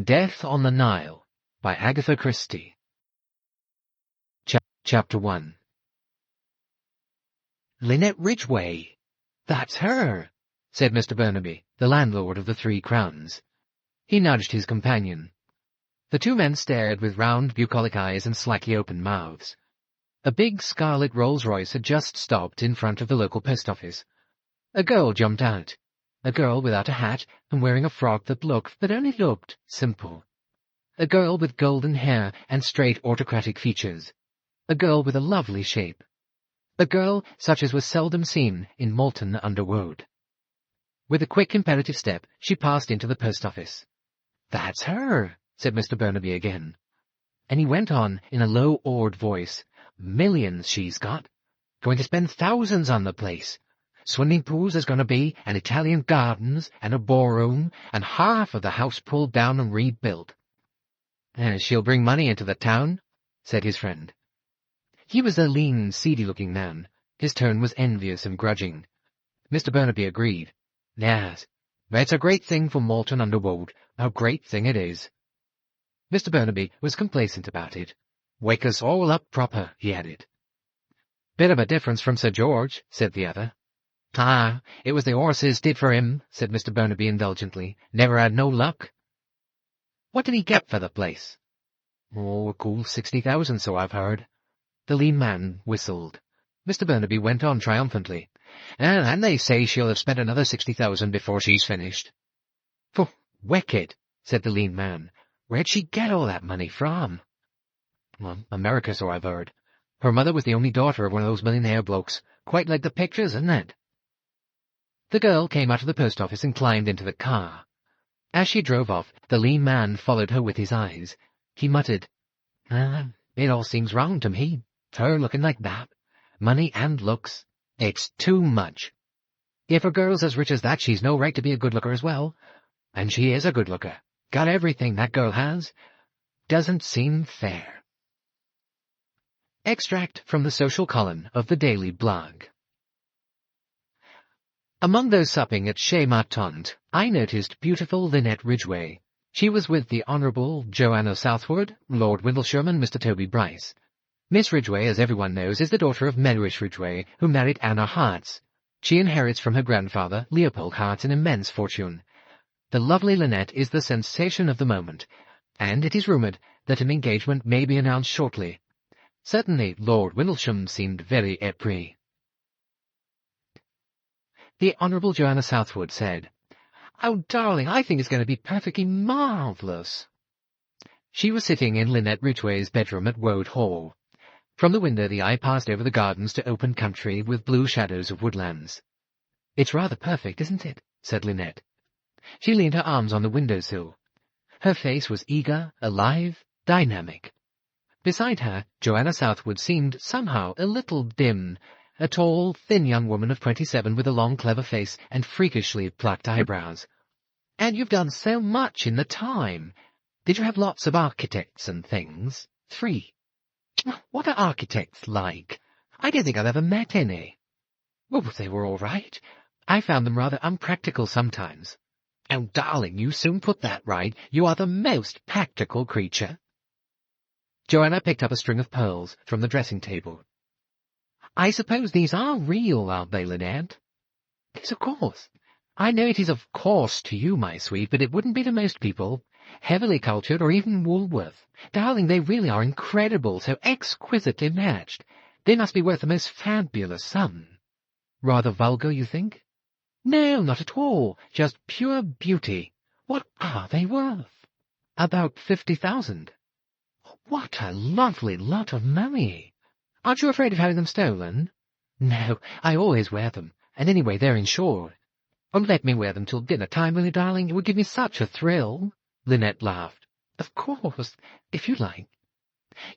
Death on the Nile by Agatha Christie. Chapter 1. Linnet Ridgeway! That's her, said Mr. Burnaby, the landlord of the 3 Crowns. He nudged his companion. The 2 men stared with round, bucolic eyes and slightly open mouths. A big scarlet Rolls-Royce had just stopped in front of the local post office. A girl jumped out. A girl without a hat and wearing a frock that only looked, simple. A girl with golden hair and straight autocratic features. A girl with a lovely shape. A girl such as was seldom seen in Malton-under-Woad. With a quick, imperative step, she passed into the post office. "That's her," said Mr. Burnaby again. And he went on in a low, awed voice. "Millions she's got. Going to spend thousands on the place. Swimming pools there's going to be, and Italian gardens, and a ballroom, and half of the house pulled down and rebuilt." "She'll bring money into the town," said his friend. He was a lean, seedy-looking man. His tone was envious and grudging. Mr. Burnaby agreed. "Yes, it's a great thing for Malton-under-Woad. A great thing it is." Mr. Burnaby was complacent about it. "Wake us all up proper," he added. "Bit of a difference from Sir George," said the other. "Ah, it was the horses did for him," said Mr. Burnaby indulgently. "Never had no luck." "What did he get for the place?" "Oh, a cool 60,000, so I've heard." The lean man whistled. Mr. Burnaby went on triumphantly. "And they say she'll have spent another 60,000 before she's finished." "Pooh, wicked," said the lean man. "Where'd she get all that money from?" "Well, America, so I've heard. Her mother was the only daughter of one of those millionaire blokes. Quite like the pictures, isn't it?" The girl came out of the post office and climbed into the car. As she drove off, the lean man followed her with his eyes. He muttered, "It all seems wrong to me. Her looking like that. Money and looks. It's too much. If a girl's as rich as that, she's no right to be a good looker as well. And she is a good looker. Got everything, that girl has. Doesn't seem fair." Extract from the social column of the Daily Blog. Among those supping at Chez Ma Tante, I noticed beautiful Linnet Ridgeway. She was with the Honourable Joanna Southwood, Lord Windlesham, and Mr. Toby Bryce. Miss Ridgeway, as everyone knows, is the daughter of Mellish Ridgeway, who married Anna Harts. She inherits from her grandfather, Leopold Harts, an immense fortune. The lovely Linnet is the sensation of the moment, and it is rumoured that an engagement may be announced shortly. Certainly Lord Windlesham seemed very épris. The Honourable Joanna Southwood said, "Oh, darling, I think it's going to be perfectly marvellous." She was sitting in Linnet Ridgeway's bedroom at Woad Hall. From the window the eye passed over the gardens to open country with blue shadows of woodlands. "It's rather perfect, isn't it?" said Linnet. She leaned her arms on the window-sill. Her face was eager, alive, dynamic. Beside her, Joanna Southwood seemed somehow a little dim, a tall, thin young woman of 27 with a long, clever face and freakishly plucked eyebrows. "And you've done so much in the time. Did you have lots of architects and things?" 3. "What are architects like? I don't think I've ever met any." "Well, they were all right. I found them rather unpractical sometimes." "Oh, darling, you soon put that right. You are the most practical creature." Joanna picked up a string of pearls from the dressing-table. "I suppose these are real, aren't they, Linnet?" "Yes, of course. I know it is of course to you, my sweet, but it wouldn't be to most people. Heavily cultured, or even Woolworth. Darling, they really are incredible, so exquisitely matched. They must be worth the most fabulous sum." "Rather vulgar, you think?" "No, not at all. Just pure beauty. What are they worth?" "About 50,000. "What a lovely lot of money. Aren't you afraid of having them stolen?" "No, I always wear them, and anyway they're insured." "Oh, let me wear them till dinner time, will you, darling? It would give me such a thrill." Linnet laughed. "Of course, if you like.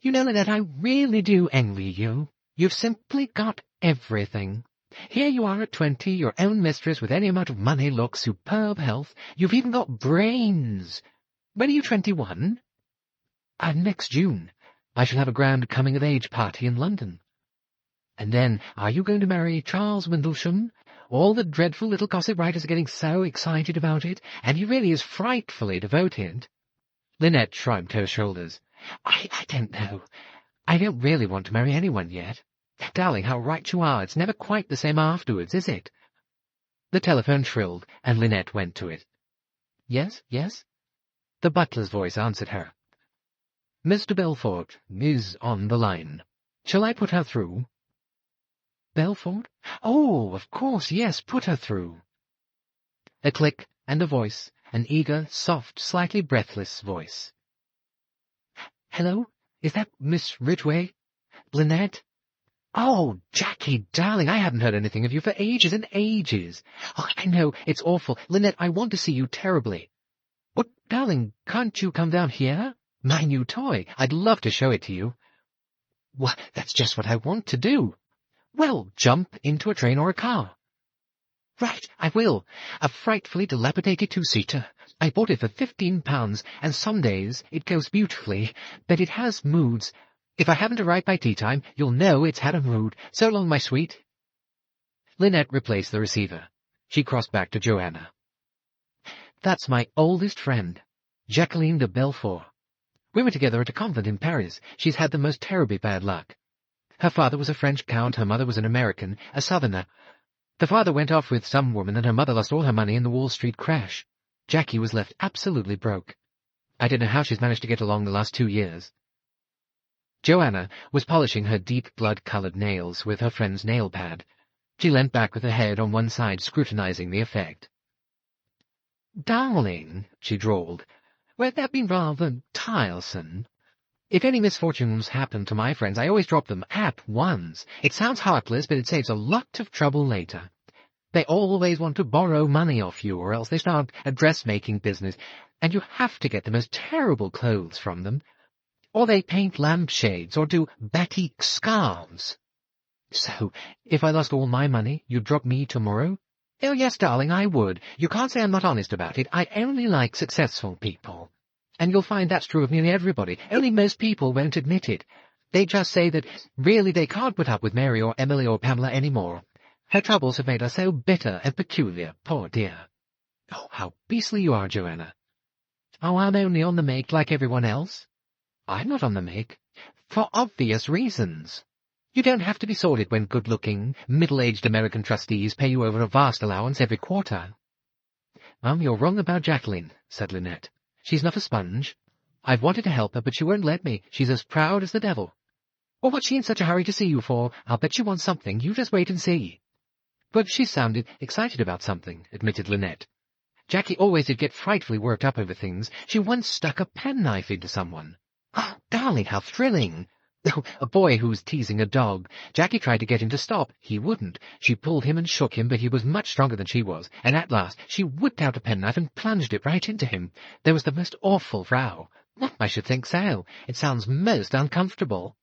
You know, Linnet, I really do envy you. You've simply got everything. Here you are at 20, your own mistress with any amount of money, looks, superb health. You've even got brains. When are you 21? Next June. I shall have a grand coming-of-age party in London." "And then, are you going to marry Charles Windlesham? All the dreadful little gossip writers are getting so excited about it, and he really is frightfully devoted." Linnet shrugged her shoulders. I don't know. I don't really want to marry anyone yet. Darling, how right you are. It's never quite the same afterwards, is it? The telephone shrilled, and Linnet went to it. Yes, yes? The butler's voice answered her. Mr. Belfort is on the line. Shall I put her through? Belfort? Oh, of course, yes, put her through. A click and a voice, an eager, soft, slightly breathless voice. Hello? Is that Miss Ridgeway? Linnet? Oh, Jackie, darling, I haven't heard anything of you for ages and ages. Oh, I know, it's awful. Linnet, I want to see you terribly. But, darling, can't you come down here? My new toy. I'd love to show it to you. Well, that's just what I want to do. Well, jump into a train or a car. Right, I will. A frightfully dilapidated two-seater. I bought it for £15, and some days it goes beautifully, but it has moods. If I haven't arrived by tea-time, you'll know it's had a mood. So long, my sweet. Linnet replaced the receiver. She crossed back to Joanna. That's my oldest friend, Jacqueline de Belfort. We were together at a convent in Paris. She's had the most terribly bad luck. Her father was a French count, her mother was an American, a southerner. The father went off with some woman, and her mother lost all her money in the Wall Street crash. Jackie was left absolutely broke. I don't know how she's managed to get along the last 2 years. Joanna was polishing her deep blood-coloured nails with her friend's nail pad. She leant back with her head on one side, scrutinizing the effect. Darling, she drawled, well, they've been rather tiresome. If any misfortunes happen to my friends, I always drop them at once. It sounds heartless, but it saves a lot of trouble later. They always want to borrow money off you, or else they start a dressmaking business, and you have to get the most terrible clothes from them. Or they paint lampshades, or do batik scarves. So, if I lost all my money, you'd drop me tomorrow? Oh, yes, darling, I would. You can't say I'm not honest about it. I only like successful people. And you'll find that's true of nearly everybody. Only most people won't admit it. They just say that really they can't put up with Mary or Emily or Pamela anymore. Her troubles have made her so bitter and peculiar, poor dear. Oh, how beastly you are, Joanna. Oh, I'm only on the make like everyone else. I'm not on the make. For obvious reasons. You don't have to be sordid when good-looking, middle-aged American trustees pay you over a vast allowance every quarter. You're wrong about Jacqueline, said Linnet. She's not a sponge. I've wanted to help her, but she won't let me. She's as proud as the devil. Well, what's she in such a hurry to see you for? I'll bet she wants something. You just wait and see. But she sounded excited about something, admitted Linnet. Jackie always did get frightfully worked up over things. She once stuck a penknife into someone. Oh, darling, how thrilling! Oh, a boy who was teasing a dog. Jackie tried to get him to stop. He wouldn't. She pulled him and shook him, but he was much stronger than she was, and at last she whipped out a penknife and plunged it right into him. There was the most awful row. I should think so. It sounds most uncomfortable.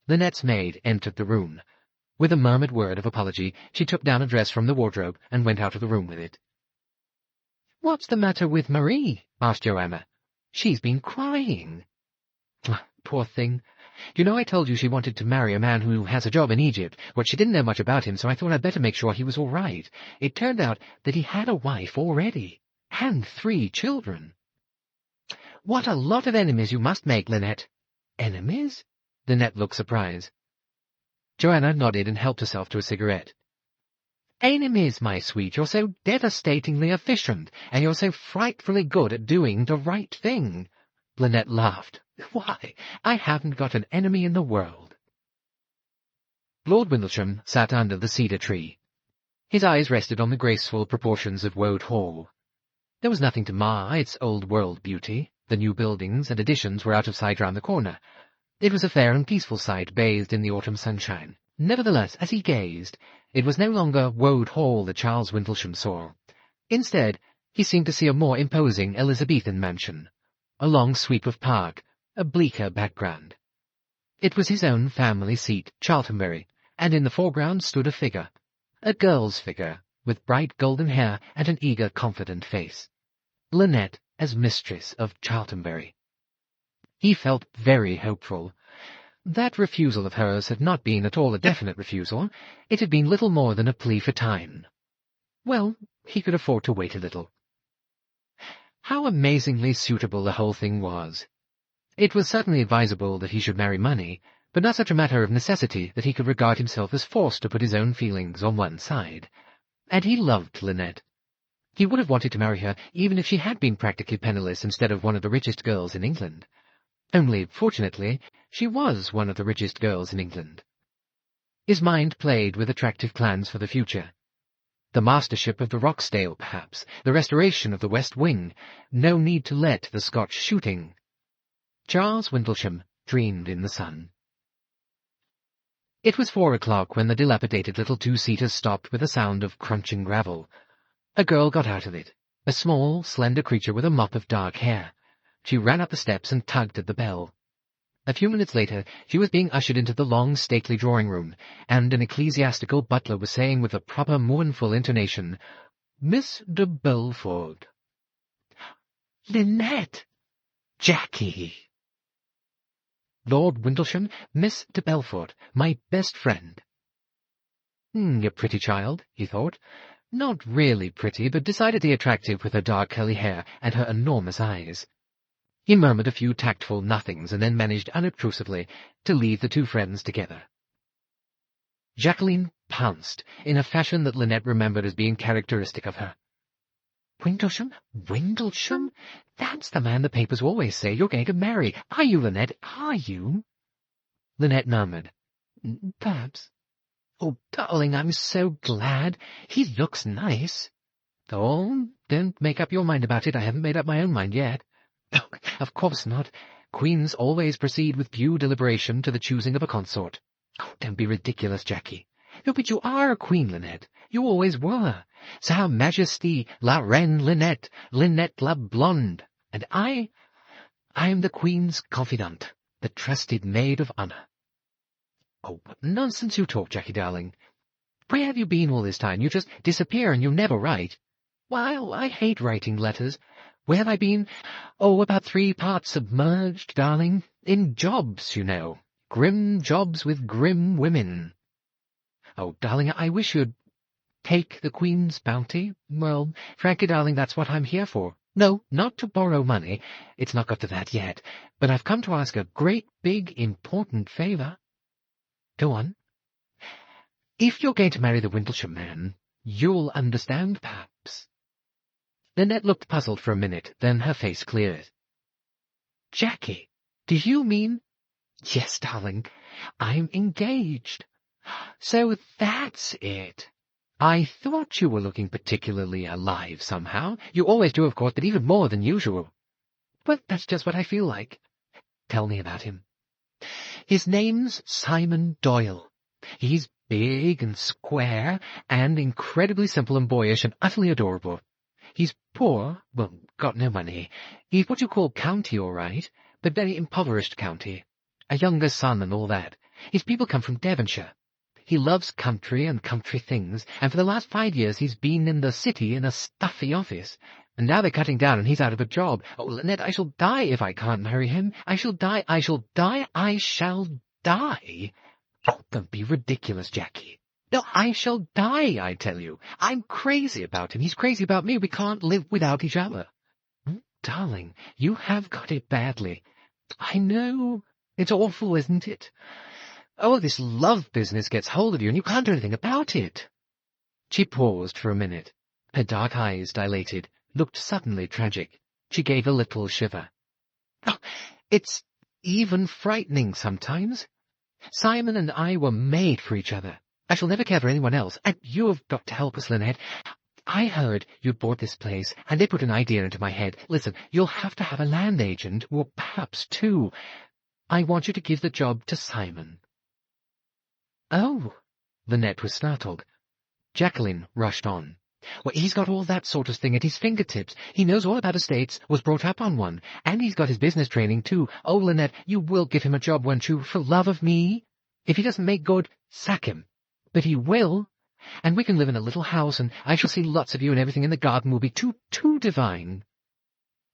Linnet's maid entered the room. With a murmured word of apology, she took down a dress from the wardrobe and went out of the room with it. "What's the matter with Marie?" asked Joanna. "She's been crying." Poor thing. You know I told you she wanted to marry a man who has a job in Egypt. Well, she didn't know much about him, so I thought I'd better make sure he was all right. It turned out that he had a wife already, and 3 children. What a lot of enemies you must make, Linnet. Enemies? Linnet looked surprised. Joanna nodded and helped herself to a cigarette. Enemies, my sweet. You're so devastatingly efficient, and you're so frightfully good at doing the right thing. Linnet laughed. Why, I haven't got an enemy in the world. Lord Windlesham sat under the cedar tree. His eyes rested on the graceful proportions of Woad Hall. There was nothing to mar its old-world beauty. The new buildings and additions were out of sight round the corner. It was a fair and peaceful sight, bathed in the autumn sunshine. Nevertheless, as he gazed, it was no longer Woad Hall that Charles Windlesham saw. Instead, he seemed to see a more imposing Elizabethan mansion, a long sweep of park, a bleaker background. It was his own family seat, Charltonbury, and in the foreground stood a figure, a girl's figure, with bright golden hair and an eager, confident face. Linnet as mistress of Charltonbury. He felt very hopeful. That refusal of hers had not been at all a definite refusal. It had been little more than a plea for time. Well, he could afford to wait a little. How amazingly suitable the whole thing was. It was certainly advisable that he should marry money, but not such a matter of necessity that he could regard himself as forced to put his own feelings on one side. And he loved Linnet. He would have wanted to marry her even if she had been practically penniless instead of one of the richest girls in England. Only, fortunately, she was one of the richest girls in England. His mind played with attractive plans for the future. The mastership of the Rochdale, perhaps, the restoration of the West Wing, no need to let the Scotch shooting. Charles Windlesham dreamed in the sun. It was 4 o'clock when the dilapidated little two-seater stopped with a sound of crunching gravel. A girl got out of it, a small, slender creature with a mop of dark hair. She ran up the steps and tugged at the bell. A few minutes later, she was being ushered into the long, stately drawing-room, and an ecclesiastical butler was saying with a proper mournful intonation, "Miss de Belford." "Linnet! Jackie!" "Lord Windlesham, Miss de Belford, my best friend." "A pretty child," he thought. Not really pretty, but decidedly attractive with her dark curly hair and her enormous eyes. He murmured a few tactful nothings and then managed unobtrusively to leave the two friends together. Jacqueline pounced, in a fashion that Linnet remembered as being characteristic of her. "Windlesham? Windlesham? That's the man the papers always say you're going to marry. Are you, Linnet? Are you?" Linnet murmured, "Perhaps." "Oh, darling, I'm so glad. He looks nice." "Oh, don't make up your mind about it. I haven't made up my own mind yet." "Oh, of course not. Queens always proceed with due deliberation to the choosing of a consort." "Oh, don't be ridiculous, Jackie." "No, but you are a queen, Linnet. You always were. Sa Majesty la Reine Linnet, Linnet la Blonde. And I am the Queen's confidant, the trusted maid of honour." "Oh, what nonsense you talk, Jackie darling. Where have you been all this time? You just disappear and you never write." "Well, I hate writing letters. Where have I been? Oh, about 3 parts submerged, darling. In jobs, you know. Grim jobs with grim women." "Oh, darling, I wish you'd take the Queen's bounty. Well, frankly, darling, that's what I'm here for. No, not to borrow money. It's not got to that yet. But I've come to ask a great, big, important favour." "Go on." "If you're going to marry the Windlesham man, you'll understand, perhaps." Linnet looked puzzled for a minute, then her face cleared. "Jackie, do you mean—" "Yes, darling, I'm engaged." "So that's it. I thought you were looking particularly alive somehow. You always do, of course, but even more than usual." "Well, that's just what I feel like." "Tell me about him." "His name's Simon Doyle. He's big and square and incredibly simple and boyish and utterly adorable. He's poor, well, got no money. He's what you call county, all right, but very impoverished county. A younger son and all that. His people come from Devonshire. He loves country and country things, and for the last 5 years he's been in the city in a stuffy office. And now they're cutting down and he's out of a job. Oh, Linnet, I shall die if I can't marry him. I shall die, I shall die, I shall die." "Oh, don't be ridiculous, Jackie." "No, I shall die, I tell you. I'm crazy about him. He's crazy about me. We can't live without each other." "Darling, you have got it badly." "I know. It's awful, isn't it? Oh, this love business gets hold of you and you can't do anything about it." She paused for a minute. Her dark eyes dilated, looked suddenly tragic. She gave a little shiver. "Oh, it's even frightening sometimes. Simon and I were made for each other. I shall never care for anyone else, and you have got to help us, Linnet. I heard you'd bought this place, and they put an idea into my head. Listen, you'll have to have a land agent, or perhaps 2. I want you to give the job to Simon." "Oh." Linnet was startled. Jacqueline rushed on. "Well, he's got all that sort of thing at his fingertips. He knows all about estates, was brought up on one, and he's got his business training, too. Oh, Linnet, you will give him a job, won't you, for love of me? If he doesn't make good, sack him. But he will. And we can live in a little house, and I shall see lots of you, and everything in the garden will be too divine."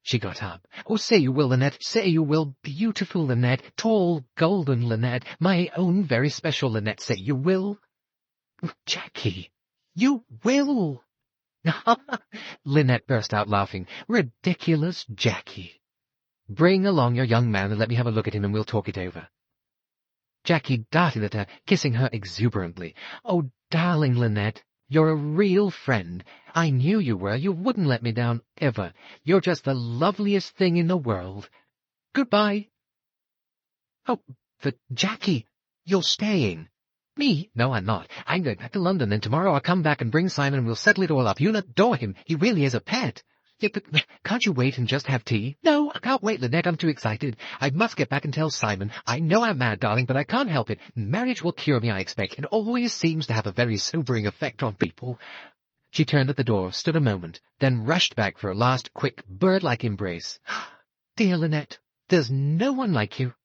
She got up. "Oh, say you will, Linnet, say you will. Beautiful Linnet, tall, golden Linnet, my own very special Linnet, say you will." "Jackie, you will." Linnet burst out laughing. "Ridiculous Jackie! Bring along your young man and let me have a look at him and we'll talk it over." Jackie darted at her, kissing her exuberantly. "Oh, darling Linnet, you're a real friend. I knew you were. You wouldn't let me down, ever. You're just the loveliest thing in the world. Goodbye." "Oh, but Jackie, you're staying." "Me? No, I'm not. I'm going back to London, and tomorrow I'll come back and bring Simon and we'll settle it all up. You'll adore him. He really is a pet." "Yeah, but can't you wait and just have tea?" "No, I can't wait, Linnet. I'm too excited. I must get back and tell Simon. I know I'm mad, darling, but I can't help it. Marriage will cure me, I expect. It always seems to have a very sobering effect on people." She turned at the door, stood a moment, then rushed back for a last quick, bird-like embrace. "Dear Linnet, there's no one like you."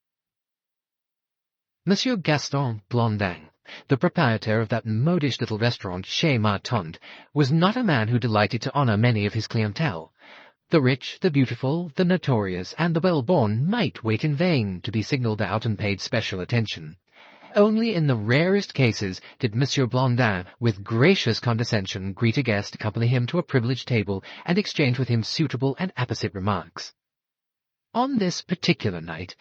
Monsieur Gaston Blondin, the proprietor of that modish little restaurant Chez Ma Tante, was not a man who delighted to honour many of his clientele. The rich, the beautiful, the notorious, and the well-born might wait in vain to be signalled out and paid special attention. Only in the rarest cases did Monsieur Blondin, with gracious condescension, greet a guest, accompany him to a privileged table, and exchange with him suitable and apposite remarks. On this particular night,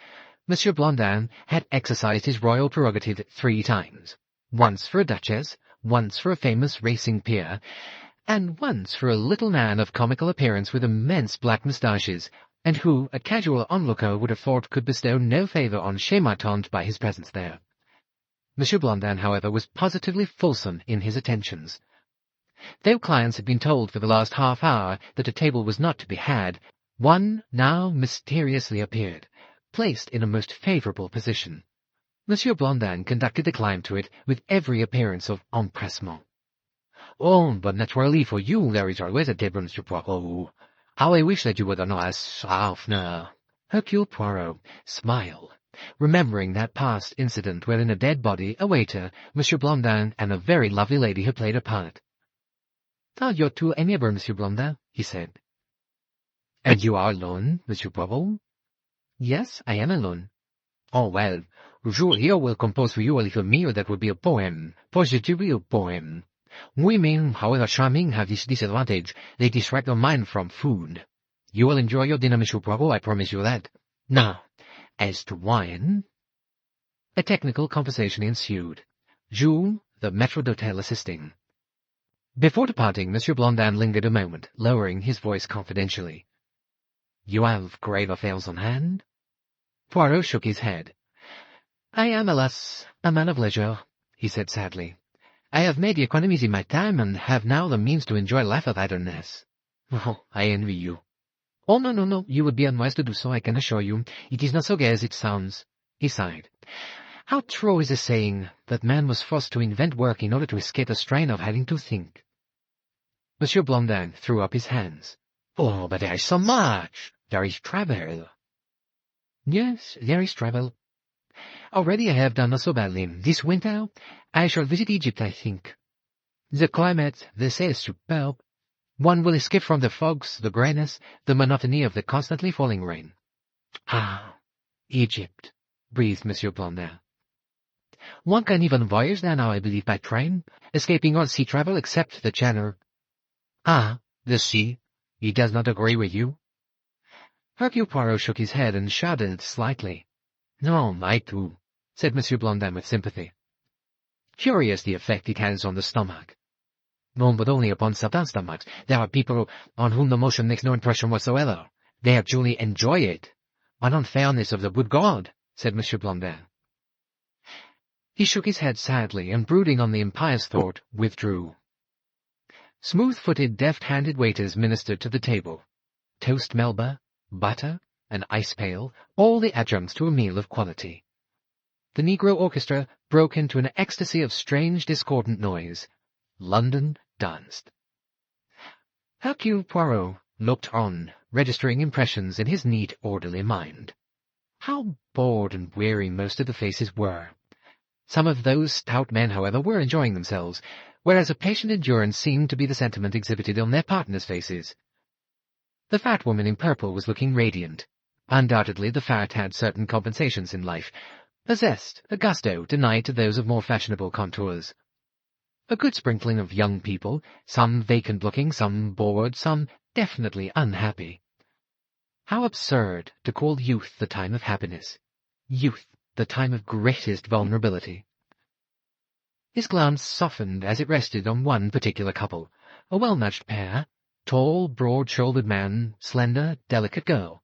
Monsieur Blondin had exercised his royal prerogative 3 times, once for a duchess, once for a famous racing peer, and once for a little man of comical appearance with immense black moustaches, and who a casual onlooker would have thought could bestow no favour on Chez Ma Tante by his presence there. Monsieur Blondin, however, was positively fulsome in his attentions. Though clients had been told for the last half-hour that a table was not to be had, one now mysteriously appeared, placed in a most favourable position. Monsieur Blondin conducted the climb to it with every appearance of empressement. "Oh, but naturally for you there is always a table, Monsieur Poirot. How I wish that you were not as softener." Hercule Poirot smiled, remembering that past incident wherein a dead body, a waiter, Monsieur Blondin, and a very lovely lady had played a part. "Ah, you're too amiable, Monsieur Blondin," he said. "And you are alone, Monsieur Poirot?" "Yes, I am alone." "Oh, well, Jules here will compose for you a little meal that will be a poem, positively a poem. Women, however charming, have this disadvantage. They distract their mind from food. You will enjoy your dinner, Monsieur Poirot, I promise you that. Now, as to wine—" A technical conversation ensued, Jules, the maître d'hôtel, assisting. Before departing, Monsieur Blondin lingered a moment, lowering his voice confidentially. "You have grave affairs on hand?" Poirot shook his head. "I am, alas, a man of leisure," he said sadly. "I have made economies in my time, and have now the means to enjoy life of idleness." "Oh, I envy you." "Oh, no, you would be unwise to do so, I can assure you. It is not so gay as it sounds." He sighed. "How true is the saying that man was forced to invent work in order to escape the strain of having to think." Monsieur Blondin threw up his hands. "Oh, but there is so much. There is travel." "Yes, there is travel. Already I have done not so badly. This winter I shall visit Egypt, I think. The climate, they say, is superb. One will escape from the fogs, the greyness, the monotony of the constantly falling rain." "Ah, Egypt," breathed Monsieur Blondin. "One can even voyage there now, I believe, by train, escaping all sea travel except the Channel." "Ah, the sea. It does not agree with you?" Hercule Poirot shook his head and shuddered slightly. "No, I too," said Monsieur Blondin with sympathy. "Curious the effect it has on the stomach." "No, but only upon certain stomachs. There are people on whom the motion makes no impression whatsoever. They actually enjoy it. An unfairness of the good God," said Monsieur Blondin. He shook his head sadly, and brooding on the impious thought, withdrew. Smooth-footed, deft-handed waiters ministered to the table. Toast Melba, butter, an ice pail, all the adjuncts to a meal of quality. The Negro orchestra broke into an ecstasy of strange discordant noise. London danced. Hercule Poirot looked on, registering impressions in his neat, orderly mind. How bored and weary most of the faces were. Some of those stout men, however, were enjoying themselves, whereas a patient endurance seemed to be the sentiment exhibited on their partners' faces. The fat woman in purple was looking radiant. Undoubtedly the fat had certain compensations in life, a zest, a gusto denied to those of more fashionable contours. A good sprinkling of young people, some vacant-looking, some bored, some definitely unhappy. How absurd to call youth the time of happiness, youth the time of greatest vulnerability. His glance softened as it rested on one particular couple, a well-matched pair, tall, broad-shouldered man, slender, delicate girl,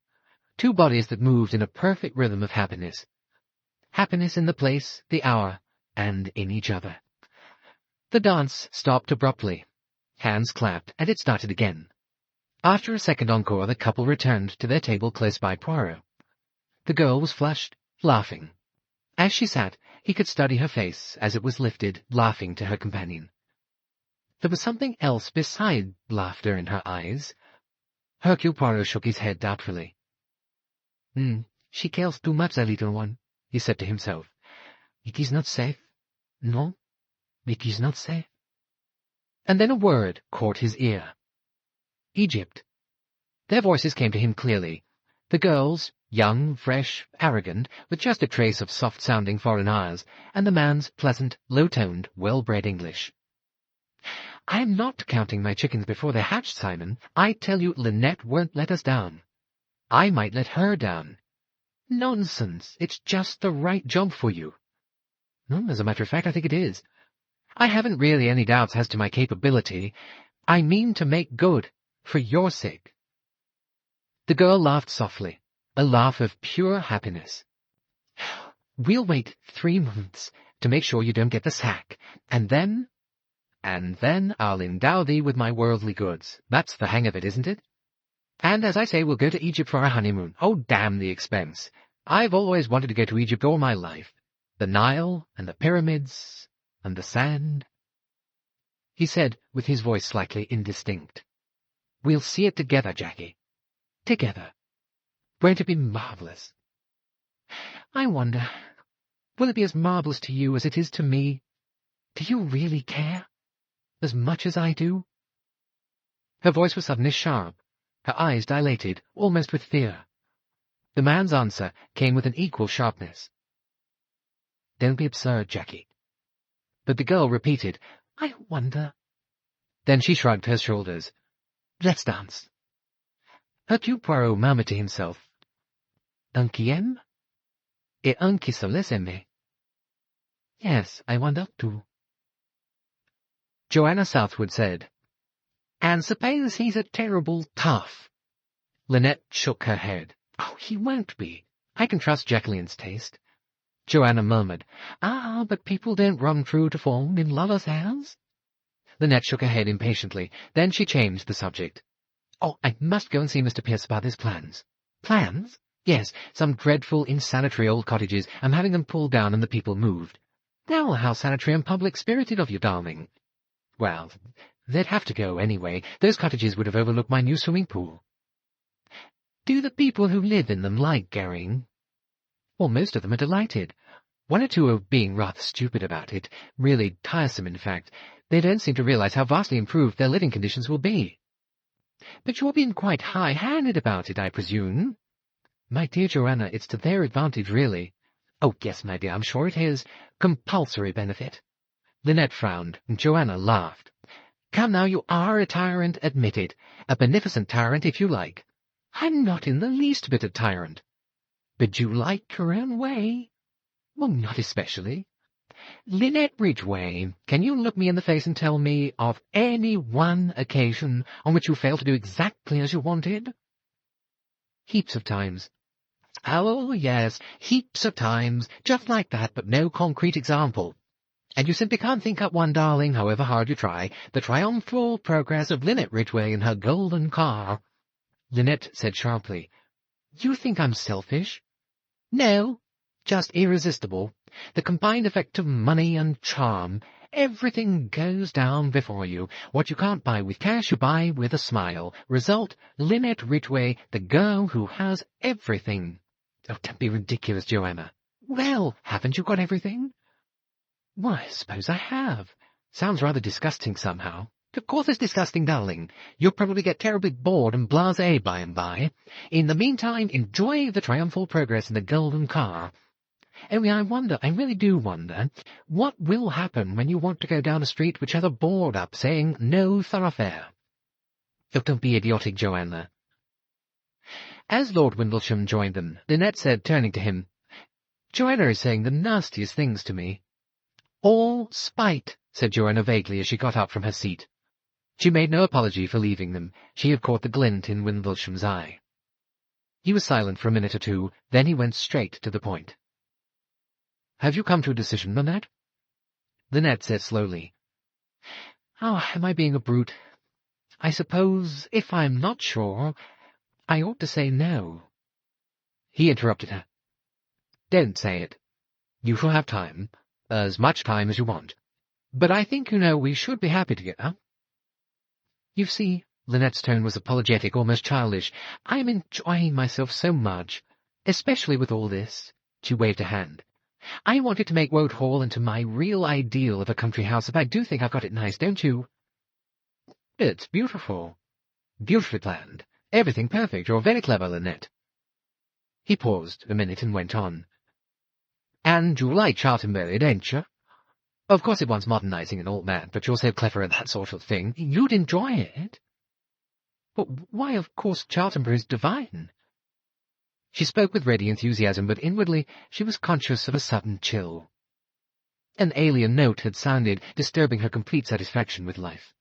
two bodies that moved in a perfect rhythm of happiness. Happiness in the place, the hour, and in each other. The dance stopped abruptly. Hands clapped, and it started again. After a second encore, the couple returned to their table close by Poirot. The girl was flushed, laughing. As she sat, he could study her face as it was lifted, laughing to her companion. There was something else beside laughter in her eyes. Hercule Poirot shook his head doubtfully. She cares too much, the little one, he said to himself. It is not safe. No, it is not safe. And then a word caught his ear. Egypt. Their voices came to him clearly. The girls, young, fresh, arrogant, with just a trace of soft-sounding foreign airs, and the man's pleasant, low-toned, well-bred English. I am not counting my chickens before they're hatched, Simon. I tell you, Linnet won't let us down. I might let her down. Nonsense. It's just the right job for you. As a matter of fact, I think it is. I haven't really any doubts as to my capability. I mean to make good, for your sake. The girl laughed softly, a laugh of pure happiness. We'll wait 3 months to make sure you don't get the sack, and then I'll endow thee with my worldly goods. That's the hang of it, isn't it? And as I say, we'll go to Egypt for our honeymoon. Oh, damn the expense. I've always wanted to go to Egypt all my life. The Nile, and the pyramids, and the sand. He said, with his voice slightly indistinct. We'll see it together, Jackie. Together. Won't it be marvellous? I wonder, will it be as marvellous to you as it is to me? Do you really care? As much as I do? Her voice was suddenly sharp, her eyes dilated, almost with fear. The man's answer came with an equal sharpness. Don't be absurd, Jackie. But the girl repeated, I wonder. Then she shrugged her shoulders. Let's dance. Hercule Poirot murmured to himself, Un qui aime, et un qui se laisse aimer. Yes, I wonder too. Joanna Southwood said, And suppose he's a terrible tough. Linnet shook her head. Oh, he won't be. I can trust Jacqueline's taste. Joanna murmured, but people don't run true to form in lovers' hands. Linnet shook her head impatiently. Then she changed the subject. Oh, I must go and see Mr. Pierce about his plans. Plans? Yes, some dreadful, insanitary old cottages. I'm having them pulled down and the people moved. Now, how sanitary and public-spirited of you, darling. Well, they'd have to go anyway. Those cottages would have overlooked my new swimming pool. Do the people who live in them like Garing? Well, most of them are delighted. One or two are being rather stupid about it, really tiresome, in fact. They don't seem to realize how vastly improved their living conditions will be. But you're being quite high-handed about it, I presume. My dear Joanna, it's to their advantage, really. Oh, yes, my dear, I'm sure it is. Compulsory benefit. Linnet frowned, and Joanna laughed. Come now, you are a tyrant, admit it. A beneficent tyrant, if you like. I'm not in the least bit a tyrant. But you like your own way? Well, not especially. Linnet Ridgeway, can you look me in the face and tell me of any one occasion on which you failed to do exactly as you wanted? Heaps of times. Oh, yes, heaps of times, just like that, but no concrete example. And you simply can't think up one, darling, however hard you try. The triumphal progress of Linnet Ridgeway in her golden car. Linnet said sharply, You think I'm selfish? No, just irresistible. The combined effect of money and charm. Everything goes down before you. What you can't buy with cash, you buy with a smile. Result, Linnet Ridgeway, the girl who has everything. Oh, don't be ridiculous, Joanna. Well, haven't you got everything? Well, I suppose I have. Sounds rather disgusting somehow. Of course it's disgusting, darling. You'll probably get terribly bored and blasé by and by. In the meantime, enjoy the triumphal progress in the golden car. Only I really do wonder, what will happen when you want to go down a street which has a board up saying, "No thoroughfare"? Look, don't be idiotic, Joanna. As Lord Windlesham joined them, Linnet said, turning to him, "Joanna is saying the nastiest things to me." "All spite," said Joanna vaguely as she got up from her seat. She made no apology for leaving them. She had caught the glint in Windlesham's eye. He was silent for a minute or two, then he went straight to the point. "Have you come to a decision, Linnet?" Linnet said slowly, "Oh, am I being a brute? I suppose, if I'm not sure, I ought to say no." He interrupted her. "Don't say it. You shall have time, as much time as you want. But I think, we should be happy together." "You see," Linnet's tone was apologetic, almost childish, "I'm enjoying myself so much, especially with all this." She waved a hand. "I wanted to make Woad Hall into my real ideal of a country house, and I do think I've got it nice, don't you?" "It's beautiful. Beautifully planned. Everything perfect. You're very clever, Linnet." He paused a minute and went on. "And you like Charltonbury, don't you? Of course it wants modernising and all that, but you're so clever at that sort of thing. You'd enjoy it." "But why, of course Charltonbury's divine." She spoke with ready enthusiasm, but inwardly she was conscious of a sudden chill. An alien note had sounded, disturbing her complete satisfaction with life.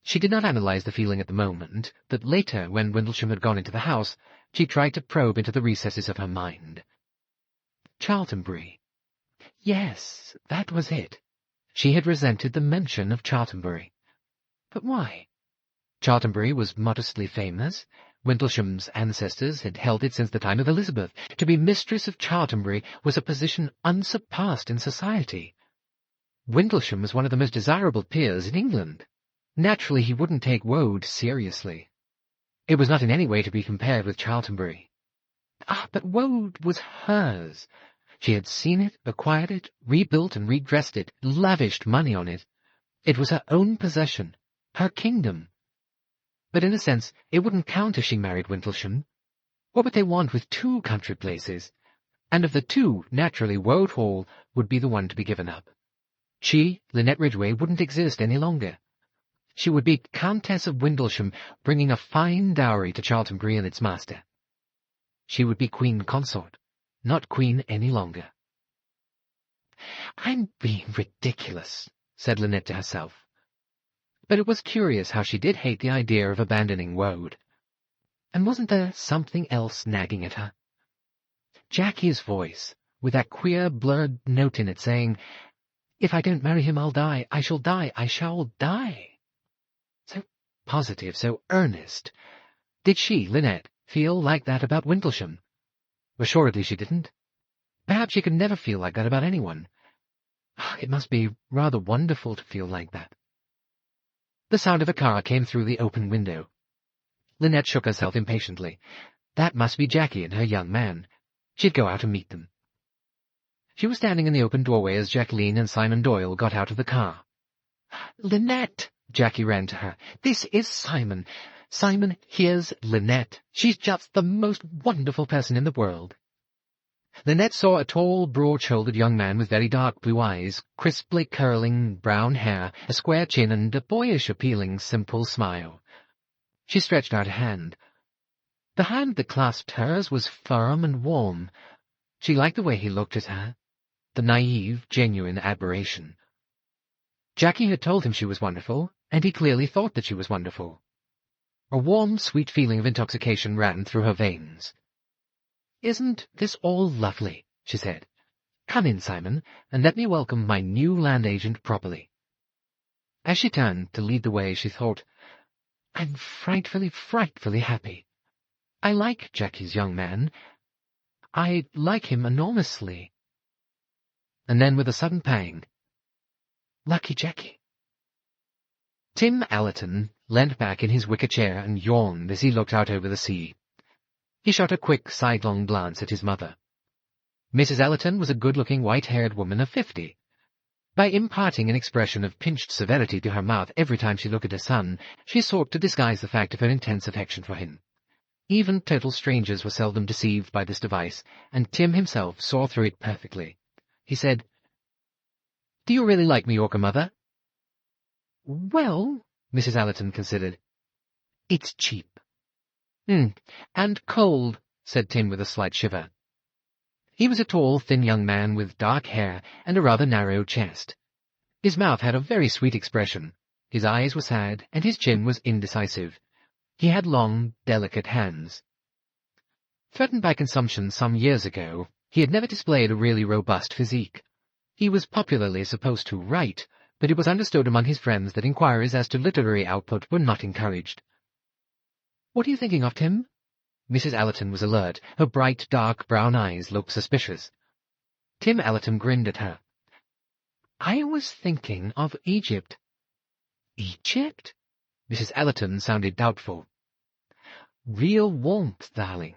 She did not analyze the feeling at the moment, but later, when Windlesham had gone into the house, she tried to probe into the recesses of her mind. Charltonbury. Yes, that was it. She had resented the mention of Charltonbury. But why? Charltonbury was modestly famous. Windlesham's ancestors had held it since the time of Elizabeth. To be mistress of Charltonbury was a position unsurpassed in society. Windlesham was one of the most desirable peers in England. Naturally, he wouldn't take Woad seriously. It was not in any way to be compared with Charltonbury. But Woad was hers. She had seen it, acquired it, rebuilt and redressed it, lavished money on it. It was her own possession, her kingdom. But in a sense, it wouldn't count if she married Windlesham. What would they want with two country places? And of the two, naturally, Woad Hall would be the one to be given up. She, Linnet Ridgeway, wouldn't exist any longer. She would be Countess of Windlesham, bringing a fine dowry to Charltonbury and its master. She would be Queen Consort, not Queen any longer. "I'm being ridiculous," said Linnet to herself. But it was curious how she did hate the idea of abandoning Woad. And wasn't there something else nagging at her? Jackie's voice, with that queer, blurred note in it saying, "If I don't marry him, I'll die. I shall die. I shall die." So positive, so earnest. Did she, Linnet, feel like that about Windlesham? Assuredly she didn't. Perhaps she could never feel like that about anyone. It must be rather wonderful to feel like that. The sound of a car came through the open window. Linnet shook herself impatiently. That must be Jackie and her young man. She'd go out and meet them. She was standing in the open doorway as Jacqueline and Simon Doyle got out of the car. "Linnet!" Jackie ran to her. "This is Simon. Simon, here's Linnet. She's just the most wonderful person in the world." Linnet saw a tall, broad-shouldered young man with very dark blue eyes, crisply curling brown hair, a square chin, and a boyish, appealing, simple smile. She stretched out a hand. The hand that clasped hers was firm and warm. She liked the way he looked at her, the naive, genuine admiration. Jackie had told him she was wonderful, and he clearly thought that she was wonderful. A warm, sweet feeling of intoxication ran through her veins. "Isn't this all lovely?" she said. "Come in, Simon, and let me welcome my new land agent properly." As she turned to lead the way, she thought, "I'm frightfully, frightfully happy. I like Jackie's young man. I like him enormously." And then, with a sudden pang, lucky Jackie. Tim Allerton leant back in his wicker chair and yawned as he looked out over the sea. He shot a quick, sidelong glance at his mother. Mrs. Allerton was a good-looking, white-haired woman of 50. By imparting an expression of pinched severity to her mouth every time she looked at her son, she sought to disguise the fact of her intense affection for him. Even total strangers were seldom deceived by this device, and Tim himself saw through it perfectly. He said, "Do you really like Mallorca, Mother?" "Well," Mrs. Allerton considered, "it's cheap." And cold," said Tim with a slight shiver. He was a tall, thin young man with dark hair and a rather narrow chest. His mouth had a very sweet expression, his eyes were sad, and his chin was indecisive. He had long, delicate hands. Threatened by consumption some years ago, he had never displayed a really robust physique. He was popularly supposed to write, but it was understood among his friends that inquiries as to literary output were not encouraged. "What are you thinking of, Tim?" Mrs. Allerton was alert. Her bright, dark brown eyes looked suspicious. Tim Allerton grinned at her. "I was thinking of Egypt." "Egypt?" Mrs. Allerton sounded doubtful. "Real warmth, darling.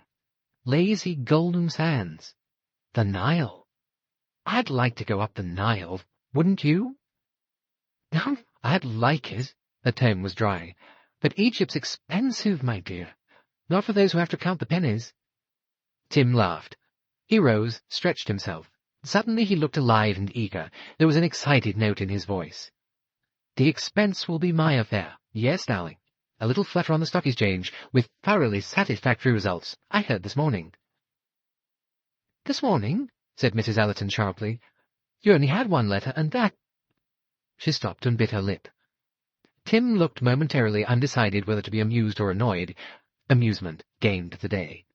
Lazy golden sands. The Nile. I'd like to go up the Nile, wouldn't you?" "I'd like it." Her tone was dry. "But Egypt's expensive, my dear. Not for those who have to count the pennies." Tim laughed. He rose, stretched himself. Suddenly he looked alive and eager. There was an excited note in his voice. "The expense will be my affair. Yes, darling. A little flutter on the stock exchange, with thoroughly satisfactory results. I heard this morning." "This morning?" said Mrs. Allerton sharply. "You only had one letter, and that—" She stopped and bit her lip. Tim looked momentarily undecided whether to be amused or annoyed. Amusement gained the day.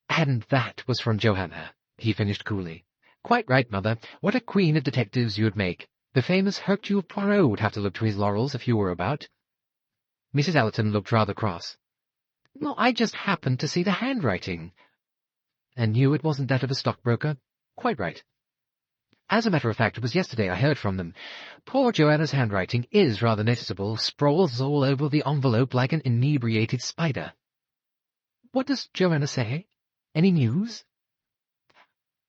"And that was from Johanna," he finished coolly. "Quite right, Mother. What a queen of detectives you would make. The famous Hercule Poirot would have to look to his laurels if you were about." Mrs. Allerton looked rather cross. "Well, I just happened to see the handwriting." "And knew it wasn't that of a stockbroker? Quite right. As a matter of fact, it was yesterday I heard from them. Poor Joanna's handwriting is rather noticeable, sprawls all over the envelope like an inebriated spider." "What does Joanna say? Any news?"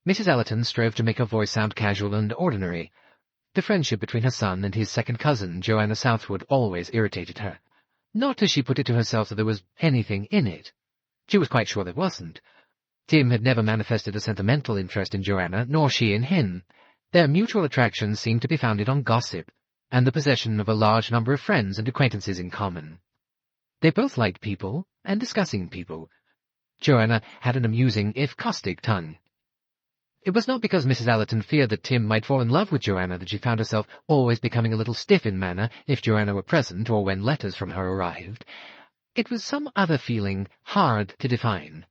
Mrs. Allerton strove to make her voice sound casual and ordinary. The friendship between her son and his second cousin, Joanna Southwood, always irritated her. Not, as she put it to herself, that there was anything in it. She was quite sure there wasn't. Tim had never manifested a sentimental interest in Joanna, nor she in him. Their mutual attractions seemed to be founded on gossip, and the possession of a large number of friends and acquaintances in common. They both liked people, and discussing people. Joanna had an amusing, if caustic, tongue. It was not because Mrs. Allerton feared that Tim might fall in love with Joanna that she found herself always becoming a little stiff in manner if Joanna were present or when letters from her arrived. It was some other feeling, hard to define.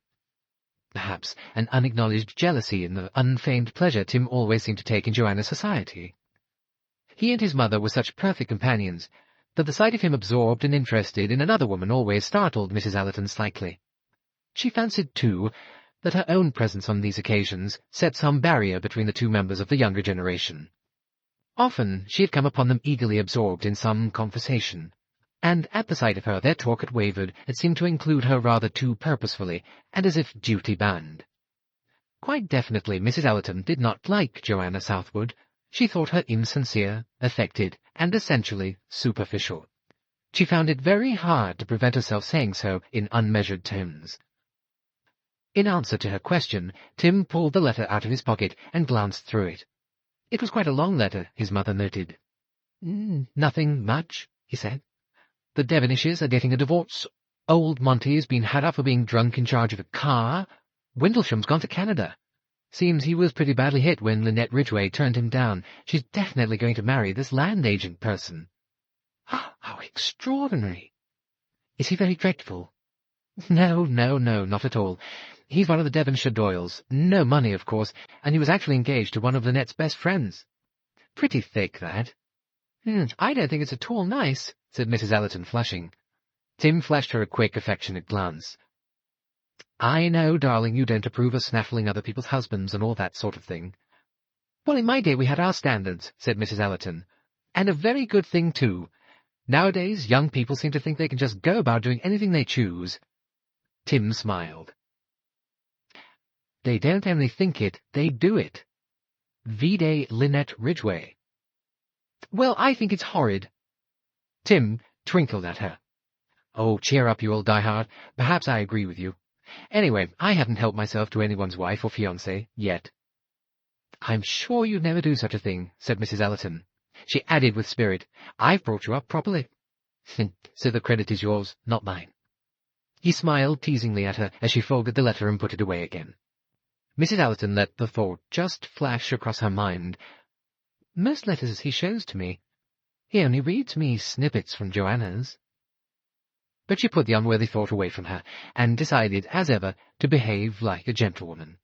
Perhaps an unacknowledged jealousy in the unfeigned pleasure Tim always seemed to take in Joanna's society. He and his mother were such perfect companions that the sight of him absorbed and interested in another woman always startled Mrs. Allerton slightly. She fancied, too, that her own presence on these occasions set some barrier between the two members of the younger generation. Often she had come upon them eagerly absorbed in some conversation, and at the sight of her their talk had wavered. It seemed to include her rather too purposefully, and as if duty-bound. Quite definitely Mrs. Allerton did not like Joanna Southwood. She thought her insincere, affected, and essentially superficial. She found it very hard to prevent herself saying so in unmeasured tones. In answer to her question, Tim pulled the letter out of his pocket and glanced through it. It was quite a long letter, his mother noted. "Nothing much," he said. "The Devonishes are getting a divorce. Old Monty's been had up for being drunk in charge of a car. Windlesham's gone to Canada. Seems he was pretty badly hit when Linnet Ridgeway turned him down. She's definitely going to marry this land agent person." "How extraordinary!" "Is he very dreadful?" No, not at all. He's one of the Devonshire Doyles. No money, of course, and he was actually engaged to one of Lynette's best friends. Pretty thick, that." "I don't think it's at all nice," said Mrs. Allerton, flushing. Tim flashed her a quick, affectionate glance. "I know, darling, you don't approve of snaffling other people's husbands and all that sort of thing." "Well, in my day we had our standards," said Mrs. Allerton. "And a very good thing, too. Nowadays, young people seem to think they can just go about doing anything they choose." Tim smiled. "They don't only think it, they do it. Vide Linnet Ridgeway." "Well, I think it's horrid." Tim twinkled at her. Oh, cheer up, you old diehard. Perhaps I agree with you. Anyway, I haven't helped myself to anyone's wife or fiancée, yet. I'm sure you'd never do such a thing, said Mrs. Ellerton. She added with spirit, I've brought you up properly. So the credit is yours, not mine. He smiled teasingly at her as she folded the letter and put it away again. Mrs. Ellerton let the thought just flash across her mind. Most letters he shows to me, he only reads me snippets from Joanna's. But she put the unworthy thought away from her, and decided, as ever, to behave like a gentlewoman.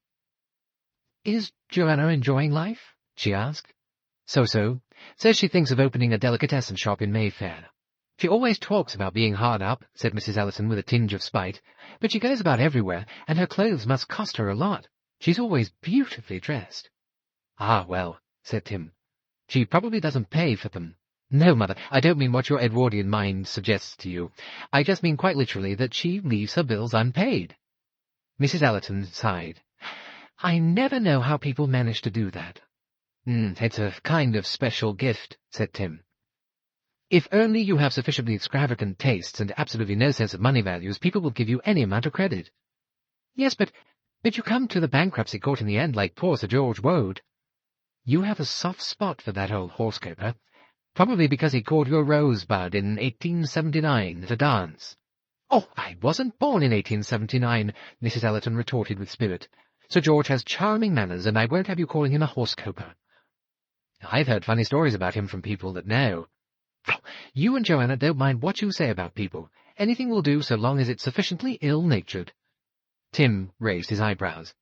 Is Joanna enjoying life? She asked. So. Says she thinks of opening a delicatessen shop in Mayfair. She always talks about being hard up, said Mrs. Ellerton with a tinge of spite, but she goes about everywhere, and her clothes must cost her a lot. She's always beautifully dressed. Ah, well, said Tim. She probably doesn't pay for them. No, Mother, I don't mean what your Edwardian mind suggests to you. I just mean quite literally that she leaves her bills unpaid. Mrs. Ellerton sighed. I never know how people manage to do that. It's a kind of special gift, said Tim. If only you have sufficiently extravagant tastes and absolutely no sense of money values, people will give you any amount of credit. Yes, but you come to the bankruptcy court in the end like poor Sir George Woad. You have a soft spot for that old horse-coper, probably because he called you a rosebud in 1879 at a dance. Oh, I wasn't born in 1879, Mrs. Ellerton retorted with spirit. Sir George has charming manners, and I won't have you calling him a horse-coper. I've heard funny stories about him from people that know. Oh, you and Joanna don't mind what you say about people. Anything will do so long as it's sufficiently ill-natured. Tim raised his eyebrows.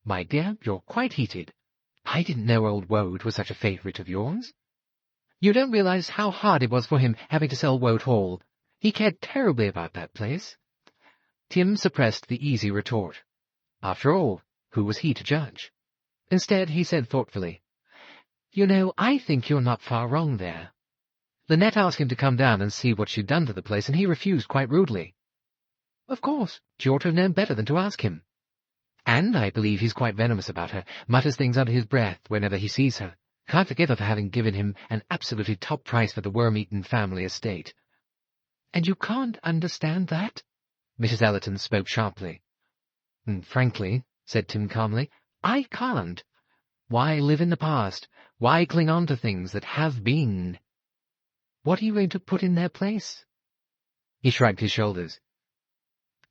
My dear, you're quite heated. I didn't know old Woad was such a favourite of yours. You don't realize how hard it was for him having to sell Woad Hall. He cared terribly about that place. Tim suppressed the easy retort. After all, who was he to judge? Instead, he said thoughtfully, You know, I think you're not far wrong there. Linnet asked him to come down and see what she'd done to the place, and he refused quite rudely. Of course, she ought to have known better than to ask him. And I believe he's quite venomous about her, mutters things under his breath whenever he sees her. Can't forgive her for having given him an absolutely top price for the worm-eaten family estate. And you can't understand that? Mrs. Ellerton spoke sharply. Frankly, said Tim calmly, I can't. Why live in the past? Why cling on to things that have been? What are you going to put in their place? He shrugged his shoulders.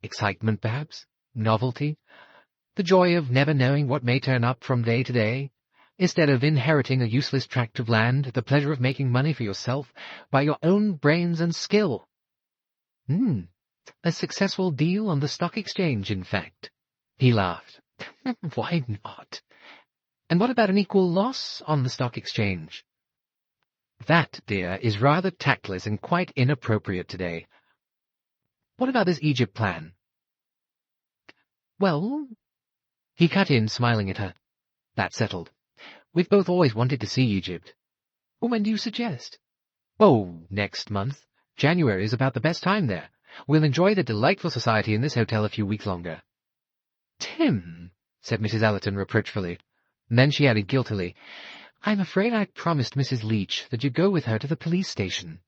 Excitement, perhaps? Novelty? The joy of never knowing what may turn up from day to day? Instead of inheriting a useless tract of land, the pleasure of making money for yourself by your own brains and skill. A successful deal on the stock exchange, in fact. He laughed. Why not? And what about an equal loss on the stock exchange? That, dear, is rather tactless and quite inappropriate today. What about this Egypt plan? Well, he cut in, smiling at her. That's settled. We've both always wanted to see Egypt. Well, when do you suggest? Oh, next month. January is about the best time there. We'll enjoy the delightful society in this hotel a few weeks longer. Tim, said Mrs. Ellerton reproachfully. And then she added guiltily, I'm afraid I promised Mrs. Leach that you'd go with her to the police station.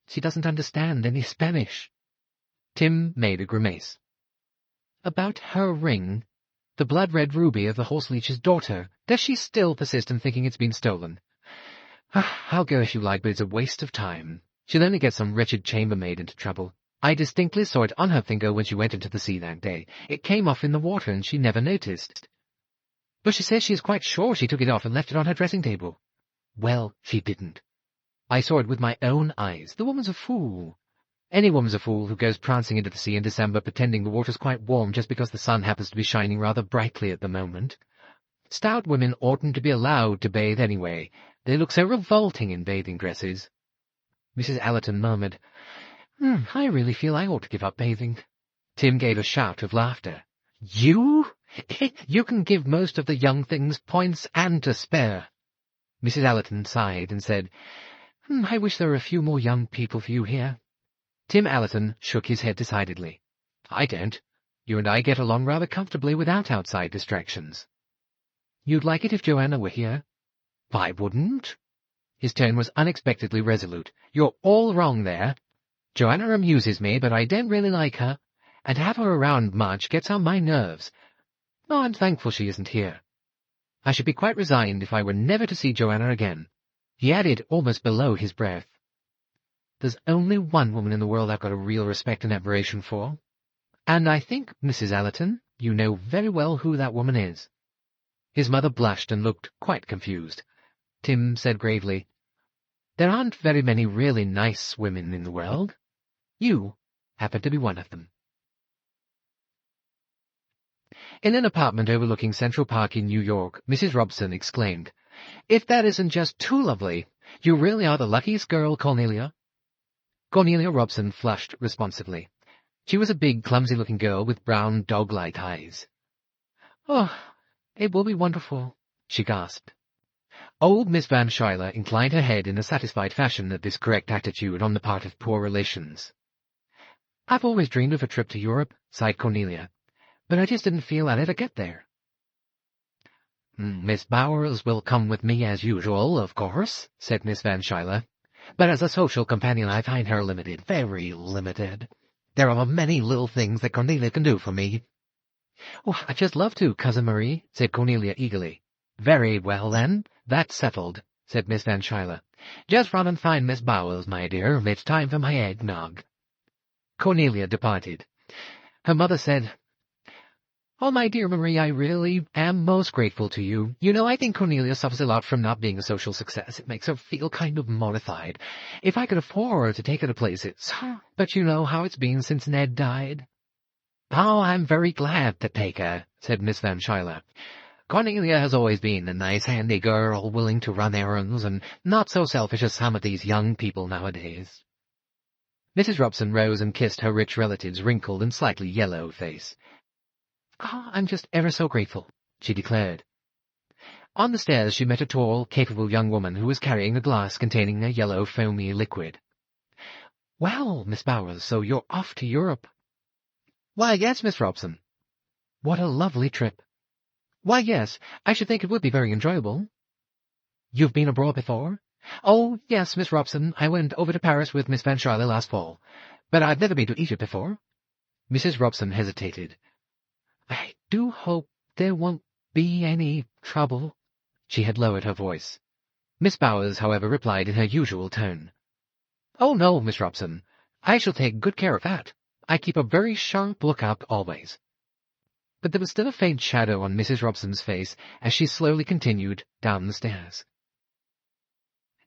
She doesn't understand any Spanish. Tim made a grimace. About her ring, the blood-red ruby of the horse leech's daughter, does she still persist in thinking it's been stolen? I'll go if you like, but it's a waste of time. She'll only get some wretched chambermaid into trouble. I distinctly saw it on her finger when she went into the sea that day. It came off in the water and she never noticed. But she says she is quite sure she took it off and left it on her dressing table. Well, she didn't. I saw it with my own eyes. The woman's a fool. Any woman's a fool who goes prancing into the sea in December pretending the water's quite warm just because the sun happens to be shining rather brightly at the moment. Stout women oughtn't to be allowed to bathe anyway. They look so revolting in bathing dresses. Mrs. Ellerton murmured, I really feel I ought to give up bathing. Tim gave a shout of laughter. You? You can give most of the young things points and to spare. Mrs. Ellerton sighed and said, I wish there were a few more young people for you here. Tim Ellerton shook his head decidedly. I don't. You and I get along rather comfortably without outside distractions. You'd like it if Joanna were here? I wouldn't. His tone was unexpectedly resolute. You're all wrong there. Joanna amuses me, but I don't really like her, and to have her around much gets on my nerves. Oh, I'm thankful she isn't here. I should be quite resigned if I were never to see Joanna again." He added, almost below his breath, "There's only one woman in the world I've got a real respect and admiration for. And I think, Mrs. Allerton, you know very well who that woman is." His mother blushed and looked quite confused. Tim said gravely, "There aren't very many really nice women in the world. You happen to be one of them." In an apartment overlooking Central Park in New York, Mrs. Robson exclaimed, "If that isn't just too lovely! You really are the luckiest girl, Cornelia." Cornelia Robson flushed responsively. She was a big, clumsy-looking girl with brown, dog-like eyes. "Oh, it will be wonderful," she gasped. Old Miss Van Schuyler inclined her head in a satisfied fashion at this correct attitude on the part of poor relations. "I've always dreamed of a trip to Europe," sighed Cornelia, "but I just didn't feel I'd ever get there." "Miss Bowers will come with me as usual, of course," said Miss Van Schuyler. "But as a social companion I find her limited, very limited. There are many little things that Cornelia can do for me." "Oh, I'd just love to, Cousin Marie," said Cornelia eagerly. "Very well, then. That's settled," said Miss Van Schuyler. "Just run and find Miss Bowers, my dear. It's time for my eggnog." Cornelia departed. Her mother said, "Oh, my dear Marie, I really am most grateful to you. You know, I think Cornelia suffers a lot from not being a social success. It makes her feel kind of mortified. If I could afford to take her to places. But you know how it's been since Ned died." "Oh, I'm very glad to take her," said Miss Van Schuyler. "Cornelia has always been a nice, handy girl, willing to run errands, and not so selfish as some of these young people nowadays." Mrs. Robson rose and kissed her rich relative's wrinkled and slightly yellow face. "Oh, I'm just ever so grateful," she declared. On the stairs she met a tall, capable young woman who was carrying a glass containing a yellow, foamy liquid. "Well, Miss Bowers, so you're off to Europe?" "Why, yes, Miss Robson." "What a lovely trip." "Why, yes, I should think it would be very enjoyable." "You've been abroad before?" "Oh, yes, Miss Robson. I went over to Paris with Miss Van Schuyler last fall. But I've never been to Egypt before." Mrs. Robson hesitated. "I do hope there won't be any trouble." She had lowered her voice. Miss Bowers, however, replied in her usual tone. "Oh, no, Miss Robson. I shall take good care of that. I keep a very sharp lookout always." But there was still a faint shadow on Mrs. Robson's face as she slowly continued down the stairs.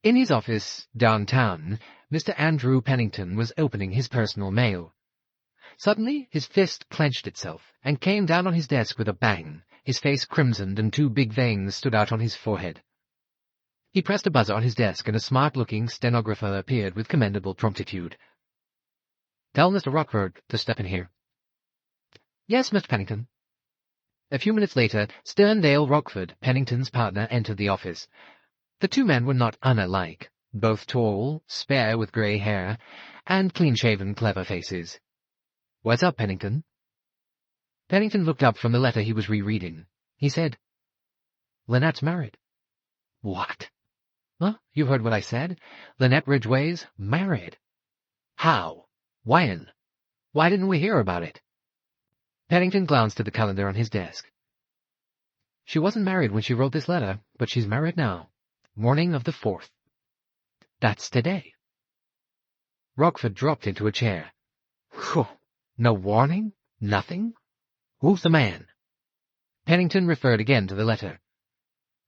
In his office downtown, Mr. Andrew Pennington was opening his personal mail. Suddenly his fist clenched itself and came down on his desk with a bang. His face crimsoned and two big veins stood out on his forehead. He pressed a buzzer on his desk and a smart-looking stenographer appeared with commendable promptitude. "Tell Mr. Rockford to step in here." "Yes, Mr. Pennington." A few minutes later, Sterndale Rockford, Pennington's partner, entered the office. The two men were not unlike, both tall, spare with grey hair, and clean-shaven, clever faces. "What's up, Pennington?" Pennington looked up from the letter he was rereading. He said, "Linnet's married." "What?" "Well, you heard what I said. Linnet Ridgeway's married." "How? When? Why didn't we hear about it?" Pennington glanced at the calendar on his desk. "She wasn't married when she wrote this letter, but she's married now. Morning of the 4th. That's today." Rockford dropped into a chair. "Whew! No warning? Nothing? Who's the man?" Pennington referred again to the letter.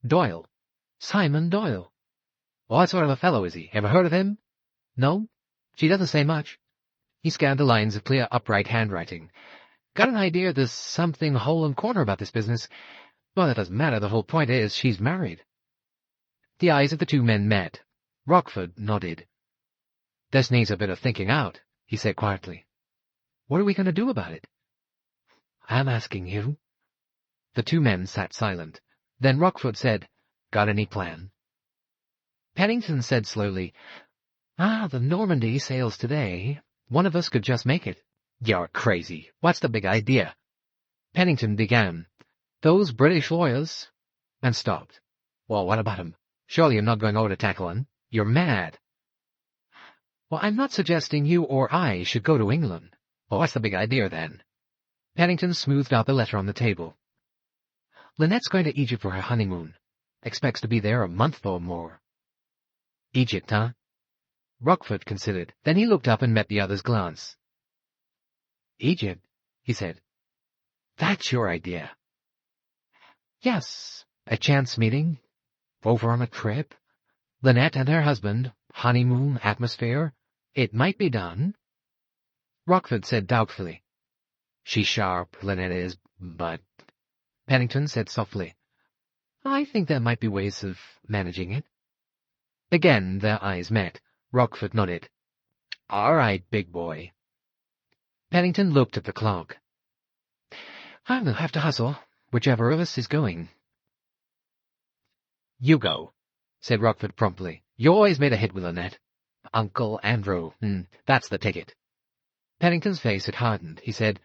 "Doyle. Simon Doyle." "What sort of a fellow is he? Ever heard of him?" "No. She doesn't say much." He scanned the lines of clear, upright handwriting. "Got an idea there's something hole and corner about this business. Well, that doesn't matter. The whole point is she's married." The eyes of the two men met. Rockford nodded. "This needs a bit of thinking out," he said quietly. "What are we going to do about it?" "I'm asking you." The two men sat silent. Then Rockford said, "Got any plan?" Pennington said slowly, "The Normandy sails today. One of us could just make it." "You're crazy. What's the big idea?" Pennington began, "Those British lawyers," and stopped. "Well, what about 'em? Surely you're not going over to tackle 'em. You're mad." Well, I'm not suggesting you or I should go to England. Well, what's the big idea, then? Pennington smoothed out the letter on the table. Linnet's going to Egypt for her honeymoon. Expects to be there a month or more. Egypt, huh? Rockford considered. Then he looked up and met the other's glance. Egypt, he said. That's your idea. Yes, a chance meeting. Over on a trip. Linnet and her husband. Honeymoon atmosphere. It might be done. Rockford said doubtfully. She's sharp, Linnet is, but... Pennington said softly. I think there might be ways of managing it. Again their eyes met. Rockford nodded. All right, big boy. Pennington looked at the clock. I'll have to hustle, whichever of us is going. You go, said Rockford promptly. You always made a hit with Linnet. Uncle Andrew, that's the ticket. Pennington's face had hardened. He said,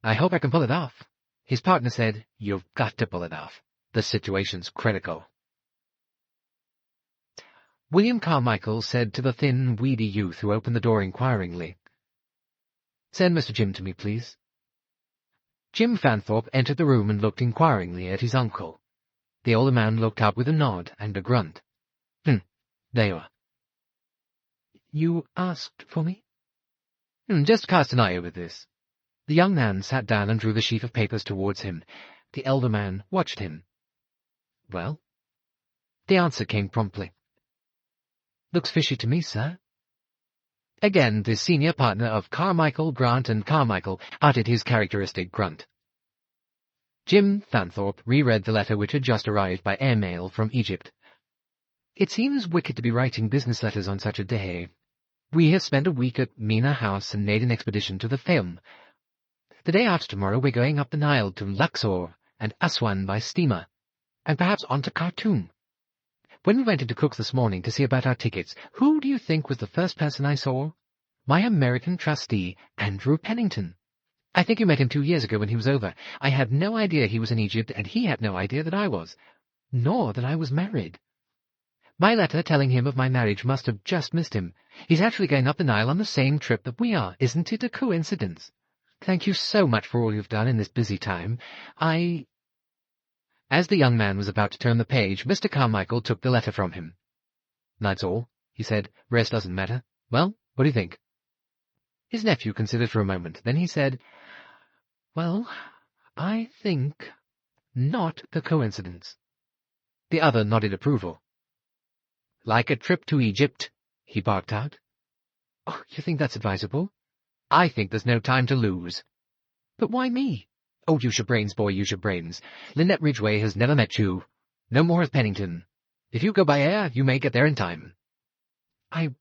I hope I can pull it off. His partner said, You've got to pull it off. The situation's critical. William Carmichael said to the thin, weedy youth who opened the door inquiringly, Send Mr. Jim to me, please. Jim Fanthorpe entered the room and looked inquiringly at his uncle. The older man looked up with a nod and a grunt. There you are. You asked for me? Just cast an eye over this. The young man sat down and drew the sheaf of papers towards him. The elder man watched him. Well? The answer came promptly. Looks fishy to me, sir. Again, the senior partner of Carmichael, Grant, and Carmichael uttered his characteristic grunt. Jim Fanthorpe reread the letter which had just arrived by airmail from Egypt. It seems wicked to be writing business letters on such a day. We have spent a week at Mena House and made an expedition to the Fayum. The day after tomorrow we're going up the Nile to Luxor and Aswan by steamer, and perhaps on to Khartoum. When we went into Cook's this morning to see about our tickets, who do you think was the first person I saw? My American trustee, Andrew Pennington. I think you met him 2 years ago when he was over. I had no idea he was in Egypt, and he had no idea that I was, nor that I was married. My letter telling him of my marriage must have just missed him. He's actually going up the Nile on the same trip that we are. Isn't it a coincidence? Thank you so much for all you've done in this busy time. As the young man was about to turn the page, Mr. Carmichael took the letter from him. That's all, he said. Rest doesn't matter. Well, what do you think? His nephew considered for a moment. Then he said, Well, I think not a coincidence. The other nodded approval. Like a trip to Egypt, he barked out. Oh, you think that's advisable? I think there's no time to lose. But why me? Oh, use your brains, boy, use your brains. Linnet Ridgeway has never met you. No more has Pennington. If you go by air, you may get there in time. I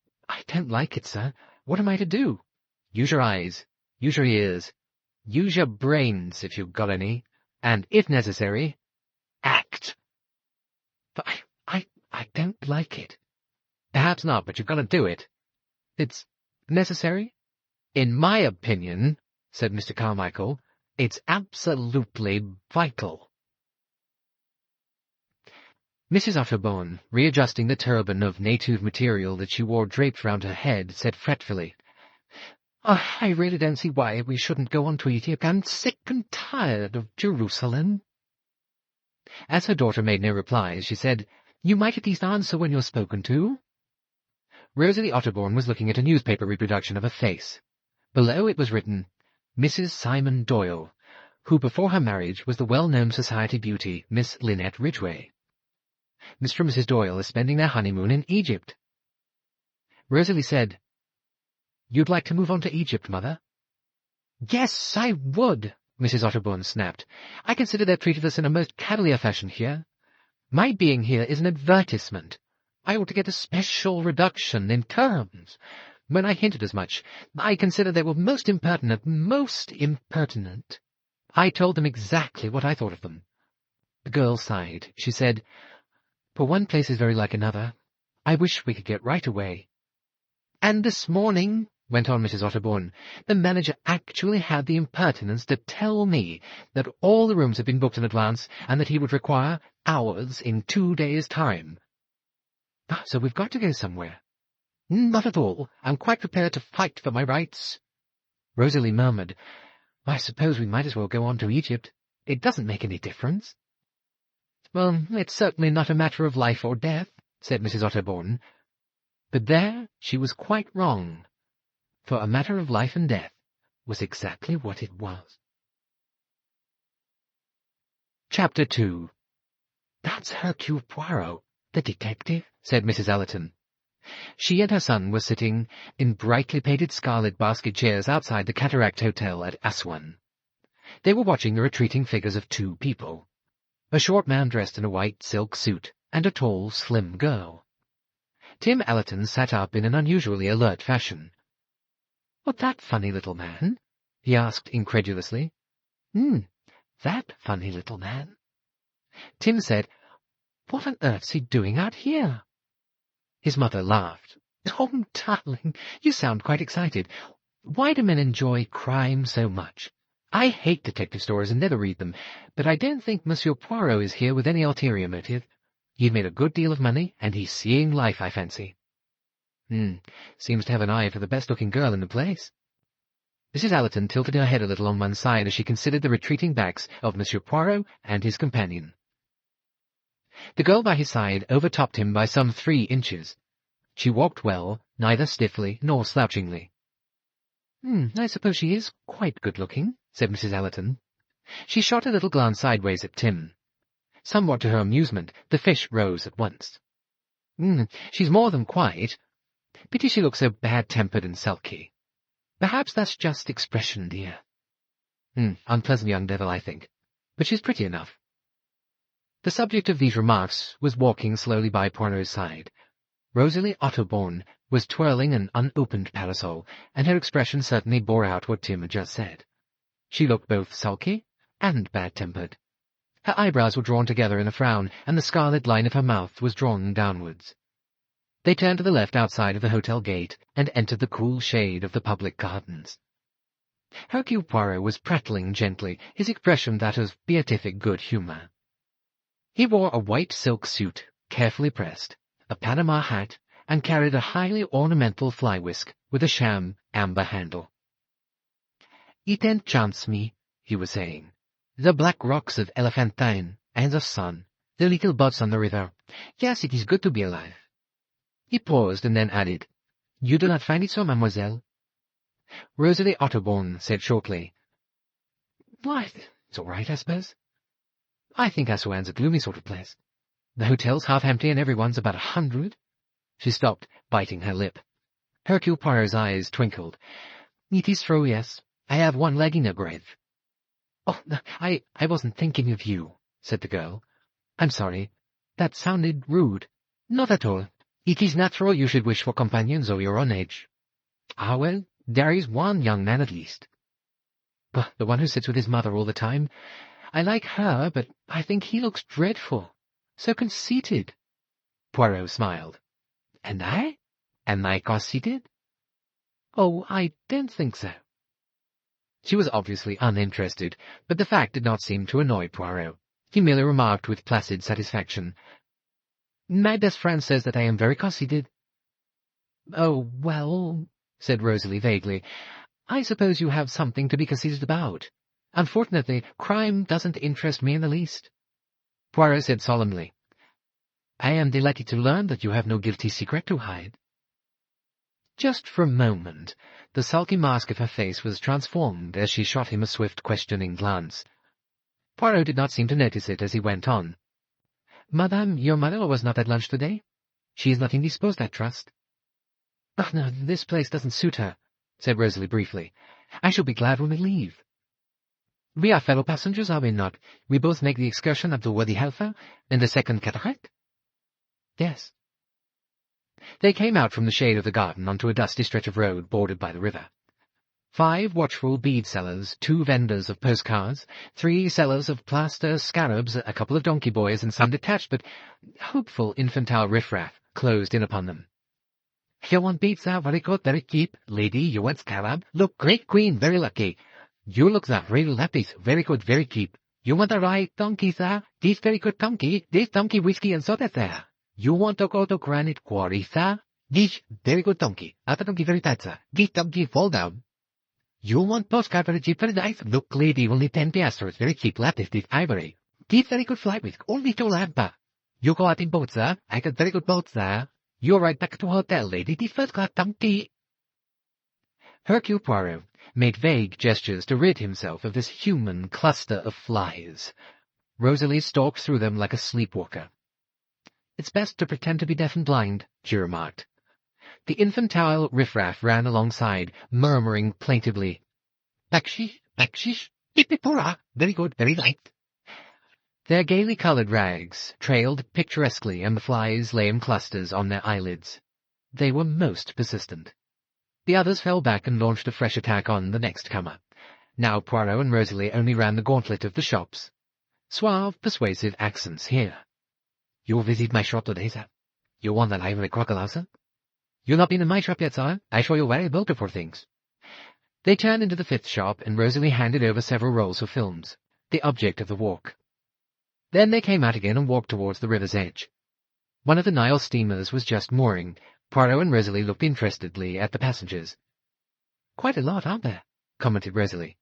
don't like it, sir. What am I to do? Use your eyes. Use your ears. Use your brains, if you've got any. And, if necessary, act. But I don't like it. Perhaps not, but you've got to do it. It's necessary? In my opinion, said Mr. Carmichael, it's absolutely vital. Mrs. Otterbourne, readjusting the turban of native material that she wore draped round her head, said fretfully, Oh, I really don't see why we shouldn't go on to Egypt. I'm sick and tired of Jerusalem. As her daughter made no reply, she said, You might at least answer when you're spoken to. Rosalie Otterbourne was looking at a newspaper reproduction of a face. Below it was written, Mrs. Simon Doyle, who before her marriage was the well-known society beauty, Miss Linnet Ridgeway. Mr. and Mrs. Doyle are spending their honeymoon in Egypt. Rosalie said, You'd like to move on to Egypt, Mother? Yes, I would, Mrs. Otterbourne snapped. I consider they've treated us in a most cavalier fashion here. My being here is an advertisement. I ought to get a special reduction in terms. When I hinted as much, I consider they were most impertinent, most impertinent. I told them exactly what I thought of them. The girl sighed. She said, For one place is very like another. I wish we could get right away. And this morning, went on Mrs. Otterbourne, the manager actually had the impertinence to tell me that all the rooms had been booked in advance and that he would require hours in 2 days' time. So we've got to go somewhere. Not at all. I'm quite prepared to fight for my rights. Rosalie murmured, I suppose we might as well go on to Egypt. It doesn't make any difference. Well, it's certainly not a matter of life or death, said Mrs. Otterbourne. But there she was quite wrong, for a matter of life and death was exactly what it was. Chapter 2. That's Hercule Poirot, the detective, said Mrs. Allerton. She and her son were sitting in brightly painted scarlet basket chairs outside the Cataract Hotel at Aswan. They were watching the retreating figures of two people, a short man dressed in a white silk suit and a tall, slim girl. Tim Allerton sat up in an unusually alert fashion. "What, that funny little man?" he asked incredulously. That funny little man." Tim said, "What on earth's he doing out here?" His mother laughed. "Oh, darling, you sound quite excited. Why do men enjoy crime so much? I hate detective stories and never read them, but I don't think Monsieur Poirot is here with any ulterior motive. He's made a good deal of money, and he's seeing life, I fancy." Seems to have an eye for the best-looking girl in the place." Mrs. Allerton tilted her head a little on one side as she considered the retreating backs of Monsieur Poirot and his companion. The girl by his side overtopped him by some 3 inches. She walked well, neither stiffly nor slouchingly. "I suppose she is quite good-looking," said Mrs. Allerton. She shot a little glance sideways at Tim. Somewhat to her amusement, the fish rose at once. "She's more than quite. Pity she looks so bad-tempered and sulky. Perhaps that's just expression, dear. Unpleasant young devil, I think. But she's pretty enough." The subject of these remarks was walking slowly by Poirot's side. Rosalie Otterbourne was twirling an unopened parasol, and her expression certainly bore out what Tim had just said. She looked both sulky and bad-tempered. Her eyebrows were drawn together in a frown, and the scarlet line of her mouth was drawn downwards. They turned to the left outside of the hotel gate and entered the cool shade of the public gardens. Hercule Poirot was prattling gently, his expression that of beatific good humour. He wore a white silk suit, carefully pressed, a Panama hat, and carried a highly ornamental fly-whisk with a sham amber handle. "It enchants me," he was saying. "The black rocks of Elephantine, and the sun, the little boats on the river. Yes, it is good to be alive." He paused and then added, "You do not find it so, mademoiselle?" Rosalie Otterbourne said shortly, "Why, it's all right, I suppose. I think Aswan's a gloomy sort of place. The hotel's half empty and everyone's about 100. She stopped, biting her lip. Hercule Poirot's eyes twinkled. "It is true, yes. I have one leg in a grave." "Oh, I wasn't thinking of you," said the girl. "I'm sorry. That sounded rude." "Not at all. It is natural you should wish for companions of your own age." "Ah, well, there is one young man at least." "But the one who sits with his mother all the time. I like her, but I think he looks dreadful. So conceited." Poirot smiled. "And I? Am I conceited?" "Oh, I don't think so." She was obviously uninterested, but the fact did not seem to annoy Poirot. He merely remarked with placid satisfaction, "My best friend says that I am very conceited." "Oh, well," said Rosalie vaguely, "I suppose you have something to be conceited about. Unfortunately, crime doesn't interest me in the least." Poirot said solemnly, "I am delighted to learn that you have no guilty secret to hide." Just for a moment, the sulky mask of her face was transformed as she shot him a swift, questioning glance. Poirot did not seem to notice it as he went on. "Madame, your mother was not at lunch today? She is not indisposed, I trust." "Oh, no, this place doesn't suit her," said Rosalie briefly. "I shall be glad when we leave." "We are fellow passengers, are we not? We both make the excursion up to Wadi Halfa and the second cataract?" "Yes." They came out from the shade of the garden onto a dusty stretch of road bordered by the river. 5 watchful bead-sellers, 2 vendors of postcards, 3 sellers of plaster scarabs, a couple of donkey boys, and some detached but hopeful infantile riffraff closed in upon them. "You want beads, sir? Very good, very cheap. Lady, you want scarab? Look, great queen, very lucky. You look, sir, real lapis, very good, very cheap. You want a right donkey, sir? This very good donkey, this donkey whiskey and soda, sir. You want to go to Granite Quarry, sir? Geesh, very good donkey. Other donkey very bad, sir. Geesh donkey fall down. You want postcard very cheap, very nice. Look, lady, only 10 piastres. Very cheap, lap-lifted ivory. Geesh very good flight with, only 2 lampa. You go out in boat, sir. I got very good boat, sir. You're right back to hotel, lady. The first class donkey. Hercule Poirot made vague gestures to rid himself of this human cluster of flies. Rosalie stalked through them like a sleepwalker. It's best to pretend to be deaf and blind, she remarked. The infantile riffraff ran alongside, murmuring plaintively, Backshish, backshish, hippipora, very good, very light. Their gaily coloured rags trailed picturesquely, and the flies lay in clusters on their eyelids. They were most persistent. The others fell back and launched a fresh attack on the next comer. Now Poirot and Rosalie only ran the gauntlet of the shops. Suave, persuasive accents here. You visit my shop today, sir? You want that ivory crocodile, sir? You've not been in my shop yet, sir. I show you very beautiful things. They turned into the 5th shop, and Rosalie handed over several rolls of films, the object of the walk. Then they came out again and walked towards the river's edge. One of the Nile steamers was just mooring. Poirot and Rosalie looked interestedly at the passengers. Quite a lot, aren't there? Commented Rosalie.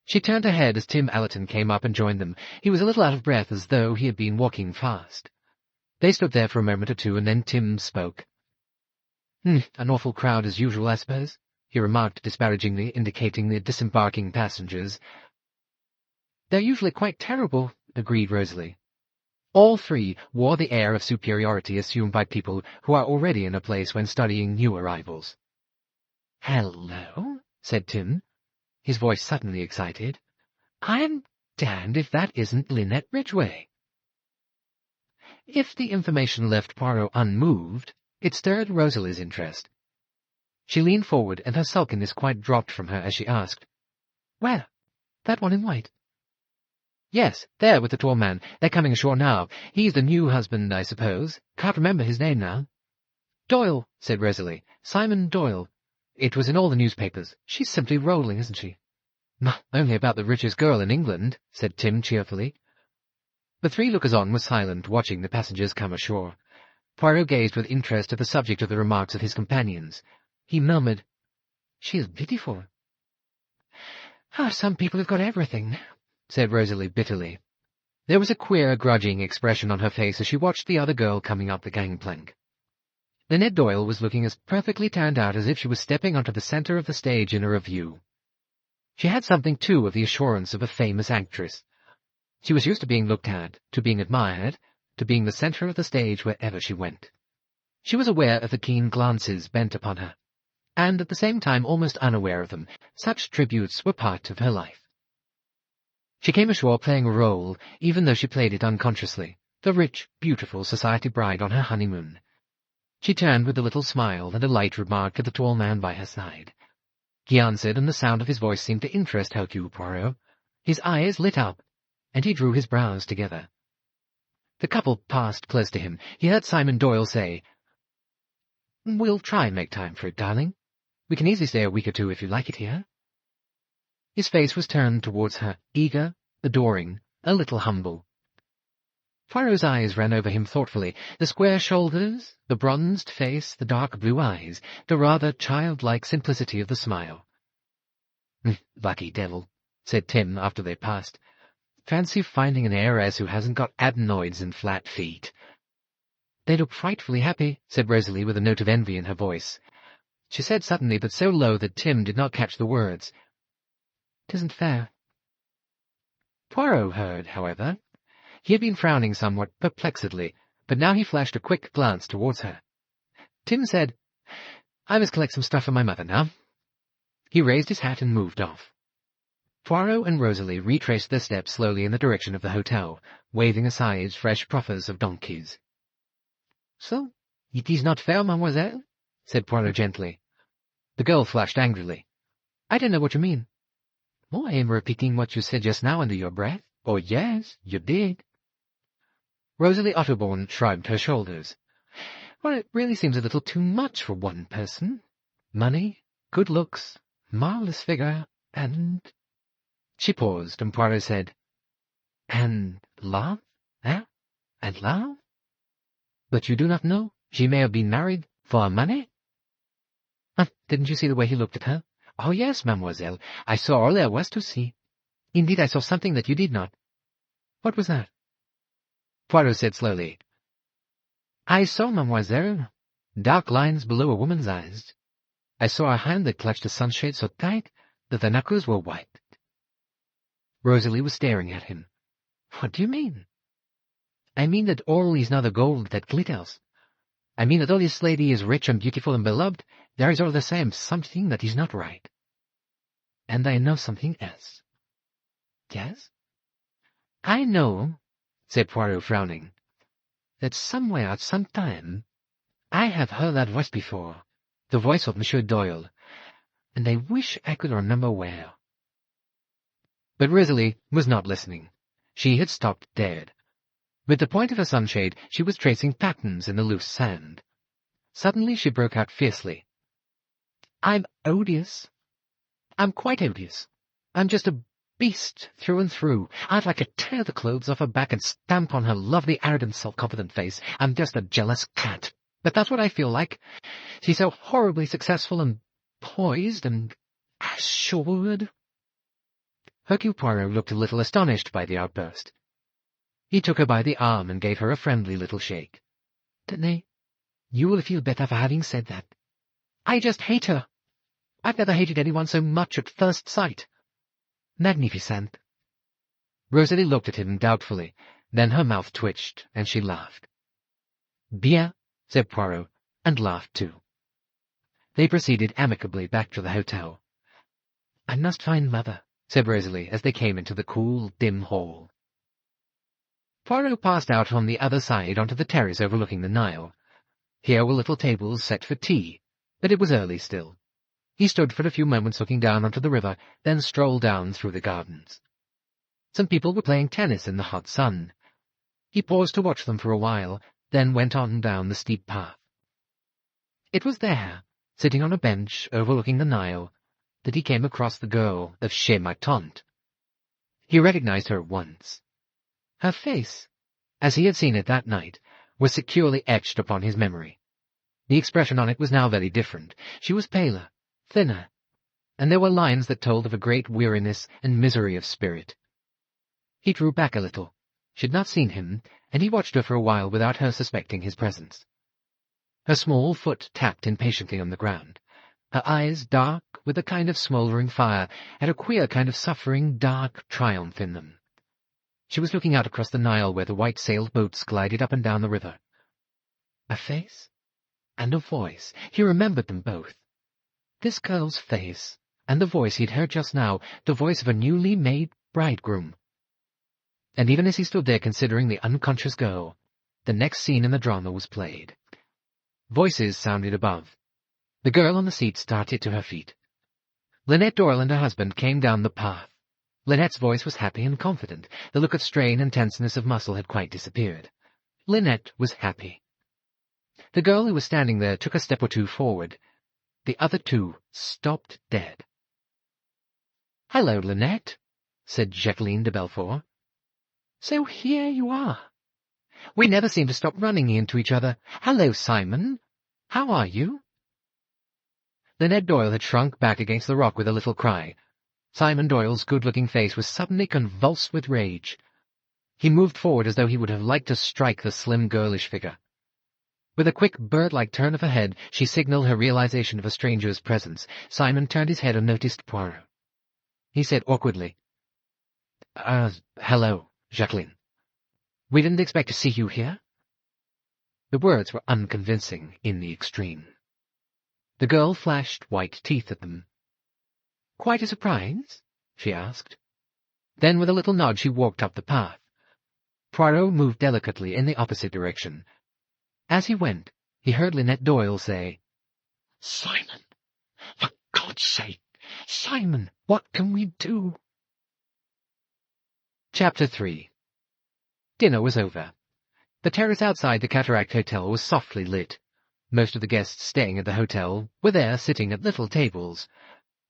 She turned her head as Tim Allerton came up and joined them. He was a little out of breath, as though he had been walking fast. They stood there for a moment or two, and then Tim spoke. An awful crowd as usual, I suppose, he remarked disparagingly, indicating the disembarking passengers. They're usually quite terrible, agreed Rosalie. All three wore the air of superiority assumed by people who are already in a place when studying new arrivals. Hello, said Tim, his voice suddenly excited. I'm damned if that isn't Linnet Ridgeway. If the information left Poirot unmoved, it stirred Rosalie's interest. She leaned forward, and her sulkiness quite dropped from her as she asked, Where? That one in white? Yes, there with the tall man. They're coming ashore now. He's the new husband, I suppose. Can't remember his name now. Doyle, said Rosalie. Simon Doyle. It was in all the newspapers. She's simply rolling, isn't she? Only about the richest girl in England, said Tim cheerfully. The 3 lookers-on were silent, watching the passengers come ashore. Poirot gazed with interest at the subject of the remarks of his companions. He murmured, She is beautiful. Some people have got everything, said Rosalie bitterly. There was a queer, grudging expression on her face as she watched the other girl coming up the gangplank. Linnet Doyle was looking as perfectly turned out as if she was stepping onto the centre of the stage in a revue. She had something, too, of the assurance of a famous actress. She was used to being looked at, to being admired, to being the centre of the stage wherever she went. She was aware of the keen glances bent upon her, and at the same time almost unaware of them. Such tributes were part of her life. She came ashore playing a role, even though she played it unconsciously, the rich, beautiful society bride on her honeymoon. She turned with a little smile and a light remark at the tall man by her side. He answered, and the sound of his voice seemed to interest Hercule Poirot. His eyes lit up, and he drew his brows together. The couple passed close to him. He heard Simon Doyle say, We'll try and make time for it, darling. We can easily stay a week or 2 if you like it here. His face was turned towards her, eager, adoring, a little humble. Poirot's eyes ran over him thoughtfully, the square shoulders, the bronzed face, the dark blue eyes, the rather childlike simplicity of the smile. Lucky devil, said Tim after they passed. Fancy finding an heiress who hasn't got adenoids and flat feet. They look frightfully happy, said Rosalie with a note of envy in her voice. She said suddenly, but so low that Tim did not catch the words. "'Tisn't fair." Poirot heard, however. He had been frowning somewhat perplexedly, but now he flashed a quick glance towards her. Tim said, "I must collect some stuff for my mother now." He raised his hat and moved off. Poirot and Rosalie retraced their steps slowly in the direction of the hotel, waving aside fresh proffers of donkeys. "So, it is not fair, mademoiselle?" said Poirot gently. The girl flushed angrily. "I don't know what you mean." "Oh, I am repeating what you said just now under your breath." "Oh, yes, you did." Rosalie Otterbourne shrugged her shoulders. "Well, it really seems a little too much for one person. Money, good looks, marvellous figure, and—" She paused, and Poirot said, "And love, eh? And love? But you do not know? She may have been married For money? Didn't you see the way he looked at her? Oh, yes, mademoiselle. I saw all there was to see. Indeed, I saw something that you did not. What was that? Poirot said slowly. I saw, mademoiselle, dark lines below a woman's eyes. I saw a hand that clutched a sunshade so tight that the knuckles were white. Rosalie was staring at him. What do you mean? I mean that all is not the gold that glitters. I mean that though this lady is rich and beautiful and beloved, there is all the same something that is not right. And I know something else. Yes? I know, said Poirot, frowning, that somewhere at some time I have heard that voice before, the voice of Monsieur Doyle, and I wish I could remember where. But Rosalie was not listening. She had stopped dead. With the point of her sunshade, she was tracing patterns in the loose sand. Suddenly she broke out fiercely. I'm odious. I'm quite odious. I'm just a beast through and through. I'd like to tear the clothes off her back and stamp on her lovely, arrogant, self-confident face. I'm just a jealous cat. But that's what I feel like. She's so horribly successful and poised and assured. Hercule Poirot looked a little astonished by the outburst. He took her by the arm and gave her a friendly little shake. Tenez, you will feel better for having said that. I just hate her. I've never hated anyone so much at first sight. Magnificent. Rosalie looked at him doubtfully. Then her mouth twitched, and she laughed. Bien, said Poirot, and laughed too. They proceeded amicably back to the hotel. I must find Mother, said Rosalie as they came into the cool, dim hall. Poirot passed out on the other side onto the terrace overlooking the Nile. Here were little tables set for tea, but it was early still. He stood for a few moments looking down onto the river, then strolled down through the gardens. Some people were playing tennis in the hot sun. He paused to watch them for a while, then went on down the steep path. It was there, sitting on a bench overlooking the Nile, that he came across the girl of Chez Ma Tante. He recognized her at once. Her face, as he had seen it that night, was securely etched upon his memory. The expression on it was now very different. She was paler, thinner, and there were lines that told of a great weariness and misery of spirit. He drew back a little. She had not seen him, and he watched her for a while without her suspecting his presence. Her small foot tapped impatiently on the ground. Her eyes, dark with a kind of smouldering fire, had a queer kind of suffering, dark triumph in them. She was looking out across the Nile where the white-sailed boats glided up and down the river. A face and a voice. He remembered them both. This girl's face and the voice he had heard just now, the voice of a newly made bridegroom. And even as he stood there considering the unconscious girl, the next scene in the drama was played. Voices sounded above. The girl on the seat started to her feet. Linnet Doyle and her husband came down the path. Linnet's voice was happy and confident. The look of strain and tenseness of muscle had quite disappeared. Linnet was happy. The girl who was standing there took a step or two forward. The other two stopped dead. "Hello, Linnet," said Jacqueline de Belfort. "So here you are. We never seem to stop running into each other. Hello, Simon. How are you?" Linnet Doyle had shrunk back against the rock with a little cry. Simon Doyle's good-looking face was suddenly convulsed with rage. He moved forward as though he would have liked to strike the slim, girlish figure. With a quick, bird-like turn of her head, she signaled her realization of a stranger's presence. Simon turned his head and noticed Poirot. He said awkwardly, "Hello, Jacqueline. We didn't expect to see you here." The words were unconvincing in the extreme. The girl flashed white teeth at them. "Quite a surprise?" she asked. Then with a little nod she walked up the path. Poirot moved delicately in the opposite direction. As he went, he heard Linnet Doyle say, "Simon! For God's sake! Simon, what can we do?" Chapter 3. Dinner was over. The terrace outside the Cataract Hotel was softly lit. Most of the guests staying at the hotel were there sitting at little tables.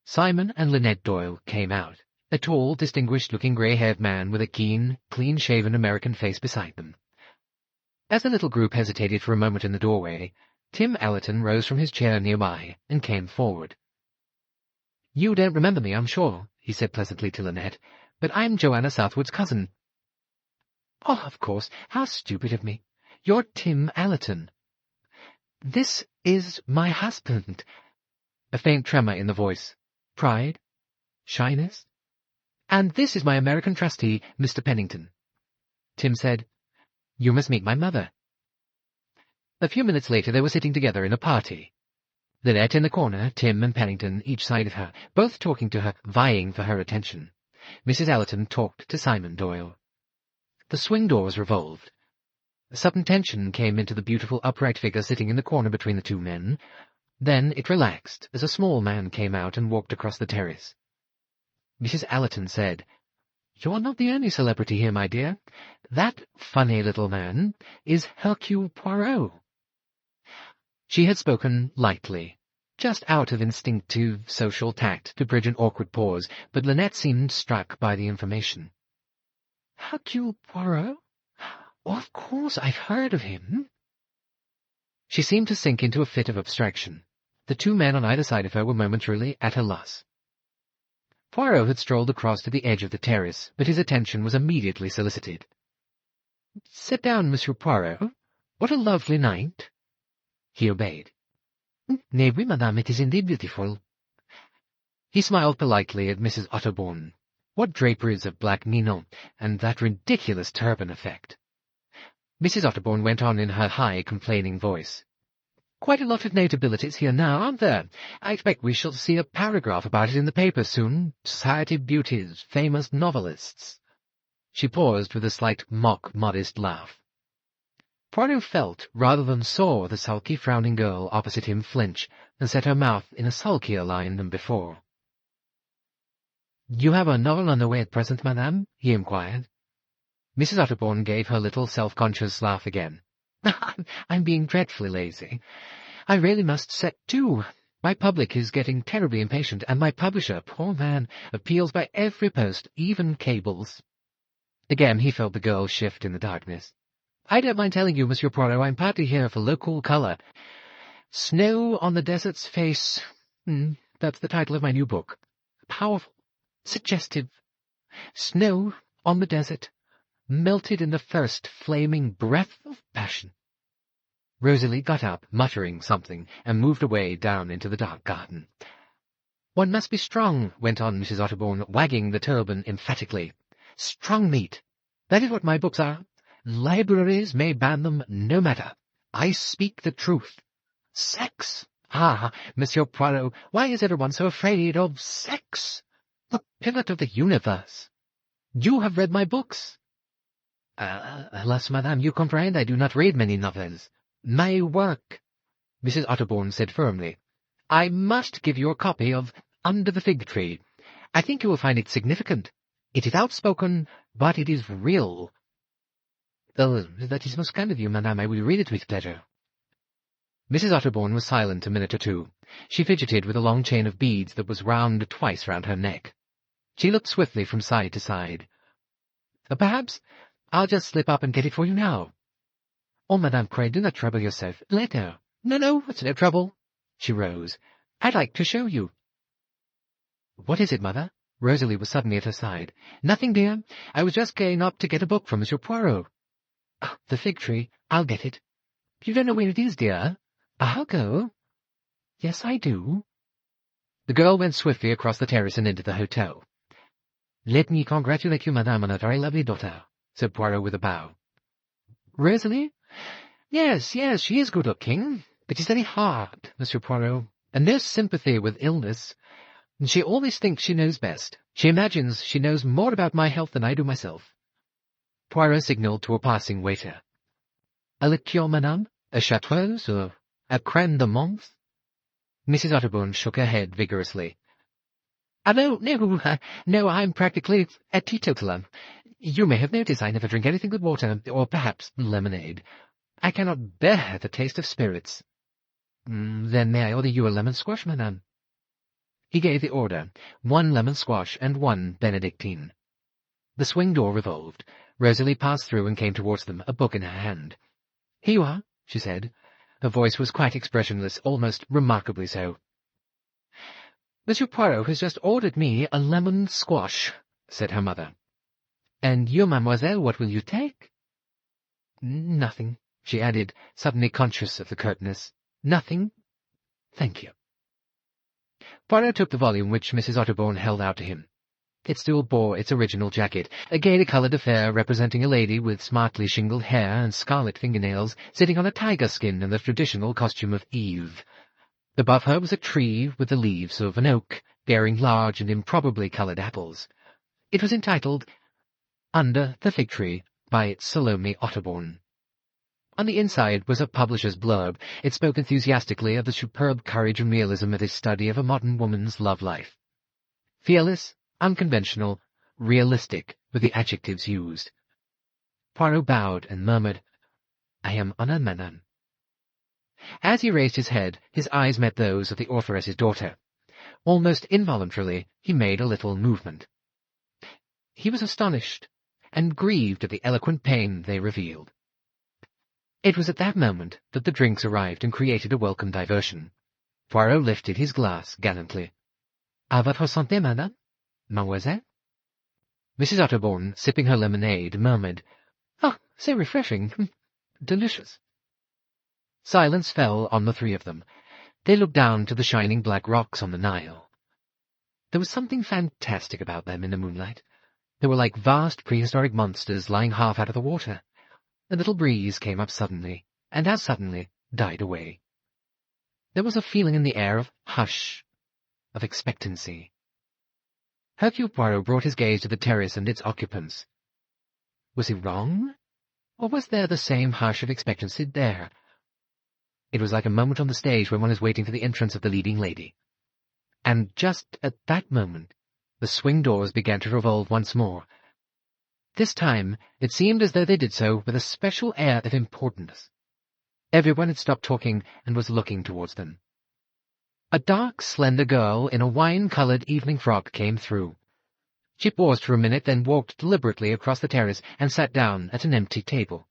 Simon and Linnet Doyle came out, a tall, distinguished-looking grey-haired man with a keen, clean-shaven American face beside them. As the little group hesitated for a moment in the doorway, Tim Allerton rose from his chair nearby and came forward. "You don't remember me, I'm sure," he said pleasantly to Linnet, "but I'm Joanna Southwood's cousin." "Oh, of course, how stupid of me. You're Tim Allerton." "This is my husband." A faint tremor in the voice. Pride? Shyness? "And this is my American trustee, Mr. Pennington." Tim said, "You must meet my mother." A few minutes later they were sitting together in a party. Linnet in the corner, Tim and Pennington each side of her, both talking to her, vying for her attention. Mrs. Allerton talked to Simon Doyle. The swing doors revolved. A sudden tension came into the beautiful upright figure sitting in the corner between the two men. Then it relaxed as a small man came out and walked across the terrace. Mrs. Allerton said, "You're not the only celebrity here, my dear. That funny little man is Hercule Poirot." She had spoken lightly, just out of instinctive social tact to bridge an awkward pause, but Linnet seemed struck by the information. "Hercule Poirot? Of course, I've heard of him." She seemed to sink into a fit of abstraction. The two men on either side of her were momentarily at a loss. Poirot had strolled across to the edge of the terrace, but his attention was immediately solicited. "Sit down, Monsieur Poirot. What a lovely night." He obeyed. "Mais oui, madame, it is indeed beautiful." He smiled politely at Mrs. Otterbourne. What draperies of black ninon, and that ridiculous turban effect. Mrs. Otterbourne went on in her high, complaining voice. "Quite a lot of notabilities here now, aren't there? I expect we shall see a paragraph about it in the paper soon. Society beauties, famous novelists." She paused with a slight mock-modest laugh. Poirot felt, rather than saw, the sulky, frowning girl opposite him flinch, and set her mouth in a sulkier line than before. "You have a novel on the way at present, madame?" he inquired. Mrs. Otterbourne gave her little self-conscious laugh again. "I'm being dreadfully lazy. I really must set to. My public is getting terribly impatient, and my publisher, poor man, appeals by every post, even cables." Again he felt the girl shift in the darkness. "I don't mind telling you, Monsieur Poirot, I'm partly here for local colour. Snow on the Desert's Face. That's the title of my new book. Powerful. Suggestive. Snow on the desert, melted in the first flaming breath of passion." Rosalie got up, muttering something, and moved away down into the dark garden. "One must be strong," went on Mrs. Otterbourne, wagging the turban emphatically. "Strong meat. That is what my books are. Libraries may ban them, no matter. I speak the truth. Sex! Ah, Monsieur Poirot, why is everyone so afraid of sex? The pivot of the universe. You have read my books." Alas, madame, you comprehend, I do not read many novels. My work," Mrs. Otterbourne said firmly. "I must give you a copy of Under the Fig Tree. I think you will find it significant. It is outspoken, but it is real." "Oh, that is most kind of you, madame. I will read it with pleasure." Mrs. Otterbourne was silent a minute or two. She fidgeted with a long chain of beads that was wound twice round her neck. She looked swiftly from side to side. "Perhaps I'll just slip up and get it for you now." "Oh, madame, pray do not trouble yourself. Later." No, it's no trouble." She rose. "I'd like to show you." "What is it, mother?" Rosalie was suddenly at her side. "Nothing, dear. I was just going up to get a book from Monsieur Poirot." "The fig tree. I'll get it." "You don't know where it is, dear?" "I'll go." "Yes, I do." The girl went swiftly across the terrace and into the hotel. "Let me congratulate you, madame, on a very lovely daughter," said Poirot with a bow. "Rosalie? Yes, she is good-looking, but she's very hard, Monsieur Poirot, and no sympathy with illness. She always thinks she knows best. She imagines she knows more about my health than I do myself." Poirot signalled to a passing waiter. "A liqueur, madame? A chartreuse, or a crème de menthe?" Mrs. Otterbourne shook her head vigorously. No, I'm practically a teetotaler. You may have noticed I never drink anything but water, or perhaps lemonade. I cannot bear the taste of spirits." "Then may I order you a lemon squash, madame?" He gave the order, 1 lemon squash and 1 Benedictine. The swing door revolved. Rosalie passed through and came towards them, a book in her hand. "Here you are," she said. Her voice was quite expressionless, almost remarkably so. "Monsieur Poirot has just ordered me a lemon squash," said her mother. "And you, mademoiselle, what will you take?" "Nothing," she added, suddenly conscious of the curtness. "Nothing, thank you." Poirot took the volume which Mrs. Otterbourne held out to him. It still bore its original jacket, a gaily-coloured affair representing a lady with smartly shingled hair and scarlet fingernails sitting on a tiger skin in the traditional costume of Eve. Above her was a tree with the leaves of an oak, bearing large and improbably coloured apples. It was entitled Under the Fig Tree by Salome Otterbourne. On the inside was a publisher's blurb. It spoke enthusiastically of the superb courage and realism of his study of a modern woman's love life. Fearless, unconventional, realistic were the adjectives used. Poirot bowed and murmured, "I am honoured, madame." As he raised his head, his eyes met those of the authoress's daughter. Almost involuntarily, he made a little movement. He was astonished and grieved at the eloquent pain they revealed. It was at that moment that the drinks arrived and created a welcome diversion. Poirot lifted his glass gallantly. "À votre santé, madame, mademoiselle." Mrs. Otterbourne, sipping her lemonade, murmured, "Oh, so refreshing. Delicious." Silence fell on the three of them. They looked down to the shining black rocks on the Nile. There was something fantastic about them in the moonlight. They were like vast prehistoric monsters lying half out of the water. A little breeze came up suddenly, and as suddenly died away. There was a feeling in the air of hush, of expectancy. Hercule Poirot brought his gaze to the terrace and its occupants. Was he wrong? Or was there the same hush of expectancy there? It was like a moment on the stage when one is waiting for the entrance of the leading lady. And just at that moment, the swing doors began to revolve once more. This time, it seemed as though they did so with a special air of importance. Everyone had stopped talking and was looking towards them. A dark, slender girl in a wine-coloured evening frock came through. She paused for a minute, then walked deliberately across the terrace and sat down at an empty table.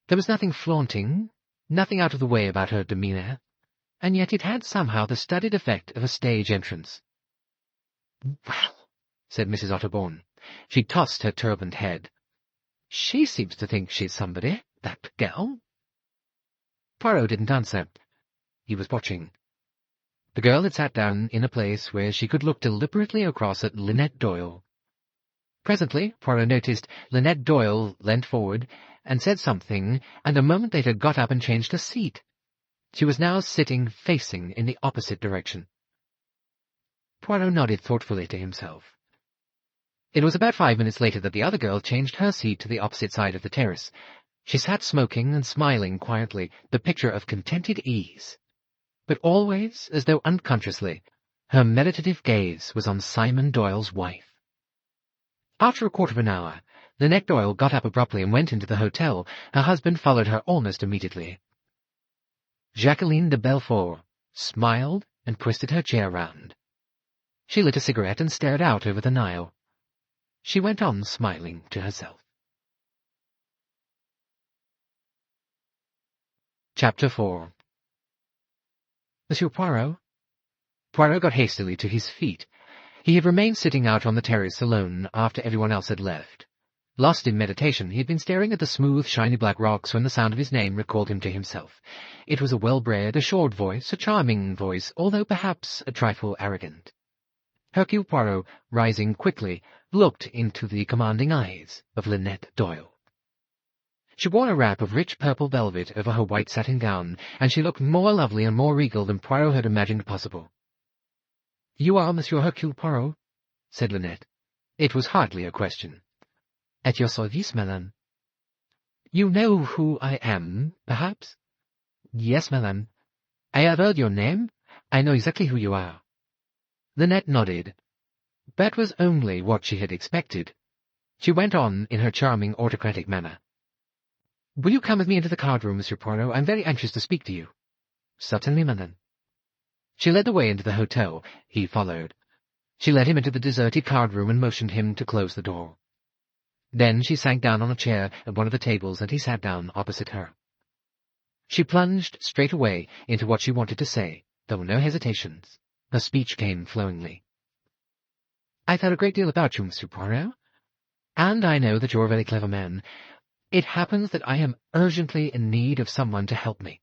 There was nothing flaunting, nothing out of the way about her demeanour, and yet it had somehow the studied effect of a stage entrance. "Well," said Mrs. Otterbourne. She tossed her turbaned head. "She seems to think she's somebody, that girl." Poirot didn't answer. He was watching. The girl had sat down in a place where she could look deliberately across at Linnet Doyle. Presently, Poirot noticed Linnet Doyle leant forward and said something, and a moment later got up and changed her seat. She was now sitting facing in the opposite direction. Poirot nodded thoughtfully to himself. It was about 5 minutes later that the other girl changed her seat to the opposite side of the terrace. She sat smoking and smiling quietly, the picture of contented ease. But always, as though unconsciously, her meditative gaze was on Simon Doyle's wife. After a quarter of an hour, Linnet Doyle got up abruptly and went into the hotel. Her husband followed her almost immediately. Jacqueline de Belfort smiled and twisted her chair round. She lit a cigarette and stared out over the Nile. She went on smiling to herself. Chapter 4. Monsieur Poirot? Poirot got hastily to his feet. He had remained sitting out on the terrace alone after everyone else had left. Lost in meditation, he had been staring at the smooth, shiny black rocks when the sound of his name recalled him to himself. It was a well-bred, assured voice, a charming voice, although perhaps a trifle arrogant. Hercule Poirot, rising quickly, looked into the commanding eyes of Linnet Doyle. She wore a wrap of rich purple velvet over her white satin gown, and she looked more lovely and more regal than Poirot had imagined possible. "You are Monsieur Hercule Poirot?" said Linnet. It was hardly a question. "At your service, madame." "You know who I am, perhaps?" "Yes, madame. I have heard your name. I know exactly who you are." Linnet nodded. That was only what she had expected. She went on in her charming autocratic manner. "Will you come with me into the card-room, Monsieur Poirot? I am very anxious to speak to you." "Certainly, madame." She led the way into the hotel. He followed. She led him into the deserted card-room and motioned him to close the door. Then she sank down on a chair at one of the tables, and he sat down opposite her. She plunged straight away into what she wanted to say. There were no hesitations. Her speech came flowingly. "I've heard a great deal about you, Monsieur Poirot, and I know that you're a very clever man. It happens that I am urgently in need of someone to help me,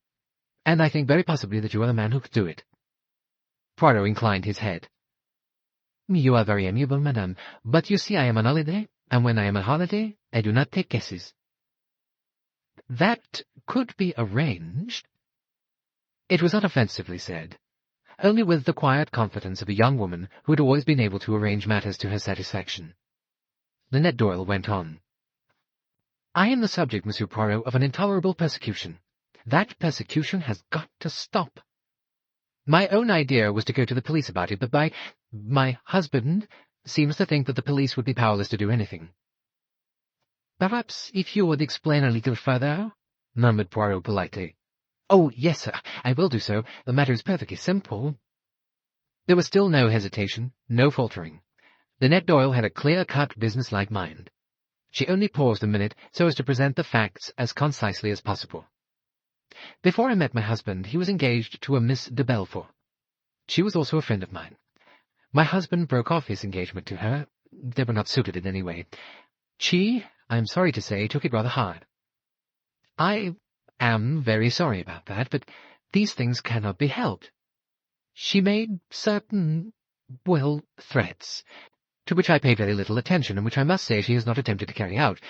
and I think very possibly that you are the man who could do it." Poirot inclined his head. "You are very amiable, madame, but you see I am on holiday, and when I am on holiday, I do not take guesses." "That could be arranged." It was not offensively said, only with the quiet confidence of a young woman who had always been able to arrange matters to her satisfaction. Linnet Doyle went on. "I am the subject, Monsieur Poirot, of an intolerable persecution. That persecution has got to stop. My own idea was to go to the police about it, but my husband seems to think that the police would be powerless to do anything." "Perhaps if you would explain a little further," murmured Poirot politely. "Oh, yes, sir, I will do so. The matter is perfectly simple." There was still no hesitation, no faltering. Linnet Doyle had a clear-cut, business-like mind. She only paused a minute so as to present the facts as concisely as possible. "Before I met my husband, he was engaged to a Miss de Belfort. She was also a friend of mine. My husband broke off his engagement to her. They were not suited in any way. She, I am sorry to say, took it rather hard. I am very sorry about that, but these things cannot be helped. She made certain, threats, to which I paid very little attention, and which I must say she has not attempted to carry out,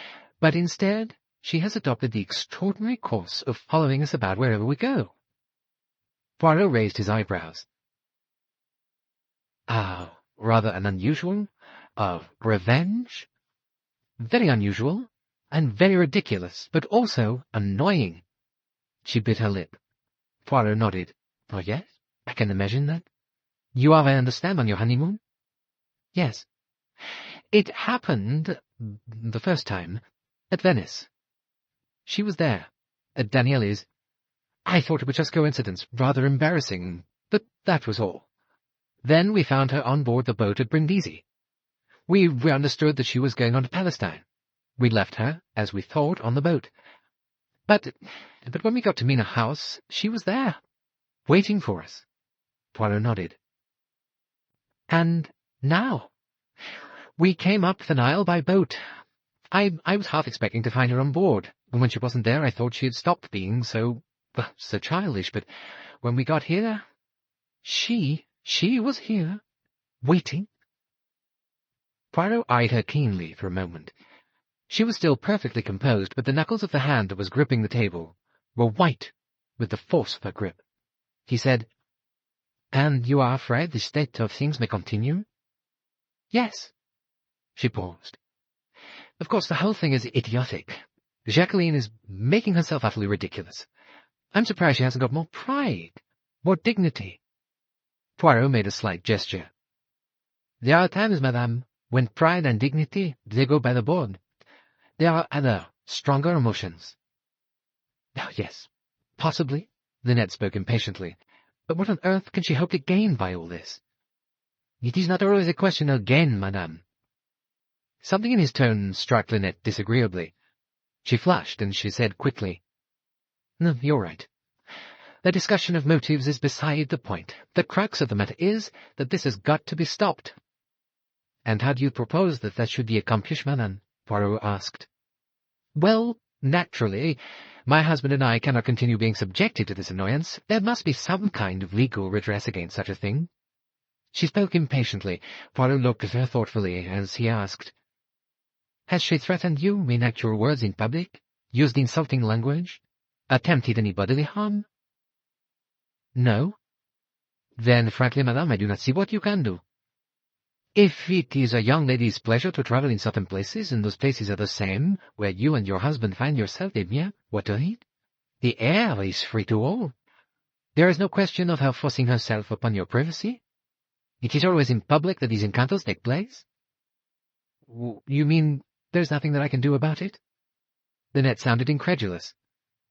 but instead she has adopted the extraordinary course of following us about wherever we go." Poirot raised his eyebrows. Rather an unusual, revenge? Very unusual, and very ridiculous, but also annoying." She bit her lip. Poirot nodded. "Oh, yes, I can imagine that. You are, I understand, on your honeymoon?" "Yes. It happened, the first time, at Venice. She was there, at Daniele's. I thought it was just coincidence, rather embarrassing, but that was all. Then we found her on board the boat at Brindisi. We understood that she was going on to Palestine. We left her, as we thought, on the boat. But when we got to Mina House, she was there, waiting for us." Poirot nodded. "And now? We came up the Nile by boat. I was half expecting to find her on board, and when she wasn't there I thought she had stopped being so childish, but when we got here, she was here, waiting." Poirot eyed her keenly for a moment. She was still perfectly composed, but the knuckles of the hand that was gripping the table were white with the force of her grip. He said, "And you are afraid this state of things may continue?" "Yes." She paused. "Of course, the whole thing is idiotic. Jacqueline is making herself utterly ridiculous. I'm surprised she hasn't got more pride, more dignity." Poirot made a slight gesture. "There are times, madame, when pride and dignity, they go by the board. There are other, stronger emotions." "Oh, yes, possibly," Linnet spoke impatiently. "But what on earth can she hope to gain by all this?" "It is not always a question of gain, madame." Something in his tone struck Linnet disagreeably. She flushed, and she said quickly, "No, you're right. The discussion of motives is beside the point. The crux of the matter is that this has got to be stopped." "And how do you propose that should be accomplished, madame?" Poirot asked. "Well, naturally, my husband and I cannot continue being subjected to this annoyance. There must be some kind of legal redress against such a thing." She spoke impatiently. Poirot looked at her thoughtfully as he asked, "Has she threatened you in actual words in public, used insulting language, attempted any bodily harm?" "No." "Then, frankly, madame, I do not see what you can do. If it is a young lady's pleasure to travel in certain places, and those places are the same where you and your husband find yourself, eh bien, what of it? The air is free to all. There is no question of her forcing herself upon your privacy. It is always in public that these encounters take place." "You mean there's nothing that I can do about it?" Linnet sounded incredulous.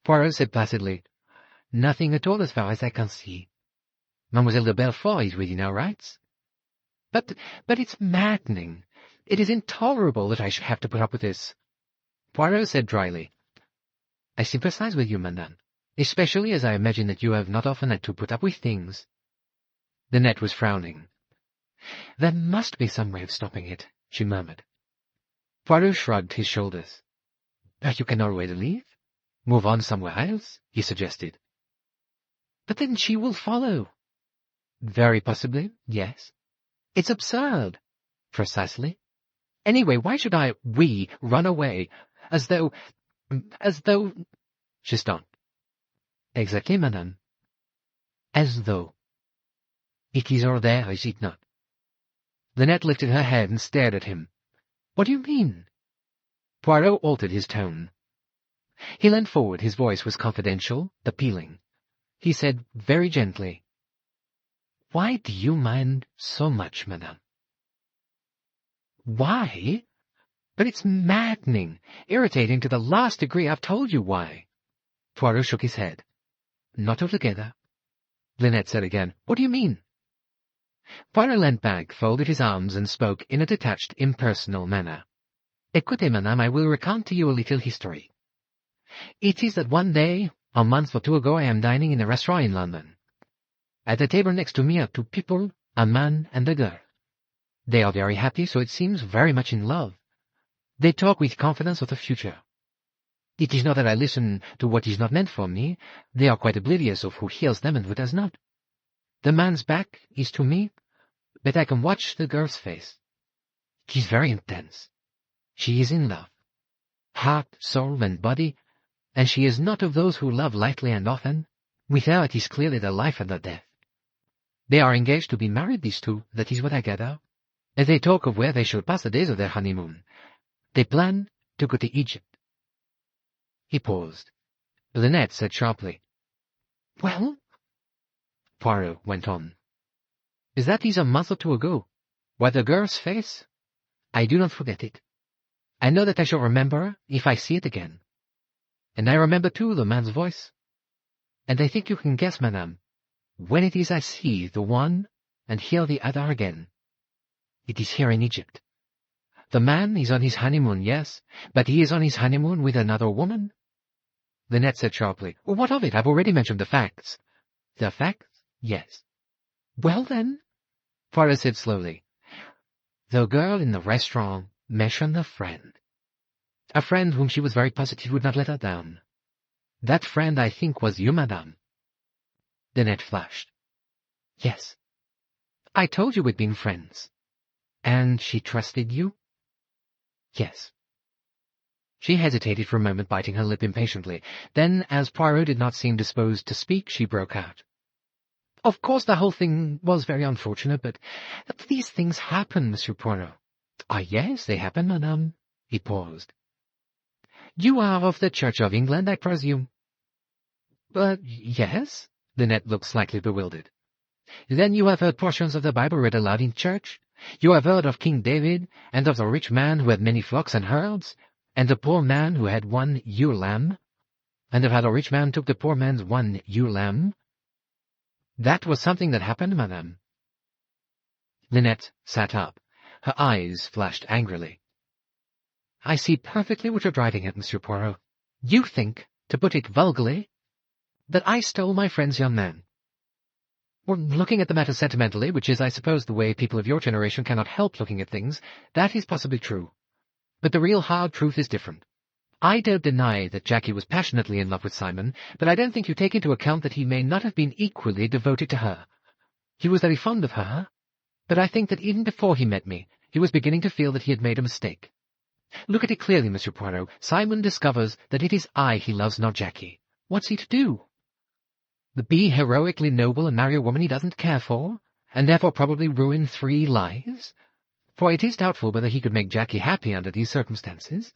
Poirot said placidly, "Nothing at all as far as I can see. Mademoiselle de Belfort is within our rights." But it's maddening. It is intolerable that I should have to put up with this." Poirot said dryly, "I sympathize with you, madame. especially as I imagine that you have not often had to put up with things." Linnet was frowning. "There must be some way of stopping it," she murmured. Poirot shrugged his shoulders. "You can always leave. Move on somewhere else," he suggested. "But then she will follow." "Very possibly, yes." "It's absurd." "Precisely. Anyway, why should we run away, as though... She stopped. "Exactly, madame. As though. It is all there, is it not?" Linnet lifted her head and stared at him. "What do you mean?" Poirot altered his tone. He leant forward. His voice was confidential, appealing. He said very gently, "Why do you mind so much, madame?" "Why? But it's maddening, irritating to the last degree. I've told you why." Poirot shook his head. "Not altogether." Linnet said again, "What do you mean?" Poirot leant back, folded his arms, and spoke in a detached, impersonal manner. "Écoutez, madame, I will recount to you a little history. It is that one day, a month or two ago, I am dining in a restaurant in London. At the table next to me are two people, a man and a girl. They are very happy, so it seems very much in love. They talk with confidence of the future. It is not that I listen to what is not meant for me. They are quite oblivious of who hears them and who does not. The man's back is to me, but I can watch the girl's face. It is very intense. She is in love, heart, soul, and body, and she is not of those who love lightly and often. With her it is clearly the life and the death. They are engaged to be married, these two, that is what I gather. And they talk of where they shall pass the days of their honeymoon. They plan to go to Egypt." He paused. Linnet said sharply, "Well?" Poirot went on. "That is a month or two ago. Why, the girl's face? I do not forget it. I know that I shall remember her if I see it again. And I remember, too, the man's voice. And I think you can guess, madame, when it is I see the one and hear the other again. It is here in Egypt. The man is on his honeymoon, yes, but he is on his honeymoon with another woman." Linnet said sharply, "What of it? I've already mentioned the facts." "The facts? Yes." "Well, then," Poirot said slowly, "the girl in the restaurant mentioned a friend whom she was very positive would not let her down. That friend, I think, was you, madame." Linnet flashed. "Yes. I told you we'd been friends." "And she trusted you?" "Yes." She hesitated for a moment, biting her lip impatiently. Then, as Poirot did not seem disposed to speak, she broke out. "Of course the whole thing was very unfortunate, but these things happen, Monsieur Poirot." "Ah, yes, they happen, madame." He paused. "You are of the Church of England, I presume?" Yes." Linnet looked slightly bewildered. "Then you have heard portions of the Bible read aloud in church? You have heard of King David, and of the rich man who had many flocks and herds, and the poor man who had one ewe lamb, and of how the rich man took the poor man's one ewe lamb? That was something that happened, madame." Linnet sat up. Her eyes flashed angrily. "I see perfectly what you're driving at, Monsieur Poirot. You think, to put it vulgarly, that I stole my friend's young man. Well, looking at the matter sentimentally, which is, I suppose, the way people of your generation cannot help looking at things, that is possibly true. But the real hard truth is different. I don't deny that Jackie was passionately in love with Simon, but I don't think you take into account that he may not have been equally devoted to her. He was very fond of her, but I think that even before he met me, he was beginning to feel that he had made a mistake. Look at it clearly, Monsieur Poirot. Simon discovers that it is I he loves, not Jackie. What's he to do? Be heroically noble and marry a woman he doesn't care for, and therefore probably ruin 3 lives? For it is doubtful whether he could make Jackie happy under these circumstances.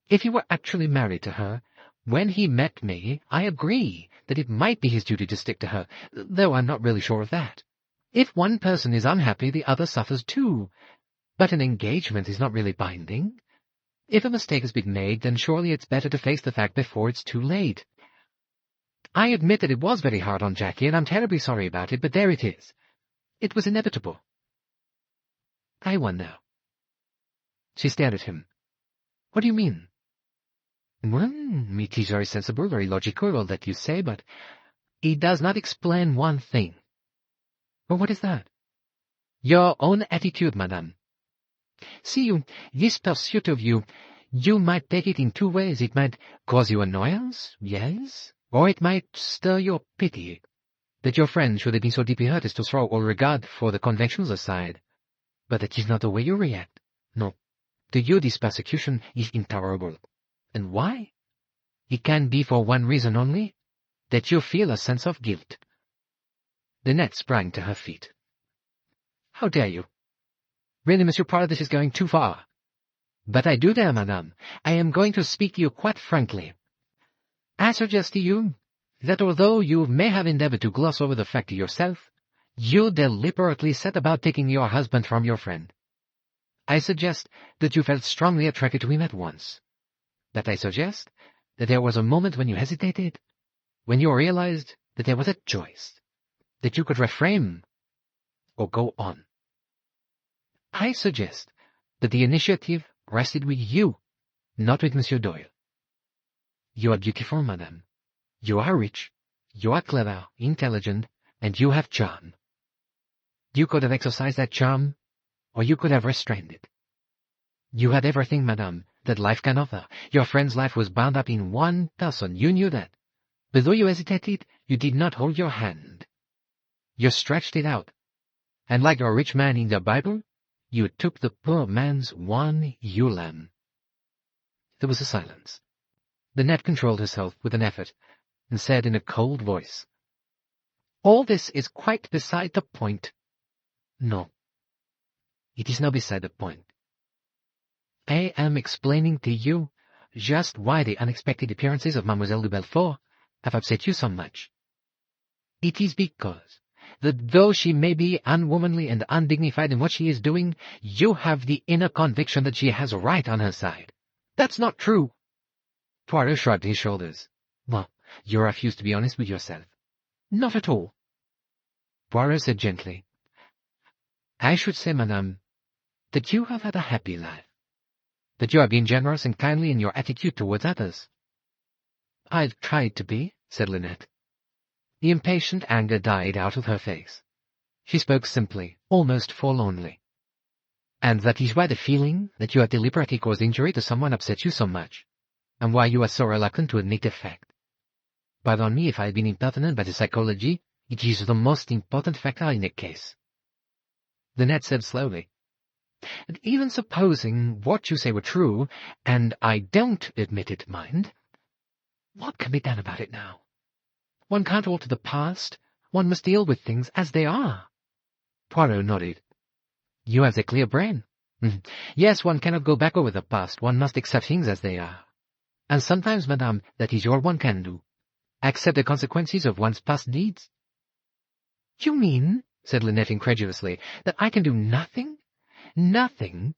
If he were actually married to her, when he met me, I agree that it might be his duty to stick to her, though I'm not really sure of that. If one person is unhappy, the other suffers too. But an engagement is not really binding. If a mistake has been made, then surely it's better to face the fact before it's too late. I admit that it was very hard on Jackie, and I'm terribly sorry about it, but there it is. It was inevitable. I won now." She stared at him. "What do you mean?" Well, it is very sensible, very logical, all that you say, but it does not explain one thing. Well, what is that? Your own attitude, madame. See, this pursuit of you might take it in two ways. It might cause you annoyance, yes, or it might stir your pity, that your friend should have been so deeply hurt as to throw all regard for the conventions aside. But that is not the way you react. No, to you this persecution is intolerable. And why? It can be for one reason only, that you feel a sense of guilt. Linnet sprang to her feet. How dare you? Really, Monsieur Poirot, this is going too far. But I do dare, madame. I am going to speak to you quite frankly. I suggest to you that although you may have endeavored to gloss over the fact yourself, you deliberately set about taking your husband from your friend. I suggest that you felt strongly attracted to him at once. That I suggest that there was a moment when you hesitated, when you realized that there was a choice, that you could refrain or go on. I suggest that the initiative rested with you, not with Monsieur Doyle. You are beautiful, madame. You are rich, you are clever, intelligent, and you have charm. You could have exercised that charm, or you could have restrained it. You had everything, madame, that life can offer. Your friend's life was bound up in one person. You knew that. But though you hesitated, you did not hold your hand. You stretched it out. And like a rich man in the Bible, you took the poor man's one ewe lamb. There was a silence. Linnet controlled herself with an effort, and said in a cold voice, "All this is quite beside the point." "No, it is not beside the point. I am explaining to you just why the unexpected appearances of Mademoiselle de Belfort have upset you so much. It is because that though she may be unwomanly and undignified in what she is doing, you have the inner conviction that she has right on her side. That's not true." Poirot shrugged his shoulders. "Well, you refuse to be honest with yourself." "Not at all." Poirot said gently, "I should say, madame, that you have had a happy life, that you have been generous and kindly in your attitude towards others." "I've tried to be," said Linnet. The impatient anger died out of her face. She spoke simply, almost forlornly. "And that is why the feeling that you have deliberately caused injury to someone upsets you so much, and why you are so reluctant to admit the fact. Pardon me if I have been impertinent, but the psychology, it is the most important factor in a case." Linnet said slowly, "And even supposing what you say were true, and I don't admit it, mind, what can be done about it now? One can't alter the past. One must deal with things as they are." Poirot nodded. "You have a clear brain. Yes, one cannot go back over the past. One must accept things as they are. And sometimes, madame, that is all one can do. Accept the consequences of one's past deeds." "You mean," said Linnet incredulously, "that I can do nothing? Nothing?"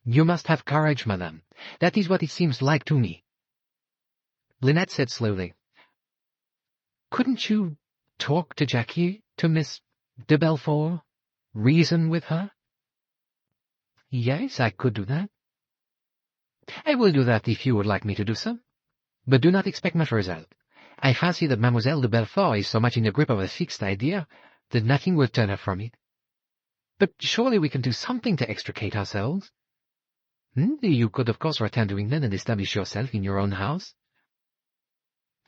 "You must have courage, madame. That is what it seems like to me." Linnet said slowly, "Couldn't you talk to Jackie, to Miss de Belfort? Reason with her?" "Yes, I could do that." "I will do that if you would like me to do so. But do not expect much result. I fancy that Mademoiselle de Belfort is so much in the grip of a fixed idea that nothing will turn her from it. But surely we can do something to extricate ourselves. You could, of course, return to England and establish yourself in your own house.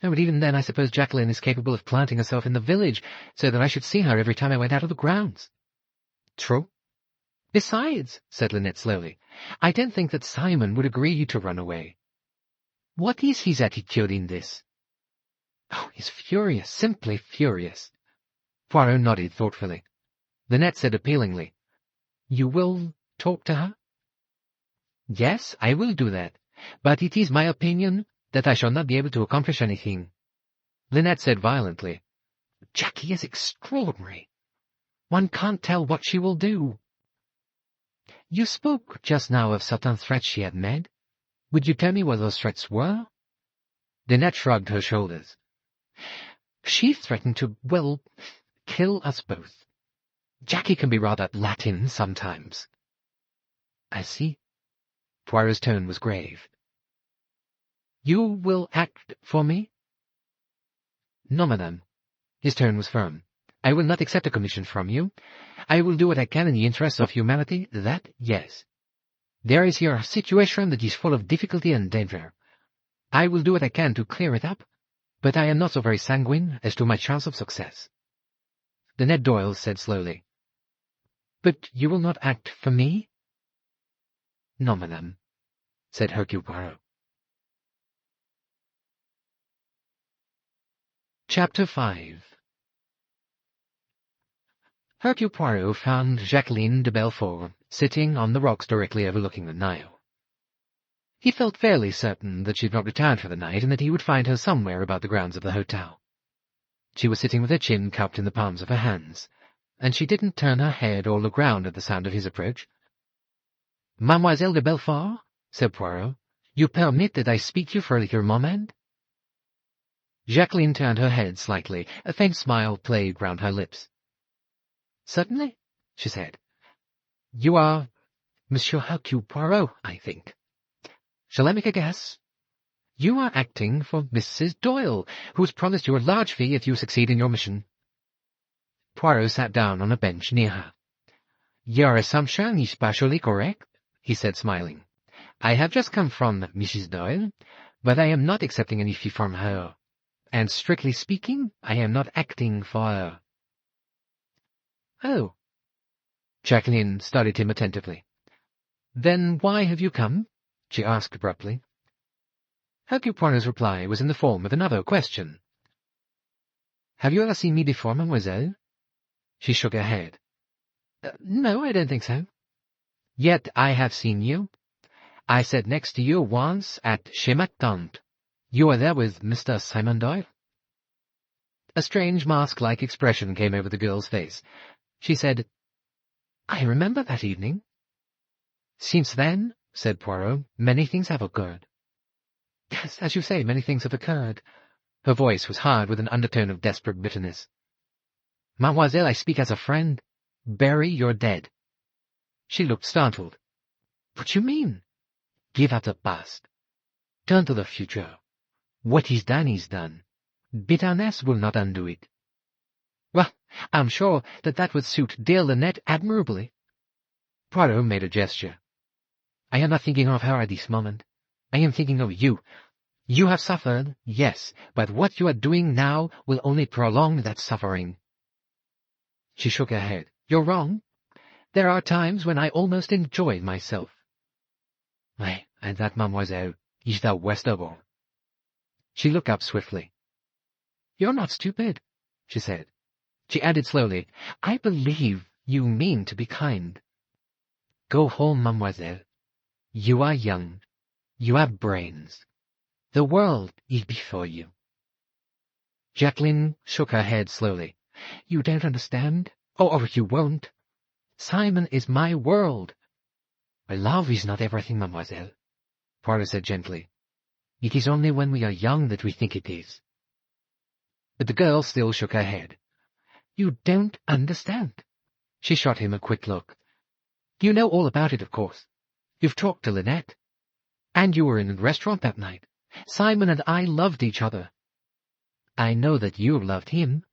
Oh, but even then I suppose Jacqueline is capable of planting herself in the village, so that I should see her every time I went out of the grounds." "True. Besides," said Linnet slowly, "I don't think that Simon would agree to run away. What is his attitude in this?" "Oh, he's furious, simply furious." Poirot nodded thoughtfully. Linnet said appealingly, "You will talk to her?" "Yes, I will do that, but it is my opinion that I shall not be able to accomplish anything." Linnet said violently, "Jackie is extraordinary. One can't tell what she will do." "You spoke just now of certain threats she had made. Would you tell me what those threats were?" Linnet shrugged her shoulders. "She threatened to, well, kill us both. Jackie can be rather Latin sometimes." "I see." Poirot's tone was grave. You will act for me? No, madame. His tone was firm. I will not accept a commission from you. I will do what I can in the interests of humanity, that, yes. There is here a situation that is full of difficulty and danger. I will do what I can to clear it up, but I am not so very sanguine as to my chance of success. Linnet Doyle said slowly, But you will not act for me? No, madame, said Hercule Poirot. Chapter 5. Hercule Poirot found Jacqueline de Belfort sitting on the rocks directly overlooking the Nile. He felt fairly certain that she had not retired for the night and that he would find her somewhere about the grounds of the hotel. She was sitting with her chin cupped in the palms of her hands, and she didn't turn her head or look round at the sound of his approach. "Mademoiselle de Belfort," said Poirot, "you permit that I speak to you for a little moment?" Jacqueline turned her head slightly. A faint smile played round her lips. "Certainly," she said. "You are Monsieur Hercule Poirot, I think. Shall I make a guess? You are acting for Mrs. Doyle, who has promised you a large fee if you succeed in your mission." Poirot sat down on a bench near her. "Your assumption is partially correct," he said, smiling. "I have just come from Mrs. Doyle, but I am not accepting any fee from her. And strictly speaking, I am not acting for her." "Oh." Jacqueline studied him attentively. "Then why have you come?" she asked abruptly. Hercule Poirot's reply was in the form of another question. "Have you ever seen me before, mademoiselle?" She shook her head. "No, I don't think so." "Yet I have seen you. I sat next to you once at chez ma tante. You were there with Mr. Simon Doyle." A strange mask-like expression came over the girl's face. She said, "I remember that evening." "Since then," said Poirot, "many things have occurred." "Yes, as you say, many things have occurred." Her voice was hard with an undertone of desperate bitterness. "Mademoiselle, I speak as a friend. Bury your dead." She looked startled. "What do you mean?" "Give up the past. Turn to the future. What is done. Bitterness will not undo it." "Well, I'm sure that would suit dear Linnet admirably." Poirot made a gesture. "I am not thinking of her at this moment. I am thinking of you. You have suffered, yes, but what you are doing now will only prolong that suffering." She shook her head. "You're wrong. There are times when I almost enjoy myself." "Aye, and that, mademoiselle, is the worst of all." She looked up swiftly. "You're not stupid," she said. She added slowly, "I believe you mean to be kind. Go home, mademoiselle. You are young. You have brains. The world is before you." Jacqueline shook her head slowly. "You don't understand. Or you won't. Simon is my world." "Love is not everything, mademoiselle," Poirot said gently. "It is only when we are young that we think it is." But the girl still shook her head. "You don't understand." She shot him a quick look. "You know all about it, of course. You've talked to Linnet. And you were in the restaurant that night. Simon and I loved each other. I know that you loved him."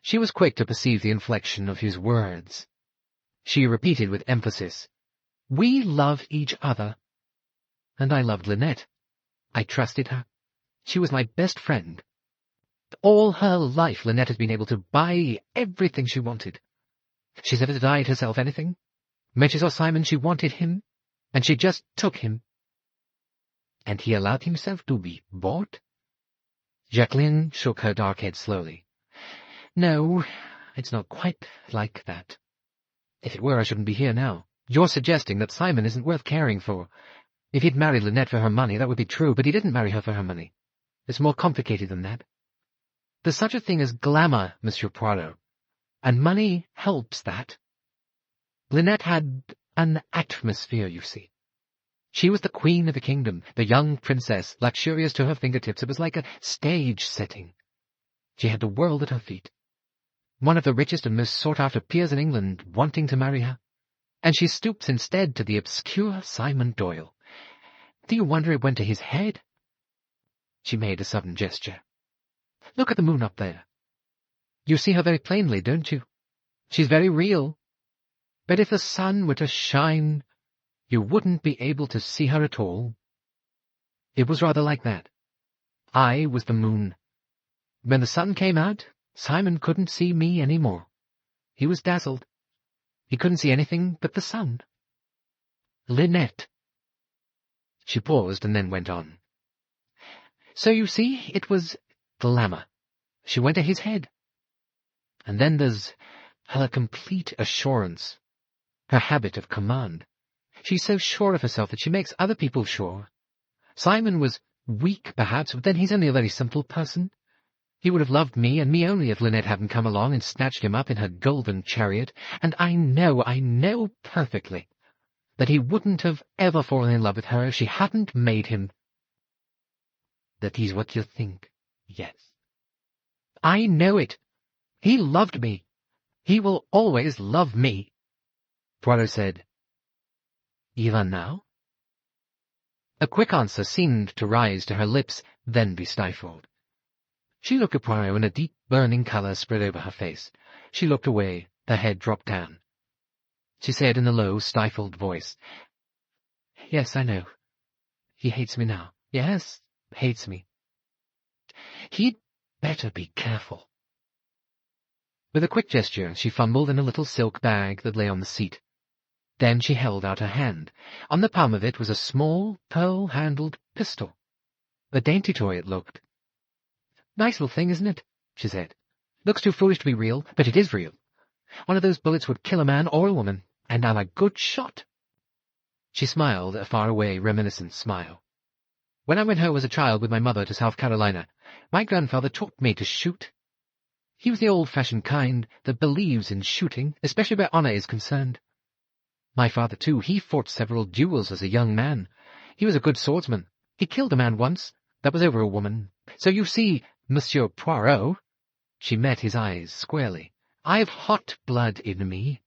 She was quick to perceive the inflection of his words. She repeated with emphasis, "We loved each other. And I loved Linnet. I trusted her. She was my best friend. All her life Linnet has been able to buy everything she wanted. She's never denied herself anything. When she saw Simon, she wanted him, and she just took him." "And he allowed himself to be bought?" Jacqueline shook her dark head slowly. "No, it's not quite like that. If it were, I shouldn't be here now. You're suggesting that Simon isn't worth caring for. If he'd married Linnet for her money, that would be true, but he didn't marry her for her money. It's more complicated than that. There's such a thing as glamour, Monsieur Poirot, and money helps that. Linnet had an atmosphere, you see. She was the queen of the kingdom, the young princess, luxurious to her fingertips. It was like a stage setting. She had the world at her feet. One of the richest and most sought-after peers in England wanting to marry her. And she stoops instead to the obscure Simon Doyle. Do you wonder it went to his head? She made a sudden gesture. "Look at the moon up there. You see her very plainly, don't you? She's very real. But if the sun were to shine, you wouldn't be able to see her at all." It was rather like that. I was the moon. When the sun came out, Simon couldn't see me any more. He was dazzled. He couldn't see anything but the sun. Linnet. She paused and then went on. "So you see, it was glamour. She went to his head. And then there's her complete assurance, her habit of command. She's so sure of herself that she makes other people sure. Simon was weak, perhaps, but then he's only a very simple person. He would have loved me, and me only, if Linnet hadn't come along and snatched him up in her golden chariot, and I know perfectly that he wouldn't have ever fallen in love with her if she hadn't made him." "That is what you think, yes." "I know it. He loved me. He will always love me." Poirot said, "Even now?" A quick answer seemed to rise to her lips, then be stifled. She looked at Poirot, and a deep, burning colour spread over her face. She looked away, her head dropped down. She said in a low, stifled voice, "Yes, I know. He hates me now. Yes, hates me. He'd better be careful." With a quick gesture, she fumbled in a little silk bag that lay on the seat. Then she held out her hand. On the palm of it was a small, pearl-handled pistol. A dainty toy it looked. "Nice little thing, isn't it?" she said. "Looks too foolish to be real, but it is real. One of those bullets would kill a man or a woman, and I'm a good shot." She smiled, a far-away, reminiscent smile. "When I went home as a child with my mother to South Carolina, my grandfather taught me to shoot. He was the old-fashioned kind that believes in shooting, especially where honor is concerned. My father, too, he fought several duels as a young man. He was a good swordsman. He killed a man once. That was over a woman. So you see, Monsieur Poirot," she met his eyes squarely, "I've hot blood in me.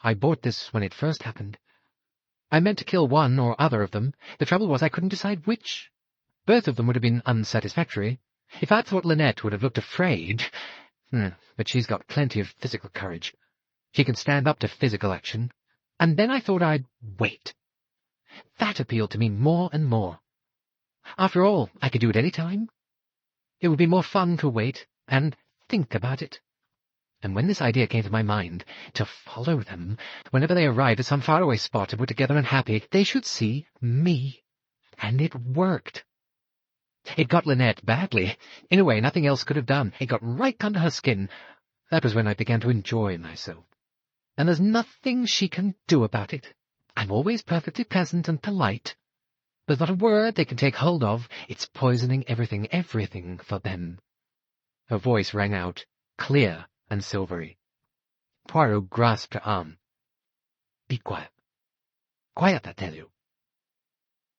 I bought this when it first happened. I meant to kill one or other of them. The trouble was I couldn't decide which. Both of them would have been unsatisfactory. If I'd thought Linnet would have looked afraid... But she's got plenty of physical courage. She can stand up to physical action. And then I thought I'd wait. That appealed to me more and more. After all, I could do it any time. It would be more fun to wait and think about it. And when this idea came to my mind, to follow them, whenever they arrived at some faraway spot and were together and happy, they should see me. And it worked. It got Linnet badly. In a way nothing else could have done. It got right under her skin. That was when I began to enjoy myself. And there's nothing she can do about it. I'm always perfectly pleasant and polite. There's not a word they can take hold of. It's poisoning everything for them." Her voice rang out, clear and silvery. Poirot grasped her arm. "Be quiet. Quiet, I tell you."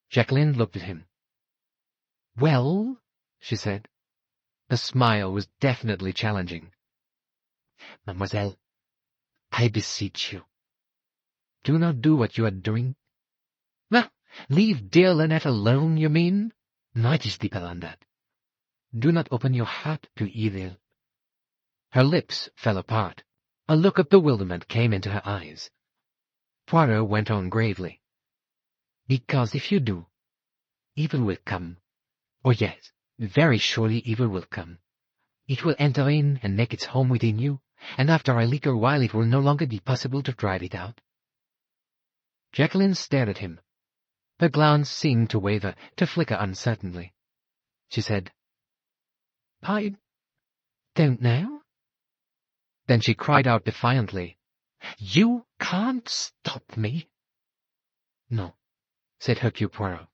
Jacqueline looked at him. "Well?" she said. The smile was definitely challenging. "Mademoiselle, I beseech you, do not do what you are doing." "Well, leave dear Linnet alone, you mean?" "No, it is deeper than that. Do not open your heart to evil." Her lips fell apart. A look of bewilderment came into her eyes. Poirot went on gravely. "Because if you do, evil will come. Oh yes, very surely evil will come. It will enter in and make its home within you, and after a little while it will no longer be possible to drive it out." Jacqueline stared at him. Her glance seemed to waver, to flicker uncertainly. She said, "I don't know." Then she cried out defiantly, "You can't stop me." "No," said Hercule Poirot,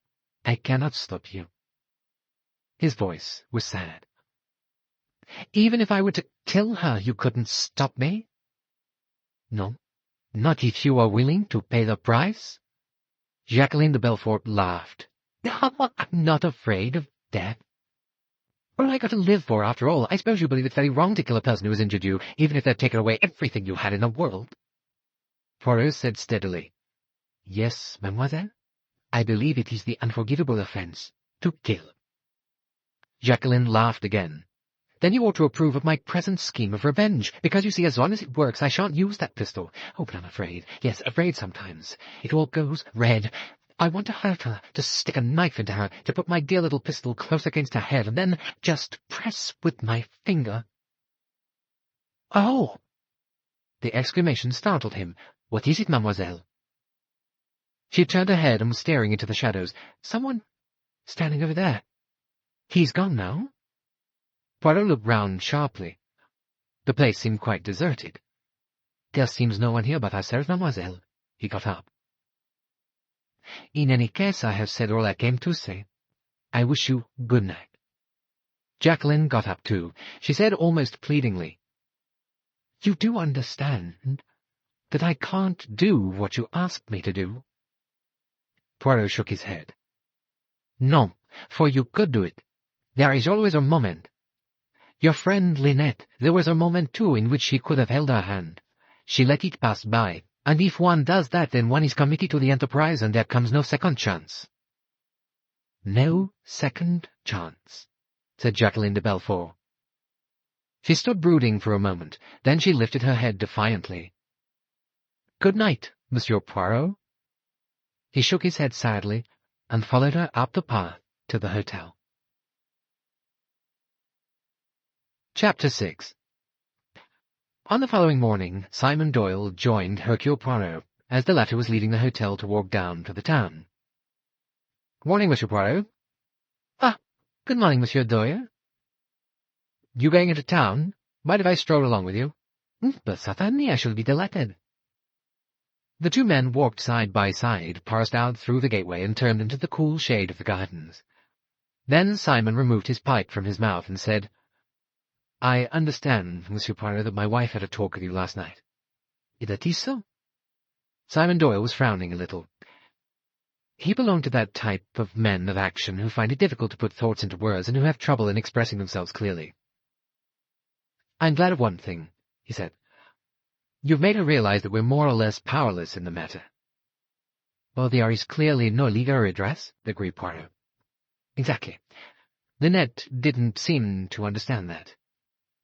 "I cannot stop you." His voice was sad. "Even if I were to kill her, you couldn't stop me?" "No, not if you are willing to pay the price." Jacqueline de Belfort laughed. "I'm not afraid of death. What have I got to live for, after all? I suppose you believe it's very wrong to kill a person who has injured you, even if they've taken away everything you had in the world." Poirot said steadily, "Yes, mademoiselle, I believe it is the unforgivable offense to kill." Jacqueline laughed again. "Then you ought to approve of my present scheme of revenge, because you see, as long as it works, I shan't use that pistol. Oh, but I'm afraid. Yes, afraid sometimes. It all goes red. I want to hurt her, to stick a knife into her, to put my dear little pistol close against her head, and then just press with my finger." "Oh!" The exclamation startled him. "What is it, mademoiselle?" She turned her head and was staring into the shadows. "Someone standing over there. He's gone now?" Poirot looked round sharply. The place seemed quite deserted. "There seems no one here but ourselves, mademoiselle." He got up. "In any case, I have said all I came to say. I wish you good night." Jacqueline got up too. She said almost pleadingly, "You do understand that I can't do what you asked me to do?" Poirot shook his head. "No, for you could do it. There is always a moment. Your friend Linnet, there was a moment too in which she could have held her hand. She let it pass by, and if one does that, then one is committed to the enterprise, and there comes no second chance." "No second chance," said Jacqueline de Belfort. She stood brooding for a moment, then she lifted her head defiantly. "Good night, Monsieur Poirot." He shook his head sadly, and followed her up the path to the hotel. Chapter 6. On the following morning, Simon Doyle joined Hercule Poirot as the latter was leaving the hotel to walk down to the town. "Morning, Monsieur Poirot." "Ah, good morning, Monsieur Doyle." "You going into town? Mind if I stroll along with you?" "But certainly, I shall be delighted." The two men walked side by side, passed out through the gateway, and turned into the cool shade of the gardens. Then Simon removed his pipe from his mouth and said, "I understand, Monsieur Poirot, that my wife had a talk with you last night." "That is so." Simon Doyle was frowning a little. He belonged to that type of men of action who find it difficult to put thoughts into words and who have trouble in expressing themselves clearly. "I'm glad of one thing," he said. "You've made her realize that we're more or less powerless in the matter." "Well, there is clearly no legal redress," agreed Poirot. "Exactly. Linnet didn't seem to understand that."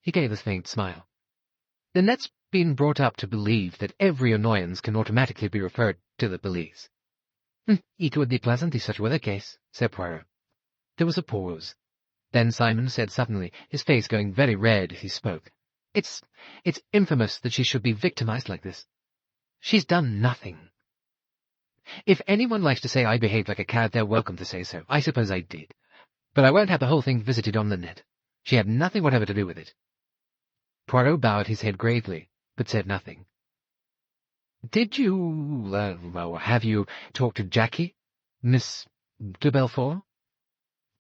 He gave a faint smile. "Linet's been brought up to believe that every annoyance can automatically be referred to the police." "It would be pleasant if such were the case," said Poirot. There was a pause. Then Simon said suddenly, his face going very red as he spoke, It's infamous that she should be victimized like this. She's done nothing. If anyone likes to say I behaved like a cad, they're welcome to say so. I suppose I did. But I won't have the whole thing visited on Linnet. She had nothing whatever to do with it." Poirot bowed his head gravely, but said nothing. "Did you, have you talked to Jackie, Miss de Belfort?"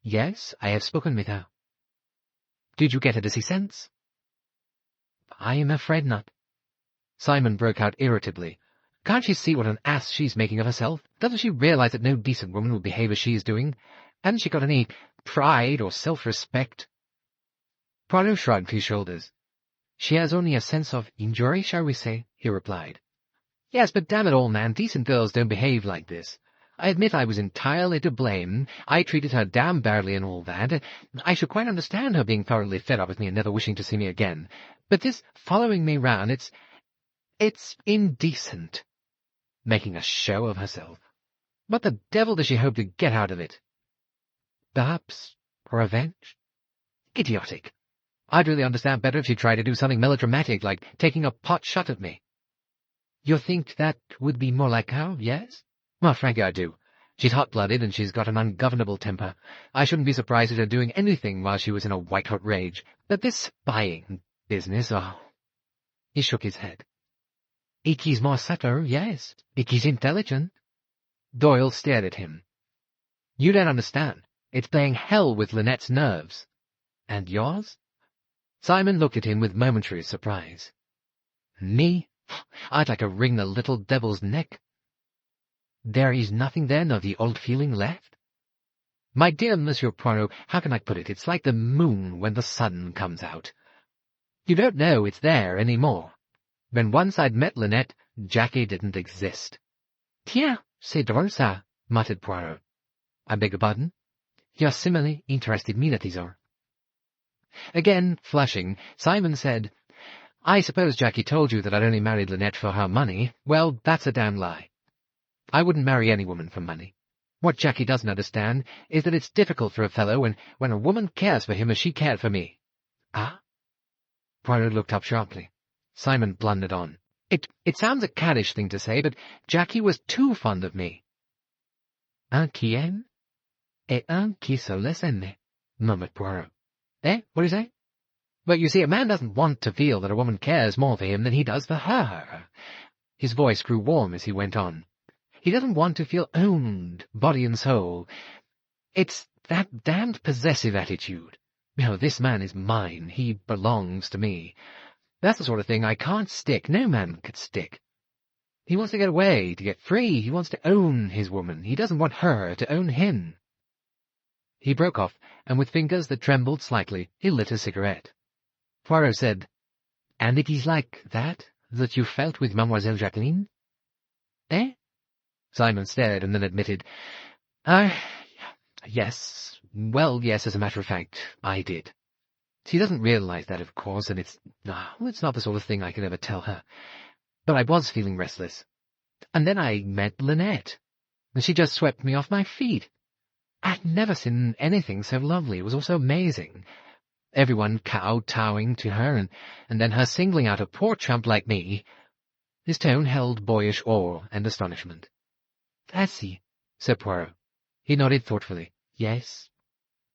"Yes, I have spoken with her." "Did you get her to see sense?" "I am afraid not." Simon broke out irritably. "Can't she see what an ass she's making of herself? Doesn't she realize that no decent woman would behave as she is doing? Hasn't she got any pride or self-respect?" Poirot shrugged his shoulders. "She has only a sense of injury, shall we say?" he replied. "Yes, but damn it all, man, decent girls don't behave like this. I admit I was entirely to blame. I treated her damn badly and all that. I should quite understand her being thoroughly fed up with me and never wishing to see me again. But this following me round, it's indecent. Making a show of herself. What the devil does she hope to get out of it? Perhaps revenge? Idiotic. I'd really understand better if she tried to do something melodramatic, like taking a pot shot at me." "You think that would be more like her, yes?" "Well, frankly, I do. She's hot-blooded, and she's got an ungovernable temper. I shouldn't be surprised at her doing anything while she was in a white-hot rage. But this spying business, oh—" He shook his head. "It is more subtle, yes. It is intelligent." Doyle stared at him. "You don't understand. It's playing hell with Linnet's nerves." "And yours?" Simon looked at him with momentary surprise. "Me? I'd like to wring the little devil's neck." "There is nothing, then, of the old feeling left?" "My dear Monsieur Poirot, how can I put it? It's like the moon when the sun comes out. You don't know it's there any more. When once I'd met Linnet, Jackie didn't exist." "Tiens, c'est drôle ça," muttered Poirot. "I beg your pardon?" "Your simile interested me, that is all." Again, flushing, Simon said, "I suppose Jackie told you that I'd only married Linnet for her money. Well, that's a damn lie. I wouldn't marry any woman for money. What Jackie doesn't understand is that it's difficult for a fellow when a woman cares for him as she cared for me." "Ah?" Poirot looked up sharply. Simon blundered on. It sounds a caddish thing to say, but Jackie was too fond of me." "Un qui aime, et un qui se laisse aimer," murmured Poirot. "Eh? What do you say?" "But you see, a man doesn't want to feel that a woman cares more for him than he does for her." His voice grew warm as he went on. "He doesn't want to feel owned, body and soul. It's that damned possessive attitude. This man is mine. He belongs to me. That's the sort of thing I can't stick. No man could stick. He wants to get away, to get free. He wants to own his woman. He doesn't want her to own him." He broke off, and with fingers that trembled slightly, he lit a cigarette. Poirot said, "And it is like that you felt with Mademoiselle Jacqueline?" "Eh?" Simon stared and then admitted, Yes. Well, yes, as a matter of fact, I did. She doesn't realize that, of course, and it's not the sort of thing I could ever tell her. But I was feeling restless. And then I met Linnet, and she just swept me off my feet. I'd never seen anything so lovely. It was all so amazing. Everyone kowtowing to her, and then her singling out a poor chump like me." His tone held boyish awe and astonishment. "I see," said Poirot. He nodded thoughtfully. "Yes,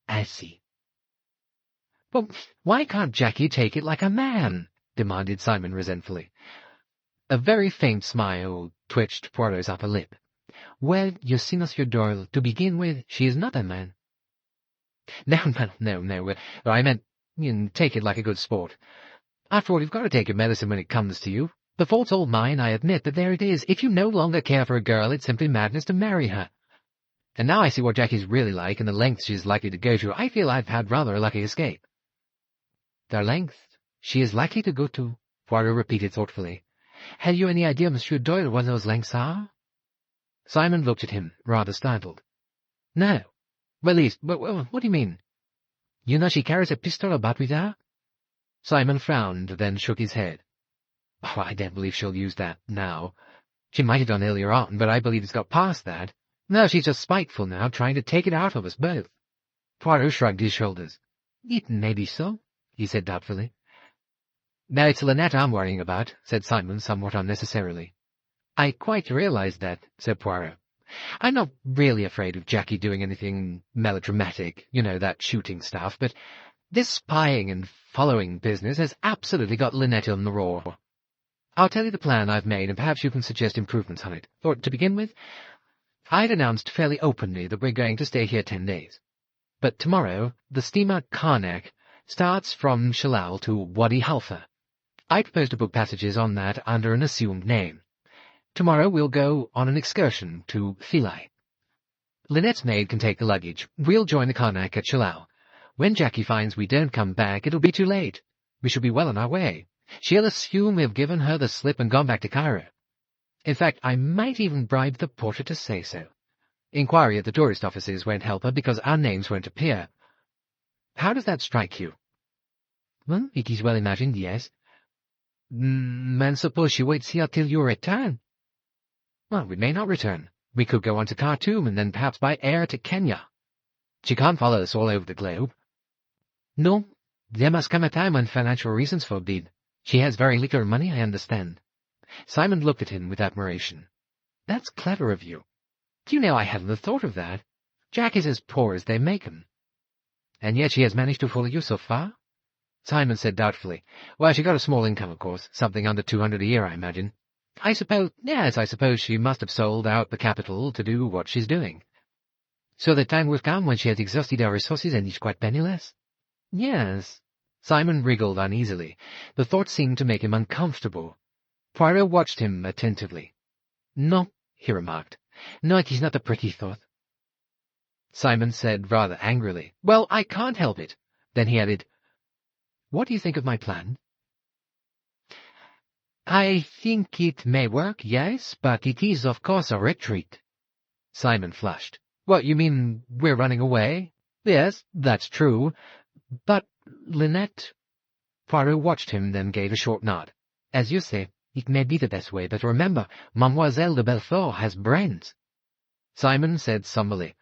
I see." "But why can't Jackie take it like a man?" demanded Simon resentfully. A very faint smile twitched Poirot's upper lip. "Well, you see, Monsieur Doyle, to begin with, she is not a man." No, I meant, take it like a good sport. After all, you've got to take your medicine when it comes to you. The fault's all mine, I admit, but there it is. If you no longer care for a girl, it's simply madness to marry her. And now I see what Jackie's really like and the lengths she's likely to go to. I feel I've had rather a lucky escape." "The length she is likely to go to," Poirot repeated thoughtfully. "Have you any idea, Monsieur Doyle, what those lengths are?" Simon looked at him, rather startled. "No. Well, at least, what do you mean?" "You know she carries a pistol about with her?" Simon frowned, then shook his head. "Oh, I don't believe she'll use that now. She might have done earlier on, but I believe it's got past that. No, she's just spiteful now, trying to take it out of us both." Poirot shrugged his shoulders. "It may be so," he said doubtfully. "Now it's Linnet I'm worrying about," said Simon somewhat unnecessarily. "I quite realize that," said Poirot. "I'm not really afraid of Jackie doing anything melodramatic, that shooting stuff, but this spying and following business has absolutely got Linnet on the raw. I'll tell you the plan I've made, and perhaps you can suggest improvements on it. Or, to begin with, I'd announced fairly openly that we're going to stay here 10 days. But tomorrow, the steamer Karnak starts from Shalal to Wadi Halfa. I propose to book passages on that under an assumed name. Tomorrow we'll go on an excursion to Philae. Linnet's maid can take the luggage. We'll join the Karnak at Shalal. When Jackie finds we don't come back, it'll be too late. We shall be well on our way. She'll assume we've given her the slip and gone back to Cairo. In fact, I might even bribe the porter to say so. Inquiry at the tourist offices won't help her because our names won't appear. How does that strike you?" "Well, it is well imagined, yes." "And suppose she waits here till you return?" "Well, we may not return. We could go on to Khartoum and then perhaps by air to Kenya. She can't follow us all over the globe." "No, there must come a time when financial reasons forbid. She has very little money, I understand." Simon looked at him with admiration. "That's clever of you. Do you know, I hadn't thought of that. Jack is as poor as they make 'em." "And yet she has managed to follow you so far?" Simon said doubtfully. "Well, she got a small income, of course, something under 200 a year, I imagine. I suppose she must have sold out the capital to do what she's doing." "So the time will come when she has exhausted her resources and is quite penniless?" "Yes." Simon wriggled uneasily. The thought seemed to make him uncomfortable. Poirot watched him attentively. "No," he remarked. "No, it is not a pretty thought." Simon said rather angrily, "Well, I can't help it." Then he added, "What do you think of my plan?" "I think it may work, yes, but it is, of course, a retreat." Simon flushed. "What, you mean we're running away?" "Yes, that's true. But Linnet? Poirot watched him, then gave a short nod. As you say, it may be the best way, but remember, Mademoiselle de Belfort has brains. Simon said somberly,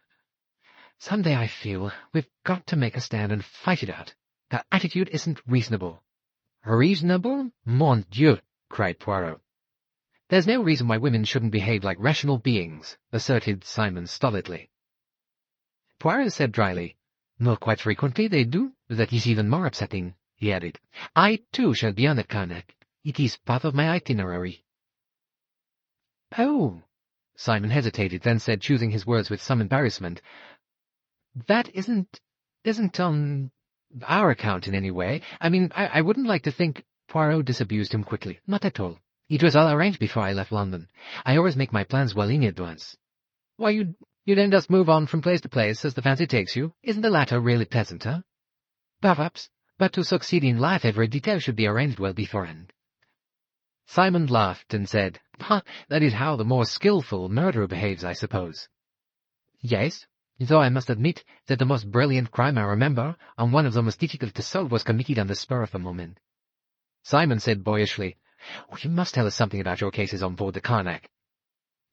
Someday I feel we've got to make a stand and fight it out. That attitude isn't reasonable. Reasonable? Mon Dieu, cried Poirot. There's no reason why women shouldn't behave like rational beings, asserted Simon stolidly. Poirot said dryly, No, quite frequently they do. That is even more upsetting, he added. I, too, shall be on the Carnac. It is part of my itinerary. Oh, Simon hesitated, then said, choosing his words with some embarrassment, That isn't on our account in any way. I mean, I wouldn't like to think— Poirot disabused him quickly. Not at all. It was all arranged before I left London. I always make my plans well in advance. Why, you then just move on from place to place as the fancy takes you. Isn't the latter really pleasanter? Perhaps, but to succeed in life every detail should be arranged well beforehand. Simon laughed and said, That is how the more skilful murderer behaves, I suppose. Yes, though I must admit that the most brilliant crime I remember, and one of the most difficult to solve, was committed on the spur of the moment. Simon said boyishly, You must tell us something about your cases on board the Carnac.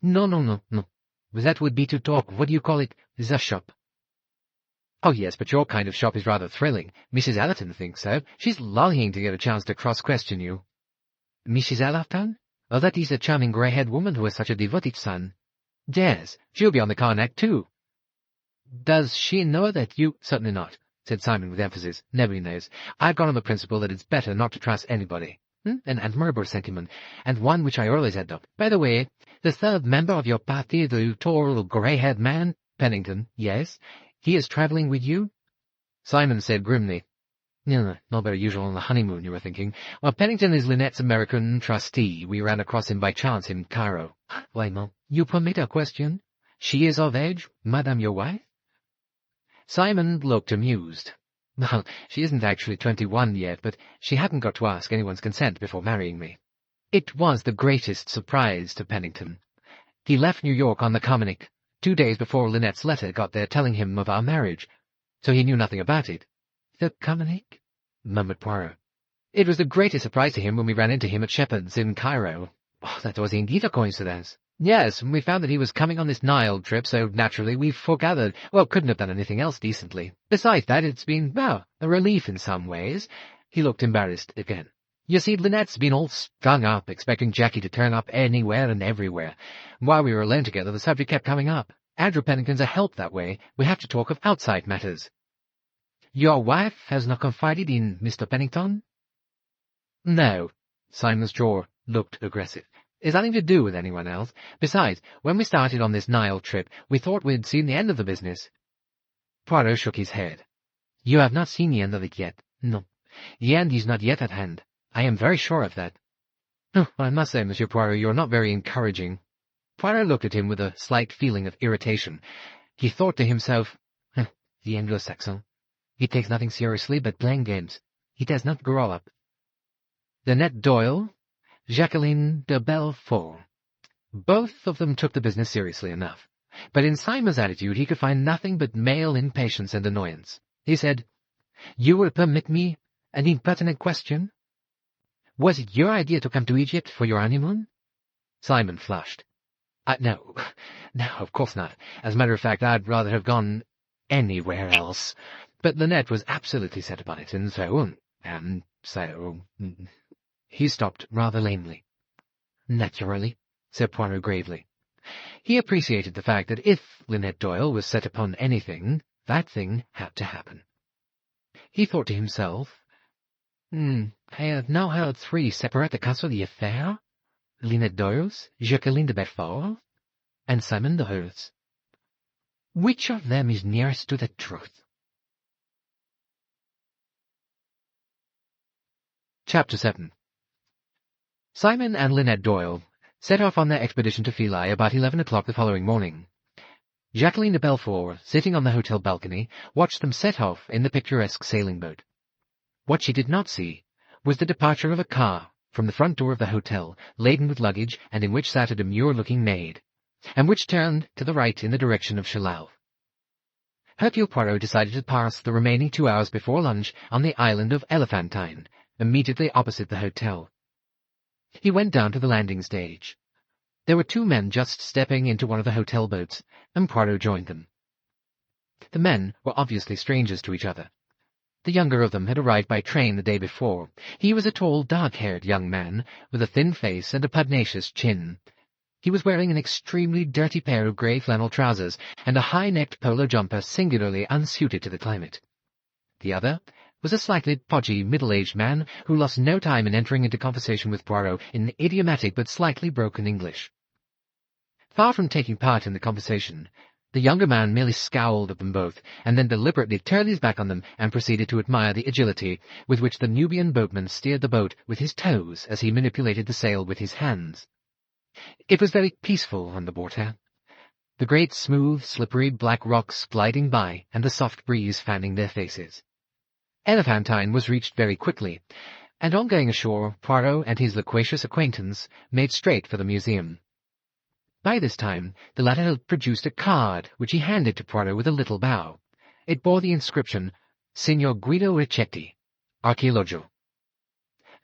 No. That would be to talk, what do you call it, the shop. Oh yes, but your kind of shop is rather thrilling. Mrs. Allerton thinks so. She's longing to get a chance to cross-question you. Mrs. Allerton? Oh, that is a charming grey-haired woman who has such a devoted son. Yes, she'll be on the Carnac too. Does she know that you— Certainly not, said Simon with emphasis. Nobody knows. I've gone on the principle that it's better not to trust anybody. An admirable sentiment, and one which I always adopt. By the way, the third member of your party, the tall, grey-haired man, Pennington, yes, he is travelling with you? Simon said grimly, No, not very usual on the honeymoon, you were thinking. Well, Pennington is Linnet's American trustee. We ran across him by chance in Cairo. Why, Mom, you permit a question? She is of age, Madame your wife? Simon looked amused. Well, she isn't actually 21 yet, but she hadn't got to ask anyone's consent before marrying me. It was the greatest surprise to Pennington. He left New York on the Carminic 2 days before Linnet's letter got there telling him of our marriage, so he knew nothing about it. The Carminic? Murmured Poirot. It was the greatest surprise to him when we ran into him at Shepherd's in Cairo. Oh, that was indeed a coincidence. Yes, we found that he was coming on this Nile trip, so naturally we foregathered. Well, couldn't have done anything else decently. Besides that, it's been, a relief in some ways. He looked embarrassed again. You see, Linnet's been all strung up, expecting Jackie to turn up anywhere and everywhere. While we were alone together, the subject kept coming up. Andrew Pennington's a help that way. We have to talk of outside matters. Your wife has not confided in Mr. Pennington? No. Simon's jaw looked aggressive. It's nothing to do with anyone else. Besides, when we started on this Nile trip, we thought we'd seen the end of the business. Poirot shook his head. You have not seen the end of it yet. No. The end is not yet at hand. I am very sure of that. Oh, I must say, Monsieur Poirot, you are not very encouraging. Poirot looked at him with a slight feeling of irritation. He thought to himself, The Anglo-Saxon. He takes nothing seriously but playing games. He does not grow up. Linnet Doyle, Jacqueline de Belfort. Both of them took the business seriously enough. But in Simon's attitude he could find nothing but male impatience and annoyance. He said, You will permit me an impertinent question? Was it your idea to come to Egypt for your honeymoon? Simon flushed. No, of course not. As a matter of fact, I'd rather have gone anywhere else. But Linnet was absolutely set upon it, and so... He stopped rather lamely. Naturally, said Poirot gravely. He appreciated the fact that if Linnet Doyle was set upon anything, that thing had to happen. He thought to himself, I have now heard 3 separate accounts of the affair. Linnet Doyle's, Jacqueline de Belfort, and Simon Doyle's. Which of them is nearest to the truth? Chapter 7. Simon and Linnet Doyle set off on their expedition to Philae about 11 o'clock the following morning. Jacqueline de Belfort, sitting on the hotel balcony, watched them set off in the picturesque sailing boat. What she did not see was the departure of a car from the front door of the hotel, laden with luggage and in which sat a demure-looking maid, and which turned to the right in the direction of Shallal. Hercule Poirot decided to pass the remaining 2 hours before lunch on the island of Elephantine, immediately opposite the hotel. He went down to the landing stage. There were 2 men just stepping into one of the hotel boats, and Poirot joined them. The men were obviously strangers to each other. The younger of them had arrived by train the day before. He was a tall, dark-haired young man, with a thin face and a pugnacious chin. He was wearing an extremely dirty pair of grey flannel trousers and a high-necked polo jumper singularly unsuited to the climate. The other was a slightly podgy, middle-aged man who lost no time in entering into conversation with Poirot in idiomatic but slightly broken English. Far from taking part in the conversation, the younger man merely scowled at them both, and then deliberately turned his back on them and proceeded to admire the agility with which the Nubian boatman steered the boat with his toes as he manipulated the sail with his hands. It was very peaceful on the water, the great smooth, slippery black rocks gliding by and the soft breeze fanning their faces. Elephantine was reached very quickly, and on going ashore, Poirot and his loquacious acquaintance made straight for the museum. By this time, the latter had produced a card, which he handed to Poirot with a little bow. It bore the inscription, Signor Guido Ricchetti, Archeologio.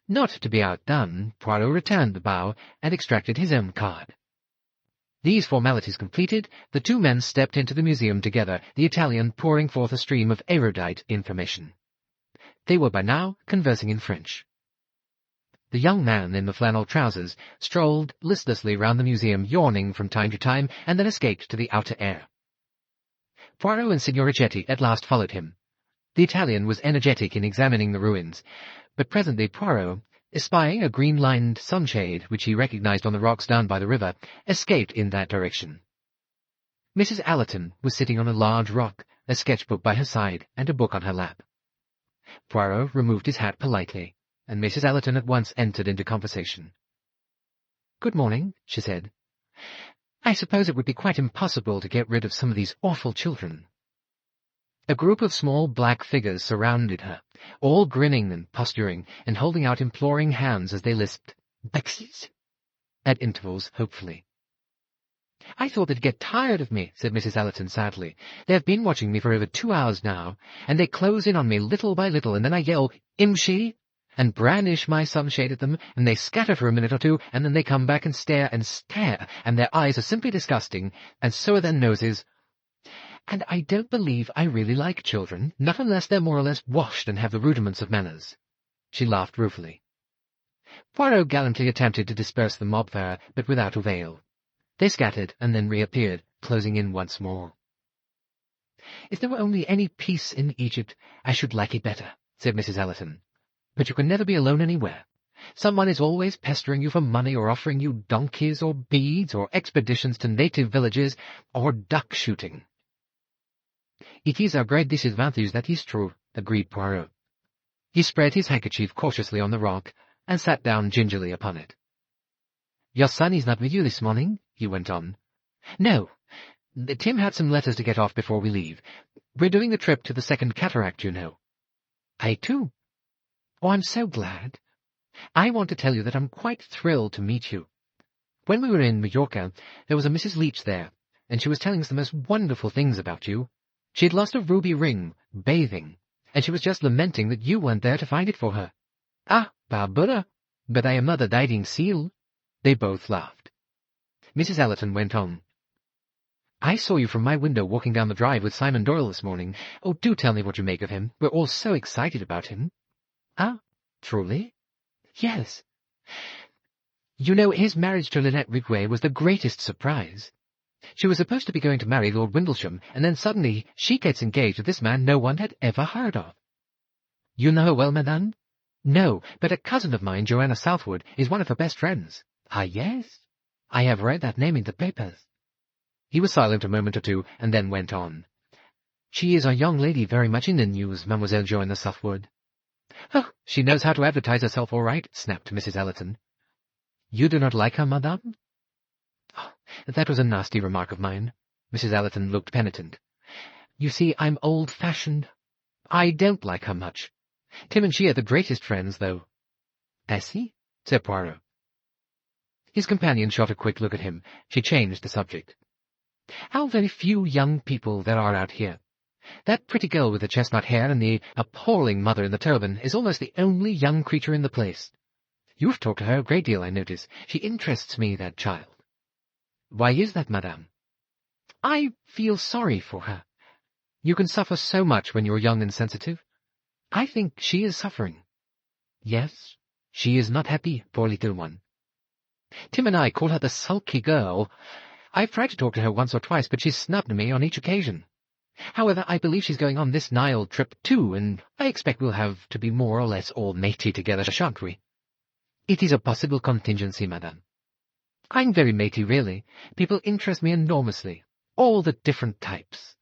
Not to be outdone, Poirot returned the bow and extracted his own card. These formalities completed, the 2 men stepped into the museum together, the Italian pouring forth a stream of erudite information. They were by now conversing in French. The young man in the flannel trousers strolled listlessly round the museum, yawning from time to time, and then escaped to the outer air. Poirot and Signor Ricchetti at last followed him. The Italian was energetic in examining the ruins, but presently Poirot, espying a green-lined sunshade which he recognized on the rocks down by the river, escaped in that direction. Mrs. Allerton was sitting on a large rock, a sketchbook by her side and a book on her lap. Poirot removed his hat politely, and Mrs. Allerton at once entered into conversation. "Good morning," she said. "I suppose it would be quite impossible to get rid of some of these awful children." A group of small black figures surrounded her, all grinning and posturing, and holding out imploring hands as they lisped, "Bexis," at intervals hopefully. "I thought they'd get tired of me," said Mrs. Allerton sadly. "They have been watching me for over 2 hours now, and they close in on me little by little, and then I yell, 'Imshi!' and brandish my sunshade at them, and they scatter for a minute or 2, and then they come back and stare, and their eyes are simply disgusting, and so are their noses. And I don't believe I really like children, not unless they're more or less washed and have the rudiments of manners." She laughed ruefully. Poirot gallantly attempted to disperse the mob for her, but without avail. They scattered and then reappeared, closing in once more. "If there were only any peace in Egypt, I should like it better," said Mrs. Allerton. "But you can never be alone anywhere. Someone is always pestering you for money or offering you donkeys or beads or expeditions to native villages or duck shooting." "It is a great disadvantage, that is true," agreed Poirot. He spread his handkerchief cautiously on the rock and sat down gingerly upon it. "Your son is not with you this morning?" he went on. "No. Tim had some letters to get off before we leave. We're doing the trip to the Second Cataract, you know." "I too." "Oh, I'm so glad. I want to tell you that I'm quite thrilled to meet you. When we were in Majorca, there was a Mrs. Leach there, and she was telling us the most wonderful things about you. She had lost a ruby ring, bathing, and she was just lamenting that you weren't there to find it for her." "Ah, Barbara, but I am not a dying seal." They both laughed. Mrs. Allerton went on. "I saw you from my window walking down the drive with Simon Doyle this morning. Oh, do tell me what you make of him. We're all so excited about him." "Ah, truly?" "Yes. You know, his marriage to Linnet Ridgeway was the greatest surprise. She was supposed to be going to marry Lord Windlesham, and then suddenly she gets engaged to this man no one had ever heard of." "You know her well, madame?" "No, but a cousin of mine, Joanna Southwood, is one of her best friends." "Ah, yes? I have read that name in the papers." He was silent a moment or 2, and then went on. "She is a young lady very much in the news, Mademoiselle Joanna Southwood." "Oh, she knows how to advertise herself all right," snapped Mrs. Allerton. "You do not like her, madame?" "Oh, that was a nasty remark of mine." Mrs. Allerton looked penitent. "You see, I'm old-fashioned. I don't like her much. Tim and she are the greatest friends, though." "I see," said Poirot. His companion shot a quick look at him. She changed the subject. "How very few young people there are out here. That pretty girl with the chestnut hair and the appalling mother in the turban is almost the only young creature in the place. You've talked to her a great deal, I notice. She interests me, that child." "Why is that, madame?" "I feel sorry for her. You can suffer so much when you're young and sensitive. I think she is suffering. Yes, she is not happy, poor little one. Tim and I call her the sulky girl. I've tried to talk to her once or twice, but she's snubbed me on each occasion. However, I believe she's going on this Nile trip too, and I expect we'll have to be more or less all matey together, shan't we?" "It is a possible contingency, madame. I'm very matey, really. People interest me enormously. All the different types."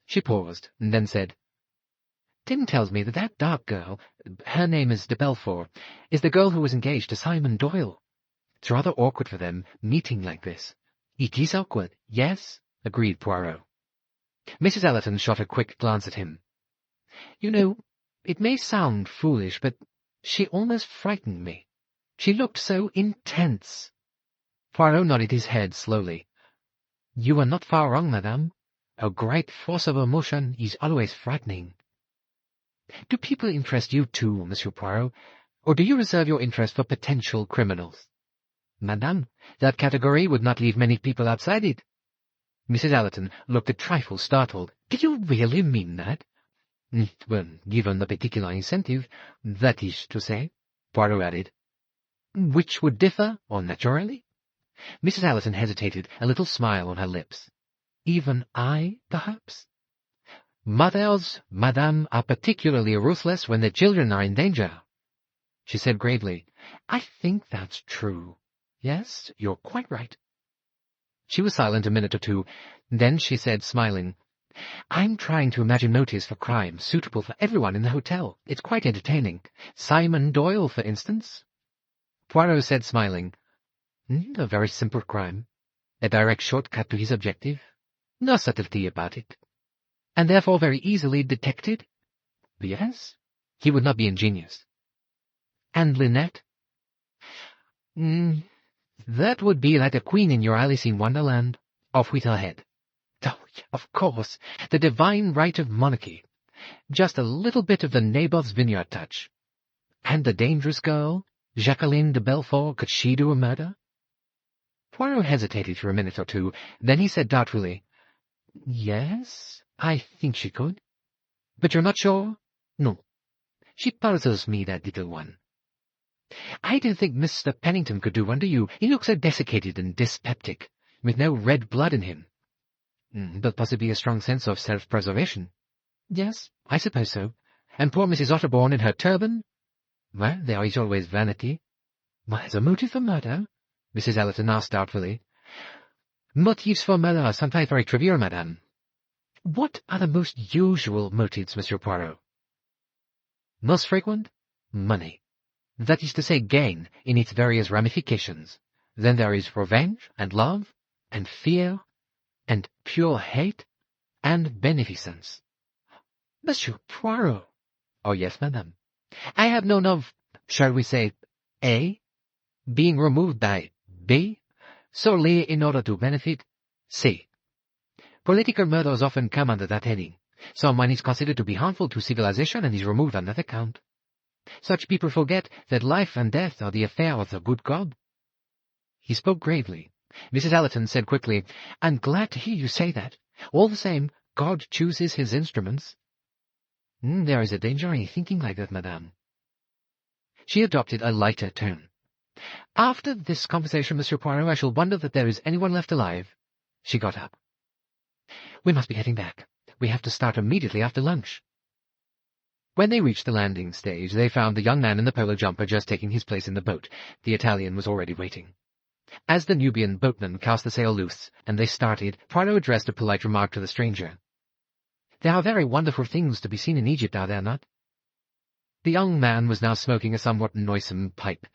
She paused, and then said, "Tim tells me that that dark girl, her name is de Belfort, is the girl who was engaged to Simon Doyle. It's rather awkward for them, meeting like this." "It is awkward, yes," agreed Poirot. Mrs. Ellerton shot a quick glance at him. "You know, it may sound foolish, but she almost frightened me. She looked so intense." Poirot nodded his head slowly. "You are not far wrong, madame. A great force of emotion is always frightening." "Do people interest you too, Monsieur Poirot, or do you reserve your interest for potential criminals?" "Madame, that category would not leave many people outside it." Mrs. Ellerton looked a trifle startled. "Did you really mean that?" "Well, given the particular incentive, that is to say," Poirot added. "Which would differ, or naturally?" Mrs. Ellerton hesitated, a little smile on her lips. "Even I, perhaps?" "Mothers, madame, are particularly ruthless when their children are in danger." She said gravely, "I think that's true. Yes, you're quite right." She was silent a minute or two. Then she said, smiling, "I'm trying to imagine motives for crime suitable for everyone in the hotel. It's quite entertaining. Simon Doyle, for instance." Poirot said, smiling, "A very simple crime. A direct shortcut to his objective. No subtlety about it." "And therefore very easily detected?" "Yes. He would not be ingenious." "And Linnet?" That would be like a queen in your Alice in Wonderland. Off with her head." "Oh, of course, the divine right of monarchy. Just a little bit of the Naboth's vineyard touch." "And the dangerous girl, Jacqueline de Belfort, could she do a murder?" Poirot hesitated for a minute or two. Then he said doubtfully, "Yes, I think she could." "But you're not sure?" "No. She puzzles me, that little one." "I don't think Mr. Pennington could do one, do you? He looks so desiccated and dyspeptic, with no red blood in him." "But possibly a strong sense of self-preservation." "Yes, I suppose so. And poor Mrs. Otterbourne in her turban? Well, there is always vanity." "Well, as a motive for murder?" Mrs. Ellerton asked doubtfully. "Motives for murder are sometimes very trivial, madame." "What are the most usual motives, Monsieur Poirot?" "Most frequent? Money. That is to say, gain, in its various ramifications. Then there is revenge, and love, and fear, and pure hate, and beneficence." "Monsieur Poirot!" "Oh, yes, madame. I have known of, shall we say, A, being removed by B, solely in order to benefit C. Political murders often come under that heading. Someone is considered to be harmful to civilization and is removed on that account. Such people forget that life and death are the affair of the good God." He spoke gravely. Mrs. Ellerton said quickly, "I'm glad to hear you say that. All the same, God chooses his instruments." "There is a danger in thinking like that, madame." She adopted a lighter tone. "After this conversation, Monsieur Poirot, I shall wonder that there is anyone left alive." She got up. "We must be getting back. We have to start immediately after lunch." When they reached the landing stage, they found the young man in the polo jumper just taking his place in the boat. The Italian was already waiting. As the Nubian boatman cast the sail loose, and they started, Poirot addressed a polite remark to the stranger. "There are very wonderful things to be seen in Egypt, are there not?" The young man was now smoking a somewhat noisome pipe.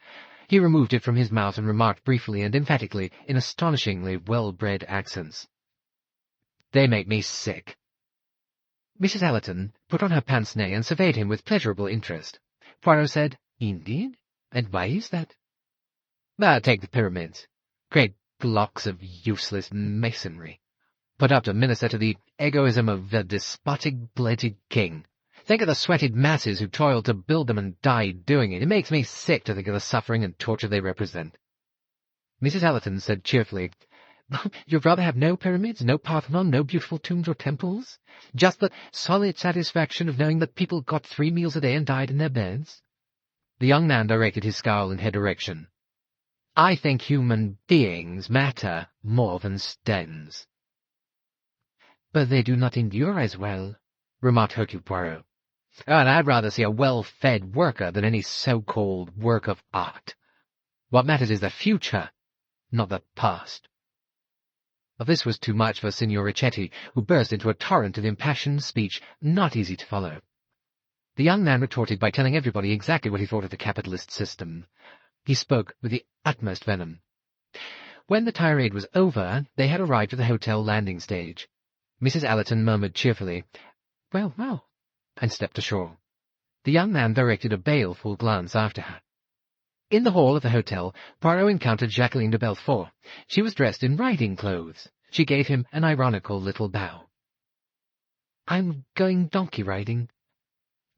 He removed it from his mouth and remarked briefly and emphatically, in astonishingly well-bred accents, "They make me sick." Mrs. Ellerton put on her pince-nez and surveyed him with pleasurable interest. Poirot said, "Indeed? And why is that?" "Take the pyramids. Great blocks of useless masonry. put up to minister to the egoism of the despotic bloated king. Think of the sweated masses who toiled to build them and died doing it. It makes me sick to think of the suffering and torture they represent. Mrs. Allerton said cheerfully, "You'd rather have no pyramids, no Parthenon, no beautiful tombs or temples? Just the solid satisfaction of knowing that people got 3 meals a day and died in their beds?" The young man directed his scowl in her direction. "I think human beings matter more than stones." "But they do not endure as well," remarked Hercule Poirot. "And I'd rather see a well-fed worker than any so-called work of art. What matters is the future, not the past." But this was too much for Signor Ricchetti, who burst into a torrent of impassioned speech not easy to follow. The young man retorted by telling everybody exactly what he thought of the capitalist system. He spoke with the utmost venom. When the tirade was over, they had arrived at the hotel landing stage. Mrs. Allerton murmured cheerfully, "Well, well," and stepped ashore. The young man directed a baleful glance after her. In the hall of the hotel, Poirot encountered Jacqueline de Belfort. She was dressed in riding clothes. She gave him an ironical little bow. "I'm going donkey riding.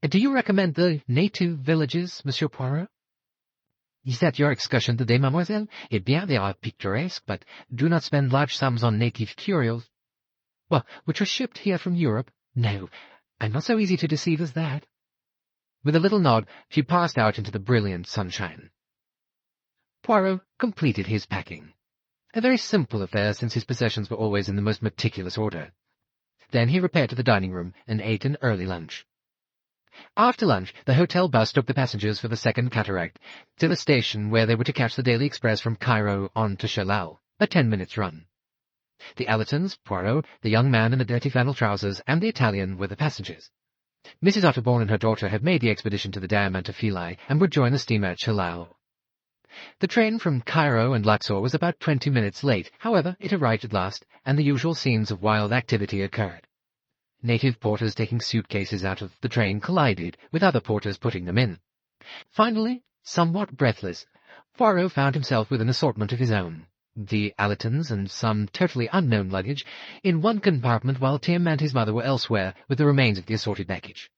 Do you recommend the native villages, Monsieur Poirot?" "Is that your excursion today, mademoiselle? Eh bien, they are picturesque, but do not spend large sums on native curios." "Well, which are shipped here from Europe?" "No, I'm not so easy to deceive as that." With a little nod, she passed out into the brilliant sunshine. Poirot completed his packing. A very simple affair, since his possessions were always in the most meticulous order. Then he repaired to the dining-room and ate an early lunch. After lunch, the hotel bus took the passengers for the Second Cataract to the station where they were to catch the daily express from Cairo on to Chalal, a 10-minute run. The Allertons, Poirot, the young man in the dirty flannel trousers, and the Italian were the passengers. Mrs. Otterbourne and her daughter had made the expedition to the Diamant of Philae and would join the steamer at Chalal. The train from Cairo and Luxor was about 20 minutes late. However, it arrived at last, and the usual scenes of wild activity occurred. Native porters taking suitcases out of the train collided with other porters putting them in. Finally, somewhat breathless, Poirot found himself with an assortment of his own, the Allertons and some totally unknown luggage, in one compartment while Tim and his mother were elsewhere with the remains of the assorted baggage.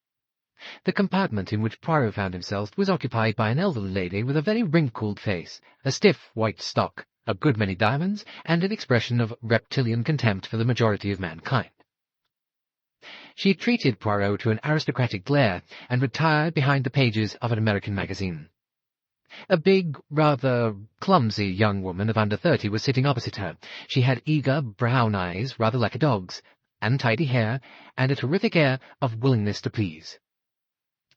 The compartment in which Poirot found himself was occupied by an elderly lady with a very wrinkled face, a stiff white stock, a good many diamonds, and an expression of reptilian contempt for the majority of mankind. She treated Poirot to an aristocratic glare and retired behind the pages of an American magazine. A big, rather clumsy young woman of under 30 was sitting opposite her. She had eager brown eyes, rather like a dog's, untidy hair, and a terrific air of willingness to please.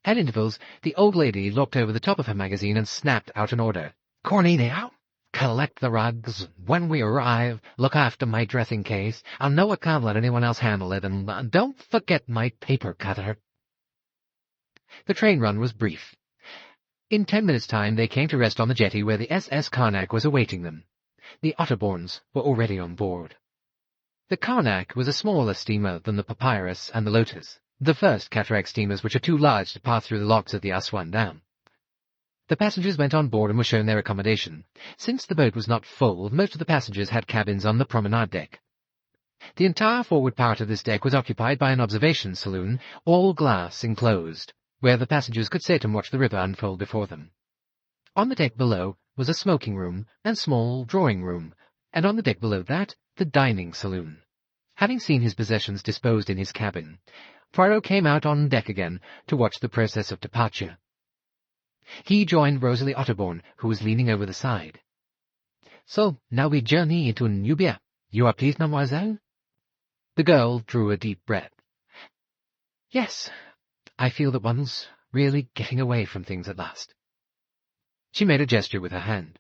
At intervals, the old lady looked over the top of her magazine and snapped out an order. "Cornelia, collect the rugs. When we arrive, look after my dressing case. On no account let anyone else handle it, and don't forget my paper cutter." The train run was brief. In 10 minutes' time they came to rest on the jetty where the SS Karnak was awaiting them. The Otterbournes were already on board. The Karnak was a smaller steamer than the Papyrus and the Lotus, the first cataract steamers which are too large to pass through the locks of the Aswan Dam. The passengers went on board and were shown their accommodation. Since the boat was not full, most of the passengers had cabins on the promenade deck. The entire forward part of this deck was occupied by an observation saloon, all glass enclosed, where the passengers could sit and watch the river unfold before them. On the deck below was a smoking room and small drawing room, and on the deck below that, the dining saloon. Having seen his possessions disposed in his cabin, Poirot came out on deck again to watch the process of departure. He joined Rosalie Otterbourne, who was leaning over the side. "So, now we journey into Nubia. You are pleased, mademoiselle?" The girl drew a deep breath. "Yes, I feel that one's really getting away from things at last." She made a gesture with her hand.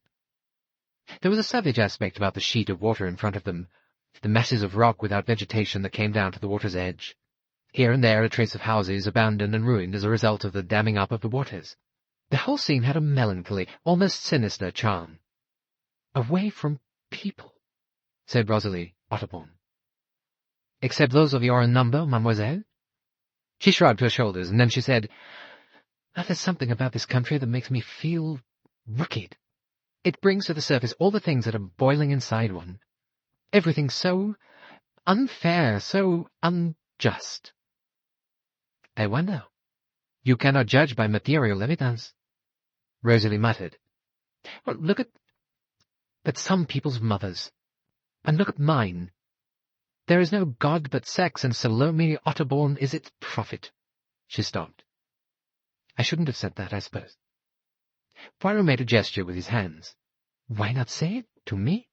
There was a savage aspect about the sheet of water in front of them, the masses of rock without vegetation that came down to the water's edge. Here and there a trace of houses abandoned and ruined as a result of the damming up of the waters. The whole scene had a melancholy, almost sinister charm. "Away from people," said Rosalie Otterbourne. "Except those of your own number, mademoiselle?" She shrugged her shoulders, and then she said, "There's something about this country that makes me feel wicked. It brings to the surface all the things that are boiling inside one. Everything so unfair, so unjust. I wonder. You cannot judge by material evidence, Rosalie muttered. Well, look at some people's mothers, and look at mine. There is no God but sex, and Salome Otterbourne is its prophet. She stopped. I shouldn't have said that, I suppose. Poirot made a gesture with his hands. Why not say it to me?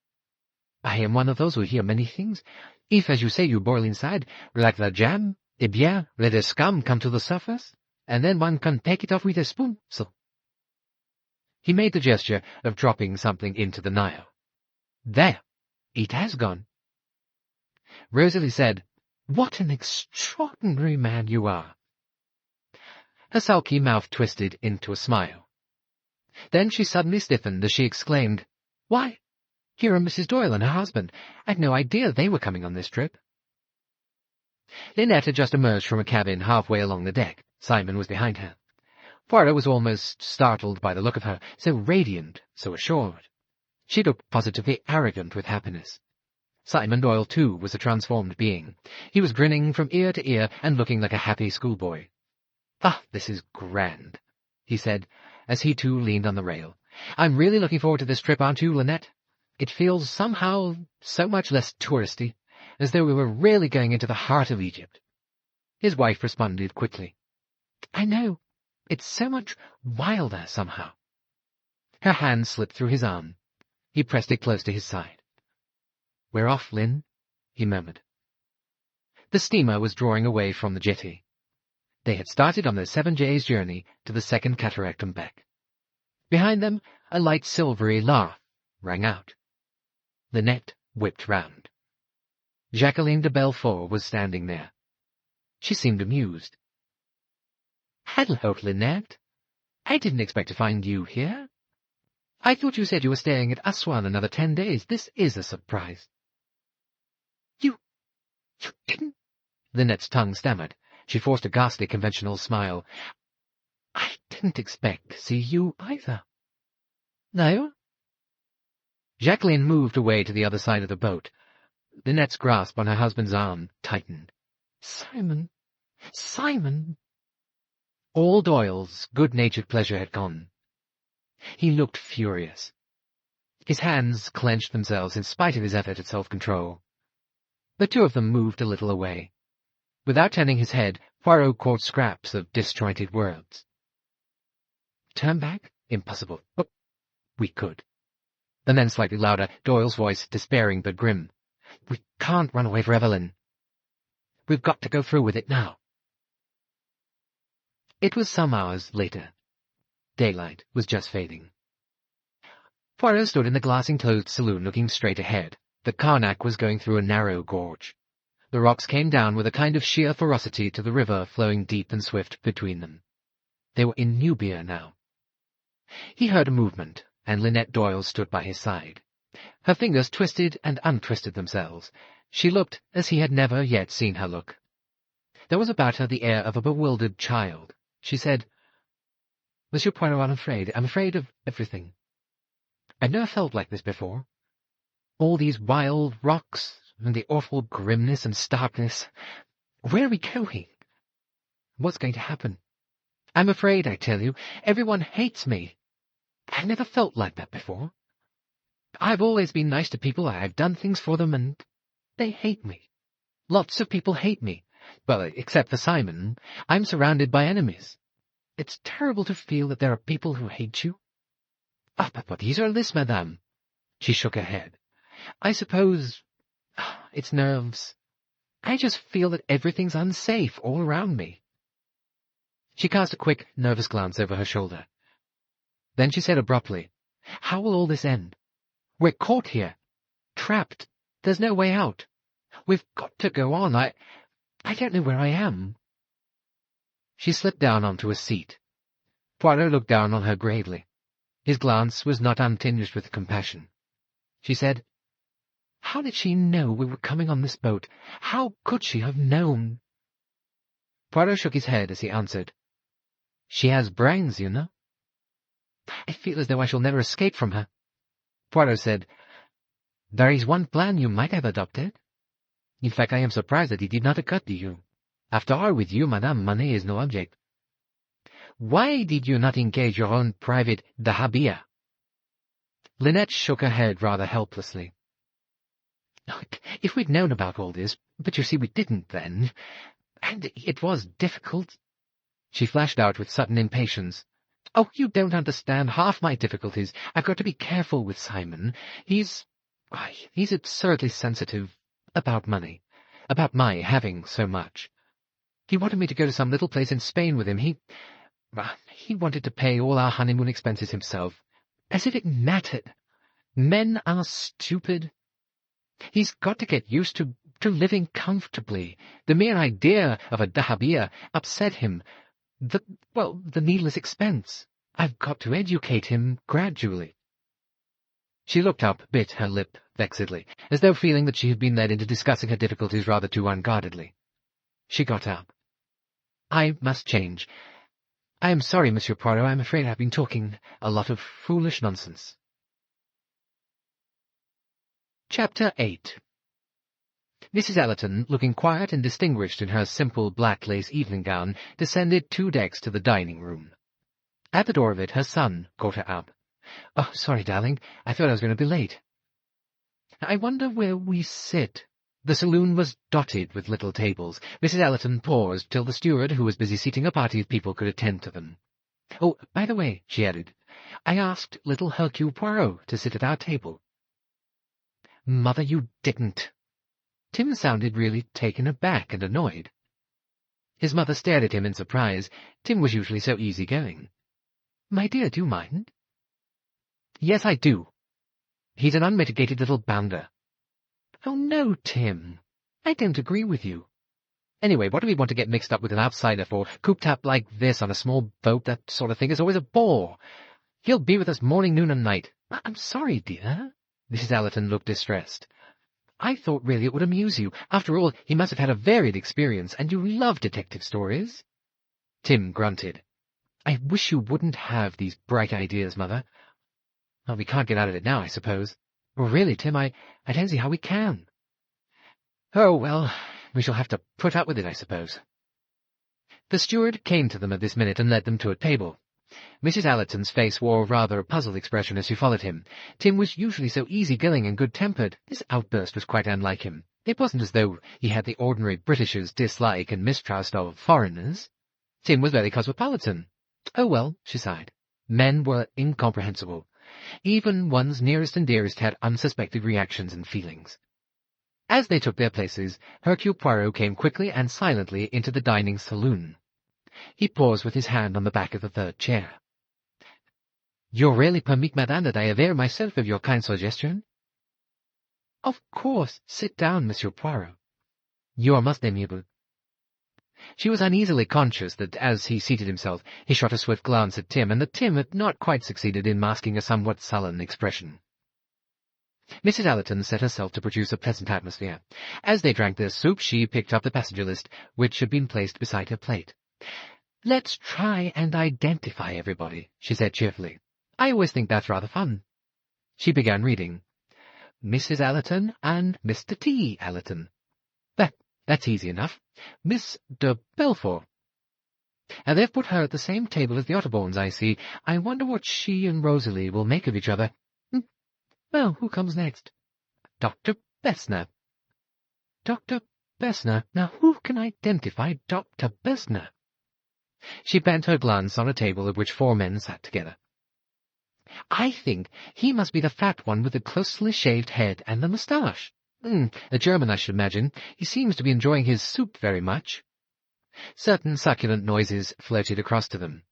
I am one of those who hear many things. If, as you say, you boil inside, like the jam, eh bien, let the scum come to the surface, and then one can take it off with a spoon, so. He made the gesture of dropping something into the Nile. There, it has gone. Rosalie said, What an extraordinary man you are. Her sulky mouth twisted into a smile. Then she suddenly stiffened as she exclaimed, Why, here are Mrs. Doyle and her husband. I'd no idea they were coming on this trip. Linnet had just emerged from a cabin halfway along the deck. Simon was behind her. Poirot was almost startled by the look of her, so radiant, so assured. She looked positively arrogant with happiness. Simon Doyle, too, was a transformed being. He was grinning from ear to ear and looking like a happy schoolboy. Ah, this is grand, he said, as he too leaned on the rail. I'm really looking forward to this trip, aren't you, Linnet? It feels somehow so much less touristy, as though we were really going into the heart of Egypt. His wife responded quickly. I know. It's so much wilder, somehow. Her hand slipped through his arm. He pressed it close to his side. We're off, Lynn, he murmured. The steamer was drawing away from the jetty. They had started on their 7 days' journey to the second cataract and back. Behind them, a light silvery laugh rang out. Linnet whipped round. Jacqueline de Belfort was standing there. She seemed amused. Hello, Linnet. I didn't expect to find you here. I thought you said you were staying at Aswan another 10 days. This is a surprise. You didn't? Linnet's tongue stammered. She forced a ghastly conventional smile. I didn't expect to see you either. No? Jacqueline moved away to the other side of the boat. Linnet's grasp on her husband's arm tightened. Simon! Simon! All Doyle's good-natured pleasure had gone. He looked furious. His hands clenched themselves in spite of his effort at self-control. The two of them moved a little away. Without turning his head, Poirot caught scraps of disjointed words. Turn back? Impossible. Oh, we could. And then slightly louder, Doyle's voice, despairing but grim. We can't run away forever, Lynn. We've got to go through with it now. It was some hours later. Daylight was just fading. Poirot stood in the glass-enclosed saloon looking straight ahead. The Karnak was going through a narrow gorge. The rocks came down with a kind of sheer ferocity to the river flowing deep and swift between them. They were in Nubia now. He heard a movement, and Linnet Doyle stood by his side. Her fingers twisted and untwisted themselves. She looked as he had never yet seen her look. There was about her the air of a bewildered child. She said, Monsieur Poirot, I'm afraid of everything. I've never felt like this before. All these wild rocks, and the awful grimness and starkness. Where are we going? What's going to happen? I'm afraid, I tell you. Everyone hates me. I've never felt like that before. I've always been nice to people. I've done things for them, and they hate me. Lots of people hate me. Well, except for Simon. I'm surrounded by enemies. It's terrible to feel that there are people who hate you. Ah, but what is all this, madame? She shook her head. I suppose it's nerves. I just feel that everything's unsafe all around me. She cast a quick, nervous glance over her shoulder. Then she said abruptly, How will all this end? We're caught here. Trapped. There's no way out. We've got to go on. I don't know where I am. She slipped down onto a seat. Poirot looked down on her gravely. His glance was not untinged with compassion. She said, How did she know we were coming on this boat? How could she have known? Poirot shook his head as he answered, She has brains, you know. I feel as though I shall never escape from her. Poirot said, There is one plan you might have adopted. In fact, I am surprised that it did not occur to you. After all, with you, madame, money is no object. Why did you not engage your own private dahabeah? Linnet shook her head rather helplessly. If we'd known about all this, but you see we didn't then, and it was difficult. She flashed out with sudden impatience. Oh, you don't understand half my difficulties. I've got to be careful with Simon. He's absurdly sensitive about money, about my having so much. He wanted me to go to some little place in Spain with him. He wanted to pay all our honeymoon expenses himself, as if it mattered. Men are stupid. He's got to get used to living comfortably. The mere idea of a dahabeah upset him. The needless expense. I've got to educate him gradually. She looked up, bit her lip vexedly, as though feeling that she had been led into discussing her difficulties rather too unguardedly. She got up. I must change. I am sorry, Monsieur Poirot, I'm afraid I've been talking a lot of foolish nonsense. Chapter 8. Mrs. Ellerton, looking quiet and distinguished in her simple black lace evening gown, descended 2 decks to the dining-room. At the door of it, her son caught her up. "Oh, sorry, darling. I thought I was going to be late." "I wonder where we sit." The saloon was dotted with little tables. Mrs. Ellerton paused till the steward, who was busy seating a party of people, could attend to them. "Oh, by the way," she added, "I asked little Hercule Poirot to sit at our table." "Mother, you didn't." Tim sounded really taken aback and annoyed. His mother stared at him in surprise. Tim was usually so easy-going. "My dear, do you mind?" "Yes, I do. He's an unmitigated little bounder." "Oh, no, Tim. I don't agree with you. Anyway, what do we want to get mixed up with an outsider for? Cooped up like this on a small boat, that sort of thing, is always a bore. He'll be with us morning, noon, and night." "I'm sorry, dear." Mrs. Ellerton looked distressed. "I thought really it would amuse you. After all, he must have had a varied experience, and you love detective stories." Tim grunted. "I wish you wouldn't have these bright ideas, Mother." "Well, we can't get out of it now, I suppose." "Well, really, Tim, I don't see how we can." "Oh, well, we shall have to put up with it, I suppose." The steward came to them at this minute and led them to a table. Mrs. Allerton's face wore rather a puzzled expression as she followed him. Tim was usually so easy-going and good-tempered. This outburst was quite unlike him. It wasn't as though he had the ordinary Britishers' dislike and mistrust of foreigners. Tim was very cosmopolitan. Oh, well, she sighed. Men were incomprehensible. Even one's nearest and dearest had unsuspected reactions and feelings. As they took their places, Hercule Poirot came quickly and silently into the dining saloon. He paused with his hand on the back of the 3rd chair. "You really permit, madame, that I avail myself of your kind suggestion?" "Of course. Sit down, Monsieur Poirot." "You are most amiable." She was uneasily conscious that, as he seated himself, he shot a swift glance at Tim, and that Tim had not quite succeeded in masking a somewhat sullen expression. Mrs. Ellerton set herself to produce a pleasant atmosphere. As they drank their soup, she picked up the passenger list, which had been placed beside her plate. "Let's try and identify everybody," she said cheerfully. "I always think that's rather fun." She began reading. "Mrs. Ellerton and Mr. T. Ellerton. That's easy enough. Miss de Belfort. Now they've put her at the same table as the Otterbournes, I see. I wonder what she and Rosalie will make of each other. Well, who comes next? Dr. Bessner. Dr. Bessner. Now who can identify Dr. Bessner?" She bent her glance on a table at which 4 men sat together. "I think he must be the fat one with the closely shaved head and the moustache. A German, I should imagine. He seems to be enjoying his soup very much." Certain succulent noises floated across to them.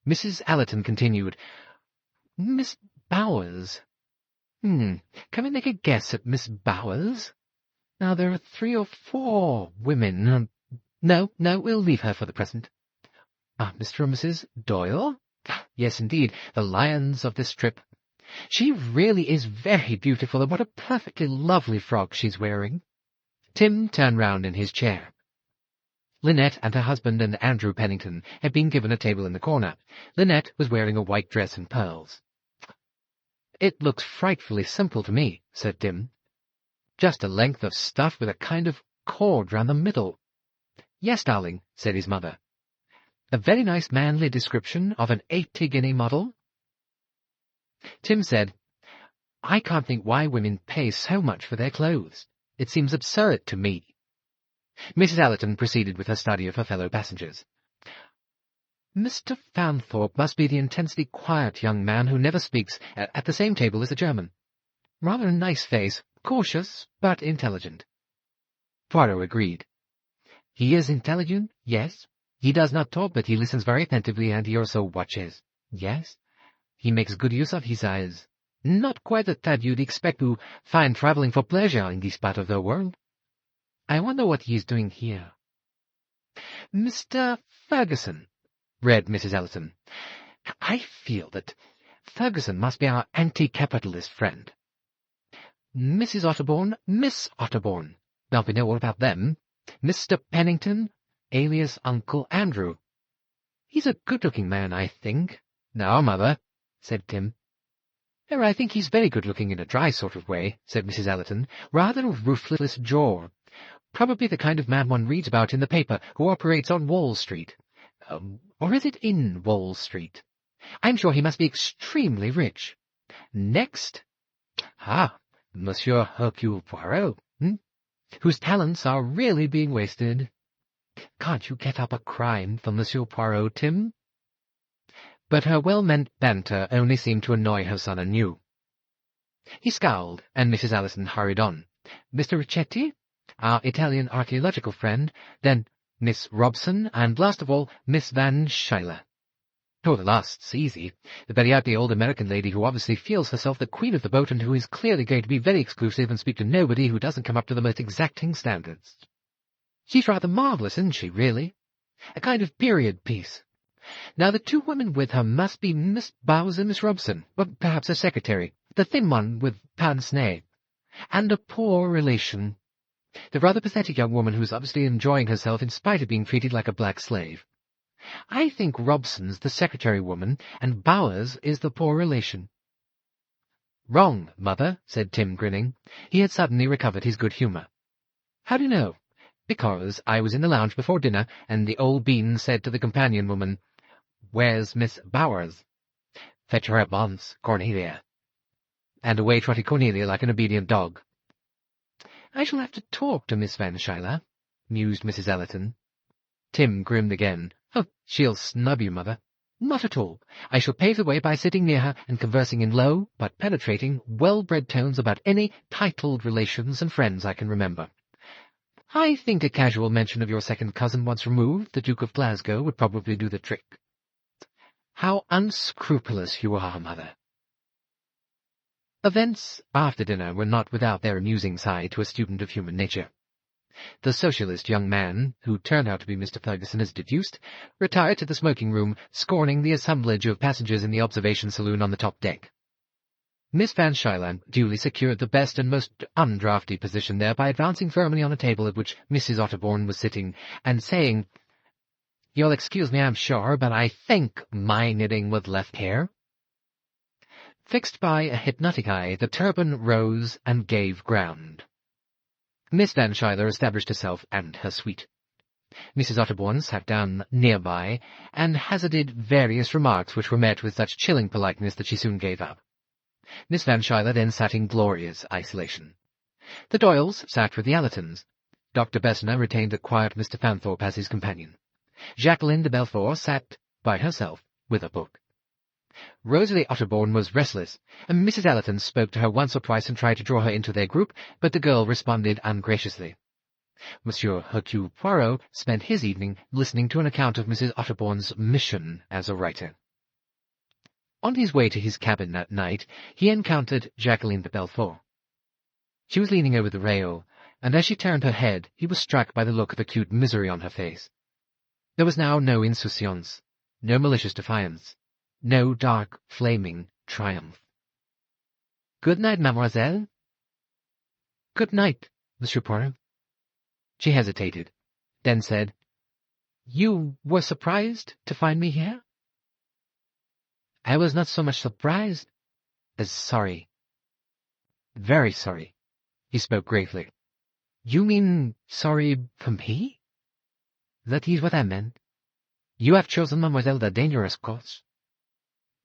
Mrs. Ellerton continued, "Miss Bowers. Can we make a guess at Miss Bowers? Now there are 3 or 4 women. No, we'll leave her for the present. Mr. and Mrs. Doyle? Yes, indeed, the lions of this trip. She really is very beautiful, and what a perfectly lovely frock she's wearing." Tim turned round in his chair. Linnet and her husband and Andrew Pennington had been given a table in the corner. Linnet was wearing a white dress and pearls. "It looks frightfully simple to me," said Tim. Just a length of stuff with a kind of cord round the middle. Yes, darling, said his mother. A very nice manly description of an 80-guinea model. Tim said, I can't think why women pay so much for their clothes. It seems absurd to me. Mrs. Allerton proceeded with her study of her fellow passengers. Mr. Fanthorpe must be the intensely quiet young man who never speaks, at the same table as the German. Rather a nice face, cautious, but intelligent. Poirot agreed. He is intelligent, yes. He does not talk, but he listens very attentively, and he also watches. Yes. He makes good use of his eyes. Not quite the type you'd expect to find travelling for pleasure in this part of the world. I wonder what he is doing here. Mr. Ferguson, read Mrs. Allerton. I feel that Ferguson must be our anti-capitalist friend. Mrs. Otterbourne, Miss Otterbourne. Well, we know all about them. Mr. Pennington, alias Uncle Andrew. He's a good-looking man, I think. No, Mother, said Tim. Oh, I think he's very good-looking in a dry sort of way, said Mrs. Allerton. Rather a ruthless jaw. Probably the kind of man one reads about in the paper who operates on Wall Street. Or is it in Wall Street? I'm sure he must be extremely rich. Next? Monsieur Hercule Poirot, whose talents are really being wasted. Can't you get up a crime for Monsieur Poirot, Tim? But her well-meant banter only seemed to annoy her son anew. He scowled, and Mrs. Allerton hurried on. Mr. Ricchetti, our Italian archaeological friend, then Miss Robson, and last of all, Miss Van Schuyler. Oh, the last's easy. The very outly old American lady who obviously feels herself the queen of the boat and who is clearly going to be very exclusive and speak to nobody who doesn't come up to the most exacting standards. She's rather marvellous, isn't she, really? A kind of period piece. Now, the two women with her must be Miss Bowes and Miss Robson, or perhaps a secretary, the thin one with pince-nez, and a poor relation. The rather pathetic young woman who's obviously enjoying herself in spite of being treated like a black slave. I think Robson's the secretary woman, and Bowers is the poor relation. Wrong, Mother, said Tim, grinning. He had suddenly recovered his good humour. How do you know? Because I was in the lounge before dinner, and the old bean said to the companion woman, Where's Miss Bowers? Fetch her at once, Cornelia. And away trotted Cornelia like an obedient dog. I shall have to talk to Miss Van Schuyler, mused Mrs. Allerton. Tim grinned again. Oh, she'll snub you, Mother. Not at all. I shall pave the way by sitting near her and conversing in low, but penetrating, well-bred tones about any titled relations and friends I can remember. I think a casual mention of your second cousin once removed, the Duke of Glasgow, would probably do the trick. How unscrupulous you are, Mother. Events after dinner were not without their amusing side to a student of human nature. The socialist young man, who turned out to be Mr. Ferguson as deduced, retired to the smoking-room, scorning the assemblage of passengers in the observation saloon on the top deck. Miss Van Schuyler duly secured the best and most undrafty position there by advancing firmly on a table at which Mrs. Otterbourne was sitting, and saying, You'll excuse me, I'm sure, but I think my knitting with left hair. Fixed by a hypnotic eye, the turban rose and gave ground. Miss Van Schuyler established herself and her suite. Mrs. Otterbourne sat down nearby, and hazarded various remarks which were met with such chilling politeness that she soon gave up. Miss Van Schuyler then sat in glorious isolation. The Doyles sat with the Allertons. Dr. Bessner retained the quiet Mr. Fanthorpe as his companion. Jacqueline de Belfort sat by herself with a book. Rosalie Otterbourne was restless, and Mrs. Allerton spoke to her once or twice and tried to draw her into their group, but the girl responded ungraciously. Monsieur Hercule Poirot spent his evening listening to an account of Mrs. Otterbourne's mission as a writer. On his way to his cabin that night, he encountered Jacqueline de Belfort. She was leaning over the rail, and as she turned her head, he was struck by the look of acute misery on her face. There was now no insouciance, no malicious defiance, no dark, flaming triumph. "Good night, mademoiselle." "Good night, Monsieur Poirot." She hesitated, then said, "You were surprised to find me here?" "I was not so much surprised as sorry. Very sorry. He spoke gravely. You mean sorry for me? That is what I meant. You have chosen, mademoiselle, the dangerous course.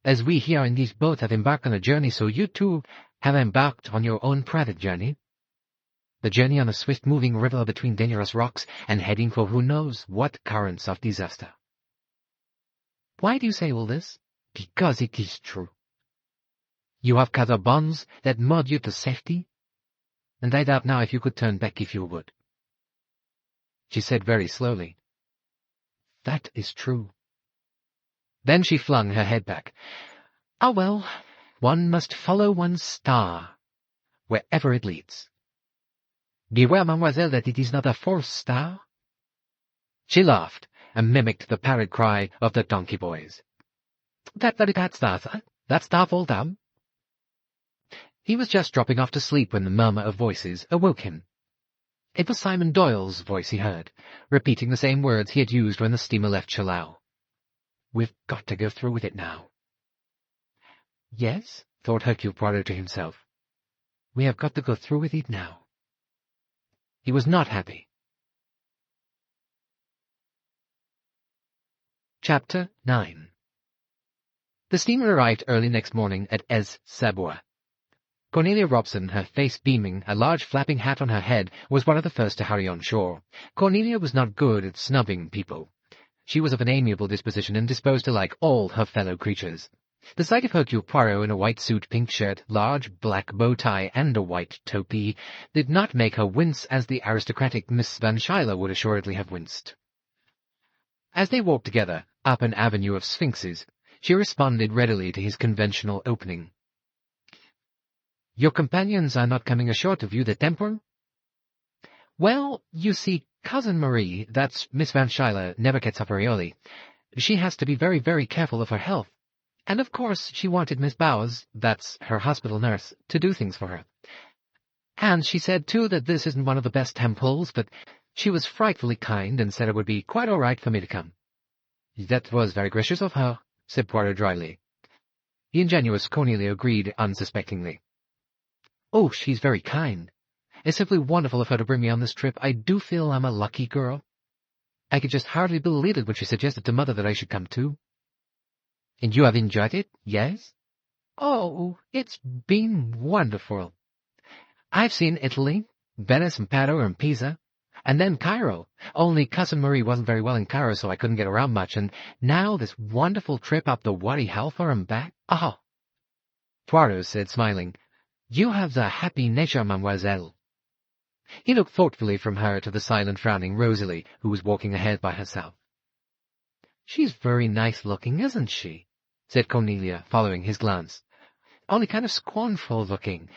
As we here in this boat have embarked on a journey, so you too have embarked on your own private journey. The journey on a swift-moving river between dangerous rocks and heading for who knows what currents of disaster. Why do you say all this? Because it is true. You have cut the bonds that moored you to safety, and I doubt now if you could turn back if you would. She said very slowly, That is true. Then she flung her head back. Ah well, one must follow one's star, wherever it leads. Beware, mademoiselle, that it is not a false star. She laughed, and mimicked the parrot cry of the donkey boys. That very bad star, sir. That star fall down. He was just dropping off to sleep when the murmur of voices awoke him. It was Simon Doyle's voice he heard, repeating the same words he had used when the steamer left Chalao. We've got to go through with it now. Yes, thought Hercule Poirot to himself. We have got to go through with it now. He was not happy. Chapter 9. The steamer arrived early next morning at Es-Sabois. Cornelia Robson, her face beaming, a large flapping hat on her head, was one of the first to hurry on shore. Cornelia was not good at snubbing people. She was of an amiable disposition and disposed to like all her fellow creatures. The sight of Hercule Poirot in a white suit, pink shirt, large black bow tie, and a white toupee did not make her wince as the aristocratic Miss Van Schuyler would assuredly have winced. As they walked together, up an avenue of sphinxes, she responded readily to his conventional opening. Your companions are not coming ashore to view the temple? Well, you see, Cousin Marie, that's Miss Van Schuyler, never gets up very early. She has to be very, very careful of her health. And of course she wanted Miss Bowes, that's her hospital nurse, to do things for her. And she said, too, that this isn't one of the best temples, but she was frightfully kind and said it would be quite all right for me to come. That was very gracious of her, said Poirot dryly. The ingenuous Cornelia agreed unsuspectingly. Oh, she's very kind. It's simply wonderful of her to bring me on this trip. I do feel I'm a lucky girl. I could just hardly believe it when she suggested to Mother that I should come too. And you have enjoyed it, yes? Oh, it's been wonderful. I've seen Italy, Venice and Padua and Pisa, and then Cairo. Only Cousin Marie wasn't very well in Cairo, so I couldn't get around much, and now this wonderful trip up the Wadi Halfa and back. Oh! Poirot said, smiling, You have the happy nature, mademoiselle. He looked thoughtfully from her to the silent, frowning Rosalie, who was walking ahead by herself. She's very nice-looking, isn't she? Said Cornelia, following his glance. Only kind of scornful-looking.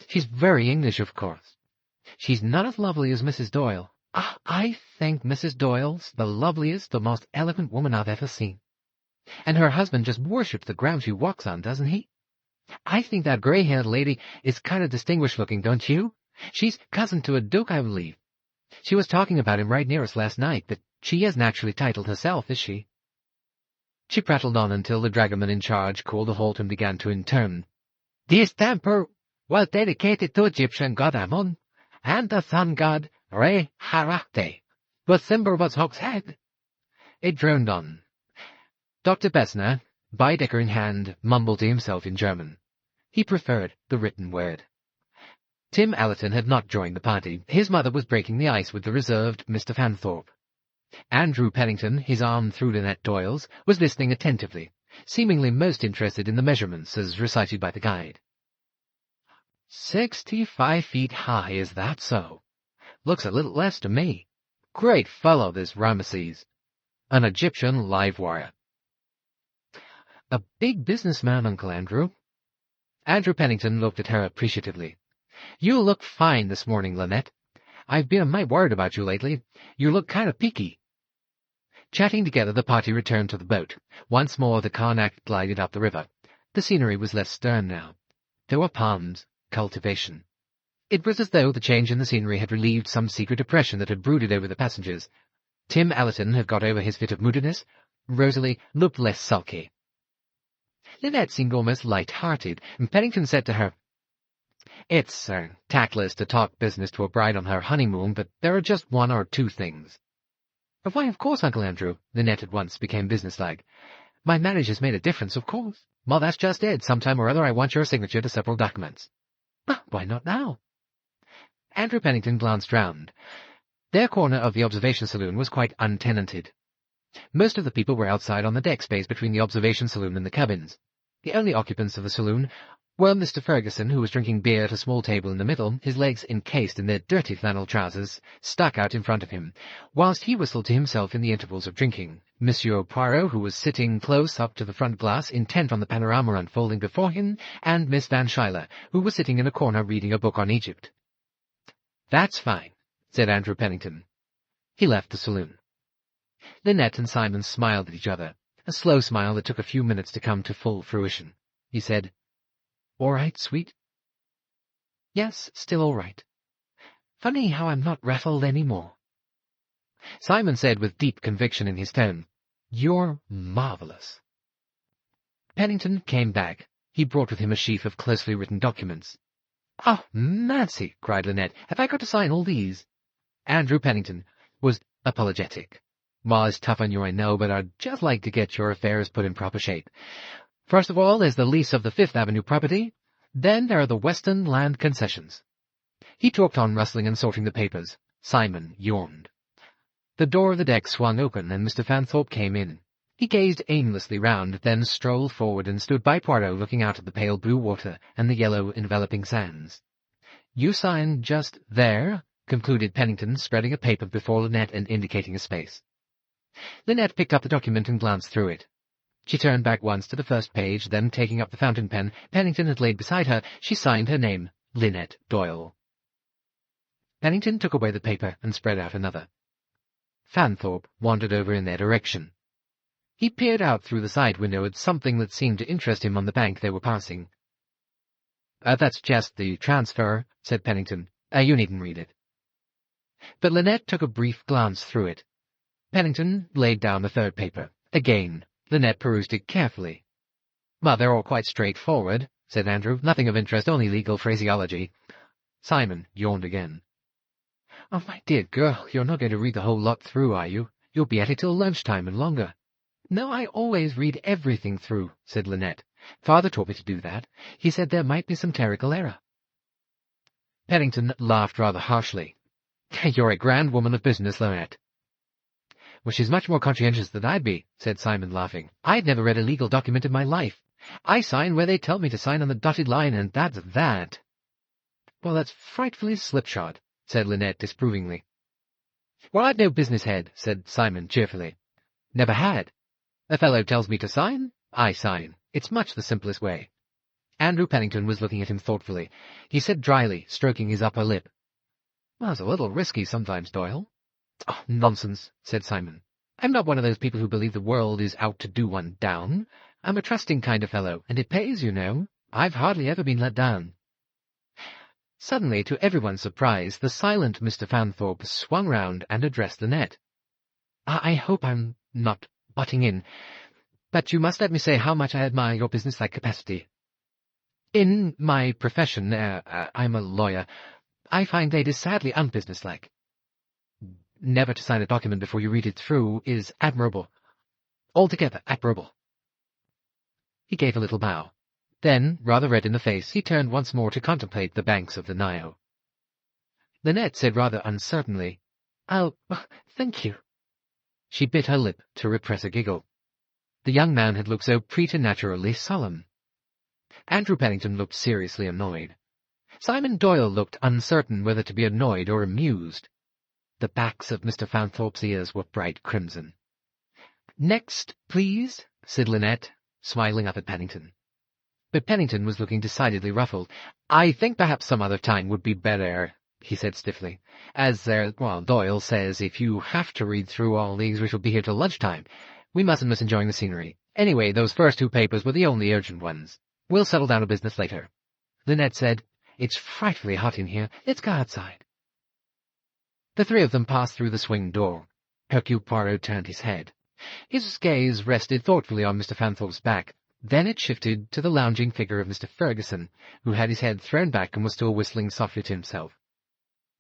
She's very English, of course. She's not as lovely as Mrs. Doyle. I think Mrs. Doyle's the loveliest, the most elegant woman I've ever seen. And her husband just worships the ground she walks on, doesn't he? I think that gray-haired lady is kind of distinguished-looking, don't you? She's cousin to a duke, I believe. She was talking about him right near us last night, but she isn't actually titled herself, is she? She prattled on until the dragoman in charge called a halt and began to intone. This temple was dedicated to Egyptian god Amun, and the sun god Re-Harakte. The symbol was Hawk's head. It droned on. Dr. Bessner, Baedeker in hand, mumbled to himself in German. He preferred the written word. Tim Allerton had not joined the party. His mother was breaking the ice with the reserved Mr. Fanthorpe. Andrew Pennington, his arm through Linnet Doyle's, was listening attentively, seemingly most interested in the measurements as recited by the guide. 65 feet high, is that so? Looks a little less to me. Great fellow, this Ramesses. An Egyptian live wire. A big businessman, Uncle Andrew. Andrew Pennington looked at her appreciatively. You look fine this morning, Linnet. I've been a mite worried about you lately. You look kind of peaky. Chatting together, the party returned to the boat. Once more the Karnak glided up the river. The scenery was less stern now. There were palms, cultivation. It was as though the change in the scenery had relieved some secret depression that had brooded over the passengers. Tim Allerton had got over his fit of moodiness. Rosalie looked less sulky. Linnet seemed almost light-hearted, and Pennington said to her, It's tactless to talk business to a bride on her honeymoon, but there are just one or two things. Why, of course, Uncle Andrew. Linnet at once became businesslike. My marriage has made a difference, of course. Well, that's just it. Sometime or other I want your signature to several documents. Why not now? Andrew Pennington glanced round. Their corner of the observation saloon was quite untenanted. Most of the people were outside on the deck space between the observation saloon and the cabins. The only occupants of the saloon were Mr. Ferguson, who was drinking beer at a small table in the middle, his legs encased in their dirty flannel trousers, stuck out in front of him, whilst he whistled to himself in the intervals of drinking. Monsieur Poirot, who was sitting close up to the front glass, intent on the panorama unfolding before him, and Miss Van Schuyler, who was sitting in a corner reading a book on Egypt. "That's fine," said Andrew Pennington. He left the saloon. Linnet and Simon smiled at each other, a slow smile that took a few minutes to come to full fruition. He said, "All right, sweet?" "Yes, still all right. Funny how I'm not rattled any more." Simon said with deep conviction in his tone, "You're marvellous." Pennington came back. He brought with him a sheaf of closely written documents. "Oh, Nancy," cried Linnet, "have I got to sign all these?" Andrew Pennington was apologetic. "Ma is tough on you, I know, but I'd just like to get your affairs put in proper shape. First of all, there's the lease of the Fifth Avenue property. Then there are the Western land concessions." He talked on, rustling and sorting the papers. Simon yawned. The door of the deck swung open, and Mr. Fanthorpe came in. He gazed aimlessly round, then strolled forward and stood by Poirot, looking out at the pale blue water and the yellow enveloping sands. "You sign just there," concluded Pennington, spreading a paper before Linnet and indicating a space. Linnet picked up the document and glanced through it. She turned back once to the first page, then taking up the fountain pen Pennington had laid beside her, she signed her name, Linnet Doyle. Pennington took away the paper and spread out another. Fanthorpe wandered over in their direction. He peered out through the side window at something that seemed to interest him on the bank they were passing. "That's just the transfer," said Pennington. "You needn't read it." But Linnet took a brief glance through it. Pennington laid down the third paper. Again, Linnet perused it carefully. "Well, they're all quite straightforward," said Andrew. "Nothing of interest, only legal phraseology." Simon yawned again. "Oh, my dear girl, you're not going to read the whole lot through, are you? You'll be at it till lunchtime and longer." "No, I always read everything through," said Linnet. "Father taught me to do that. He said there might be some clerical error." Pennington laughed rather harshly. "You're a grand woman of business, Linnet." "Well, she's much more conscientious than I'd be," said Simon, laughing. "I'd never read a legal document in my life. I sign where they tell me to sign on the dotted line, and that's that." "Well, that's frightfully slipshod," said Linnet disapprovingly. "Well, I've no business head," said Simon cheerfully. "Never had. A fellow tells me to sign, I sign. It's much the simplest way." Andrew Pennington was looking at him thoughtfully. He said dryly, stroking his upper lip, "Well, it's a little risky sometimes, Doyle." "Oh, nonsense," said Simon. "I'm not one of those people who believe the world is out to do one down. I'm a trusting kind of fellow, and it pays, you know. I've hardly ever been let down." Suddenly, to everyone's surprise, the silent Mr. Fanthorpe swung round and addressed Linnet. "I hope I'm not butting in, but you must let me say how much I admire your business-like capacity. In my profession, I'm a lawyer, I find ladies sadly unbusinesslike. Never to sign a document before you read it through is admirable. Altogether admirable." He gave a little bow. Then, rather red in the face, he turned once more to contemplate the banks of the Nile. Linnet said rather uncertainly, Thank you." She bit her lip to repress a giggle. The young man had looked so preternaturally solemn. Andrew Pennington looked seriously annoyed. Simon Doyle looked uncertain whether to be annoyed or amused. The backs of Mr. Fanthorpe's ears were bright crimson. "Next, please," said Linnet, smiling up at Pennington. But Pennington was looking decidedly ruffled. "I think perhaps some other time would be better," he said stiffly. "As Doyle says, if you have to read through all these, we shall be here till lunchtime. We mustn't miss enjoying the scenery. Anyway, those first two papers were the only urgent ones. We'll settle down to business later." Linnet said, "It's frightfully hot in here. Let's go outside." The three of them passed through the swing door. Hercule Poirot turned his head. His gaze rested thoughtfully on Mr. Fanthorpe's back. Then it shifted to the lounging figure of Mr. Ferguson, who had his head thrown back and was still whistling softly to himself.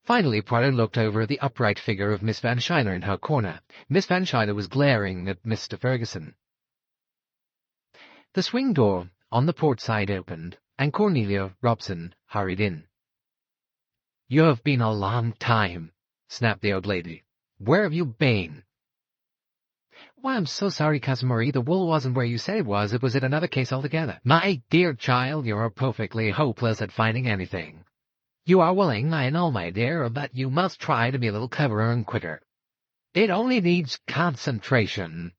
Finally, Poirot looked over at the upright figure of Miss Van Schuyler in her corner. Miss Van Schuyler was glaring at Mr. Ferguson. The swing door on the port side opened, and Cornelia Robson hurried in. "You have been a long time," snapped the old lady. "Where have you been?" "Why, I'm so sorry, Cousin Marie. The wool wasn't where you said it was. It was in another case altogether." "My dear child, you are perfectly hopeless at finding anything. You are willing, I know, my dear, but you must try to be a little cleverer and quicker. It only needs concentration."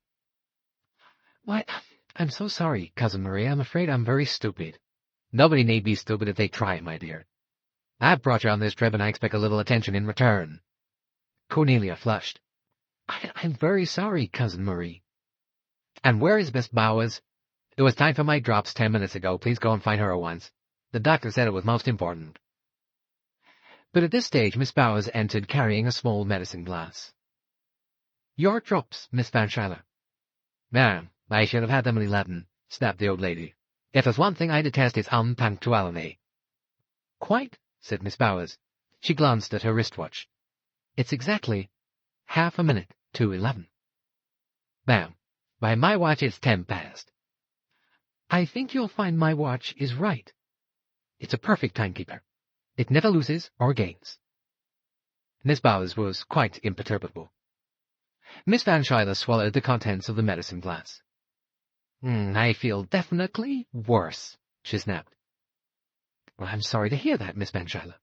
"Why, I'm so sorry, Cousin Marie. I'm afraid I'm very stupid." "Nobody need be stupid if they try, my dear. I've brought you on this trip, and I expect a little attention in return." Cornelia flushed. I'm very sorry, Cousin Marie." "And where is Miss Bowers?" "It was time for my drops 10 minutes ago. Please go and find her at once. The doctor said it was most important." But at this stage Miss Bowers entered carrying a small medicine glass. "Your drops, Miss Van Schuyler." "Ah, I should have had them at 11, snapped the old lady. "If there's one thing I detest, it's unpunctuality." "Quite," said Miss Bowers. She glanced at her wristwatch. "It's exactly half a minute to 11. "Now, by my watch it's 10 past. "I think you'll find my watch is right. It's a perfect timekeeper. It never loses or gains." Miss Bowers was quite imperturbable. Miss Van Schuyler swallowed the contents of the medicine glass. "I feel definitely worse," she snapped. "Well, I'm sorry to hear that, Miss Van Schuyler."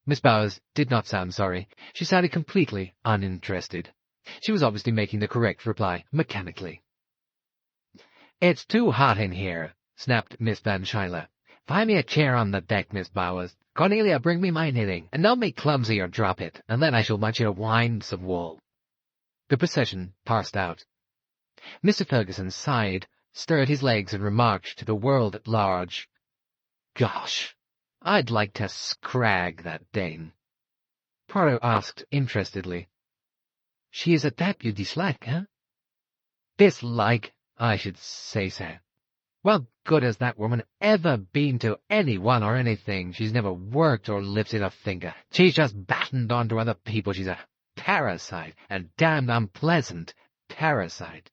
Miss Bowers did not sound sorry. She sounded completely uninterested. She was obviously making the correct reply mechanically. "It's too hot in here," snapped Miss Van Schuyler. "Find me a chair on the deck, Miss Bowers. Cornelia, bring me my knitting, and don't be clumsy or drop it, and then I shall want you to wind some wool." The procession passed out. Mr. Ferguson sighed, stirred his legs, and remarked to the world at large, "Gosh, I'd like to scrag that Dane." Poirot asked interestedly, "She is a that you dislike, eh?" "Dislike, I should say so. What good has that woman ever been to anyone or anything? She's never worked or lifted a finger. She's just battened on to other people. She's a parasite, a damned unpleasant parasite.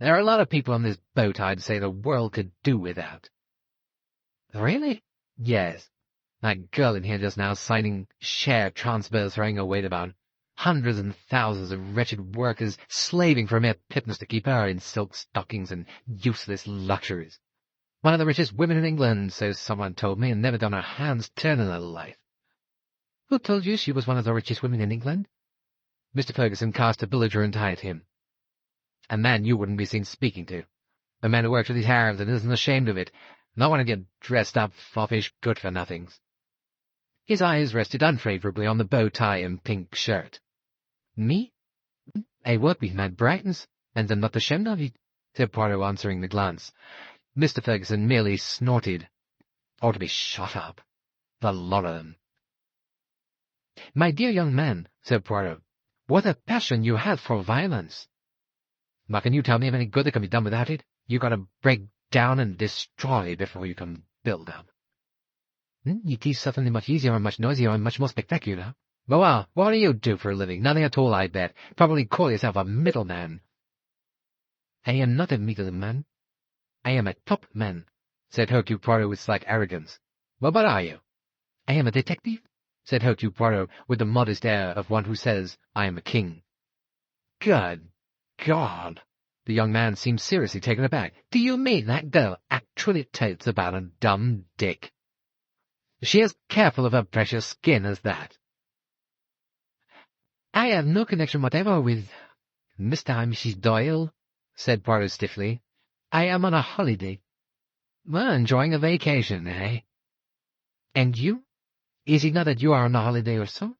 There are a lot of people on this boat I'd say the world could do without." "Really?" "Yes. That girl in here just now signing share transfers, throwing her weight about. Hundreds and thousands of wretched workers slaving for a mere pittance to keep her in silk stockings and useless luxuries. One of the richest women in England, so someone told me, and never done her hands turn in her life." "Who told you she was one of the richest women in England?" Mr. Ferguson cast a belligerent eye at him. "A man you wouldn't be seen speaking to. A man who works with his hands and isn't ashamed of it. Not one of your dressed-up, foppish good-for-nothings." His eyes rested unfavourably on the bow tie and pink shirt. "Me? I work with my brains, and I'm not ashamed of it," said Poirot, answering the glance. Mr. Ferguson merely snorted. "Ought to be shut up. The lot of them." "My dear young man," said Poirot, "what a passion you have for violence." "Now, can you tell me of any good that can be done without it? You've got to break down and destroy before you can build up." "It is certainly much easier and much noisier and much more spectacular." "Well, what do you do for a living? Nothing at all, I bet. Probably call yourself a middleman." "I am not a middleman. I am a top man," said Hercule Poirot with slight arrogance. "Well, what are you?" "I am a detective," said Hercule Poirot with the modest air of one who says, "I am a king." "Good God!" The young man seemed seriously taken aback. "Do you mean that girl actually totes about a dumb dick? She as careful of her precious skin as that?" "I have no connection whatever with Mr. and Mrs. Doyle," said Poirot stiffly. "I am on a holiday." "Well, enjoying a vacation, eh?" "And you? Is it not that you are on a holiday or so?"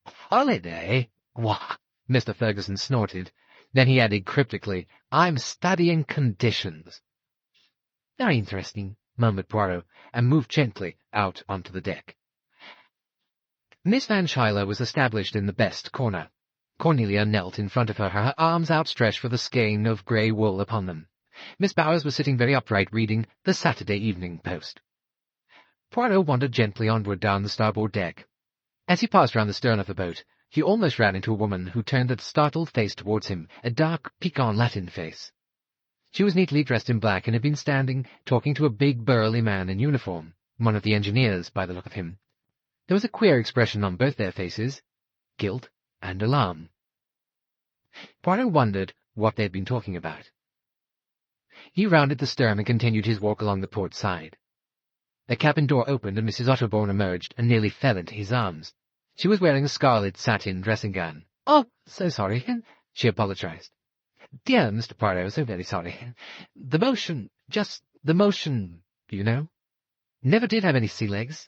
"Holiday? Why?" Mr. Ferguson snorted. Then he added cryptically, "I'm studying conditions." "Very interesting," murmured Poirot, and moved gently out onto the deck. Miss Van Schuyler was established in the best corner. Cornelia knelt in front of her, her arms outstretched with a skein of grey wool upon them. Miss Bowers was sitting very upright reading the Saturday Evening Post. Poirot wandered gently onward down the starboard deck. As he passed round the stern of the boat, he almost ran into a woman who turned a startled face towards him, a dark, piquant Latin face. She was neatly dressed in black and had been standing talking to a big, burly man in uniform, one of the engineers by the look of him. There was a queer expression on both their faces, guilt and alarm. Poirot wondered what they had been talking about. He rounded the stern and continued his walk along the port side. The cabin door opened and Mrs. Otterbourne emerged and nearly fell into his arms. She was wearing a scarlet satin dressing gown. "Oh, so sorry," she apologized. "Dear Mr. Poirot, so very sorry. The motion, just the motion, you know. Never did have any sea legs.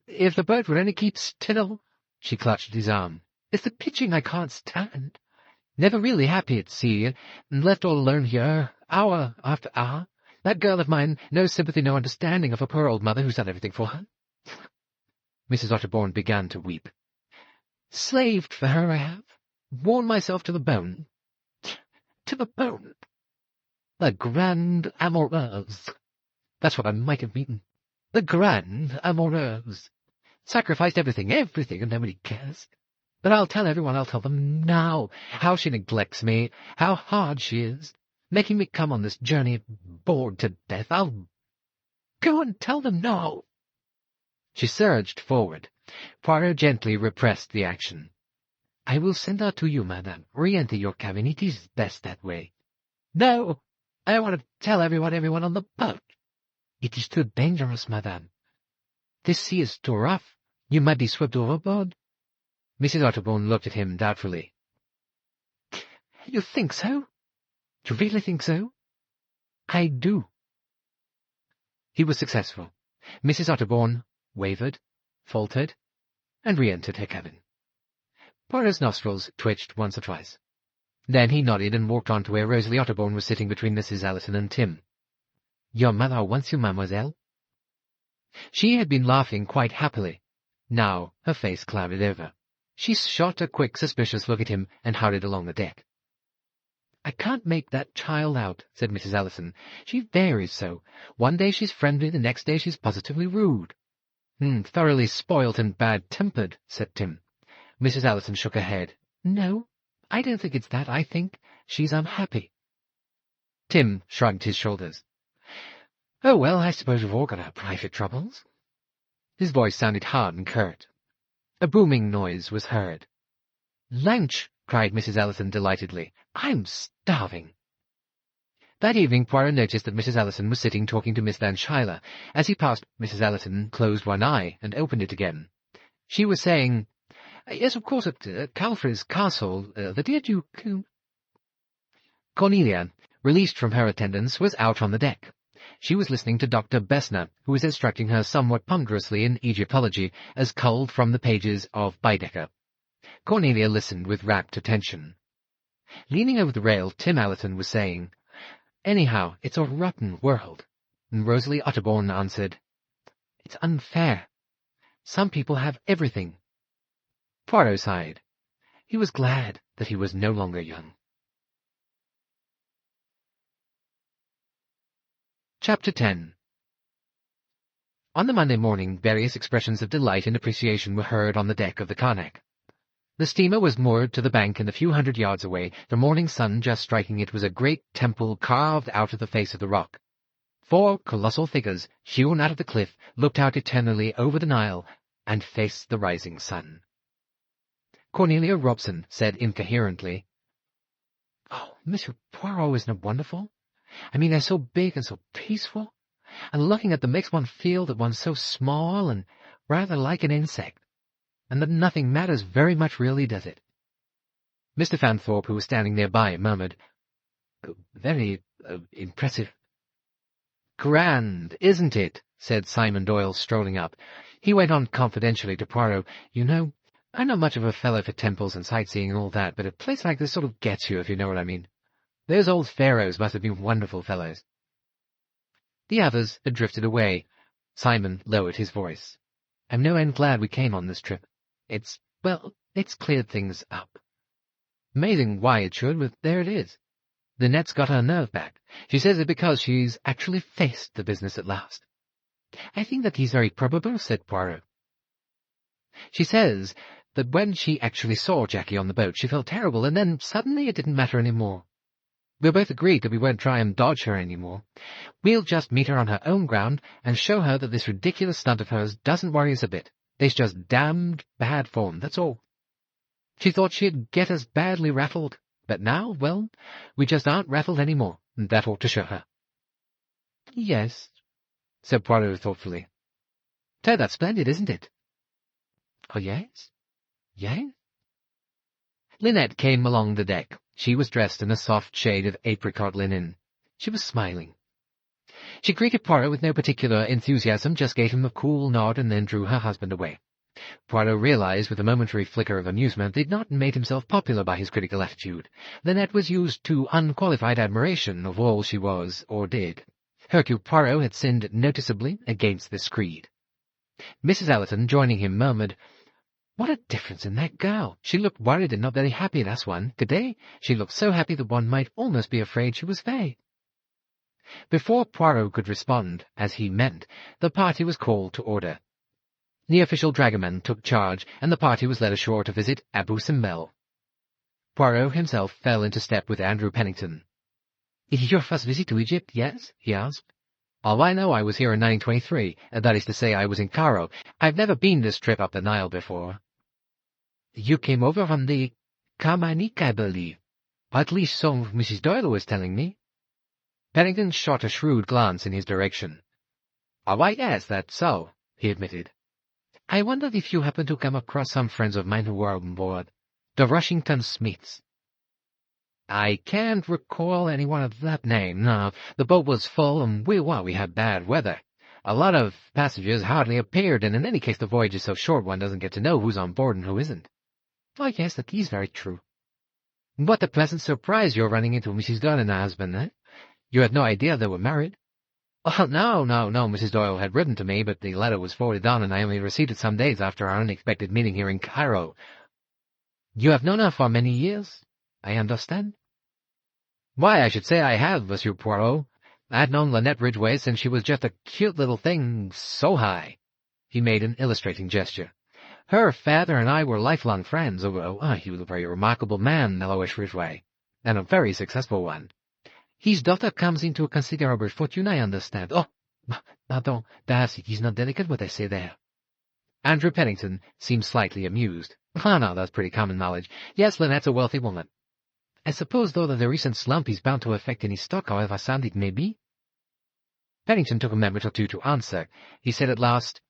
If the boat would only keep still," she clutched at his arm. "It's the pitching I can't stand. Never really happy at sea, and left all alone here, hour after hour. That girl of mine, no sympathy, no understanding of her poor old mother who's done everything for her." Mrs. Otterbourne began to weep. "Slaved for her, I have. Worn myself to the bone. To the bone. The grande amoureuse. That's what I might have mean. The grande amoureuse. Sacrificed everything, and nobody cares. But I'll tell everyone, I'll tell them now, how she neglects me, how hard she is, making me come on this journey bored to death. I'll go and tell them now." She surged forward. Poirot gently repressed the action. "I will send her to you, madame. Re-enter your cabin. It is best that way." "No, I want to tell everyone on the boat." "It is too dangerous, madame. This sea is too rough. You might be swept overboard." Mrs. Otterbourne looked at him doubtfully. "You think so? You really think so?" "I do." He was successful. Mrs. Otterbourne wavered, faltered, and re-entered her cabin. Poirot's nostrils twitched once or twice. Then he nodded and walked on to where Rosalie Otterbourne was sitting between Mrs. Ellison and Tim. "Your mother wants you, mademoiselle." She had been laughing quite happily. Now her face clouded over. She shot a quick, suspicious look at him and hurried along the deck. "I can't make that child out," said Mrs. Ellison. "She varies so. One day she's friendly, the next day she's positively rude." Thoroughly spoilt and bad-tempered," said Tim. Mrs. Ellison shook her head. "No, I don't think it's that. I think she's unhappy." Tim shrugged his shoulders. "Oh, well, I suppose we've all got our private troubles." His voice sounded hard and curt. A booming noise was heard. "Lunch!" cried Mrs. Ellison delightedly. "I'm starving." That evening Poirot noticed that Mrs. Ellison was sitting talking to Miss Van Schuyler. As he passed, Mrs. Ellison closed one eye and opened it again. She was saying, "Yes, of course, at Calfrey's Castle, the dear Duke—" Cornelia, released from her attendance, was out on the deck. She was listening to Dr. Bessner, who was instructing her somewhat ponderously in Egyptology, as culled from the pages of Baedeker. Cornelia listened with rapt attention. Leaning over the rail, Tim Allerton was saying, "Anyhow, it's a rotten world." And Rosalie Otterbourne answered, "It's unfair. Some people have everything." Poirot sighed. He was glad that he was no longer young. Chapter 10. On the Monday morning, various expressions of delight and appreciation were heard on the deck of the Karnak. The steamer was moored to the bank, and a few hundred yards away, the morning sun just striking it, was a great temple carved out of the face of the rock. 4 colossal figures, hewn out of the cliff, looked out eternally over the Nile and faced the rising sun. Cornelia Robson said incoherently, "Oh, Monsieur Poirot, isn't it wonderful? I mean, they're so big and so peaceful, and looking at them makes one feel that one's so small and rather like an insect, and that nothing matters very much really, does it?" Mr. Fanthorpe, who was standing nearby, murmured, "Very impressive." "Grand, isn't it?" said Simon Doyle, strolling up. He went on confidentially to Poirot, "You know, I'm not much of a fellow for temples and sightseeing and all that, but a place like this sort of gets you, if you know what I mean. Those old pharaohs must have been wonderful fellows." The others had drifted away. Simon lowered his voice. "I'm no end glad we came on this trip. It's cleared things up. Amazing why it should, but there it is. Linnet's got her nerve back. She says it because she's actually faced the business at last. I think that is very probable, said Poirot. She says that when she actually saw Jackie on the boat, she felt terrible, and then suddenly it didn't matter any more. We both agreed that we won't try and dodge her any more. We'll just meet her on her own ground and show her that this ridiculous stunt of hers doesn't worry us a bit. It's just damned bad form, that's all. She thought she'd get us badly rattled, but now, well, we just aren't rattled any more, and that ought to show her. Yes, said Poirot thoughtfully. So that's splendid, isn't it? Oh, yes? Yes? Linnet came along the deck. She was dressed in a soft shade of apricot linen. She was smiling. She greeted Poirot with no particular enthusiasm, just gave him a cool nod and then drew her husband away. Poirot realized with a momentary flicker of amusement that he had not made himself popular by his critical attitude. Linnet was used to unqualified admiration of all she was or did. Hercule Poirot had sinned noticeably against this creed. Mrs. Ellerton, joining him, murmured, "What a difference in that girl! She looked worried and not very happy, that's one. Today she looked so happy that one might almost be afraid she was fey." Before Poirot could respond, as he meant, the party was called to order. The official dragoman took charge, and the party was led ashore to visit Abu Simbel. Poirot himself fell into step with Andrew Pennington. "It is your first visit to Egypt, yes?" he asked. "Oh, I know. I was here in 1923. That is to say, I was in Cairo. I've never been this trip up the Nile before." "You came over from the Carmanique, I believe. At least so Mrs. Doyle was telling me." Pennington shot a shrewd glance in his direction. "Oh, why, yes, that's so," he admitted. "I wondered if you happened to come across some friends of mine who were on board. The Rushington Smiths." "I can't recall anyone of that name, no. The boat was full, and we had bad weather. A lot of passengers hardly appeared, and in any case the voyage is so short one doesn't get to know who's on board and who isn't." "Oh, yes, that is very true." "What a pleasant surprise you're running into Mrs. Dunn and her husband, eh? You had no idea they were married?" "Oh, no, Mrs. Doyle had written to me, but the letter was forwarded on, and I only received it some days after our unexpected meeting here in Cairo." "You have known her for many years, I understand?" "Why, I should say I have, Monsieur Poirot. I'd known Linnet Ridgeway since she was just a cute little thing, so high." He made an illustrating gesture. "Her father and I were lifelong friends, although he was a very remarkable man, Alois Ridgeway, and a very successful one. His daughter comes into a considerable fortune, I understand. Oh, pardon, perhaps it is not delicate what I say there." Andrew Pennington seemed slightly amused. "Oh, no, that's pretty common knowledge. Yes, Linnet's a wealthy woman." "I suppose, though, that the recent slump is bound to affect any stock, however sound it may be?" Pennington took a moment or two to answer. He said at last,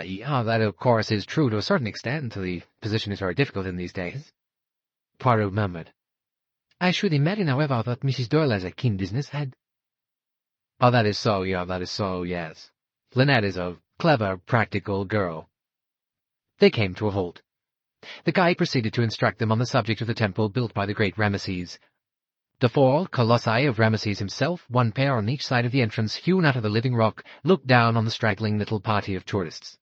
"Yeah, that of course is true to a certain extent. The position is very difficult in these days." Poirot murmured, "I should imagine, however, that Mrs. Doyle has a keen business head." "Oh, that is so, yes. Linnet is a clever, practical girl." They came to a halt. The guide proceeded to instruct them on the subject of the temple built by the great Ramesses. The 4 colossi of Ramesses himself, one pair on each side of the entrance, hewn out of the living rock, looked down on the straggling little party of tourists.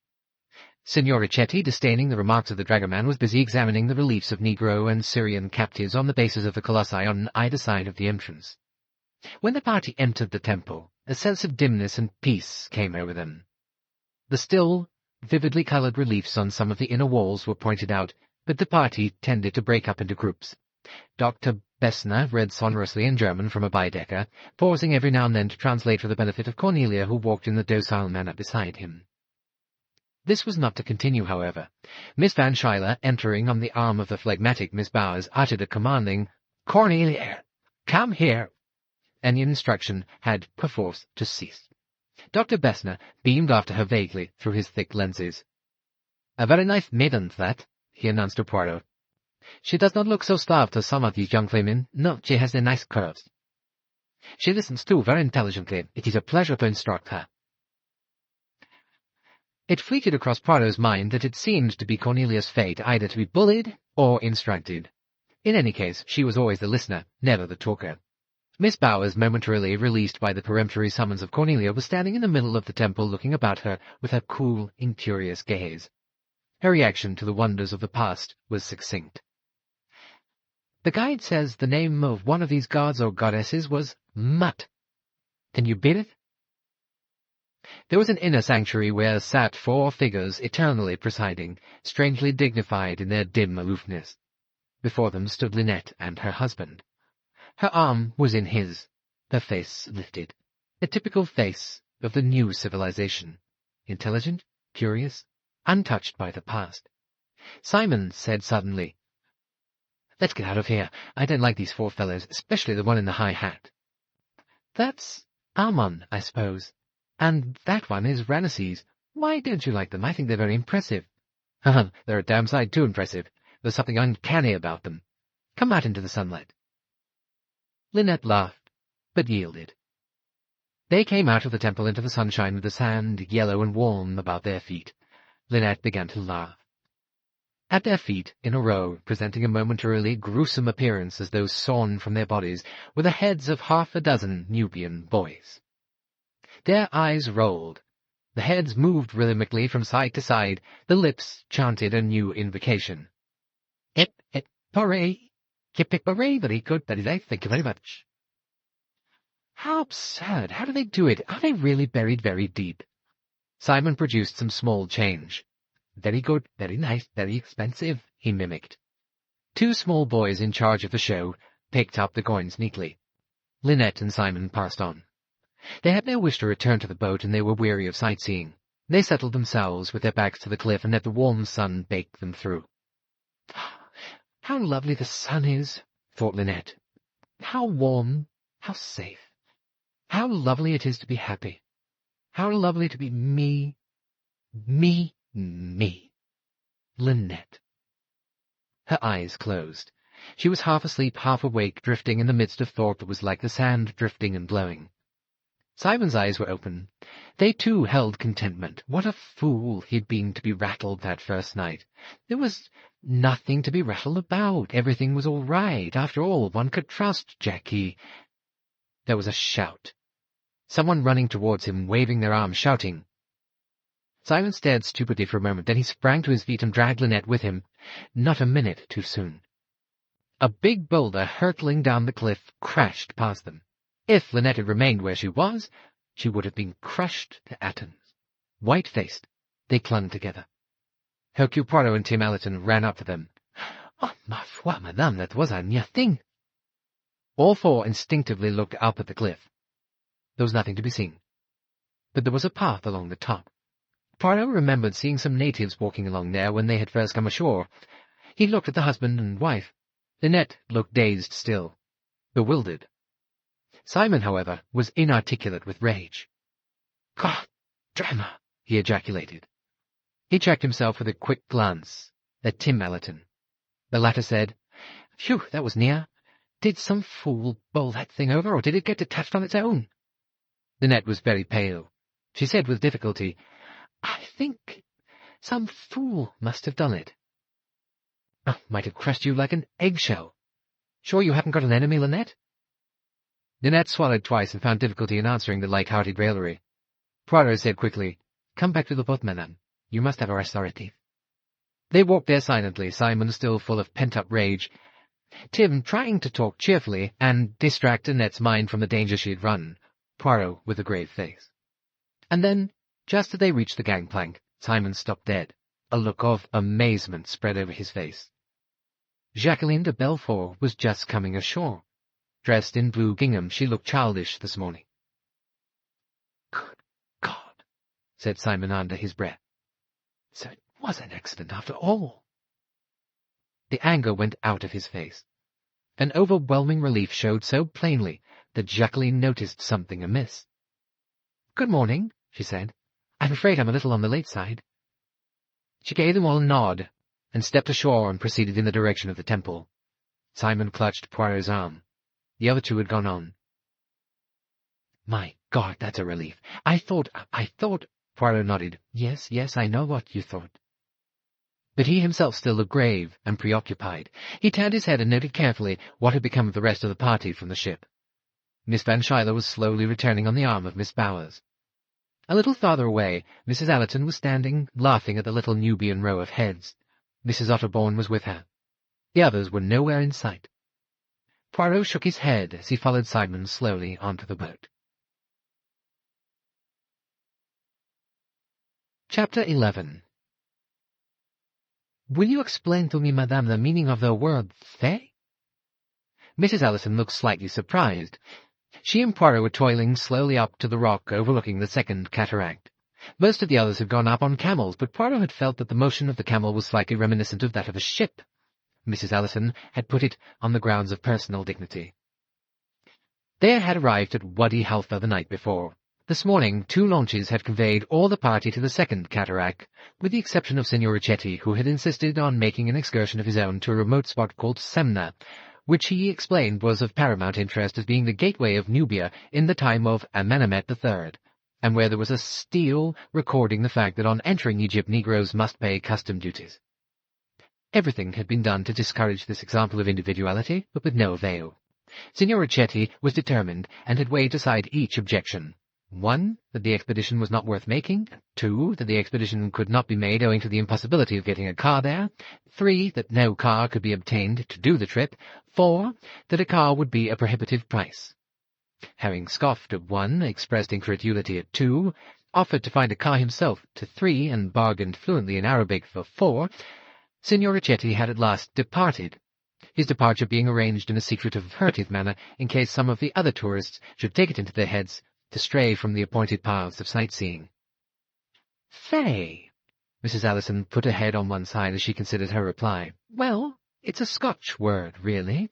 Signor Ricchetti, disdaining the remarks of the dragoman, was busy examining the reliefs of Negro and Syrian captives on the bases of the colossi on either side of the entrance. When the party entered the temple, a sense of dimness and peace came over them. The still, vividly colored reliefs on some of the inner walls were pointed out, but the party tended to break up into groups. Dr. Bessner read sonorously in German from a Baedeker, pausing every now and then to translate for the benefit of Cornelia, who walked in the docile manner beside him. This was not to continue, however. Miss Van Schuyler, entering on the arm of the phlegmatic Miss Bowers, uttered a commanding, "Cornelia, come here," and the instruction had perforce to cease. Dr. Bessner beamed after her vaguely through his thick lenses. "A very nice maiden, that," he announced to Poirot. "She does not look so starved as some of these young women. No, she has the nice curves. She listens, too, very intelligently. It is a pleasure to instruct her." It fleeted across Poirot's mind that it seemed to be Cornelia's fate either to be bullied or instructed. In any case, she was always the listener, never the talker. Miss Bowers, momentarily released by the peremptory summons of Cornelia, was standing in the middle of the temple looking about her with her cool, incurious gaze. Her reaction to the wonders of the past was succinct. The guide says the name of one of these gods or goddesses was Mutt. Can you beat it? There was an inner sanctuary where sat 4 figures eternally presiding, strangely dignified in their dim aloofness. Before them stood Linnet and her husband. Her arm was in his, her face lifted, a typical face of the new civilization, intelligent, curious, untouched by the past. Simon said suddenly, "Let's get out of here. I don't like these 4 fellows, especially the one in the high hat." "That's Ammon, I suppose. And that one is Ramesses. Why don't you like them? I think they're very impressive." "They're a damn sight too impressive. There's something uncanny about them. Come out into the sunlight." Linnet laughed, but yielded. They came out of the temple into the sunshine with the sand yellow and warm about their feet. Linnet began to laugh. At their feet, in a row, presenting a momentarily gruesome appearance as though sawn from their bodies, were the heads of 6 Nubian boys. Their eyes rolled. The heads moved rhythmically from side to side. The lips chanted a new invocation. "Ip, ip, hooray! Kip, ip, hooray! Very good, very nice, thank you very much." How absurd! How do they do it? Are they really buried very deep? Simon produced some small change. "Very good, very nice, very expensive," he mimicked. 2 small boys in charge of the show picked up the coins neatly. Linnet and Simon passed on. They had no wish to return to the boat, and they were weary of sightseeing. They settled themselves with their backs to the cliff and let the warm sun bake them through. "How lovely the sun is," thought Linnet. "How warm, how safe. How lovely it is to be happy. How lovely to be me. Me. Linnet." Her eyes closed. She was half asleep, half awake, drifting in the midst of thought that was like the sand drifting and blowing. Simon's eyes were open. They too held contentment. What a fool he'd been to be rattled that first night. There was nothing to be rattled about. Everything was all right. After all, one could trust Jackie. There was a shout. Someone running towards him, waving their arms, shouting. Simon stared stupidly for a moment, then he sprang to his feet and dragged Linnet with him. Not a minute too soon. A big boulder hurtling down the cliff crashed past them. If Linnet had remained where she was, she would have been crushed to atoms. White-faced, they clung together. Hercule Poirot and Tim Allerton ran up to them. "Oh, ma foi, madame, that was a near thing." All 4 instinctively looked up at the cliff. There was nothing to be seen. But there was a path along the top. Poirot remembered seeing some natives walking along there when they had first come ashore. He looked at the husband and wife. Linnet looked dazed still, bewildered. Simon, however, was inarticulate with rage. "God damn her!" he ejaculated. He checked himself with a quick glance at Tim Allerton. The latter said, "Phew, that was near. Did some fool bowl that thing over, or did it get detached on its own?" Linnet was very pale. She said with difficulty, "I think some fool must have done it." "Oh, might have crushed you like an eggshell. Sure you haven't got an enemy, Linnet?" Linnet swallowed twice and found difficulty in answering the light-hearted raillery. Poirot said quickly, "Come back to the boat, madame. You must have a restorative." They walked there silently, Simon still full of pent-up rage, Tim trying to talk cheerfully and distract Linet's mind from the danger she had run, Poirot with a grave face. And then, just as they reached the gangplank, Simon stopped dead. A look of amazement spread over his face. Jacqueline de Belfort was just coming ashore. Dressed in blue gingham, she looked childish this morning. "Good God," said Simon under his breath. "So it was an accident after all." The anger went out of his face. An overwhelming relief showed so plainly that Jacqueline noticed something amiss. "Good morning," she said. "I'm afraid I'm a little on the late side." She gave them all a nod, and stepped ashore and proceeded in the direction of the temple. Simon clutched Poirot's arm. The other 2 had gone on. "My God, that's a relief. I thought... Poirot nodded. Yes, I know what you thought." But he himself still looked grave and preoccupied. He turned his head and noted carefully what had become of the rest of the party from the ship. Miss Van Schuyler was slowly returning on the arm of Miss Bowers. A little farther away, Mrs. Allerton was standing, laughing at the little Nubian row of heads. Mrs. Otterbourne was with her. The others were nowhere in sight. Poirot shook his head as he followed Simon slowly onto the boat. Chapter 11. "Will you explain to me, madame, the meaning of the word fée?" Mrs. Ellison looked slightly surprised. She and Poirot were toiling slowly up to the rock overlooking the second cataract. Most of the others had gone up on camels, but Poirot had felt that the motion of the camel was slightly reminiscent of that of a ship. Mrs. Ellison had put it on the grounds of personal dignity. They had arrived at Wadi Halfa the night before. This morning 2 launches had conveyed all the party to the second cataract, with the exception of Signor Ricchetti, who had insisted on making an excursion of his own to a remote spot called Semna, which he explained was of paramount interest as being the gateway of Nubia in the time of Amenemhet III, and where there was a stele recording the fact that on entering Egypt Negroes must pay custom duties. Everything had been done to discourage this example of individuality, but with no avail. Signor Ricchetti was determined, and had weighed aside each objection. 1, that the expedition was not worth making. 2, that the expedition could not be made owing to the impossibility of getting a car there. 3, that no car could be obtained to do the trip. 4, that a car would be a prohibitive price. Having scoffed at 1, expressed incredulity at 2, offered to find a car himself to 3, and bargained fluently in Arabic for 4, Signor Ricchetti had at last departed, his departure being arranged in a secretive, furtive manner in case some of the other tourists should take it into their heads to stray from the appointed paths of sightseeing. "Fée," Mrs. Ellison put her head on one side as she considered her reply. "Well, it's a Scotch word, really.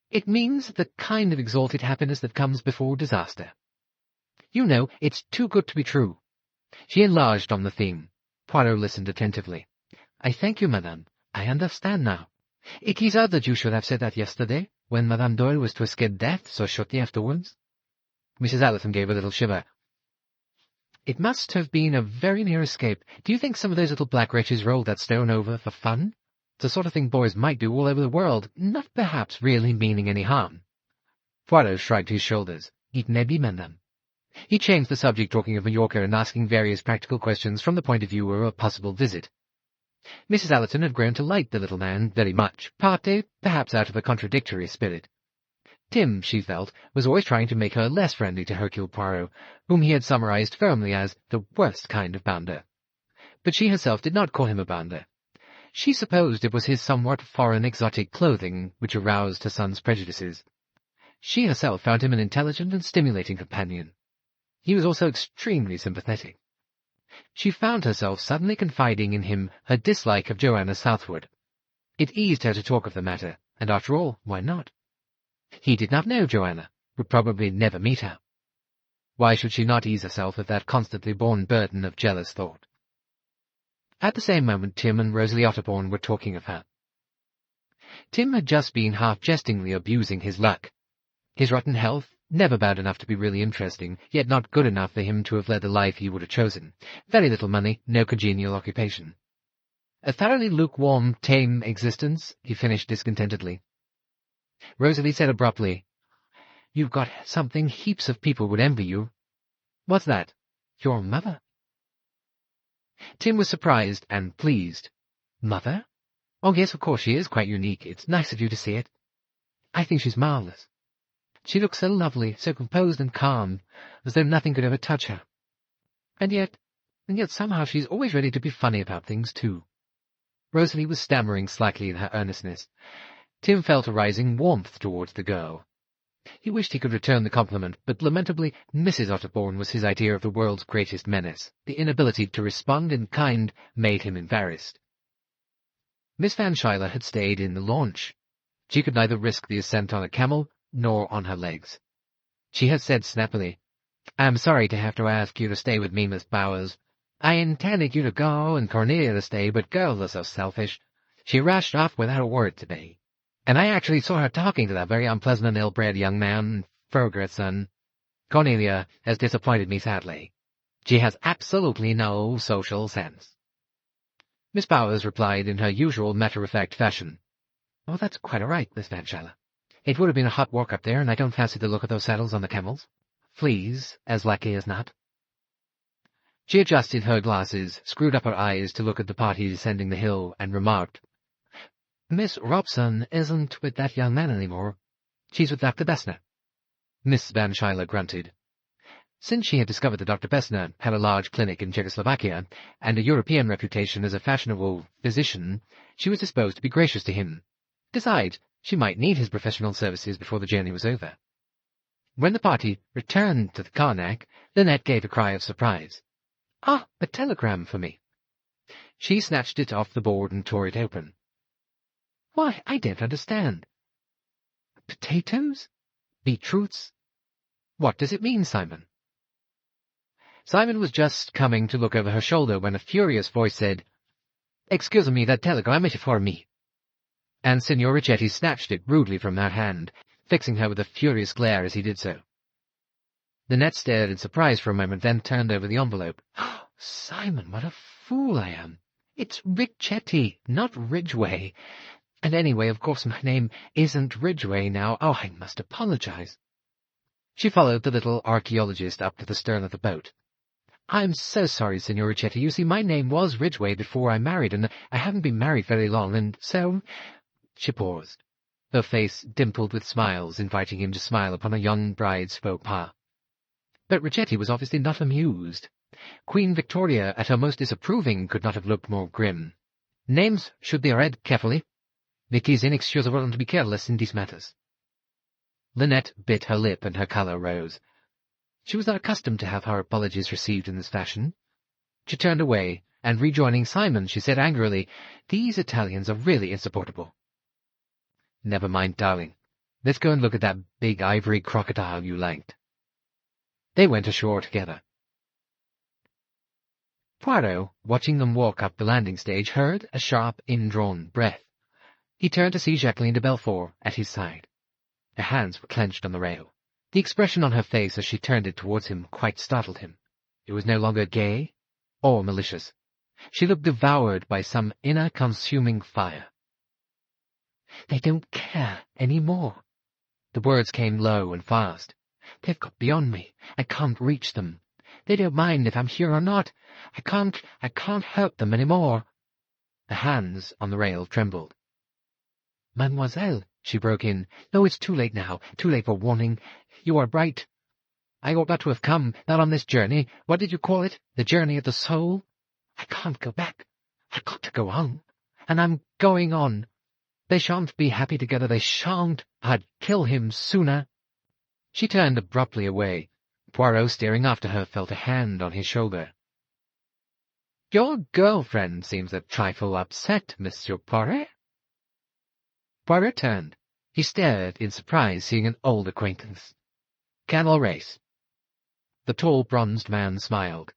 It means the kind of exalted happiness that comes before disaster. You know, it's too good to be true." She enlarged on the theme. Poirot listened attentively. "I thank you, madame. I understand now. It is odd that you should have said that yesterday, when Madame Doyle was to escape death so shortly afterwards." Mrs. Ellison gave a little shiver. "It must have been a very near escape. Do you think some of those little black wretches rolled that stone over for fun? It's the sort of thing boys might do all over the world, not perhaps really meaning any harm." Poirot shrugged his shoulders. "It may be, madame." He changed the subject, talking of Mallorca and asking various practical questions from the point of view of a possible visit. Mrs. Ellison had grown to like the little man very much, partly, perhaps, out of a contradictory spirit. Tim, she felt, was always trying to make her less friendly to Hercule Poirot, whom he had summarized firmly as the worst kind of bounder. But she herself did not call him a bounder. She supposed it was his somewhat foreign exotic clothing which aroused her son's prejudices. She herself found him an intelligent and stimulating companion. He was also extremely sympathetic. She found herself suddenly confiding in him her dislike of Joanna Southwood. It eased her to talk of the matter, and after all, why not? He did not know Joanna, would probably never meet her. Why should she not ease herself of that constantly borne burden of jealous thought? At the same moment Tim and Rosalie Otterbourne were talking of her. Tim had just been half-jestingly abusing his luck. His rotten health, never bad enough to be really interesting, yet not good enough for him to have led the life he would have chosen. Very little money, no congenial occupation. A thoroughly lukewarm, tame existence, he finished discontentedly. Rosalie said abruptly, "You've got something heaps of people would envy you." "What's that?" "Your mother." Tim was surprised and pleased. "Mother? Oh, yes, of course she is quite unique. It's nice of you to see it. I think she's marvellous. She looks so lovely, so composed and calm, as though nothing could ever touch her. And yet somehow she's always ready to be funny about things, too." Rosalie was stammering slightly in her earnestness. Tim felt a rising warmth towards the girl. He wished he could return the compliment, but lamentably Mrs. Otterbourne was his idea of the world's greatest menace. The inability to respond in kind made him embarrassed. Miss Van Schuyler had stayed in the launch. She could neither risk the ascent on a camel nor on her legs. She had said snappily, "I'm sorry to have to ask you to stay with me, Miss Bowers. I intended you to go and Cornelia to stay, but girls are so selfish. She rushed off without a word today. And I actually saw her talking to that very unpleasant and ill-bred young man, Fergus's son. Cornelia has disappointed me sadly. She has absolutely no social sense." Miss Bowers replied in her usual matter-of-fact fashion, "Oh, that's quite all right, Miss Van Schuyler. It would have been a hot walk up there, and I don't fancy the look of those saddles on the camels. Fleas, as likely as not." She adjusted her glasses, screwed up her eyes to look at the party descending the hill, and remarked, "Miss Robson isn't with that young man any more. She's with Dr. Bessner. Miss Van Schuyler grunted. Since she had discovered that Dr. Bessner had a large clinic in Czechoslovakia and a European reputation as a fashionable physician, she was disposed to be gracious to him. Besides, she might need his professional services before the journey was over. When the party returned to the Karnak, Linnet gave a cry of surprise. "Ah, a telegram for me." She snatched it off the board and tore it open. "Why, I don't understand. Potatoes? Beetroots? What does it mean, Simon?" Simon was just coming to look over her shoulder when a furious voice said, "Excuse me, that telegram is for me." And Signor Ricchetti snatched it rudely from her hand, fixing her with a furious glare as he did so. Linnet stared in surprise for a moment, then turned over the envelope. "Simon, what a fool I am! It's Ricchetti, not Ridgeway. And anyway, of course my name isn't Ridgeway now. Oh, I must apologize." She followed the little archaeologist up to the stern of the boat. "I'm so sorry, Signor Ricchetti. You see, my name was Ridgeway before I married, and I haven't been married very long, and so—" She paused, her face dimpled with smiles, inviting him to smile upon a young bride's faux pas. But Ricchetti was obviously not amused. Queen Victoria, at her most disapproving, could not have looked more grim. "Names should be read carefully. It is inexcusable to be careless in these matters." Linnet bit her lip, and her colour rose. She was not accustomed to have her apologies received in this fashion. She turned away, and rejoining Simon, she said angrily, "These Italians are really insupportable." "Never mind, darling. Let's go and look at that big ivory crocodile you liked." They went ashore together. Poirot, watching them walk up the landing stage, heard a sharp, indrawn breath. He turned to see Jacqueline de Belfort at his side. Her hands were clenched on the rail. The expression on her face as she turned it towards him quite startled him. It was no longer gay or malicious. She looked devoured by some inner consuming fire. "They don't care any more." The words came low and fast. "They've got beyond me. I can't reach them. They don't mind if I'm here or not. I can't hurt them any more." The hands on the rail trembled. "Mademoiselle," she broke in, "no, it's too late now, too late for warning. You are right. I ought not to have come, not on this journey. What did you call it? The journey of the soul? I can't go back. I've got to go on. And I'm going on. They shan't be happy together, they shan't. I'd kill him sooner." She turned abruptly away. Poirot, staring after her, felt a hand on his shoulder. "Your girlfriend seems a trifle upset, Monsieur Poirot." Poirot turned. He stared in surprise, seeing an old acquaintance. "Colonel Race." The tall, bronzed man smiled.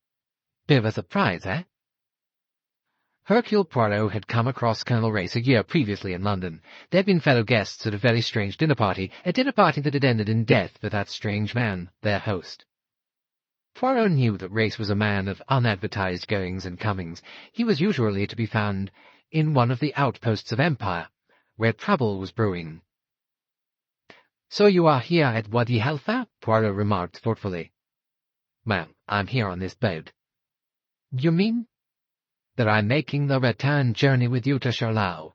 "Bit of a surprise, eh?" Hercule Poirot had come across Colonel Race a year previously in London. They had been fellow guests at a very strange dinner party that had ended in death for that strange man, their host. Poirot knew that Race was a man of unadvertised goings and comings. He was usually to be found in one of the outposts of Empire, where trouble was brewing. "So you are here at Wadi Halfa?" Poirot remarked thoughtfully. "Well, I'm here on this boat." "You mean?" "That I'm making the return journey with you to Charlau."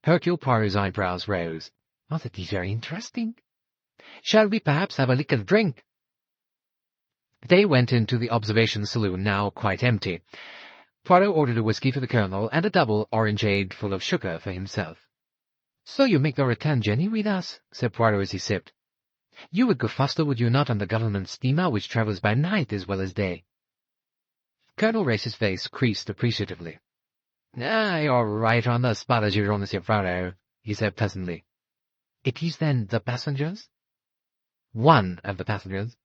Hercule Poirot's eyebrows rose. "Oh, that is very interesting. Shall we perhaps have a liquor drink?" They went into the observation saloon, now quite empty. Poirot ordered a whisky for the Colonel and a double orangeade full of sugar for himself. "So you make the return journey with us?" said Poirot as he sipped. "You would go faster, would you not, on the government steamer, which travels by night as well as day?" Colonel Race's face creased appreciatively. "You're right on the spot as usual, Monsieur Poirot," he said pleasantly. "It is, then, the passengers?" "One of the passengers."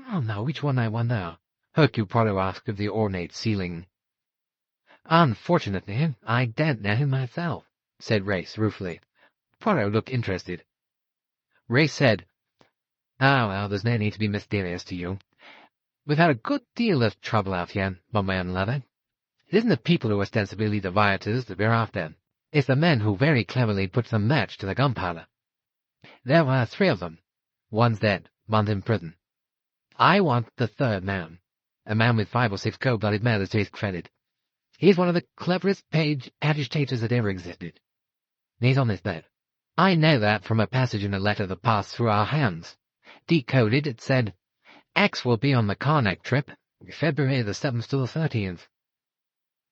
Now which one, I wonder?" Hercule Poirot asked of the ornate ceiling. "Unfortunately, I don't know him myself," said Race ruefully. Poirot looked interested. Race said, well, there's no need to be mysterious to you. We've had a good deal of trouble out here, one way and another. It isn't the people who ostensibly lead the rioters that we're after. It's the men who very cleverly put some match to the gunpowder. There were 3 of them. One's dead, one's in prison. I want the 3rd man, a man with 5 or 6 cold-blooded murders to his credit. He's one of the cleverest paid agitators that ever existed. He's on this boat. I know that from a passage in a letter that passed through our hands. Decoded, it said, X will be on the Karnak trip, February the 7th to the 13th.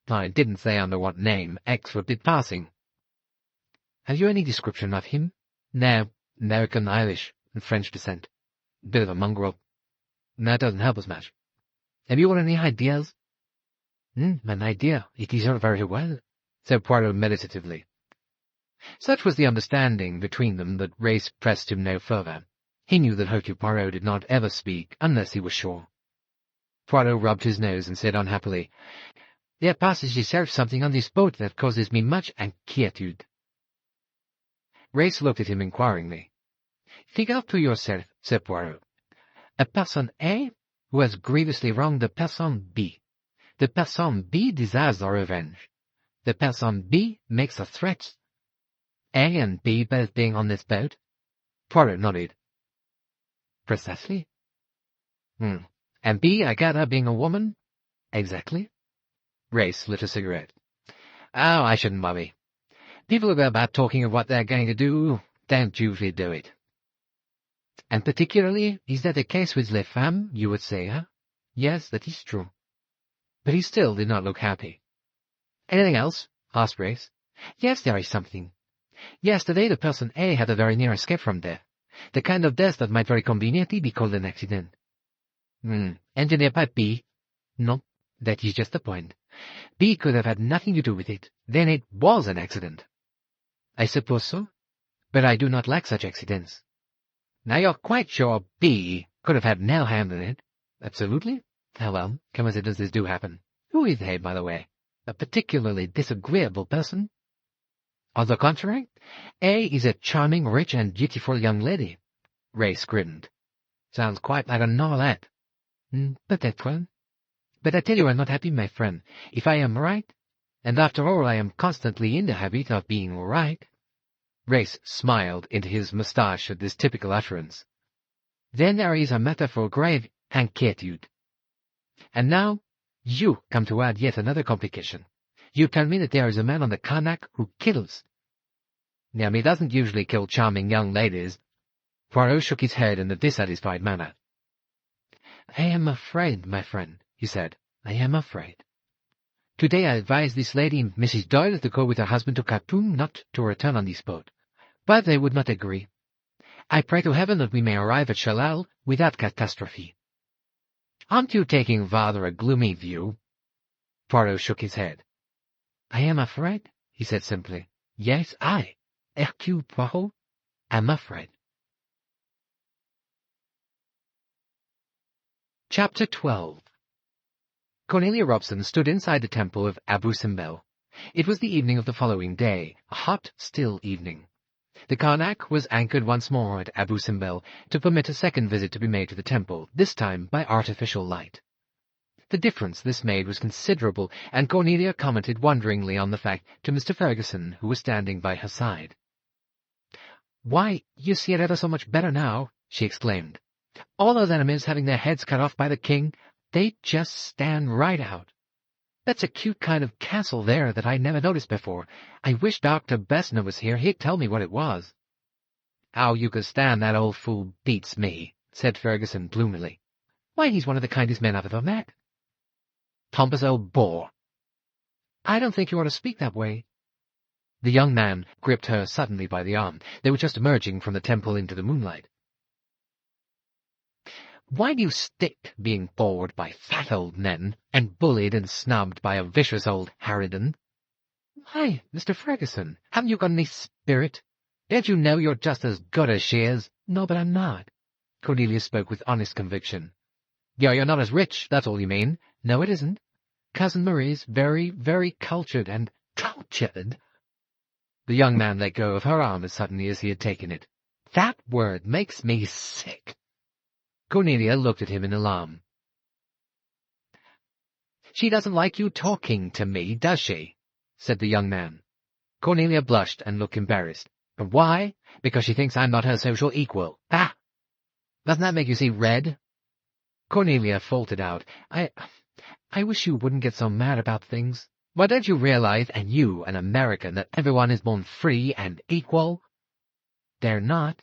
I didn't say under what name X would be passing. Have you any description of him? No, American, Irish, and French descent. Bit of a mongrel. That doesn't help us much. Have you got any ideas? An idea. It is all very well, said Poirot meditatively. Such was the understanding between them that Race pressed him no further. He knew that Hercule Poirot did not ever speak unless he was sure. Poirot rubbed his nose and said unhappily, There passes yourself something on this boat that causes me much inquietude. Race looked at him inquiringly. Think out to yourself, said Poirot. A person A who has grievously wronged the person B. The person B desires the revenge. The person B makes a threat. A and B both being on this boat? Poirot nodded. Precisely. And B, Agatha, being a woman? Exactly. Race lit a cigarette. Oh, I shouldn't worry. People who go about talking of what they're going to do don't usually do it. And particularly, is that the case with les femmes, you would say, huh? Yes, that is true. But he still did not look happy. Anything else? Asked Race. Yes, there is something. Yesterday the person A had a very near escape from death. The kind of death that might very conveniently be called an accident. Engineered by B? No, that is just the point. B could have had nothing to do with it. Then it was an accident. I suppose so, but I do not like such accidents. Now you're quite sure B could have had no hand in it? Absolutely. Oh well, coincidences do happen. Who is they, by the way? A particularly disagreeable person? On the contrary, A is a charming, rich, and beautiful young lady. Race grinned. Sounds quite like a novelette. Peut-être. But I tell you I'm not happy, my friend. If I am right, and after all I am constantly in the habit of being right. Race smiled into his moustache at this typical utterance. Then there is a matter for grave inquietude. And now, you come to add yet another complication. You tell me that there is a man on the Karnak who kills. Now, he doesn't usually kill charming young ladies. Poirot shook his head in a dissatisfied manner. I am afraid, my friend, he said. I am afraid. Today I advised this lady, Mrs. Doyle, to go with her husband to Khartoum, not to return on this boat. But they would not agree. I pray to heaven that we may arrive at Shalal without catastrophe. Aren't you taking rather a gloomy view? Poirot shook his head. I am afraid, he said simply. Yes, I, Hercule Poirot, am afraid. Chapter 12. Cornelia Robson stood inside the temple of Abu Simbel. It was the evening of the following day, a hot, still evening. The Karnak was anchored once more at Abu Simbel to permit a second visit to be made to the temple, this time by artificial light. The difference this made was considerable, and Cornelia commented wonderingly on the fact to Mr. Fergusson, who was standing by her side. "Why, you see it ever so much better now," she exclaimed. "All those enemies having their heads cut off by the king, they just stand right out. That's a cute kind of castle there that I never noticed before. I wish Dr. Bessner was here. He'd tell me what it was." "How you could stand that old fool beats me," said Fergusson gloomily. "Why, he's one of the kindest men I've ever met." "Pompous old bore." "I don't think you ought to speak that way." The young man gripped her suddenly by the arm. They were just emerging from the temple into the moonlight. "Why do you stick being bored by fat old men, and bullied and snubbed by a vicious old harridan?" "Why, Mr. Fergusson, haven't you got any spirit? Don't you know you're just as good as she is?" "No, but I'm not." Cornelia spoke with honest conviction. You're not as rich, that's all you mean." "No, it isn't. Cousin Marie's very, very cultured and—" "Cultured?" The young man let go of her arm as suddenly as he had taken it. "That word makes me sick." Cornelia looked at him in alarm. "She doesn't like you talking to me, does she?" said the young man. Cornelia blushed and looked embarrassed. "And why? Because she thinks I'm not her social equal. Ah! Doesn't that make you see red?" Cornelia faltered out. I wish you wouldn't get so mad about things. Why, don't you realize, and you, an American, that everyone is born free and equal?" "They're not,"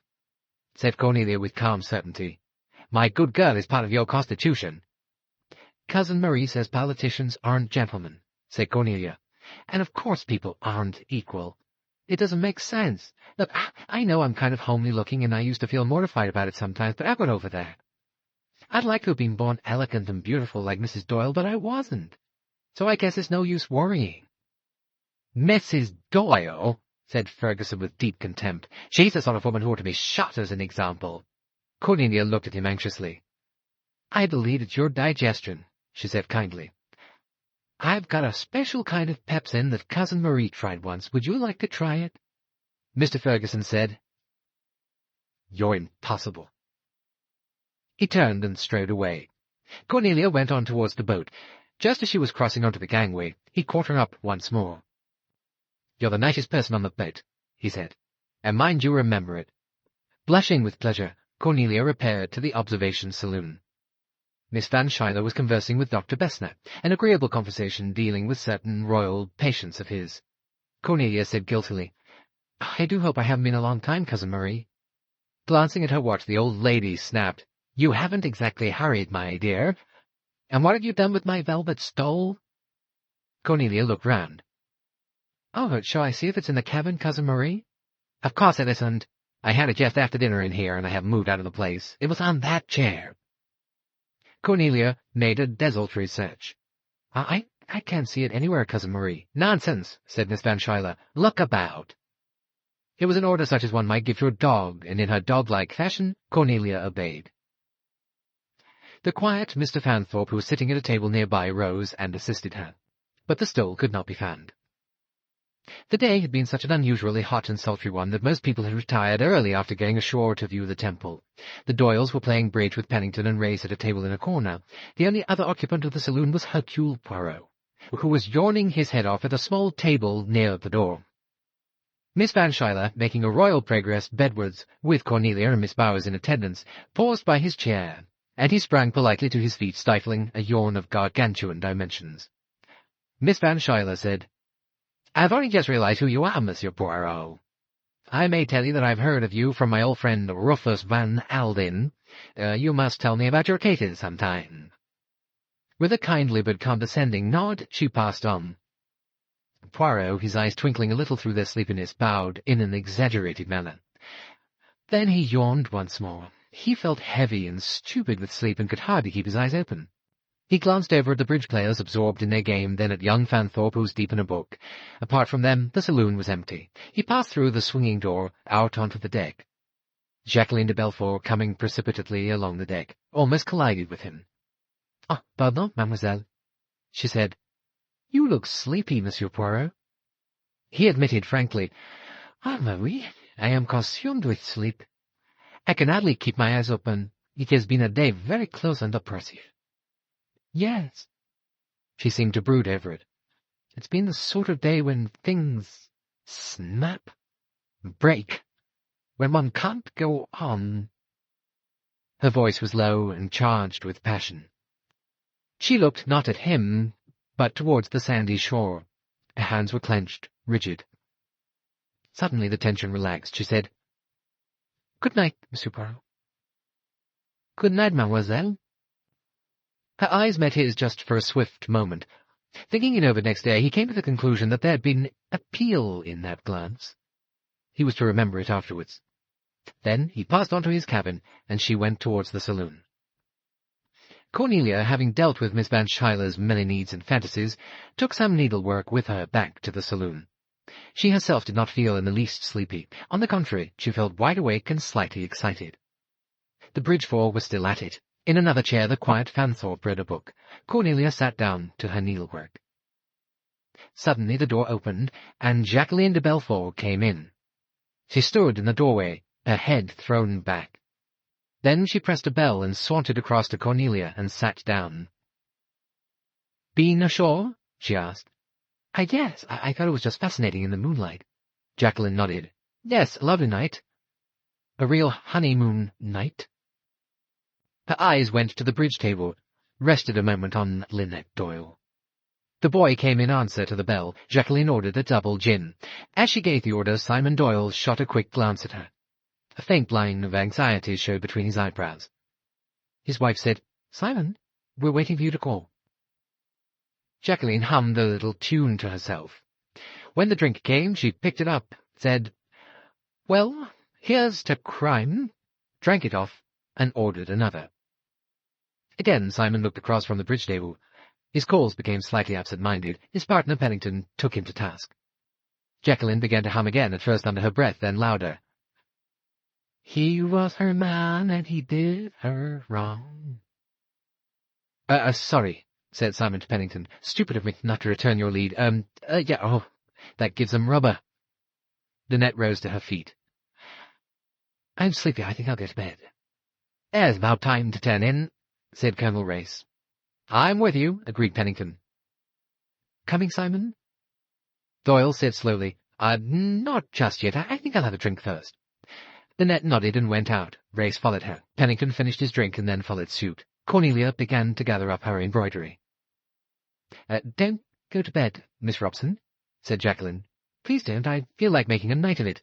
said Cornelia with calm certainty. "My good girl is part of your constitution." "Cousin Marie says politicians aren't gentlemen," said Cornelia. "And of course people aren't equal. It doesn't make sense. Look, I know I'm kind of homely looking, and I used to feel mortified about it sometimes, but I got over that. I'd like to have been born elegant and beautiful like Mrs. Doyle, but I wasn't. So I guess it's no use worrying." "Mrs. Doyle?" said Ferguson with deep contempt. "She's the sort of woman who ought to be shot as an example." Cornelia looked at him anxiously. "I believe it's your digestion," she said kindly. "I've got a special kind of pepsin that Cousin Marie tried once. Would you like to try it?" Mr. Ferguson said, "You're impossible." He turned and strode away. Cornelia went on towards the boat. Just as she was crossing onto the gangway, he caught her up once more. "You're the nicest person on the boat," he said, "and mind you remember it." Blushing with pleasure, Cornelia repaired to the observation saloon. Miss Van Schuyler was conversing with Dr. Bessner, an agreeable conversation dealing with certain royal patients of his. Cornelia said guiltily, "I do hope I haven't been a long time, Cousin Marie." Glancing at her watch, the old lady snapped, "You haven't exactly hurried, my dear. And what have you done with my velvet stole?" Cornelia looked round. "Oh, but shall I see if it's in the cabin, Cousin Marie?" "Of course it isn't. I had it just after dinner in here, and I haven't moved out of the place. It was on that chair." Cornelia made a desultory search. I can't see it anywhere, Cousin Marie." "Nonsense," said Miss Van Schuyler. "Look about." It was an order such as one might give to a dog, and in her dog-like fashion, Cornelia obeyed. The quiet Mr. Fanthorpe, who was sitting at a table nearby, rose and assisted her. But the stole could not be found. The day had been such an unusually hot and sultry one that most people had retired early after getting ashore to view the temple. The Doyles were playing bridge with Pennington and Race at a table in a corner. The only other occupant of the saloon was Hercule Poirot, who was yawning his head off at a small table near the door. Miss Van Schuyler, making a royal progress bedwards, with Cornelia and Miss Bowers in attendance, paused by his chair, and he sprang politely to his feet, stifling a yawn of gargantuan dimensions. Miss Van Schuyler said, "I've only just realized who you are, Monsieur Poirot. I may tell you that I've heard of you from my old friend Rufus Van Alden. You must tell me about your cases sometime." With a kindly but condescending nod, she passed on. Poirot, his eyes twinkling a little through their sleepiness, bowed in an exaggerated manner. Then he yawned once more. He felt heavy and stupid with sleep and could hardly keep his eyes open. He glanced over at the bridge players absorbed in their game, then at young Fanthorpe, who was deep in a book. Apart from them, the saloon was empty. He passed through the swinging door, out onto the deck. Jacqueline de Belfort, coming precipitately along the deck, almost collided with him. "Ah, pardon, mademoiselle," she said. "You look sleepy, Monsieur Poirot." He admitted frankly, "Ah, Marie, I am consumed with sleep. I can hardly keep my eyes open. It has been a day very close and oppressive." "Yes." She seemed to brood over it. "It's been the sort of day when things snap, break, when one can't go on." Her voice was low and charged with passion. She looked not at him, but towards the sandy shore. Her hands were clenched, rigid. Suddenly the tension relaxed. She said, "Good night, Monsieur Poirot." "Good night, mademoiselle." Her eyes met his just for a swift moment. Thinking it over next day, he came to the conclusion that there had been appeal in that glance. He was to remember it afterwards. Then he passed on to his cabin, and she went towards the saloon. Cornelia, having dealt with Miss Van Schuyler's many needs and fantasies, took some needlework with her back to the saloon. She herself did not feel in the least sleepy. On the contrary, she felt wide awake and slightly excited. The bridge four was still at it. In another chair the quiet Fanthorpe read a book. Cornelia sat down to her needlework. Suddenly the door opened, and Jacqueline de Belfort came in. She stood in the doorway, her head thrown back. Then she pressed a bell and sauntered across to Cornelia and sat down. "Been ashore?" she asked. Yes, I thought it was just fascinating in the moonlight." Jacqueline nodded. "Yes, a lovely night." "A real honeymoon night?" Her eyes went to the bridge table, rested a moment on Linnet Doyle. The boy came in answer to the bell. Jacqueline ordered a double gin. As she gave the order, Simon Doyle shot a quick glance at her. A faint line of anxiety showed between his eyebrows. His wife said, "Simon, we're waiting for you to call." Jacqueline hummed a little tune to herself. When the drink came, she picked it up, said, "Well, here's to crime," drank it off, and ordered another. Again Simon looked across from the bridge table. His calls became slightly absent-minded. His partner Pennington took him to task. Jacqueline began to hum again, at first under her breath, then louder. "He was her man, and he did her wrong." Sorry," said Simon to Pennington. "Stupid of me not to return your lead. That gives them rubber." Linnet rose to her feet. "I'm sleepy. I think I'll go to bed." "It's about time to turn in," said Colonel Race. "I'm with you," agreed Pennington. "Coming, Simon?" Doyle said slowly, "Not just yet. I think I'll have a drink first." Linnet nodded and went out. Race followed her. Pennington finished his drink and then followed suit. Cornelia began to gather up her embroidery. "Don't go to bed, Miss Robson," said Jacqueline. "Please don't. I feel like making a night of it.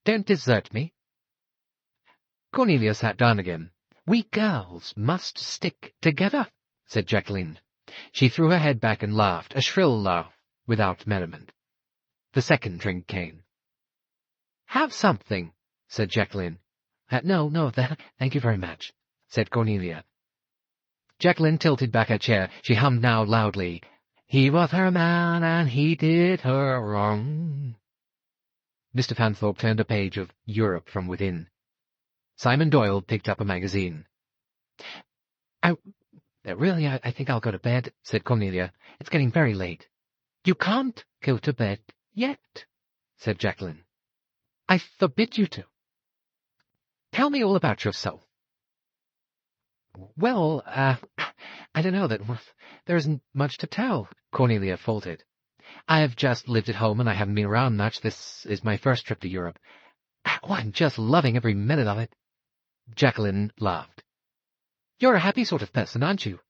Don't desert me." Cornelia sat down again. "We girls must stick together," said Jacqueline. She threw her head back and laughed, a shrill laugh, without merriment. The second drink came. "Have something," said Jacqueline. No, thank you very much," said Cornelia. Jacqueline tilted back her chair. She hummed now loudly. "He was her man, and he did her wrong." Mr. Fanthorpe turned a page of Europe from Within. Simon Doyle picked up a magazine. I think I'll go to bed," said Cornelia. "It's getting very late." "You can't go to bed yet," said Jacqueline. "I forbid you to. Tell me all about yourself." "Well, I don't know that there isn't much to tell," Cornelia faltered. "I've just lived at home and I haven't been around much. This is my first trip to Europe. I'm just loving every minute of it." Jacqueline laughed. "You're a happy sort of person, aren't you?"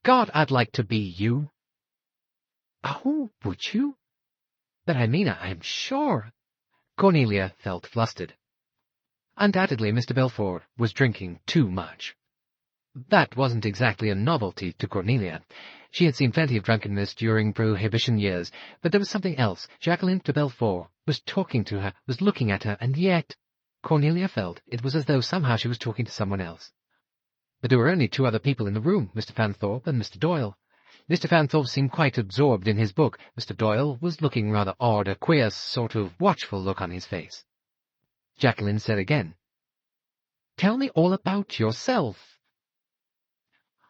"God, I'd like to be you." "Oh, would you?" "But I mean, I'm sure." Cornelia felt flustered. Undoubtedly, Mr. Belfort was drinking too much. That wasn't exactly a novelty to Cornelia. She had seen plenty of drunkenness during Prohibition years, but there was something else. Jacqueline de Belfort was talking to her, was looking at her, and yet Cornelia felt it was as though somehow she was talking to someone else. But there were only two other people in the room, Mr. Fanthorpe and Mr. Doyle. Mr. Fanthorpe seemed quite absorbed in his book. Mr. Doyle was looking rather odd, a queer sort of watchful look on his face. Jacqueline said again, "Tell me all about yourself."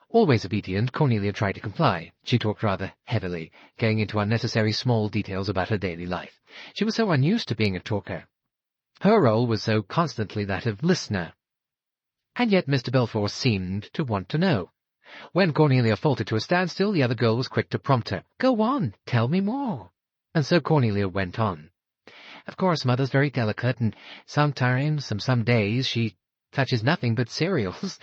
Always obedient, Cornelia tried to comply. She talked rather heavily, going into unnecessary small details about her daily life. She was so unused to being a talker. Her role was so constantly that of listener. And yet Mr. Belfort seemed to want to know. When Cornelia faltered to a standstill, the other girl was quick to prompt her. "Go on, tell me more." And so Cornelia went on. "Of course, Mother's very delicate, and sometimes, some days, she touches nothing but cereals."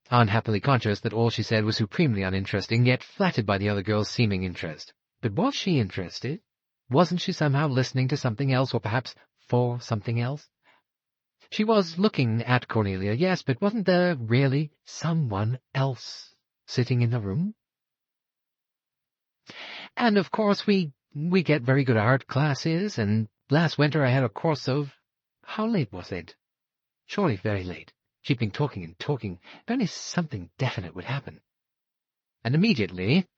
Unhappily conscious that all she said was supremely uninteresting, yet flattered by the other girl's seeming interest. But was she interested? Wasn't she somehow listening to something else, or perhaps for something else? She was looking at Cornelia, yes, but wasn't there really someone else sitting in the room? "And of course we get very good art classes, and last winter I had a course of—" How late was it? Surely very late. She'd been talking and talking. If only something definite would happen. And immediately,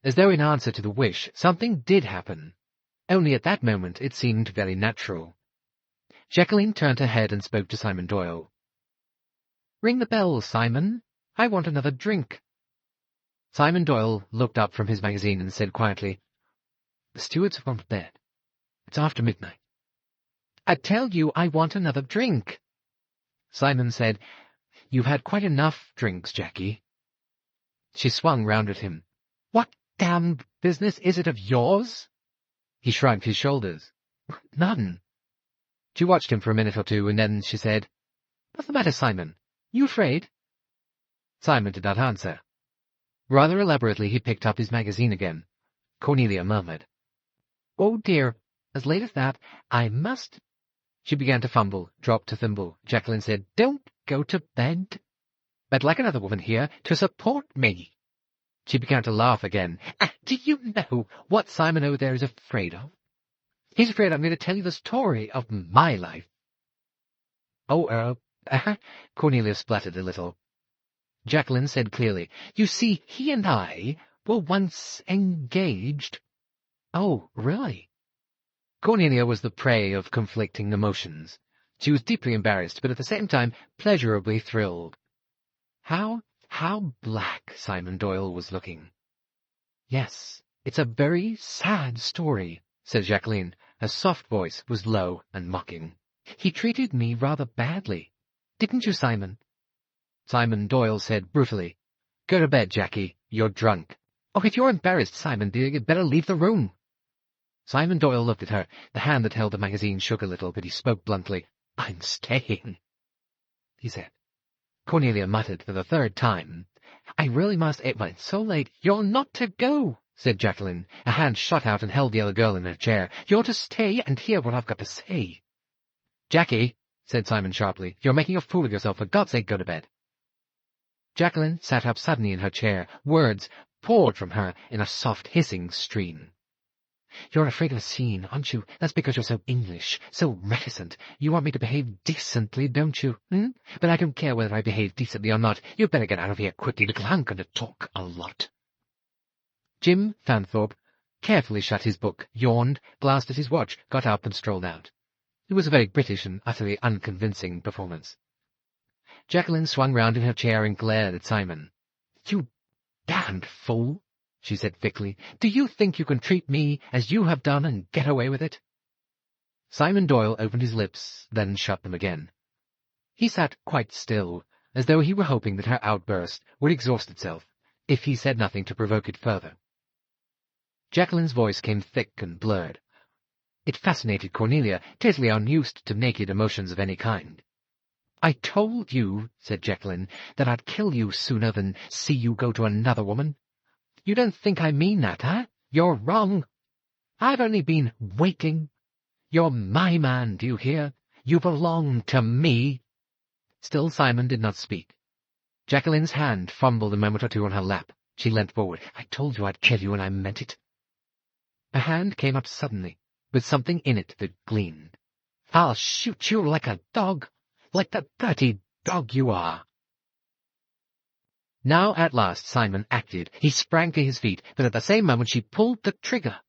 as though in answer to the wish, something did happen. Only at that moment it seemed very natural. Jacqueline turned her head and spoke to Simon Doyle. "Ring the bell, Simon. I want another drink." Simon Doyle looked up from his magazine and said quietly, "The stewards have gone to bed. It's after midnight." "I tell you I want another drink." Simon said, "You've had quite enough drinks, Jackie." She swung round at him. "What damned business is it of yours?" He shrugged his shoulders. "None." She watched him for a minute or two, and then she said, "What's the matter, Simon? You afraid?" Simon did not answer. Rather elaborately he picked up his magazine again. Cornelia murmured, "Oh dear, as late as that, I must—" She began to fumble, dropped to thimble. Jacqueline said, "Don't go to bed. I'd like another woman here to support me." She began to laugh again. "Do you know what Simon over there is afraid of? He's afraid I'm going to tell you the story of my life." Cornelia spluttered a little. Jacqueline said clearly, "You see, he and I were once engaged." "Oh, really?" Cornelia was the prey of conflicting emotions. She was deeply embarrassed, but at the same time pleasurably thrilled. How black Simon Doyle was looking. "Yes, it's a very sad story," said Jacqueline. Her soft voice was low and mocking. "He treated me rather badly. Didn't you, Simon?" Simon Doyle said brutally, "Go to bed, Jackie. You're drunk." "Oh, if you're embarrassed, Simon, dear, you'd better leave the room." Simon Doyle looked at her. The hand that held the magazine shook a little, but he spoke bluntly. "I'm staying," he said. Cornelia muttered for the third time, "I really must, but it's so late." "You're not to go," said Jacqueline. A hand shot out and held the other girl in her chair. "You're to stay and hear what I've got to say." "Jackie," said Simon sharply, "you're making a fool of yourself. For God's sake, go to bed." Jacqueline sat up suddenly in her chair. Words poured from her in a soft hissing stream. "You're afraid of a scene, aren't you? That's because you're so English, so reticent. You want me to behave decently, don't you? But I don't care whether I behave decently or not. You'd better get out of here quickly, because I'm going to talk a lot." Jim Fanthorpe carefully shut his book, yawned, glanced at his watch, got up and strolled out. It was a very British and utterly unconvincing performance. Jacqueline swung round in her chair and glared at Simon. "You damned fool," she said thickly. "Do you think you can treat me as you have done and get away with it?" Simon Doyle opened his lips, then shut them again. He sat quite still, as though he were hoping that her outburst would exhaust itself, if he said nothing to provoke it further. Jacqueline's voice came thick and blurred. It fascinated Cornelia, totally unused to naked emotions of any kind. "I told you," said Jacqueline, "that I'd kill you sooner than see you go to another woman. You don't think I mean that, huh? You're wrong. I've only been waiting. You're my man, do you hear? You belong to me." Still Simon did not speak. Jacqueline's hand fumbled a moment or two on her lap. She leant forward. "I told you I'd kill you, and I meant it." Her hand came up suddenly, with something in it that gleamed. "I'll shoot you like a dog, like the dirty dog you are." Now at last Simon acted. He sprang to his feet, but at the same moment she pulled the trigger.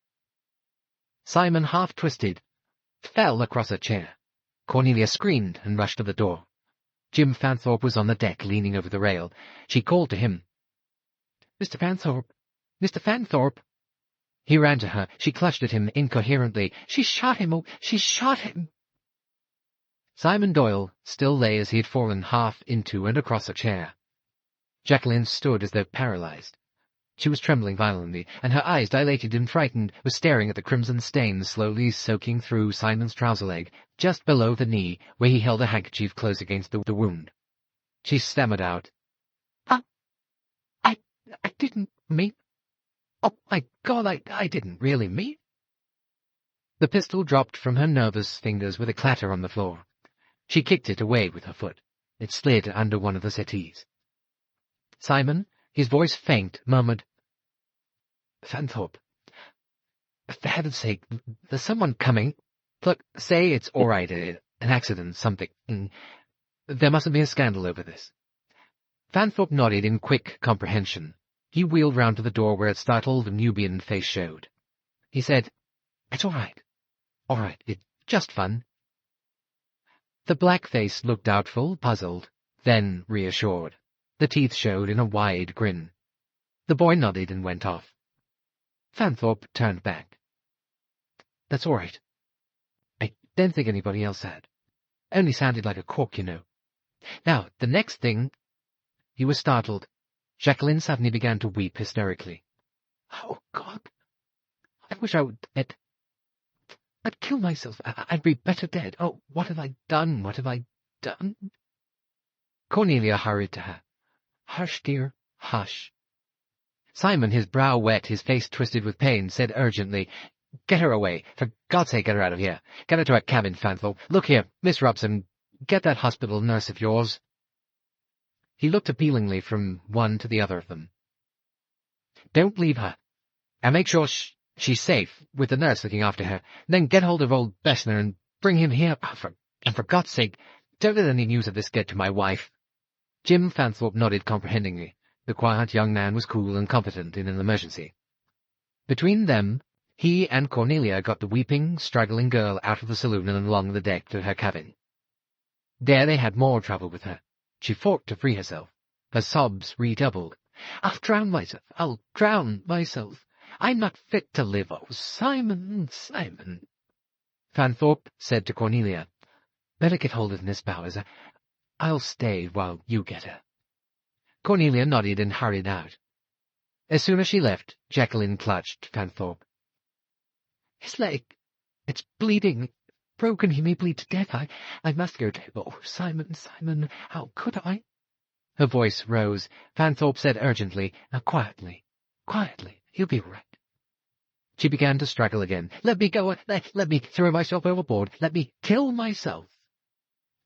Simon, half-twisted, fell across a chair. Cornelia screamed and rushed to the door. Jim Fanthorpe was on the deck, leaning over the rail. She called to him. "Mr. Fanthorpe! Mr. Fanthorpe!" He ran to her. She clutched at him incoherently. "She shot him! Oh, she shot him!" Simon Doyle still lay as he had fallen half into and across a chair. Jacqueline stood as though paralyzed. She was trembling violently, and her eyes, dilated and frightened, were staring at the crimson stains slowly soaking through Simon's trouser leg, just below the knee, where he held a handkerchief close against the wound. She stammered out, I didn't mean... Oh, my God, I didn't really mean..." The pistol dropped from her nervous fingers with a clatter on the floor. She kicked it away with her foot. It slid under one of the settees. Simon, his voice faint, murmured, "Fanthorpe, for heaven's sake, there's someone coming. Look, say it's all right, an accident, something. There mustn't be a scandal over this." Fanthorpe nodded in quick comprehension. He wheeled round to the door where a startled Nubian face showed. He said, "It's all right. All right, it's just fun." The black face looked doubtful, puzzled, then reassured. The teeth showed in a wide grin. The boy nodded and went off. Fanthorpe turned back. "That's all right. I don't think anybody else had. Only sounded like a cork, you know. Now, the next thing—" He was startled. Jacqueline suddenly began to weep hysterically. "Oh, God, I wish I would... I'd kill myself. I'd be better dead. Oh, what have I done? What have I done?" Cornelia hurried to her. "Hush, dear, hush." Simon, his brow wet, his face twisted with pain, said urgently, Get her away. For God's sake, get her out of here. Get her to her cabin, Fanthorpe. Look here, Miss Robson, get that hospital nurse of yours. He looked appealingly from one to the other of them. Don't leave her. And make sure she's safe, with the nurse looking after her. Then get hold of old Bessner and bring him here. And for God's sake, don't let any news of this get to my wife. Jim Fanthorpe nodded comprehendingly. The quiet young man was cool and competent in an emergency. Between them, he and Cornelia got the weeping, struggling girl out of the saloon and along the deck to her cabin. There they had more trouble with her. She fought to free herself. Her sobs redoubled. I'll drown myself. I'm not fit to live. Oh, Simon, Simon. Fanthorpe said to Cornelia, Better get hold of Miss Bowers. I'll stay while you get her. Cornelia nodded and hurried out. As soon as she left, Jacqueline clutched Fanthorpe. His leg. It's bleeding. Broken, he may bleed to death. I must go to him. Oh, Simon, Simon, how could I? Her voice rose. Fanthorpe said urgently, Now quietly, he'll be all right. She began to struggle again. Let me go. Let me throw myself overboard. Let me kill myself.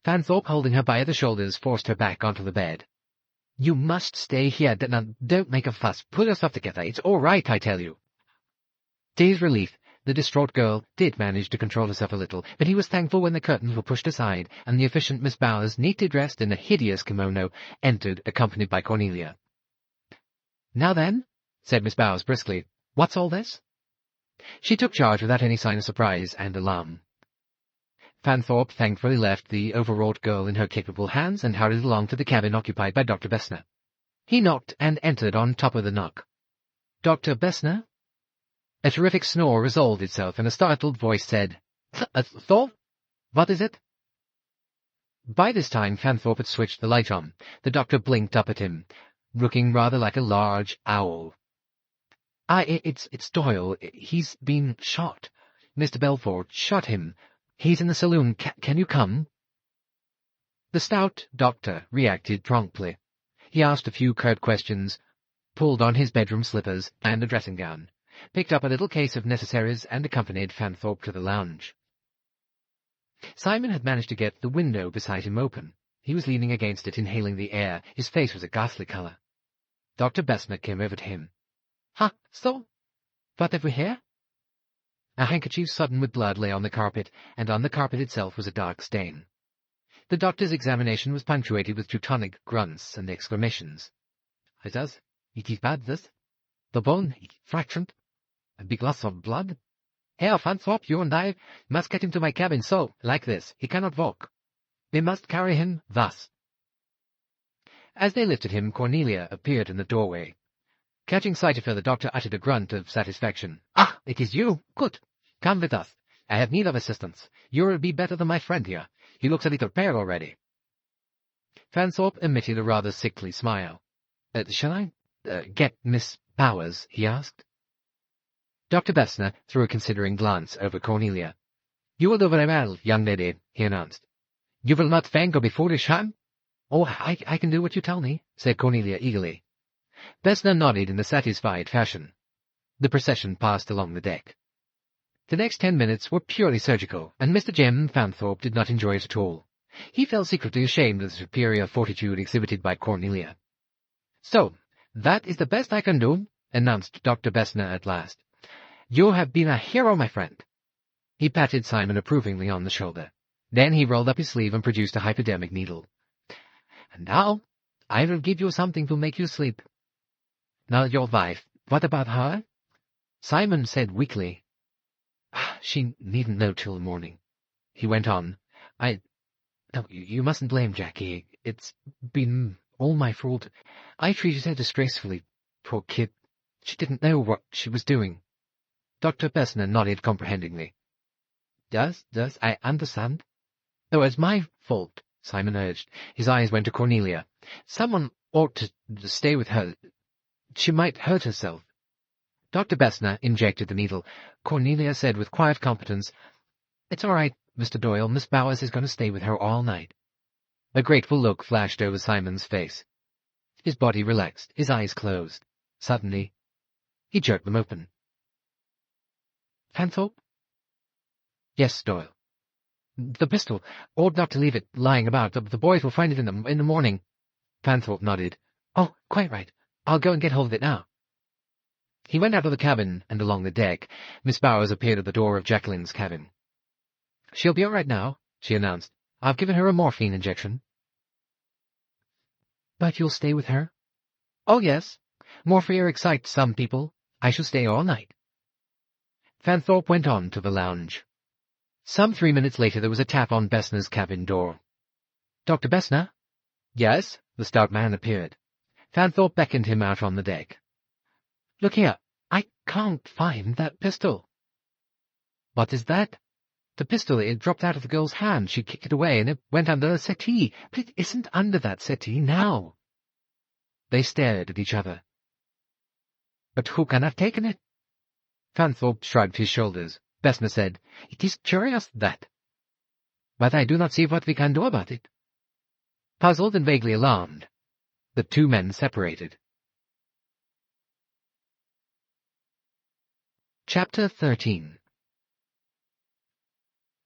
Fanthorpe, holding her by the shoulders, forced her back onto the bed. You must stay here. Now, don't make a fuss. Pull yourself together. It's all right, I tell you. To his relief, the distraught girl did manage to control herself a little, but he was thankful when the curtains were pushed aside, and the efficient Miss Bowers, neatly dressed in a hideous kimono, entered, accompanied by Cornelia. Now then, said Miss Bowers briskly, what's all this? She took charge without any sign of surprise and alarm. Fanthorpe thankfully left the overwrought girl in her capable hands and hurried along to the cabin occupied by Dr. Bessner. He knocked and entered on top of the knock. Dr. Bessner? A terrific snore resolved itself, and a startled voice said, Thorpe? What is it? By this time Fanthorpe had switched the light on. The doctor blinked up at him, looking rather like a large owl. It's Doyle. He's been shot. Mr. Belfort shot him. He's in the saloon. Can you come? The stout doctor reacted promptly. He asked a few curt questions, pulled on his bedroom slippers and a dressing-gown, picked up a little case of necessaries, and accompanied Fanthorpe to the lounge. Simon had managed to get the window beside him open. He was leaning against it, inhaling the air. His face was a ghastly colour. Dr. Bessner came over to him. So? What have we here? A handkerchief sodden with blood lay on the carpet, and on the carpet itself was a dark stain. The doctor's examination was punctuated with Teutonic grunts and exclamations. It is bad, this. The bone, fractured. A big loss of blood. Here, Fanthorpe, you and I must get him to my cabin, so, like this. He cannot walk. We must carry him thus. As they lifted him, Cornelia appeared in the doorway. Catching sight of her, the doctor uttered a grunt of satisfaction. It is you. Good. Come with us. I have need of assistance. You will be better than my friend here. He looks a little pale already. Fanthorpe emitted a rather sickly smile. Shall I get Miss Bowers? He asked. Dr. Bessner threw a considering glance over Cornelia. You will do very well, young lady, he announced. You will not faint or be foolish, huh? Oh, I can do what you tell me, said Cornelia eagerly. Bessner nodded in a satisfied fashion. The procession passed along the deck. The next 10 minutes were purely surgical, and Mr. Jim Fanthorpe did not enjoy it at all. He felt secretly ashamed of the superior fortitude exhibited by Cornelia. So, that is the best I can do, announced Dr. Bessner at last. You have been a hero, my friend. He patted Simon approvingly on the shoulder. Then he rolled up his sleeve and produced a hypodermic needle. And now, I will give you something to make you sleep. Now your wife, what about her? Simon said weakly. She needn't know till the morning. He went on. No, you mustn't blame Jackie. It's been all my fault. I treated her disgracefully. Poor kid. She didn't know what she was doing. Dr. Bessner nodded comprehendingly. Does I understand? Oh, it's my fault, Simon urged. His eyes went to Cornelia. Someone ought to stay with her. She might hurt herself. Dr. Bessner injected the needle. Cornelia said with quiet competence, It's all right, Mr. Doyle. Miss Bowers is going to stay with her all night. A grateful look flashed over Simon's face. His body relaxed, his eyes closed. Suddenly, he jerked them open. Fanthorpe? Yes, Doyle. The pistol. Ought not to leave it lying about. The boys will find it in the morning. Fanthorpe nodded. Oh, quite right. I'll go and get hold of it now. He went out of the cabin and along the deck. Miss Bowers appeared at the door of Jacqueline's cabin. She'll be all right now, she announced. I've given her a morphine injection. But you'll stay with her? Oh, yes. Morphia excites some people. I shall stay all night. Fanthorpe went on to the lounge. Some 3 minutes later there was a tap on Bessner's cabin door. Dr. Bessner? Yes, the stout man appeared. Fanthorpe beckoned him out on the deck. Look here, I can't find that pistol. What is that? The pistol, it dropped out of the girl's hand. She kicked it away, and it went under the settee. But it isn't under that settee now. They stared at each other. But who can have taken it? Fanthorpe shrugged his shoulders. Bessner said, It is curious, that. But I do not see what we can do about it. Puzzled and vaguely alarmed, the two men separated. Chapter 13.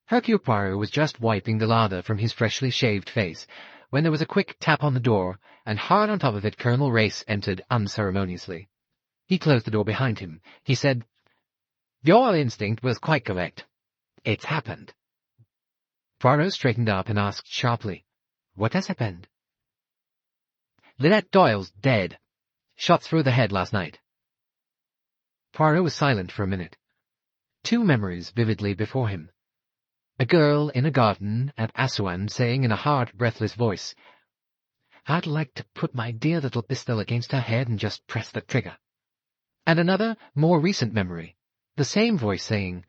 Hercule Poirot was just wiping the lather from his freshly shaved face when there was a quick tap on the door, and hard on top of it Colonel Race entered unceremoniously. He closed the door behind him. He said, Your instinct was quite correct. It's happened. Poirot straightened up and asked sharply, What has happened? Linnet Doyle's dead. Shot through the head last night. Poirot was silent for a minute. Two memories vividly before him. A girl in a garden at Assuan saying in a hard, breathless voice, I'd like to put my dear little pistol against her head and just press the trigger. And another, more recent memory, the same voice saying,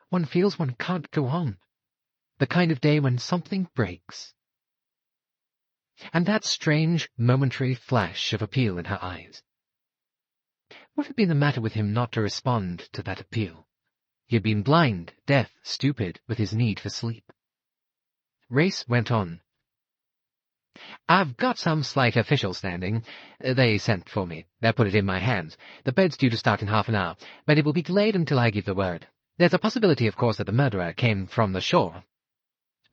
One feels one can't go on. The kind of day when something breaks. And that strange, momentary flash of appeal in her eyes. What had been the matter with him not to respond to that appeal? He had been blind, deaf, stupid with his need for sleep. Race went on. I've got some slight official standing. They sent for me. They put it in my hands. The bed's due to start in half an hour, but it will be delayed until I give the word. There's a possibility, of course, that the murderer came from the shore.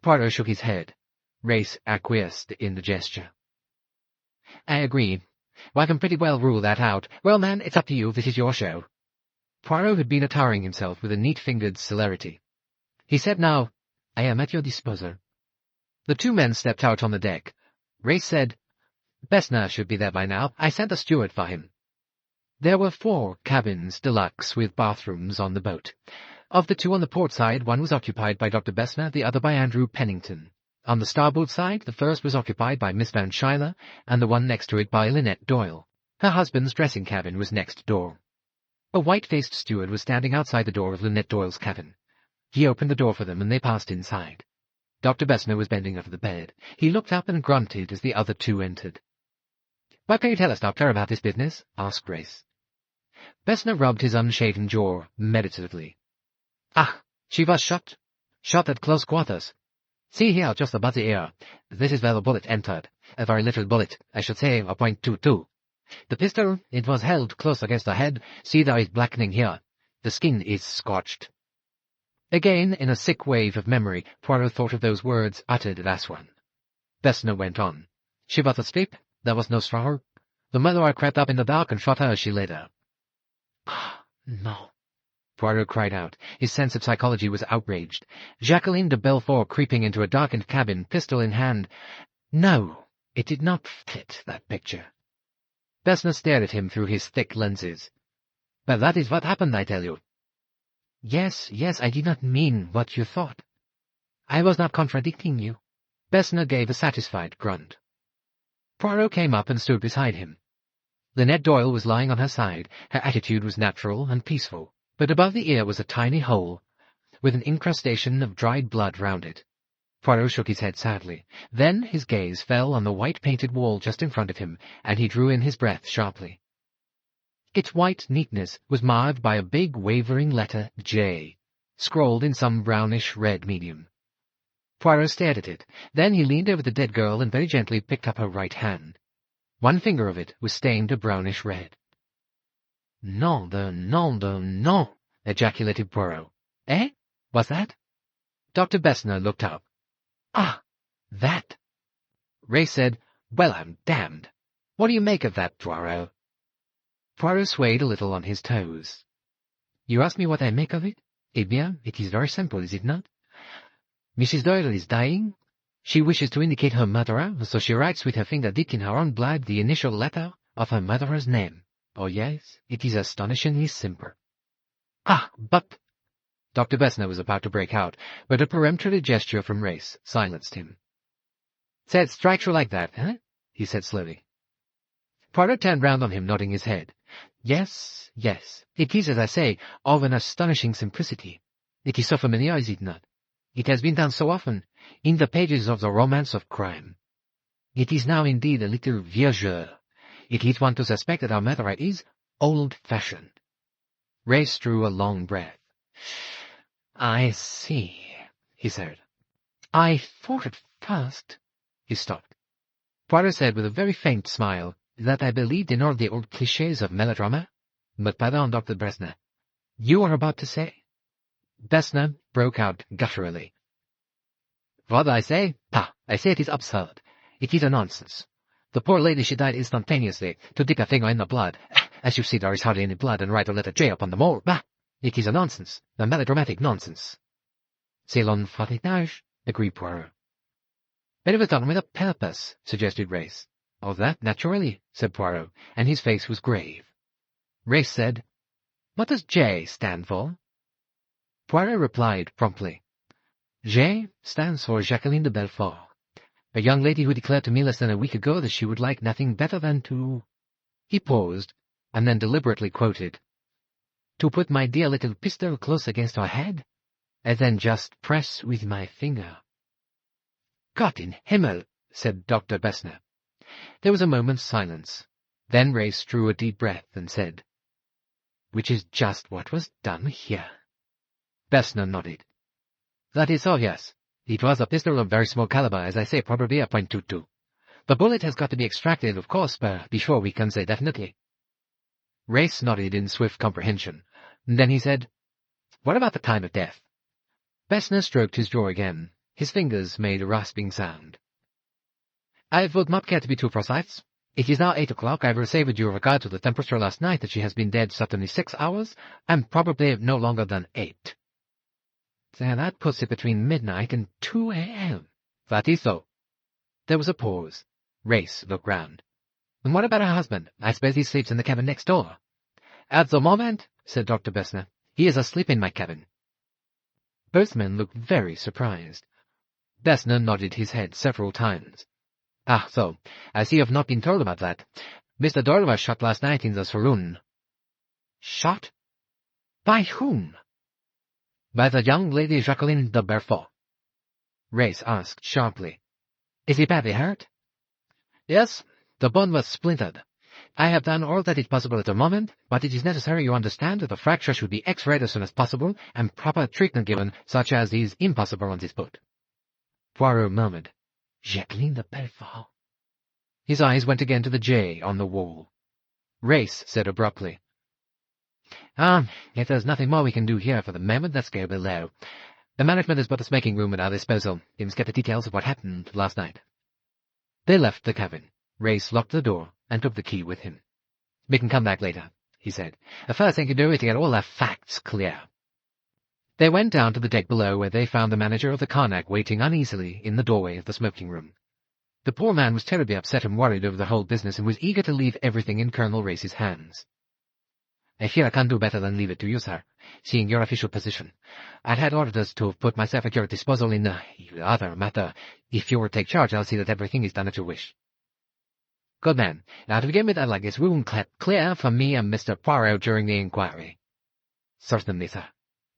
Poirot shook his head. Race acquiesced in the gesture. I agree. Well, I can pretty well rule that out. Well, man, it's up to you. This is your show. Poirot had been attiring himself with a neat-fingered celerity. He said now, I am at your disposal. The two men stepped out on the deck. Race said, Bessner should be there by now. I sent a steward for him. There were 4 cabins deluxe with bathrooms on the boat. Of the 2 on the port side, one was occupied by Dr. Bessner, the other by Andrew Pennington. On the starboard side, the first was occupied by Miss Van Schuyler, and the one next to it by Linnet Doyle. Her husband's dressing cabin was next door. A white-faced steward was standing outside the door of Linnet Doyle's cabin. He opened the door for them, and they passed inside. Dr. Bessner was bending over the bed. He looked up and grunted as the other 2 entered. What can you tell us, Doctor, about this business? Asked Race. Bessner rubbed his unshaven jaw meditatively. Ah, she was shot. Shot at close quarters. See here, just above the ear. This is where the bullet entered. A very little bullet, I should say, a .22. The pistol, it was held close against the head. See, there is blackening here. The skin is scorched. Again, in a sick wave of memory, Poirot thought of those words uttered at Aswan. Bessner went on. She was asleep. There was no struggle. The murderer crept up in the dark and shot her as she lay there. Ah, no. Poirot cried out. His sense of psychology was outraged. Jacqueline de Belfort creeping into a darkened cabin, pistol in hand. No, it did not fit that picture. Bessner stared at him through his thick lenses. But that is what happened, I tell you. Yes, I did not mean what you thought. I was not contradicting you. Bessner gave a satisfied grunt. Poirot came up and stood beside him. Linnet Doyle was lying on her side. Her attitude was natural and peaceful, but above the ear was a tiny hole, with an incrustation of dried blood round it. Poirot shook his head sadly. Then his gaze fell on the white-painted wall just in front of him, and he drew in his breath sharply. Its white neatness was marred by a big wavering letter J, scrawled in some brownish-red medium. Poirot stared at it. Then he leaned over the dead girl and very gently picked up her right hand. One finger of it was stained a brownish red. Nom de nom, ejaculated Poirot. Eh? What's that? Dr. Bessner looked up. Ah, that. Ray said, Well, I'm damned. What do you make of that, Poirot? Poirot swayed a little on his toes. You ask me what I make of it? Eh bien, it is very simple, is it not? Mrs. Doyle is dying. She wishes to indicate her murderer, so she writes with her finger dipped in her own blood the initial letter of her murderer's name. Oh yes, it is astonishingly simple. Ah, but... Dr. Bessner was about to break out, but a peremptory gesture from Race silenced him. Say it strikes you like that, huh? He said slowly. Poirot turned round on him, nodding his head. Yes, yes, it is, as I say, of an astonishing simplicity. It is so familiar, is it not? It has been done so often, in the pages of the romance of crime. It is now indeed a little vieux. It leads one to suspect that our murderer is old-fashioned. Race drew a long breath. I see, he said. I thought at first... He stopped. Poirot said with a very faint smile that I believed in all the old clichés of melodrama. But pardon, Dr. Bessner. You are about to say? Bessner broke out gutturally. What I say? Pah, I say it is absurd. It is a nonsense. The poor lady, she died instantaneously, to dip a finger in the blood. As you see, there is hardly any blood, and write a letter J upon the mole. Bah! It is a nonsense, a melodramatic nonsense. C'est l'enfantinage, agreed Poirot. But it was done with a purpose, suggested Race. Oh, that, naturally, said Poirot, and his face was grave. Race said, What does J stand for? Poirot replied promptly, J stands for Jacqueline de Belfort, a young lady who declared to me less than a week ago that she would like nothing better than to... He paused, and then deliberately quoted, To put my dear little pistol close against her head, and then just press with my finger. Gott in Himmel, said Dr. Bessner. There was a moment's silence. Then Race drew a deep breath and said, Which is just what was done here. Bessner nodded. That is so, yes. It was a pistol of very small caliber, as I say, probably a .22. The bullet has got to be extracted, of course, before we can say definitely. Race nodded in swift comprehension. Then he said, What about the time of death? Bessner stroked his jaw again. His fingers made a rasping sound. I would not care to be too precise. It is now 8 o'clock. I have received your regard to the temperature last night that she has been dead certainly 6 hours, and probably no longer than 8. There, that puts it between midnight and 2 a.m. That is so. There was a pause. Race looked round. And what about her husband? I suppose he sleeps in the cabin next door. At the moment, said Dr. Bessner, he is asleep in my cabin. Both men looked very surprised. Bessner nodded his head several times. Ah, so, I see you have not been told about that. Mr. Doyle was shot last night in the saloon. Shot? By whom? By the young lady Jacqueline de Belfort. Race asked sharply. Is he badly hurt? Yes, the bone was splintered. I have done all that is possible at the moment, but it is necessary, you understand, that the fracture should be x-rayed as soon as possible, and proper treatment given, such as is impossible on this boat. Poirot murmured, Jacqueline de Belfort. His eyes went again to the J on the wall. Race said abruptly, if there's nothing more we can do here for the moment, let's go below. The management has put a smoking room at our disposal. We must get the details of what happened last night. They left the cabin. Race locked the door and took the key with him. We can come back later, he said. The first thing to do is to get all the facts clear. They went down to the deck below, where they found the manager of the Karnak waiting uneasily in the doorway of the smoking room. The poor man was terribly upset and worried over the whole business, and was eager to leave everything in Colonel Race's hands. I fear I can't do better than leave it to you, sir, seeing your official position. I'd had orders to have put myself at your disposal in the other matter. If you will take charge, I'll see that everything is done at your wish. Good man. Now to begin with, I'd like this room kept clear for me and Mr. Poirot during the inquiry. Certainly, sir.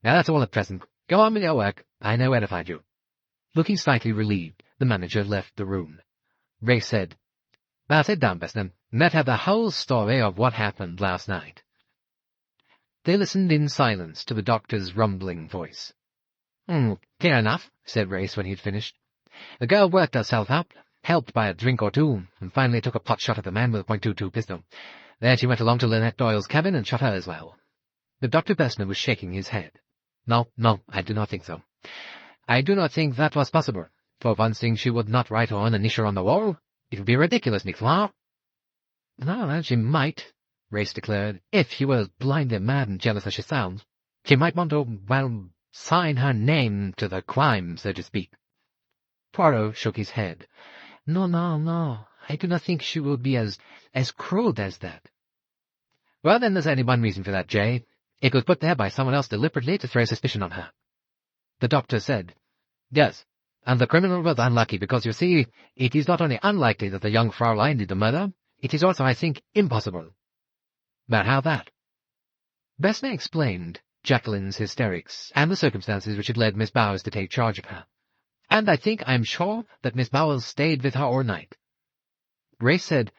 Now that's all at present. Go on with your work. I know where to find you. Looking slightly relieved, the manager left the room. Race said, Now sit down, Bessner. Let's have the whole story of what happened last night. They listened in silence to the doctor's rumbling voice. Clear enough, said Race when he'd finished. The girl worked herself up, helped by a drink or two, and finally took a pot shot at the man with a .22 pistol. Then she went along to Linnet Doyle's cabin and shot her as well. But Dr. Bessner was shaking his head. No, I do not think so. I do not think that was possible. For one thing, she would not write her own initial on the wall. It would be ridiculous, nicht wahr? No, well, she might, Race declared, if she were blind and mad and jealous as she sounds. She might want to, well, sign her name to the crime, so to speak. Poirot shook his head. No. I do not think she will be as cruel as that. Well, then there's only one reason for that, Jay. It was put there by someone else deliberately to throw suspicion on her. The doctor said, Yes, and the criminal was unlucky because, you see, it is not only unlikely that the young Fraulein did the murder, it is also, I think, impossible. But how that? Bessner explained Jacqueline's hysterics and the circumstances which had led Miss Bowers to take charge of her. And I'm sure that Miss Bowers stayed with her all night. Race said,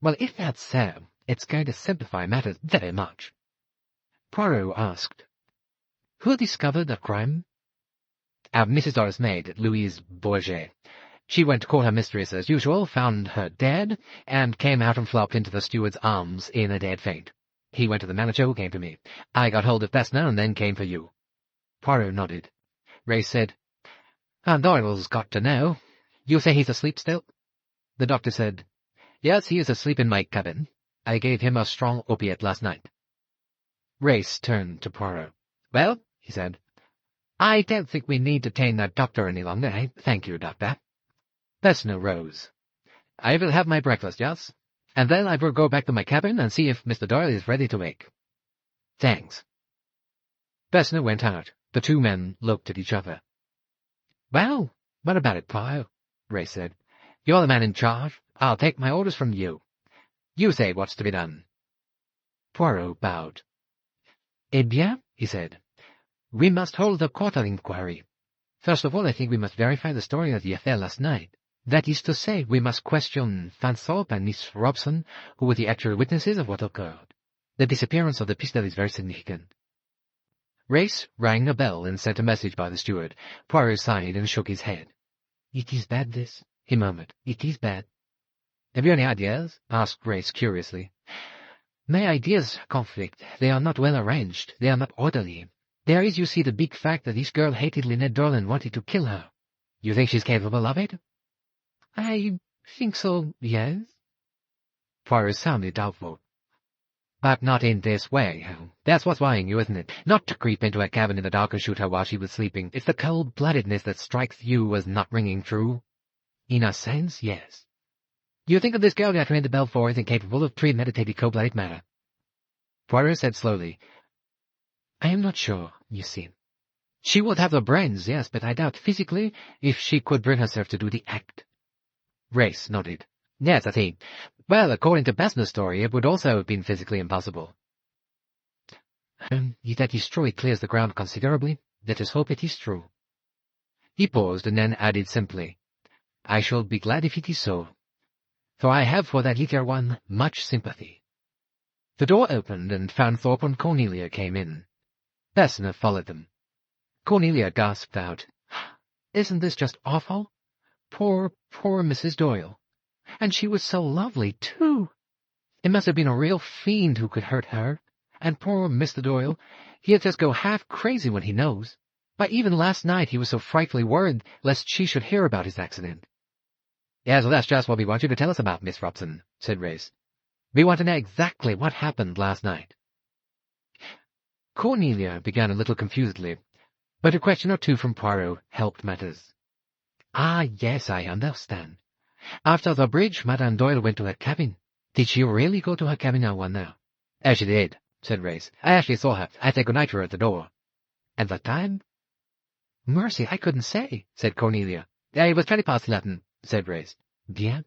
Well, if that's so, it's going to simplify matters very much. Poirot asked, Who discovered the crime? Mrs. Doris' maid, Louise Bourget. She went to call her mistress as usual, found her dead, and came out and flopped into the steward's arms in a dead faint. He went to the manager, who came to me. I got hold of Bessner and then came for you. Poirot nodded. Race said, Doyle's got to know. You say he's asleep still? The doctor said, Yes, he is asleep in my cabin. I gave him a strong opiate last night. Race turned to Poirot. Well, he said, I don't think we need detain that doctor any longer, Thank you, doctor. Bessner rose. I will have my breakfast, yes? And then I will go back to my cabin and see if Mr. Doyle is ready to wake. Thanks. Bessner went out. The two men looked at each other. Well, what about it, Poirot? Ray said. You're the man in charge. I'll take my orders from you. You say what's to be done. Poirot bowed. Eh bien, he said, we must hold the court of inquiry. First of all, I think we must verify the story of the affair last night. That is to say, we must question Fanthorpe and Miss Robson, who were the actual witnesses of what occurred. The disappearance of the pistol is very significant. Race rang a bell and sent a message by the steward. Poirot sighed and shook his head. It is bad, this, he murmured. It is bad. Have you any ideas? Asked Race curiously. My ideas conflict. They are not well arranged. They are not orderly. There is, you see, the big fact that this girl hated Linnet Doyle and wanted to kill her. You think she's capable of it? I think so, yes. Poirot sounded doubtful. But not in this way. That's what's worrying you, isn't it? Not to creep into her cabin in the dark and shoot her while she was sleeping. It's the cold-bloodedness that strikes you as not ringing true. In a sense, yes. You think of this girl that ran the Belfort is incapable of premeditated cold-blooded murder? Poirot said slowly, I am not sure, you see. She would have the brains, yes, but I doubt physically if she could bring herself to do the act. Race nodded. Yes, I see. Well, according to Bessner's story, it would also have been physically impossible. If that is true, it clears the ground considerably. Let us hope it is true. He paused and then added simply, I shall be glad if it is so, for I have for that little one much sympathy. The door opened and Fanthorpe and Cornelia came in. Bessner followed them. Cornelia gasped out, Isn't this just awful? Poor Mrs. Doyle. And she was so lovely, too. It must have been a real fiend who could hurt her. And poor Mr. Doyle, he'll just go half crazy when he knows. Why, even last night he was so frightfully worried lest she should hear about his accident. Yes, well, that's just what we want you to tell us about, Miss Robson, said Race. We want to know exactly what happened last night. Cornelia began a little confusedly, but a question or two from Poirot helped matters. Ah, yes, I understand. After the bridge, Madame Doyle went to her cabin. Did she really go to her cabin, I wonder? She did, said Race. I actually saw her. I said good night to her at the door. And the time? Mercy, I couldn't say, said Cornelia. It was 11:20, said Race. Bien.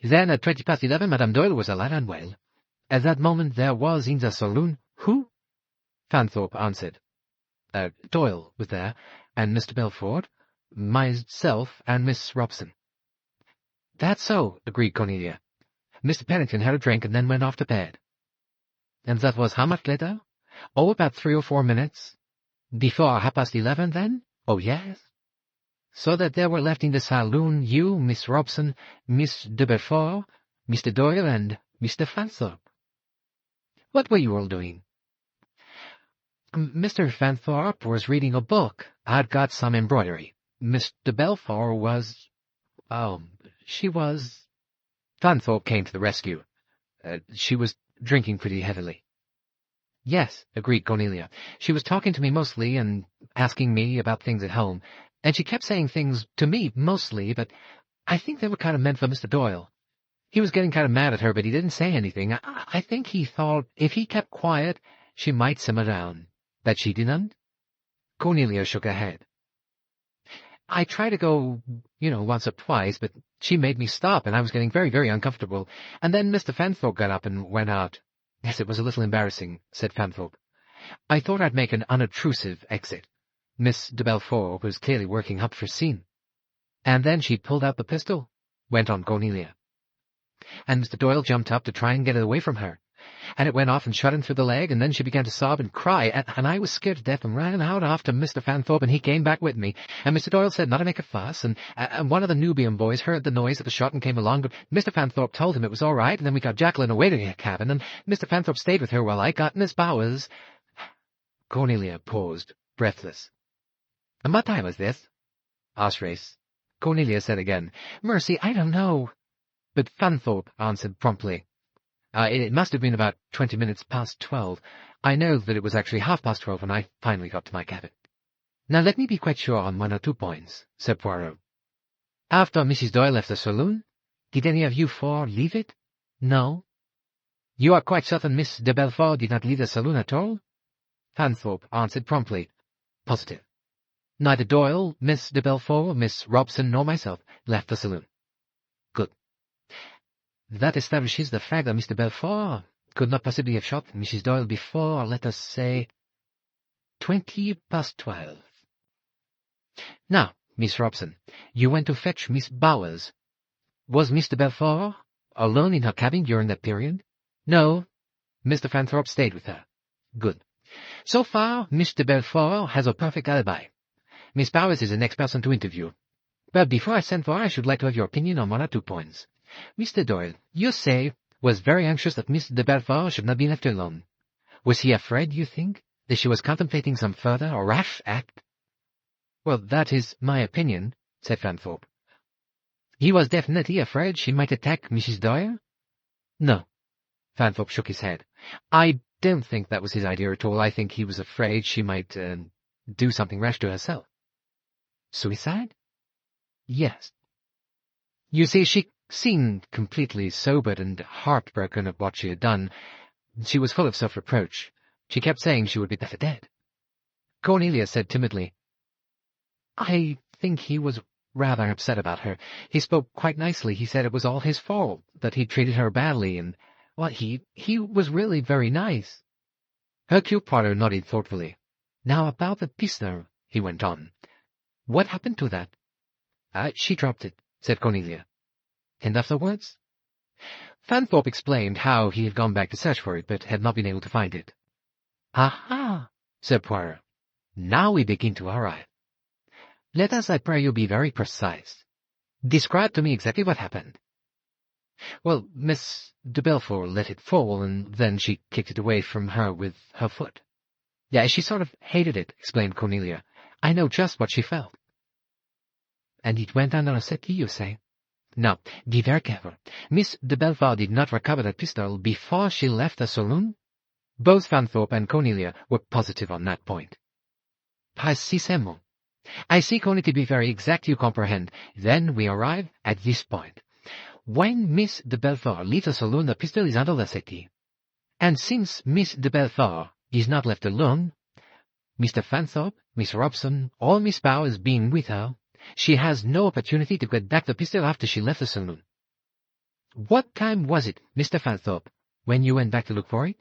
Then at 11:20, Madame Doyle was alive and well. At that moment there was in the saloon, who? Fanthorpe answered. Doyle was there, and Mr. Belfort, myself, and Miss Robson. That's so, agreed Cornelia. Mr. Pennington had a drink and then went off to bed. And that was how much later? Oh, about 3 or 4 minutes. Before 11:30, then? Oh, yes. So that there were left in the saloon you, Miss Robson, Miss de Belfort, Mr. Doyle, and Mr. Fanthorpe. What were you all doing? Mr. Fanthorpe was reading a book. I'd got some embroidery. Miss de Belfort was... she was... Fanthorpe came to the rescue. She was drinking pretty heavily. Yes, agreed Cornelia. She was talking to me mostly and asking me about things at home, and she kept saying things to me mostly, but I think they were kind of meant for Mr. Doyle. He was getting kind of mad at her, but he didn't say anything. I think he thought if he kept quiet, she might simmer down. That she didn't? Cornelia shook her head. I tried to go, once or twice, but she made me stop, and I was getting very, very uncomfortable. And then Mr. Fanthorpe got up and went out. Yes, it was a little embarrassing, said Fanthorpe. I thought I'd make an unobtrusive exit. Miss de Belfort was clearly working up for a scene. And then she pulled out the pistol, went on Cornelia. And Mr. Doyle jumped up to try and get it away from her. And it went off and shot him through the leg, and then she began to sob and cry, and I was scared to death and ran out after Mr. Fanthorpe, and he came back with me. And Mr. Doyle said not to make a fuss, and one of the Nubian boys heard the noise of the shot and came along, but Mr. Fanthorpe told him it was all right, and then we got Jacqueline away to the cabin, and Mr. Fanthorpe stayed with her while I got Miss Bowers. Cornelia paused, breathless. And what time was this? Asked Race. Cornelia said again, Mercy, I don't know. But Fanthorpe answered promptly. It must have been about 20 minutes past 12. I know that it was actually 12:30 when I finally got to my cabin. Now let me be quite sure on 1 or 2 points, said Poirot. After Mrs. Doyle left the saloon, did any of you four leave it? No. You are quite certain Miss de Belfort did not leave the saloon at all? Fanthorpe answered promptly. Positive. Neither Doyle, Miss de Belfort, Miss Robson, nor myself left the saloon. Good. That establishes the fact that Mr. Belfort could not possibly have shot Mrs. Doyle before, let us say, 12:20. Now, Miss Robson, you went to fetch Miss Bowers. Was Mr. Belfort alone in her cabin during that period? No. Mr. Fanthorpe stayed with her. Good. So far, Mr. Belfort has a perfect alibi. Miss Bowers is the next person to interview. But before I send for her, I should like to have your opinion on 1 or 2 points. Mr. Doyle, you say, was very anxious that Miss de Belfort should not be left alone. Was he afraid, you think, that she was contemplating some further or rash act? Well, that is my opinion, said Fanthorpe. He was definitely afraid she might attack Mrs. Doyle? No. Fanthorpe shook his head. I don't think that was his idea at all. I think he was afraid she might do something rash to herself. Suicide? Yes. You see, she seemed completely sobered and heartbroken at what she had done. She was full of self-reproach. She kept saying she would be better dead. Cornelia said timidly, I think he was rather upset about her. He spoke quite nicely. He said it was all his fault, that he'd treated her badly, and, well, he was really very nice. Hercule Poirot nodded thoughtfully. Now about the pistol, he went on. What happened to that? She dropped it, said Cornelia. And afterwards? Fanthorpe explained how he had gone back to search for it, but had not been able to find it. Aha, said Poirot. Now we begin to arrive. Let us, I pray you, be very precise. Describe to me exactly what happened. Well, Miss de Belfort let it fall, and then she kicked it away from her with her foot. Yeah, she sort of hated it, explained Cornelia. I know just what she felt. And it went under a settee, you say? Now, be very careful. Miss de Belfort did not recover that pistol before she left the saloon? Both Fanthorpe and Cornelia were positive on that point. Précisément. I seek only to be very exact, you comprehend. Then we arrive at this point. When Miss de Belfort leaves the saloon, the pistol is under the settee. And since Miss de Belfort is not left alone, Mr. Fanthorpe, Miss Robson, or Miss Bowers being with her, she has no opportunity to get back the pistol after she left the saloon. What time was it, Mr. Fanthorpe, when you went back to look for it?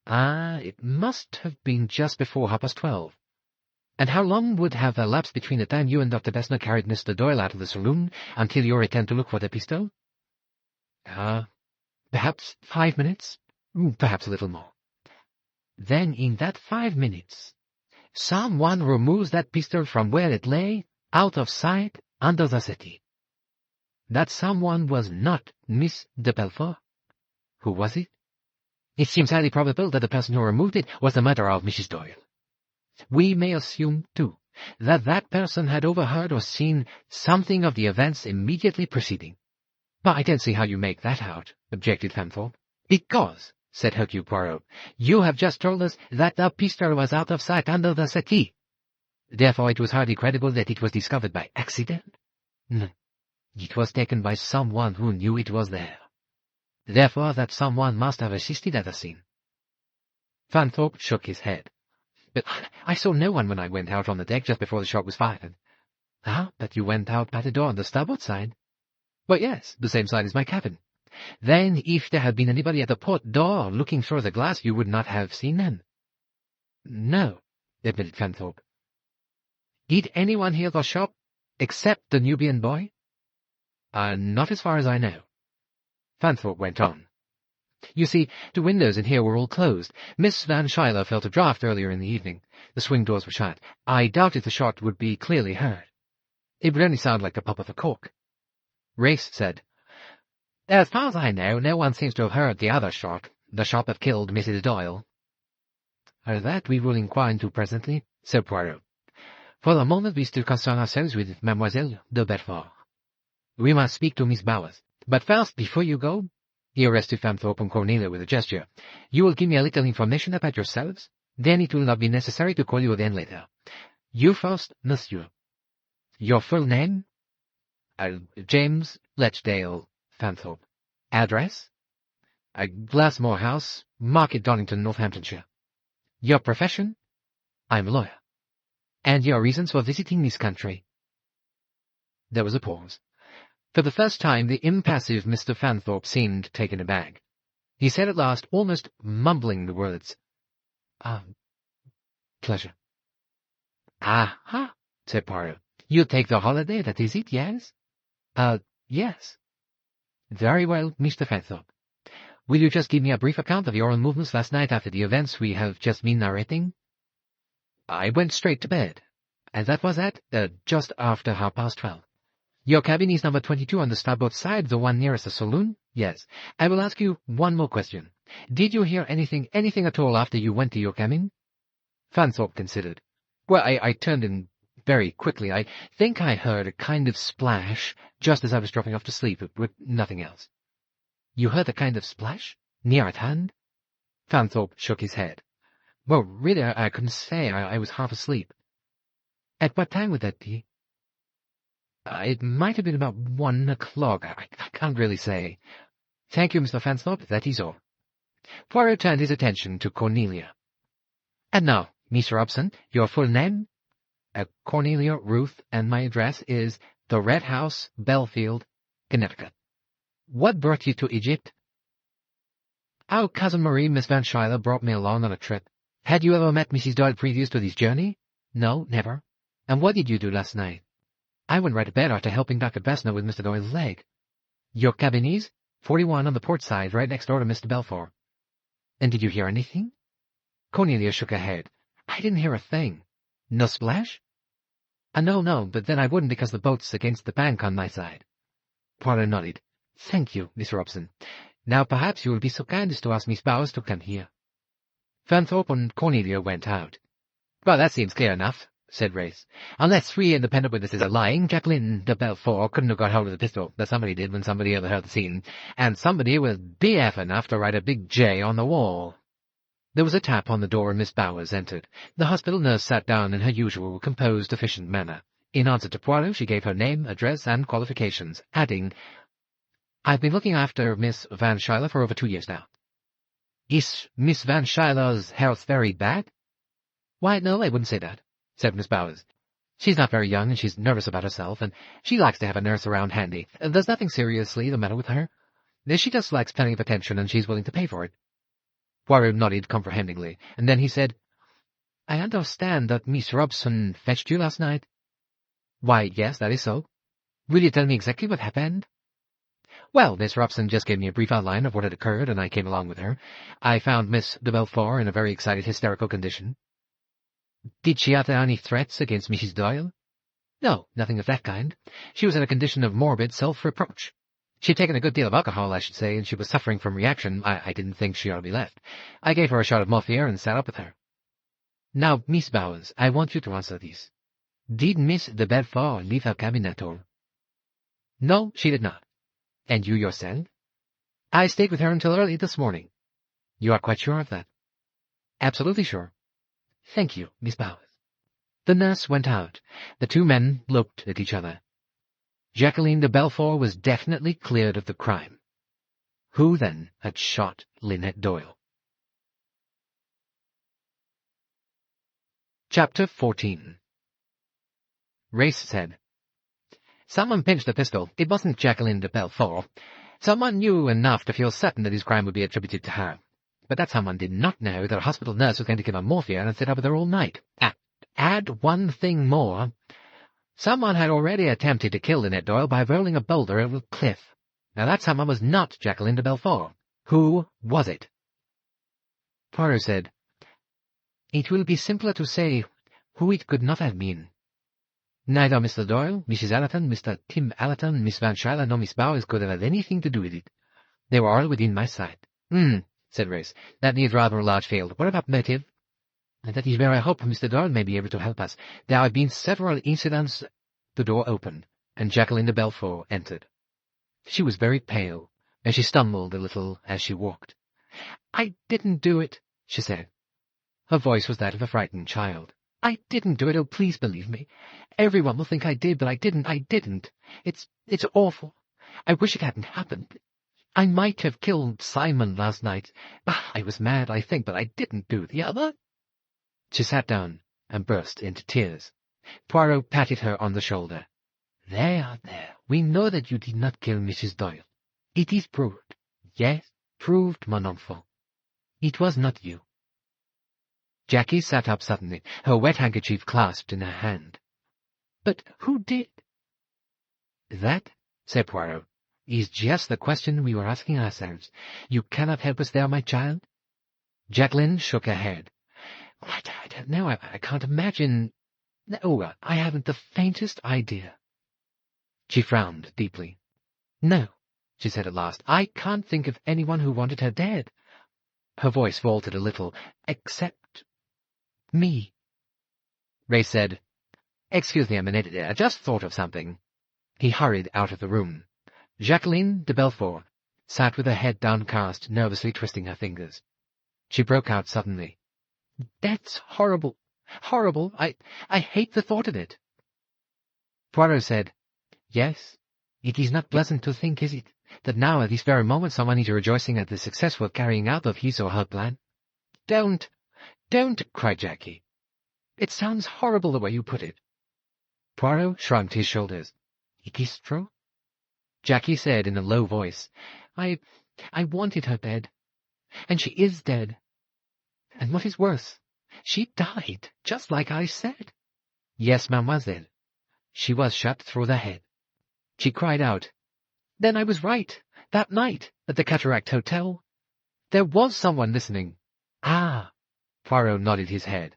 It must have been just before 12:30. And how long would have elapsed between the time you and Dr. Bessner carried Mr. Doyle out of the saloon until you returned to look for the pistol? Perhaps 5 minutes, perhaps a little more. Then in that 5 minutes, someone removes that pistol from where it lay, out of sight, under the settee. That someone was not Miss de Belfort. Who was it? It seems highly probable that the person who removed it was the murderer of Mrs. Doyle. We may assume, too, that that person had overheard or seen something of the events immediately preceding. But I don't see how you make that out, objected Fanthorpe. Because, said Hercule Poirot, you have just told us that the pistol was out of sight under the settee. Therefore it was hardly credible that it was discovered by accident. No, it was taken by someone who knew it was there. Therefore that someone must have assisted at the scene. Fanthorpe shook his head. But I saw no one when I went out on the deck just before the shot was fired. Ah, but you went out by the door on the starboard side. Well, yes, the same side as my cabin. Then, if there had been anybody at the port door looking through the glass, you would not have seen them. No, admitted Fanthorpe. Did anyone hear the shot, except the Nubian boy? Not as far as I know. Fanthorpe went on. You see, the windows in here were all closed. Miss Van Schuyler felt a draught earlier in the evening. The swing doors were shut. I doubted the shot would be clearly heard. It would only sound like the pop of a cork. Race said, As far as I know, no one seems to have heard the other shot, the shot that killed Mrs. Doyle. That we will inquire into presently, said Poirot. For the moment we still concern ourselves with Mademoiselle de Belfort. We must speak to Miss Bowers. But first, before you go, he arrested Fanthorpe and Cornelia with a gesture, you will give me a little information about yourselves? Then it will not be necessary to call you again later. You first, monsieur. Your full name? James Lechdale Fanthorpe. Address? Glassmore House, Market Donington, Northamptonshire. Your profession? I'm a lawyer. And your reasons for visiting this country? There was a pause. For the first time, the impassive Mr. Fanthorpe seemed taken aback. He said at last, almost mumbling the words, pleasure. Aha, said Poirot. You take the holiday, that is it, yes? Yes. Very well, Mr. Fanthorpe. Will you just give me a brief account of your own movements last night after the events we have just been narrating? I went straight to bed, and that was at just after 12:30. Your cabin is number 22 on the starboard side, the one nearest the saloon? Yes. I will ask you one more question. Did you hear anything at all after you went to your cabin? Fanthorpe considered. Well, I turned in very quickly. I think I heard a kind of splash just as I was dropping off to sleep, but nothing else. You heard a kind of splash? Near at hand? Fanthorpe shook his head. Well, really, I couldn't say. I was half asleep. At what time would that be? It might have been about 1 o'clock. I can't really say. Thank you, Mr. Fanthorpe. That is all. Poirot turned his attention to Cornelia. And now, Miss Robson, your full name? Cornelia Ruth, and my address is the Red House, Belfield, Connecticut. What brought you to Egypt? Our cousin Marie, Miss Van Schuyler, brought me along on a trip. Had you ever met Mrs. Doyle previous to this journey? No, never. And what did you do last night? I went right to bed after helping Dr. Bessner with Mr. Doyle's leg. Your cabin is? 41 on the port side, right next door to Mr. Belfort. And did you hear anything? Cornelia shook her head. I didn't hear a thing. No splash? No, but then I wouldn't because the boat's against the bank on my side. Poirot nodded. Thank you, Miss Robson. Now perhaps you will be so kind as to ask Miss Bowers to come here. Fanthorpe and Cornelia went out. Well, that seems clear enough, said Race. Unless 3 independent witnesses are lying, Jacqueline de Belfort couldn't have got hold of the pistol, but somebody did when somebody overheard the scene, and somebody was BF enough to write a big J on the wall. There was a tap on the door and Miss Bowers entered. The hospital nurse sat down in her usual composed, efficient manner. In answer to Poirot, she gave her name, address, and qualifications, adding, I've been looking after Miss Van Schuyler for over 2 years now. Is Miss Van Schuyler's health very bad? Why, no, I wouldn't say that, said Miss Bowers. She's not very young, and she's nervous about herself, and she likes to have a nurse around handy. There's nothing seriously the matter with her. She just likes plenty of attention, and she's willing to pay for it. Poirot nodded comprehendingly, and then he said, I understand that Miss Robson fetched you last night? Why, yes, that is so. Will you tell me exactly what happened? Well, Miss Robson just gave me a brief outline of what had occurred, and I came along with her. I found Miss de Belfort in a very excited, hysterical condition. Did she utter any threats against Mrs. Doyle? No, nothing of that kind. She was in a condition of morbid self-reproach. She'd taken a good deal of alcohol, I should say, and she was suffering from reaction. I didn't think she ought to be left. I gave her a shot of morphia and sat up with her. Now, Miss Bowers, I want you to answer this. Did Miss de Belfort leave her cabin at all? No, she did not. And you yourself? I stayed with her until early this morning. You are quite sure of that? Absolutely sure. Thank you, Miss Bowers. The nurse went out. The two men looked at each other. Jacqueline de Belfort was definitely cleared of the crime. Who, then, had shot Linnet Doyle? Chapter 14. Race said, Someone pinched the pistol. It wasn't Jacqueline de Belfort. Someone knew enough to feel certain that his crime would be attributed to her. But that someone did not know that a hospital nurse was going to give her morphia and sit up with her all night. Add one thing more. Someone had already attempted to kill Linnet Doyle by rolling a boulder over a cliff. Now that someone was not Jacqueline de Belfort. Who was it? Poirot said, It will be simpler to say who it could not have been. Neither Mr. Doyle, Mrs. Allerton, Mr. Tim Allerton, Miss Van Schuyler, nor Miss Bowers could have had anything to do with it. They were all within my sight. Said Race. That needs rather a large field. What about motive? And that is where I hope Mr. Doyle may be able to help us. There have been several incidents. The door opened, and Jacqueline de Belfort entered. She was very pale, and she stumbled a little as she walked. I didn't do it, she said. Her voice was that of a frightened child. I didn't do it, oh, please believe me. Everyone will think I did, but I didn't. It's awful. I wish it hadn't happened. I might have killed Simon last night. I was mad, I think, but I didn't do the other. She sat down and burst into tears. Poirot patted her on the shoulder. There. We know that you did not kill Mrs. Doyle. It is proved. Yes, proved, mon enfant. It was not you. Jackie sat up suddenly, her wet handkerchief clasped in her hand. But who did? That, said Poirot, is just the question we were asking ourselves. You cannot help us there, my child? Jacqueline shook her head. I don't know. I can't imagine. No, I haven't the faintest idea. She frowned deeply. No, she said at last. I can't think of anyone who wanted her dead. Her voice faltered a little. Except me. Ray said, Excuse me a minute, I just thought of something. He hurried out of the room. Jacqueline de Belfort sat with her head downcast, nervously twisting her fingers. She broke out suddenly. That's horrible. Horrible. I hate the thought of it. Poirot said, Yes, it is not pleasant to think, is it, that now at this very moment someone is rejoicing at the successful carrying out of his or her plan? Don't, cried Jackie. It sounds horrible the way you put it. Poirot shrugged his shoulders. It is true. Jackie said in a low voice, I wanted her dead. And she is dead. And what is worse, she died, just like I said. Yes, mademoiselle. She was shot through the head. She cried out, Then I was right, that night, at the Cataract Hotel. There was someone listening. Ah, Poirot nodded his head.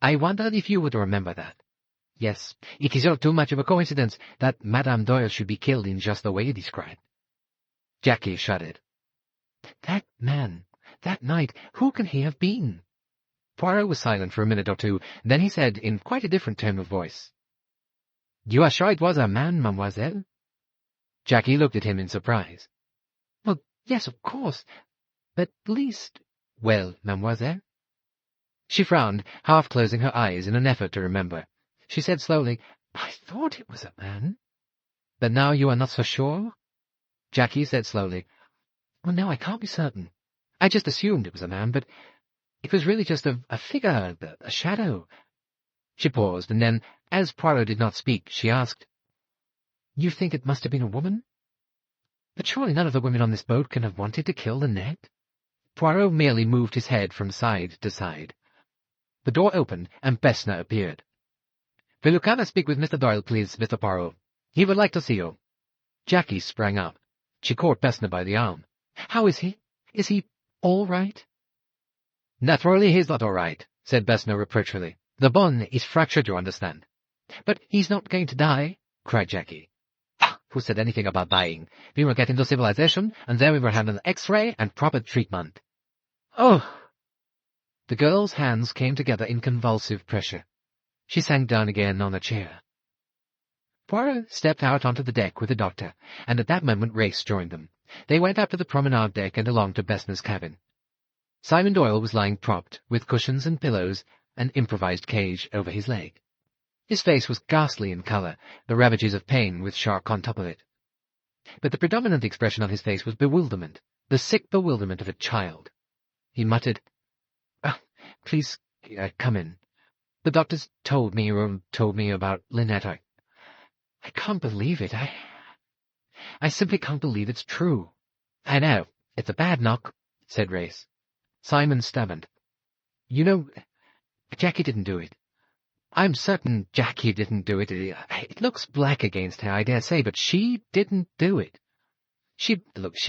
I wondered if you would remember that. Yes, it is all too much of a coincidence that Madame Doyle should be killed in just the way you described. Jackie shuddered. That man, that night, who can he have been? Poirot was silent for a minute or two, then he said in quite a different tone of voice, You are sure it was a man, mademoiselle? Jackie looked at him in surprise. Well, yes, of course. At least... Well, mademoiselle? She frowned, half closing her eyes in an effort to remember. She said slowly, I thought it was a man. But now you are not so sure? Jackie said slowly, Well, no, I can't be certain. I just assumed it was a man, but it was really just a figure, a shadow. She paused, and then, as Poirot did not speak, she asked, You think it must have been a woman? But surely none of the women on this boat can have wanted to kill Linnet? Poirot merely moved his head from side to side. The door opened, and Bessner appeared. Will you come and speak with Mr. Doyle, please, Mr. Poirot? He would like to see you. Jackie sprang up. She caught Bessner by the arm. How is he? Is he all right? Naturally he's not all right, said Bessner reproachfully. The bone is fractured, you understand. But he's not going to die, cried Jackie. Ah, Who said anything about dying? We will get into civilization, and then we will have an X-ray and proper treatment. Oh! The girl's hands came together in convulsive pressure. She sank down again on a chair. Poirot stepped out onto the deck with the doctor, and at that moment Race joined them. They went up to the promenade deck and along to Bessner's cabin. Simon Doyle was lying propped, with cushions and pillows, an improvised cage over his leg. His face was ghastly in colour, the ravages of pain with shark on top of it. But the predominant expression on his face was bewilderment, the sick bewilderment of a child. He muttered, "Oh, please, come in. The doctors told me about Linnet. I can't believe it. I simply can't believe it's true." "I know. It's a bad knock," said Race. Simon stammered. "You know, Jackie didn't do it. I'm certain Jackie didn't do it. It looks black against her, I dare say, but she didn't do it. She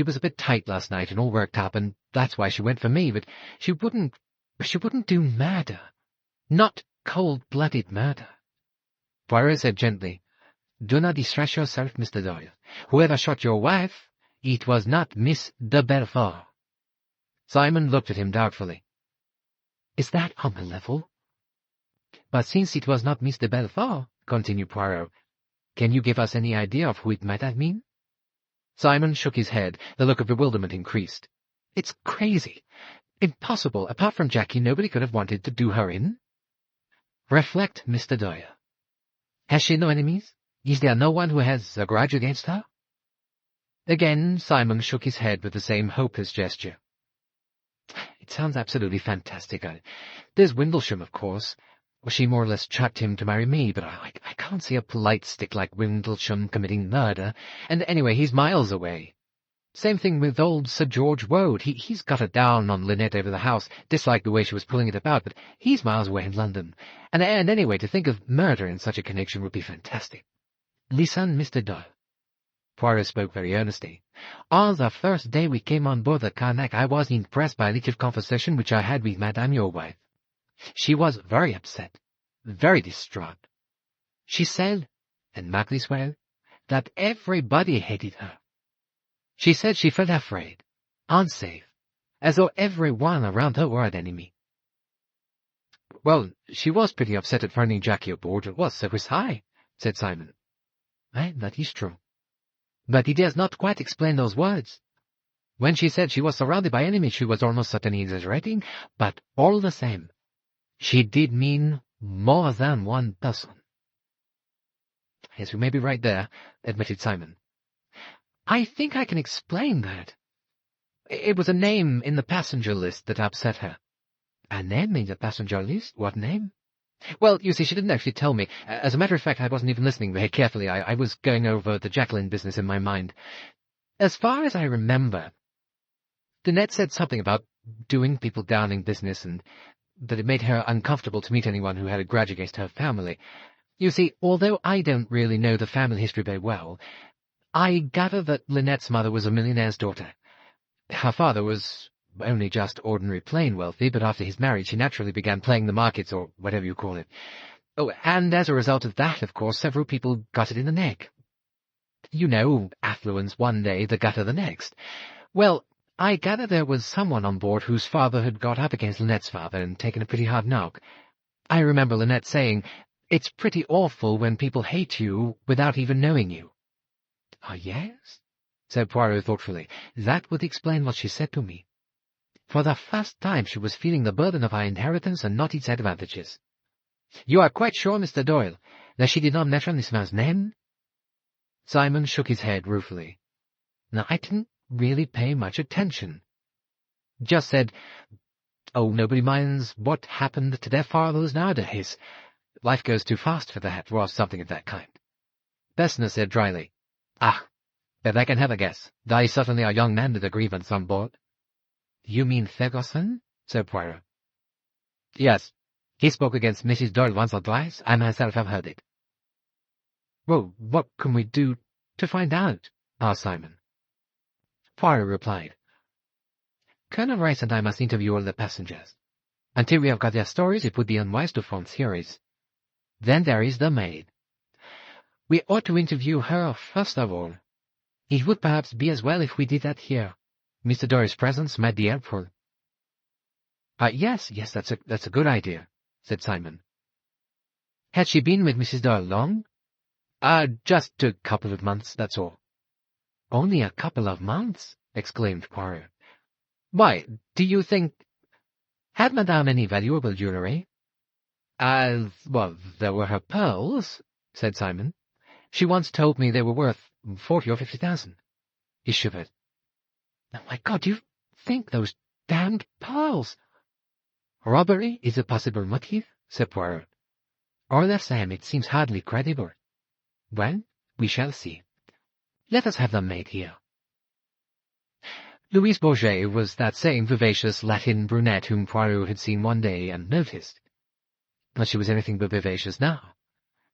was a bit tight last night and all worked up, and that's why she went for me, but she wouldn't do murder. Not cold-blooded murder." Poirot said gently, "Do not distress yourself, Mr. Doyle. Whoever shot your wife, it was not Miss de Belfort." Simon looked at him doubtfully. "Is that on the level?" "But since it was not Miss de Belfort," continued Poirot, "can you give us any idea of who it might have been?" Simon shook his head. The look of bewilderment increased. "It's crazy. Impossible. Apart from Jackie, nobody could have wanted to do her in." "Reflect, Mr. Doyle. Has she no enemies? Is there no one who has a grudge against her?" Again Simon shook his head with the same hopeless gesture. "It sounds absolutely fantastic. There's Windlesham, of course. She more or less trapped him to marry me, but I can't see a polite stick like Windlesham committing murder, and anyway, he's miles away. Same thing with old Sir George Woad. He's got her down on Linnet over the house, disliked the way she was pulling it about, but he's miles away in London. And anyway, to think of murder in such a connection would be fantastic. Listen, Mr. Doyle." Poirot spoke very earnestly. "On the first day we came on board the Carnac, I was impressed by a little conversation which I had with Madame, your wife. She was very upset, very distraught. She said, and mark this well, that everybody hated her. She said she felt afraid, unsafe, as though every one around her were an enemy." "Well, she was pretty upset at finding Jackie aboard. It was so high," said Simon. "That is true. But it does not quite explain those words. When she said she was surrounded by enemies, she was almost certainly exaggerating, but all the same, she did mean more than one person." "Yes, we may be right there," admitted Simon. "I think I can explain that. It was a name in the passenger list that upset her." "A name in the passenger list? What name?" "Well, you see, she didn't actually tell me. As a matter of fact, I wasn't even listening very carefully. I was going over the Jacqueline business in my mind. As far as I remember, Linnet said something about doing people down in business, and that it made her uncomfortable to meet anyone who had a grudge against her family. You see, although I don't really know the family history very well, I gather that Linnet's mother was a millionaire's daughter. Her father was only just ordinary plain wealthy, but after his marriage he naturally began playing the markets, or whatever you call it. Oh, and as a result of that, of course, several people got it in the neck. You know, affluence one day, the gutter the next. Well, I gather there was someone on board whose father had got up against Linnet's father and taken a pretty hard knock. I remember Linnet saying, 'It's pretty awful when people hate you without even knowing you.'" "Ah, yes?" said Poirot thoughtfully. "That would explain what she said to me. For the first time she was feeling the burden of her inheritance and not its advantages." "You are quite sure, Mr. Doyle, that she did not mention this man's name?" Simon shook his head ruefully. "Now, I didn't really pay much attention. Just said, 'Oh, nobody minds what happened to their fathers nowadays. Life goes too fast for that,' or something of that kind." Bessner said dryly, "Ah, but I can have a guess. There is certainly a young man with a grievance on board." "You mean Ferguson?" said Poirot. "Yes. He spoke against Mrs. Doyle once or twice. I myself have heard it." "Well, what can we do to find out?" asked Simon. Poirot replied, "Colonel Rice and I must interview all the passengers. Until we have got their stories, it would be unwise to form theories. Then there is the maid. We ought to interview her first of all. It would perhaps be as well if we did that here. Mr. Doyle's presence might be helpful. Yes, that's a good idea, said Simon. Had she been with Mrs. Doyle long? Just a couple of months, that's all. Only a couple of months? Exclaimed Poirot. Why, do you think... Had Madame any valuable jewellery? Well, there were her pearls, said Simon. She once told me they were worth 40 or 50,000. He shivered. Oh, my God, do you think those damned pearls? Robbery is a possible motive, said Poirot. Or the same, it seems hardly credible. Well, we shall see. Let us have them made here. Louise Bourget was that same vivacious Latin brunette whom Poirot had seen one day and noticed. But she was anything but vivacious now.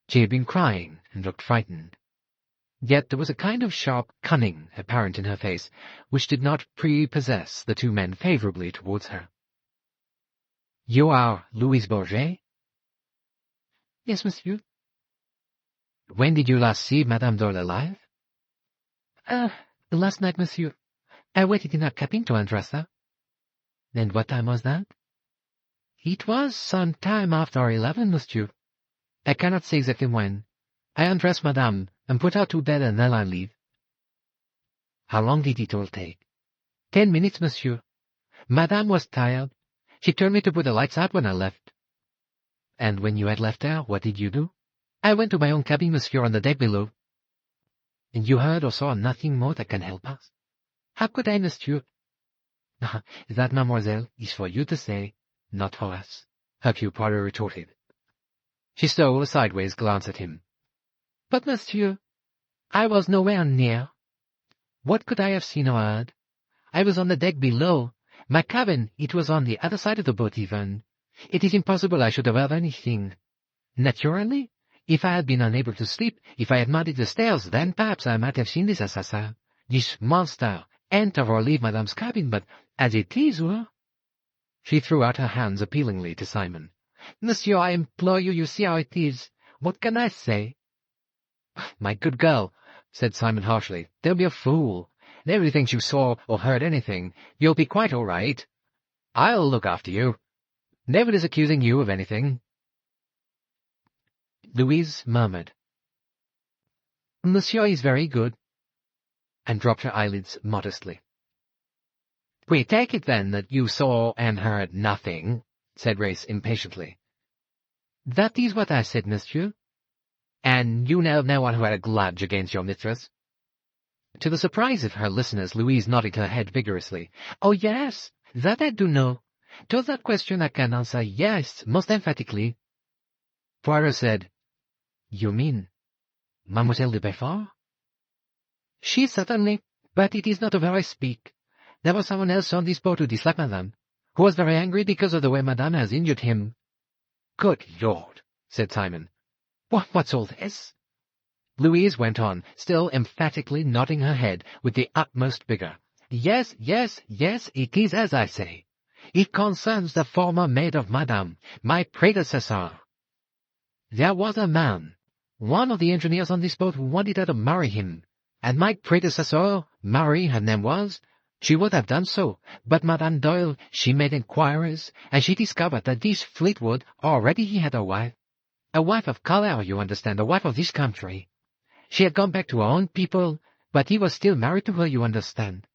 She had been crying and looked frightened. Yet there was a kind of sharp cunning apparent in her face, which did not prepossess the two men favourably towards her. You are Louise Bourget? Yes, monsieur. When did you last see Madame Doyle alive? Last night, monsieur. I waited in her cabin to undress her. And what time was that? It was some time after 11, monsieur. I cannot say exactly when. I undressed Madame and put her to bed and then I leave. How long did it all take? 10 minutes, monsieur. Madame was tired. She told me to put the lights out when I left. And when you had left her, what did you do? I went to my own cabin, monsieur, on the deck below. And you heard or saw nothing more that can help us? How could I, monsieur? That, mademoiselle, is for you to say, not for us, Hercule Poirot retorted. She stole a sideways glance at him. But, monsieur, I was nowhere near. What could I have seen or heard? I was on the deck below. My cabin, it was on the other side of the boat even. It is impossible I should have heard anything. Naturally, if I had been unable to sleep, if I had mounted the stairs, then perhaps I might have seen this assassin, this monster, enter or leave Madame's cabin, but as it is, well... She threw out her hands appealingly to Simon. Monsieur, I implore you, you see how it is. What can I say? My good girl, said Simon harshly, don't be a fool. Nobody thinks you saw or heard anything. You'll be quite all right. I'll look after you. Nobody's accusing you of anything. Louise murmured, Monsieur is very good, and dropped her eyelids modestly. We take it, then, that you saw and heard nothing, said Race impatiently. That is what I said, monsieur. And you know no one who had a grudge against your mistress? To the surprise of her listeners, Louise nodded her head vigorously. Oh, yes, that I do know. To that question I can answer yes, most emphatically. Poirot said, You mean Mademoiselle de Beaufort? She certainly, but it is not of her I speak. There was someone else on this boat who disliked Madame, who was very angry because of the way Madame has injured him. Good Lord, said Simon. What's all this? Louise went on, still emphatically nodding her head with the utmost vigor. Yes, it is as I say. It concerns the former maid of Madame, my predecessor. There was a man, one of the engineers on this boat, who wanted her to marry him, and my predecessor, Marie, her name was, she would have done so, but Madame Doyle, she made inquiries, and she discovered that this Fleetwood already he had a wife of color, you understand, a wife of this country. She had gone back to her own people, but he was still married to her, you understand.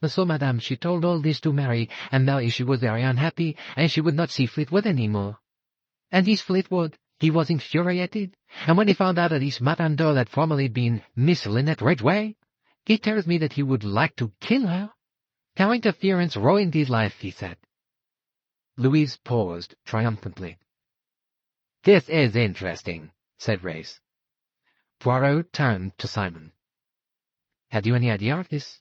So, Madame, she told all this to Mary, and Mary, she was very unhappy, and she would not see Fleetwood any more. And this Fleetwood, he was infuriated, and when he found out that this Madame Doyle had formerly been Miss Linnet Ridgeway, he tells me that he would like to kill her. Her interference ruined his life, he said. Louise paused triumphantly. This is interesting, said Race. Poirot turned to Simon. Had you any idea of this?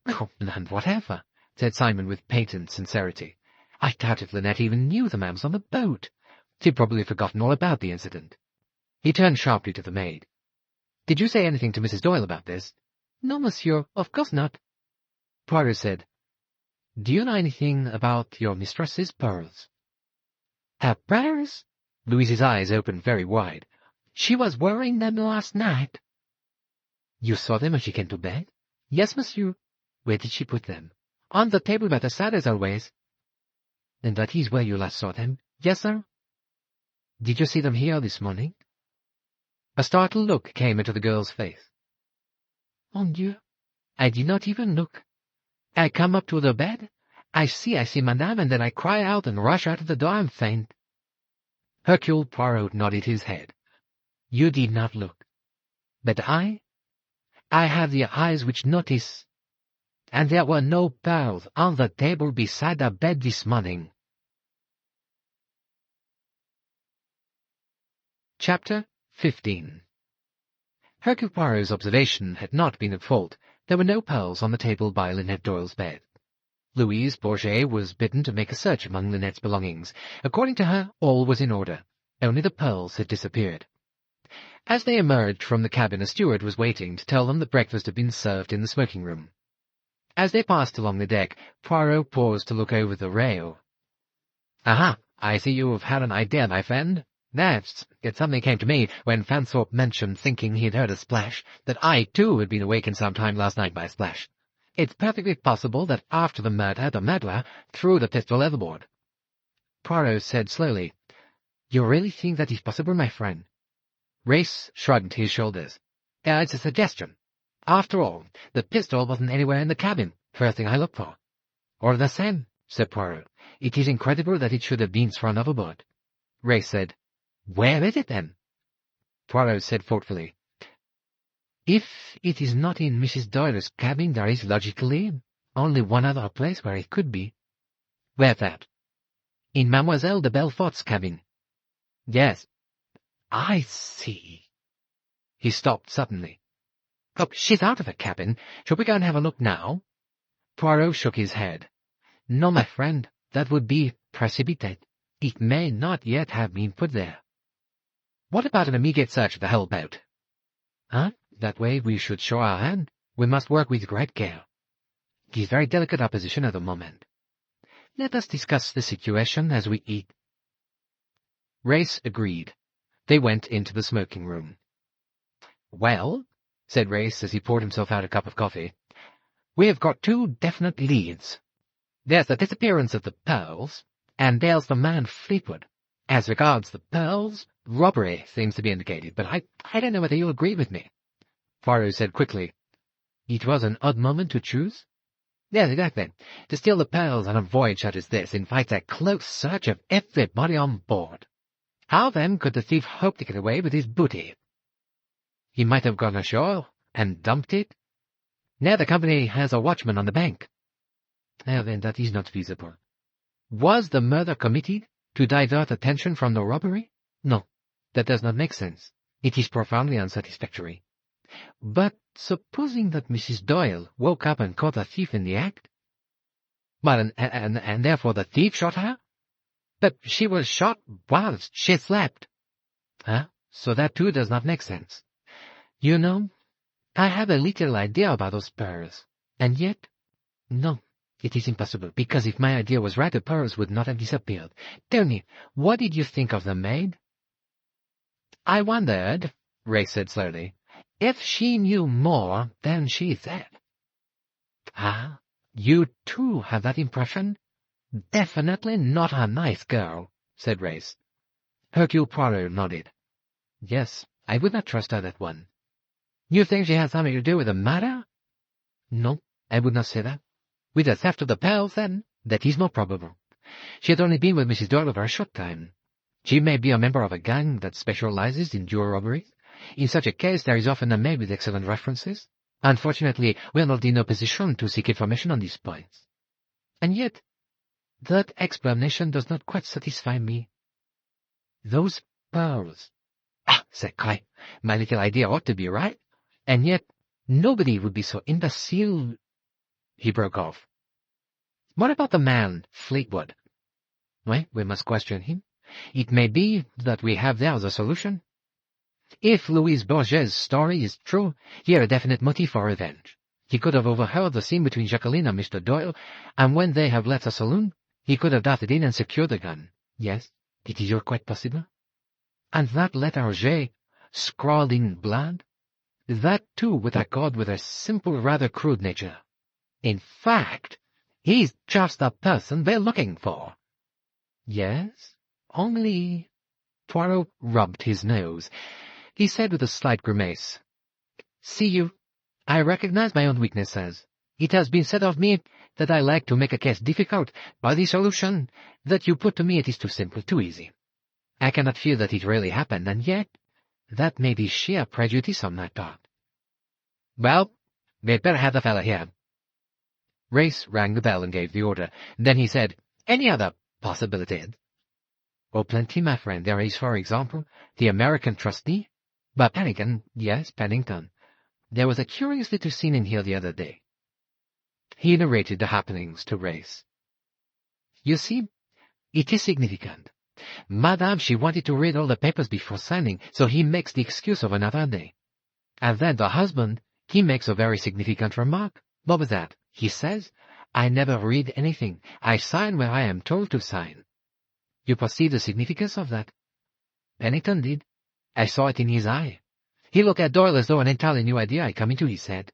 Oh, none whatever, said Simon with patent sincerity. I doubt if Linnet even knew the man was on the boat. She'd probably forgotten all about the incident. He turned sharply to the maid. Did you say anything to Mrs. Doyle about this? No, monsieur, of course not. Poirot said, Do you know anything about your mistress's pearls? Her pearls? Louise's eyes opened very wide. She was wearing them last night. You saw them when she came to bed? Yes, monsieur. Where did she put them? On the table by the side, as always. Then that is where you last saw them? Yes, sir. Did you see them here this morning? A startled look came into the girl's face. Mon Dieu, I did not even look. I come up to the bed, I see madame, and then I cry out and rush out of the door and faint. Hercule Poirot nodded his head. You did not look. But I have the eyes which notice. And there were no pearls on the table beside the bed this morning. Chapter 15. Hercule Poirot's observation had not been at fault. There were no pearls on the table by Linnet Doyle's bed. Louise Bourget was bidden to make a search among Linette's belongings. According to her, all was in order. Only the pearls had disappeared. As they emerged from the cabin, a steward was waiting to tell them that breakfast had been served in the smoking room. As they passed along the deck, Poirot paused to look over the rail. Aha, I see you have had an idea, my friend. It suddenly came to me, when Fanthorpe mentioned thinking he had heard a splash, that I, too, had been awakened some time last night by a splash. It's perfectly possible that after the murder, the murderer threw the pistol overboard. Poirot said slowly, You really think that is possible, my friend? Race shrugged his shoulders. It's a suggestion. After all, the pistol wasn't anywhere in the cabin, first thing I looked for. All the same, said Poirot, it is incredible that it should have been thrown overboard. Race said, Where is it, then? Poirot said thoughtfully, If it is not in Mrs. Doyle's cabin, there is logically only one other place where it could be. Where's that? In Mademoiselle de Belfort's cabin. Yes. I see. He stopped suddenly. Look, she's out of her cabin. Shall we go and have a look now? Poirot shook his head. No, my friend, that would be precipitate. It may not yet have been put there. What about an immediate search of the whole boat? Huh? That way we should show our hand. We must work with great care. It is very delicate our position at the moment. Let us discuss the situation as we eat. Race agreed. They went into the smoking room. Well, said Race as he poured himself out a cup of coffee, we have got two definite leads. There's the disappearance of the pearls, and there's the man Fleetwood. As regards the pearls, robbery seems to be indicated, but I don't know whether you'll agree with me. Poirot said quickly, It was an odd moment to choose? Yes, exactly. To steal the pearls on a voyage such as this invites a close search of everybody on board. How then could the thief hope to get away with his booty? He might have gone ashore and dumped it. Now the company has a watchman on the bank. Now then, that is not feasible. Was the murder committed to divert attention from the robbery? No, that does not make sense. It is profoundly unsatisfactory. But supposing that Mrs. Doyle woke up and caught the thief in the act? Well, and therefore the thief shot her? But she was shot whilst she slept. So that too does not make sense. You know, I have a little idea about those pearls, and yet, no, it is impossible, because if my idea was right, the pearls would not have disappeared. Tell me, what did you think of the maid? I wondered, Ray said slowly, if she knew more than she said. Ah, you too have that impression? Definitely not a nice girl, said Race. Hercule Poirot nodded. Yes, I would not trust her, that one. You think she has something to do with the murder? No, I would not say that. With the theft of the pearls, then, that is more probable. She had only been with Mrs. Doyle for a short time. She may be a member of a gang that specializes in jewel robberies. In such a case, there is often a maid with excellent references. Unfortunately, we are not in a position to seek information on these points. And yet, that explanation does not quite satisfy me. Those pearls. Sacre, my little idea ought to be right. And yet, nobody would be so imbecile. He broke off. What about the man, Fleetwood? Well, we must question him. It may be that we have there the solution. If Louise Bourget's story is true, he had a definite motive for revenge. He could have overheard the scene between Jacqueline and Mr. Doyle, and when they have left the saloon, he could have darted in and secured the gun. Yes, it is quite possible. And that letter J, scrawled in blood? That too with a god with a simple, rather crude nature. In fact, he's just the person they're looking for. Yes, only... Poirot rubbed his nose. He said with a slight grimace, "See you, I recognize my own weaknesses. It has been said of me that I like to make a case difficult, but the solution that you put to me it is too simple, too easy. I cannot feel that it really happened, and yet that may be sheer prejudice on my part. Well, we'd better have the fellow here." Race rang the bell and gave the order. Then he said, "Any other possibilities?" "Oh, plenty, my friend. There is, for example, the American trustee. But Pennington, yes, Pennington. There was a curious little scene in here the other day." He narrated the happenings to Race. "You see, it is significant. Madame, she wanted to read all the papers before signing, so he makes the excuse of another day. And then the husband, he makes a very significant remark. What was that? He says, 'I never read anything. I sign where I am told to sign.' You perceive the significance of that?" Pennington did. I saw it in his eye. He looked at Doyle as though an entirely new idea had come into his head.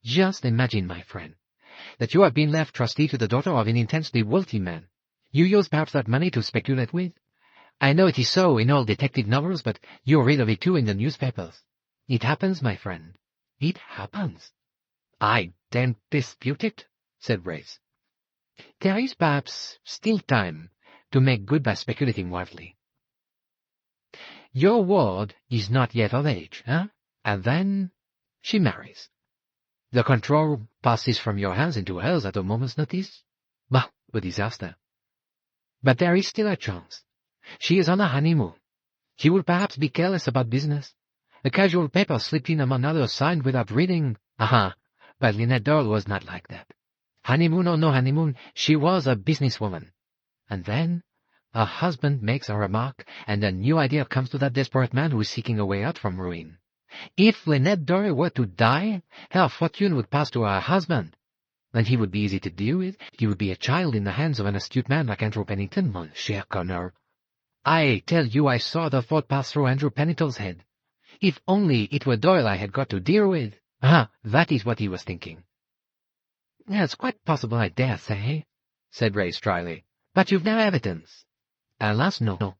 Just imagine, my friend, that you have been left trustee to the daughter of an intensely wealthy man. You use perhaps that money to speculate with. I know it is so in all detective novels, but you read of it too in the newspapers. It happens, my friend. It happens." "I don't dispute it," said Race. "There is perhaps still time to make good by speculating wildly. Your ward is not yet of age, And then she marries. The control passes from your hands into hers at a moment's notice. Bah, a disaster. But there is still a chance. She is on a honeymoon. She will perhaps be careless about business. A casual paper slipped in among others signed without reading. But Linnet Doyle was not like that. Honeymoon or no honeymoon, she was a businesswoman. And then her husband makes a remark, and a new idea comes to that desperate man who is seeking a way out from ruin. If Linnet Doyle were to die, her fortune would pass to her husband. And he would be easy to deal with. He would be a child in the hands of an astute man like Andrew Pennington, mon cher Connor. I tell you, I saw the thought pass through Andrew Pennington's head. If only it were Doyle I had got to deal with. That is what he was thinking." "It's quite possible, I dare say," said Race dryly. "But you've no evidence." "Alas, no."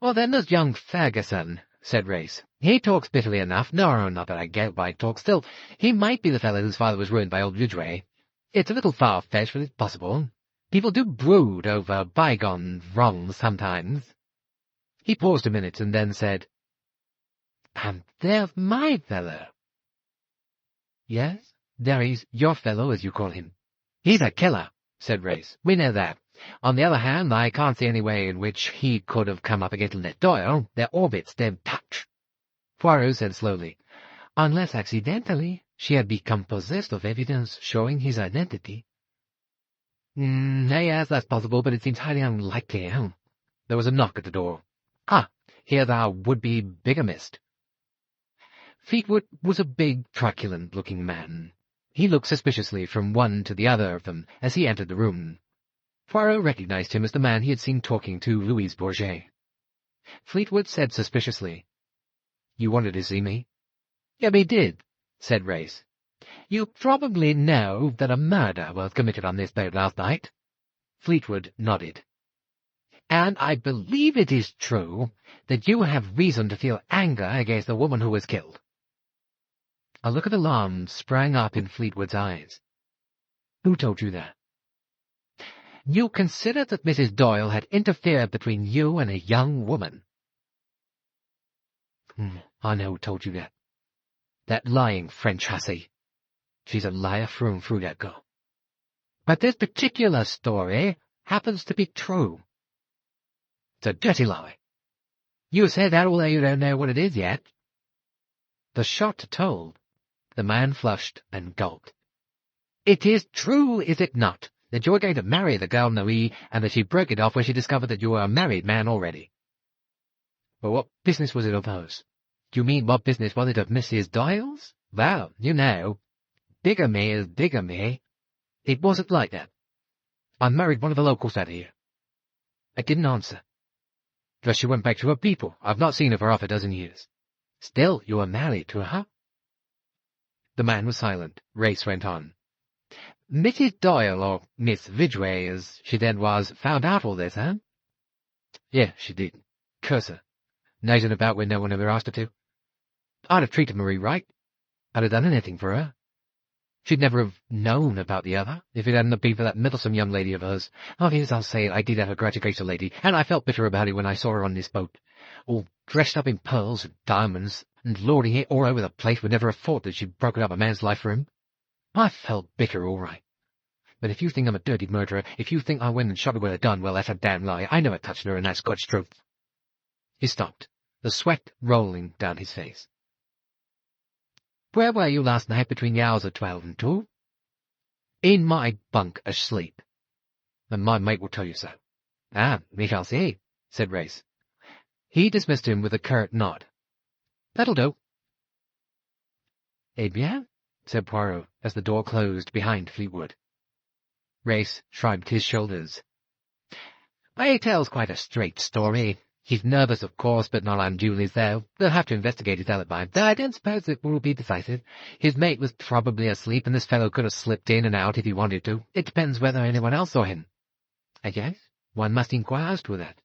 "Well, then there's young Ferguson," said Race. "He talks bitterly enough. No, not that I get why he talks. Still, he might be the fellow whose father was ruined by old Ridgeway. It's a little far-fetched, but it's possible. People do brood over bygone wrongs sometimes." He paused a minute and then said, "And there's my fellow." "Yes, there is your fellow, as you call him." "He's a killer," said Race. "We know that. On the other hand, I can't see any way in which he could have come up against Linnet Doyle. Their orbits don't touch." Poirot said slowly, "Unless accidentally she had become possessed of evidence showing his identity." Yes, that's possible, but it seems highly unlikely. There was a knock at the door. Here's our would-be bigamist. Fleetwood was a big, truculent-looking man. He looked suspiciously from one to the other of them as he entered the room. Poirot recognized him as the man he had seen talking to Louise Bourget. Fleetwood said suspiciously, "You wanted to see me?" "Yeah, we did," said Race. "You probably know that a murder was committed on this boat last night." Fleetwood nodded. "And I believe it is true that you have reason to feel anger against the woman who was killed." A look of alarm sprang up in Fleetwood's eyes. "Who told you that?" "You consider that Mrs. Doyle had interfered between you and a young woman." "I know who told you that. That lying French hussy. She's a liar through and through, that girl. But this particular story happens to be true. It's a dirty lie. You say that, although you don't know what it is yet." The shot told. The man flushed and gulped. "It is true, is it not, that you were going to marry the girl Marie, and that she broke it off when she discovered that you were a married man already?" "But what business was it of hers?" "Do you mean what business was it of Mrs. Doyle's? Well, you know, bigamy is bigamy. It wasn't like that. I married one of the locals out here." I didn't answer. Just she went back to her people. I've not seen her for half a dozen years. Still, you were married to her? The man was silent. Race went on. Mrs. Doyle, or Miss Ridgeway, as she then was, found out all this, eh? Yeah, she did. Curse her. Nosing about when no one ever asked her to. I'd have treated Marie right. I'd have done anything for her. She'd never have known about the other, if it hadn't been for that meddlesome young lady of hers. Oh, yes, I'll say it, I did have a grudge against the lady, and I felt bitter about it when I saw her on this boat, all dressed up in pearls and diamonds, and lording it all over the place, would never have thought that she'd broken up a man's life for him. I felt bitter, all right. But if you think I'm a dirty murderer, if you think I went and shot her with a gun, well, that's a damn lie. I never touched her, and that's God's truth. He stopped, the sweat rolling down his face. Where were you last night between the hours of 12 and 2? In my bunk, asleep. And my mate will tell you so. Ah, we shall see, said Race. He dismissed him with a curt nod. That'll do. Eh bien, said Poirot, as the door closed behind Fleetwood. Race shrugged his shoulders. He tells quite a straight story. He's nervous, of course, but not unduly so. They'll have to investigate his alibi, though I don't suppose it will be decisive. His mate was probably asleep, and this fellow could have slipped in and out if he wanted to. It depends whether anyone else saw him. I guess one must inquire as to that.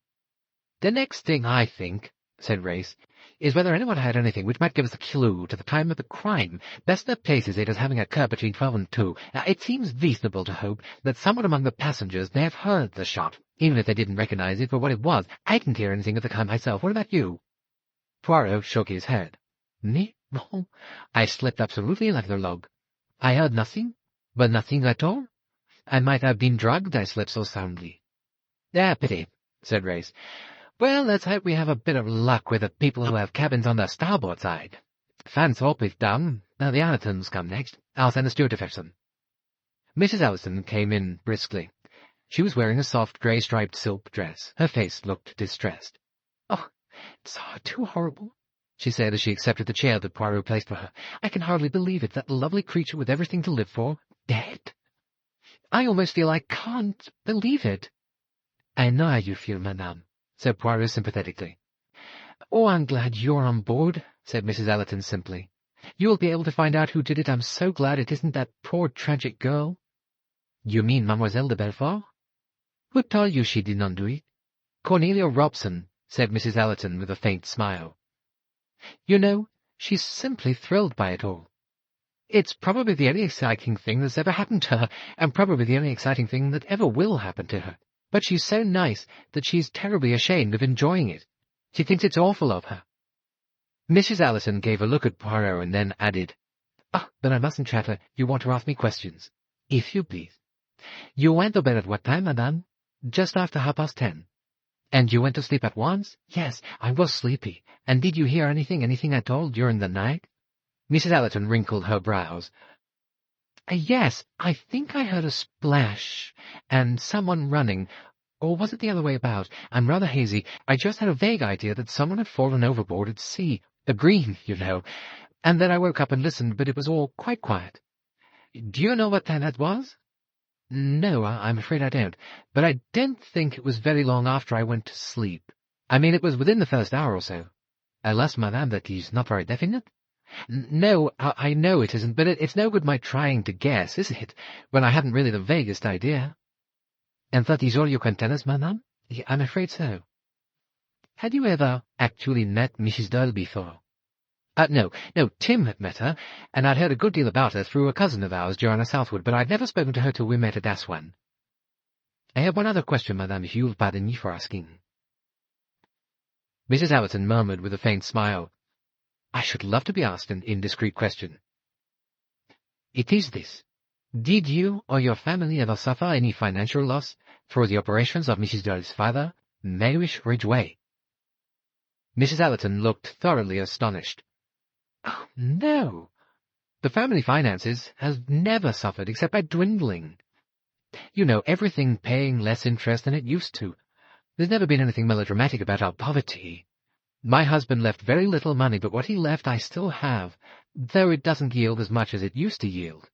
The next thing, I think, said Race, is whether anyone had anything which might give us a clue to the time of the crime. Bessner places it as having occurred between 12 and 2. It seems reasonable to hope that someone among the passengers may have heard the shot, even if they didn't recognize it for what it was. I didn't hear anything of the kind myself. What about you? Poirot shook his head. Me? No. I slept absolutely like the log. I heard nothing, but nothing at all. I might have been drugged, I slept so soundly. Pity, said Race. Well, let's hope we have a bit of luck with the people who have cabins on the starboard side. Fansthorpe is done. Now the Allertons come next. I'll send a steward to fetch them. Mrs. Ellison came in briskly. She was wearing a soft grey-striped silk dress. Her face looked distressed. Oh, it's too horrible, she said as she accepted the chair that Poirot placed for her. I can hardly believe it, that lovely creature with everything to live for, dead. I almost feel I can't believe it. I know how you feel, madame, said Poirot sympathetically. Oh, I'm glad you're on board, said Mrs. Allerton simply. You'll be able to find out who did it. I'm so glad it isn't that poor tragic girl. You mean Mademoiselle de Belfort? Who told you she did not do it? Cornelia Robson, said Mrs. Allerton with a faint smile. You know, she's simply thrilled by it all. It's probably the only exciting thing that's ever happened to her, and probably the only exciting thing that ever will happen to her. But she's so nice that she's terribly ashamed of enjoying it. She thinks it's awful of her. Mrs. Allison gave a look at Poirot and then added, but I mustn't chatter. You want to ask me questions. If you please. You went to bed at what time, madame? Just after 10:30. And you went to sleep at once? Yes, I was sleepy. And did you hear anything at all during the night? Mrs. Allerton wrinkled her brows. Yes, I think I heard a splash, and someone running. Or was it the other way about? I'm rather hazy. I just had a vague idea that someone had fallen overboard at sea. A green, you know. And then I woke up and listened, but it was all quite quiet. Do you know what time that was? No, I'm afraid I don't. But I don't think it was very long after I went to sleep. I mean, it was within the first hour or so. Alas, madame, that is not very definite. No, I know it isn't, but it's no good my trying to guess, is it, when I hadn't really the vaguest idea. And that is all you can tell us, madame? I'm afraid so. Had you ever actually met Mrs. Doyle before? No, Tim had met her, and I'd heard a good deal about her through a cousin of ours, Joanna Southwood, but I'd never spoken to her till we met at Aswan. I have one other question, madame, if you'll pardon me for asking. Mrs. Allerton murmured with a faint smile, I should love to be asked an indiscreet question. It is this. Did you or your family ever suffer any financial loss through the operations of Mrs. Doyle's father, Linnet Ridgeway? Mrs. Allerton looked thoroughly astonished. Oh, no. The family finances has never suffered except by dwindling. You know, everything paying less interest than it used to. There's never been anything melodramatic about our poverty. My husband left very little money, but what he left I still have, though it doesn't yield as much as it used to yield.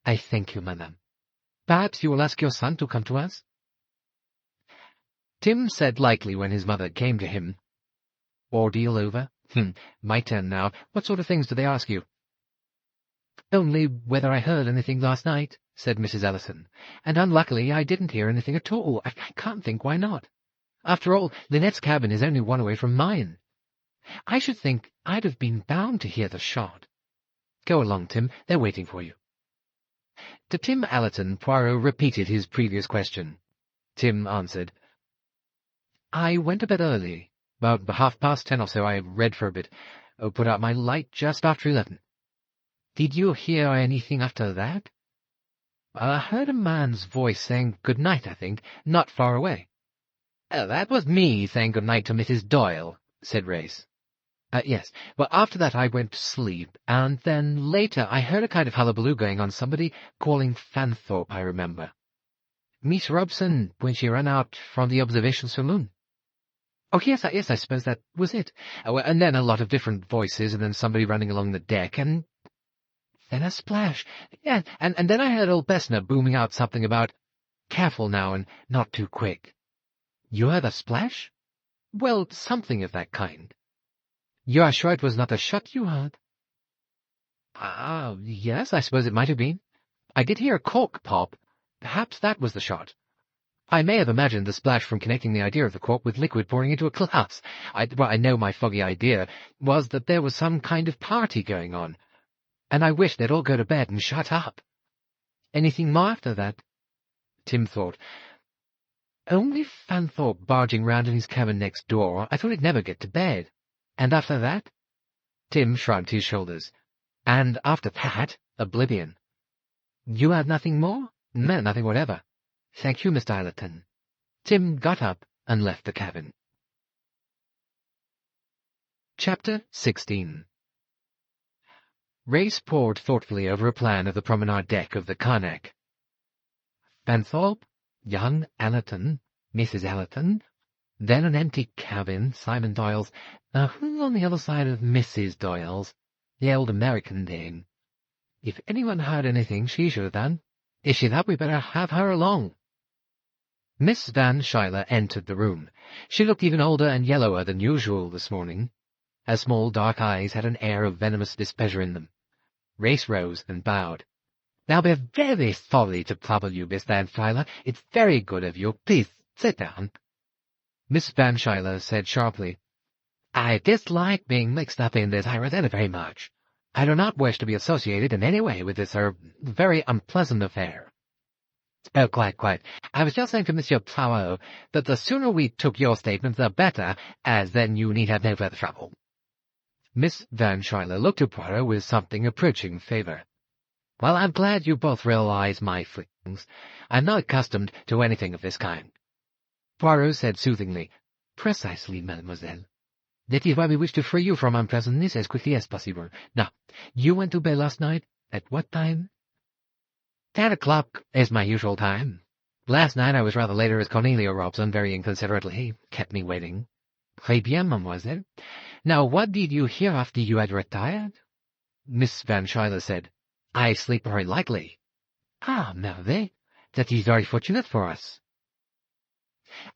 I thank you, madame. Perhaps you will ask your son to come to us? Tim said lightly when his mother came to him. "Ordeal over? My turn now. What sort of things do they ask you?" "Only whether I heard anything last night," said Mrs. Ellison, "and unluckily I didn't hear anything at all. I can't think why not. After all, Linnet's cabin is only one away from mine. I should think I'd have been bound to hear the shot. Go along, Tim. They're waiting for you." To Tim Allerton, Poirot repeated his previous question. Tim answered, "I went to bed early. About 10:30 or so I read for a bit. Put out my light just after 11. Did you hear anything after that?" "I heard a man's voice saying good night, I think, not far away." "That was me saying good night to Mrs. Doyle," said Race. "Yes. Well, after that I went to sleep, and then later I heard a kind of hullabaloo going on, somebody calling Fanthorpe, I remember. Miss Robson, when she ran out from the observation saloon." "Oh, yes, I suppose that was it. And then a lot of different voices, and then somebody running along the deck, and then a splash. Yeah, and then I heard old Bessner booming out something about, 'Careful now, and not too quick.'" "You heard a splash?" "Well, something of that kind." "You are sure it was not a shot you heard?" Yes, I suppose it might have been. I did hear a cork pop. Perhaps that was the shot. I may have imagined the splash from connecting the idea of the cork with liquid pouring into a glass. I know my foggy idea was that there was some kind of party going on, and I wished they'd all go to bed and shut up." "Anything more after that?" Tim thought. "Only Fanthorpe barging round in his cabin next door. I thought he'd never get to bed. And after that?" Tim shrugged his shoulders. "And after that, oblivion." "You have nothing more?" "No, nothing whatever." "Thank you, Mr. Allerton." Tim got up and left the cabin. Chapter 16. Race pored thoughtfully over a plan of the promenade deck of the Carnac. Fanthorpe, young Allerton, Mrs. Allerton, then an empty cabin, Simon Doyle's. Now who's on the other side of Mrs. Doyle's? The old American dame. If anyone heard anything, she should have done. Is she that, we better have her along. Miss Van Schuyler entered the room. She looked even older and yellower than usual this morning. Her small dark eyes had an air of venomous displeasure in them. Race rose and bowed. "I'll be very sorry to trouble you, Miss Van Schuyler. It's very good of you. Please, sit down." Miss Van Schuyler said sharply, "I dislike being mixed up in this. I resent it very much. I do not wish to be associated in any way with this, very unpleasant affair." "Oh, quite. I was just saying to Monsieur Poirot that the sooner we took your statement, the better, as then you need have no further trouble." Miss Van Schuyler looked at Poirot with something approaching favour. "Well, I'm glad you both realize my feelings. I'm not accustomed to anything of this kind." Poirot said soothingly, "Precisely, mademoiselle. That is why we wish to free you from unpleasantness as quickly as possible. Now, you went to bed last night at what time?" 10 o'clock is my usual time. Last night I was rather later, as Cornelia Robson very inconsiderately kept me waiting." "Très bien, mademoiselle. Now, what did you hear after you had retired?" Miss Van Schuyler said, "I sleep very lightly." "Ah, merveille. That is very fortunate for us."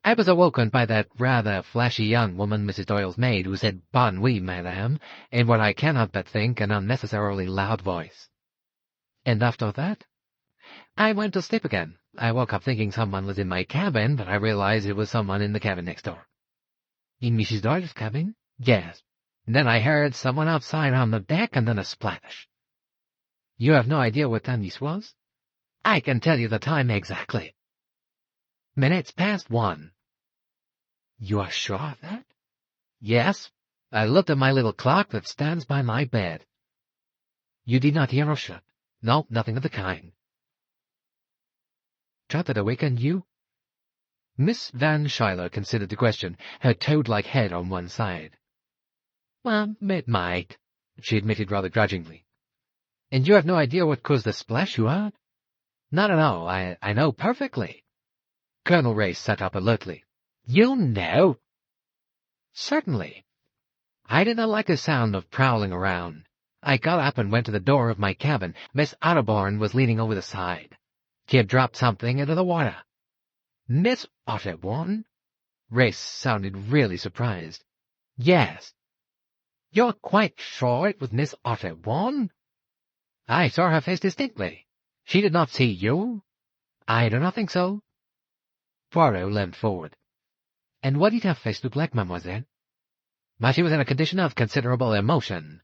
"I was awoken by that rather flashy young woman, Mrs. Doyle's maid, who said, 'Bonne nuit, madame,' in what I cannot but think an unnecessarily loud voice." "And after that?" "I went to sleep again. I woke up thinking someone was in my cabin, but I realized it was someone in the cabin next door." "In Mrs. Doyle's cabin?" "Yes. And then I heard someone outside on the deck, and then a splash." "You have no idea what time this was?" "I can tell you the time exactly. Minutes past 1. "You are sure of that?" "Yes. I looked at my little clock that stands by my bed." "You did not hear a shot?" "No, nothing of the kind." "Shot that awakened you?" Miss Van Schuyler considered the question, her toad-like head on one side. "Well, it might," she admitted rather grudgingly. "And you have no idea what caused the splash you heard?" "Not at all. I know perfectly." Colonel Race sat up alertly. "You know?" "Certainly. I did not like the sound of prowling around. I got up and went to the door of my cabin. Miss Otterborn was leaning over the side. She had dropped something into the water." "Miss Otterborn?" Race sounded really surprised. Yes. You're quite sure it was Miss Otterborn? I saw her face distinctly. She did not see you? I do not think so. Poirot leant forward. And what did her face look like, mademoiselle? But she was in a condition of considerable emotion.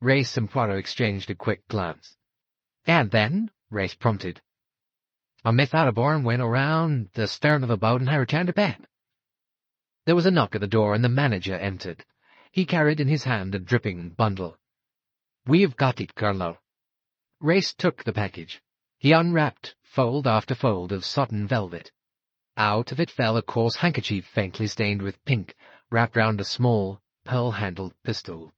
Race and Poirot exchanged a quick glance. And then, Race prompted, Miss Otterborn went around the stern of the boat and I returned to bed. There was a knock at the door and the manager entered. He carried in his hand a dripping bundle. We've got it, Colonel. Race took the package. He unwrapped fold after fold of satin velvet. Out of it fell a coarse handkerchief faintly stained with pink, wrapped round a small, pearl-handled pistol.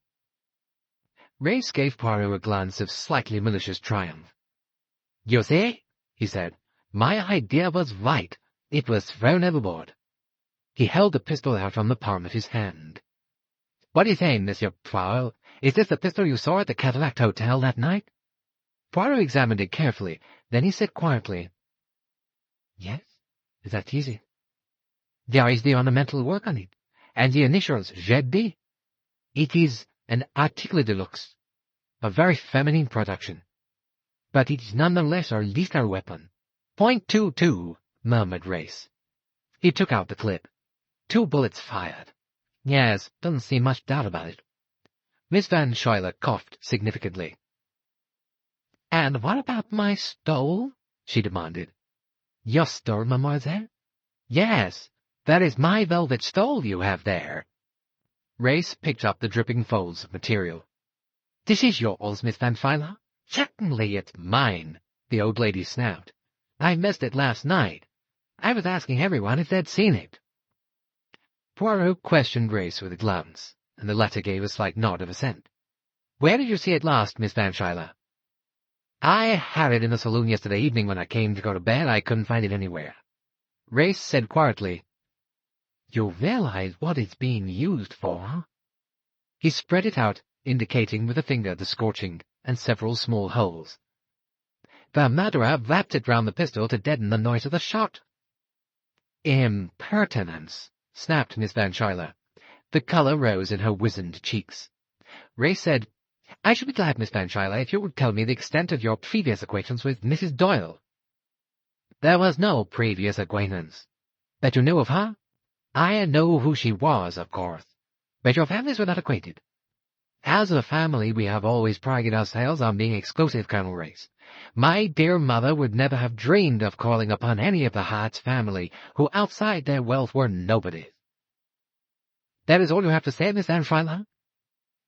Race gave Poirot a glance of slightly malicious triumph. You see, he said, my idea was right. It was thrown overboard. He held the pistol out on the palm of his hand. What do you say, Monsieur Poirot? Is this the pistol you saw at the Cataract Hotel that night? Poirot examined it carefully. Then he said quietly, Yes, that is it. There is the ornamental work on it, and the initials Z.D. It is an article de luxe, a very feminine production. But it is nonetheless a lethal weapon. .22, murmured Race. He took out the clip. 2 bullets fired. Yes, doesn't seem much doubt about it. Miss Van Schuyler coughed significantly. And what about my stole? She demanded. Your stole, mademoiselle? Yes, that is my velvet stole you have there. Race picked up the dripping folds of material. This is yours, Miss Van Schuyler? Certainly it's mine, the old lady snapped. I missed it last night. I was asking everyone if they'd seen it. Poirot questioned Race with a glance, and the latter gave a slight nod of assent. Where did you see it last, Miss Van Schuyler? I had it in the saloon yesterday evening when I came to go to bed. I couldn't find it anywhere. Race said quietly, You realize what it's being used for? He spread it out, indicating with a finger the scorching and several small holes. The murderer wrapped it round the pistol to deaden the noise of the shot. Impertinence, snapped Miss Van Schuyler. The colour rose in her wizened cheeks. Race said, I should be glad, Miss Van Schuyler, if you would tell me the extent of your previous acquaintance with Mrs. Doyle. There was no previous acquaintance. But you knew of her? I know who she was, of course. But your families were not acquainted. As a family, we have always prided ourselves on being exclusive, Colonel Race. My dear mother would never have dreamed of calling upon any of the Hart's family, who outside their wealth were nobodies. That is all you have to say, Miss Van Schuyler?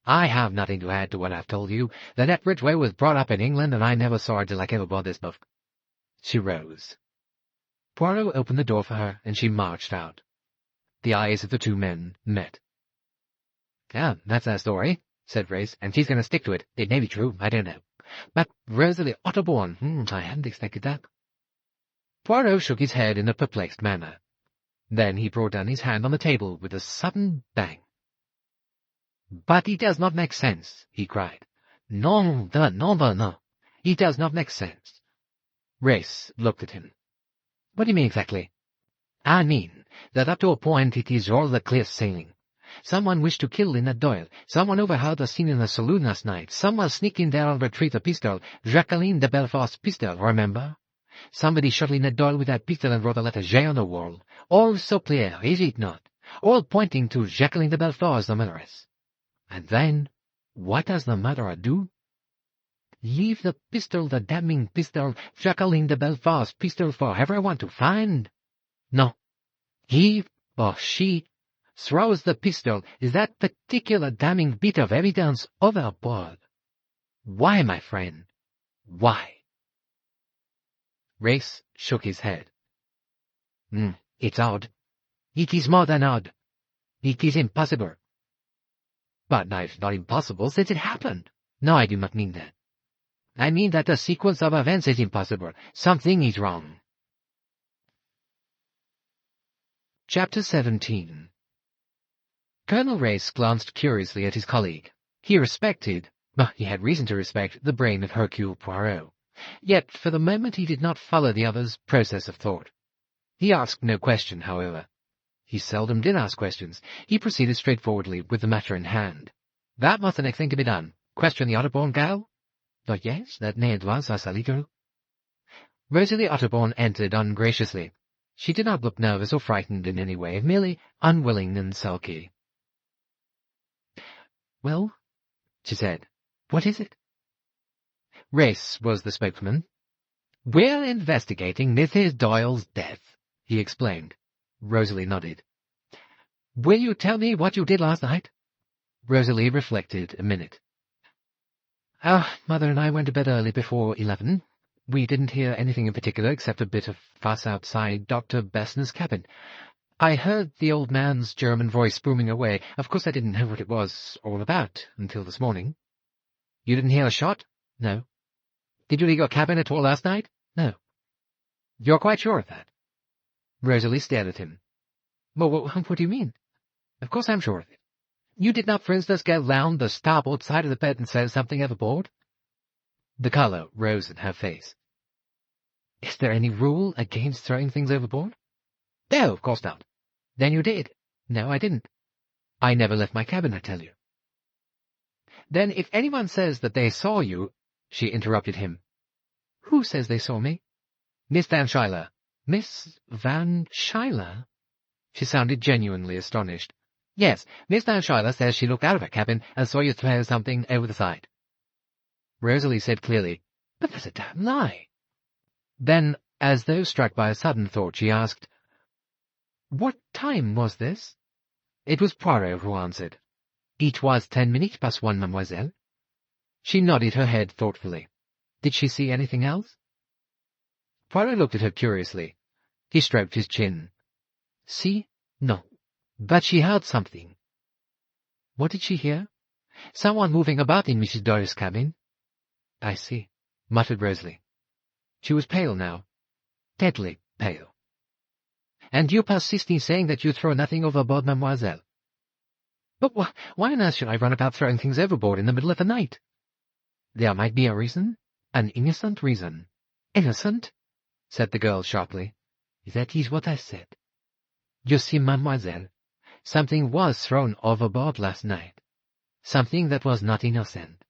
I have nothing to add to what I've told you. Linnet Ridgeway was brought up in England, and I never saw her till I came aboard this boat. She rose. Poirot opened the door for her, and she marched out. The eyes of the two men met. Ah, that's our story, said Race, and she's going to stick to it. It may be true, I don't know. But Rosalie Otterborn, I hadn't expected that. Poirot shook his head in a perplexed manner. Then he brought down his hand on the table with a sudden bang. But it does not make sense, he cried. Non, no. It does not make sense. Race looked at him. What do you mean exactly? I mean that up to a point it is all the clear sailing. Someone wished to kill Linnet Doyle. Someone overheard a scene in the saloon last night. Someone sneaked in there and retrieved a pistol. Jacqueline de Belfort's pistol, remember? Somebody shot Linnet Doyle with that pistol and wrote a letter J on the wall. All so clear, is it not? All pointing to Jacqueline de Belfort as the murderess. And then, what does the murderer do? Leave the pistol, the damning pistol, Jacqueline de Belfort's pistol for everyone to find? No. He or she throws the pistol, that particular damning bit of evidence, overboard. Why, my friend? Why? Race shook his head. It's odd. It is more than odd. It is impossible. But it's not impossible since it happened. No, I do not mean that. I mean that the sequence of events is impossible. Something is wrong. Chapter 17. Colonel Race glanced curiously at his colleague. He respected, he had reason to respect, the brain of Hercule Poirot. Yet, for the moment, he did not follow the other's process of thought. He asked no question, however. He seldom did ask questions. He proceeded straightforwardly with the matter in hand. "That was the next thing to be done. Question the Otterbourne gal?" "Oh, yes, that maid was a silly girl." Rosalie Otterbourne entered ungraciously. She did not look nervous or frightened in any way, merely unwilling and sulky. "Well," she said, "what is it?" Race was the spokesman. "We're investigating Mrs. Doyle's death," he explained. Rosalie nodded. "Will you tell me what you did last night?" Rosalie reflected a minute. Mother and I went to bed early before 11. We didn't hear anything in particular except a bit of fuss outside Dr. Bessner's cabin. I heard the old man's German voice booming away. Of course I didn't know what it was all about until this morning." "You didn't hear a shot?" "No." "Did you leave your cabin at all last night?" "No." "You're quite sure of that?" Rosalie stared at him. "Well, what do you mean?" "Of course I'm sure of it. You did not, for instance, get round the starboard side of the bed and throw something overboard?" The colour rose in her face. "Is there any rule against throwing things overboard?" "No, of course not." "Then you did." "No, I didn't." "I never left my cabin, I tell you." "Then if anyone says that they saw you—" She interrupted him. "Who says they saw me?" "Miss Van Schuyler." "Miss Van Schuyler?" She sounded genuinely astonished. "Yes, Miss Van Schuyler says she looked out of her cabin and saw you throw something over the side." Rosalie said clearly, "But that's a damn lie." Then, as though struck by a sudden thought, she asked, "What time was this?" It was Poirot who answered. "It was 10 minutes past 1, mademoiselle." She nodded her head thoughtfully. Did she see anything else? Poirot looked at her curiously. He stroked his chin. "See? No. But she heard something." "What did she hear?" "Someone moving about in Mrs. Doyle's cabin." "I see," muttered Rosalie. She was pale now. Deadly pale. "And you persist in saying that you throw nothing overboard, mademoiselle?" "But why on earth should I run about throwing things overboard in the middle of the night?" "There might be a reason. An innocent reason." "Innocent?" said the girl sharply. "That is what I said. You see, mademoiselle, something was thrown overboard last night. Something that was not innocent."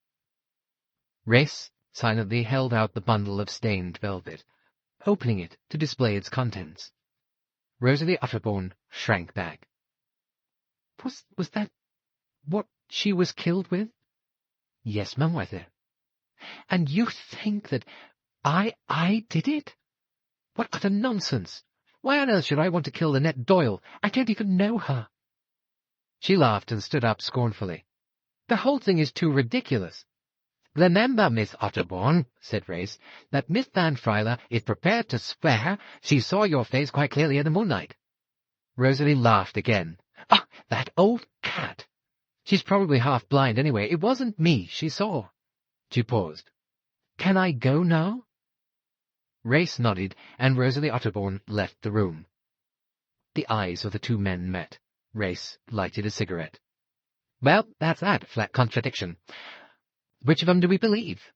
Race silently held out the bundle of stained velvet, opening it to display its contents. Rosalie Otterbourne shrank back. Was that what she was killed with?" "Yes, mademoiselle." "And you think that I did it? What utter nonsense! Why on earth should I want to kill Linnet Doyle? I don't even know her." She laughed and stood up scornfully. "The whole thing is too ridiculous." "Remember, Miss Otterbourne," said Race, "that Miss Van Schuyler is prepared to swear she saw your face quite clearly in the moonlight." Rosalie laughed again. "Ah, that old cat! She's probably half blind anyway. It wasn't me she saw." She paused. "Can I go now?" Race nodded, and Rosalie Otterbourne left the room. The eyes of the two men met. Race lighted a cigarette. "Well, that's that, flat contradiction. Which of them do we believe?"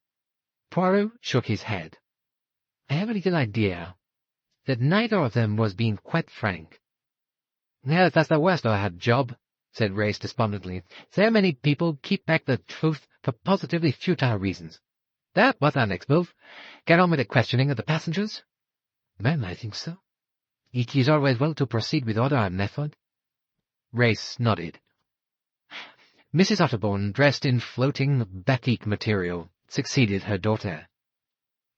Poirot shook his head. "I have a little idea that neither of them was being quite frank." "Yes, that's the worst I had job," said Race despondently. "So many people keep back the truth for positively futile reasons. That was our next move. Get on with the questioning of the passengers?" "Well, I think so. It is always well to proceed with order and method." Race nodded. Mrs. Otterbourne, dressed in floating batik material, succeeded her daughter.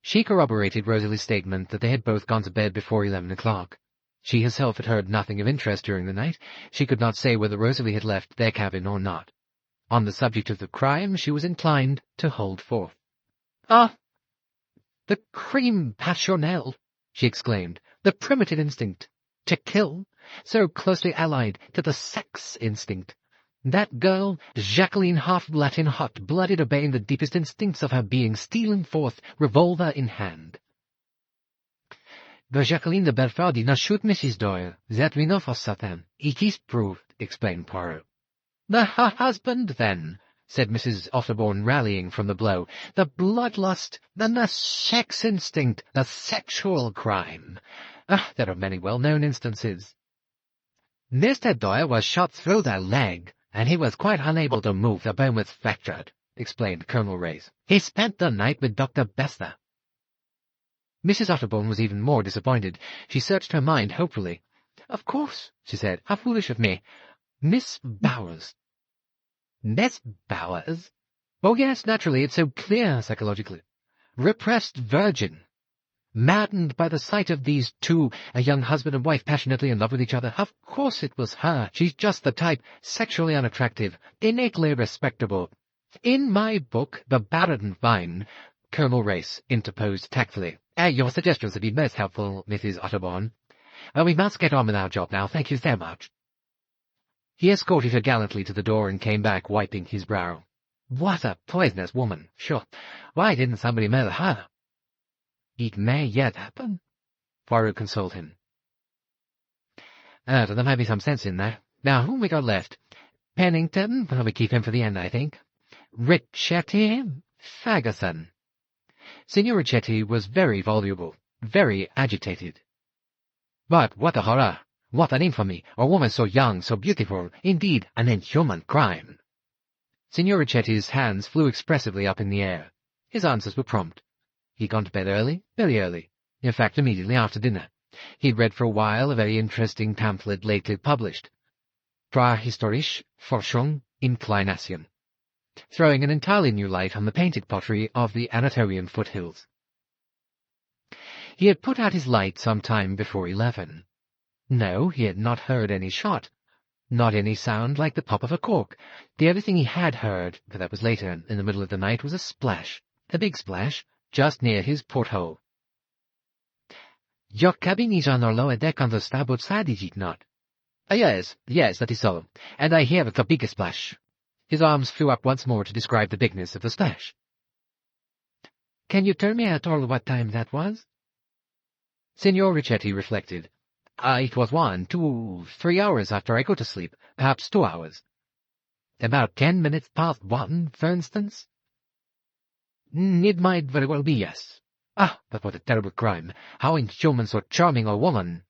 She corroborated Rosalie's statement that they had both gone to bed before 11 o'clock. She herself had heard nothing of interest during the night. She could not say whether Rosalie had left their cabin or not. On the subject of the crime, she was inclined to hold forth. "Ah, the crime passionnel," she exclaimed, "the primitive instinct to kill, so closely allied to the sex instinct. That girl, Jacqueline half-Latin, hot-blooded, obeying the deepest instincts of her being, stealing forth, revolver in hand." "But Jacqueline de Belfort did not shoot Mrs. Doyle. That we know for certain. It is proved," explained Poirot. "Her husband, then," said Mrs. Otterbourne, rallying from the blow. "The bloodlust, then the sex instinct, the sexual crime. There are many well-known instances." Mr. Doyle was shot through the leg, and he was quite unable to move. The bone was fractured, explained Colonel Race. He spent the night with Dr. Bester. Mrs. Otterbourne was even more disappointed. She searched her mind hopefully. Of course, she said. How foolish of me. Miss Bowers. Miss Bowers? Oh, yes, naturally, it's so clear psychologically. Repressed virgin. Maddened by the sight of these two, a young husband and wife passionately in love with each other. Of course it was her. She's just the type, sexually unattractive, innately respectable. In my book, The Baron Vine, Colonel Race interposed tactfully. Your suggestions have been most helpful, Mrs. Otterbourne. We must get on with our job now. Thank you so much. He escorted her gallantly to the door and came back, wiping his brow. What a poisonous woman, sure. Why didn't somebody murder her? It may yet happen, Poirot consoled him. There might be some sense in that. Now, whom we got left? Pennington? Well, we keep him for the end, I think. Ricchetti? Ferguson. Signor Ricchetti was very voluble, very agitated. But what a horror! What an infamy! A woman so young, so beautiful, indeed an inhuman crime. Signor Ricchetti's hands flew expressively up in the air. His answers were prompt. He'd gone to bed early, very early. In fact, immediately after dinner. He'd read for a while a very interesting pamphlet lately published, Prahistorische Forschung in Kleinasien, throwing an entirely new light on the painted pottery of the Anatolian foothills. He had put out his light some time before 11. No, he had not heard any shot, not any sound like the pop of a cork. The only thing he had heard, but that was later in the middle of the night, was a splash, a big splash, just near his porthole. Your cabin is on the lower deck on the starboard side, is it not? Yes, that is so, and I hear the biggest splash. His arms flew up once more to describe the bigness of the splash. Can you tell me at all what time that was? Signor Ricchetti reflected. It was 1, 2, 3 hours after I go to sleep, perhaps 2 hours. About 10 minutes past 1, for instance? It might very well be, yes. Ah, but what a terrible crime! How inhuman so charming a woman!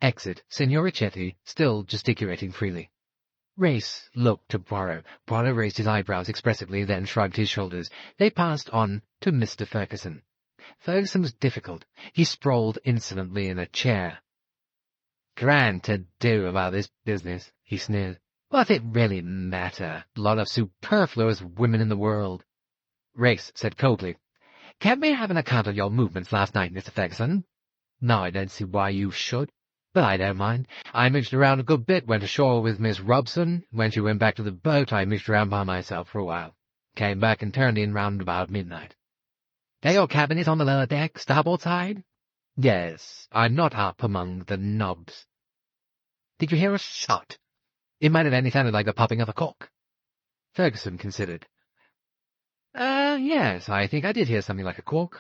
Exit, Signor Ricchetti, still gesticulating freely. Race looked to Poirot. Poirot raised his eyebrows expressively, then shrugged his shoulders. They passed on to Mr. Ferguson. Ferguson was difficult. He sprawled insolently in a chair. Grand to do about this business, he sneered. What it really matter? Lot of superfluous women in the world. Race said coldly, Can we have an account of your movements last night, Mr. Ferguson? No, I don't see why you should. But I don't mind. I moved around a good bit, went ashore with Miss Robson. When she went back to the boat, I moved around by myself for a while. Came back and turned in round about midnight. Your cabin is on the lower deck, starboard side? Yes, I'm not up among the knobs. Did you hear a shot? It might have only sounded like the popping of a cork. Ferguson considered. Yes, I think I did hear something like a cork.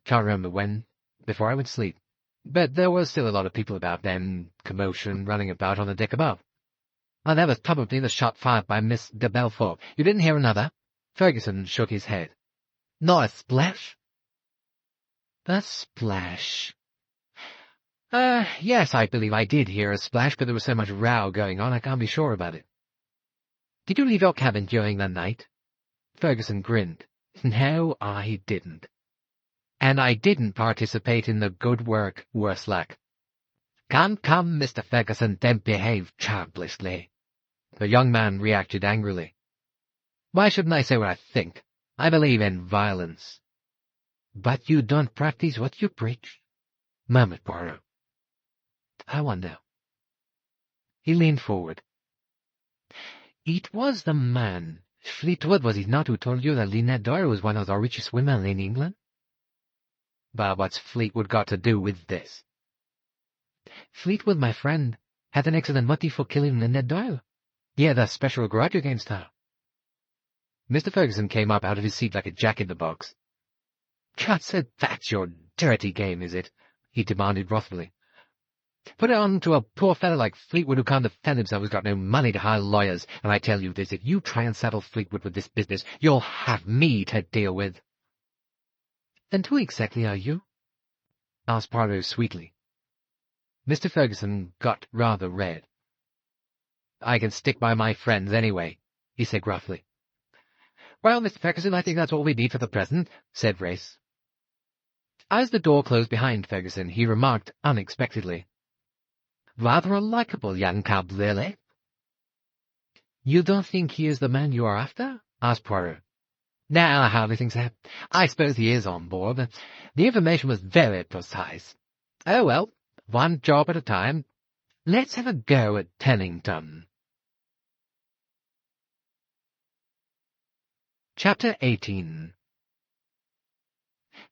Can't remember when, before I went to sleep. But there was still a lot of people about then, commotion running about on the deck above. Oh, that was probably the shot fired by Miss de Belfort. You didn't hear another? Ferguson shook his head. Not a splash? A splash. Yes, I believe I did hear a splash, but there was so much row going on I can't be sure about it. Did you leave your cabin during the night? Ferguson grinned. No, I didn't. And I didn't participate in the good work, worse luck. Come, Mr. Ferguson, don't behave childishly. The young man reacted angrily. Why shouldn't I say what I think? I believe in violence. But you don't practice what you preach, murmured Poirot. I wonder. He leaned forward. It was the man, Fleetwood, was it not, who told you that Linnet Ridgeway was one of the richest women in England? But what's Fleetwood got to do with this? Fleetwood, my friend, had an excellent motive for killing Linnet Ridgeway. He had a special grudge against her. Mr. Ferguson came up out of his seat like a jack-in-the-box. Just so that's your dirty game, is it? He demanded wrathfully. Put it on to a poor fellow like Fleetwood who can't defend himself, who's got no money to hire lawyers, and I tell you this, if you try and saddle Fleetwood with this business, you'll have me to deal with. And who exactly are you? Asked Poirot sweetly. Mr. Ferguson got rather red. I can stick by my friends anyway," he said gruffly. "Well, Mr. Ferguson, I think that's all we need for the present," said Race. As the door closed behind Ferguson, he remarked unexpectedly, "Rather a likable young cub, really." "You don't think he is the man you are after?" asked Poirot. "No, I hardly think so. I suppose he is on board, but the information was very precise. Oh well, one job at a time. Let's have a go at Pennington." Chapter 18.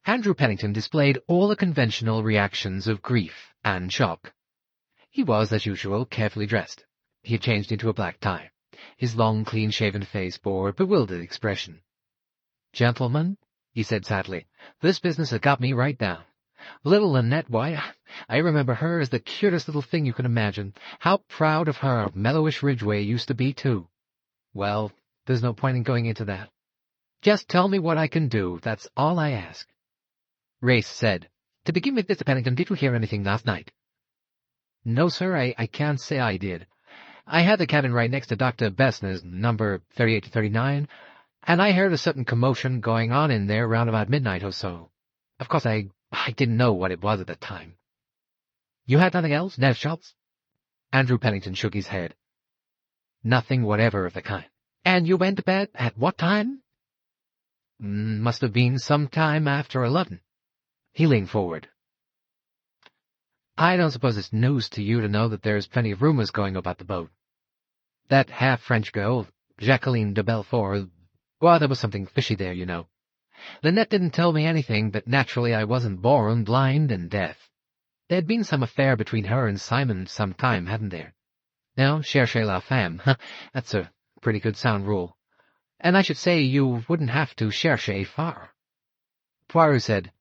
Andrew Pennington displayed all the conventional reactions of grief and shock. He was, as usual, carefully dressed. He had changed into a black tie. His long, clean-shaven face bore a bewildered expression. "Gentlemen," he said sadly, "this business has got me right down. Little Linnet, why, I remember her as the cutest little thing you can imagine. How proud of her mellowish Ridgeway used to be, too. Well, there's no point in going into that. Just tell me what I can do, that's all I ask." Race said, "To begin with, Mr. Pennington, did you hear anything last night?" "No, sir, I can't say I did. I had the cabin right next to Dr. Bessner's, number 38 to 39, and I heard a certain commotion going on in there round about midnight or so. Of course, I didn't know what it was at the time." "You had nothing else? No shots?" Andrew Pennington shook his head. "Nothing whatever of the kind." "And you went to bed at what time?" "Must have been some time after 11. He leaned forward. "I don't suppose it's news to you to know that there's plenty of rumors going about the boat. That half-French girl, Jacqueline de Belfort, well, there was something fishy there, you know. Linnet didn't tell me anything, but naturally I wasn't born blind and deaf. There'd been some affair between her and Simon some time, hadn't there? Now, cherchez la femme, that's a pretty good sound rule. And I should say you wouldn't have to chercher far." Poirot said,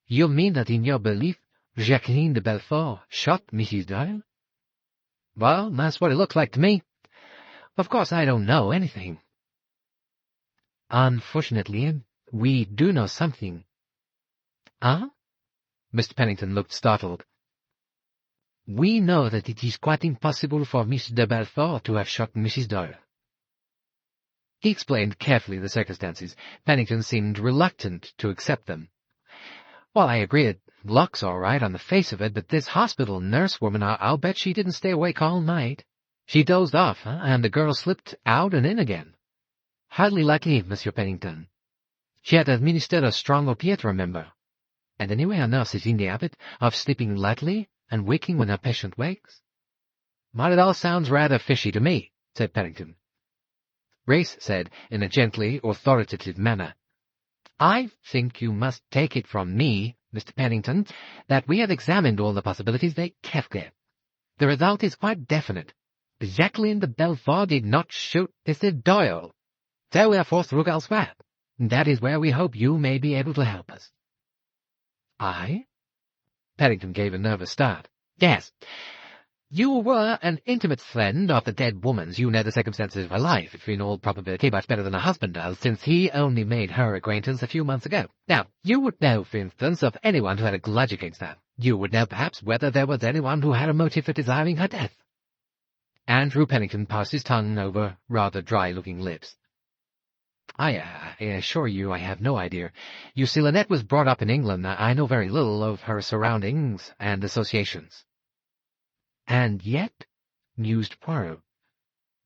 "You mean that in your belief, Jacqueline de Belfort shot Mrs. Doyle?" "Well, that's what it looks like to me. Of course, I don't know anything." "Unfortunately, we do know something." "Huh?" Mr. Pennington looked startled. "We know that it is quite impossible for Miss de Belfort to have shot Mrs. Doyle." He explained carefully the circumstances. Pennington seemed reluctant to accept them. "Well, I agree it looks all right on the face of it, but this hospital nurse woman, I'll bet she didn't stay awake all night. She dozed off, and the girl slipped out and in again. Hardly likely, Monsieur Pennington. She had administered a strong opiate, remember. And anyway, a nurse is in the habit of sleeping lightly and waking when her patient wakes." "Well, it all sounds rather fishy to me," said Pennington. Race said, in a gently authoritative manner, "I think you must take it from me, Mr. Pennington, that we have examined all the possibilities very carefully. The result is quite definite. Jacqueline de Belfort did not shoot Mr. Doyle. So we are forced to look elsewhere. That is where we hope you may be able to help us." "I?" Pennington gave a nervous start. "Yes. You were an intimate friend of the dead woman's. You know the circumstances of her life, in all probability much better than her husband does, since he only made her acquaintance a few months ago. Now, you would know, for instance, of anyone who had a grudge against her. You would know, perhaps, whether there was anyone who had a motive for desiring her death." Andrew Pennington passed his tongue over rather dry-looking lips. I assure you I have no idea. You see, Linnet was brought up in England. I know very little of her surroundings and associations." "And yet," mused Poirot,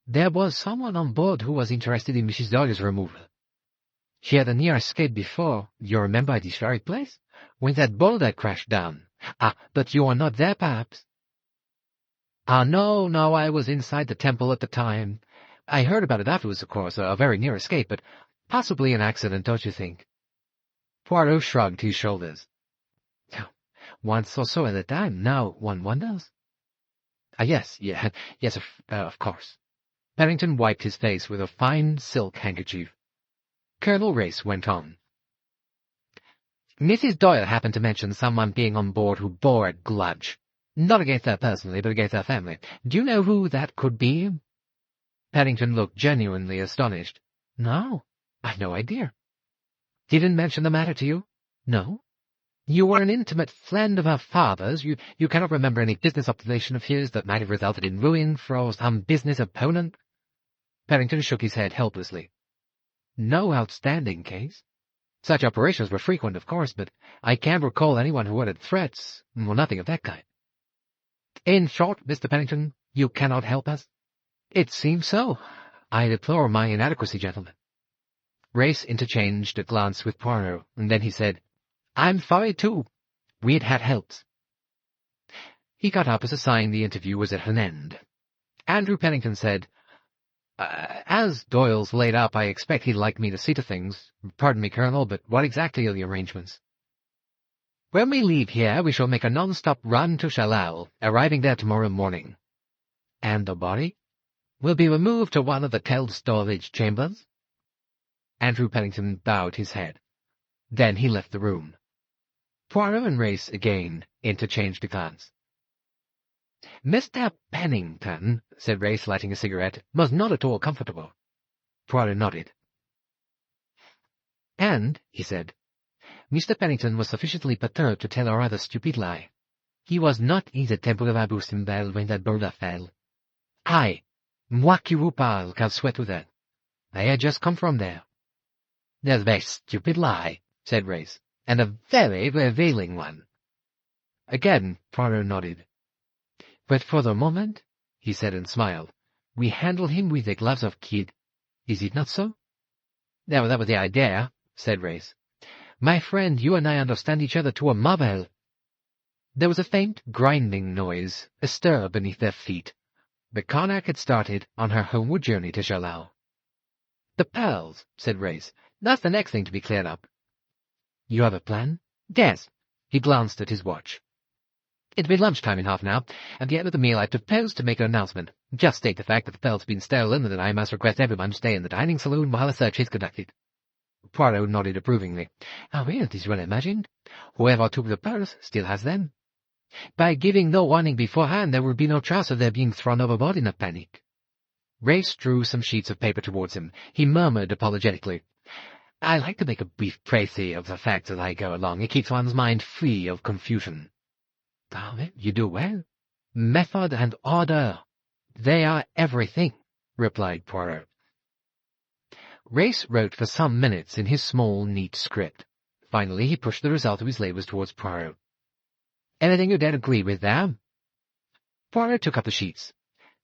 "there was someone on board who was interested in Mrs. Doyle's removal. She had a near escape before, you remember, at this very place, when that boulder crashed down. But you were not there, perhaps?" No, I was inside the temple at the time. I heard about it afterwards, of course, a very near escape, but possibly an accident, don't you think?" Poirot shrugged his shoulders. "Once or so at a time, now one wonders." Yes, of course." Pennington wiped his face with a fine silk handkerchief. Colonel Race went on. "Mrs. Doyle happened to mention someone being on board who bore a grudge. Not against her personally, but against her family. Do you know who that could be?" Pennington looked genuinely astonished. "No, I've no idea." "He didn't mention the matter to you?" "No." You were an intimate friend of her father's. You cannot remember any business observation of his that might have resulted in ruin for some business opponent? Pennington shook his head helplessly. No outstanding case. Such operations were frequent, of course, but I can't recall anyone who uttered threats. Well, nothing of that kind. In short, Mr. Pennington, you cannot help us? It seems so. I deplore my inadequacy, gentlemen. Race interchanged a glance with Poirot, and then he said, I'm sorry, too. We'd had helps. He got up as a sign the interview was at an end. Andrew Pennington said, as Doyle's laid up, I expect he'd like me to see to things. Pardon me, Colonel, but what exactly are the arrangements? When we leave here, we shall make a non-stop run to Chalal, arriving there tomorrow morning. And the body? Will be removed to one of the cold storage chambers. Andrew Pennington bowed his head. Then he left the room. Poirot and Race again interchanged a glance. Mr. Pennington, said Race, lighting a cigarette, was not at all comfortable. Poirot nodded. And, he said, Mr. Pennington was sufficiently perturbed to tell a rather stupid lie. He was not in the temple of Abu Simbel when that boulder fell. I, moi qui vous parle, can swear to that. I had just come from there. That's a very stupid lie, said Race, and a very revealing one. Again, Poirot nodded. But for the moment, he said and smiled, we handle him with the gloves of kid. Is it not so? Now, that was the idea, said Race. My friend, you and I understand each other to a marvel. There was a faint, grinding noise, a stir beneath their feet. The Connacht had started on her homeward journey to Chalal. The pearls, said Race. That's the next thing to be cleared up. You have a plan? Yes. He glanced at his watch. It'll be lunchtime in half an hour. At the end of the meal I propose to make an announcement. Just state the fact that the pearls have been stolen and that I must request everyone to stay in the dining saloon while a search is conducted. Poirot nodded approvingly. Ah, well, it is well imagined. Whoever took the pearls still has them. By giving no warning beforehand, there will be no chance of their being thrown overboard in a panic. Race drew some sheets of paper towards him. He murmured apologetically, I like to make a brief précis of the facts as I go along. It keeps one's mind free of confusion. Ah, well, you do well. Method and order. They are everything, replied Poirot. Race wrote for some minutes in his small, neat script. Finally, he pushed the result of his labours towards Poirot. Anything you don't agree with there? Poirot took up the sheets.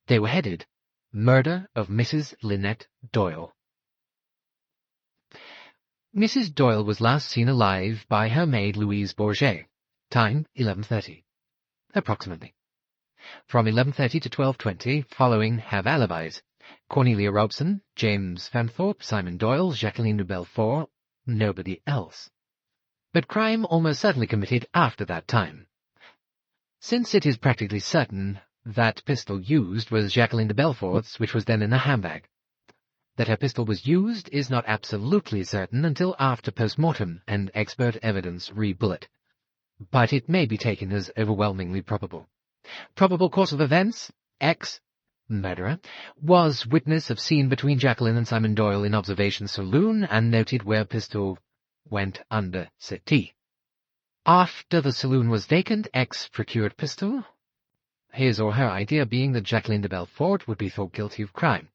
They were headed, Murder of Mrs. Linnet Doyle. Mrs. Doyle was last seen alive by her maid Louise Bourget. Time 11:30. Approximately. From 11:30 to 12:20, following have alibis. Cornelia Robson, James Fanthorpe, Simon Doyle, Jacqueline de Belfort, nobody else. But crime almost certainly committed after that time. Since it is practically certain that pistol used was Jacqueline de Belfort's, which was then in a handbag. That her pistol was used is not absolutely certain until after post-mortem and expert evidence re-bullet. But it may be taken as overwhelmingly probable. Probable course of events, X, murderer, was witness of scene between Jacqueline and Simon Doyle in observation saloon and noted where pistol went under settee. After the saloon was vacant, X procured pistol, his or her idea being that Jacqueline de Belfort would be thought guilty of crime.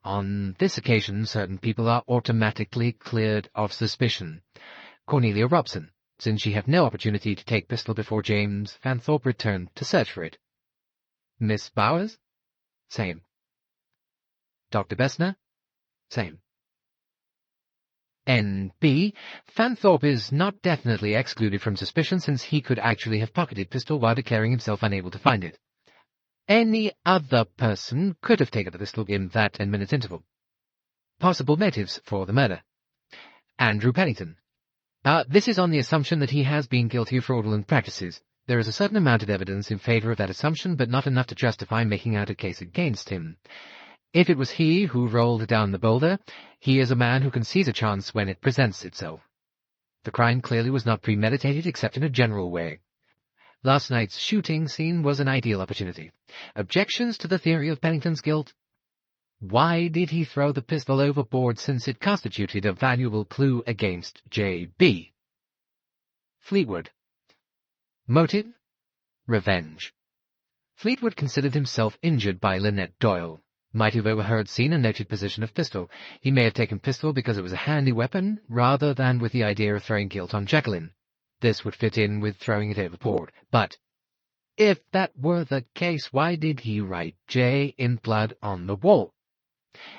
On this occasion, certain people are automatically cleared of suspicion. Cornelia Robson, since she had no opportunity to take pistol before James Fanthorpe returned to search for it. Miss Bowers? Same. Dr. Bessner? Same. N.B. Fanthorpe is not definitely excluded from suspicion since he could actually have pocketed pistol while declaring himself unable to find it. Any other person could have taken the pistol in that 10-minute interval. Possible motives for the murder. Andrew Pennington. This is on the assumption that he has been guilty of fraudulent practices. There is a certain amount of evidence in favor of that assumption, but not enough to justify making out a case against him. If it was he who rolled down the boulder, he is a man who can seize a chance when it presents itself. The crime clearly was not premeditated except in a general way. Last night's shooting scene was an ideal opportunity. Objections to the theory of Pennington's guilt? Why did he throw the pistol overboard since it constituted a valuable clue against J.B.? Fleetwood. Motive? Revenge. Fleetwood considered himself injured by Linnet Doyle. Might have overheard, seen, and noted position of pistol. He may have taken pistol because it was a handy weapon, rather than with the idea of throwing guilt on Jacqueline. This would fit in with throwing it overboard. But if that were the case, why did he write J in blood on the wall?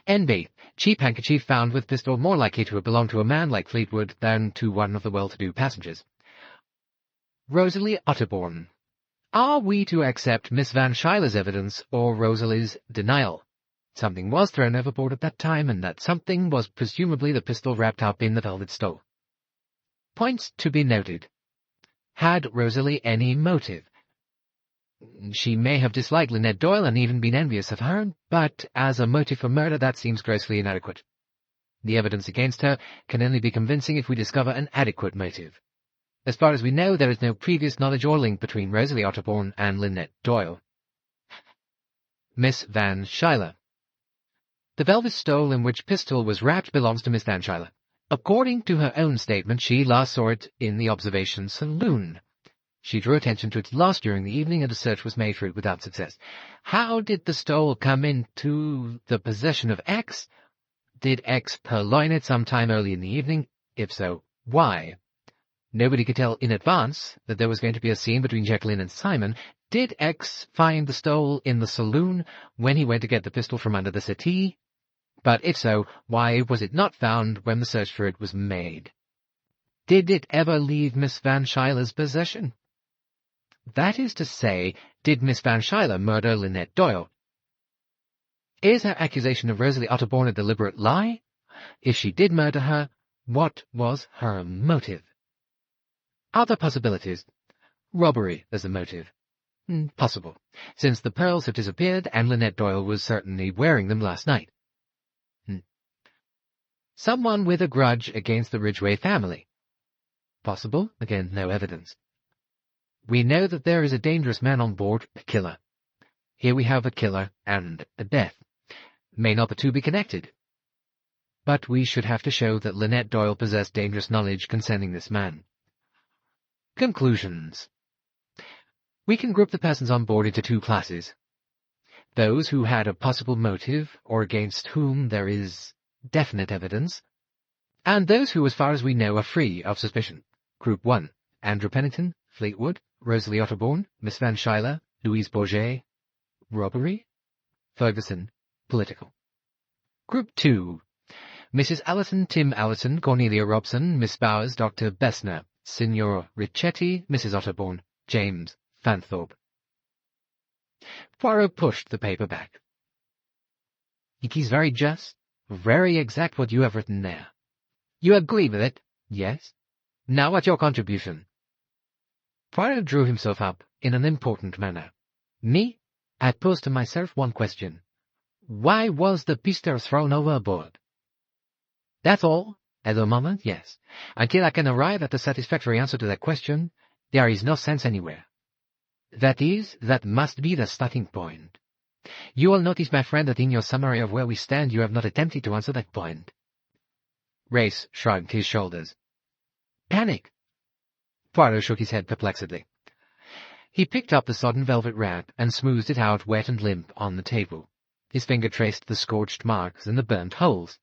N.B. Cheap handkerchief found with pistol, more likely to have belonged to a man like Fleetwood than to one of the well-to-do passengers. Rosalie Otterbourne. Are we to accept Miss Van Schuyler's evidence or Rosalie's denial? Something was thrown overboard at that time, and that something was presumably the pistol wrapped up in the velvet stole. Points to be noted. Had Rosalie any motive? She may have disliked Linnet Doyle and even been envious of her, but as a motive for murder that seems grossly inadequate. The evidence against her can only be convincing if we discover an adequate motive. As far as we know, there is no previous knowledge or link between Rosalie Otterbourne and Linnet Doyle. Miss Van Schuyler. The velvet stole in which pistol was wrapped belongs to Miss Van Schuyler. According to her own statement, she last saw it in the observation saloon. She drew attention to its loss during the evening, and a search was made for it without success. How did the stole come into the possession of X? Did X purloin it sometime early in the evening? If so, why? Nobody could tell in advance that there was going to be a scene between Jacqueline and Simon. Did X find the stole in the saloon when he went to get the pistol from under the settee? But if so, why was it not found when the search for it was made? Did it ever leave Miss Van Schuyler's possession? That is to say, did Miss Van Schuyler murder Linnet Doyle? Is her accusation of Rosalie Otterbourne a deliberate lie? If she did murder her, what was her motive? Other possibilities. Robbery as a motive. Possible, since the pearls have disappeared and Linnet Doyle was certainly wearing them last night. Someone with a grudge against the Ridgeway family. Possible, again, no evidence. We know that there is a dangerous man on board, a killer. Here we have a killer and a death. May not the two be connected? But we should have to show that Linnet Doyle possessed dangerous knowledge concerning this man. Conclusions. We can group the persons on board into two classes. Those who had a possible motive, or against whom there is definite evidence, and those who, as far as we know, are free of suspicion. Group 1. Andrew Pennington, Fleetwood, Rosalie Otterbourne, Miss Van Schuyler, Louise Bourget. Robbery? Ferguson, political. Group 2. Mrs. Allison, Tim Allison, Cornelia Robson, Miss Bowers, Dr. Bessner, Signor Ricchetti, Mrs. Otterbourne, James Fanthorpe. Poirot pushed the paper back. It is very just, very exact what you have written there. You agree with it? Yes. Now what's your contribution? Poirot drew himself up in an important manner. Me? I pose to myself one question. Why was the pistol thrown overboard? That's all. At the moment, yes. Until I can arrive at a satisfactory answer to that question, there is no sense anywhere. That must be the starting point. You will notice, my friend, that in your summary of where we stand, you have not attempted to answer that point. Race shrugged his shoulders. Panic. Poirot shook his head perplexedly. He picked up the sodden velvet wrap and smoothed it out wet and limp on the table. His finger traced the scorched marks and the burnt holes.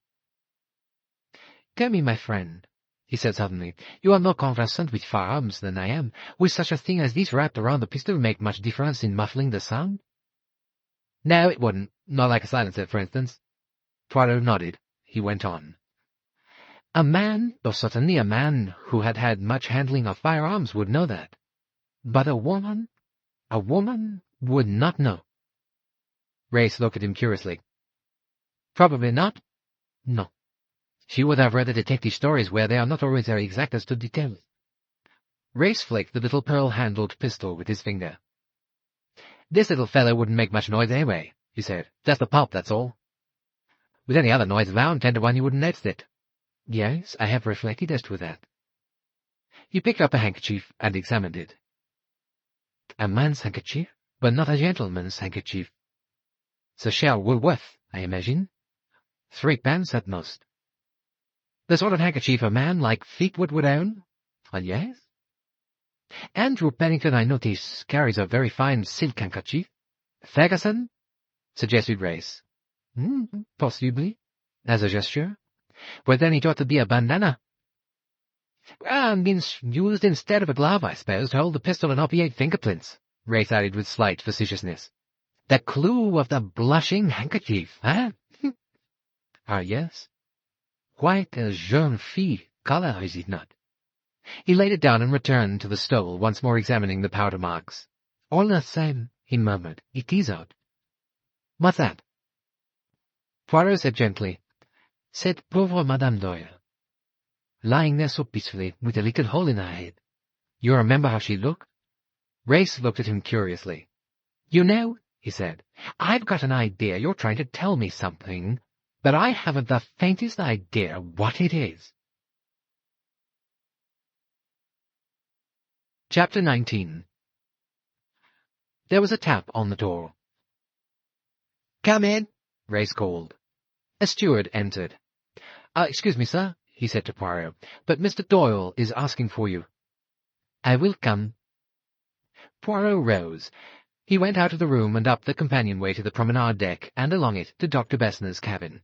Tell me, my friend, he said suddenly, you are more conversant with firearms than I am. Will such a thing as this wrapped around the pistol make much difference in muffling the sound? No, it wouldn't. Not like a silencer, for instance. Poirot nodded. He went on. A man, or certainly a man who had had much handling of firearms, would know that. But a woman would not know. Race looked at him curiously. Probably not? No. She would have read the detective stories where they are not always very exact as to details. Race flicked the little pearl-handled pistol with his finger. This little fellow wouldn't make much noise anyway, he said. Just the pulp, that's all. With any other noise around, 10 to 1 you wouldn't notice it. Yes, I have reflected as to that. He picked up a handkerchief and examined it. A man's handkerchief, but not a gentleman's handkerchief. The shell Woolworth, I imagine. 3 pence at most. The sort of handkerchief a man like Fleetwood would own? Well, yes. Andrew Pennington, I notice, carries a very fine silk handkerchief. Ferguson? Suggested Race. Possibly, as a gesture. But then it ought to be a bandana. And means used instead of a glove, I suppose, to hold the pistol and obviate fingerprints, Race added with slight facetiousness. The clue of the blushing handkerchief, eh? Ah, yes. Quite a jeune fille colour, is it not? He laid it down and returned to the stole, once more examining the powder marks. All the same, he murmured, it is odd. What's that? Poirot said gently, Cette pauvre Madame Doyle. Lying there so peacefully, with a little hole in her head. You remember how she looked? Race looked at him curiously. You know, he said, I've got an idea you're trying to tell me something, but I haven't the faintest idea what it is. Chapter 19. There was a tap on the door. Come in, Race called. A steward entered. Excuse me, sir, he said to Poirot, but Mr. Doyle is asking for you. I will come. Poirot rose. He went out of the room and up the companionway to the promenade deck and along it to Dr. Bessner's cabin.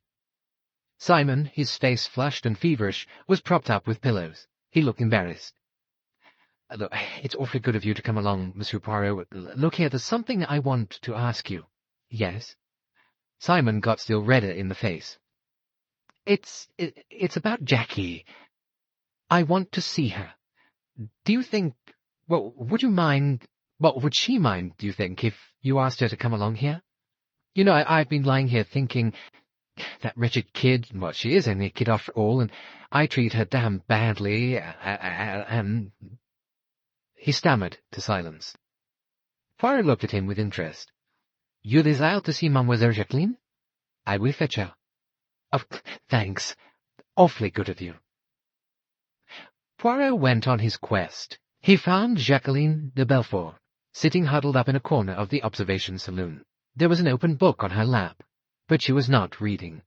Simon, his face flushed and feverish, was propped up with pillows. He looked embarrassed. Look, it's awfully good of you to come along, Monsieur Poirot. Look here, there's something I want to ask you. Yes? Simon got still redder in the face. It's about Jackie. I want to see her. Do you think... Well, would you mind... Well, would she mind, do you think, if you asked her to come along here? You know, I've been lying here thinking... That wretched kid, well, she is only a kid after all, and I treat her damn badly, and... He stammered to silence. Poirot looked at him with interest. You desire to see Mademoiselle Jacqueline? I will fetch her. Oh, thanks. Awfully good of you. Poirot went on his quest. He found Jacqueline de Belfort, sitting huddled up in a corner of the observation saloon. There was an open book on her lap, but she was not reading.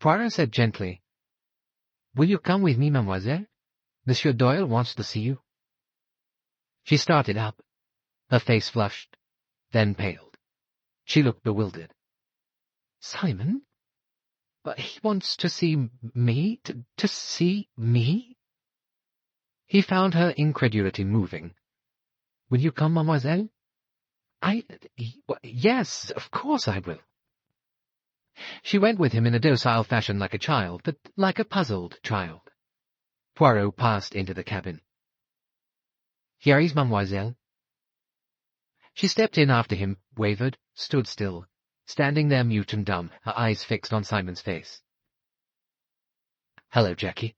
Poirot said gently, Will you come with me, mademoiselle? Monsieur Doyle wants to see you. She started up. Her face flushed, then paled. She looked bewildered. Simon? But he wants to see me? To see me? He found her incredulity moving. Will you come, mademoiselle? Yes, of course I will. She went with him in a docile fashion like a child, but like a puzzled child. Poirot passed into the cabin. Here is mademoiselle. She stepped in after him, wavered, stood still, standing there mute and dumb, her eyes fixed on Simon's face. Hello, Jackie.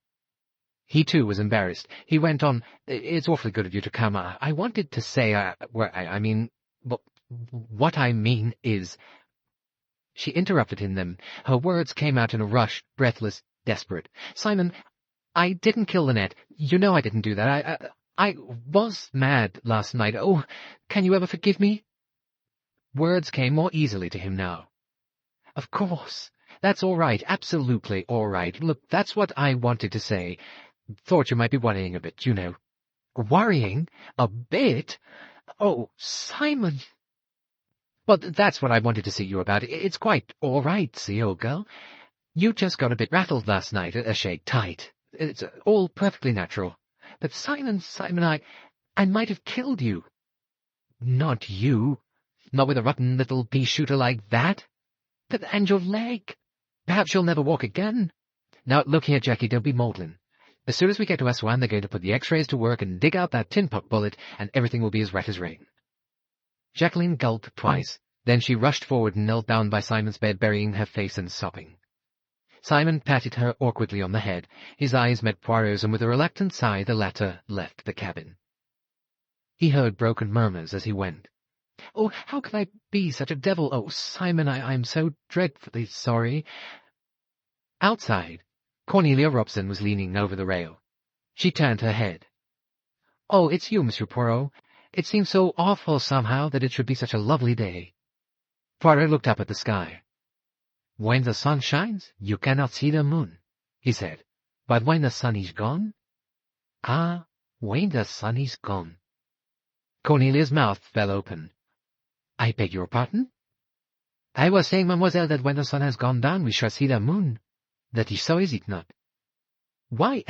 He, too, was embarrassed. He went on, It's awfully good of you to come. I wanted to say, what I mean is... She interrupted him then. Her words came out in a rush, breathless, desperate. Simon, I didn't kill Linnet. You know I didn't do that. I was mad last night. Oh, can you ever forgive me? Words came more easily to him now. Of course. That's all right. Absolutely all right. Look, that's what I wanted to say. Thought you might be worrying a bit, you know. Worrying? A bit? Oh, Simon... Well, that's what I wanted to see you about. It's quite all right, see, old girl. You just got a bit rattled last night, a shade tight. It's all perfectly natural. But Simon, I might have killed you. Not you. Not with a rotten little pea-shooter like that. And your leg. Perhaps you'll never walk again. Now, look here, Jackie, don't be maudlin. As soon as we get to Aswan, they're going to put the X-rays to work and dig out that tin-pot bullet, and everything will be as right as rain. Jacqueline gulped twice. Then she rushed forward and knelt down by Simon's bed, burying her face and sobbing. Simon patted her awkwardly on the head. His eyes met Poirot's, and with a reluctant sigh the latter left the cabin. He heard broken murmurs as he went. Oh, how can I be such a devil? Oh, Simon, I'm so dreadfully sorry. Outside, Cornelia Robson was leaning over the rail. She turned her head. Oh, it's you, Monsieur Poirot. It seems so awful somehow that it should be such a lovely day. Poirot looked up at the sky. When the sun shines, you cannot see the moon, he said. But when the sun is gone... Ah, When the sun is gone. Cornelia's mouth fell open. I beg your pardon? I was saying, mademoiselle, that when the sun has gone down we shall see the moon. That is so, is it not? Why,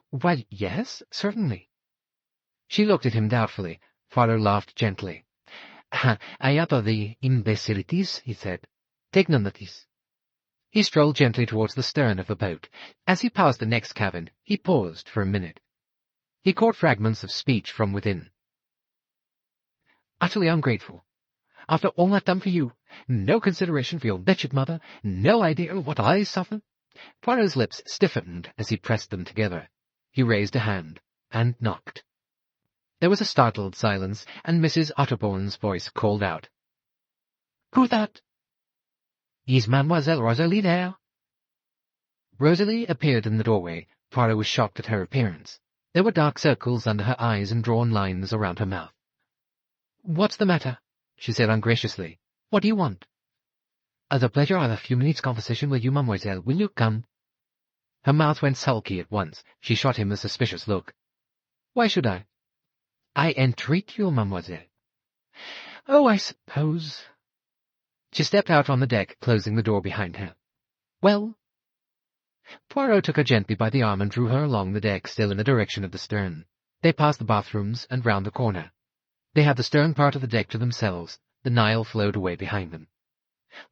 why, yes, certainly. She looked at him doubtfully. Father laughed gently. I utter the imbecilities, he said. Take no notice. He strolled gently towards the stern of the boat. As he passed the next cabin, he paused for a minute. He caught fragments of speech from within. Utterly ungrateful. After all I've done for you, no consideration for your wretched mother, no idea of what I suffer. Poirot's lips stiffened as he pressed them together. He raised a hand, and knocked. There was a startled silence, and Mrs. Otterbourne's voice called out. Who that? Is Mademoiselle Rosalie there? Rosalie appeared in the doorway. Poirot was shocked at her appearance. There were dark circles under her eyes and drawn lines around her mouth. What's the matter? She said ungraciously. What do you want? The pleasure of a few minutes' conversation with you, mademoiselle. Will you come? Her mouth went sulky at once. She shot him a suspicious look. Why should I? I entreat you, mademoiselle. Oh, I suppose. She stepped out on the deck, closing the door behind her. Well? Poirot took her gently by the arm and drew her along the deck, still in the direction of the stern. They passed the bathrooms and round the corner. They had the stern part of the deck to themselves. The Nile flowed away behind them.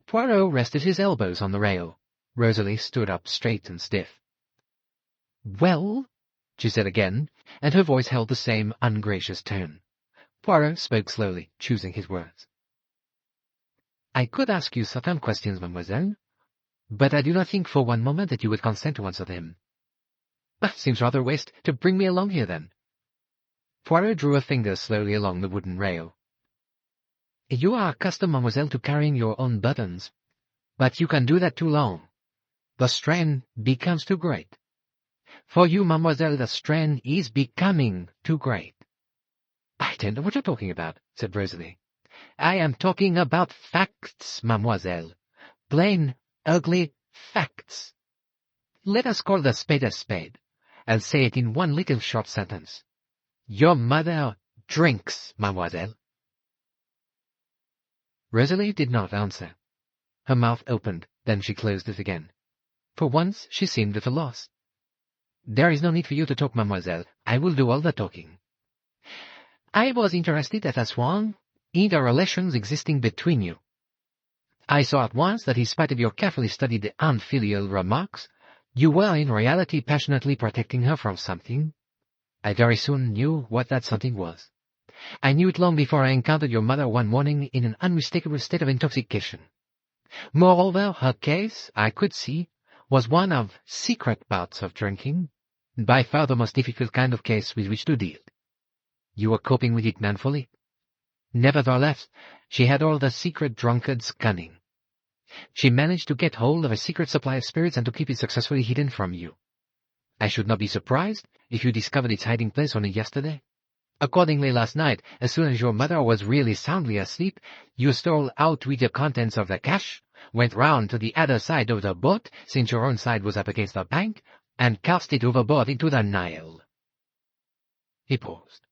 Poirot rested his elbows on the rail. Rosalie stood up straight and stiff. Well, she said again, and her voice held the same ungracious tone. Poirot spoke slowly, choosing his words. I could ask you certain questions, mademoiselle, but I do not think for one moment that you would consent to answer them. Seems rather a waste to bring me along here, then. Poirot drew a finger slowly along the wooden rail. You are accustomed, mademoiselle, to carrying your own burdens, but you can do that too long. The strain becomes too great. For you, mademoiselle, the strain is becoming too great. I don't know what you're talking about, said Rosalie. I am talking about facts, mademoiselle. Plain, ugly facts. Let us call the spade a spade. I'll say it in one little short sentence. Your mother drinks, mademoiselle. Rosalie did not answer. Her mouth opened, then she closed it again. For once she seemed at a loss. There is no need for you to talk, mademoiselle. I will do all the talking. I was interested at Aswan in the relations existing between you. I saw at once that in spite of your carefully studied unfilial remarks, you were in reality passionately protecting her from something. I very soon knew what that something was. I knew it long before I encountered your mother one morning in an unmistakable state of intoxication. Moreover, her case, I could see, was one of secret bouts of drinking, by far the most difficult kind of case with which to deal. You were coping with it manfully. Nevertheless, she had all the secret drunkard's cunning. She managed to get hold of a secret supply of spirits and to keep it successfully hidden from you. I should not be surprised if you discovered its hiding place only yesterday. Accordingly, last night, as soon as your mother was really soundly asleep, you stole out with the contents of the cash, went round to the other side of the boat, since your own side was up against the bank, and cast it overboard into the Nile. He paused.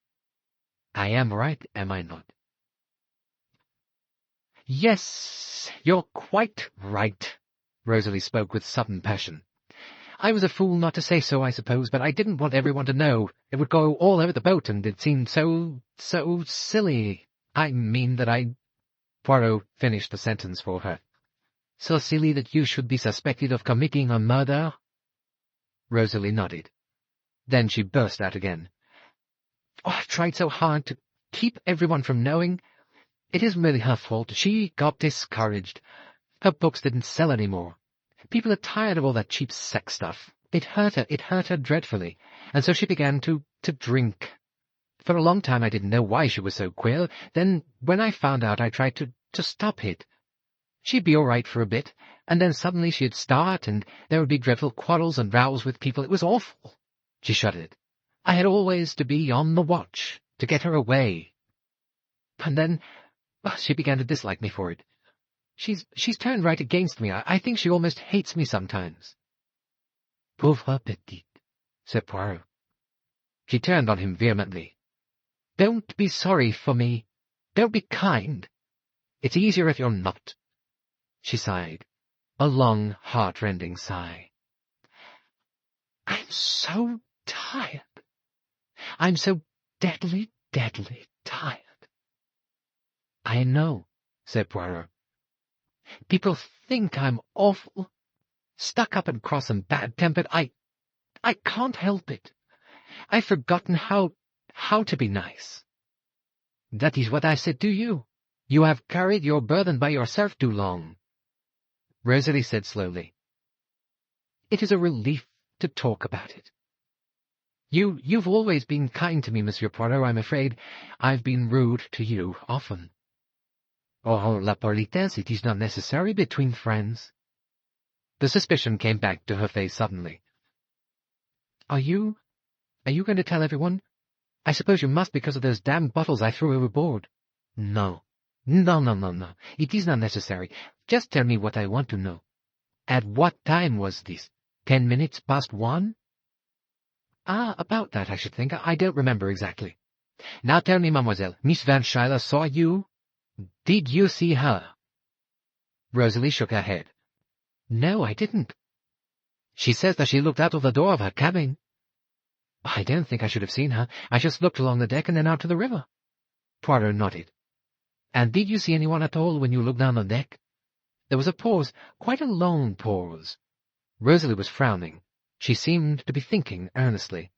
I am right, am I not? Yes, you're quite right, Rosalie spoke with sudden passion. I was a fool not to say so, I suppose, but I didn't want everyone to know. It would go all over the boat, and it seemed so silly. I mean that I... Poirot finished the sentence for her. So silly that you should be suspected of committing a murder? Rosalie nodded. Then she burst out again. Oh, I've tried so hard to keep everyone from knowing. It isn't really her fault. She got discouraged. Her books didn't sell any more. People are tired of all that cheap sex stuff. It hurt her dreadfully, and so she began to drink. For a long time I didn't know why she was so queer. Then, when I found out, I tried to stop it. She'd be all right for a bit, and then suddenly she'd start, and there would be dreadful quarrels and rows with people. It was awful. She shuddered. I had always to be on the watch, to get her away. And then, she began to dislike me for it. She's turned right against me. I think she almost hates me sometimes. Pauvre petite, said Poirot. She turned on him vehemently. "Don't be sorry for me. Don't be kind. It's easier if you're not." She sighed, a long, heart-rending sigh. "I'm so tired. I'm so deadly, deadly tired." "I know," said Poirot. "People think I'm awful, stuck up and cross and bad-tempered. I can't help it. I've forgotten how to be nice." "That is what I said to you. You have carried your burden by yourself too long." Rosalie said slowly, "It is a relief to talk about it. You've always been kind to me, Monsieur Poirot. I'm afraid I've been rude to you often." "Oh, la politesse, it is not necessary between friends." The suspicion came back to her face suddenly. Are you going to tell everyone? I suppose you must because of those damned bottles I threw overboard." "No. No. It is not necessary. Just tell me what I want to know. At what time was this? 10 minutes past 1? About that, I should think. I don't remember exactly." "Now tell me, mademoiselle, Miss Van Schuyler saw you? Did you see her?" Rosalie shook her head. "No, I didn't. She says that she looked out of the door of her cabin." "I don't think I should have seen her. I just looked along the deck and then out to the river." Poirot nodded. "And did you see anyone at all when you looked down the deck?" There was a pause, quite a long pause. Rosalie was frowning. She seemed to be thinking earnestly.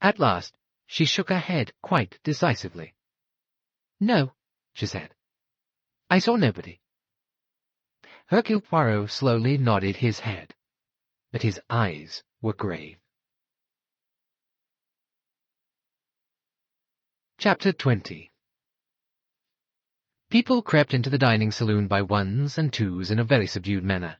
At last, she shook her head quite decisively. "No," she said. "I saw nobody." Hercule Poirot slowly nodded his head, but his eyes were grave. Chapter 20. People crept into the dining saloon by ones and twos in a very subdued manner.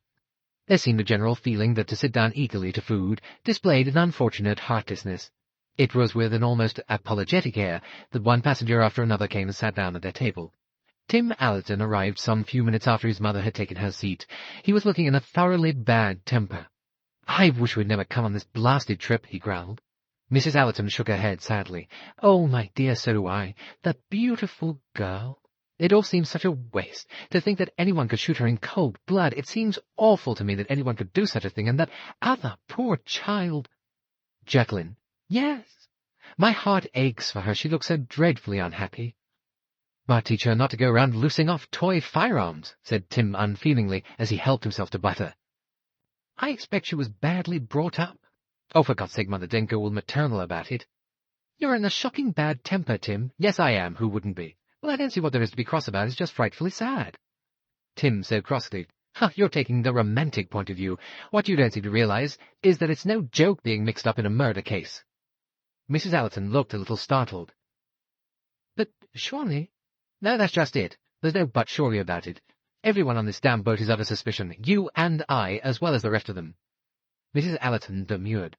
There seemed a general feeling that to sit down eagerly to food displayed an unfortunate heartlessness. It was with an almost apologetic air that one passenger after another came and sat down at their table. Tim Allerton arrived some few minutes after his mother had taken her seat. He was looking in a thoroughly bad temper. "I wish we'd never come on this blasted trip," he growled. Mrs. Allerton shook her head sadly. "Oh, my dear, so do I. That beautiful girl. It all seems such a waste. To think that anyone could shoot her in cold blood. It seems awful to me that anyone could do such a thing, and that other poor child—" "Jacqueline." "Yes. My heart aches for her. She looks so dreadfully unhappy." "But teach her not to go round loosing off toy firearms," said Tim unfeelingly, as he helped himself to butter. "I expect she was badly brought up." "Oh, for God's sake, Mother, don't go all maternal about it." "You're in a shocking bad temper, Tim." "Yes, I am. Who wouldn't be?" "Well, I don't see what there is to be cross about. It's just frightfully sad." Tim said crossly, "You're taking the romantic point of view. What you don't seem to realize is that it's no joke being mixed up in a murder case." Mrs. Allerton looked a little startled. "But surely—" "No, that's just it. There's no but surely about it. Everyone on this damn boat is under suspicion. You and I, as well as the rest of them." Mrs. Allerton demurred.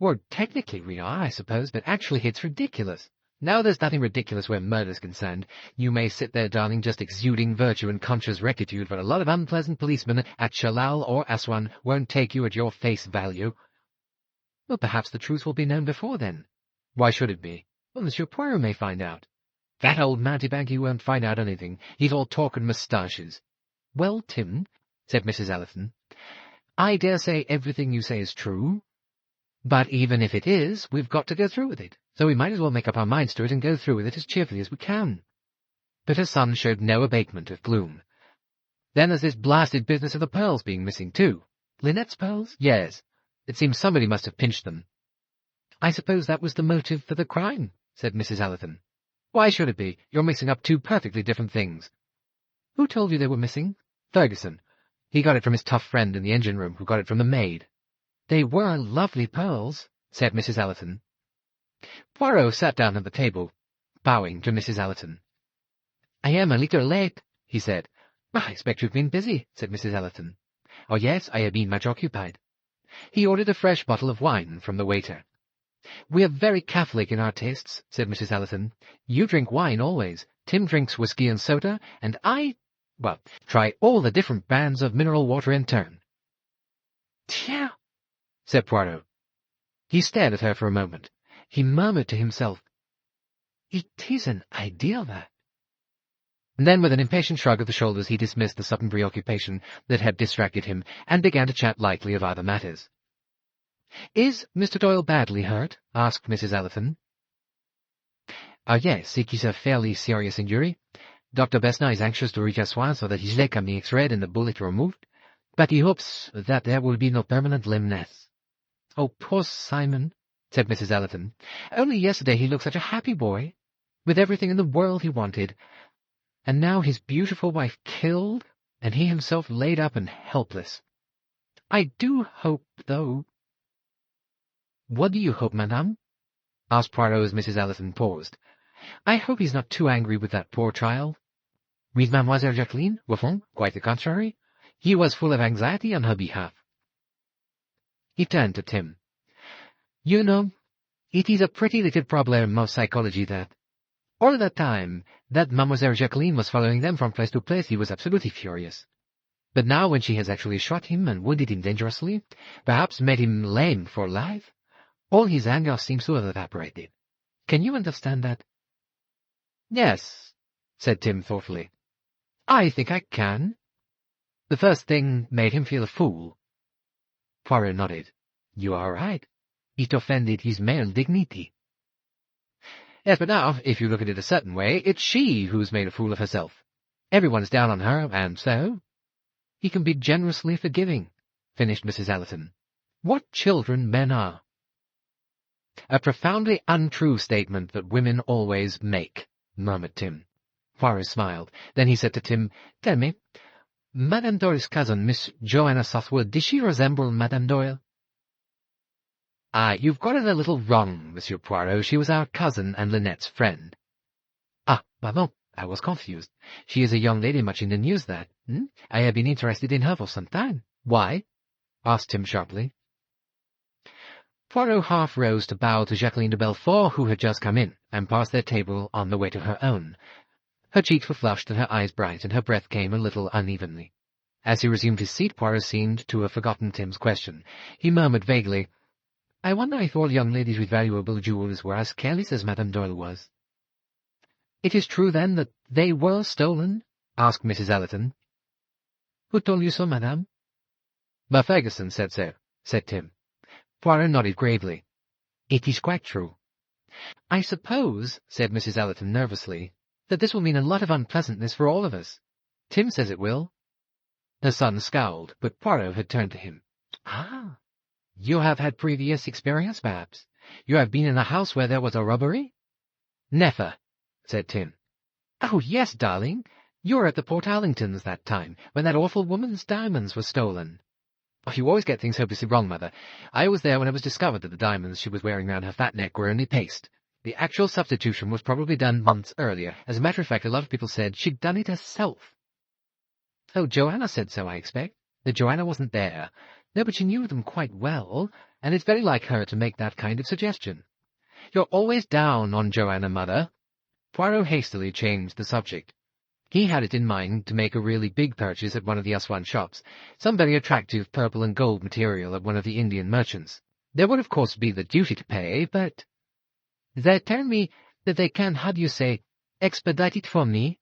"Well, technically we are, I suppose, but actually it's ridiculous. Now there's nothing ridiculous where murder's concerned. You may sit there, darling, just exuding virtue and conscious rectitude, but a lot of unpleasant policemen at Shalal or Aswan won't take you at your face value." "Well, perhaps the truth will be known before then." "Why should it be?" "Well, Monsieur Poirot may find out." "That old mountebank, he won't find out anything. He's all talk and moustaches." "Well, Tim," said Mrs. Allerton, "I dare say everything you say is true. But even if it is, we've got to go through with it, so we might as well make up our minds to it and go through with it as cheerfully as we can." But her son showed no abatement of gloom. "Then there's this blasted business of the pearls being missing, too." "Linnet's pearls?" "Yes. It seems somebody must have pinched them." "I suppose that was the motive for the crime," said Mrs. Allerton. "Why should it be? You're mixing up two perfectly different things." "Who told you they were missing?" "Ferguson. He got it from his tough friend in the engine room, who got it from the maid." "They were lovely pearls," said Mrs. Allerton. Poirot sat down at the table, bowing to Mrs. Allerton. "I am a little late," he said. "I expect you've been busy," said Mrs. Allerton. "Oh, yes, I have been much occupied." He ordered a fresh bottle of wine from the waiter. "We are very Catholic in our tastes," said Mrs. Allerton. "You drink wine always. Tim drinks whiskey and soda, and well, try all the different brands of mineral water in turn." "Tiens," said Poirot. He stared at her for a moment. He murmured to himself, "It is an idea, that." And then, with an impatient shrug of the shoulders, he dismissed the sudden preoccupation that had distracted him, and began to chat lightly of other matters. "Is Mr. Doyle badly hurt?" asked Mrs. Ellerton. "Yes, it is a fairly serious injury. Dr. Besna is anxious to reach a soin so that his leg can be x-rayed and the bullet removed, but he hopes that there will be no permanent lameness." "Oh, poor Simon," said Mrs. Ellerton. "Only yesterday he looked such a happy boy, with everything in the world he wanted, and now his beautiful wife killed, and he himself laid up and helpless. I do hope, though—" "What do you hope, madame?" asked Poirot as Mrs. Ellerton paused. "I hope he's not too angry with that poor child. With Mademoiselle Jacqueline, au fond, quite the contrary. He was full of anxiety on her behalf." He turned to Tim. "You know, it is a pretty little problem of psychology that. All the time that Mademoiselle Jacqueline was following them from place to place, he was absolutely furious. But now when she has actually shot him and wounded him dangerously, perhaps made him lame for life, all his anger seems to have evaporated. Can you understand that?" "Yes," said Tim thoughtfully. "I think I can. The first thing made him feel a fool." Poirot nodded. "You are right. It offended his male dignity." "Yes, but now, if you look at it a certain way, it's she who's made a fool of herself. Everyone's down on her, and so he can be generously forgiving," finished Mrs. Ellerton. "What children men are!" "A profoundly untrue statement that women always make," murmured Tim. Poirot smiled. Then he said to Tim, "Tell me, Madame Doyle's cousin, Miss Joanna Southwood, did she resemble Madame Doyle?" "You've got it a little wrong, Monsieur Poirot. She was our cousin and Linnet's friend." "Ah, pardon, I was confused. She is a young lady much in the news, that. I have been interested in her for some time." "Why?" asked Tim sharply. Poirot half rose to bow to Jacqueline de Belfort, who had just come in, and passed their table on the way to her own. Her cheeks were flushed and her eyes bright, and her breath came a little unevenly. As he resumed his seat, Poirot seemed to have forgotten Tim's question. He murmured vaguely, "I wonder if all young ladies with valuable jewels were as careless as Madame Doyle was." "It is true, then, that they were stolen?" asked Mrs. Ellerton. "Who told you so, madame?" "But Ferguson said so," said Tim. Poirot nodded gravely. "It is quite true." "I suppose," said Mrs. Ellerton nervously, "that this will mean a lot of unpleasantness for all of us. Tim says it will." Her son scowled, but Poirot had turned to him. "Ah, you have had previous experience, perhaps? You have been in a house where there was a robbery?" "Never," said Tim. "Oh, yes, darling. You were at the Port Arlingtons that time, when that awful woman's diamonds were stolen." "Oh, you always get things hopelessly wrong, Mother. I was there when it was discovered that the diamonds she was wearing round her fat neck were only paste. The actual substitution was probably done months earlier. As a matter of fact, a lot of people said she'd done it herself." "Oh, Joanna said so, I expect." "That Joanna wasn't there. No, but she knew them quite well, and it's very like her to make that kind of suggestion." "You're always down on Joanna, Mother." Poirot hastily changed the subject. He had it in mind to make a really big purchase at one of the Aswan shops, some very attractive purple and gold material at one of the Indian merchants. There would, of course, be the duty to pay, but— "They tell me that they can, how do you say, expedite it for me,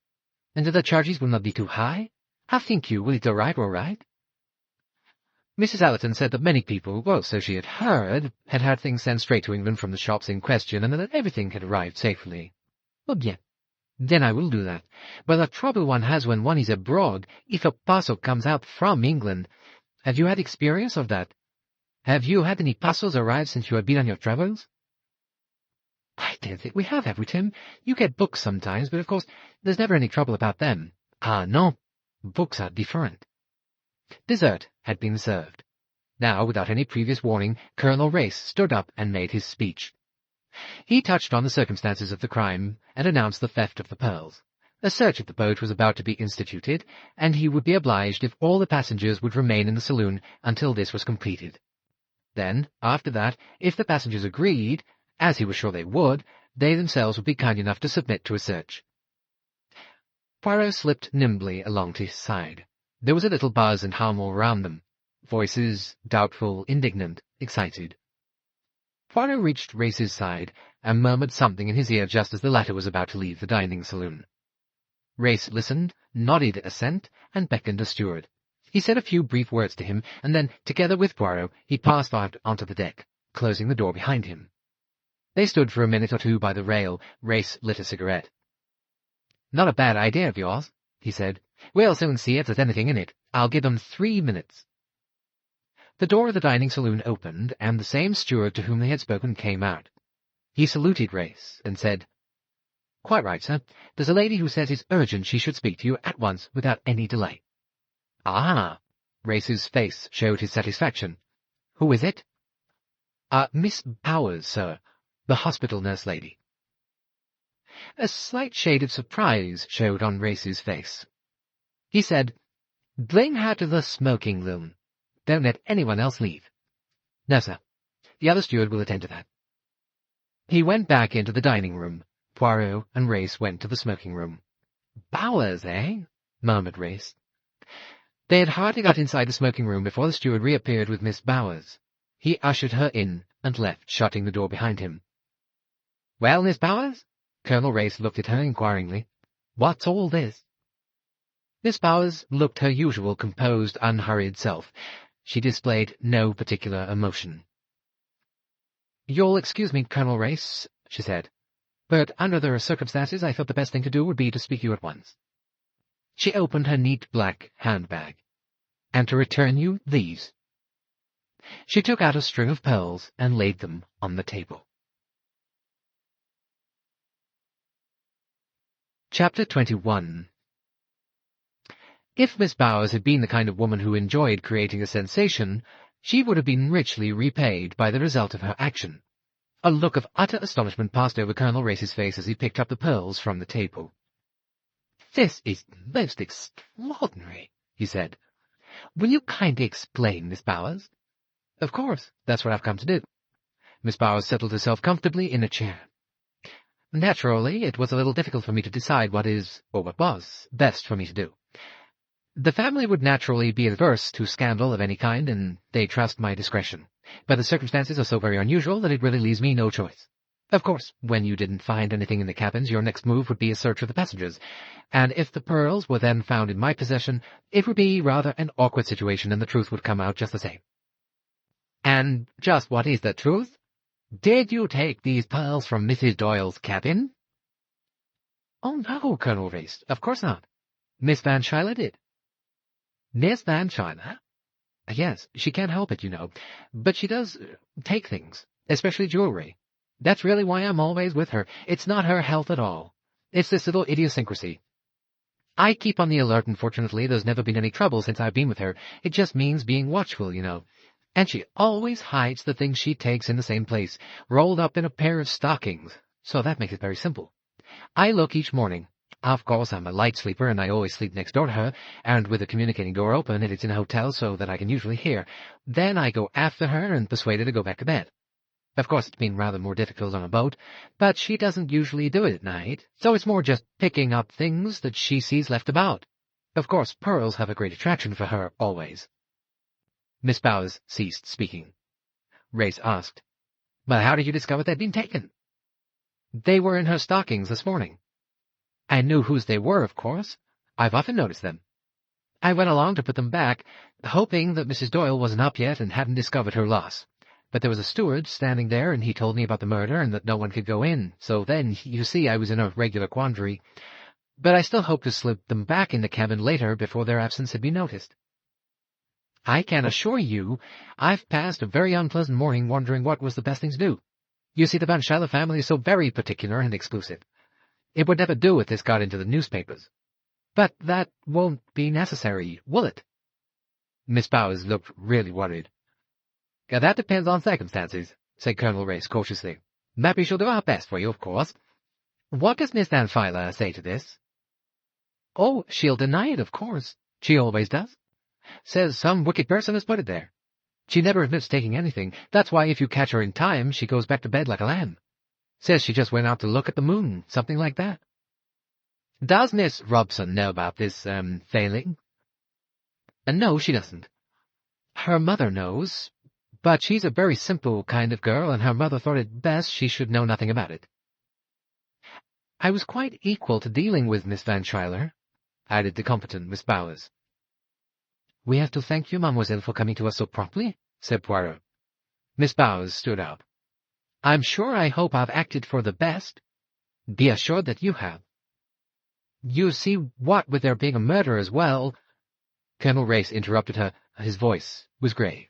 and that the charges will not be too high. How think you, will it arrive all right?" Mrs. Ellerton said that many people, well, so she had had things sent straight to England from the shops in question, and that everything had arrived safely. "Oh, bien. Then I will do that. But the trouble one has when one is abroad, if a parcel comes out from England— Have you had experience of that? Have you had any parcels arrive since you have been on your travels?" "I don't think we have we, Tim? You get books sometimes, but of course there's never any trouble about them." "Ah, no. Books are different." Dessert had been served. Now, without any previous warning, Colonel Race stood up and made his speech. He touched on the circumstances of the crime and announced the theft of the pearls. A search of the boat was about to be instituted, and he would be obliged if all the passengers would remain in the saloon until this was completed. Then, after that, if the passengers agreed, as he was sure they would, they themselves would be kind enough to submit to a search. Poirot slipped nimbly along to his side. There was a little buzz and hum all round them. Voices, doubtful, indignant, excited. Poirot reached Race's side and murmured something in his ear just as the latter was about to leave the dining saloon. Race listened, nodded assent, and beckoned a steward. He said a few brief words to him, and then, together with Poirot, he passed out onto the deck, closing the door behind him. They stood for a minute or two by the rail. Race lit a cigarette. "Not a bad idea of yours," he said. "We'll soon see if there's anything in it. I'll give them 3 minutes." The door of the dining saloon opened, and the same steward to whom they had spoken came out. He saluted Race, and said, "Quite right, sir. There's a lady who says it's urgent she should speak to you at once, without any delay." "Ah!" Race's face showed his satisfaction. "Who is it?" "Miss Bowers, sir, the hospital nurse lady." A slight shade of surprise showed on Race's face. He said, "Bring her to the smoking room. Don't let anyone else leave." "No, sir. The other steward will attend to that." He went back into the dining room. Poirot and Race went to the smoking room. "Bowers, eh?" murmured Race. They had hardly got inside the smoking room before the steward reappeared with Miss Bowers. He ushered her in and left, shutting the door behind him. "Well, Miss Bowers?" Colonel Race looked at her inquiringly. "What's all this?" Miss Bowers looked her usual composed, unhurried self. She displayed no particular emotion. "You'll excuse me, Colonel Race," she said, "but under the circumstances I thought the best thing to do would be to speak to you at once." She opened her neat black handbag. "And to return you these." She took out a string of pearls and laid them on the table. Chapter 21. If Miss Bowers had been the kind of woman who enjoyed creating a sensation, she would have been richly repaid by the result of her action. A look of utter astonishment passed over Colonel Race's face as he picked up the pearls from the table. "This is most extraordinary," he said. "Will you kindly explain, Miss Bowers?" "Of course. That's what I've come to do." Miss Bowers settled herself comfortably in a chair. "Naturally, it was a little difficult for me to decide what was, best for me to do. The family would naturally be averse to scandal of any kind, and they trust my discretion. But the circumstances are so very unusual that it really leaves me no choice. Of course, when you didn't find anything in the cabins, your next move would be a search of the passengers, and if the pearls were then found in my possession, it would be rather an awkward situation, and the truth would come out just the same." "And just what is the truth? Did you take these pearls from Mrs. Doyle's cabin?" "Oh, no, Colonel Race, of course not. Miss Van Schuyler did." "Miss Van Schuyler?" "Yes, she can't help it, you know, but she does take things, especially jewelry. That's really why I'm always with her. It's not her health at all. It's this little idiosyncrasy. I keep on the alert, and fortunately there's never been any trouble since I've been with her. It just means being watchful, you know. And she always hides the things she takes in the same place, rolled up in a pair of stockings, so that makes it very simple. I look each morning. Of course, I'm a light sleeper, and I always sleep next door to her, and with the communicating door open, and it's in a hotel so that I can usually hear. Then I go after her and persuade her to go back to bed. Of course, it's been rather more difficult on a boat, but she doesn't usually do it at night, so it's more just picking up things that she sees left about. Of course, pearls have a great attraction for her, always." Miss Bowers ceased speaking. Race asked, "But how did you discover they'd been taken?" "They were in her stockings this morning. I knew whose they were, of course. I've often noticed them. I went along to put them back, hoping that Mrs. Doyle wasn't up yet and hadn't discovered her loss. But there was a steward standing there, and he told me about the murder and that no one could go in, so then, you see, I was in a regular quandary. But I still hoped to slip them back in the cabin later before their absence had been noticed. I can assure you I've passed a very unpleasant morning wondering what was the best thing to do. You see, the Van Schuyler family is so very particular and exclusive. It would never do if this got into the newspapers. But that won't be necessary, will it?" Miss Bowers looked really worried. "That depends on circumstances," said Colonel Race cautiously. "But we shall do our best for you, of course. What does Miss Van Schuyler say to this?" "Oh, she'll deny it, of course. She always does. Says some wicked person has put it there. She never admits taking anything. That's why if you catch her in time, she goes back to bed like a lamb. Says she just went out to look at the moon, something like that." "Does Miss Robson know about this, failing?" "No, she doesn't. Her mother knows, but she's a very simple kind of girl, and her mother thought it best she should know nothing about it. I was quite equal to dealing with Miss Van Schuyler, added the competent Miss Bowers. We have to thank you, mademoiselle, for coming to us so promptly, said Poirot. Miss Bowers stood up. I'm sure I hope I've acted for the best. Be assured that you have. You see, what with there being a murder as well— Colonel Race interrupted her. His voice was grave.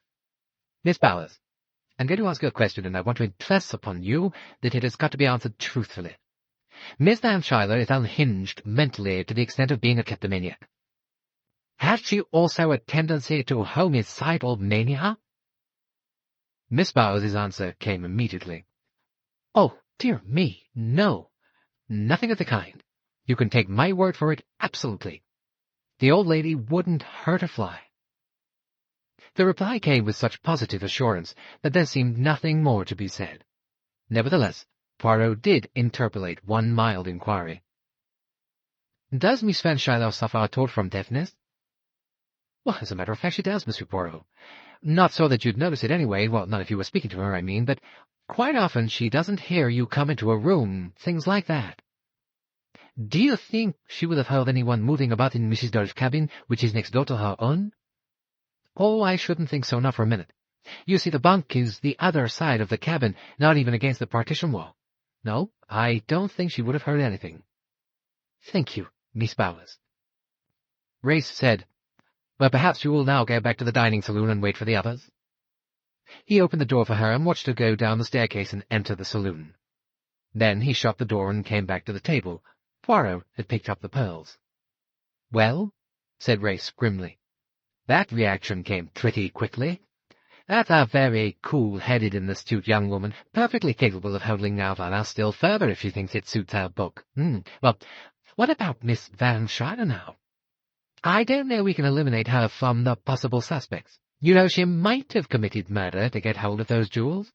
Miss Bowers, I'm going to ask you a question, and I want to impress upon you that it has got to be answered truthfully. Miss Van Schuyler is unhinged mentally to the extent of being a kleptomaniac. Has she also a tendency to homicidal mania? Miss Bowers' answer came immediately. Oh, dear me, no. Nothing of the kind. You can take my word for it absolutely. The old lady wouldn't hurt a fly. The reply came with such positive assurance that there seemed nothing more to be said. Nevertheless, Poirot did interpolate one mild inquiry. Does Miss Van Schuyler suffer at all from deafness? Well, as a matter of fact, she does, Monsieur Poirot. Not so that you'd notice it anyway, well, not if you were speaking to her, I mean, but quite often she doesn't hear you come into a room, things like that. Do you think she would have heard anyone moving about in Mrs. Doyle's cabin, which is next door to her own? Oh, I shouldn't think so, not for a minute. You see, the bunk is the other side of the cabin, not even against the partition wall. No, I don't think she would have heard anything. Thank you, Miss Bowers. Race said, Well, perhaps you will now go back to the dining saloon and wait for the others. He opened the door for her and watched her go down the staircase and enter the saloon. Then he shut the door and came back to the table. Poirot had picked up the pearls. Well, said Race grimly. That reaction came pretty quickly. That's a very cool-headed and astute young woman, perfectly capable of holding out on us still further if she thinks it suits her book. Well, what about Miss Van Schuyler now? I don't know we can eliminate her from the possible suspects. You know, she might have committed murder to get hold of those jewels.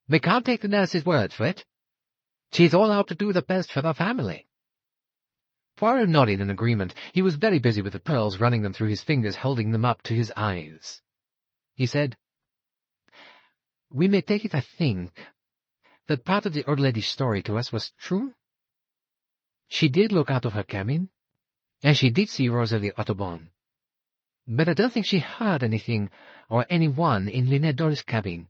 We can't take the nurse's word for it. She's all out to do the best for the family. Poirot nodded in agreement. He was very busy with the pearls, running them through his fingers, holding them up to his eyes. He said, We may take it, I think, that part of the old lady's story to us was true. She did look out of her cabin, and she did see Rosalie Audubon. But I don't think she heard anything or anyone in Linnet Ridgeway's cabin.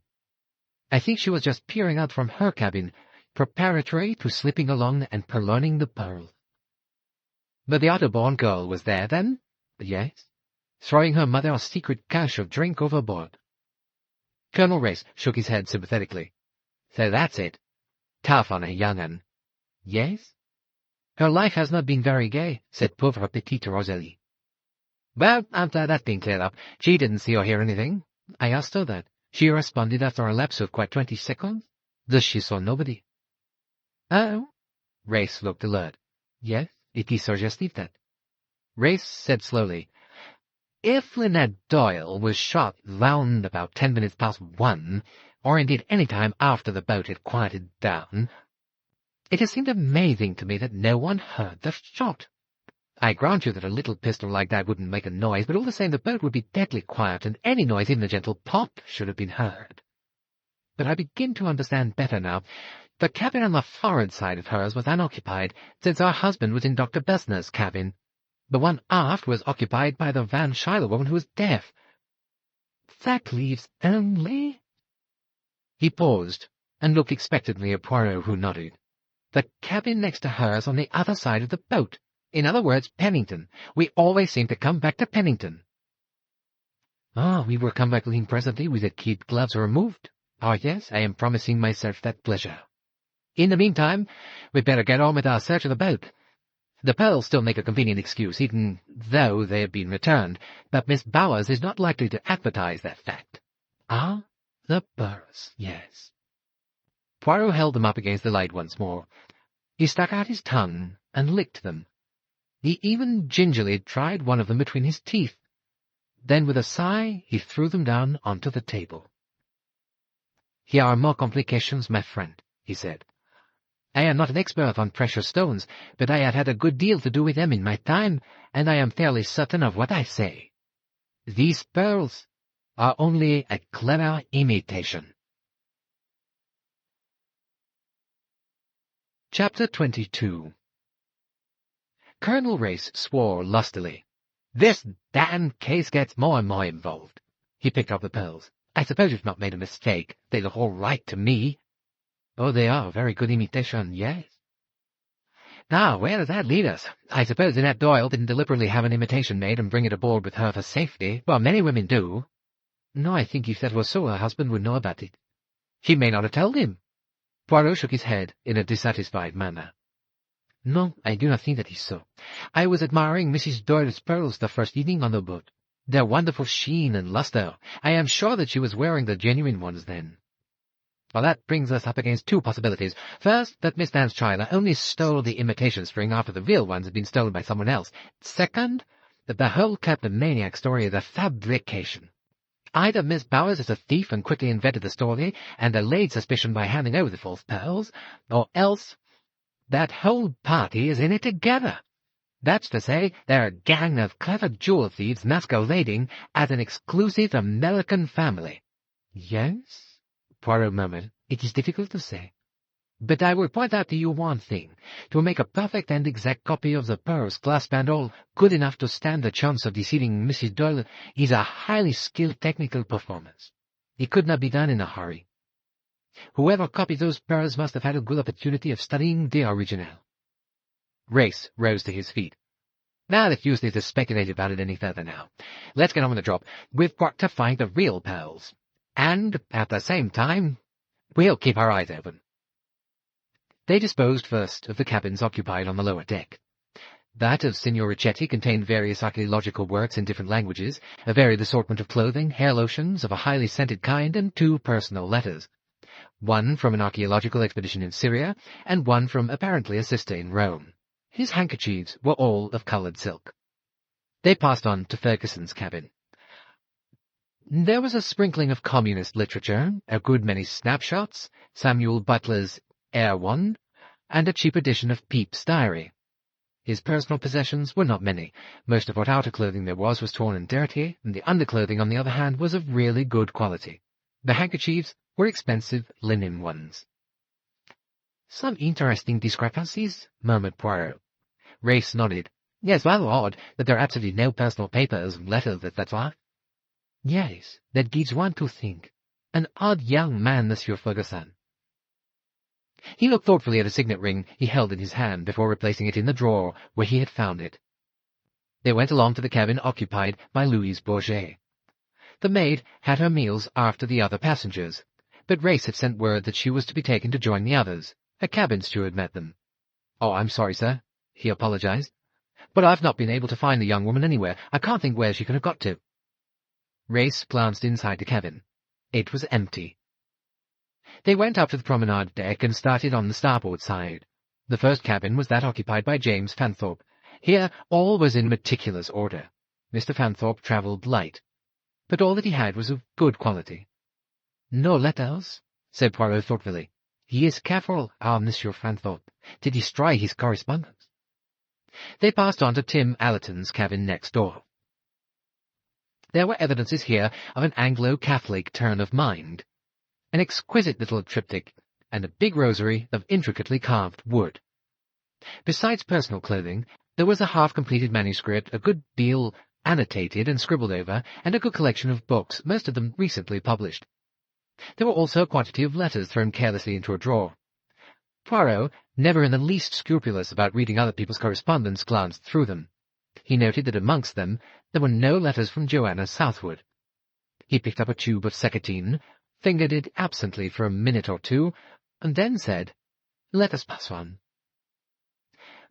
I think she was just peering out from her cabin, preparatory to slipping along and purloining the pearl. But the Audubon girl was there, then? Yes, throwing her mother a secret cache of drink overboard. Colonel Race shook his head sympathetically. So that's it. Tough on a young un. Yes? Her life has not been very gay, said pauvre petite Rosalie. Well, after that being cleared up, she didn't see or hear anything. I asked her that. She responded after a lapse of quite 20 seconds. Thus she saw nobody. Oh? Race looked alert. Yes, it is suggestive that. Race said slowly, If Linnet Doyle was shot round about 10 minutes past 1, or indeed any time after the boat had quieted down, it has seemed amazing to me that no one heard the shot. I grant you that a little pistol like that wouldn't make a noise, but all the same the boat would be deadly quiet, and any noise, even a gentle pop, should have been heard. But I begin to understand better now. The cabin on the forward side of hers was unoccupied, since her husband was in Dr. Bessner's cabin. The one aft was occupied by the Van Schuyler woman who was deaf. That leaves only— He paused, and looked expectantly at Poirot, who nodded. The cabin next to hers on the other side of the boat. In other words, Pennington. We always seem to come back to Pennington. We will come back clean presently with the kid gloves removed. Yes, I am promising myself that pleasure. In the meantime, we'd better get on with our search of the boat. The pearls still make a convenient excuse, even though they have been returned, but Miss Bowers is not likely to advertise that fact. The pearls, yes. Poirot held them up against the light once more. He stuck out his tongue and licked them. He even gingerly tried one of them between his teeth. Then, with a sigh, he threw them down onto the table. Here are more complications, my friend, he said. I am not an expert on precious stones, but I have had a good deal to do with them in my time, and I am fairly certain of what I say. These pearls, are only a clever imitation. Chapter 22. Colonel Race swore lustily. "This damned case gets more and more involved." He picked up the pearls. "I suppose you've not made a mistake. They look all right to me." "Oh, they are a very good imitation, yes." "Now, where does that lead us? I suppose Linnet Doyle didn't deliberately have an imitation made and bring it aboard with her for safety. Well, many women do." "No, I think if that was so, her husband would know about it." "He may not have told him." Poirot shook his head in a dissatisfied manner. "No, I do not think that is so. I was admiring Mrs. Doyle's pearls the first evening on the boat. Their wonderful sheen and luster. I am sure that she was wearing the genuine ones then." "Well, that brings us up against two possibilities. First, that Miss Van Schuyler only stole the imitation string after the real ones had been stolen by someone else. Second, that the whole kleptomaniac story is a fabrication. Either Miss Bowers is a thief and quickly invented the story and allayed suspicion by handing over the false pearls, or else that whole party is in it together. That's to say, they're a gang of clever jewel thieves masquerading as an exclusive American family." "Yes," Poirot murmured, "it is difficult to say. But I will point out to you one thing. To make a perfect and exact copy of the pearls clasp and all good enough to stand the chance of deceiving Mrs. Doyle is a highly skilled technical performance. It could not be done in a hurry. Whoever copied those pearls must have had a good opportunity of studying the original." Race rose to his feet. "Now, it's useless to speculate about it any further now. Let's get on with the job. We've got to find the real pearls. And, at the same time, we'll keep our eyes open." They disposed first of the cabins occupied on the lower deck. That of Signor Ricchetti contained various archaeological works in different languages, a varied assortment of clothing, hair lotions of a highly scented kind, and 2 personal letters. One from an archaeological expedition in Syria, and one from apparently a sister in Rome. His handkerchiefs were all of coloured silk. They passed on to Ferguson's cabin. There was a sprinkling of communist literature, a good many snapshots, Samuel Butler's Erewhon, and a cheap edition of Pepys' Diary. His personal possessions were not many. Most of what outer clothing there was torn and dirty, and the underclothing, on the other hand, was of really good quality. The handkerchiefs were expensive linen ones. "Some interesting discrepancies," murmured Poirot. Race nodded. "Yes, rather odd that there are absolutely no personal papers, letters, etc." "Yes, that gives one to think. An odd young man, Monsieur Ferguson." He looked thoughtfully at a signet ring he held in his hand before replacing it in the drawer where he had found it. They went along to the cabin occupied by Louise Bourget. The maid had her meals after the other passengers, but Race had sent word that she was to be taken to join the others. A cabin steward met them. "Oh, I'm sorry, sir," he apologized, "but I've not been able to find the young woman anywhere. I can't think where she could have got to." Race glanced inside the cabin. It was empty. They went up to the promenade deck and started on the starboard side. The first cabin was that occupied by James Fanthorpe. Here all was in meticulous order. Mr. Fanthorpe travelled light, but all that he had was of good quality. "No letters," said Poirot thoughtfully. "He is careful, our Monsieur Fanthorpe, to destroy his correspondence." They passed on to Tim Allerton's cabin next door. There were evidences here of an Anglo-Catholic turn of mind. An exquisite little triptych, and a big rosary of intricately carved wood. Besides personal clothing, there was a half-completed manuscript, a good deal annotated and scribbled over, and a good collection of books, most of them recently published. There were also a quantity of letters thrown carelessly into a drawer. Poirot, never in the least scrupulous about reading other people's correspondence, glanced through them. He noted that amongst them there were no letters from Joanna Southwood. He picked up a tube of seccotine, fingered it absently for a minute or two, and then said, "Let us pass on."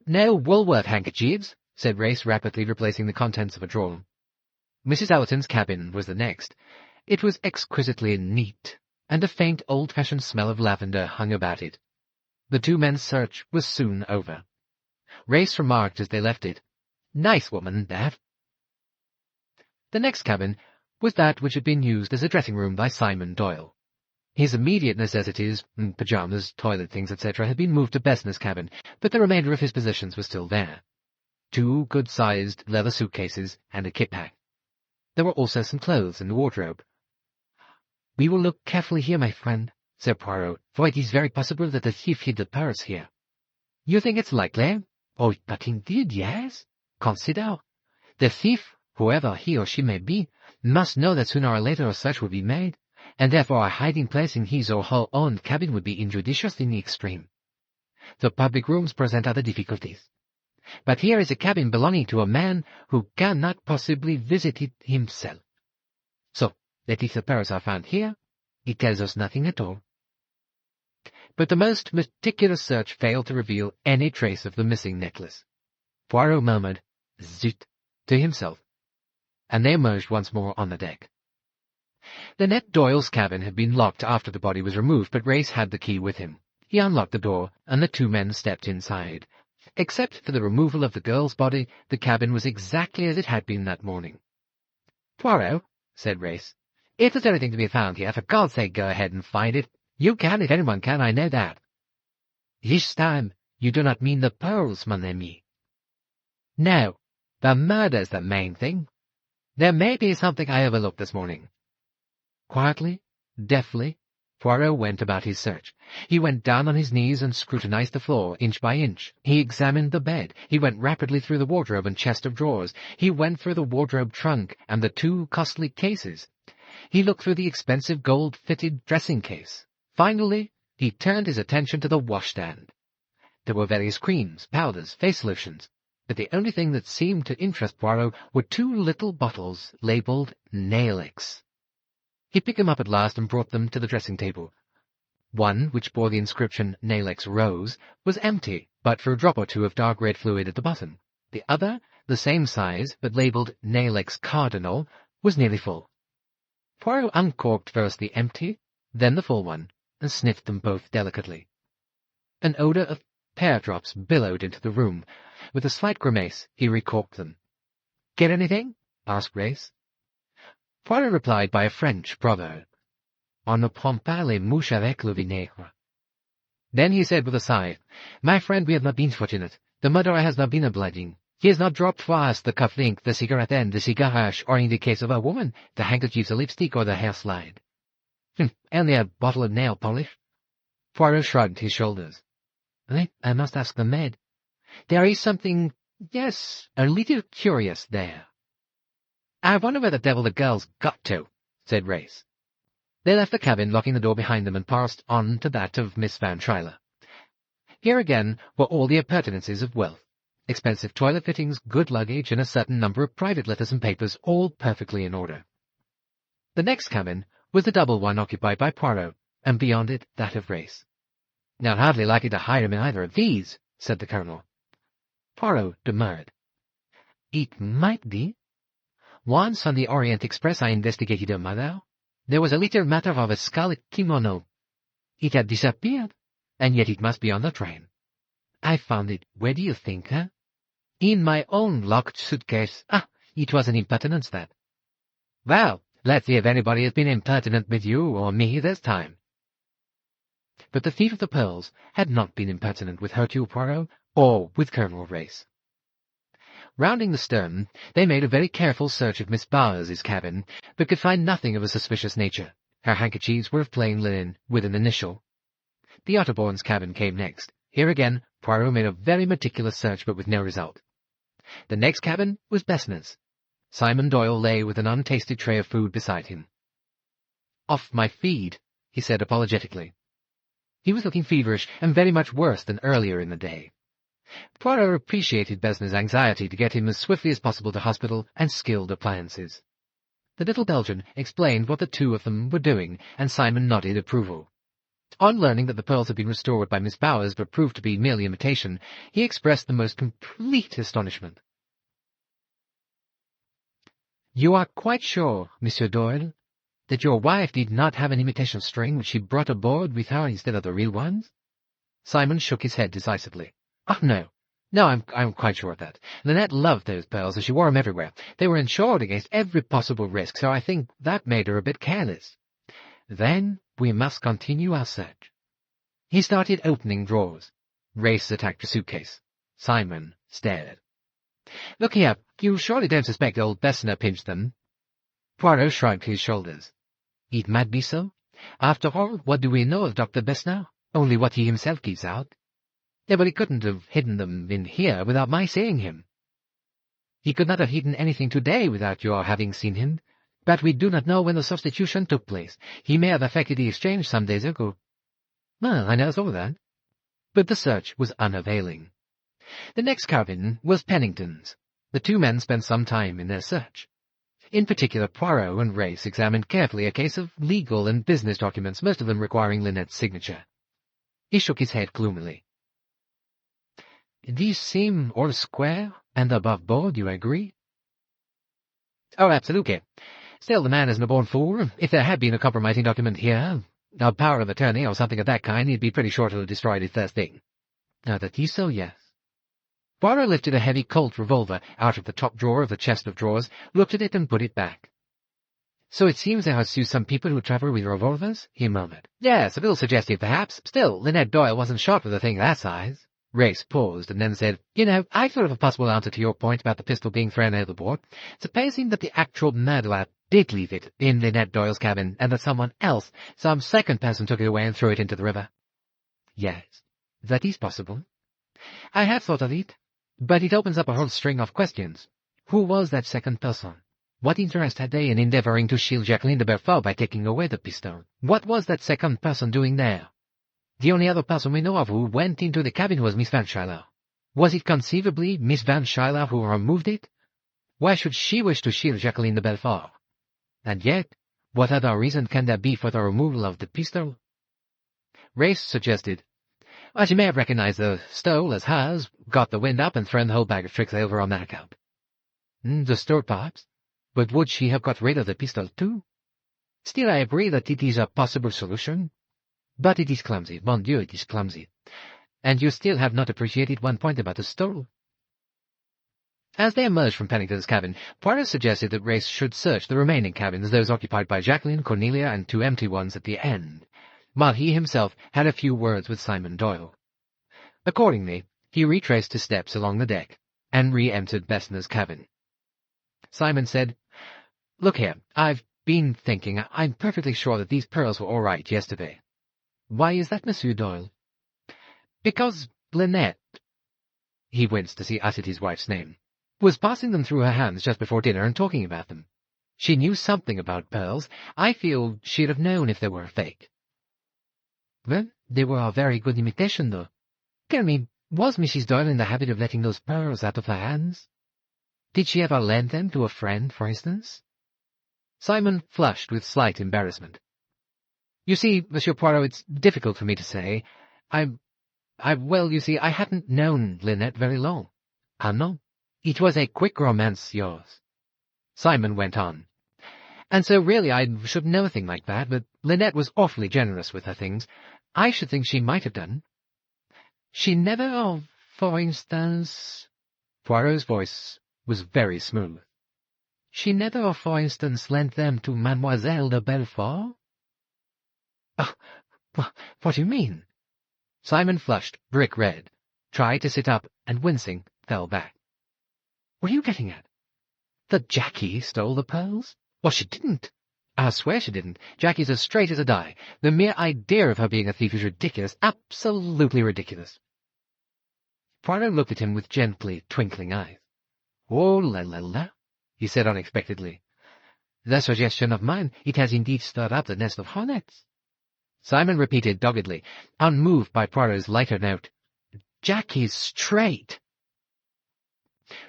"No Woolworth handkerchiefs," said Race, rapidly replacing the contents of a drawer. Mrs. Allerton's cabin was the next. It was exquisitely neat, and a faint old-fashioned smell of lavender hung about it. The 2 men's search was soon over. Race remarked as they left it, "Nice woman, that." The next cabin was that which had been used as a dressing-room by Simon Doyle. His immediate necessities, pyjamas, toilet things, etc., had been moved to Bessner's cabin, but the remainder of his possessions was still there. 2 good-sized leather suitcases and a kit-pack. There were also some clothes in the wardrobe, "We will look carefully here, my friend," said Poirot, "for it is very possible that the thief hid the pearls here." "You think it's likely?" "Oh, but indeed, yes. Consider. The thief, whoever he or she may be, must know that sooner or later a search will be made, and therefore a hiding-place in his or her own cabin would be injudicious in the extreme. The public rooms present other difficulties. But here is a cabin belonging to a man who cannot possibly visit it himself. So that if the pearls are found here, it tells us nothing at all." But the most meticulous search failed to reveal any trace of the missing necklace. Poirot murmured, "Zut," to himself, and they emerged once more on the deck. Linnet Doyle's cabin had been locked after the body was removed, but Race had the key with him. He unlocked the door, and the two men stepped inside. Except for the removal of the girl's body, the cabin was exactly as it had been that morning. "Poirot," said Race, "if there's anything to be found here, for God's sake go ahead and find it. You can if anyone can, I know that." "This time you do not mean the pearls, mon ami." "No, the murder's the main thing. There may be something I overlooked this morning." Quietly, deftly, Poirot went about his search. He went down on his knees and scrutinized the floor, inch by inch. He examined the bed. He went rapidly through the wardrobe and chest of drawers. He went through the wardrobe trunk and the two costly cases. He looked through the expensive gold-fitted dressing case. Finally, he turned his attention to the washstand. There were various creams, powders, face lotions, but the only thing that seemed to interest Poirot were two little bottles labeled Nailex. He picked them up at last and brought them to the dressing-table. One, which bore the inscription Nailex Rose, was empty, but for a drop or two of dark red fluid at the bottom. The other, the same size, but labelled Nailex Cardinal, was nearly full. Poirot uncorked first the empty, then the full one, and sniffed them both delicately. An odour of pear drops billowed into the room. With a slight grimace, he recorked them. "Get anything?" asked Race. Poirot replied by a French proverb, "On ne prend pas les mouches avec le vinaigre." Then he said with a sigh, "My friend, we have not been fortunate. The murderer has not been obliging. He has not dropped for us the cuff-link, the cigarette end, the cigar ash, or in the case of a woman, the handkerchief, the lipstick, or the hair slide. Only a bottle of nail polish." Poirot shrugged his shoulders. "I must ask the maid. There is something, yes, a little curious there." "I wonder where the devil the girl's got to," said Race. They left the cabin, locking the door behind them, and passed on to that of Miss Van Truyler. Here again were all the appurtenances of wealth. Expensive toilet fittings, good luggage, and a certain number of private letters and papers, all perfectly in order. The next cabin was the double one occupied by Poirot, and beyond it that of Race. "Not hardly likely to hide him in either of these," said the Colonel. Poirot demurred. "It might be. Once on the Orient Express I investigated a murder. There was a little matter of a scarlet kimono. It had disappeared, and yet it must be on the train. I found it, where do you think, huh? In my own locked suitcase. It was an impertinence, that." "Well, let's see if anybody has been impertinent with you or me this time." But the thief of the pearls had not been impertinent with Hercule Poirot or with Colonel Race. Rounding the stern, they made a very careful search of Miss Bowers's cabin, but could find nothing of a suspicious nature. Her handkerchiefs were of plain linen, with an initial. The Otterbourne's cabin came next. Here again, Poirot made a very meticulous search, but with no result. The next cabin was Bessemer's. Simon Doyle lay with an untasted tray of food beside him. "Off my feed," he said apologetically. He was looking feverish and very much worse than earlier in the day. Poirot appreciated Bessemer's anxiety to get him as swiftly as possible to hospital and skilled appliances. The little Belgian explained what the two of them were doing, and Simon nodded approval. On learning that the pearls had been restored by Miss Bowers but proved to be merely imitation, he expressed the most complete astonishment. "You are quite sure, Monsieur Doyle, that your wife did not have an imitation string which she brought aboard with her instead of the real ones?" Simon shook his head decisively. "Oh, no. No, I'm quite sure of that. Linnet loved those pearls, and she wore them everywhere. They were insured against every possible risk, so I think that made her a bit careless." "Then we must continue our search." He started opening drawers. Race attacked a suitcase. Simon stared. "Look here, you surely don't suspect old Bessemer pinched them?" Poirot shrugged his shoulders. It might be so. After all, what do we know of Dr. Besnard? Only what he himself gives out. Yeah, but he couldn't have hidden them in here without my seeing him. He could not have hidden anything today without your having seen him. But we do not know when the substitution took place. He may have effected the exchange some days ago. Well, I never thought of that. But the search was unavailing. The next cabin was Pennington's. The two men spent some time in their search. In particular, Poirot and Race examined carefully a case of legal and business documents, most of them requiring Linnet's signature. He shook his head gloomily. These seem all square and above board, you agree? Oh, absolutely. Still, the man isn't a born fool. If there had been a compromising document here, a power of attorney or something of that kind, he'd be pretty sure to have destroyed it first thing. Now that is so, yes. Poirot lifted a heavy Colt revolver out of the top drawer of the chest of drawers, looked at it and put it back. So it seems there are still some people who travel with revolvers? He murmured. Yes, a little suggestive perhaps. Still, Linnet Doyle wasn't shot with a thing that size. Race paused and then said, You know, I thought of a possible answer to your point about the pistol being thrown overboard. Supposing that the actual murderer did leave it in Linnet Doyle's cabin, and that someone else, some second person, took it away and threw it into the river. Yes, that is possible. I have thought of it, but it opens up a whole string of questions. Who was that second person? What interest had they in endeavoring to shield Jacqueline de Belfort by taking away the pistol? What was that second person doing there? The only other person we know of who went into the cabin was Miss Van Schuyler. Was it conceivably Miss Van Schuyler who removed it? Why should she wish to shield Jacqueline de Belfort? And yet, what other reason can there be for the removal of the pistol? Race suggested, Well, she may have recognized the stole as hers, got the wind up and thrown the whole bag of tricks over on that account. The stole, perhaps. But would she have got rid of the pistol, too? Still, I agree that it is a possible solution. But it is clumsy. Mon Dieu, it is clumsy. And you still have not appreciated one point about the stole. As they emerged from Pennington's cabin, Poirot suggested that Race should search the remaining cabins, those occupied by Jacqueline, Cornelia, and two empty ones at the end, while he himself had a few words with Simon Doyle. Accordingly, he retraced his steps along the deck, and re-entered Besnard's cabin. Simon said, Look here, I've been thinking. I'm perfectly sure that these pearls were all right yesterday. Why is that, Monsieur Doyle? Because Linnet, he winced as he uttered his wife's name, was passing them through her hands just before dinner and talking about them. She knew something about pearls. I feel she'd have known if they were a fake. Well, they were a very good imitation, though. Tell me, was Mrs. Doyle in the habit of letting those pearls out of her hands? Did she ever lend them to a friend, for instance? Simon flushed with slight embarrassment. You see, Monsieur Poirot, it's difficult for me to say. Well, you see, I hadn't known Linnet very long. Ah, no? It was a quick romance, yours. Simon went on. And so really I should know a thing like that, but Linnet was awfully generous with her things. I should think she might have done. She never, for instance... Poirot's voice was very smooth. She never, for instance, lent them to Mademoiselle de Belfort? Oh, what do you mean? Simon flushed, brick red, tried to sit up, and wincing, fell back. What are you getting at? That Jackie stole the pearls? Well, she didn't. I swear she didn't. Jackie's as straight as a die. The mere idea of her being a thief is ridiculous, absolutely ridiculous. Poirot looked at him with gently twinkling eyes. Oh, la, he said unexpectedly. The suggestion of mine, it has indeed stirred up the nest of hornets. Simon repeated doggedly, unmoved by Poirot's lighter note, Jackie's straight.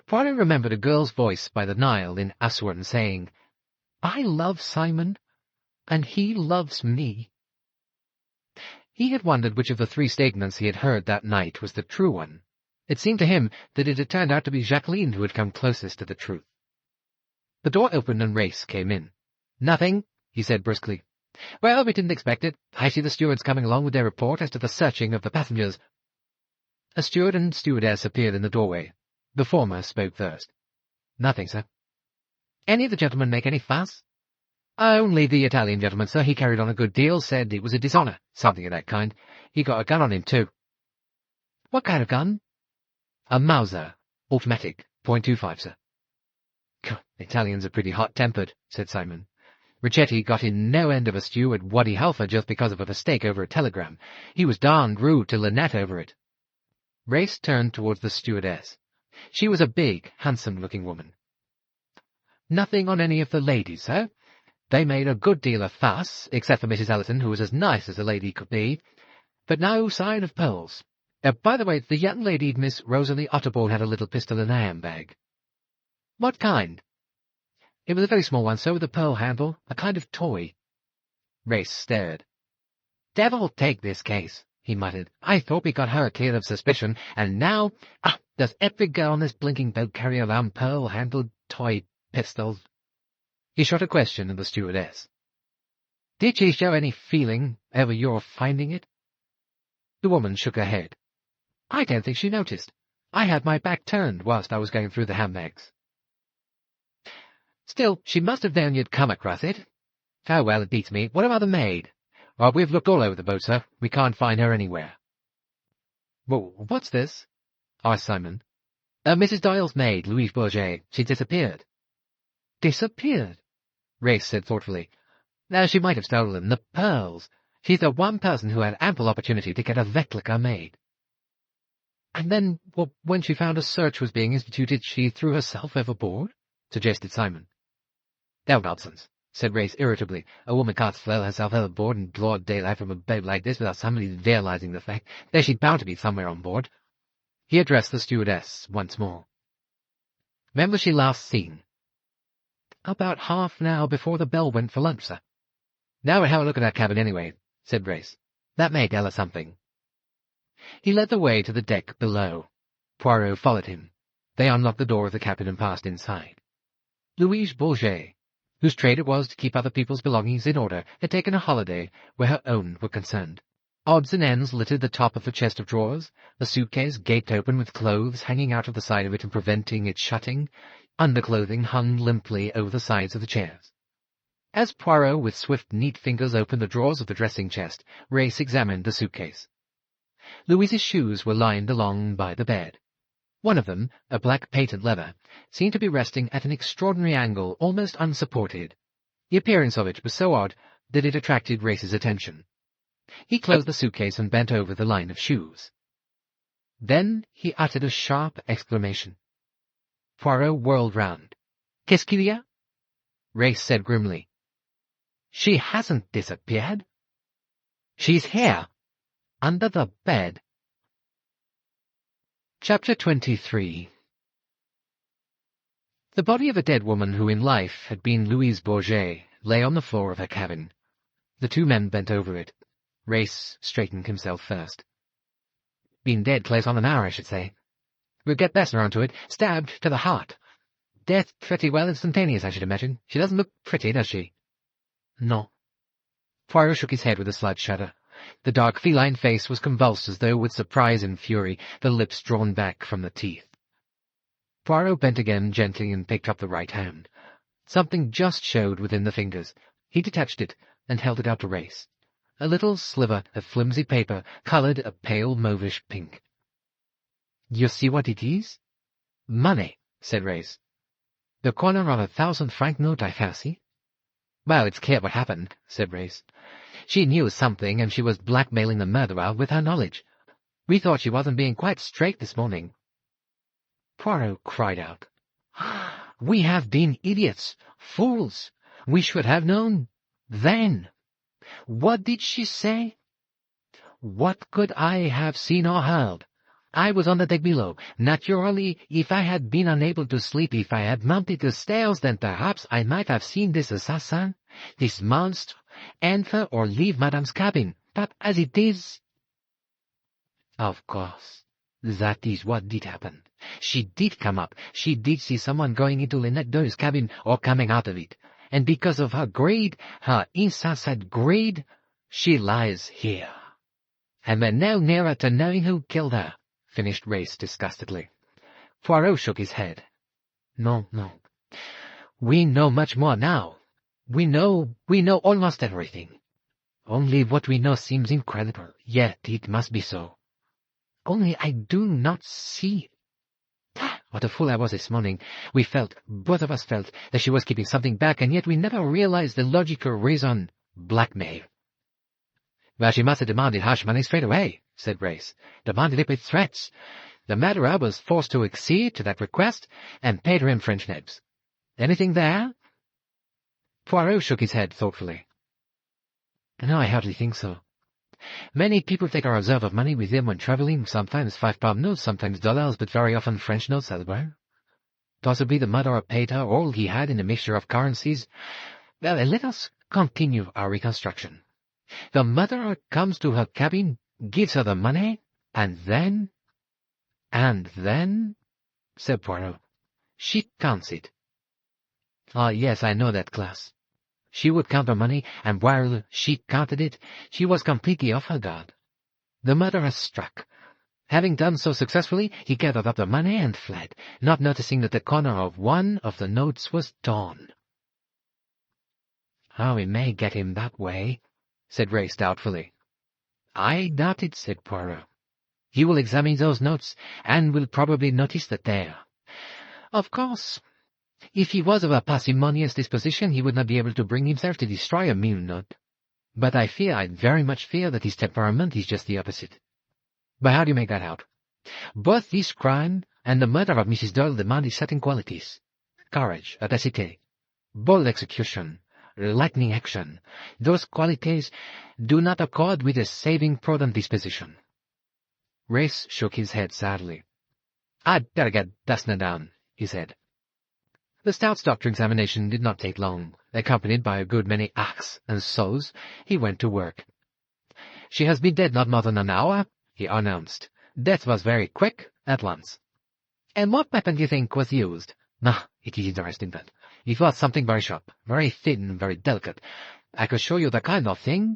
Poirot remembered a girl's voice by the Nile in Aswan saying, I love Simon, and he loves me. He had wondered which of the three statements he had heard that night was the true one. It seemed to him that it had turned out to be Jacqueline who had come closest to the truth. The door opened and Race came in. Nothing, he said briskly. Well, we didn't expect it. I see the stewards coming along with their report as to the searching of the passengers. A steward and stewardess appeared in the doorway. The former spoke first. Nothing, sir. Any of the gentlemen make any fuss? Only the Italian gentleman, sir. He carried on a good deal, said it was a dishonour, something of that kind. He got a gun on him, too. What kind of gun? A Mauser, automatic, .25, sir. God, Italians are pretty hot-tempered, said Simon. Richetti got in no end of a stew at Wadi Halfa just because of a mistake over a telegram. He was darned rude to Linnet over it. Race turned towards the stewardess. She was a big, handsome-looking woman. "Nothing on any of the ladies, sir. They made a good deal of fuss, except for Mrs. Ellison, who was as nice as a lady could be, but no sign of pearls. By the way, the young lady, Miss Rosalie Otterbourne, had a little pistol in her handbag." "What kind?" "It was a very small one, sir, with a pearl handle, a kind of toy." Race stared. "Devil take this case," he muttered. "I thought we got her clear of suspicion, and now, does every girl on this blinking boat carry around pearl-handled toy pistols?" He shot a question at the stewardess. "Did she show any feeling over your finding it?" The woman shook her head. "I don't think she noticed. I had my back turned whilst I was going through the handbags." "Still, she must have known you'd come across it. Oh, well, it beats me. What about the maid?" "We've looked all over the boat, sir. We can't find her anywhere." "Well, what's this?" asked Simon. "Mrs. Doyle's maid, Louise Bourget. She disappeared." "Disappeared?" Race said thoughtfully. "She might have stolen the pearls. She's the one person who had ample opportunity to get a replica made." "And then, when she found a search was being instituted, she threw herself overboard?" suggested Simon. "Oh, nonsense," said Race irritably. "A woman can't throw herself overboard in broad daylight from a boat like this without somebody realizing the fact. She's bound to be somewhere on board." He addressed the stewardess once more. "When was she last seen?" "About half an hour before the bell went for lunch, sir." "Now we'll have a look at that cabin anyway," said Race. "That may tell us something." He led the way to the deck below. Poirot followed him. They unlocked the door of the cabin and passed inside. Louise Bourget, whose trade it was to keep other people's belongings in order, had taken a holiday where her own were concerned. Odds and ends littered the top of the chest of drawers, the suitcase gaped open with clothes hanging out of the side of it and preventing its shutting. Underclothing hung limply over the sides of the chairs. As Poirot with swift, neat fingers opened the drawers of the dressing chest, Race examined the suitcase. Louise's shoes were lined along by the bed. One of them, a black patent leather, seemed to be resting at an extraordinary angle, almost unsupported. The appearance of it was so odd that it attracted Race's attention. He closed the suitcase and bent over the line of shoes. Then he uttered a sharp exclamation. Poirot whirled round. "Qu'est-ce qu'il y a?" Race said grimly. "She hasn't disappeared. She's here, under the bed." Chapter 23. The body of a dead woman who in life had been Louise Bourget lay on the floor of her cabin. The two men bent over it. Race straightened himself first. "Been dead close on an hour, I should say. We'll get Besser onto it. Stabbed to the heart. Death pretty well instantaneous, I should imagine. She doesn't look pretty, does she?" "No." Poirot shook his head with a slight shudder. The dark feline face was convulsed as though with surprise and fury, the lips drawn back from the teeth. Poirot bent again gently and picked up the right hand. Something just showed within the fingers. He detached it and held it out to Race. A little sliver of flimsy paper, coloured a pale mauvish pink. "You see what it is?" "Money," said Race. "The corner of a 1,000-franc note, I fancy." "Well, it's clear what happened," said Race. "She knew something, and she was blackmailing the murderer with her knowledge. We thought she wasn't being quite straight this morning." Poirot cried out. "We have been idiots, fools. We should have known. Then. What did she say?" "What could I have seen or heard? I was on the deck below. Naturally, if I had been unable to sleep, if I had mounted the stairs, then perhaps I might have seen this assassin, this monster, enter or leave Madame's cabin. But as it is—" "Of course, that is what did happen. She did come up. She did see someone going into Linnet Doyle's cabin or coming out of it. And because of her greed, her insensate greed, she lies here. And we're now nearer to knowing who killed her," finished Race disgustedly. Poirot shook his head. No. We know much more now. We know almost everything. Only what we know seems incredible, yet it must be so. Only I do not see. What a fool I was this morning. We felt, both of us felt, that she was keeping something back, and yet we never realized the logical reason. Blackmail. Well, she must have demanded hush money straight away, said Race. Demanded it with threats. The murderer was forced to accede to that request, and paid her in French nibs. Anything there? Poirot shook his head thoughtfully. No, I hardly think so. Many people take a reserve of money with them when travelling, sometimes £5 notes, sometimes dollars, but very often French notes as well. Possibly the murderer paid her all he had in a mixture of currencies. Well, let us continue our reconstruction. The murderer comes to her cabin, gives her the money, and then, said Poirot, she counts it. Ah, yes, I know that class. She would count her money, and while she counted it, she was completely off her guard. The murderer struck. Having done so successfully, he gathered up the money and fled, not noticing that the corner of one of the notes was torn. Oh, we may get him that way, said Race doubtfully. I doubt it, said Poirot. He will examine those notes, and will probably notice the tear. Of course, if he was of a parsimonious disposition, he would not be able to bring himself to destroy a meal note. But I very much fear that his temperament is just the opposite. But how do you make that out? Both this crime and the murder of Mrs. Doyle demanded certain qualities. Courage, audacity, bold execution, lightning action. Those qualities do not accord with a saving, prudent disposition. Race shook his head sadly. I'd better get Dessner down, he said. The stout's doctor examination did not take long. Accompanied by a good many achs and so's, he went to work. She has been dead not more than an hour, he announced. Death was very quick, at once. And what weapon do you think was used? Ah, it is interesting that. It was something very sharp, very thin, very delicate. I could show you the kind of thing.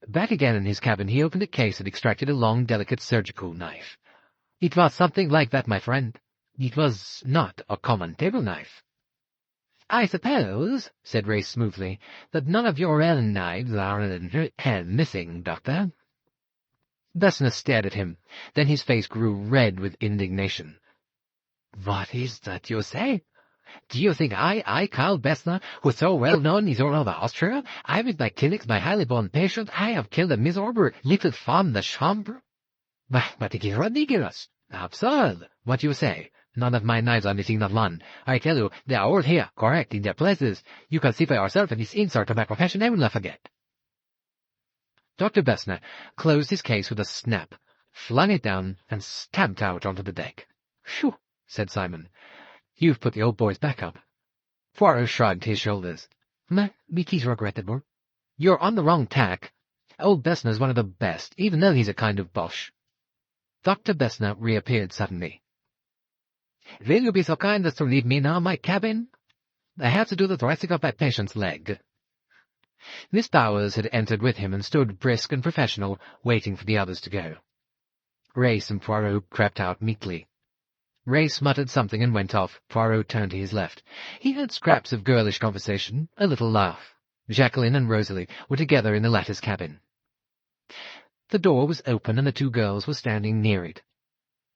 Back again in his cabin, he opened a case and extracted a long, delicate surgical knife. It was something like that, my friend. It was not a common table knife. I suppose, said Race smoothly, that none of your own knives are missing, Doctor. Dessner stared at him. Then his face grew red with indignation. What is that you say? Do you think I, Carl Dessner, who so well known is all over Austria, I with my clinics, my highly born patient, I have killed a miserable little femme de chambre? But it is ridiculous. Absurd. What do you say? None of my knives are missing, not one. I tell you, they are all here, correct, in their places. You can see for yourself, and this insult to my profession I will not forget. Dr. Dessner closed his case with a snap, flung it down, and stamped out onto the deck. Phew, said Simon. You've put the old boys back up. Poirot shrugged his shoulders. It is regrettable. You're on the wrong tack. Old Dessner's one of the best, even though he's a kind of Boche. Dr. Dessner reappeared suddenly. Will you be so kind as to leave me now, my cabin? I have to do the dressing of my patient's leg. Miss Bowers had entered with him and stood brisk and professional, waiting for the others to go. Race and Poirot crept out meekly. Race muttered something and went off. Poirot turned to his left. He heard scraps of girlish conversation, a little laugh. Jacqueline and Rosalie were together in the latter's cabin. The door was open and the two girls were standing near it.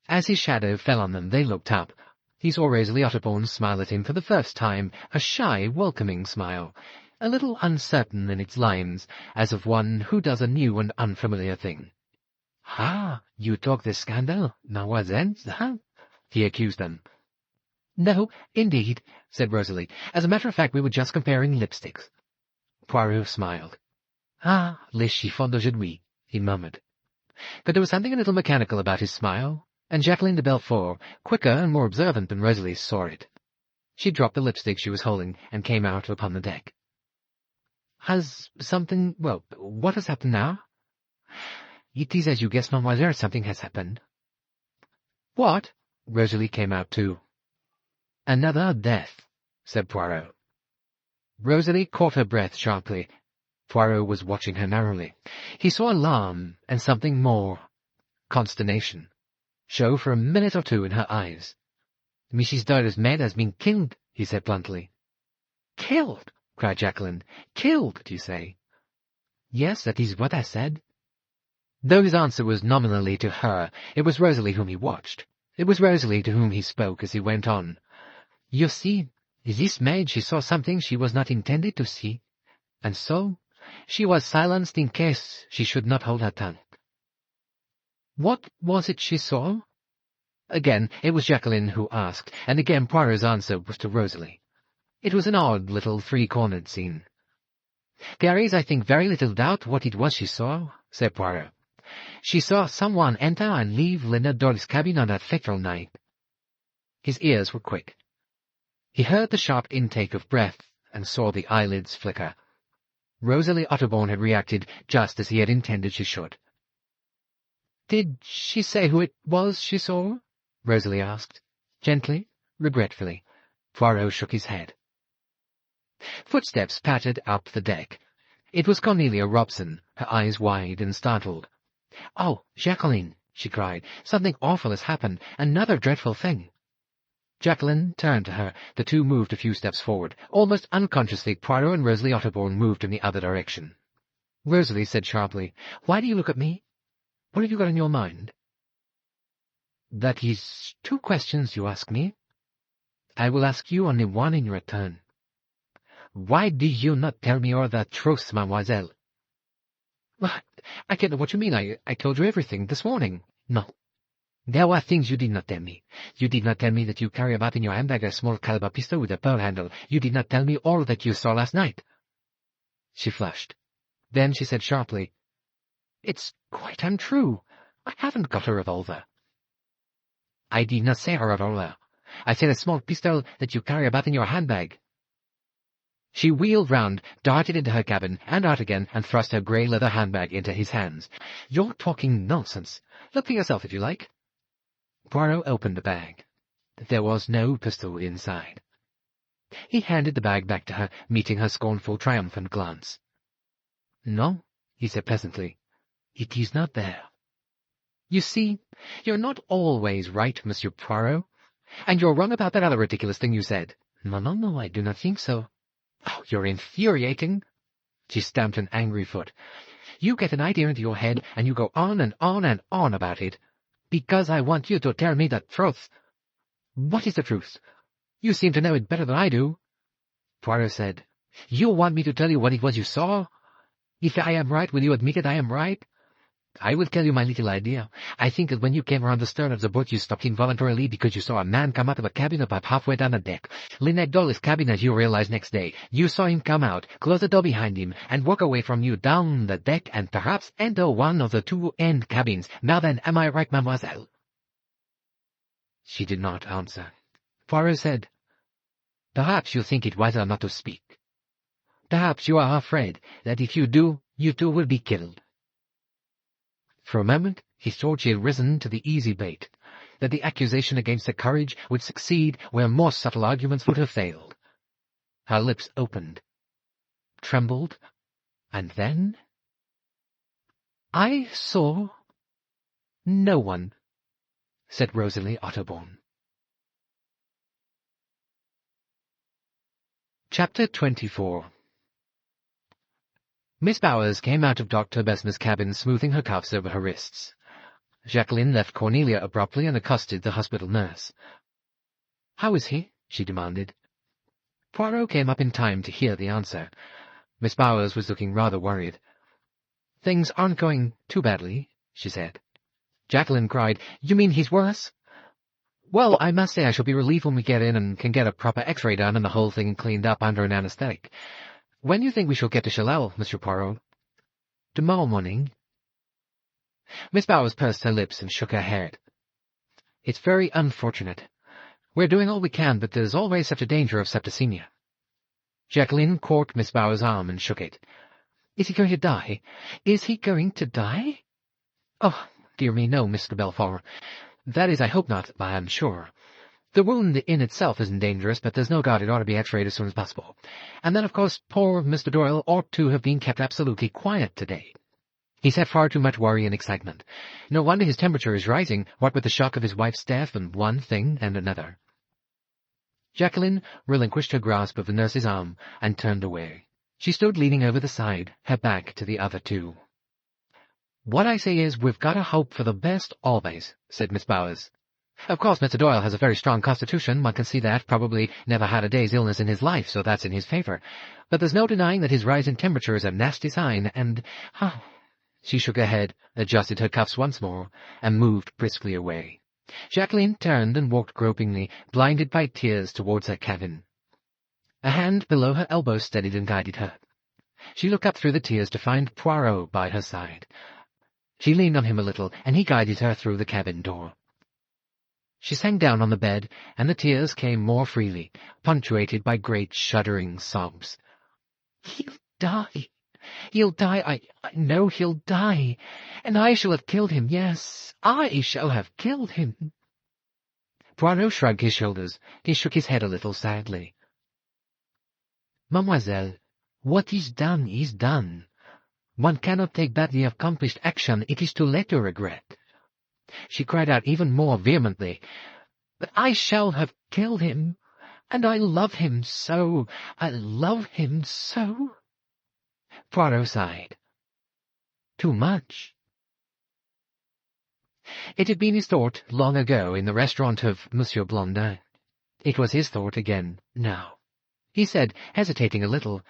As his shadow fell on them, they looked up. He saw Rosalie Otterbourne smile at him for the first time, a shy, welcoming smile, a little uncertain in its lines, as of one who does a new and unfamiliar thing. "Ah, you talk the scandal, mademoiselle, huh?" he accused them. "No, indeed," said Rosalie. "As a matter of fact, we were just comparing lipsticks." Poirot smiled. "Ah, les chiffons d'aujourd'hui," he murmured. But there was something a little mechanical about his smile, and Jacqueline de Belfort, quicker and more observant than Rosalie, saw it. She dropped the lipstick she was holding and came out upon the deck. What has happened now?" "It is as you guessed, mademoiselle, something has happened." "What?" Rosalie came out too. "Another death," said Poirot. Rosalie caught her breath sharply. Poirot was watching her narrowly. He saw alarm and something more, consternation, show for a minute or two in her eyes. "Mrs. Doyle's maid has been killed," he said bluntly. "Killed?" cried Jacqueline. "Killed, do you say?" "Yes, that is what I said." Though his answer was nominally to her, it was Rosalie whom he watched. It was Rosalie to whom he spoke as he went on. "You see, this maid, she saw something she was not intended to see, and so she was silenced in case she should not hold her tongue." "What was it she saw?" Again it was Jacqueline who asked, and again Poirot's answer was to Rosalie. It was an odd little three-cornered scene. "There is, I think, very little doubt what it was she saw," said Poirot. "She saw someone enter and leave Linnet Ridgeway's cabin on that fateful night." His ears were quick. He heard the sharp intake of breath and saw the eyelids flicker. Rosalie Otterbourne had reacted just as he had intended she should. "Did she say who it was she saw?" Rosalie asked. Gently, regretfully. Poirot shook his head. Footsteps pattered up the deck. It was Cornelia Robson, her eyes wide and startled. "Oh, Jacqueline," she cried, "something awful has happened. Another dreadful thing." Jacqueline turned to her. The two moved a few steps forward. Almost unconsciously, Poirot and Rosalie Otterbourne moved in the other direction. Rosalie said sharply, "Why do you look at me? What have you got in your mind?" "That is 2 questions you ask me. I will ask you only one in return. Why do you not tell me all the truth, mademoiselle?" "I can't know what you mean. I told you everything this morning." "No. There were things you did not tell me. You did not tell me that you carry about in your handbag a small caliber pistol with a pearl handle. You did not tell me all that you saw last night." She flushed. Then she said sharply, "It's quite untrue. I haven't got a revolver." "I did not say a revolver. I said a small pistol that you carry about in your handbag." She wheeled round, darted into her cabin, and out again, and thrust her grey leather handbag into his hands. "You're talking nonsense. Look for yourself if you like." Poirot opened the bag. There was no pistol inside. He handed the bag back to her, meeting her scornful, triumphant glance. "No," he said pleasantly, "it is not there. You see, you're not always right, Monsieur Poirot, and you're wrong about that other ridiculous thing you said." No, I do not think so." "Oh, you're infuriating." She stamped an angry foot. "You get an idea into your head, and you go on and on and on about it, because I want you to tell me the truth." "What is the truth? You seem to know it better than I do." Poirot said, "You want me to tell you what it was you saw? If I am right, will you admit that I am right? I will tell you my little idea. I think that when you came around the stern of the boat, you stopped involuntarily because you saw a man come out of a cabin about halfway down the deck. Linnet Ridgeway's cabin, as you realized next day. You saw him come out, close the door behind him, and walk away from you down the deck and perhaps enter one of the 2 end cabins. Now then, am I right, mademoiselle?" She did not answer. Poirot said, "Perhaps you think it wiser not to speak. Perhaps you are afraid that if you do, you too will be killed." For a moment he thought she had risen to the easy bait, that the accusation against her courage would succeed where more subtle arguments would have failed. Her lips opened, trembled, and then— "I saw no one," said Rosalie Otterbourne. Chapter 24. Miss Bowers came out of Dr. Besmer's cabin smoothing her cuffs over her wrists. Jacqueline left Cornelia abruptly and accosted the hospital nurse. "How is he?" she demanded. Poirot came up in time to hear the answer. Miss Bowers was looking rather worried. "Things aren't going too badly," she said. Jacqueline cried, "You mean he's worse?" "Well, I must say I shall be relieved when we get in and can get a proper X-ray done and the whole thing cleaned up under an anesthetic. When do you think we shall get to Chalel, Monsieur Poirot?" "Tomorrow morning." Miss Bowers pursed her lips and shook her head. "It's very unfortunate. We're doing all we can, but there's always such a danger of septicemia." Jacqueline caught Miss Bowers' arm and shook it. "Is he going to die? Is he going to die?" "Oh, dear me, no, Mr. Belfort. That is, I hope not, I am sure. The wound in itself isn't dangerous, but there's no doubt it ought to be X-rayed as soon as possible. And then, of course, poor Mr. Doyle ought to have been kept absolutely quiet today. He's had far too much worry and excitement. No wonder his temperature is rising, what with the shock of his wife's death and one thing and another." Jacqueline relinquished her grasp of the nurse's arm and turned away. She stood leaning over the side, her back to the other two. "What I say is, we've got to hope for the best always," said Miss Bowers. Of course, Mr. Doyle has a very strong constitution, one can see that, probably never had a day's illness in his life, so that's in his favor. But there's no denying that his rise in temperature is a nasty sign, and... She shook her head, adjusted her cuffs once more, and moved briskly away. Jacqueline turned and walked gropingly, blinded by tears, towards her cabin. A hand below her elbow steadied and guided her. She looked up through the tears to find Poirot by her side. She leaned on him a little, and he guided her through the cabin door. She sank down on the bed, and the tears came more freely, punctuated by great shuddering sobs. "He'll die. He'll die. I know he'll die. And I shall have killed him, yes, I shall have killed him." Poirot shrugged his shoulders. He shook his head a little sadly. "Mademoiselle, what is done. One cannot take back the accomplished action. It is too late to regret." She cried out even more vehemently, "But I shall have killed him, and I love him so. I love him so." Poirot sighed. "Too much." It had been his thought long ago in the restaurant of Monsieur Blondin. It was his thought again now. He said, hesitating a little,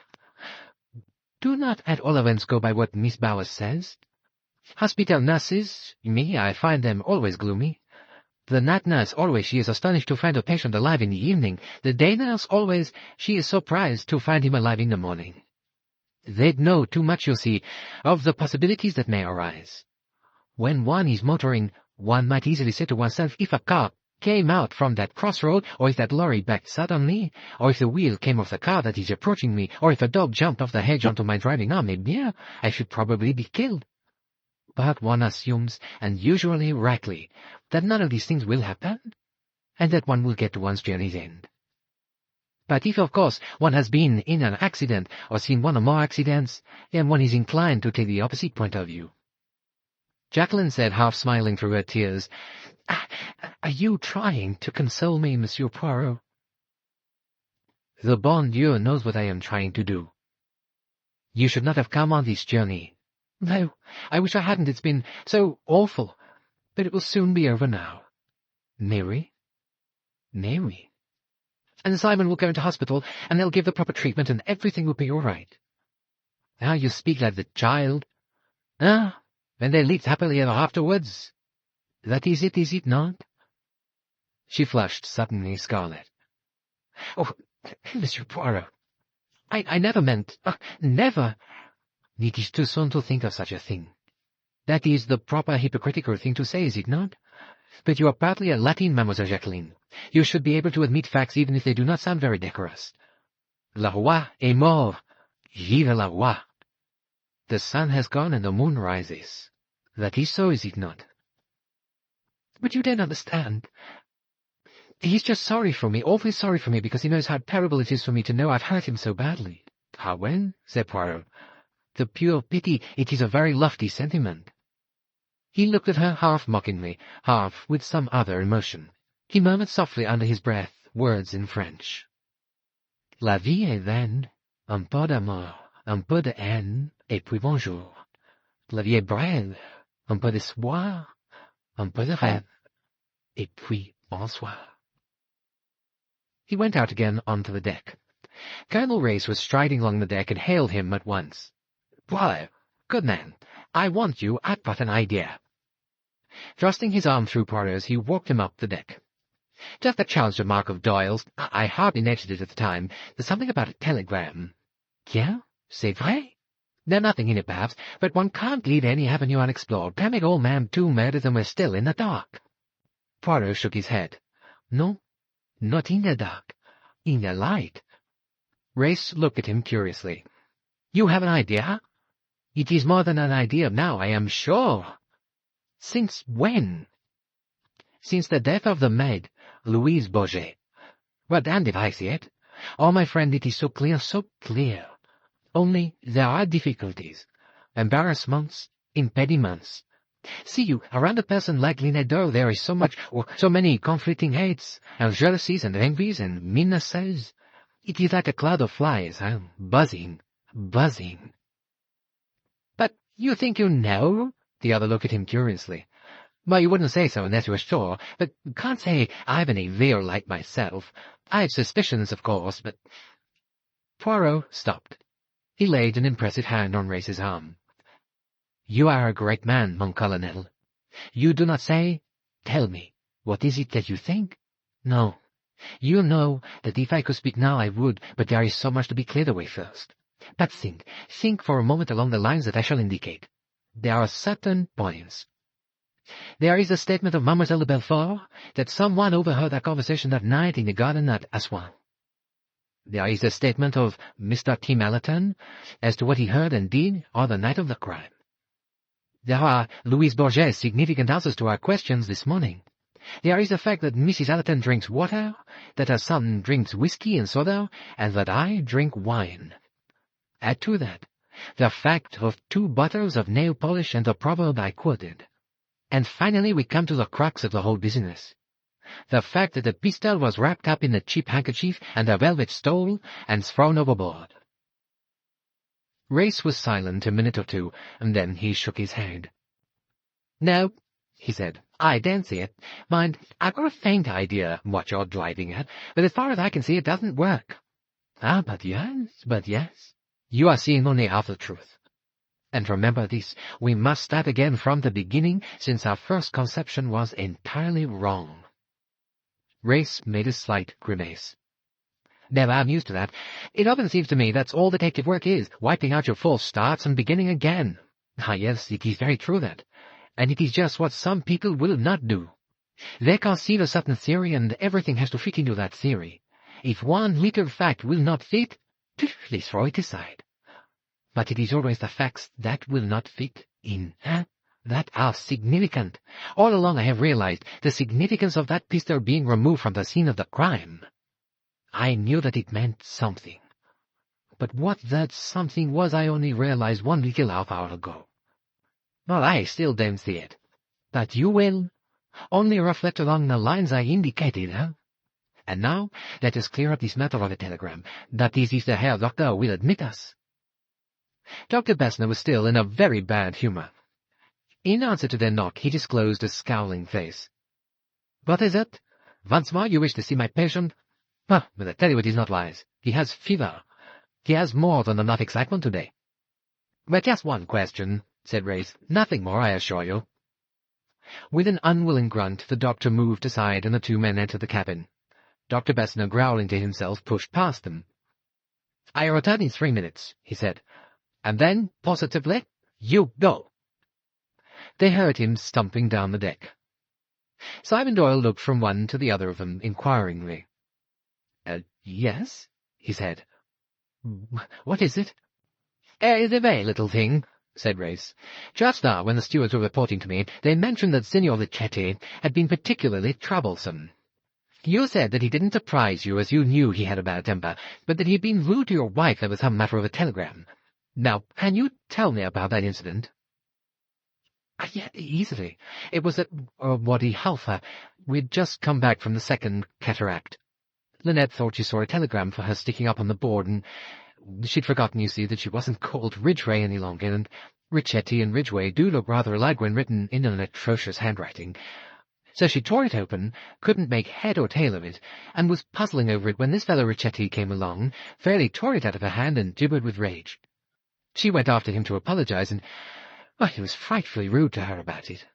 "Do not at all events go by what Miss Bowers says. Hospital nurses, me, I find them always gloomy. The night nurse, always she is astonished to find a patient alive in the evening. The day nurse, always she is surprised to find him alive in the morning. They know too much, you see, of the possibilities that may arise. When one is motoring, one might easily say to oneself, if a car came out from that crossroad, or if that lorry backed suddenly, or if the wheel came off the car that is approaching me, or if a dog jumped off the hedge onto my driving arm, eh bien, I should probably be killed. But one assumes, and usually rightly, that none of these things will happen, and that one will get to one's journey's end. But if, of course, one has been in an accident, or seen one or more accidents, then one is inclined to take the opposite point of view." Jacqueline said, half smiling through her tears, "Are you trying to console me, Monsieur Poirot?" "The bon Dieu knows what I am trying to do. You should not have come on this journey. No, I wish I hadn't. It's been so awful. But it will soon be over now. Mary? Mary. And Simon will go into hospital, and they'll give the proper treatment, and everything will be all right." "How you speak like the child. Ah, when they lived happily ever afterwards. That is it not?" She flushed suddenly scarlet. "Oh, Monsieur Poirot, I never meant... never... It is too soon to think of such a thing. That is the proper hypocritical thing to say, is it not? But you are partly a Latin, Mademoiselle Jacqueline. You should be able to admit facts even if they do not sound very decorous. Le roi est mort. Vive le roi. The sun has gone and the moon rises. That is so, is it not?" "But you don't understand. He's just sorry for me, awfully sorry for me, because he knows how terrible it is for me to know I've hurt him so badly." "Ah, well," said Poirot. "The pure pity, it is a very lofty sentiment." He looked at her half mockingly, half with some other emotion. He murmured softly under his breath words in French. "La vie est vaine, un peu d'amour, un peu de haine, et puis bonjour. La vie est brève, un peu d'espoir, un peu de rêve, et puis bonsoir." He went out again onto the deck. Colonel Race was striding along the deck and hailed him at once. "Poirot, good man, I want you, I've got an idea." Thrusting his arm through Poirot's, he walked him up the deck. "Just a challenge remark of Doyle's. I hardly noticed it at the time. There's something about a telegram." "Tiens, c'est vrai? There's nothing in it, perhaps, but one can't leave any avenue unexplored. Can't make old man do murders and we're still in the dark." Poirot shook his head. "No, not in the dark. In the light." Race looked at him curiously. "You have an idea? It is more than an idea now, I am sure." "Since when?" "Since the death of the maid, Louise Bourget. Well, damned if I see it. Oh, my friend, it is so clear, so clear. Only there are difficulties, embarrassments, impediments. See you, around a person like Linnet Ridgeway there is so much, so many conflicting hates, and jealousies, and envies, and meannesses. It is like a cloud of flies, buzzing, buzzing." "But you think you know?" The other looked at him curiously. Well, you wouldn't say so unless you were sure, but can't say I've any real light myself. I've suspicions, of course, but—" Poirot stopped. He laid an impressive hand on Race's arm. "You are a great man, mon colonel. You do not say? Tell me, what is it that you think? No. You know that if I could speak now I would, but there is so much to be cleared away first. But think for a moment along the lines that I shall indicate. There are certain points. There is a statement of Mademoiselle de Belfort that someone overheard that conversation that night in the garden at Assoin. There is a statement of Mr. Tim Allerton as to what he heard and did on the night of the crime. There are Louise Bourget's significant answers to our questions this morning. There is the fact that Mrs. Allerton drinks water, that her son drinks whiskey and soda, and that I drink wine. Add to that the fact of 2 bottles of nail polish and the proverb I quoted. And finally we come to the crux of the whole business. The fact that the pistol was wrapped up in a cheap handkerchief and a velvet stole and thrown overboard." Race was silent a minute or two, and then he shook his head. "No," he said, "I don't see it. Mind, I've got a faint idea what you're driving at, but as far as I can see it doesn't work. Ah, but yes. You are seeing only half the truth. And remember this, we must start again from the beginning, since our first conception was entirely wrong." Race made a slight grimace. "Well, I'm used to that. It often seems to me that's all detective work is, wiping out your false starts and beginning again. Ah, yes, it is very true that. And it is just what some people will not do. They conceive a certain theory, and everything has to fit into that theory. If one little fact will not fit, they throw it aside. But it is always the facts that will not fit in, that are significant. All along I have realized the significance of that pistol being removed from the scene of the crime. I knew that it meant something. But what that something was I only realized one little half-hour ago. Well, I still don't see it. But you will. Only reflect along the lines I indicated, And now let us clear up this matter of a telegram. That is, if the Herr Doctor will admit us." Dr. Bessner was still in a very bad humour. In answer to their knock, he disclosed a scowling face. "What is it? Once more you wish to see my patient? But I tell you it is not wise. He has fever. He has more than enough excitement today." "But just one question," said Race. "Nothing more, I assure you." With an unwilling grunt, the doctor moved aside, and the 2 men entered the cabin. Dr. Bessner, growling to himself, pushed past them. "I return in 3 minutes," he said. "And then, positively, you go." They heard him stumping down the deck. Simon Doyle looked from one to the other of them inquiringly. Yes," he said. "What is it?" "It's a very little thing," said Race. "Just now, when the stewards were reporting to me, they mentioned that Signor Richetti had been particularly troublesome. You said that he didn't surprise you, as you knew he had a bad temper, but that he had been rude to your wife over some matter of a telegram. Now, can you tell me about that incident?" "Yeah, easily. It was at Wadi Halfa. We'd just come back from the second cataract. Linnet thought she saw a telegram for her sticking up on the board, and she'd forgotten, you see, that she wasn't called Ridgeway any longer, and Richetti and Ridgeway do look rather alike when written in an atrocious handwriting. So she tore it open, couldn't make head or tail of it, and was puzzling over it when this fellow Richetti came along, fairly tore it out of her hand and gibbered with rage. She went after him to apologize, and he was frightfully rude to her about it."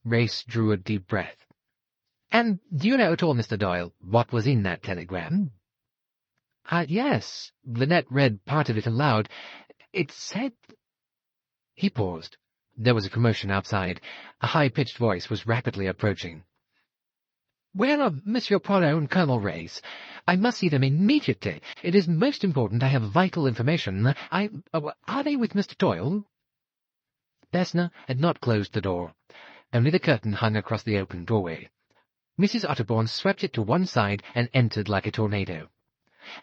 Race drew a deep breath. "And do you know at all, Mr. Doyle, what was in that telegram?" "Yes." Linnet read part of it aloud. "It said—" He paused. There was a commotion outside. A high-pitched voice was rapidly approaching. "Where are Monsieur Poirot and Colonel Race? I must see them immediately. It is most important. I have vital information. Are they with Mr. Doyle?" Bessner had not closed the door. Only the curtain hung across the open doorway. Mrs. Otterbourne swept it to one side and entered like a tornado.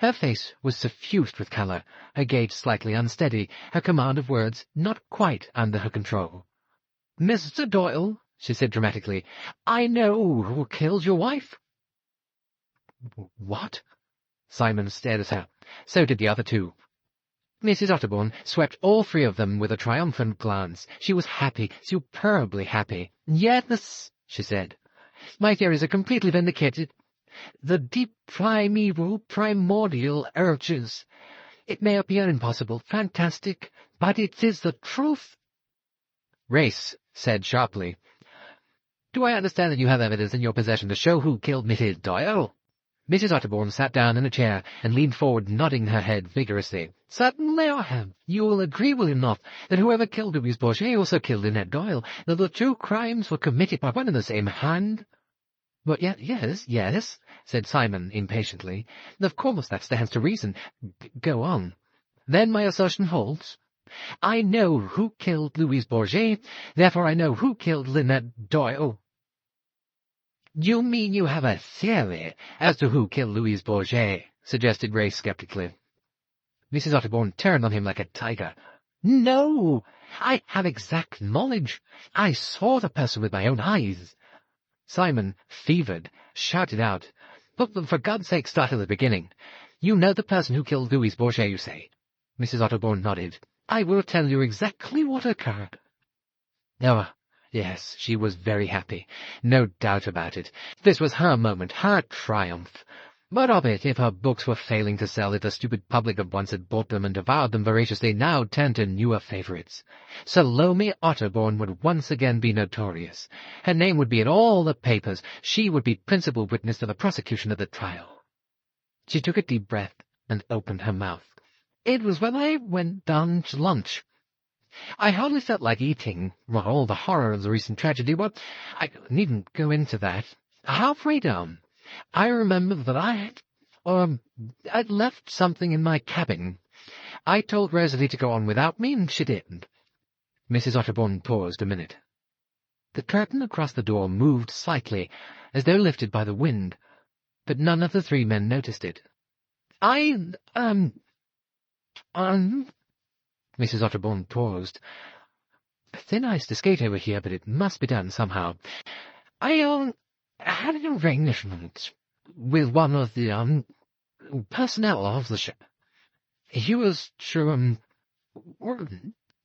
Her face was suffused with colour, her gait slightly unsteady, her command of words not quite under her control. "Mr. Doyle," she said dramatically, "I know who killed your wife." "What?" Simon stared at her. So did the other 2. Mrs. Otterbourne swept all three of them with a triumphant glance. She was happy, superbly happy. "Yes," she said. "My theories are completely vindicated. The deep primordial urges. It may appear impossible, fantastic, but it is the truth." Race said sharply, "Do I understand that you have evidence in your possession to show who killed Mrs. Doyle?" Mrs. Otterbourne sat down in a chair and leaned forward, nodding her head vigorously. "Certainly I have. You will agree, will you not, that whoever killed Louise Bourget also killed Linnet Doyle, that the two crimes were committed by one and the same hand?" "But yes," said Simon impatiently. "Of course that stands to reason. Go on." "Then my assertion holds. I know who killed Louise Bourget, therefore I know who killed Linnet Doyle." "You mean you have a theory as to who killed Louise Bourget?" suggested Ray skeptically. Mrs. Otterbourne turned on him like a tiger. "No, I have exact knowledge. I saw the person with my own eyes." Simon, fevered, shouted out, "But for God's sake, start at the beginning. You know the person who killed Louise Bourget, you say?" Mrs. Otterbourne nodded. "I will tell you exactly what occurred." Oh, yes, she was very happy. No doubt about it. This was her moment, her triumph. But of it, if her books were failing to sell, if the stupid public of once had bought them and devoured them voraciously, now turned to newer favourites. Salome Otterbourne would once again be notorious. Her name would be in all the papers. She would be principal witness to the prosecution of the trial. She took a deep breath and opened her mouth. "It was when I went down to lunch. I hardly felt like eating, all the horror of the recent tragedy, but I needn't go into that. Halfway down, I remember that I'd left something in my cabin. I told Rosalie to go on without me, and she did." Mrs. Otterbourne paused a minute. The curtain across the door moved slightly, as though lifted by the wind, but none of the three men noticed it. Mrs. Otterbourne paused. "Thin ice to skate over here, but it must be done somehow. I had an arrangement with one of the personnel of the ship. He was to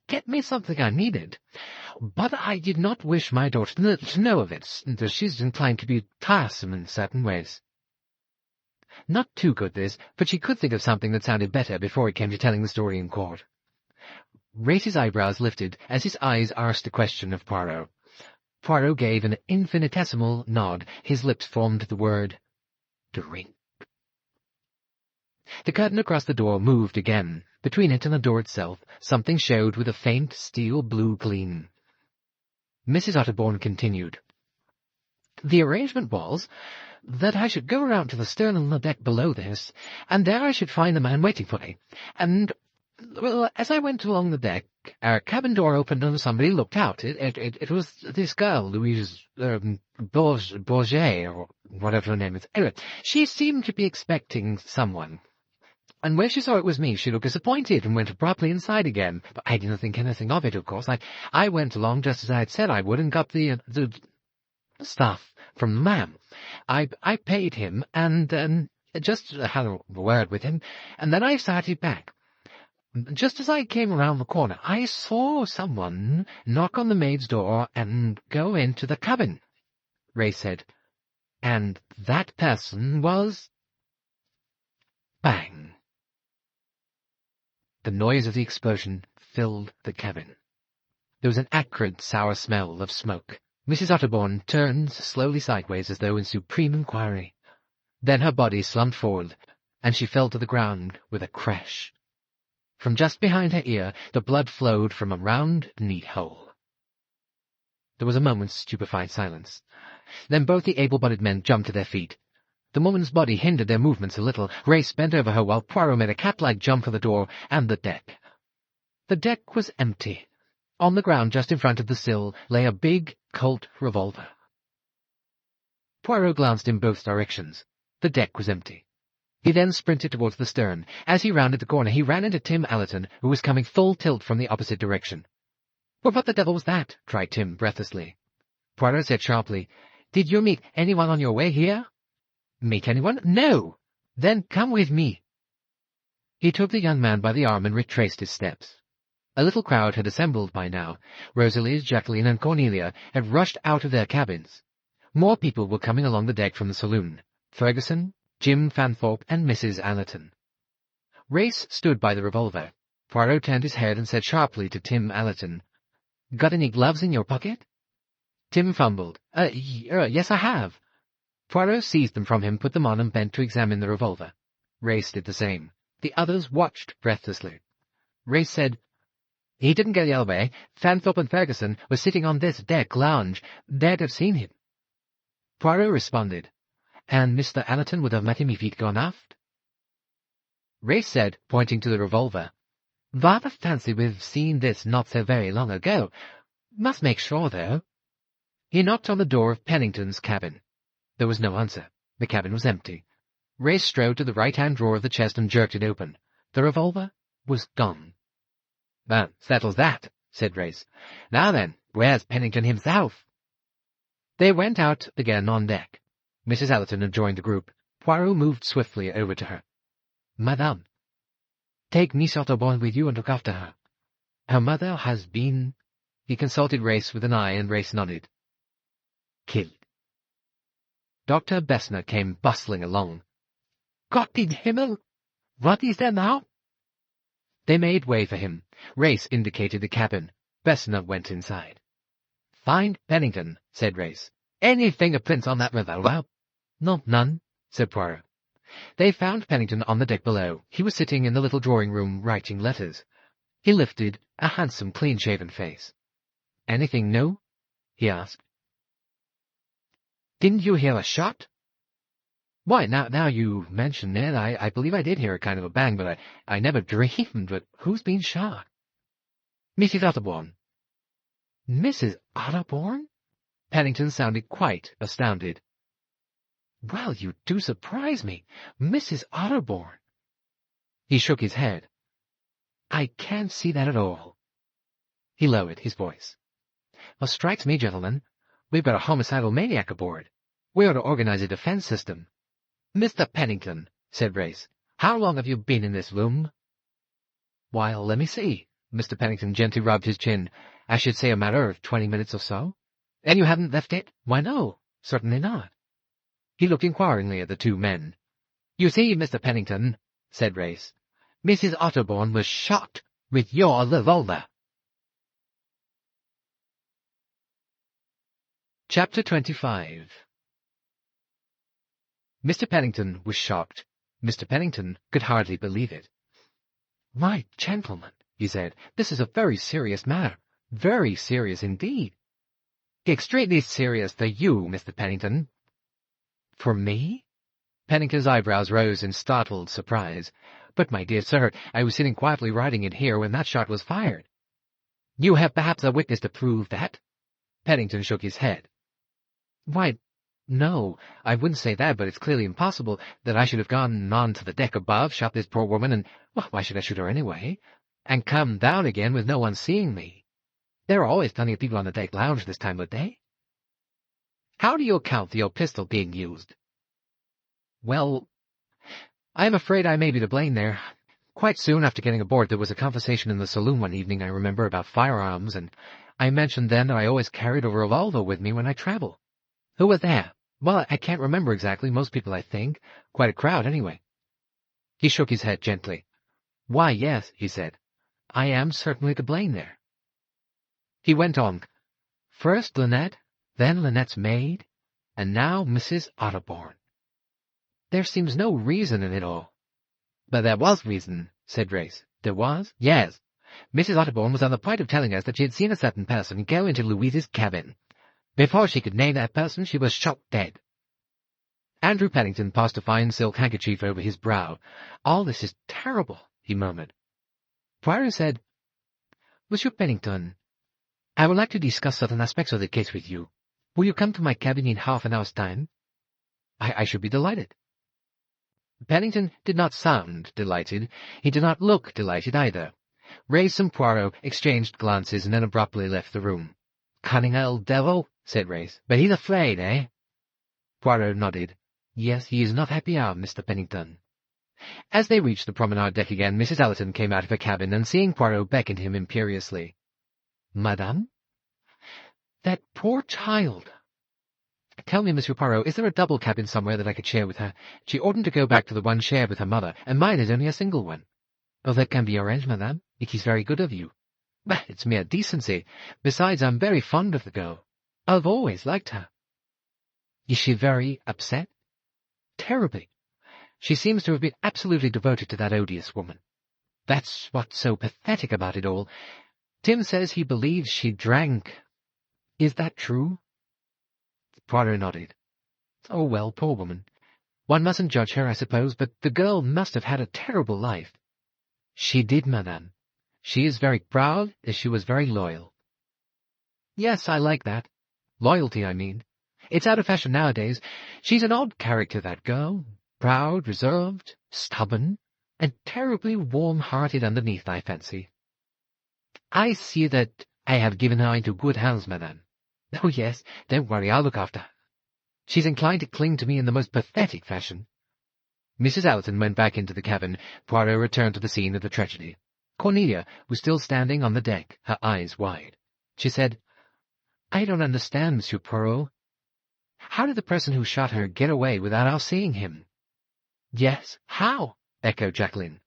get me something I needed, but I did not wish my daughter to know of it, as she's inclined to be tiresome in certain ways." Not too good, this, but she could think of something that sounded better before it came to telling the story in court. Race's eyebrows lifted as his eyes asked a question of Poirot. Poirot gave an infinitesimal nod. His lips formed the word, "drink." The curtain across the door moved again. Between it and the door itself, something showed with a faint steel-blue gleam. Mrs. Otterbourne continued. "The arrangement was that I should go around to the stern on the deck below this, and there I should find the man waiting for me. And, well, as I went along the deck, our cabin door opened and somebody looked out. It was this girl, Louise Bourget, or whatever her name is. Anyway, she seemed to be expecting someone. And when she saw it was me, she looked disappointed and went abruptly inside again. But I didn't think anything of it, of course. I went along just as I had said I would and got the stuff from the man. I paid him and just had a word with him, and then I started back. Just as I came around the corner, I saw someone knock on the maid's door and go into the cabin," Ray said. "And that person was—" Bang! The noise of the explosion filled the cabin. There was an acrid, sour smell of smoke. Mrs. Otterbourne turned slowly sideways as though in supreme inquiry. Then her body slumped forward, and she fell to the ground with a crash. From just behind her ear, the blood flowed from a round, neat hole. There was a moment's stupefied silence. Then both the able-bodied men jumped to their feet. The woman's body hindered their movements a little. Race bent over her while Poirot made a cat-like jump for the door and the deck. The deck was empty. On the ground just in front of the sill lay a big Colt revolver. Poirot glanced in both directions. The deck was empty. He then sprinted towards the stern. As he rounded the corner, he ran into Tim Allerton, who was coming full tilt from the opposite direction. "Well, what the devil was that?" cried Tim breathlessly. Poirot said sharply, "Did you meet anyone on your way here?" "Meet anyone? No." "Then come with me." He took the young man by the arm and retraced his steps. A little crowd had assembled by now. Rosalie, Jacqueline, and Cornelia had rushed out of their cabins. More people were coming along the deck from the saloon. Ferguson, Jim Fanthorpe, and Mrs. Allerton. Race stood by the revolver. Poirot turned his head and said sharply to Tim Allerton, "Got any gloves in your pocket?" Tim fumbled. Yes, I have." Poirot seized them from him, put them on, and bent to examine the revolver. Race did the same. The others watched breathlessly. Race said, "He didn't get the other way. Fanthorpe and Ferguson were sitting on this deck lounge. They'd have seen him." Poirot responded, "And Mr. Allerton would have met him if he'd gone aft?" Race said, pointing to the revolver, "Rather fancy we've seen this not so very long ago. Must make sure, though." He knocked on the door of Pennington's cabin. There was no answer. The cabin was empty. Race strode to the right-hand drawer of the chest and jerked it open. The revolver was gone. "That settles that," said Race. "Now then, where's Pennington himself?" They went out again on deck. Mrs. Allerton had joined the group. Poirot moved swiftly over to her. "Madame, take Miss Otterborn with you and look after her. Her mother has been—" He consulted Race with an eye, and Race nodded. "Killed." Dr. Bessner came bustling along. "Gott in Himmel! What is there now?" They made way for him. Race indicated the cabin. Bessner went inside. "Find Pennington," said Race. "Any fingerprints on that revolver?" "No, none," said Poirot. They found Pennington on the deck below. He was sitting in the little drawing-room writing letters. He lifted a handsome, clean-shaven face. "Anything new?" he asked. "Didn't you hear a shot?" "Why, now you mention it, I believe I did hear a kind of a bang, but I never dreamed. But who's been shot?" "Mrs. Otterborn." "Mrs. Otterborn?" Pennington sounded quite astounded. "Well, you do surprise me. Mrs. Otterborn." He shook his head. "I can't see that at all." He lowered his voice. "Well, strikes me, gentlemen, we've got a homicidal maniac aboard. We ought to organize a defense system." "Mr. Pennington," said Race, "how long have you been in this room?" "Why, let me see." Mr. Pennington gently rubbed his chin. "I should say a matter of 20 minutes or so." "And you haven't left it?" "Why, no, certainly not." He looked inquiringly at the two men. "You see, Mr. Pennington," said Race, "Mrs. Otterborn was shot with your revolver." Chapter 25. Mr. Pennington was shocked. Mr. Pennington could hardly believe it. "My gentleman," he said, "this is a very serious matter. Very serious indeed." "Extremely serious for you, Mr. Pennington." "For me?" Pennington's eyebrows rose in startled surprise. "But, my dear sir, I was sitting quietly writing it here when that shot was fired." "You have perhaps a witness to prove that?" Pennington shook his head. "Why, no, I wouldn't say that, but it's clearly impossible that I should have gone on to the deck above, shot this poor woman, and, well, why should I shoot her anyway? And come down again with no one seeing me. There are always plenty of people on the deck lounge this time of day." "How do you account for your pistol being used?" "Well, I am afraid I may be to blame there. Quite soon after getting aboard there was a conversation in the saloon one evening, I remember, about firearms, and I mentioned then that I always carried a revolver with me when I travel. Who was there? Well, I can't remember exactly. Most people, I think. Quite a crowd, anyway." He shook his head gently. "Why, yes," he said. "I am certainly to blame there." He went on. "First Linnet, then Linnet's maid, and now Mrs. Otterborn. There seems no reason in it all." "But there was reason," said Race. "There was?" "Yes. Mrs. Otterborn was on the point of telling us that she had seen a certain person go into Louise's cabin. Before she could name that person, she was shot dead." Andrew Pennington passed a fine silk handkerchief over his brow. "All this is terrible," he murmured. Poirot said, "Monsieur Pennington, I would like to discuss certain aspects of the case with you. Will you come to my cabin in half an hour's time?" I should be delighted." Pennington did not sound delighted. He did not look delighted either. Race and Poirot exchanged glances and then abruptly left the room. "Cunning old devil," said Race. "But he's afraid, eh?" Poirot nodded. "Yes, he is not happy, Mr. Pennington." As they reached the promenade deck again, Mrs. Ellerton came out of her cabin, and seeing Poirot, beckoned him imperiously. "Madame?" "That poor child! Tell me, Monsieur Poirot, is there a double cabin somewhere that I could share with her? She oughtn't to go back to the one shared with her mother, and mine is only a single one." "Oh, that can be arranged, madame. It is very good of you." "But it's mere decency. Besides, I'm very fond of the girl. I've always liked her." "Is she very upset?" "Terribly. She seems to have been absolutely devoted to that odious woman. That's what's so pathetic about it all. Tim says he believes she drank. Is that true?" Poirot nodded. "Oh, well, poor woman. One mustn't judge her, I suppose, but the girl must have had a terrible life." "She did, madame. She is very proud, as she was very loyal." "Yes, I like that. Loyalty, I mean. It's out of fashion nowadays. She's an odd character, that girl. Proud, reserved, stubborn, and terribly warm-hearted underneath, I fancy." "I see that I have given her into good hands, madame." "Oh, yes, don't worry, I'll look after her. She's inclined to cling to me in the most pathetic fashion." Mrs. Ellerton went back into the cabin. Poirot returned to the scene of the tragedy. Cornelia was still standing on the deck, her eyes wide. She said, "I don't understand, Monsieur Poirot. How did the person who shot her get away without our seeing him?" "Yes, how?" echoed Jacqueline.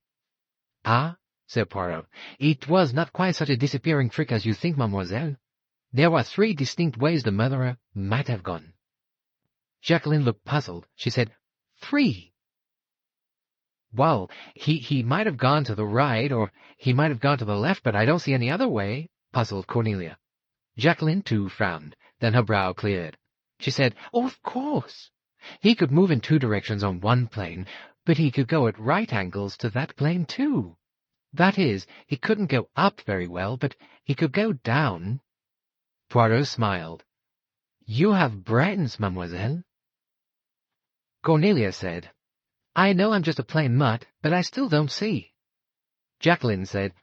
"Ah," said Poirot, "it was not quite such a disappearing trick as you think, mademoiselle. There were 3 distinct ways the murderer might have gone." Jacqueline looked puzzled. She said, 3? "Well, he might have gone to the right, or he might have gone to the left, but I don't see any other way," puzzled Cornelia. Jacqueline, too, frowned. Then her brow cleared. She said, "Oh, of course. He could move in 2 directions on one plane, but he could go at right angles to that plane, too. That is, he couldn't go up very well, but he could go down." Poirot smiled. "You have brains, mademoiselle." Cornelia said, "I know I'm just a plain mutt, but I still don't see." Jacqueline said,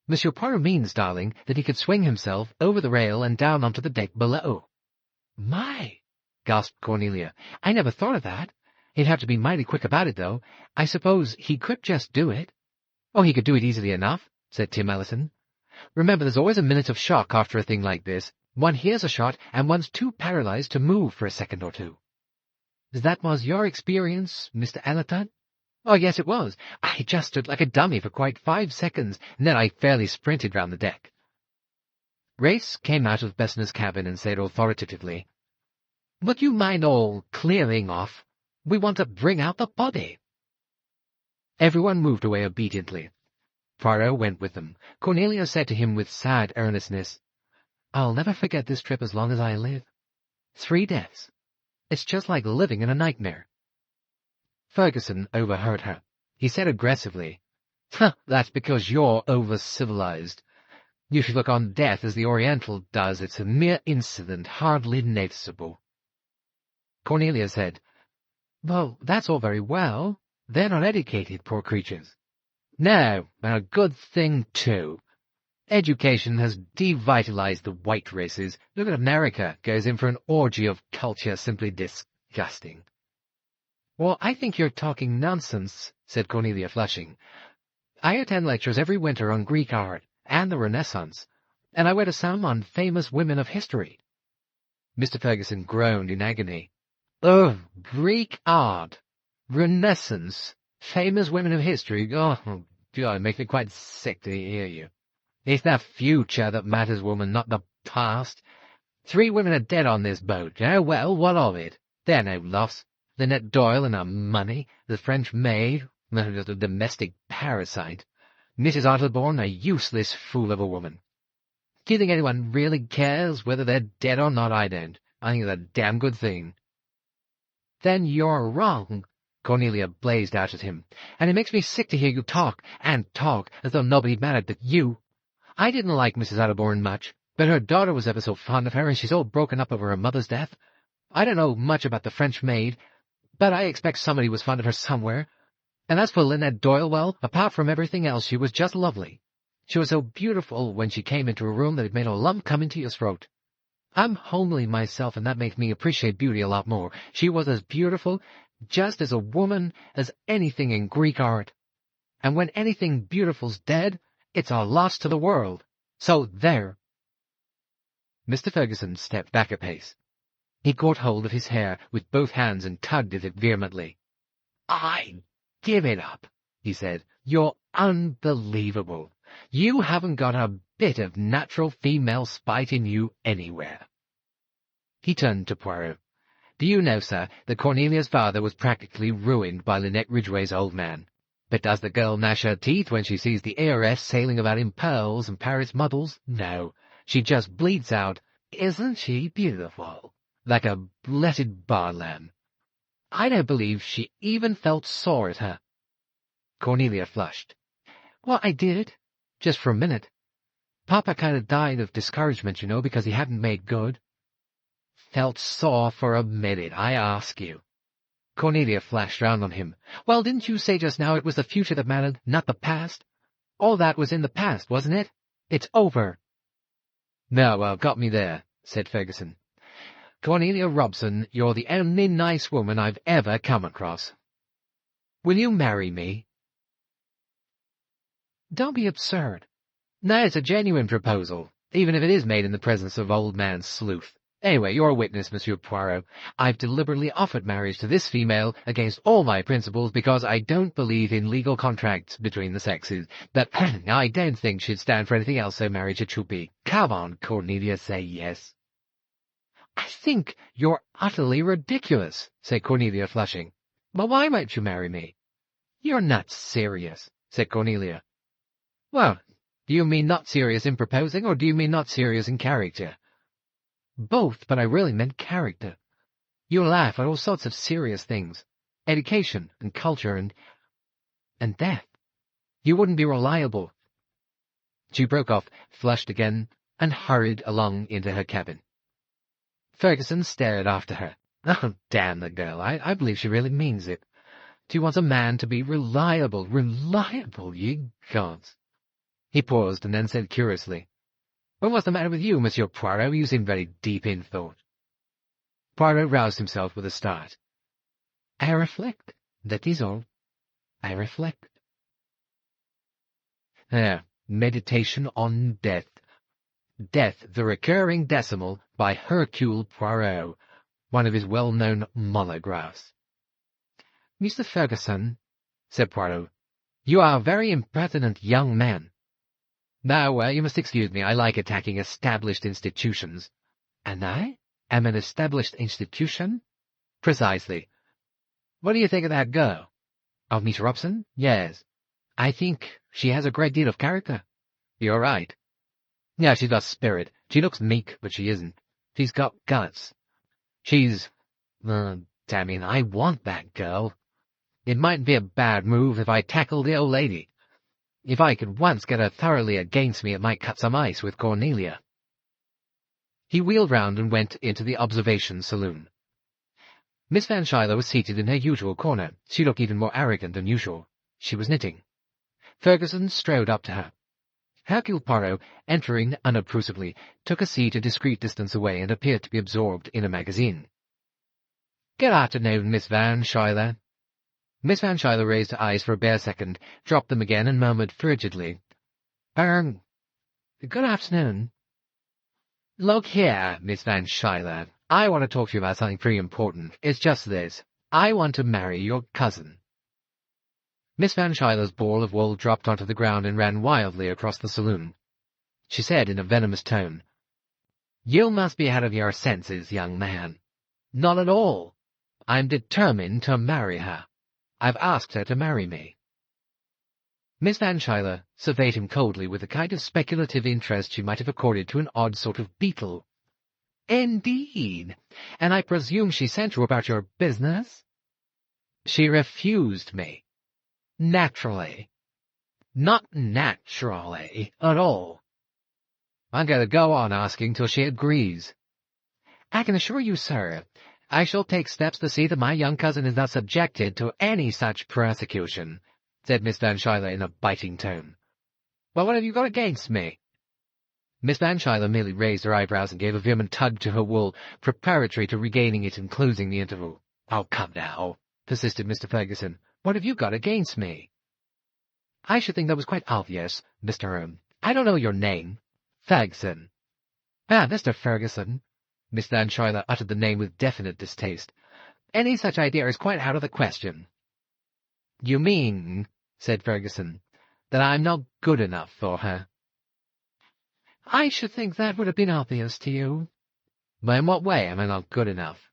"Monsieur Poirot means, darling, that he could swing himself over the rail and down onto the deck below." "My!" gasped Cornelia. "I never thought of that. He'd have to be mighty quick about it, though. I suppose he could just do it." "Oh, he could do it easily enough," said Tim Ellerton. "Remember, there's always a minute of shock after a thing like this. One hears a shot, and one's too paralyzed to move for a second or 2. "That was your experience, Mr. Ellerton?" "Oh, yes, it was. I just stood like a dummy for quite 5 seconds, and then I fairly sprinted round the deck." Race came out of Bessner's cabin and said authoritatively, "Would you mind all clearing off? We want to bring out the body." Everyone moved away obediently. Poirot went with them. Cornelia said to him with sad earnestness, "I'll never forget this trip as long as I live. 3 deaths. It's just like living in a nightmare." Ferguson overheard her. He said aggressively, "That's because you're over-civilized. You should look on death as the Oriental does. It's a mere incident, hardly noticeable." Cornelia said, "Well, that's all very well. They're not educated, poor creatures." "No, and a good thing, too. Education has devitalized the white races. Look at America, goes in for an orgy of culture, simply disgusting." "Well, I think you're talking nonsense," said Cornelia, flushing. "I attend lectures every winter on Greek art and the Renaissance, and I went to some on famous women of history." Mr. Ferguson groaned in agony. "Oh, Greek art, Renaissance, famous women of history. Oh, God, it makes me quite sick to hear you. It's the future that matters, woman, not the past. 3 women are dead on this boat. Oh, well, what of it? They're no loss. Linnet Doyle and her money, the French maid, just a domestic parasite. Mrs. Otterbourne, a useless fool of a woman. Do you think anyone really cares whether they're dead or not? I don't. I think it's a damn good thing." "Then you're wrong," Cornelia blazed out at him, "and it makes me sick to hear you talk, and talk, as though nobody mattered but you. I didn't like Mrs. Otterbourne much, but her daughter was ever so fond of her, and she's all broken up over her mother's death. I don't know much about the French maid, but I expect somebody was fond of her somewhere. And as for Linnet Doyle, well, apart from everything else, she was just lovely. She was so beautiful when she came into a room that it made a lump come into your throat. I'm homely myself, and that makes me appreciate beauty a lot more. She was as beautiful just as a woman as anything in Greek art. And when anything beautiful's dead, it's a loss to the world. So there." Mr. Ferguson stepped back a pace. He caught hold of his hair with both hands and tugged at it vehemently. "I give it up," he said. "You're unbelievable. You haven't got a bit of natural female spite in you anywhere." He turned to Poirot. "Do you know, sir, that Cornelia's father was practically ruined by Linnet Ridgeway's old man? But does the girl gnash her teeth when she sees the heiress sailing about in pearls and Paris muddles? No, she just bleats out, 'Isn't she beautiful?' like a blessed barn lamb. I don't believe she even felt sore at her." Cornelia flushed. "Well, I did, just for a minute. Papa kind of died of discouragement, you know, because he hadn't made good." "Felt sore for a minute, I ask you." Cornelia flashed round on him. "Well, didn't you say just now it was the future that mattered, not the past? All that was in the past, wasn't it? It's over." "No, well, got me there," said Ferguson. "Cornelia Robson, you're the only nice woman I've ever come across. Will you marry me?" "Don't be absurd." "No, it's a genuine proposal, even if it is made in the presence of old man Sleuth. Anyway, you're a witness, Monsieur Poirot. I've deliberately offered marriage to this female against all my principles because I don't believe in legal contracts between the sexes. But I don't think she'd stand for anything else, so marriage it should be. Come on, Cornelia, say yes." "I think you're utterly ridiculous," said Cornelia, flushing. "But why won't you marry me?" "You're not serious," said Cornelia. "Well, do you mean not serious in proposing, or do you mean not serious in character?" "Both, but I really meant character. You laugh at all sorts of serious things. Education, and culture, and death. You wouldn't be reliable." She broke off, flushed again, and hurried along into her cabin. Ferguson stared after her. "Oh, damn the girl. I believe she really means it. She wants a man to be reliable, ye gods." He paused and then said curiously, "Well, what's the matter with you, Monsieur Poirot? You seem very deep in thought." Poirot roused himself with a start. "I reflect, that is all. I reflect." There, meditation on death. Death, the Recurring Decimal, by Hercule Poirot, one of his well-known monographs. "Mr. Ferguson," said Poirot, "you are a very impertinent young man." "Now, you must excuse me. I like attacking established institutions." "And I am an established institution?" "Precisely. What do you think of that girl?" "Of Miss Robson? Yes. I think she has a great deal of character." "You're right. Yeah, she's got spirit. She looks meek, but she isn't. She's got guts. She's... damn it, I want that girl. It mightn't be a bad move if I tackled the old lady. If I could once get her thoroughly against me, it might cut some ice with Cornelia." He wheeled round and went into the observation saloon. Miss Van Shuyler was seated in her usual corner. She looked even more arrogant than usual. She was knitting. Ferguson strode up to her. Hercule Poirot, entering unobtrusively, took a seat a discreet distance away and appeared to be absorbed in a magazine. "Good afternoon, Miss Van Shuyler." Miss Van Shuyler raised her eyes for a bare second, dropped them again, and murmured frigidly, "Good afternoon." "Look here, Miss Van Shuyler, I want to talk to you about something pretty important. It's just this. I want to marry your cousin." Miss Van Shuyler's ball of wool dropped onto the ground and ran wildly across the saloon. She said in a venomous tone, "You must be out of your senses, young man." "Not at all. I'm determined to marry her. I've asked her to marry me." Miss Van Shuyler surveyed him coldly with the kind of speculative interest she might have accorded to an odd sort of beetle. "Indeed? And I presume she sent you about your business?" "She refused me." "Naturally." "Not naturally at all." "I'm going to go on asking till she agrees." "I can assure you, sir, I shall take steps to see that my young cousin is not subjected to any such persecution," said Miss Van Shuyler in a biting tone. "Well, what have you got against me?" Miss Van Shuyler merely raised her eyebrows and gave a vehement tug to her wool, preparatory to regaining it and closing the interval. "Oh, come now. persisted Mr. Ferguson. "What have you got against me?" "I should think that was quite obvious, Mr. I don't know your name." "Ferguson." "Ah, Mr. Ferguson." Miss Van Schuyler uttered the name with definite distaste. "Any such idea is quite out of the question." "You mean," said Ferguson, "that I'm not good enough for her?" "I should think that would have been obvious to you." "But in what way am I not good enough?"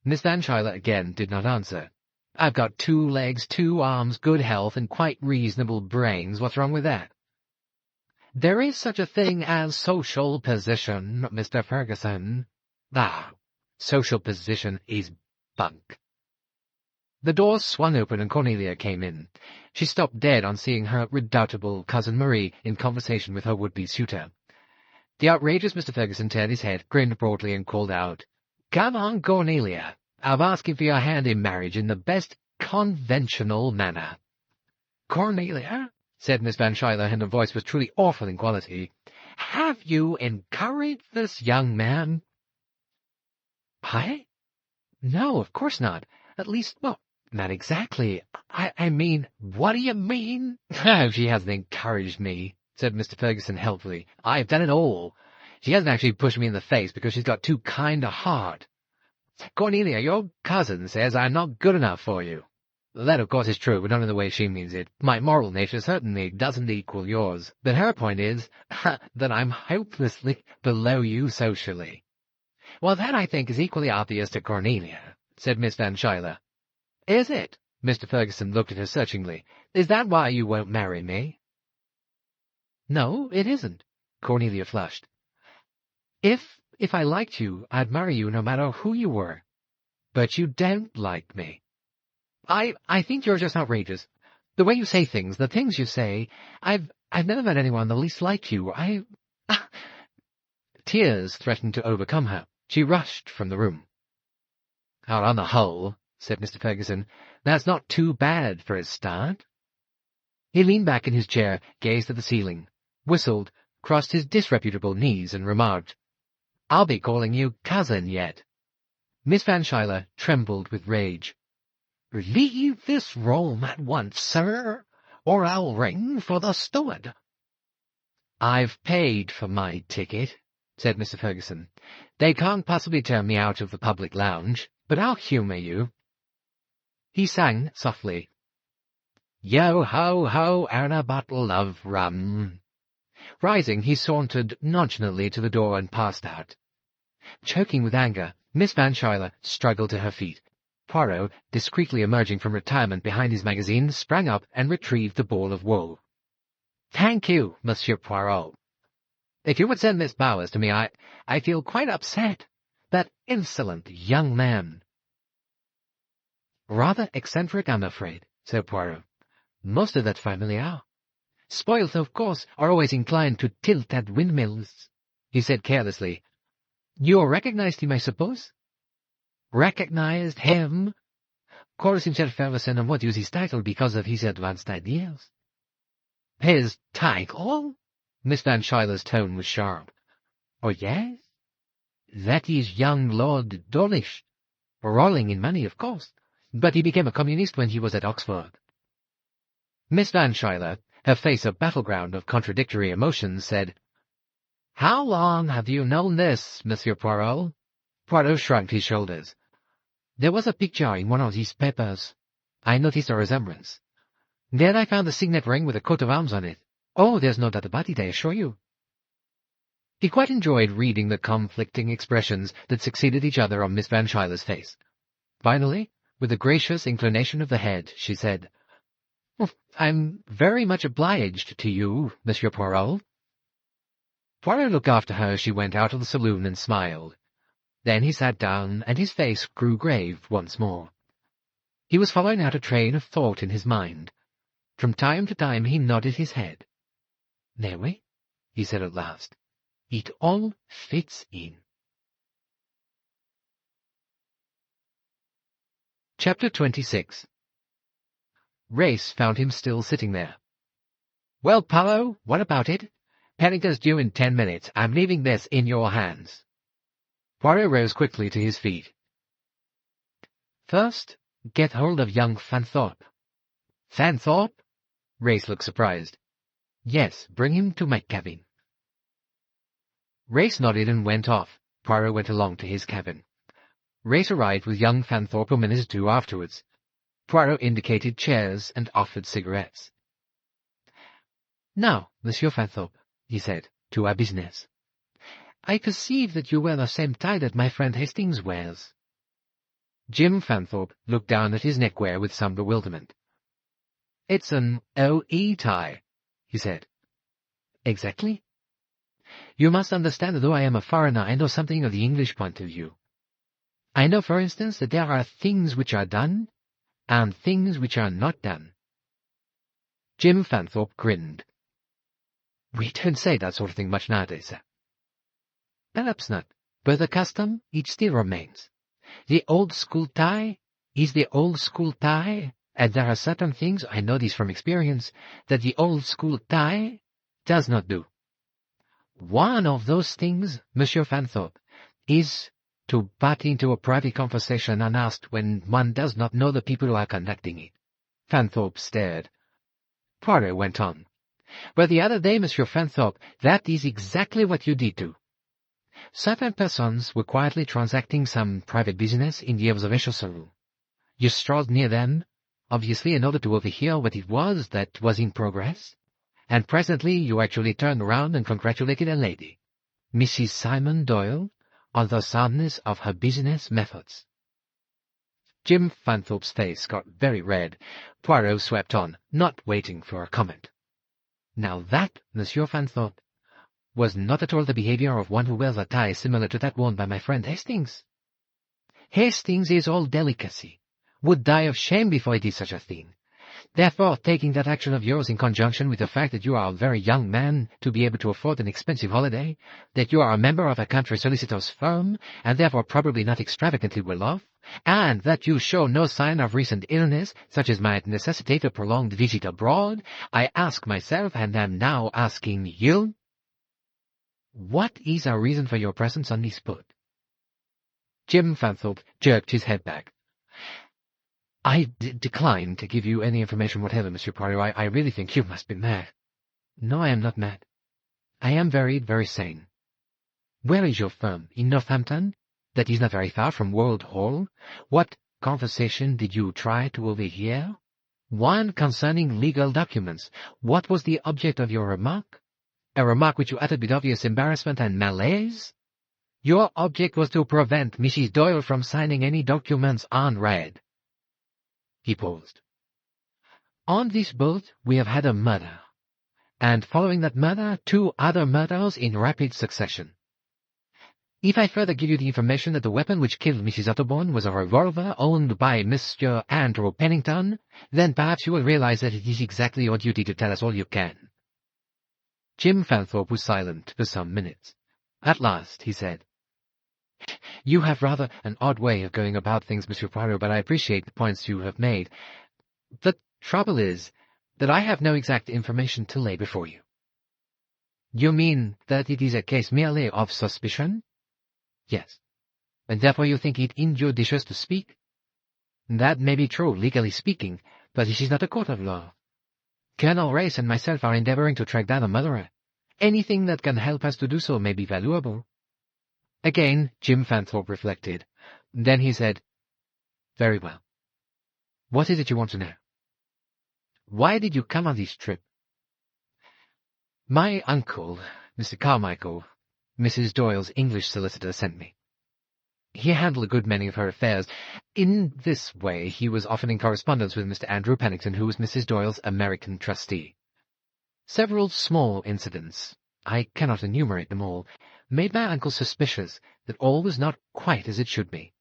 Miss Van Schuyler again did not answer. "I've got 2 legs, 2 arms, good health, and quite reasonable brains. What's wrong with that?" "There is such a thing as social position, Mr. Ferguson." "Ah, social position is bunk." The door swung open and Cornelia came in. She stopped dead on seeing her redoubtable cousin Marie in conversation with her would-be suitor. The outrageous Mr. Ferguson turned his head, grinned broadly, and called out, "Come on, Cornelia. I'm asking for your hand in marriage in the best conventional manner." "Cornelia," said Miss Van Schuyler, and her voice was truly awful in quality, "have you encouraged this young man?" "I? No, of course not. At least, well, not exactly. I mean—" "What do you mean?" "Oh, she hasn't encouraged me," said Mr. Ferguson helpfully. "I've done it all. She hasn't actually pushed me in the face because she's got too kind a heart. Cornelia, your cousin says I'm not good enough for you. That, of course, is true, but not in the way she means it. My moral nature certainly doesn't equal yours. But her point is that I'm hopelessly below you socially." "Well, that, I think, is equally obvious to Cornelia," said Miss Van Schuyler. "Is it?" Mr. Ferguson looked at her searchingly. "Is that why you won't marry me?" "No, it isn't." Cornelia flushed. If I liked you, I'd marry you no matter who you were. But you don't like me. I think you're just outrageous. The way you say things, the things you say, I've never met anyone the least like you. Tears threatened to overcome her. She rushed from the room. "Out on the whole," said Mr. Ferguson, "that's not too bad for a start." He leaned back in his chair, gazed at the ceiling, whistled, crossed his disreputable knees, and remarked, "I'll be calling you cousin yet." Miss Van Schuyler trembled with rage. "Leave this room at once, sir, or I'll ring for the steward." "I've paid for my ticket," said Mr. Ferguson. "They can't possibly turn me out of the public lounge, but I'll humour you." He sang softly, "Yo-ho-ho, and a bottle of rum." Rising, he sauntered nonchalantly to the door and passed out. Choking with anger, Miss Van Schuyler struggled to her feet. Poirot, discreetly emerging from retirement behind his magazine, sprang up and retrieved the ball of wool. "Thank you, Monsieur Poirot. If you would send Miss Bowers to me, I feel quite upset. That insolent young man." "Rather eccentric, I'm afraid," said Poirot. "Most of that family are. Spoilt, of course, are always inclined to tilt at windmills," he said carelessly. "You recognized him, I suppose?" "Recognized him? Calls himself Ferguson and would use his title because of his advanced ideas." "His title?" Miss Van Schuyler's tone was sharp. "Oh, yes? That is young Lord Dawlish. Rolling in money, of course, but he became a communist when he was at Oxford." Miss Van Schuyler, her face a battleground of contradictory emotions, said, "How long have you known this, Monsieur Poirot?" Poirot shrugged his shoulders. "There was a picture in one of these papers. I noticed a resemblance. Then I found the signet ring with a coat of arms on it. Oh, there's no doubt about it, I assure you." He quite enjoyed reading the conflicting expressions that succeeded each other on Miss Van Schuyler's face. Finally, with a gracious inclination of the head, she said, "I'm very much obliged to you, Monsieur Poirot." Poirot looked after her as she went out of the saloon and smiled. Then he sat down, and his face grew grave once more. He was following out a train of thought in his mind. From time to time he nodded his head. "Anyway," he said at last, "it all fits in." Chapter 26. Race found him still sitting there. "Well, Poirot, what about it? Pennington's due in 10 minutes. I'm leaving this in your hands." Poirot rose quickly to his feet. "First, Get hold of young Fanthorpe. Fanthorpe? Race looked surprised. Yes, bring him to my cabin. Race nodded and went off. Poirot went along to his cabin. Race arrived with young Fanthorpe a minute or two afterwards. Poirot indicated chairs and offered cigarettes. Now, Monsieur Fanthorpe, he said, to our business. I perceive that you wear the same tie that my friend Hastings wears. Jim Fanthorpe looked down at his neckwear with some bewilderment. It's an O.E. tie, he said. Exactly. You must understand that though I am a foreigner, I know something of the English point of view. I know, for instance, that there are things which are done, and things which are not done. Jim Fanthorpe grinned. We don't say that sort of thing much nowadays, sir. Perhaps not, but the custom, it still remains. The old-school tie is the old-school tie, and there are certain things, I know this from experience, that the old-school tie does not do. One of those things, Monsieur Fanthorpe, is to butt into a private conversation unasked when one does not know the people who are conducting it. Fanthorpe stared. Poirot went on. But the other day, Monsieur Fanthorpe, that is exactly what you did do. Certain persons were quietly transacting some private business in the observation saloon. You strolled near them, obviously in order to overhear what it was that was in progress, and presently you actually turned around and congratulated a lady, Mrs. Simon Doyle, on the soundness of her business methods. Jim Fanthorpe's face got very red. Poirot swept on, not waiting for a comment. Now that, Monsieur Fanthorpe, was not at all the behavior of one who wears a tie similar to that worn by my friend Hastings. Hastings is all delicacy, would die of shame before he did such a thing. Therefore, taking that action of yours in conjunction with the fact that you are a very young man to be able to afford an expensive holiday, that you are a member of a country solicitor's firm, and therefore probably not extravagantly well off, and that you show no sign of recent illness, such as might necessitate a prolonged visit abroad, I ask myself, and am now asking you, what is our reason for your presence on this boat? Jim Fanthorpe jerked his head back. I decline to give you any information whatever, Monsieur Poirot. I really think you must be mad. No, I am not mad. I am very sane. Where is your firm? In Northampton? That is not very far from World Hall. What conversation did you try to overhear? One concerning legal documents. What was the object of your remark? A remark which you uttered with obvious embarrassment and malaise? Your object was to prevent Mrs. Doyle from signing any documents unread. He paused. On this boat we have had a murder, and following that murder, 2 other murders in rapid succession. If I further give you the information that the weapon which killed Mrs. Otterbourne was a revolver owned by Mr. Andrew Pennington, then perhaps you will realize that it is exactly your duty to tell us all you can. Jim Fanthorpe was silent for some minutes. At last he said, You have rather an odd way of going about things, Monsieur Poirot, but I appreciate the points you have made. The trouble is that I have no exact information to lay before you. You mean that it is a case merely of suspicion? Yes. And therefore you think it injudicious to speak? That may be true, legally speaking, but this is not a court of law. Colonel Race and myself are endeavoring to track down a murderer. Anything that can help us to do so may be valuable. Again, Jim Fanthorpe reflected. Then he said, Very well. What is it you want to know? Why did you come on this trip? My uncle, Mr. Carmichael, Mrs. Doyle's English solicitor, sent me. He handled a good many of her affairs. In this way, he was often in correspondence with Mr. Andrew Pennington, who was Mrs. Doyle's American trustee. Several small incidents, I cannot enumerate them all, made my uncle suspicious that all was not quite as it should be.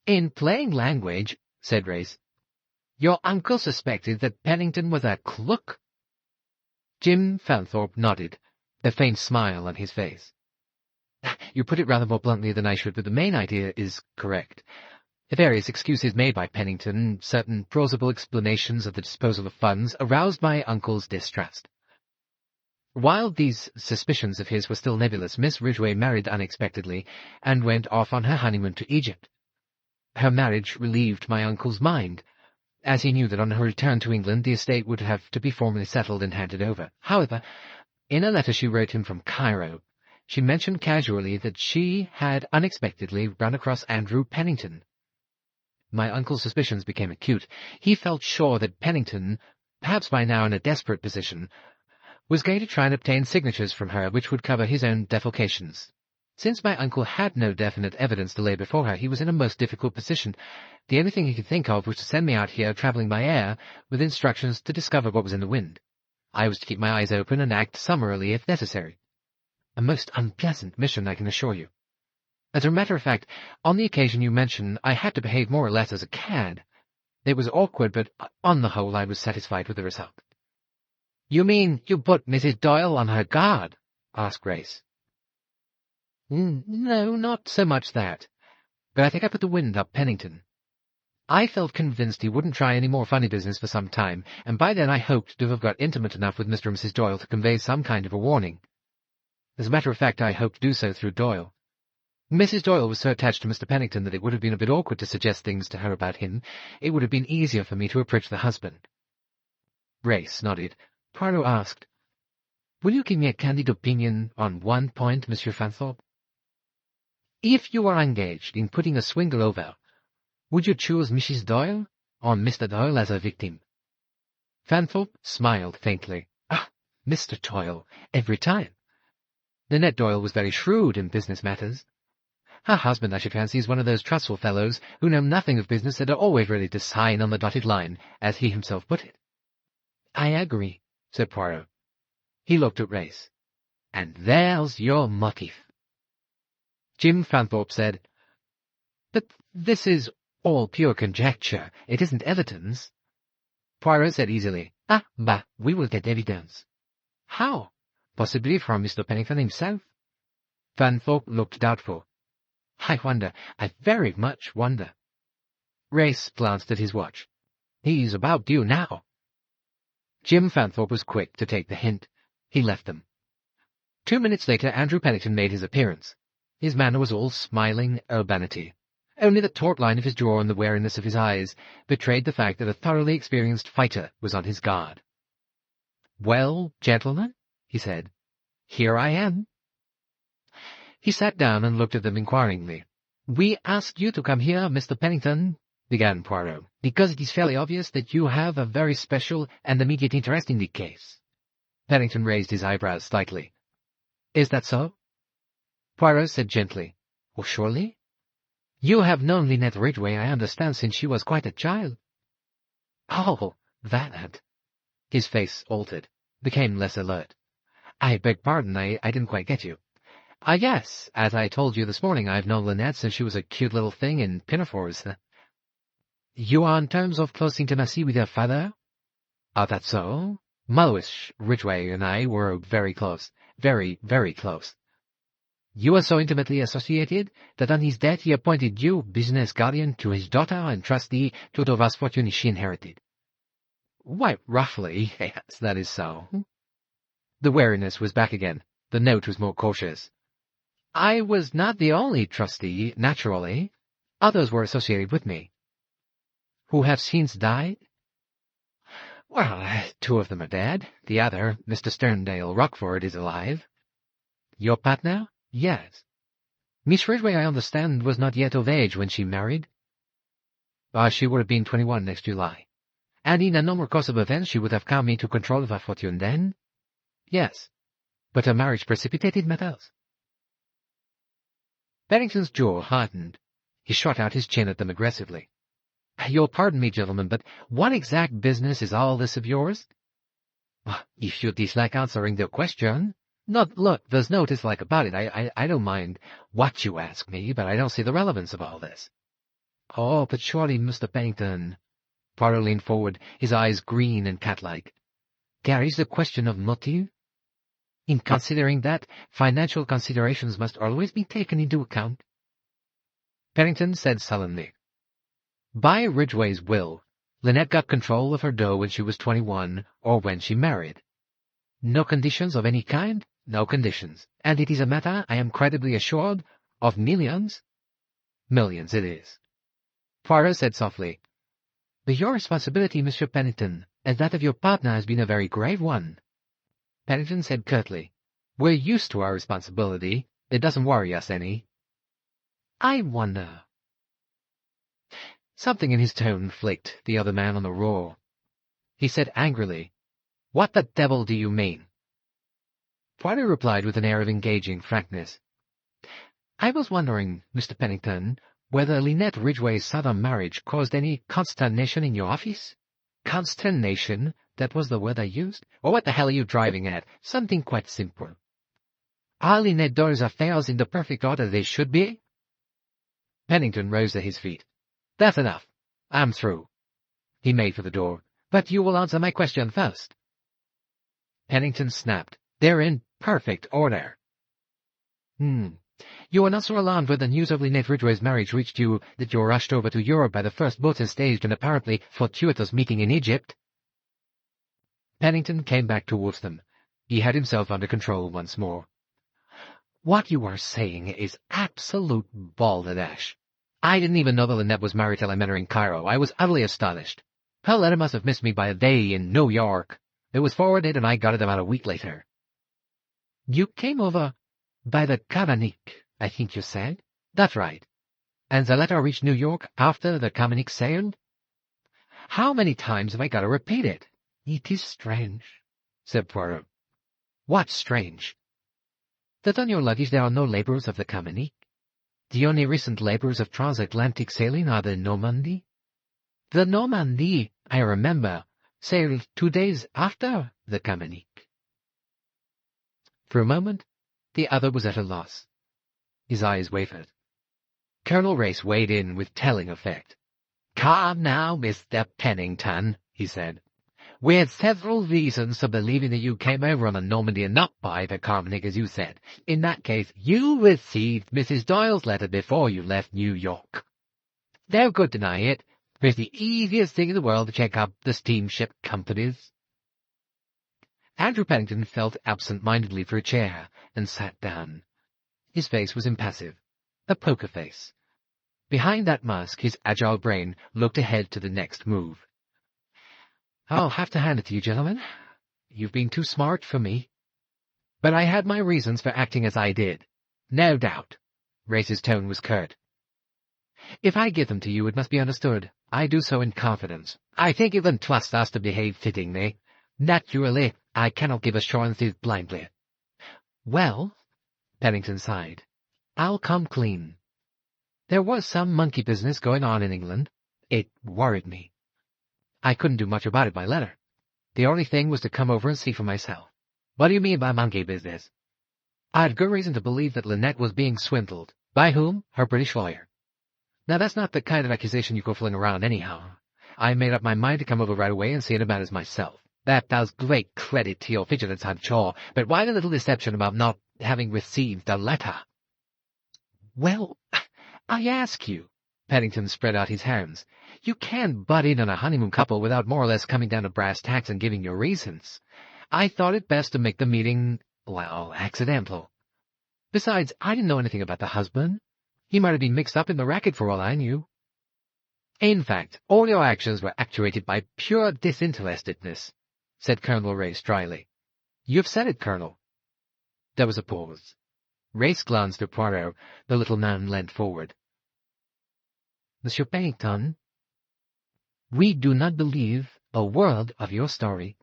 In plain language, said Race, your uncle suspected that Pennington was a crook? Jim Fanthorpe nodded, a faint smile on his face. You put it rather more bluntly than I should, but the main idea is correct. Various excuses made by Pennington, certain plausible explanations of the disposal of funds, aroused my uncle's distrust. While these suspicions of his were still nebulous, Miss Ridgeway married unexpectedly, and went off on her honeymoon to Egypt. Her marriage relieved my uncle's mind, as he knew that on her return to England the estate would have to be formally settled and handed over. However, in a letter she wrote him from Cairo, she mentioned casually that she had unexpectedly run across Andrew Pennington. My uncle's suspicions became acute. He felt sure that Pennington, perhaps by now in a desperate position, was going to try and obtain signatures from her which would cover his own defalcations. Since my uncle had no definite evidence to lay before her, he was in a most difficult position. The only thing he could think of was to send me out here travelling by air, with instructions to discover what was in the wind. I was to keep my eyes open and act summarily if necessary. A most unpleasant mission, I can assure you. As a matter of fact, on the occasion you mention, I had to behave more or less as a cad. It was awkward, but on the whole I was satisfied with the result. "You mean you put Mrs. Doyle on her guard?" asked Grace. "No, not so much that. But I think I put the wind up Pennington. I felt convinced he wouldn't try any more funny business for some time, and by then I hoped to have got intimate enough with Mr. and Mrs. Doyle to convey some kind of a warning. As a matter of fact, I hoped to do so through Doyle. Mrs. Doyle was so attached to Mr. Pennington that it would have been a bit awkward to suggest things to her about him. It would have been easier for me to approach the husband." Grace nodded. Poirot asked, "Will you give me a candid opinion on one point, Monsieur Fanthorpe? If you were engaged in putting a swindle over, would you choose Mrs. Doyle or Mr. Doyle as a victim?" Fanthorpe smiled faintly. Mr. Doyle, every time. Linnet Doyle was very shrewd in business matters. Her husband, I should fancy, is one of those trustful fellows who know nothing of business and are always ready to sign on the dotted line, as he himself put it. "I agree," said Poirot. He looked at Race. "And there's your motive." Jim Fanthorpe said, "But this is all pure conjecture. It isn't evidence." Poirot said easily, we will get evidence." "How? Possibly from Mr. Pennington himself?" Fanthorpe looked doubtful. "I wonder. I very much wonder." Race glanced at his watch. "He's about due now." Jim Fanthorpe was quick to take the hint. He left them. 2 minutes later Andrew Pennington made his appearance. His manner was all smiling urbanity. Only the taut line of his jaw and the wariness of his eyes betrayed the fact that a thoroughly experienced fighter was on his guard. "Well, gentlemen," he said, "here I am." He sat down and looked at them inquiringly. "We asked you to come here, Mr. Pennington," began Poirot, "because it is fairly obvious that you have a very special and immediate interest in the case." Pennington raised his eyebrows slightly. "Is that so?" Poirot said gently, "Oh, surely. You have known Linnet Ridgeway, I understand, since she was quite a child." "Oh, that." His face altered, became less alert. "I beg pardon, I didn't quite get you." Yes, as I told you this morning, I've known Linnet since she was a cute little thing in pinafores." "You are on terms of close intimacy with her father?" "That's so. Malois Ridgeway and I were very close. Very, very close." "You were so intimately associated that on his death he appointed you business guardian to his daughter and trustee to the vast fortune she inherited?" "Why, roughly, yes, that is so." The wariness was back again. The note was more cautious. "I was not the only trustee, naturally. Others were associated with me." "Who have since died?" "Well, 2 of them are dead. The other, Mr. Sterndale Rockford, is alive." "Your partner?" "Yes." "Miss Ridgeway, I understand, was not yet of age when she married?" She would have been 21 next July." "And in a normal course of events she would have come into control of her fortune then?" "Yes. But her marriage precipitated matters." Pennington's jaw hardened. He shot out his chin at them aggressively. "You'll pardon me, gentlemen, but what exact business is all this of yours?" "If you dislike answering the question—" Look, there's no dislike about it. I don't mind what you ask me, but I don't see the relevance of all this." "Oh, but surely, Mr. Pennington—" Poirot leaned forward, his eyes green and cat-like. "There is the question of motive. In considering that, financial considerations must always be taken into account." Pennington said sullenly, "By Ridgeway's will, Linnet got control of her dough when she was 21, or when she married. No conditions of any kind? No conditions. And it is a matter, I am credibly assured, of millions?" "Millions it is." Poirot said softly, "But your responsibility, Monsieur Pennington, and that of your partner has been a very grave one." Pennington said curtly, "We're used to our responsibility. It doesn't worry us any." "I wonder—" Something in his tone flicked the other man on the raw. He said angrily, "What the devil do you mean?" Poirot replied with an air of engaging frankness, "I was wondering, Mr. Pennington, whether Linnet Ridgeway's sudden marriage caused any consternation in your office?" "Consternation? That was the word I used? Or what the hell are you driving at? Something quite simple. Are Linnet Doyle's affairs in the perfect order they should be?" Pennington rose to his feet. "That's enough. I'm through." He made for the door. "But you will answer my question first." Pennington snapped. "They're in perfect order." You were not so alarmed when the news of Linnet Ridgeway's marriage reached you that you rushed over to Europe by the first boat and staged an apparently fortuitous meeting in Egypt?" Pennington came back towards them. He had himself under control once more. "What you are saying is absolute balderdash. I didn't even know that Linnet was married till I met her in Cairo. I was utterly astonished. Her letter must have missed me by a day in New York. It was forwarded and I got it about a week later." "You came over by the Carmanique, I think you said?" "That's right. And the letter reached New York after the Carmanique sailed?" "How many times have I got to repeat it?" "It is strange," said Poirot. "What's strange?" "That on your luggage there are no labels of the Carmanique. The only recent labels of transatlantic sailing are the Normandy." "The Normandy, I remember, sailed 2 days after the Carmanique." For a moment, the other was at a loss. His eyes wavered. Colonel Race weighed in with telling effect. "Come now, Mr. Pennington," he said. "We had several reasons for believing that you came over on the Normandy and not by the Carmanique, as you said. In that case, you received Mrs. Doyle's letter before you left New York. No good deny it. It's the easiest thing in the world to check up the steamship companies." Andrew Pennington felt absent-mindedly for a chair and sat down. His face was impassive, a poker face. Behind that mask, his agile brain looked ahead to the next move. "I'll have to hand it to you, gentlemen. You've been too smart for me. But I had my reasons for acting as I did. No doubt." Race's tone was curt. "If I give them to you, it must be understood. I do so in confidence. I think you can trust us to behave fittingly. Naturally, I cannot give assurances blindly." "Well," Pennington sighed, "I'll come clean. There was some monkey business going on in England. It worried me. I couldn't do much about it by letter. The only thing was to come over and see for myself." "What do you mean by monkey business?" "I had good reason to believe that Linnet was being swindled." "By whom?" "Her British lawyer." Now that's not the kind of accusation you go fooling around anyhow. I made up my mind to come over right away and see into matters myself. That does great credit to your vigilance, I'm sure, but why the little deception about not having received a letter?" "Well, I ask you," Pennington spread out his hands, "you can't butt in on a honeymoon couple without more or less coming down to brass tacks and giving your reasons. I thought it best to make the meeting, well, accidental. Besides, I didn't know anything about the husband. He might have been mixed up in the racket for all I knew." "In fact, all your actions were actuated by pure disinterestedness," said Colonel Race dryly. "You've said it, Colonel." There was a pause. Race glanced at Poirot. The little man leant forward. "Monsieur Pennington, we do not believe a word of your story."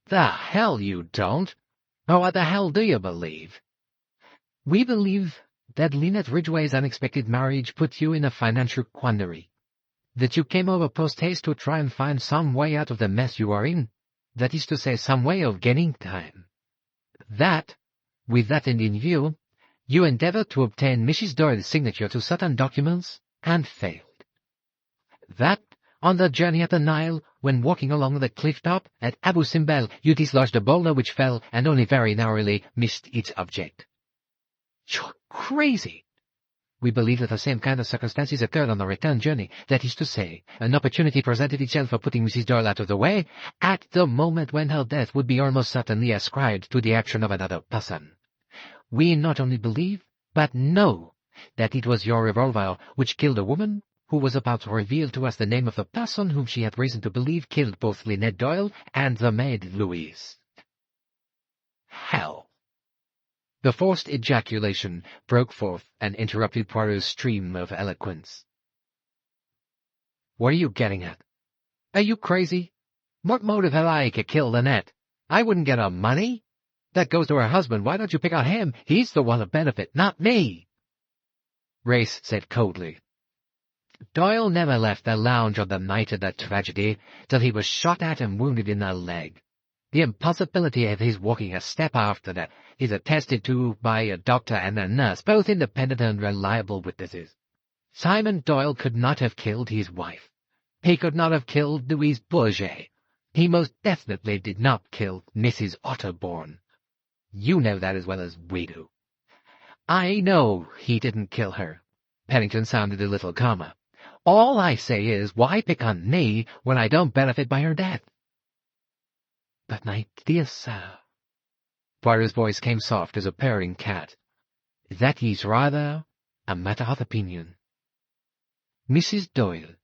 "The hell you don't? Or what the hell do you believe?" "We believe that Linnet Ridgeway's unexpected marriage put you in a financial quandary. That you came over post-haste to try and find some way out of the mess you are in. That is to say, some way of gaining time. That, with that end in view, you endeavored to obtain Mrs. Doyle's signature to certain documents and failed. That, on the journey at the Nile, when walking along the cliff-top at Abu Simbel, you dislodged a boulder which fell and only very narrowly missed its object." "You're crazy." "We believe that the same kind of circumstances occurred on the return journey. That is to say, an opportunity presented itself for putting Mrs. Doyle out of the way at the moment when her death would be almost certainly ascribed to the action of another person. We not only believe, but know, that it was your revolver which killed a woman who was about to reveal to us the name of the person whom she had reason to believe killed both Linnet Doyle and the maid Louise. Hell! The forced ejaculation broke forth and interrupted Poirot's stream of eloquence. What are you getting at? Are you crazy? What motive had I to kill Linnet? I wouldn't get her money. That goes to her husband. Why don't you pick on him? He's the one to benefit, not me. Race said coldly. Doyle never left the lounge on the night of the tragedy till he was shot at and wounded in the leg. The impossibility of his walking a step after that is attested to by a doctor and a nurse, both independent and reliable witnesses. Simon Doyle could not have killed his wife. He could not have killed Louise Bourget. He most definitely did not kill Mrs. Otterbourne. You know that as well as we do. I know he didn't kill her. Pennington sounded a little calmer. All I say is, why pick on me when I don't benefit by her death? But my dear sir, Poirot's voice came soft as a purring cat, that is rather a matter of opinion. Mrs. Doyle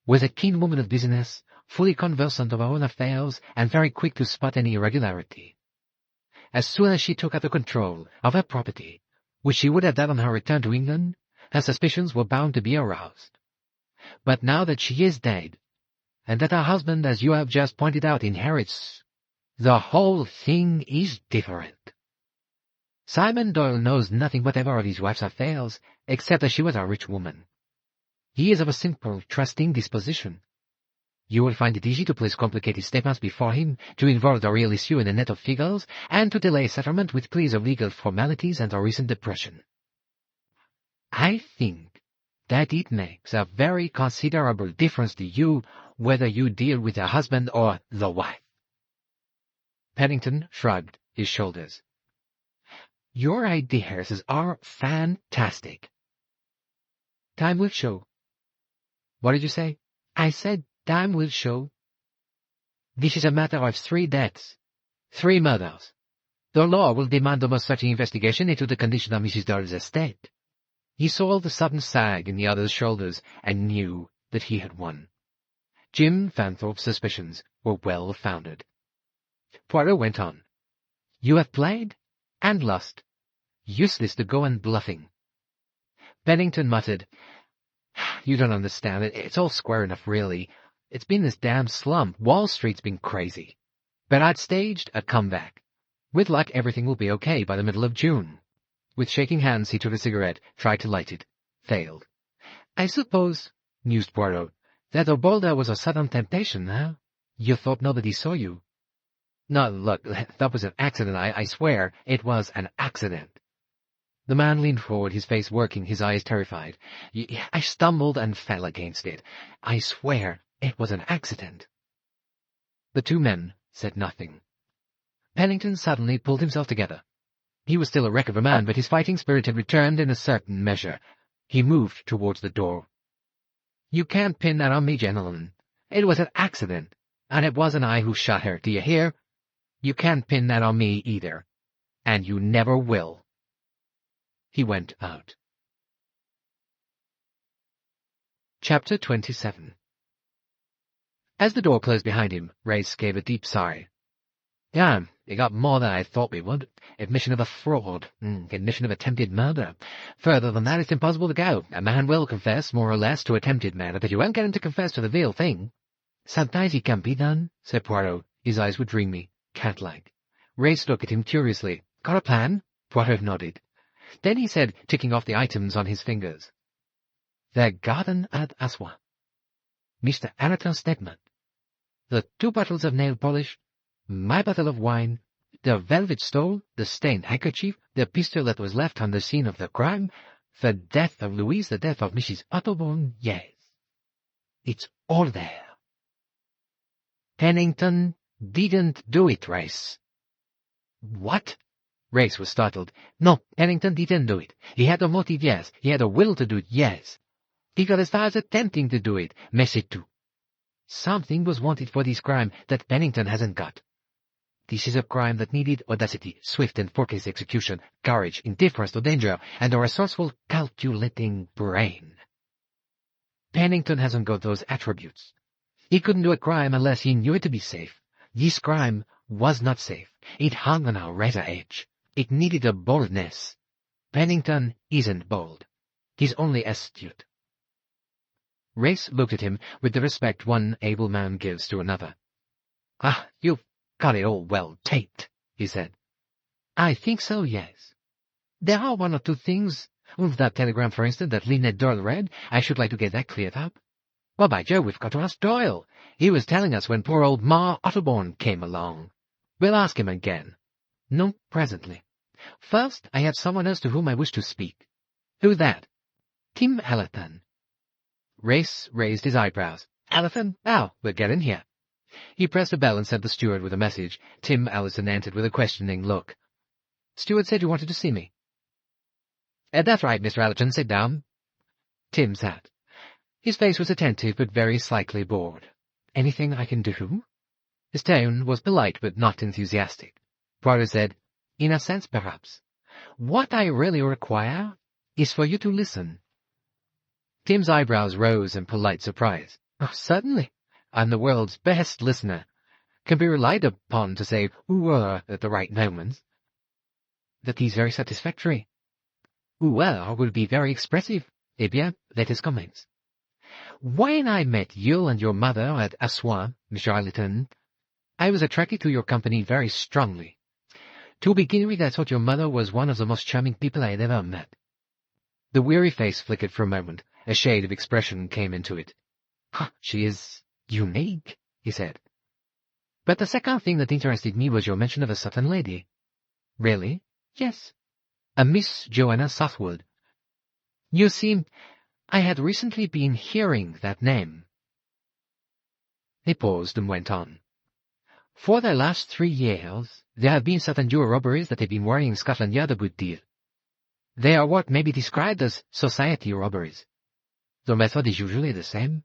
was a keen woman of business, fully conversant of her own affairs, and very quick to spot any irregularity. As soon as she took out the control of her property, which she would have done on her return to England, her suspicions were bound to be aroused. But now that she is dead, and that her husband, as you have just pointed out, inherits, the whole thing is different. Simon Doyle knows nothing whatever of his wife's affairs, except that she was a rich woman. He is of a simple, trusting disposition. You will find it easy to place complicated statements before him, to involve the real issue in a net of figures, and to delay settlement with pleas of legal formalities and a recent depression. I think that it makes a very considerable difference to you whether you deal with the husband or the wife. Pennington shrugged his shoulders. Your ideas are fantastic. Time will show. What did you say? I said time will show. This is a matter of 3 deaths, 3 murders. The law will demand almost such an investigation into the condition of Mrs. Doyle's estate. He saw the sudden sag in the other's shoulders and knew that he had won. Jim Fanthorpe's suspicions were well-founded. Poirot went on. You have played and lost. Useless to go on bluffing. Pennington muttered, You don't understand. It's all square enough, really. It's been this damn slump. Wall Street's been crazy. But I'd staged a comeback. With luck, everything will be okay by the middle of June. With shaking hands, he took a cigarette, tried to light it. Failed. I suppose, mused Poirot, that Obolda was a sudden temptation, huh? You thought nobody saw you. No, look, that was an accident, I swear. It was an accident. The man leaned forward, his face working, his eyes terrified. I stumbled and fell against it. I swear it was an accident. The 2 men said nothing. Pennington suddenly pulled himself together. He was still a wreck of a man, but his fighting spirit had returned in a certain measure. He moved towards the door. You can't pin that on me, gentlemen. It was an accident, and it wasn't I who shot her, do you hear? You can't pin that on me either, and you never will. He went out. Chapter 27. As the door closed behind him, Race gave a deep sigh. Yeah, we got more than I thought we would. Admission of a fraud. Admission of attempted murder. Further than that, it's impossible to go. A man will confess, more or less, to attempted murder, but you won't get him to confess to the real thing. Sometimes it can be done, said Poirot. His eyes were dreamy, cat-like. Race looked at him curiously. Got a plan? Poirot nodded. Then he said, ticking off the items on his fingers. The garden at Assois. Mr. Anaton Stedman. The 2 bottles of nail polish. My bottle of wine. The velvet stole. The stained handkerchief. The pistol that was left on the scene of the crime. The death of Louise. The death of Mrs. Otterbourne. Yes. It's all there. Pennington didn't do it, Race. What? Race was startled. No, Pennington didn't do it. He had a motive, yes. He had a will to do it, yes. He got as far as attempting to do it, mais c'est tout. Something was wanted for this crime that Pennington hasn't got. This is a crime that needed audacity, swift and forceless execution, courage, indifference to danger, and a resourceful, calculating brain. Pennington hasn't got those attributes. He couldn't do a crime unless he knew it to be safe. This crime was not safe. It hung on a razor edge. It needed a boldness. Pennington isn't bold. He's only astute. Race looked at him with the respect one able man gives to another. "Ah, you've got it all well taped," he said. "I think so, yes. There are one or two things. That telegram, for instance, that Linnet Doyle read. I should like to get that cleared up. Well, by Jove, we've got to ask Doyle. He was telling us when poor old Ma Otterbourne came along. We'll ask him again. No, presently. First, I have someone else to whom I wish to speak." "Who's that?" "Tim Allerton." Race raised his eyebrows. "Allerton? Oh, we'll get in here." He pressed a bell and sent the steward with a message. Tim Allerton entered with a questioning look. "Steward said you wanted to see me." "That's right, Mr. Allerton. Sit down." Tim sat. His face was attentive, but very slightly bored. "Anything I can do?" His tone was polite, but not enthusiastic. Poirot said, "In a sense, perhaps. What I really require is for you to listen." Tim's eyebrows rose in polite surprise. "Oh, certainly. I'm the world's best listener. Can be relied upon to say ooh at the right moments." "That is very satisfactory." "Well, will be very expressive. Eh bien, let us commence. When I met you and your mother at Assoin, Mr. Allerton, I was attracted to your company very strongly. To begin with, I thought your mother was one of the most charming people I had ever met." The weary face flickered for a moment. A shade of expression came into it. "She is unique," he said. "But the second thing that interested me was your mention of a certain lady." "Really?" "Yes. A Miss Joanna Southwood. You see, I had recently been hearing that name." He paused and went on. "For the last 3 years, there have been certain jewel robberies that have been worrying Scotland Yard a good deal. They are what may be described as society robberies. The method is usually the same: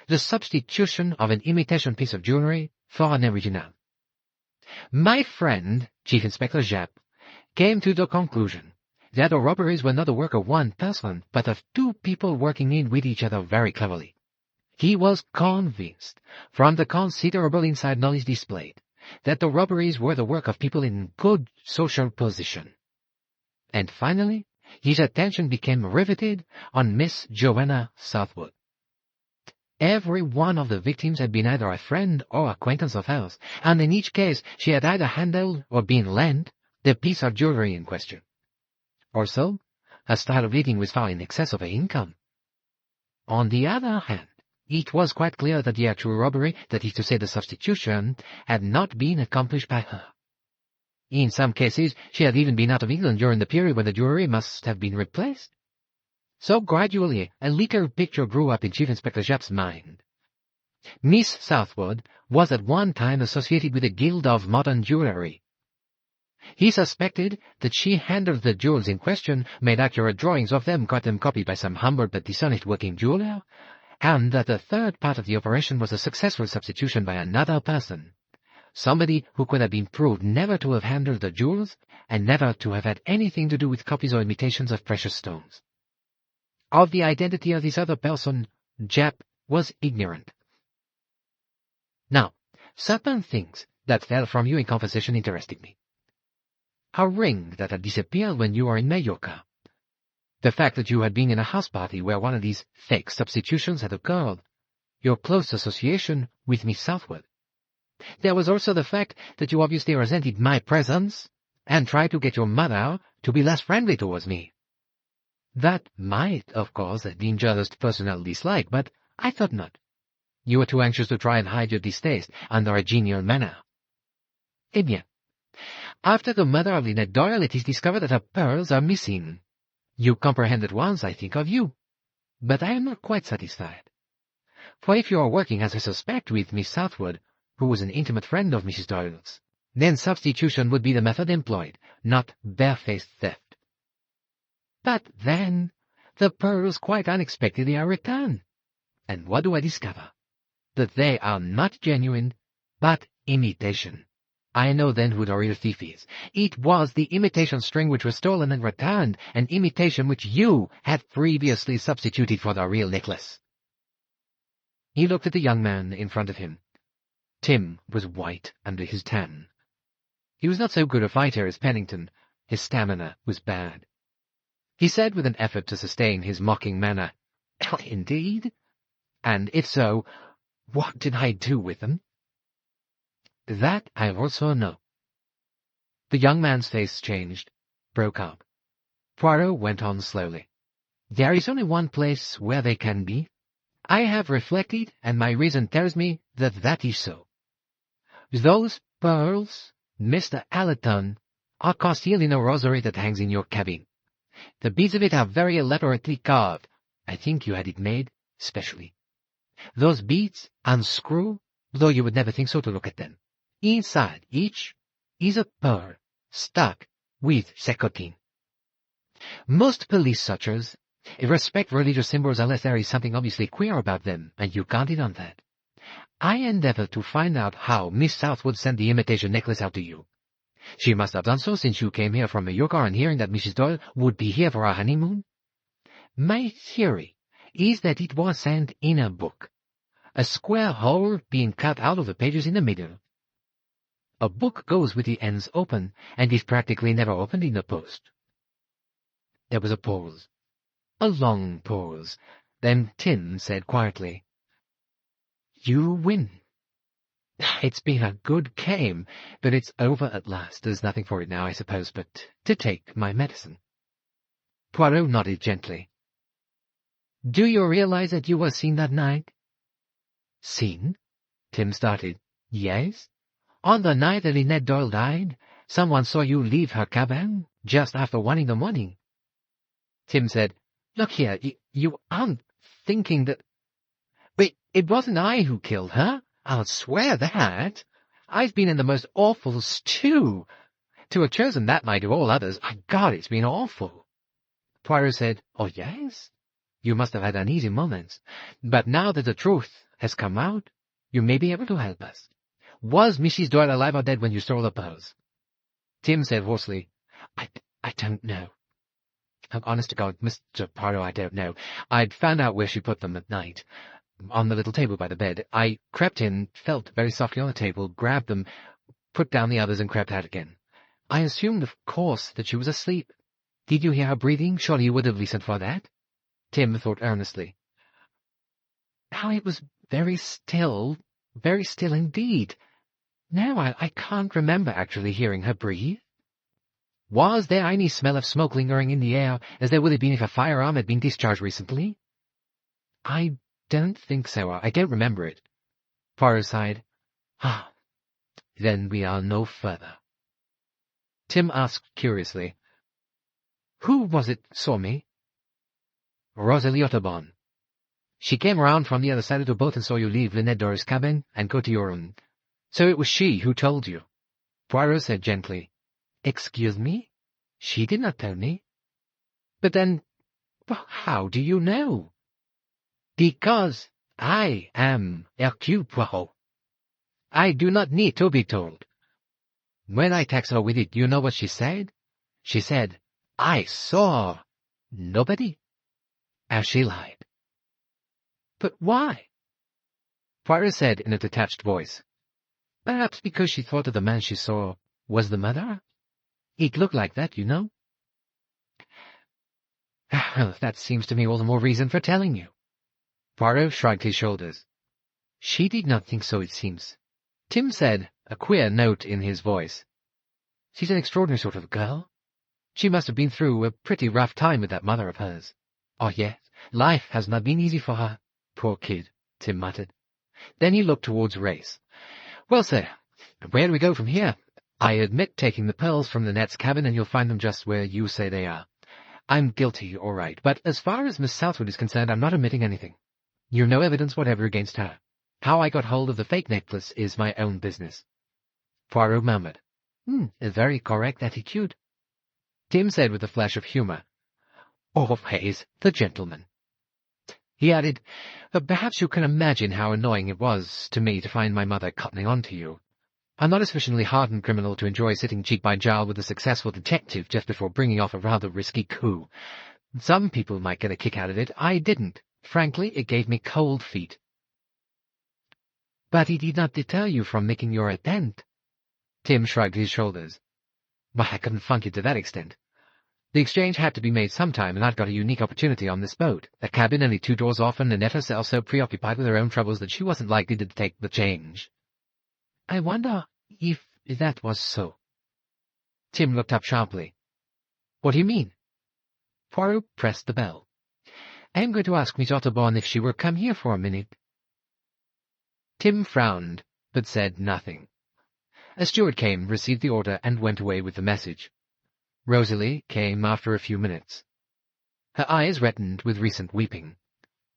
the substitution of an imitation piece of jewelry for an original. My friend, Chief Inspector Japp, came to the conclusion that the robberies were not the work of one person, but of 2 people working in with each other very cleverly. He was convinced, from the considerable inside knowledge displayed, that the robberies were the work of people in good social position. And finally, his attention became riveted on Miss Joanna Southwood. Every one of the victims had been either a friend or acquaintance of hers, and in each case she had either handled or been lent the piece of jewelry in question. Also, her style of living was far in excess of her income. On the other hand, it was quite clear that the actual robbery, that is to say the substitution, had not been accomplished by her. In some cases, she had even been out of England during the period when the jewelry must have been replaced. So gradually, a liquor picture grew up in Chief Inspector Japp's mind. Miss Southwood was at one time associated with the Guild of Modern Jewellery. He suspected that she handled the jewels in question, made accurate drawings of them, got them copied by some humble but dishonest working jeweller, and that the third part of the operation was a successful substitution by another person, somebody who could have been proved never to have handled the jewels and never to have had anything to do with copies or imitations of precious stones. Of the identity of this other person, Japp was ignorant. Now, certain things that fell from you in conversation interested me. A ring that had disappeared when you were in Majorca. The fact that you had been in a house party where one of these fake substitutions had occurred. Your close association with Miss Southwood. There was also the fact that you obviously resented my presence and tried to get your mother to be less friendly towards me. That might, of course, have been just personal dislike, but I thought not. You were too anxious to try and hide your distaste under a genial manner. Eh bien, after the murder of Linnet Doyle, it is discovered that her pearls are missing. You comprehend at once I think of you, but I am not quite satisfied. For if you are working as I suspect with Miss Southwood, who was an intimate friend of Mrs. Doyle's, then substitution would be the method employed, not barefaced theft. But then, the pearls quite unexpectedly are returned. And what do I discover? That they are not genuine, but imitation. I know then who the real thief is. It was the imitation string which was stolen and returned, an imitation which you had previously substituted for the real necklace. He looked at the young man in front of him. Tim was white under his tan. He was not so good a fighter as Pennington. His stamina was bad. He said with an effort to sustain his mocking manner, "Indeed? And if so, what did I do with them?" "That I also know." The young man's face changed, broke up. Poirot went on slowly. "There is only one place where they can be. I have reflected, and my reason tells me that that is so. Those pearls, Mr. Allerton, are concealed in a rosary that hangs in your cabin. The beads of it are very elaborately carved. I think you had it made specially. Those beads unscrew, though you would never think so to look at them. Inside each is a pearl, stuck with seccotine. Most police searchers respect religious symbols unless there is something obviously queer about them, and you can't on that. I endeavored to find out how Miss Southwood sent the imitation necklace out to you. She must have done so since you came here from Mallorca on hearing that Mrs. Doyle would be here for our honeymoon. My theory is that it was sent in a book, a square hole being cut out of the pages in the middle. A book goes with the ends open, and is practically never opened in the post." There was a pause. A long pause. Then Tim said quietly, "You win. It's been a good game, but it's over at last. There's nothing for it now, I suppose, but to take my medicine." Poirot nodded gently. "Do you realize that you were seen that night?" "Seen?" Tim started. "Yes. On the night that Linnet Doyle died, someone saw you leave her cabin just after 1 in the morning." Tim said, "Look here, you aren't thinking that—" "But it wasn't I who killed her. I'll swear that. I've been in the most awful stew. To have chosen that night of all others, God, it's been awful." Poirot said, "Oh, yes? You must have had uneasy moments. But now that the truth has come out, you may be able to help us. Was Mrs. Doyle alive or dead when you stole the pearls?" Tim said hoarsely, I don't know. Honest to God, Mr. Poirot, I don't know. I'd found out where she put them at night, on the little table by the bed. I crept in, felt very softly on the table, grabbed them, put down the others, and crept out again. I assumed, of course, that she was asleep. Did you hear her breathing? Surely you would have listened for that." Tim thought earnestly. "Now it was very still indeed. No, I can't remember actually hearing her breathe." "Was there any smell of smoke lingering in the air, as there would have been if a firearm had been discharged recently?" "I don't think so. I don't remember it." Poirot sighed. Then we are no further." Tim asked curiously, "Who was it saw me?" "Rosalie Otterborn. She came around from the other side of the boat and saw you leave Linnet Doyle's cabin and go to your own. So it was she who told you." Poirot said gently, "Excuse me? She did not tell me." "But then, how do you know?" "Because I am Hercule Poirot. I do not need to be told. When I taxed her with it, you know what she said? She said, 'I saw nobody.' And she lied." "But why?" Poirot said in a detached voice, "Perhaps because she thought that the man she saw was the murderer. It looked like that, you know." "Well, that seems to me all the more reason for telling you." Poirot shrugged his shoulders. "She did not think so, it seems." Tim said, a queer note in his voice, "She's an extraordinary sort of girl. She must have been through a pretty rough time with that mother of hers. Oh, yes, life has not been easy for her. Poor kid," Tim muttered. Then he looked towards Race. "Well, sir, where do we go from here? I admit taking the pearls from the Net's cabin, and you'll find them just where you say they are. I'm guilty, all right, but as far as Miss Southwood is concerned, I'm not admitting anything. You've no evidence whatever against her. How I got hold of the fake necklace is my own business." Poirot murmured, "A very correct attitude." Tim said with a flash of humour, "Always the gentleman." He added, "Perhaps you can imagine how annoying it was to me to find my mother cottoning on to you. I'm not a sufficiently hardened criminal to enjoy sitting cheek by jowl with a successful detective just before bringing off a rather risky coup. Some people might get a kick out of it. I didn't. Frankly, it gave me cold feet." But it did not deter you from making your attempt. Tim shrugged his shoulders. Why, I couldn't funk it to that extent. The exchange had to be made sometime, and I'd got a unique opportunity on this boat. A cabin only 2 doors off, and Linnet herself so preoccupied with her own troubles that she wasn't likely to take the change. I wonder if that was so. Tim looked up sharply. What do you mean? Poirot pressed the bell. I am going to ask Miss Otterbourne if she will come here for a minute. Tim frowned, but said nothing. A steward came, received the order, and went away with the message. Rosalie came after a few minutes. Her eyes reddened with recent weeping,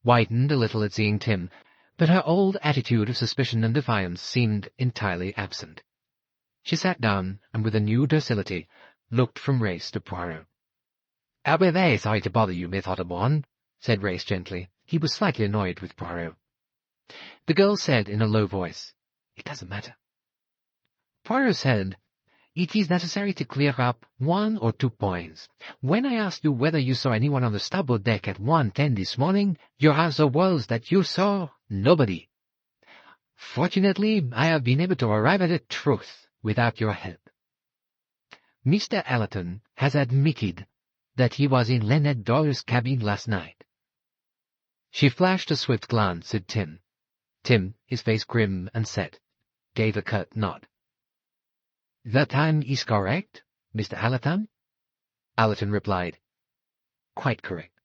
whitened a little at seeing Tim, but her old attitude of suspicion and defiance seemed entirely absent. She sat down, and with a new docility, looked from Race to Poirot. "I'll be very sorry to bother you, Miss Otterbourne," said Race gently. He was slightly annoyed with Poirot. The girl said in a low voice, "It doesn't matter." Poirot said, "It is necessary to clear up 1 or 2 points. When I asked you whether you saw anyone on the starboard deck at 1:10 this morning, your answer was that you saw nobody. Fortunately, I have been able to arrive at the truth without your help. Mr. Allerton has admitted that he was in Linnet Doyle's cabin last night." She flashed a swift glance at Tim. Tim, his face grim and set, gave a curt nod. "The time is correct, Mr. Allerton?" Allerton replied, "Quite correct."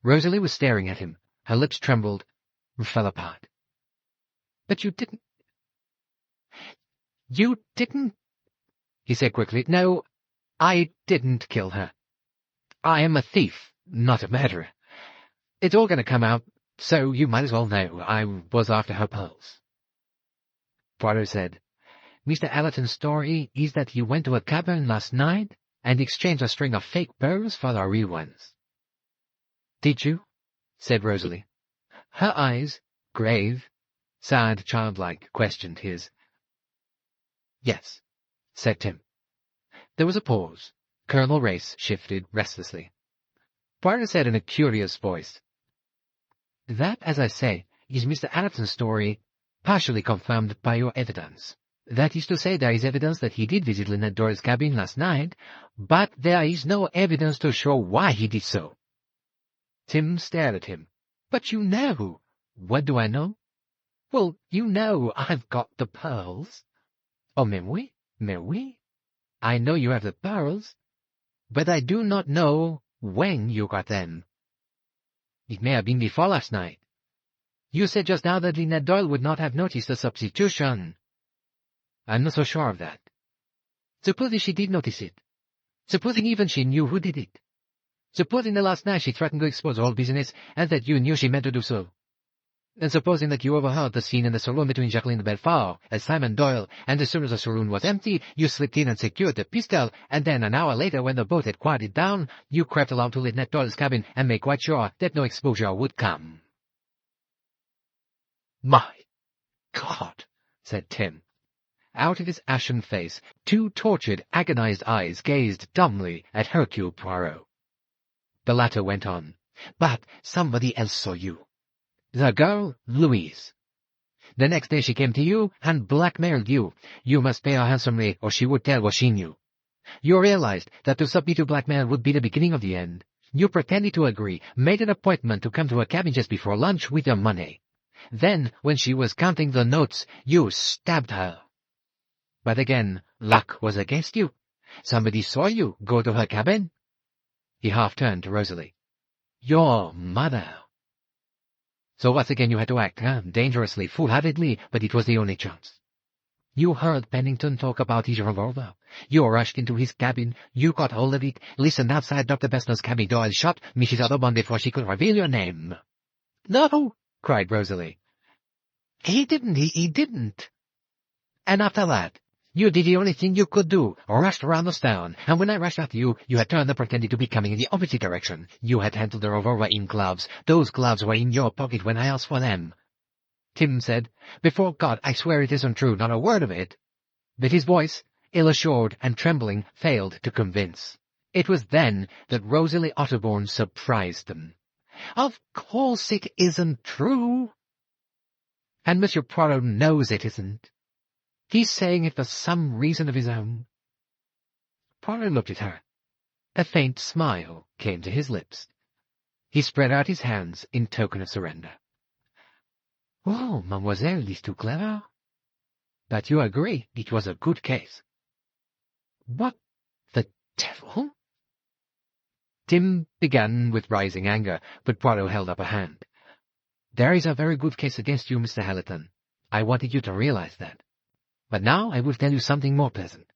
Rosalie was staring at him. Her lips trembled and fell apart. "But you didn't—" "You didn't—" he said quickly. "No, I didn't kill her. I am a thief, not a murderer. It's all going to come out, so you might as well know I was after her pearls." Poirot said, "Mr. Allerton's story is that he went to a cabin last night and exchanged a string of fake pearls for the real ones." "Did you?" said Rosalie. Her eyes, grave, sad, childlike, questioned his. "Yes," said Tim. There was a pause. Colonel Race shifted restlessly. Poirot said in a curious voice, "That, as I say, is Mr. Allerton's story, partially confirmed by your evidence. That is to say, there is evidence that he did visit Linnet Doyle's cabin last night, but there is no evidence to show why he did so." Tim stared at him. "But you know." "What do I know?" "Well, you know I've got the pearls." "Oh, mais oui, mais oui. I know you have the pearls, but I do not know when you got them." "It may have been before last night. You said just now that Linnet Doyle would not have noticed the substitution." "I'm not so sure of that." "Supposing she did notice it. Supposing even she knew who did it. Supposing that last night she threatened to expose the whole business, and that you knew she meant to do so. And supposing that you overheard the scene in the saloon between Jacqueline de Belfort and Simon Doyle, and as soon as the saloon was empty, you slipped in and secured the pistol, and then an hour later, when the boat had quieted down, you crept along to Linnet Doyle's cabin and made quite sure that no exposure would come." "My God," said Tim. Out of his ashen face, 2 tortured, agonized eyes gazed dumbly at Hercule Poirot. The latter went on, "But somebody else saw you. The girl, Louise. The next day she came to you and blackmailed you. You must pay her handsomely, or she would tell what she knew. You realized that to submit to blackmail would be the beginning of the end. You pretended to agree, made an appointment to come to her cabin just before lunch with your money. Then, when she was counting the notes, you stabbed her. But again, luck was against you. Somebody saw you go to her cabin." He half turned to Rosalie. "Your mother." "So once again you had to act, dangerously, foolhardily, but it was the only chance. You heard Pennington talk about his revolver. You rushed into his cabin. You got hold of it, listened outside Dr. Besnard's cabin door, and shot Mrs. Otterbourne before she could reveal your name." "No!" cried Rosalie. He didn't. And after that, you did the only thing you could do, rushed around the stern, and when I rushed after you, you had turned and pretended to be coming in the opposite direction. You had handled the revolver in gloves. Those gloves were in your pocket when I asked for them." Tim said, "Before God, I swear it isn't true, not a word of it." But his voice, ill-assured and trembling, failed to convince. It was then that Rosalie Otterbourne surprised them. "Of course it isn't true." And Monsieur Poirot knows it isn't. He's saying it for some reason of his own. Poirot looked at her. A faint smile came to his lips. He spread out his hands in token of surrender. "Oh, mademoiselle is too clever. But you agree it was a good case." "What the devil?" Tim began with rising anger, but Poirot held up a hand. "There is a very good case against you, Mr. Hallaton. I wanted you to realize that. But now I will tell you something more pleasant.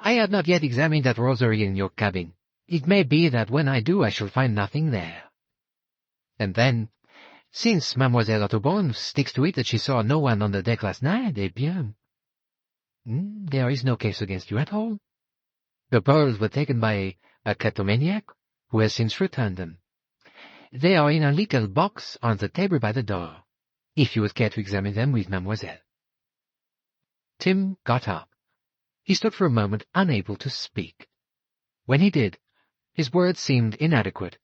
I have not yet examined that rosary in your cabin. It may be that when I do I shall find nothing there. And then, since Mademoiselle Otterborn sticks to it that she saw no one on the deck last night, eh bien, there is no case against you at all. The pearls were taken by a kleptomaniac, who has since returned them. They are in a little box on the table by the door, if you would care to examine them with Mademoiselle." Tim got up. He stood for a moment unable to speak. When he did, his words seemed inadequate,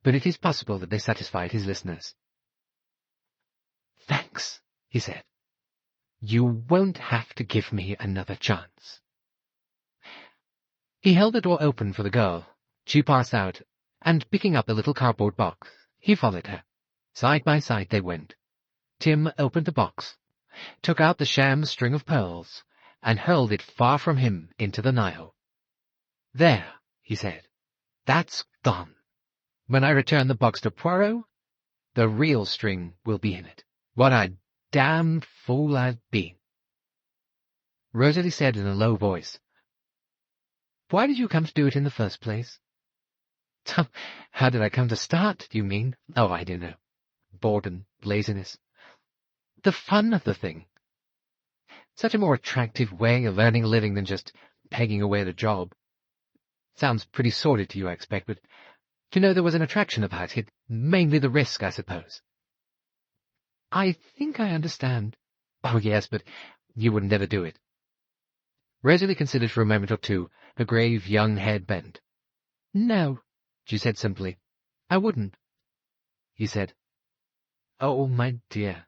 but it is possible that they satisfied his listeners. "Thanks," he said. "You won't have to give me another chance." He held the door open for the girl. She passed out, and picking up the little cardboard box, he followed her. Side by side they went. Tim opened the box, took out the sham string of pearls, and hurled it far from him into the Nile. "There," he said. "That's gone. When I return the box to Poirot, the real string will be in it. What a damned fool I've been." Rosalie said in a low voice, "Why did you come to do it in the first place?" "How did I come to start, do you mean? Oh, I don't know. Boredom, laziness. The fun of the thing. Such a more attractive way of earning a living than just pegging away at a job. Sounds pretty sordid to you, I expect, but you know there was an attraction about it, mainly the risk, I suppose." "I think I understand." "Oh, yes, but you would never do it." Rosalie considered for a moment or two, her grave young head bent. "No," she said simply. "I wouldn't." He said, "Oh, my dear,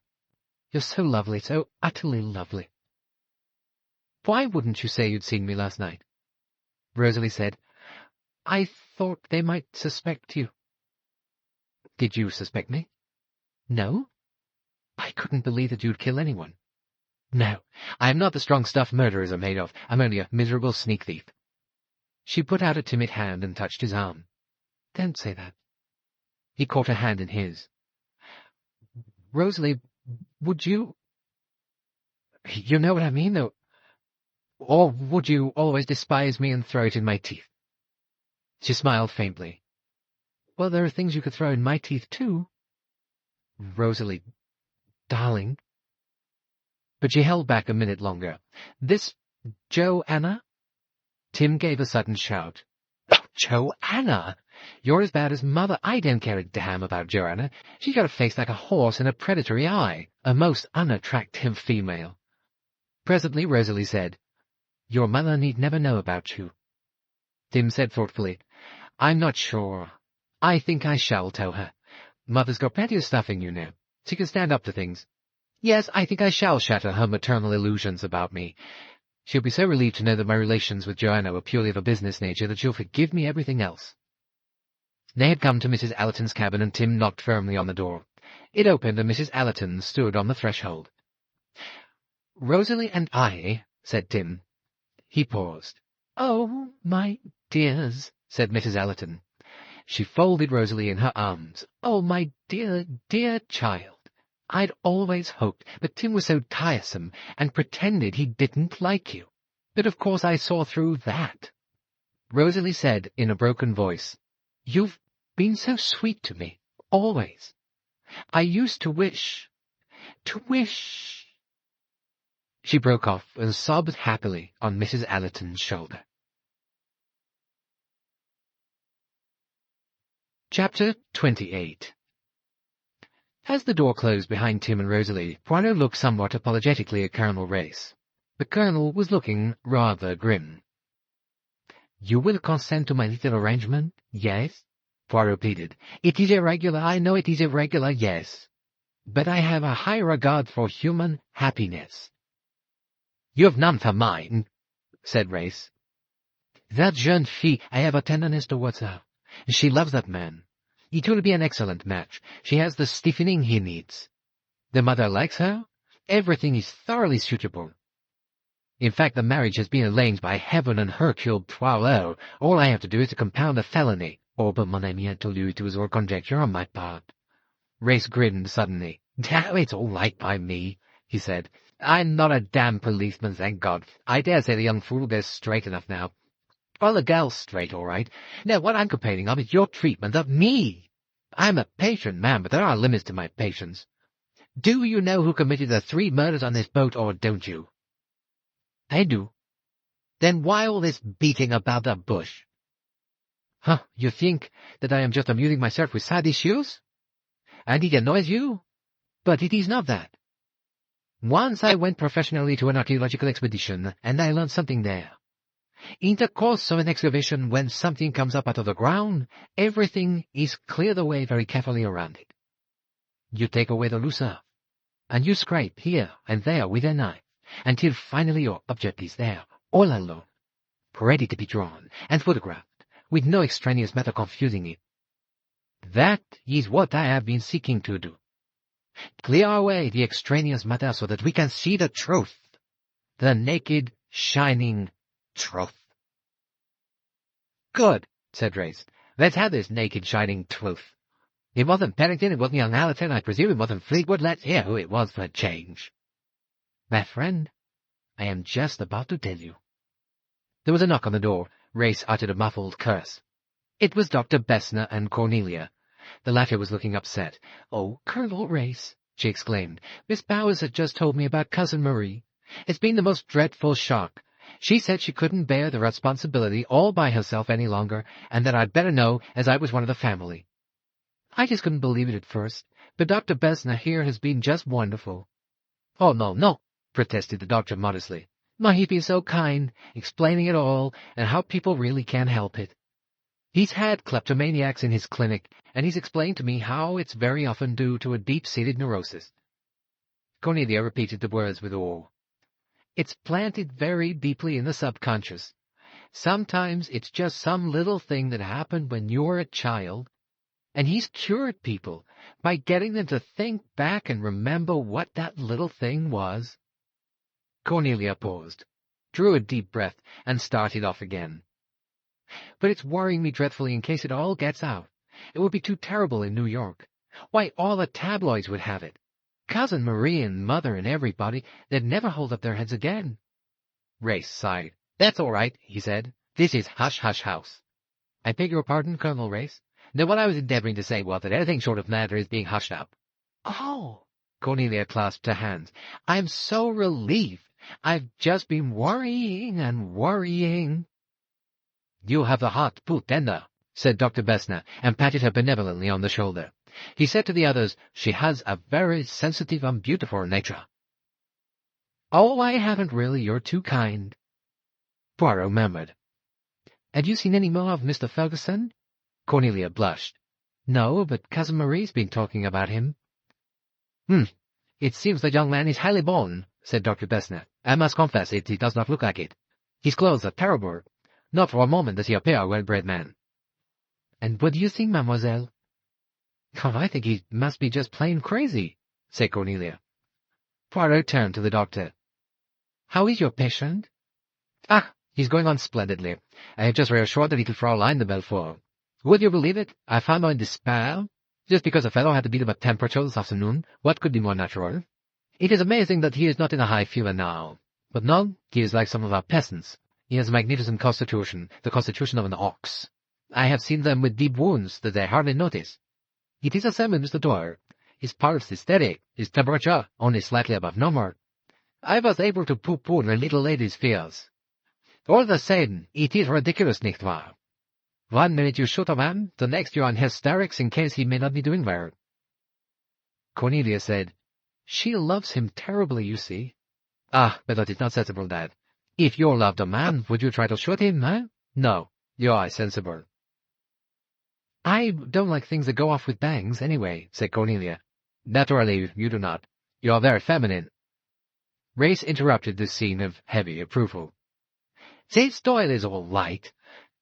you're so lovely, so utterly lovely." "Why wouldn't you say you'd seen me last night?" Rosalie said, "I thought they might suspect you." "Did you suspect me?" "No. I couldn't believe that you'd kill anyone. No, I am not the strong stuff murderers are made of. I'm only a miserable sneak thief." She put out a timid hand and touched his arm. "Don't say that." He caught her hand in his. "Rosalie, would you... You know what I mean, though? Or would you always despise me and throw it in my teeth?" She smiled faintly. "Well, there are things you could throw in my teeth, too." "Rosalie, darling." But she held back a minute longer. "This Joanna?" Tim gave a sudden shout. "Oh, Joanna! You're as bad as Mother. I don't care a damn about Joanna. She's got a face like a horse and a predatory eye. A most unattractive female." Presently Rosalie said, "Your mother need never know about you." Tim said thoughtfully, "I'm not sure. I think I shall tell her. Mother's got plenty of stuffing, you know. She can stand up to things. Yes, I think I shall shatter her maternal illusions about me. She'll be so relieved to know that my relations with Joanna were purely of a business nature that she'll forgive me everything else." They had come to Mrs. Allerton's cabin, and Tim knocked firmly on the door. It opened, and Mrs. Allerton stood on the threshold. "Rosalie and I," said Tim. He paused. "Oh, my dears," said Mrs. Allerton. She folded Rosalie in her arms. "Oh, my dear, dear child. I'd always hoped, but Tim was so tiresome and pretended he didn't like you. But of course I saw through that." Rosalie said in a broken voice, "You've been so sweet to me, always. I used to wish... She broke off and sobbed happily on Mrs. Allerton's shoulder. Chapter 28. As the door closed behind Tim and Rosalie, Poirot looked somewhat apologetically at Colonel Race. The Colonel was looking rather grim. "You will consent to my little arrangement, yes?" Poirot pleaded. "It is irregular, I know it is irregular, yes. but I have a high regard for human happiness." "You have none for mine," said Race. "That jeune fille, I have a tenderness towards her. She loves that man. It will be an excellent match. She has the stiffening he needs. The mother likes her. Everything is thoroughly suitable. In fact, the marriage has been arranged by Heaven and Hercule Poirot. All I have to do is to compound a felony. Oh, but mon ami, I told you it was all conjecture on my part." Race grinned suddenly. "It's all right by me," he said. "I'm not a damn policeman, thank God. I dare say the young fool goes straight enough now. Well, the girl's straight, all right. Now, what I'm complaining of is your treatment of me. I'm a patient man, but there are limits to my patience. Do you know who committed the 3 murders on this boat, or don't you?" "I do." "Then why all this beating about the bush?" "Huh, you think that I am just amusing myself with sad issues? And it annoys you? But it is not that. Once I went professionally to an archaeological expedition, and I learned something there. In the course of an excavation, when something comes up out of the ground, everything is cleared away very carefully around it. You take away the loose earth, and you scrape here and there with a knife, until finally your object is there, all alone, ready to be drawn and photographed, with no extraneous matter confusing it. That is what I have been seeking to do. Clear away the extraneous matter so that we can see the truth, the naked, shining truth." "Good," said Race. "Let's have this naked, shining truth. It wasn't Pennington, it wasn't young Allerton, I presume it wasn't Fleetwood. Let's hear who it was for a change." "My friend, I am just about to tell you." There was a knock on the door. Race uttered a muffled curse. It was Dr. Bessner and Cornelia. The latter was looking upset. "Oh, Colonel Race," she exclaimed, "Miss Bowers had just told me about Cousin Marie. It's been the most dreadful shock. She said she couldn't bear the responsibility all by herself any longer, and that I'd better know, as I was one of the family. I just couldn't believe it at first, but Dr. Bessner here has been just wonderful." "Oh, no, no," protested the doctor modestly. "No, he's been so kind, explaining it all, and how people really can't help it. He's had kleptomaniacs in his clinic, and he's explained to me how it's very often due to a deep-seated neurosis." Cornelia repeated the words with awe. "It's planted very deeply in the subconscious. Sometimes it's just some little thing that happened when you were a child, and he's cured people by getting them to think back and remember what that little thing was." Cornelia paused, drew a deep breath, and started off again. "But it's worrying me dreadfully in case it all gets out. It would be too terrible in New York. Why, all the tabloids would have it. Cousin Marie and Mother and everybody, they'd never hold up their heads again." Race sighed. "That's all right," he said. "This is hush-hush house." "I beg your pardon, Colonel Race?" "No, what I was endeavoring to say was that anything short of murder is being hushed up." "Oh!" Cornelia clasped her hands. "I'm so relieved. I've just been worrying and worrying." "You have the heart too tender," said Dr. Bessner, and patted her benevolently on the shoulder. He said to the others, "She has a very sensitive and beautiful nature." "Oh, I haven't really. You're too kind." Poirot murmured. "Have you seen any more of Mr. Ferguson?" Cornelia blushed. "No, but Cousin Marie's been talking about him." It seems the young man is highly born," said Dr. Bessner. "I must confess it does not look like it. His clothes are terrible. Not for a moment does he appear a well-bred man." "And what do you think, mademoiselle?" "Oh, I think he must be just plain crazy," said Cornelia. Poirot turned to the doctor. "How is your patient?" "Ah, he's going on splendidly. I have just reassured the little Fraulein de Belfort. Would you believe it? I found her in despair. Just because a fellow had to beat him a temperature this afternoon, what could be more natural? It is amazing that he is not in a high fever now. But no, he is like some of our peasants. He has a magnificent constitution, the constitution of an ox. I have seen them with deep wounds that they hardly notice. It is the same with Mr. Dwyer. His pulse is steady, his temperature only slightly above normal. I was able to pooh-pooh the little lady's fears. All the same, it is ridiculous, nicht wahr? 1 minute you shoot a man, the next you are in hysterics in case he may not be doing well." Cornelia said, "She loves him terribly, you see." "Ah, but that is not sensible, Dad. If you loved a man, would you try to shoot him, eh? No, you are sensible." "I don't like things that go off with bangs, anyway," said Cornelia. Naturally, you do not. You are very feminine. Race interrupted this scene of heavy approval. This Doyle is all right.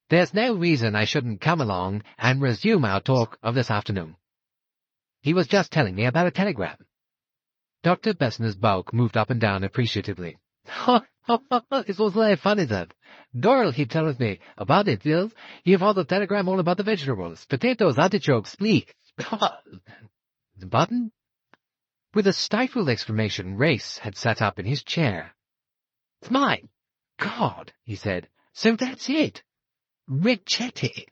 There's no reason I shouldn't come along and resume our talk of this afternoon. He was just telling me about a telegram. Dr. Bessener's bulk moved up and down appreciatively. It was very funny that. Doyle, he tells me about it, Bill. He found the telegram all about the vegetables. Potatoes, artichokes, leeks. The button? With a stifled exclamation, Race had sat up in his chair. My God, he said. So that's it. Richetti.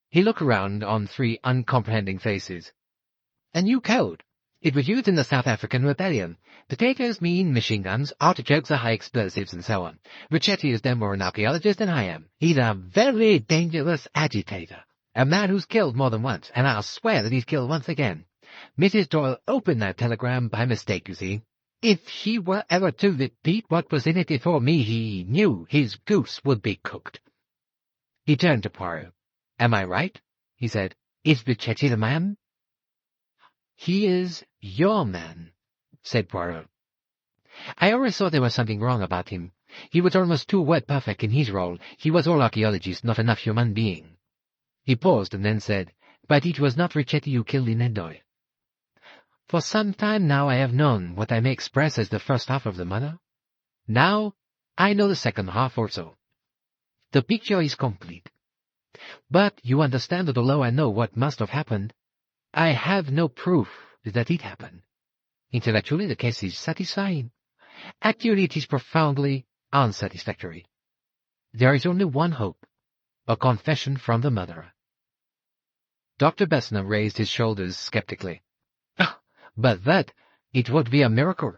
He looked around on three uncomprehending faces. A new code. It was used in the South African Rebellion. Potatoes mean machine guns, artichokes are high explosives, and so on. Richetti is no more an archaeologist than I am. He's a very dangerous agitator. A man who's killed more than once, and I'll swear that he's killed once again. Mrs. Doyle opened that telegram by mistake, you see. If he were ever to repeat what was in it before me, he knew his goose would be cooked. He turned to Poirot. Am I right? He said. Is Richetti the man? He is your man, said Poirot. I always thought there was something wrong about him. He was almost too word-perfect in his role. He was all archaeologist, not enough human being. He paused and then said, But it was not Richetti who killed Linnet Ridgeway. For some time now I have known what I may express as the first half of the matter. Now I know the second half also. The picture is complete. But you understand that although I know what must have happened, I have no proof that it happened. Intellectually, the case is satisfying. Actually, it is profoundly unsatisfactory. There is only one hope, a confession from the murderer. Dr. Bessener raised his shoulders skeptically. But that, it would be a miracle.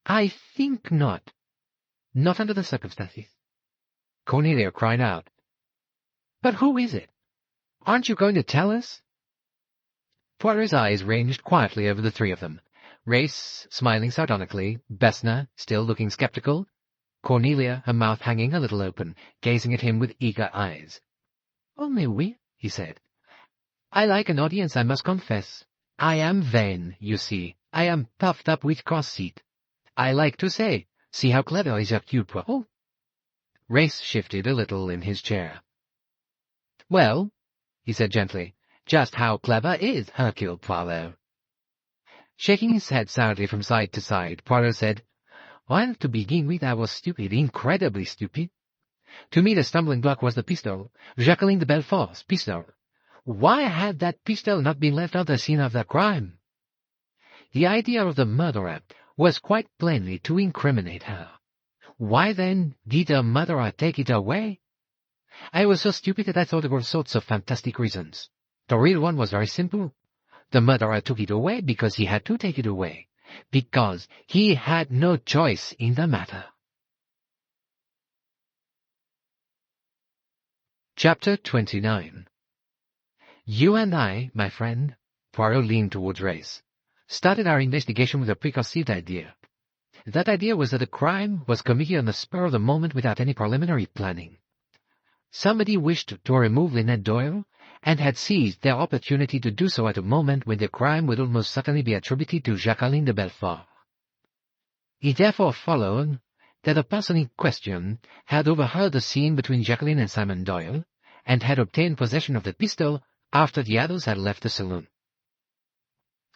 I think not. Not under the circumstances. Cornelia cried out. But who is it? Aren't you going to tell us? Poirot's eyes ranged quietly over the three of them. Race, smiling sardonically, Bessener, still looking skeptical, Cornelia, her mouth hanging a little open, gazing at him with eager eyes. Only we, he said. I like an audience, I must confess. I am vain, you see. I am puffed up with conceit. I like to say, see how clever is Hercule Poirot. Race shifted a little in his chair. Well, he said gently, just how clever is Hercule Poirot? Shaking his head sadly from side to side, Poirot said, Well, to begin with, I was stupid, incredibly stupid. To me the stumbling block was the pistol, Jacqueline de Belfort's pistol. Why had that pistol not been left at the scene of the crime? The idea of the murderer was quite plainly to incriminate her. Why, then, did the murderer take it away? I was so stupid that I thought of all sorts of fantastic reasons. The real one was very simple. The murderer took it away because he had to take it away, because he had no choice in the matter. Chapter 29. You and I, my friend, Poirot leaned towards Race, started our investigation with a preconceived idea. That idea was that a crime was committed on the spur of the moment without any preliminary planning. Somebody wished to remove Linnet Doyle, and had seized their opportunity to do so at a moment when the crime would almost certainly be attributed to Jacqueline de Belfort. It therefore followed that the person in question had overheard the scene between Jacqueline and Simon Doyle, and had obtained possession of the pistol after the others had left the saloon.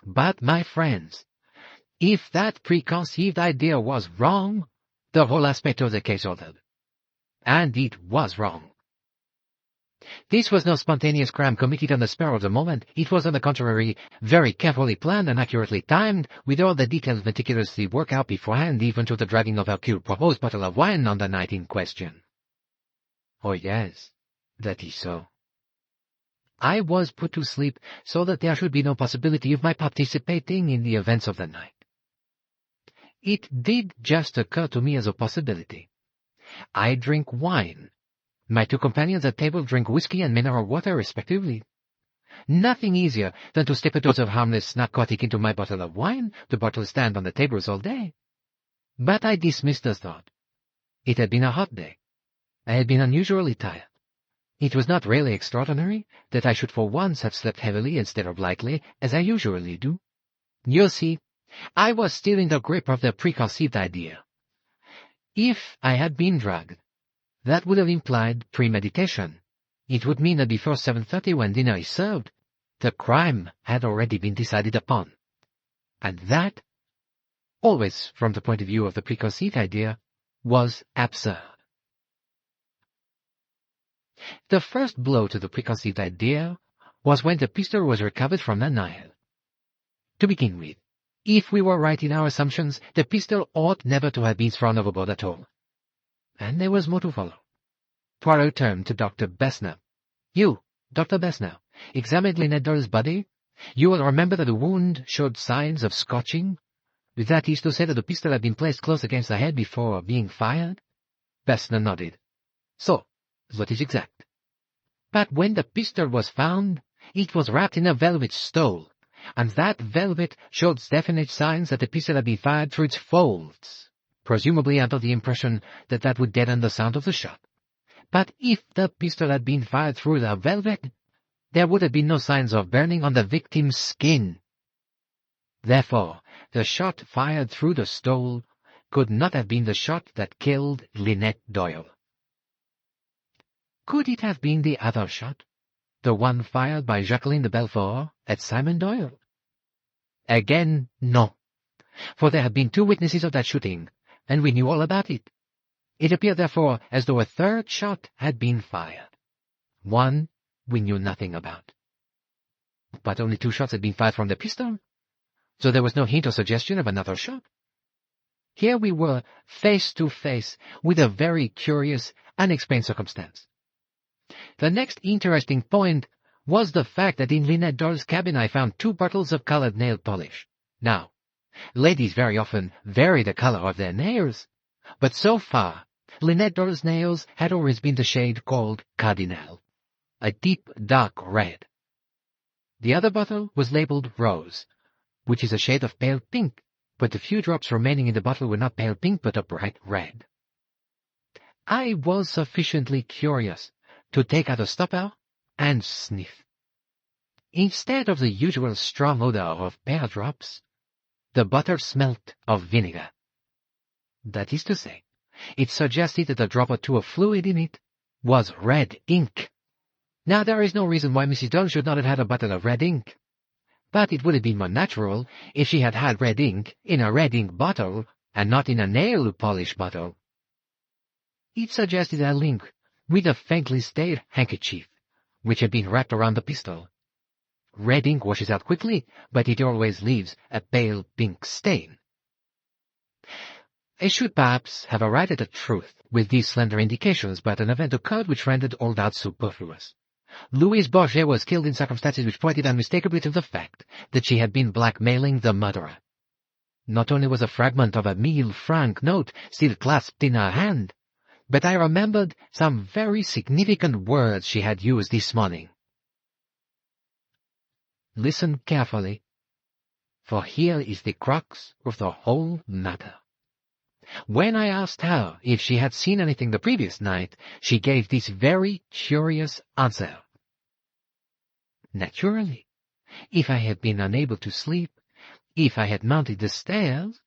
But, my friends, if that preconceived idea was wrong, the whole aspect of the case altered. And it was wrong. This was no spontaneous crime committed on the spur of the moment. It was, on the contrary, very carefully planned and accurately timed, with all the details meticulously worked out beforehand, even to the dragging of Hercule Poirot's bottle of wine on the night in question. Oh yes, that is so. I was put to sleep so that there should be no possibility of my participating in the events of the night. It did just occur to me as a possibility. I drink wine. My two companions at table drink whiskey and mineral water, respectively. Nothing easier than to slip a dose of harmless narcotic into my bottle of wine. The bottle stand on the tables all day. But I dismissed the thought. It had been a hot day. I had been unusually tired. It was not really extraordinary that I should for once have slept heavily instead of lightly, as I usually do. You see, I was still in the grip of the preconceived idea. If I had been drugged, that would have implied premeditation. It would mean that before 7:30, when dinner is served, the crime had already been decided upon. And that, always from the point of view of the preconceived idea, was absurd. The first blow to the preconceived idea was when the pistol was recovered from the Nile. To begin with, if we were right in our assumptions, the pistol ought never to have been thrown overboard at all. And there was more to follow. Poirot turned to Dr. Bessner. You, Dr. Bessner, examined Linnet Doyle's body. You will remember that the wound showed signs of scorching. That is to say that the pistol had been placed close against the head before being fired? Bessner nodded. So, that is exact. But when the pistol was found, it was wrapped in a velvet stole, and that velvet showed definite signs that the pistol had been fired through its folds, presumably under the impression that that would deaden the sound of the shot. But if the pistol had been fired through the velvet, there would have been no signs of burning on the victim's skin. Therefore, the shot fired through the stole could not have been the shot that killed Linnet Doyle. Could it have been the other shot, the one fired by Jacqueline de Belfort at Simon Doyle? Again, no, for there had been 2 witnesses of that shooting, and we knew all about it. It appeared, therefore, as though a third shot had been fired. One we knew nothing about. But only 2 shots had been fired from the pistol, so there was no hint or suggestion of another shot. Here we were, face to face, with a very curious, unexplained circumstance. The next interesting point was the fact that in Linnet Doyle's cabin I found 2 bottles of colored nail polish. Now, ladies very often vary the color of their nails, but so far, Linnet Doyle's nails had always been the shade called cardinal, a deep dark red. The other bottle was labeled rose, which is a shade of pale pink, but the few drops remaining in the bottle were not pale pink but a bright red. I was sufficiently curious to take out a stopper and sniff. Instead of the usual strong odor of pear drops, the bottle smelt of vinegar. That is to say, it suggested that a drop or 2 of fluid in it was red ink. Now there is no reason why Mrs. Doyle should not have had a bottle of red ink, but it would have been more natural if she had had red ink in a red ink bottle and not in a nail polish bottle. It suggested a link with a faintly stained handkerchief, which had been wrapped around the pistol. Red ink washes out quickly, but it always leaves a pale pink stain. I should perhaps have arrived at the truth with these slender indications, but an event occurred which rendered all doubt superfluous. Louise Bourget was killed in circumstances which pointed unmistakably to the fact that she had been blackmailing the murderer. Not only was a fragment of a 1,000-franc note still clasped in her hand, but I remembered some very significant words she had used this morning. Listen carefully, for here is the crux of the whole matter. When I asked her if she had seen anything the previous night, she gave this very curious answer. Naturally, if I had been unable to sleep, if I had mounted the stairs,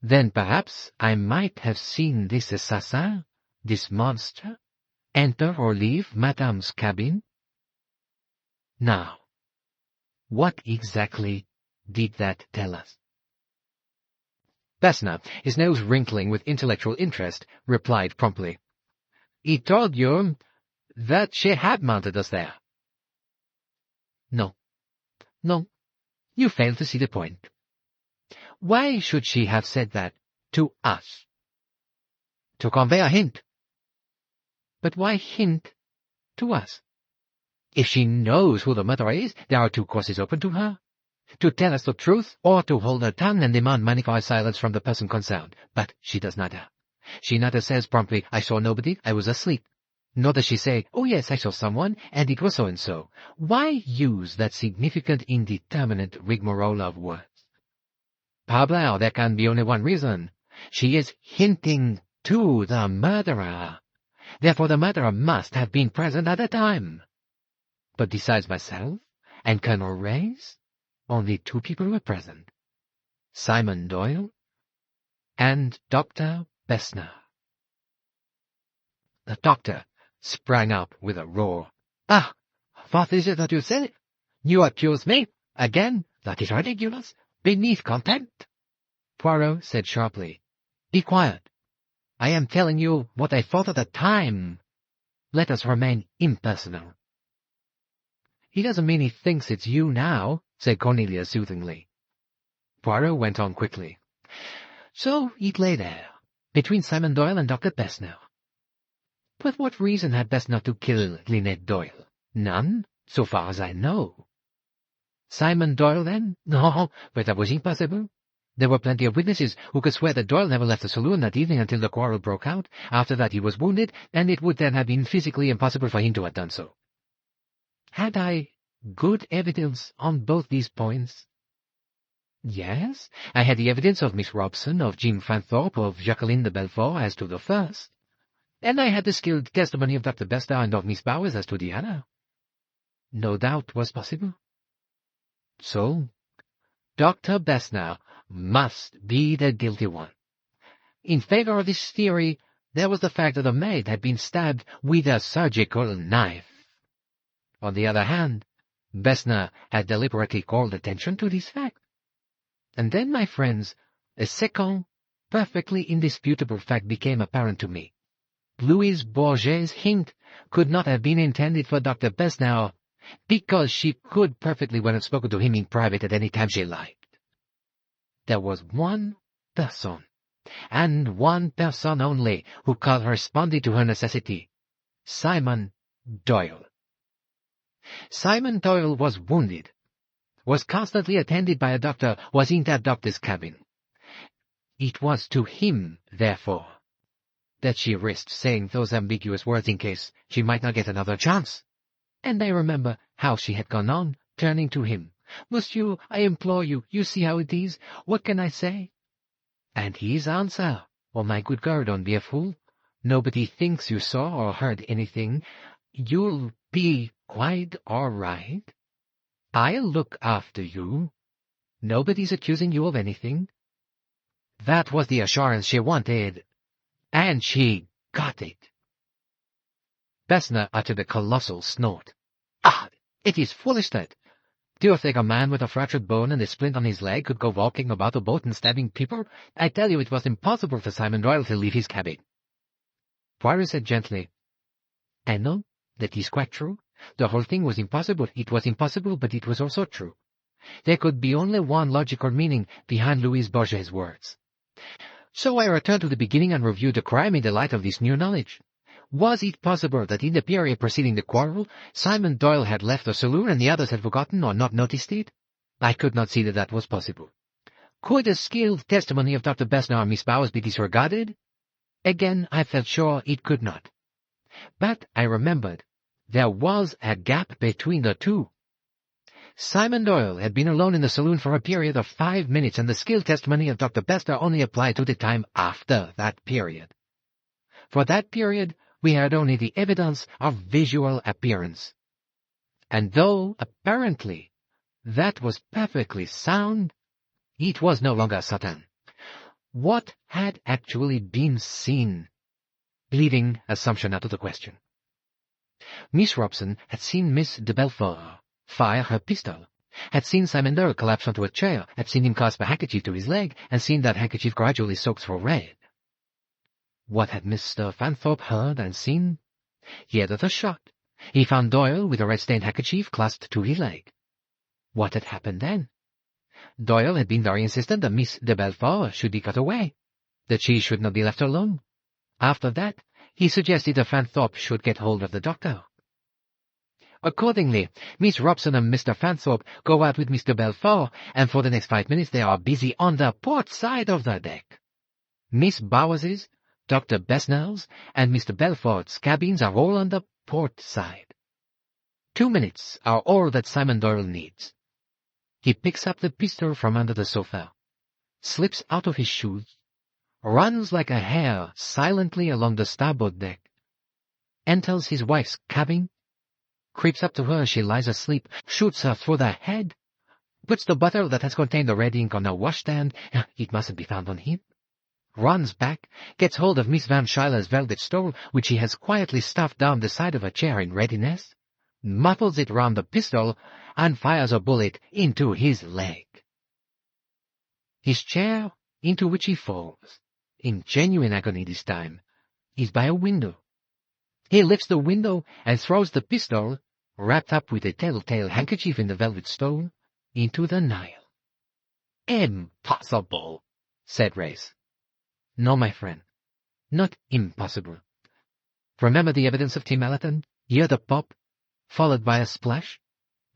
then perhaps I might have seen this assassin, this monster, enter or leave Madame's cabin. Now, what exactly did that tell us? Bessner, his nose wrinkling with intellectual interest, replied promptly. He told you that she had mounted us there. No, you fail to see the point. Why should she have said that to us? To convey a hint. But why hint to us? If she knows who the murderer is, there are 2 courses open to her. To tell us the truth, or to hold her tongue and demand magnified silence from the person concerned. But she does neither. She neither says promptly, I saw nobody, I was asleep. Nor does she say, oh yes, I saw someone, and it was so-and-so. Why use that significant indeterminate rigmarole of words? Parbleu, there can be only one reason. She is hinting to the murderer. Therefore the murderer must have been present at the time. But besides myself and Colonel Reyes, Only two people were present: Simon Doyle and Dr. Bessner. The doctor sprang up with a roar. "Ah, what is it that you say? You accuse me? Again? That is ridiculous. Beneath contempt." Poirot said sharply, "Be quiet. I am telling you what I thought at the time. Let us remain impersonal." "He doesn't mean he thinks it's you now," said Cornelia soothingly. Poirot went on quickly. "So it lay there, between Simon Doyle and Dr. Bessner. But what reason had Bessner to kill Linnet Doyle? None, so far as I know. Simon Doyle, then? No, but that was impossible. There were plenty of witnesses who could swear that Doyle never left the saloon that evening until the quarrel broke out. After that he was wounded, and it would then have been physically impossible for him to have done so. Had I good evidence on both these points? Yes, I had the evidence of Miss Robson, of Jim Fanthorpe, of Jacqueline de Belfort as to the first, and I had the skilled testimony of Dr. Bessner and of Miss Bowers as to the other. No doubt was possible. So, Dr. Bessner must be the guilty one. In favor of this theory, there was the fact that the maid had been stabbed with a surgical knife. On the other hand, Bessner had deliberately called attention to this fact. And then, my friends, a second, perfectly indisputable fact became apparent to me. Louise Bourget's hint could not have been intended for Dr. Bessner, because she could perfectly well have spoken to him in private at any time she liked. There was one person, and one person only, who corresponded to her necessity: Simon Doyle. Simon Doyle was wounded, was constantly attended by a doctor, was in that doctor's cabin. It was to him, therefore, that she risked saying those ambiguous words in case she might not get another chance. And I remember how she had gone on, turning to him. "Monsieur, I implore you, you see how it is. What can I say?" And his answer: "Oh, my good girl, don't be a fool. Nobody thinks you saw or heard anything. You'll be quite all right. I'll look after you. Nobody's accusing you of anything." That was the assurance she wanted, and she got it. Bessner uttered a colossal snort. "Ah, it is foolish, that. Do you think a man with a fractured bone and a splint on his leg could go walking about a boat and stabbing people? I tell you it was impossible for Simon Doyle to leave his cabin." Poirot said gently, "I know, that is quite true. The whole thing was impossible. It was impossible, but it was also true. There could be only one logical meaning behind Louise Bourget's words. So I returned to the beginning and reviewed the crime in the light of this new knowledge. Was it possible that in the period preceding the quarrel, Simon Doyle had left the saloon and the others had forgotten or not noticed it? I could not see that that was possible. Could the skilled testimony of Dr. Bessner and Miss Bowers be disregarded? Again, I felt sure it could not. But I remembered there was a gap between the two. Simon Doyle had been alone in the saloon for a period of 5 minutes, and the skilled testimony of Dr. Bessner only applied to the time after that period. For that period, we had only the evidence of visual appearance. And though, apparently, that was perfectly sound, it was no longer certain. What had actually been seen? Leaving assumption out of the question. Miss Robson had seen Miss de Belfort fire her pistol, had seen Simon Doyle collapse onto a chair, had seen him clasp a handkerchief to his leg, and seen that handkerchief gradually soaked through red. What had Mr. Fanthorpe heard and seen? He had the shot. He found Doyle with a red-stained handkerchief clasped to his leg. What had happened then? Doyle had been very insistent that Miss de Belfort should be cut away, that she should not be left alone. After that, he suggested that Fanthorpe should get hold of the doctor. Accordingly, Miss Robson and Mr. Fanthorpe go out with Mr. Belfort, and for the next 5 minutes they are busy on the port side of the deck. Miss Bowers's, Dr. Bessner's, and Mr. Belfort's cabins are all on the port side. 2 minutes are all that Simon Doyle needs. He picks up the pistol from under the sofa, slips out of his shoes, runs like a hare silently along the starboard deck, enters his wife's cabin, creeps up to her as she lies asleep, shoots her through the head, puts the bottle that has contained the red ink on a washstand, it mustn't be found on him, runs back, gets hold of Miss Van Schuyler's velvet stole, which he has quietly stuffed down the side of a chair in readiness, muffles it round the pistol, and fires a bullet into his leg. His chair, into which he falls, in genuine agony this time, is by a window. He lifts the window and throws the pistol, wrapped up with a telltale handkerchief in the velvet stole, into the Nile. "Impossible," said Race. "No, my friend, not impossible. Remember the evidence of Tim Allerton? Hear the pop, followed by a splash?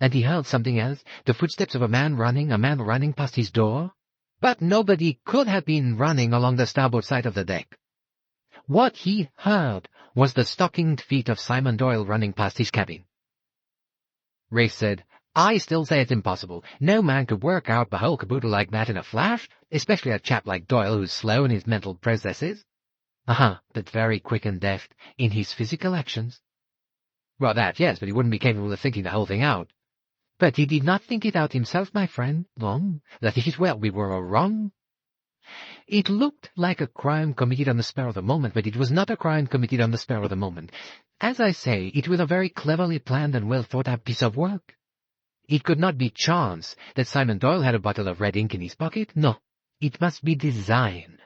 And he heard something else, the footsteps of a man running past his door? But nobody could have been running along the starboard side of the deck. What he heard was the stockinged feet of Simon Doyle running past his cabin." Race said, "I still say it's impossible. No man could work out the whole caboodle like that in a flash, especially a chap like Doyle who's slow in his mental processes. But very quick and deft in his physical actions." "Well, that, yes, but he wouldn't be capable of thinking the whole thing out." "But he did not think it out himself, my friend. Long. That is where we were wrong. It looked like a crime committed on the spur of the moment, but it was not a crime committed on the spur of the moment. As I say, it was a very cleverly planned and well thought-out piece of work. It could not be chance that Simon Doyle had a bottle of red ink in his pocket. No, it must be design.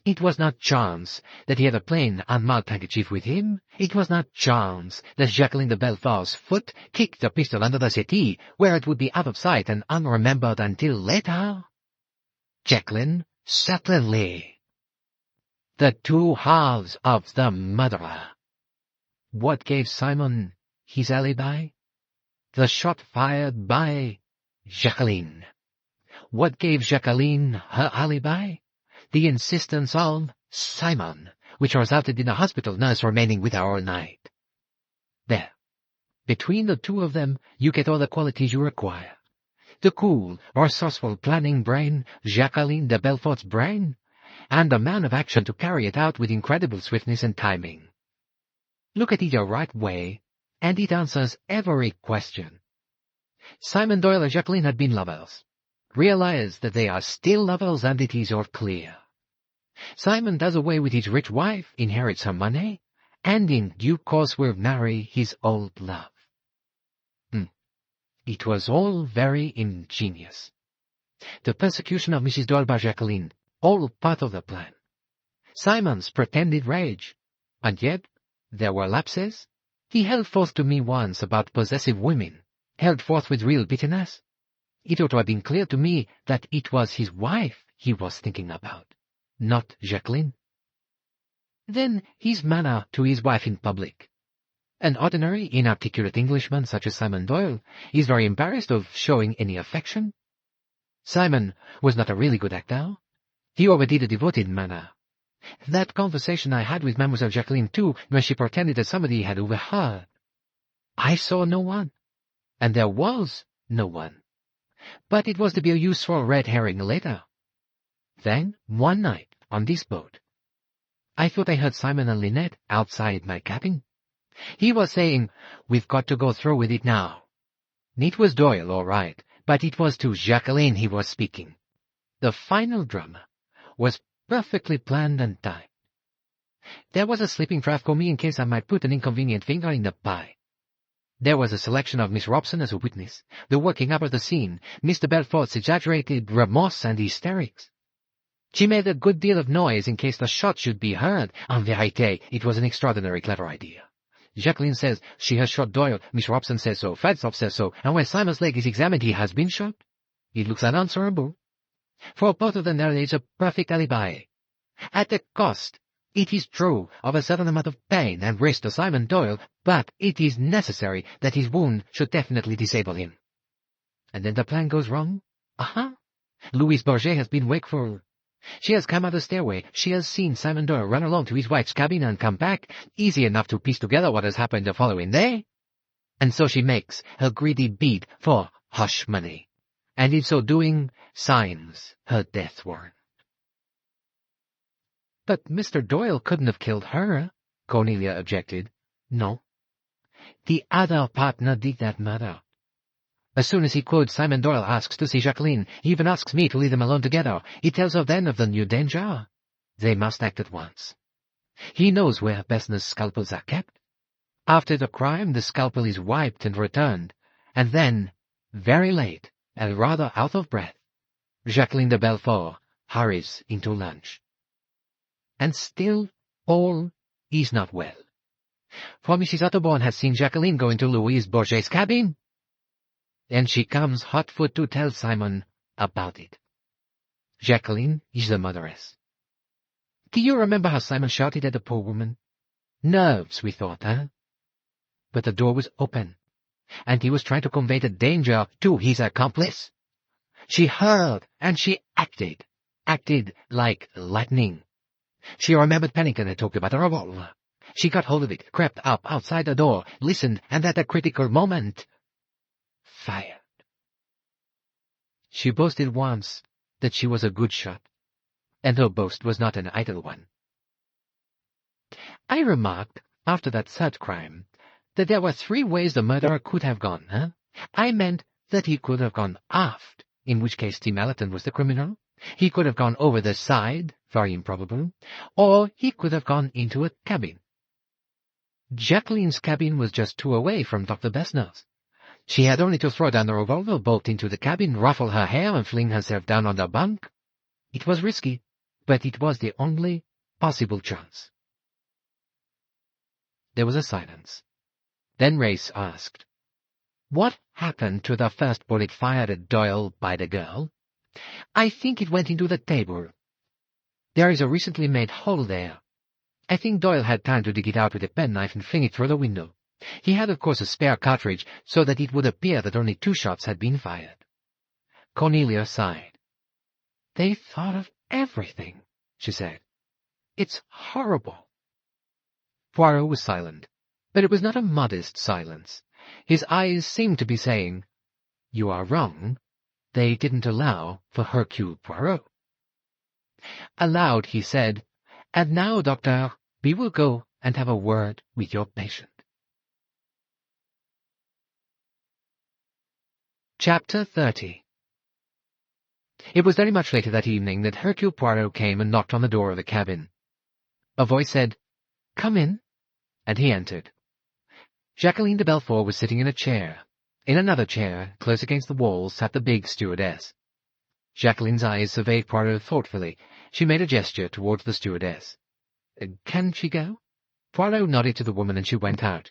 It was not chance that he had a plain, unmarked handkerchief with him. It was not chance that Jacqueline de Belfort's foot kicked the pistol under the settee, where it would be out of sight and unremembered until later. Jacqueline, certainly. The two halves of the murderer. What gave Simon his alibi? The shot fired by Jacqueline. What gave Jacqueline her alibi? The insistence of Simon, which resulted in a hospital nurse remaining with her all night. There. Between the two of them, you get all the qualities you require. The cool, resourceful planning brain, Jacqueline de Belfort's brain, and a man of action to carry it out with incredible swiftness and timing. Look at it your right way, and it answers every question. Simon Doyle and Jacqueline had been lovers. Realize that they are still lovers, and it is all clear. Simon does away with his rich wife, inherits her money, and in due course will marry his old love. It was all very ingenious. The persecution of Mrs. Doyle by Jacqueline, all part of the plan. Simon's pretended rage, and yet there were lapses. He held forth to me once about possessive women, held forth with real bitterness. It ought to have been clear to me that it was his wife he was thinking about, not Jacqueline. Then his manner to his wife in public. An ordinary, inarticulate Englishman such as Simon Doyle is very embarrassed of showing any affection. Simon was not a really good actor. He overdid a devoted manner. That conversation I had with Mademoiselle Jacqueline, too, when she pretended that somebody had overheard. I saw no one, and there was no one. But it was to be a useful red herring later. Then, one night, on this boat, I thought I heard Simon and Linnet outside my cabin. He was saying, "We've got to go through with it now." It was Doyle, all right, but it was to Jacqueline he was speaking. The final drama was perfectly planned and timed. There was a sleeping draft for me in case I might put an inconvenient finger in the pie. There was a selection of Miss Robson as a witness, the working up of the scene, Mr. Belfort's exaggerated remorse and hysterics. She made a good deal of noise in case the shot should be heard. En vérité, it was an extraordinary clever idea. Jacqueline says she has shot Doyle, Miss Robson says so, Falstaff says so, and when Simon's leg is examined he has been shot. It looks unanswerable. For both of them there is a perfect alibi. At the cost, it is true, of a certain amount of pain and risk to Simon Doyle, but it is necessary that his wound should definitely disable him. And then the plan goes wrong? Louise Bourget has been wakeful. She has come out the stairway. She has seen Simon Doyle run along to his wife's cabin and come back. Easy enough to piece together what has happened the following day. And so she makes her greedy bid for hush money, and in so doing signs her death warrant. But Mr. Doyle couldn't have killed her, Cornelia objected. No. The other partner did that murder. As soon as he could, Simon Doyle asks to see Jacqueline. He even asks me to leave them alone together. He tells her then of the new danger. They must act at once. He knows where Besna's scalpels are kept. After the crime, the scalpel is wiped and returned, and then, very late, and rather out of breath, Jacqueline de Belfort hurries into lunch. And still all is not well. For Mrs. Otterborn has seen Jacqueline go into Louise Bourget's cabin, and she comes hot-foot to tell Simon about it. Jacqueline is the motheress. Do you remember how Simon shouted at the poor woman? Nerves, we thought, huh? But the door was open, and he was trying to convey the danger to his accomplice. She heard, and she acted like lightning. She remembered Pennington had talked about a revolver. She got hold of it, crept up outside the door, listened, and at a critical moment, fired. She boasted once that she was a good shot, and her boast was not an idle one. I remarked, after that third crime, that there were 3 ways the murderer could have gone, huh? I meant that he could have gone aft, in which case Tim Allerton was the criminal. He could have gone over the side, very improbable, or he could have gone into a cabin. Jacqueline's cabin was just 2 away from Dr. Besna's. She had only to throw down the revolver, bolt into the cabin, ruffle her hair, and fling herself down on the bunk. It was risky, but it was the only possible chance. There was a silence. Then Race asked, "What happened to the first bullet fired at Doyle by the girl?" "I think it went into the table. There is a recently made hole there. I think Doyle had time to dig it out with a penknife and fling it through the window. He had, of course, a spare cartridge, so that it would appear that only 2 shots had been fired." Cornelia sighed. "They thought of everything," she said. "It's horrible." Poirot was silent, but it was not a modest silence. His eyes seemed to be saying, "You are wrong. They didn't allow for Hercule Poirot." Aloud he said, "And now, Doctor, we will go and have a word with your patient." Chapter 30. It was very much later that evening that Hercule Poirot came and knocked on the door of the cabin. A voice said, "Come in," and he entered. Jacqueline de Belfort was sitting in a chair. In another chair, close against the wall, sat the big stewardess. Jacqueline's eyes surveyed Poirot thoughtfully. She made a gesture towards the stewardess. "Can she go?" Poirot nodded to the woman, and she went out.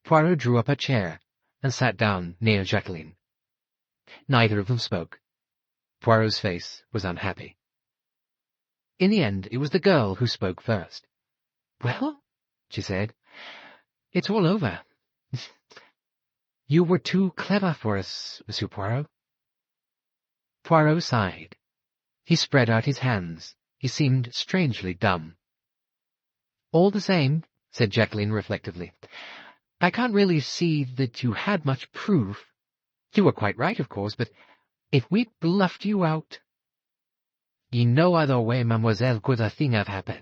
Poirot drew up a chair and sat down near Jacqueline. Neither of them spoke. Poirot's face was unhappy. In the end, it was the girl who spoke first. "Well," she said, "it's all over. You were too clever for us, Monsieur Poirot." Poirot sighed. He spread out his hands. He seemed strangely dumb. "All the same," said Jacqueline reflectively, "I can't really see that you had much proof. You were quite right, of course, but if we'd bluffed you out—" "In no other way, mademoiselle, could a thing have happened."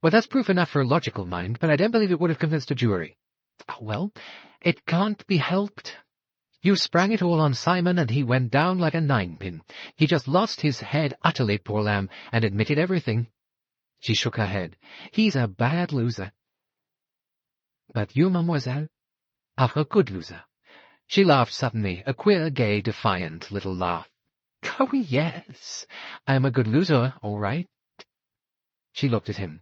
"Well, that's proof enough for a logical mind, but I don't believe it would have convinced a jury." "Oh, well, it can't be helped. You sprang it all on Simon, and he went down like a ninepin. He just lost his head utterly, poor lamb, and admitted everything." She shook her head. "He's a bad loser." "But you, mademoiselle, are a good loser." She laughed suddenly, a queer, gay, defiant little laugh. "Oh, yes, I'm a good loser, all right." She looked at him.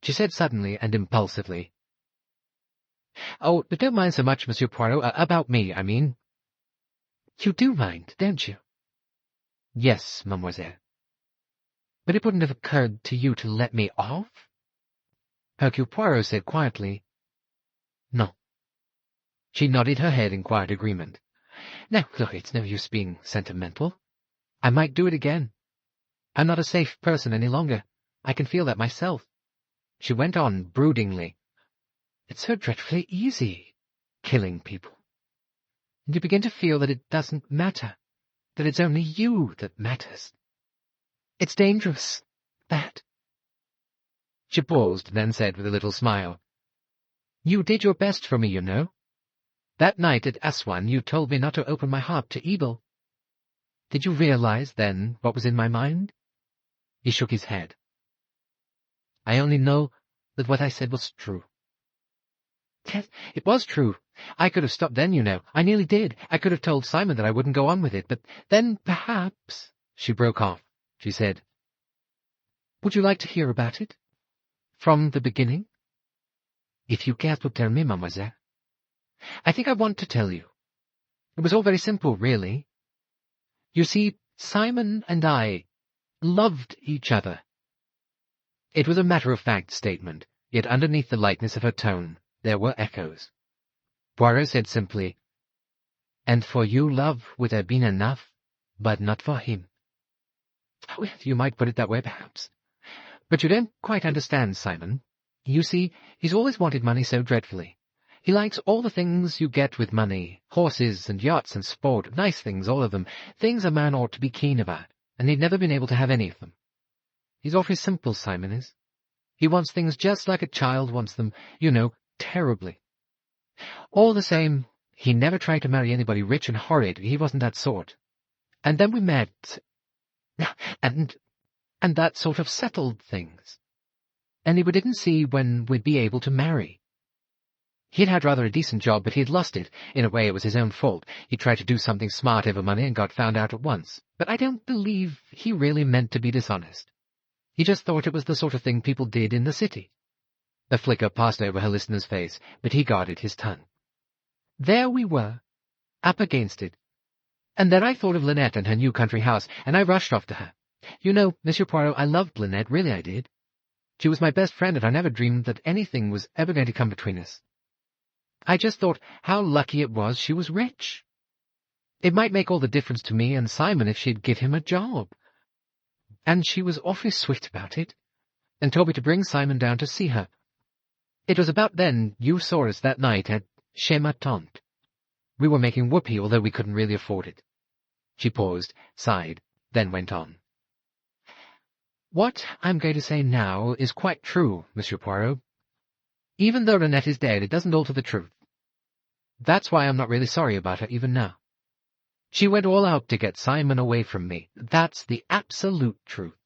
She said suddenly and impulsively, "Oh, but don't mind so much, Monsieur Poirot, about me, I mean." "You do mind, don't you?" "Yes, mademoiselle." "But it wouldn't have occurred to you to let me off?" Hercule Poirot said quietly, "No." She nodded her head in quiet agreement. "Now, look, it's no use being sentimental. I might do it again. I'm not a safe person any longer. I can feel that myself." She went on broodingly, "It's so dreadfully easy, killing people. And you begin to feel that it doesn't matter, that it's only you that matters. It's dangerous, that." She paused, then said with a little smile, "You did your best for me, you know." That night at Aswan you told me not to open my heart to evil. Did you realize then what was in my mind?" He shook his head. "I only know that what I said was true." "Yes, it was true. I could have stopped then, you know. I nearly did. I could have told Simon that I wouldn't go on with it, but then perhaps—" She broke off. She said, "Would you like to hear about it? From the beginning?" "If you care to tell me, mademoiselle." "I think I want to tell you. It was all very simple, really. You see, Simon and I loved each other." It was a matter-of-fact statement, yet underneath the lightness of her tone there were echoes. Poirot said simply, "And for you love would have been enough, but not for him." "Well, you might put it that way, perhaps. But you don't quite understand Simon. You see, he's always wanted money so dreadfully. He likes all the things you get with money, horses and yachts and sport, nice things, all of them, things a man ought to be keen about, and he'd never been able to have any of them. He's awfully simple, Simon is. He wants things just like a child wants them, you know, terribly. All the same, he never tried to marry anybody rich and horrid. He wasn't that sort. And then we met, and that sort of settled things. And we didn't see when we'd be able to marry. He'd had rather a decent job, but he'd lost it. In a way, it was his own fault. He tried to do something smart over money and got found out at once. But I don't believe he really meant to be dishonest. He just thought it was the sort of thing people did in the city." A flicker passed over her listener's face, but he guarded his tongue. "There we were, up against it. And then I thought of Linnet and her new country house, and I rushed off to her. You know, Monsieur Poirot, I loved Linnet, really I did. She was my best friend, and I never dreamed that anything was ever going to come between us. I just thought how lucky it was she was rich. It might make all the difference to me and Simon if she'd give him a job. And she was awfully sweet about it, and told me to bring Simon down to see her. It was about then you saw us that night at Chez ma tante. We were making whoopee, although we couldn't really afford it." She paused, sighed, then went on. "What I'm going to say now is quite true, Monsieur Poirot. Even though Linnet is dead, it doesn't alter the truth. That's why I'm not really sorry about her even now. She went all out to get Simon away from me. That's the absolute truth.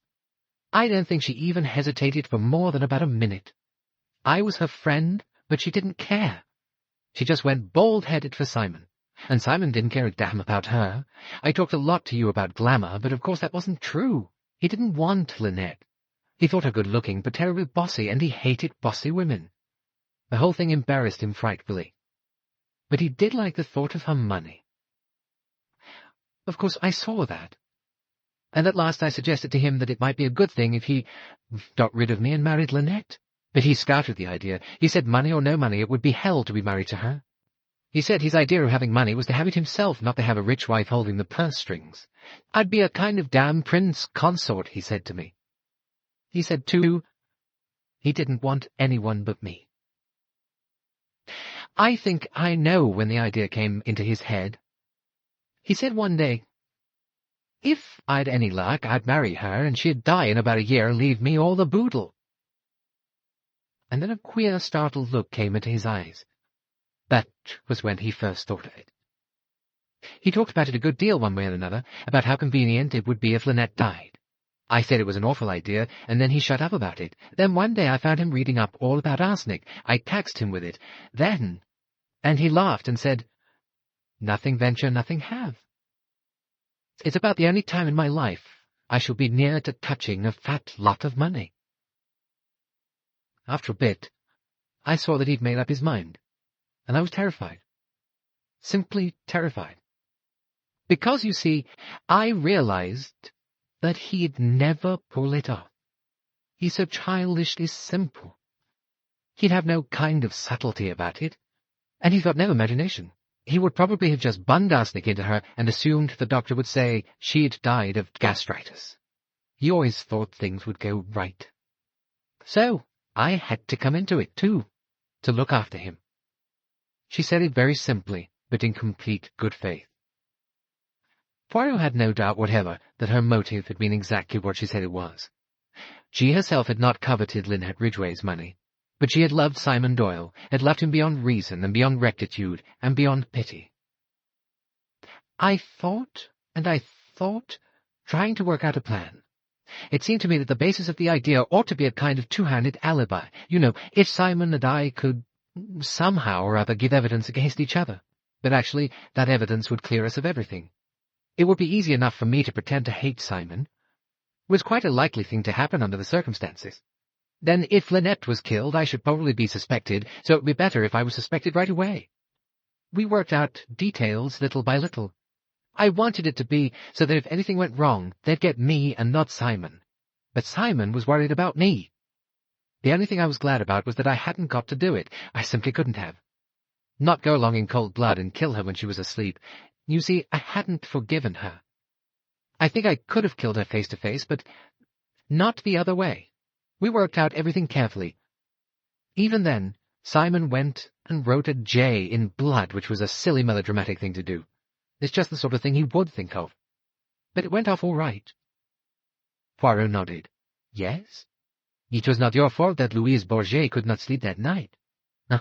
I don't think she even hesitated for more than about a minute. I was her friend, but she didn't care. She just went bald-headed for Simon. And Simon didn't care a damn about her. I talked a lot to you about glamour, but of course that wasn't true. He didn't want Linnet. He thought her good-looking, but terribly bossy, and he hated bossy women. The whole thing embarrassed him frightfully. But he did like the thought of her money. Of course, I saw that. And at last I suggested to him that it might be a good thing if he got rid of me and married Linnet. But he scouted the idea. He said money or no money, it would be hell to be married to her. He said his idea of having money was to have it himself, not to have a rich wife holding the purse strings. I'd be a kind of damn prince consort, he said to me. He said, too, he didn't want anyone but me. I think I know when the idea came into his head. He said one day, if I'd any luck, I'd marry her, and she'd die in about a year and leave me all the boodle. And then a queer, startled look came into his eyes. That was when he first thought of it. He talked about it a good deal one way and another, about how convenient it would be if Linnet died. I said it was an awful idea, and then he shut up about it. Then one day I found him reading up all about arsenic. I taxed him with it. Then, and he laughed and said, nothing venture, nothing have. It's about the only time in my life I shall be near to touching a fat lot of money. After a bit, I saw that he'd made up his mind, and I was terrified. Simply terrified. Because, you see, I realized that he'd never pull it off. He's so childishly simple. He'd have no kind of subtlety about it, and he's got no imagination. He would probably have just bunned arsenic into her and assumed the doctor would say she'd died of gastritis. He always thought things would go right. So I had to come into it, too, to look after him. She said it very simply, but in complete good faith. Poirot had no doubt whatever that her motive had been exactly what she said it was. She herself had not coveted Linnet Ridgeway's money, But she had loved Simon Doyle, had loved him beyond reason and beyond rectitude and beyond pity. I thought, trying to work out a plan. It seemed to me that the basis of the idea ought to be a kind of two-handed alibi. You know, if Simon and I could somehow or other give evidence against each other. But actually, that evidence would clear us of everything. It would be easy enough for me to pretend to hate Simon. It was quite a likely thing to happen under the circumstances. Then if Linnet was killed, I should probably be suspected, so it would be better if I was suspected right away. We worked out details little by little. I wanted it to be so that if anything went wrong, they'd get me and not Simon. But Simon was worried about me. The only thing I was glad about was that I hadn't got to do it. I simply couldn't have. Not go along in cold blood and kill her when she was asleep. You see, I hadn't forgiven her. I think I could have killed her face to face, but not the other way. We worked out everything carefully. Even then, Simon went and wrote a J in blood, which was a silly melodramatic thing to do. It's just the sort of thing he would think of. But it went off all right. Poirot nodded. Yes? It was not your fault that Louise Bourget could not sleep that night. No.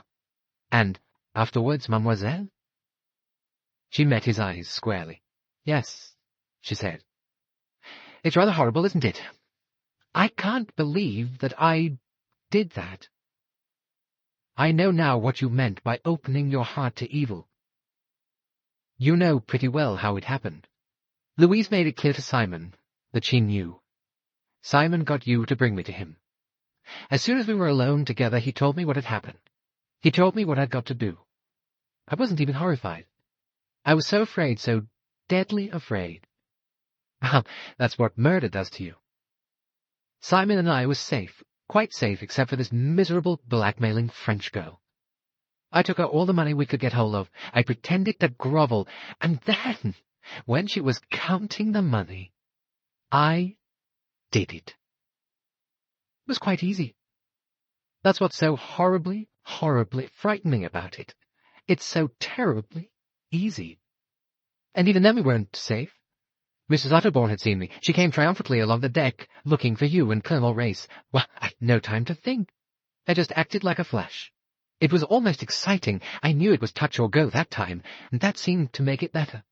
And afterwards, mademoiselle? She met his eyes squarely. Yes, she said. It's rather horrible, isn't it? I can't believe that I did that. I know now what you meant by opening your heart to evil. You know pretty well how it happened. Louise made it clear to Simon that she knew. Simon got you to bring me to him. As soon as we were alone together, he told me what had happened. He told me what I'd got to do. I wasn't even horrified. I was so afraid, so deadly afraid. Well, that's what murder does to you. Simon and I were safe, quite safe, except for this miserable, blackmailing French girl. I took her all the money we could get hold of. I pretended to grovel, and then, when she was counting the money, I did it. It was quite easy. That's what's so horribly, horribly frightening about it. It's so terribly easy. And even then we weren't safe. Mrs. Utterborn had seen me. She came triumphantly along the deck, looking for you and Colonel Race. Well, I had no time to think. I just acted like a flash. It was almost exciting. I knew it was touch or go that time, and that seemed to make it better.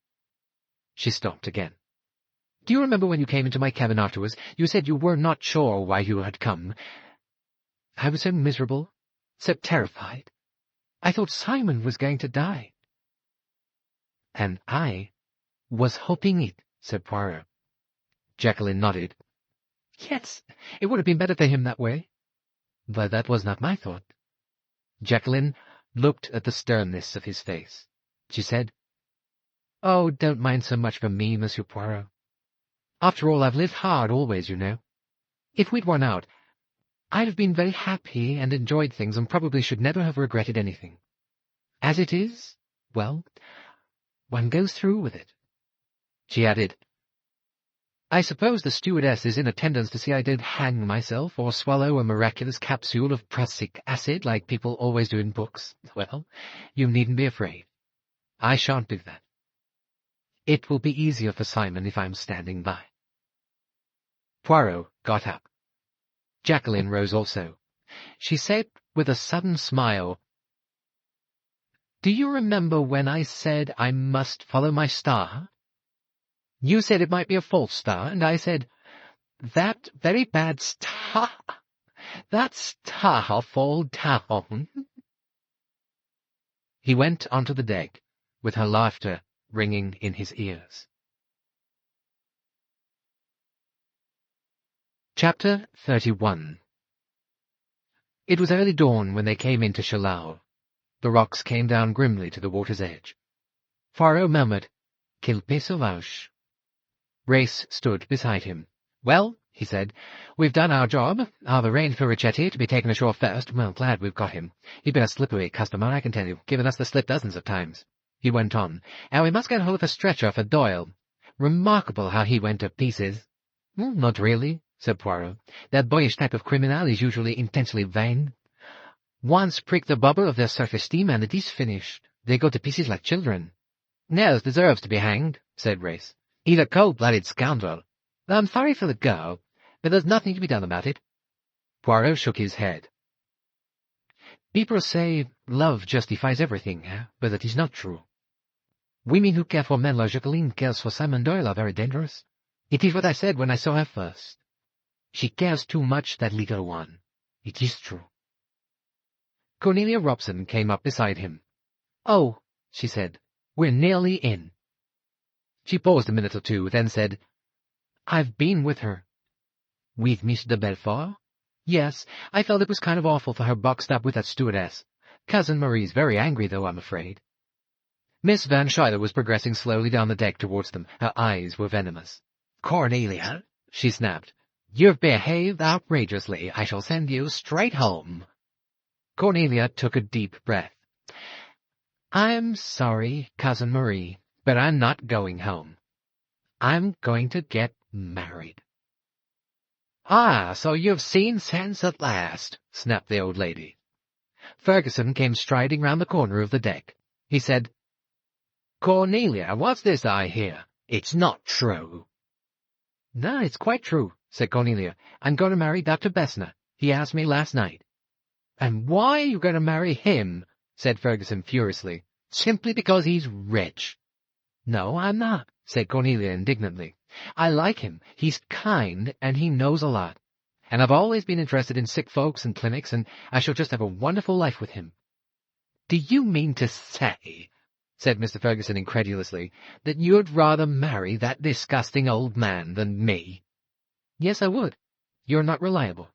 She stopped again. Do you remember when you came into my cabin afterwards? You said you were not sure why you had come. I was so miserable, so terrified. I thought Simon was going to die. And I was hoping it, said Poirot. Jacqueline nodded. Yes, it would have been better for him that way. But that was not my thought. Jacqueline looked at the sternness of his face. She said, Oh, don't mind so much for me, Monsieur Poirot. After all, I've lived hard always, you know. If we'd won out, I'd have been very happy and enjoyed things and probably should never have regretted anything. As it is, well, one goes through with it. She added, I suppose the stewardess is in attendance to see I did hang myself or swallow a miraculous capsule of prussic acid like people always do in books. Well, you needn't be afraid. I shan't do that. It will be easier for Simon if I'm standing by. Poirot got up. Jacqueline rose also. She said with a sudden smile, Do you remember when I said I must follow my star? You said it might be a false star, and I said, That very bad star, that star fall down. He went onto the deck, with her laughter ringing in his ears. Chapter 31. It was early dawn when they came into Chalao. The rocks came down grimly to the water's edge. Poirot murmured, Quel pays sauvage. Race stood beside him. Well, he said, we've done our job. I've arranged for Ricchetti to be taken ashore first. Well, glad we've got him. He's been a slippery customer, I can tell you, given us the slip dozens of times. He went on, and we must get hold of a stretcher for Doyle. Remarkable how he went to pieces. Not really, said Poirot. That boyish type of criminal is usually intensely vain. Once prick the bubble of their self-esteem and it is finished. They go to pieces like children. Nels deserves to be hanged, said Race. He's a cold-blooded scoundrel. I'm sorry for the girl, but there's nothing to be done about it. Poirot shook his head. People say love justifies everything, but that is not true. Women who care for men like Jacqueline cares for Simon Doyle are very dangerous. It is what I said when I saw her first. She cares too much, that little one. It is true. Cornelia Robson came up beside him. "Oh," she said, "we're nearly in." She paused a minute or two, then said, "I've been with her." "With Miss de Belfort?" "Yes, I felt it was kind of awful for her boxed up with that stewardess. Cousin Marie's very angry, though, I'm afraid." Miss Van Schuyler was progressing slowly down the deck towards them. Her eyes were venomous. "Cornelia," she snapped, "you've behaved outrageously. I shall send you straight home." Cornelia took a deep breath. "I'm sorry, Cousin Marie, but I'm not going home. I'm going to get married." "Ah, so you've seen sense at last," snapped the old lady. Ferguson came striding round the corner of the deck. He said, "Cornelia, what's this I hear? It's not true." "No, it's quite true," said Cornelia. "I'm going to marry Dr. Bessner. He asked me last night." "And why are you going to marry him?" said Ferguson furiously. "Simply because he's rich." "No, I'm not," said Cornelia indignantly. "I like him. He's kind, and he knows a lot. And I've always been interested in sick folks and clinics, and I shall just have a wonderful life with him." "Do you mean to say," said Mr. Ferguson incredulously, "that you'd rather marry that disgusting old man than me?" "Yes, I would. You're not reliable.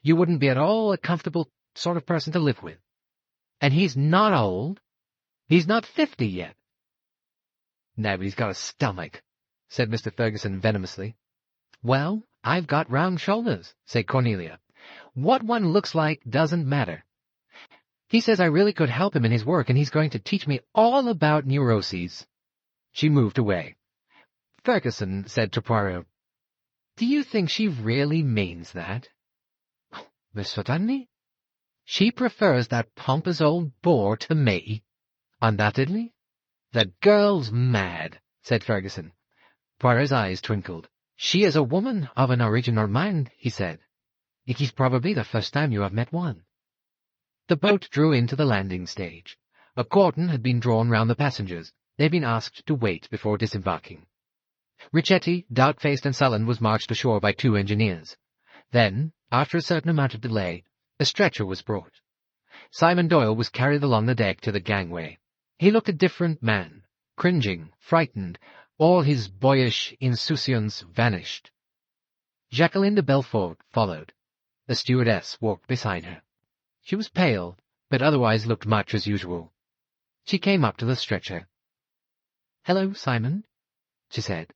You wouldn't be at all a comfortable sort of person to live with. And he's not old. He's not 50 yet." "No, but he's got a stomach," said Mr. Ferguson venomously. "Well, I've got round shoulders," said Cornelia. "What one looks like doesn't matter. He says I really could help him in his work, and he's going to teach me all about neuroses." She moved away. Ferguson said to Poirot, "Do you think she really means that?" "But certainly. She prefers that pompous old bore to me." "Undoubtedly." "The girl's mad," said Ferguson. Poirot's eyes twinkled. "She is a woman of an original mind," he said. "It is probably the first time you have met one." The boat drew into the landing stage. A cordon had been drawn round the passengers. They had been asked to wait before disembarking. Richetti, dark-faced and sullen, was marched ashore by 2 engineers. Then, after a certain amount of delay, a stretcher was brought. Simon Doyle was carried along the deck to the gangway. He looked a different man, cringing, frightened. All his boyish insouciance vanished. Jacqueline de Belfort followed. The stewardess walked beside her. She was pale, but otherwise looked much as usual. She came up to the stretcher. "Hello, Simon," she said.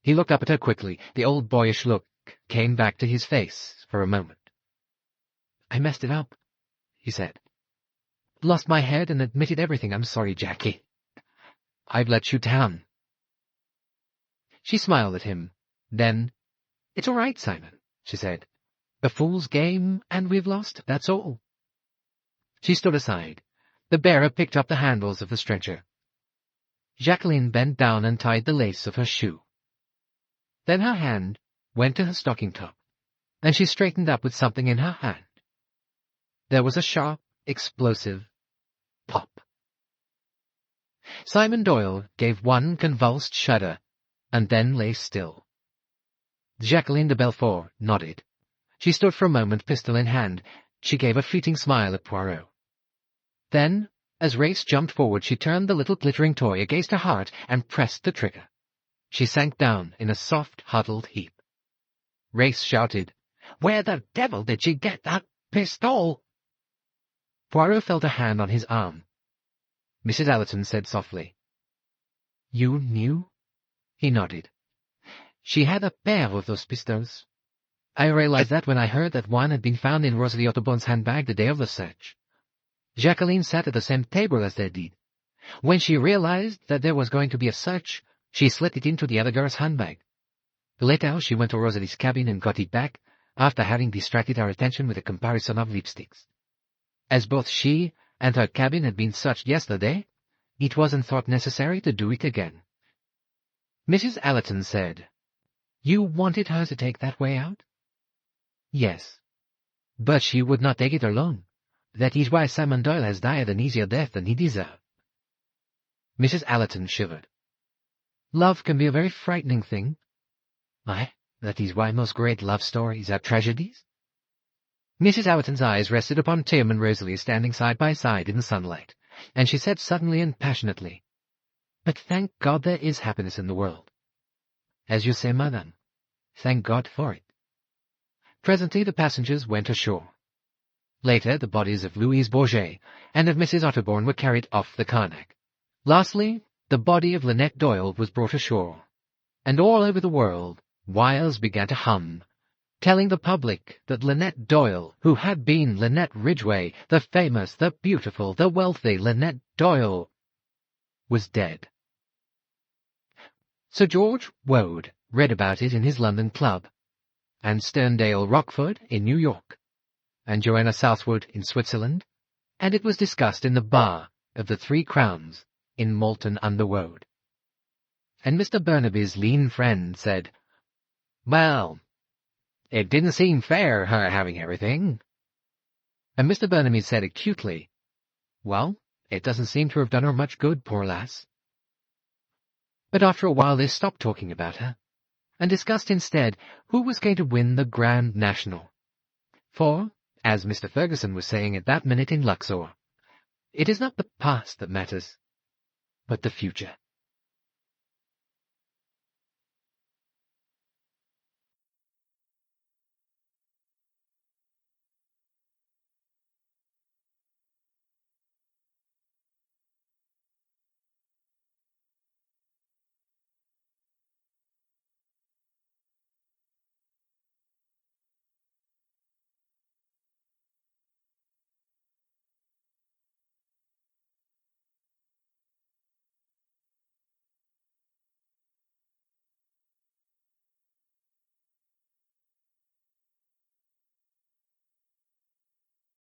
He looked up at her quickly. The old boyish look came back to his face for a moment. "I messed it up," he said. "Lost my head and admitted everything. I'm sorry, Jackie. I've let you down." She smiled at him. Then, "It's all right, Simon," she said. "A fool's game, and we've lost, that's all." She stood aside. The bearer picked up the handles of the stretcher. Jacqueline bent down and tied the lace of her shoe. Then her hand went to her stocking top, and she straightened up with something in her hand. There was a sharp, explosive pop. Simon Doyle gave one convulsed shudder, and then lay still. Jacqueline de Belfort nodded. She stood for a moment, pistol in hand. She gave a fleeting smile at Poirot. Then, as Race jumped forward, she turned the little glittering toy against her heart and pressed the trigger. She sank down in a soft, huddled heap. Race shouted, "Where the devil did she get that pistol?" Poirot felt a hand on his arm. Mrs. Allerton said softly, "You knew?" He nodded. "She had a pair of those pistols. I realized that when I heard that one had been found in Rosalie Otterbourne's handbag the day of the search. Jacqueline sat at the same table as they did. When she realized that there was going to be a search, she slipped it into the other girl's handbag. Later, she went to Rosalie's cabin and got it back, after having distracted our attention with a comparison of lipsticks. As both she and her cabin had been searched yesterday, it wasn't thought necessary to do it again." Mrs. Allerton said, "You wanted her to take that way out?" "Yes. But she would not take it alone. That is why Simon Doyle has died an easier death than he deserved. Mrs. Allerton shivered. Love can be a very frightening thing. Aye, that is why most great love stories are tragedies. Mrs. Allerton's eyes rested upon Tim and Rosalie standing side by side in the sunlight, and she said suddenly and passionately, But thank God there is happiness in the world. As you say, madame, thank God for it. Presently the passengers went ashore. Later the bodies of Louise Bourget and of Mrs. Otterbourne were carried off the Carnac. Lastly, the body of Linnet Doyle was brought ashore, and all over the world wires began to hum, telling the public that Linnet Doyle, who had been Linnet Ridgeway, the famous, the beautiful, the wealthy Linnet Doyle, was dead. Sir George Woad read about it in his London club, and Sterndale Rockford in New York, and Joanna Southwood in Switzerland, and it was discussed in the bar of the Three Crowns in Malton-under-Woad. And Mr. Burnaby's lean friend said, Well, it didn't seem fair, her having everything. And Mr. Burnaby said acutely, Well, it doesn't seem to have done her much good, poor lass. But after a while they stopped talking about her, and discussed instead who was going to win the Grand National. For, as Mr. Ferguson was saying at that minute in Luxor, it is not the past that matters, but the future.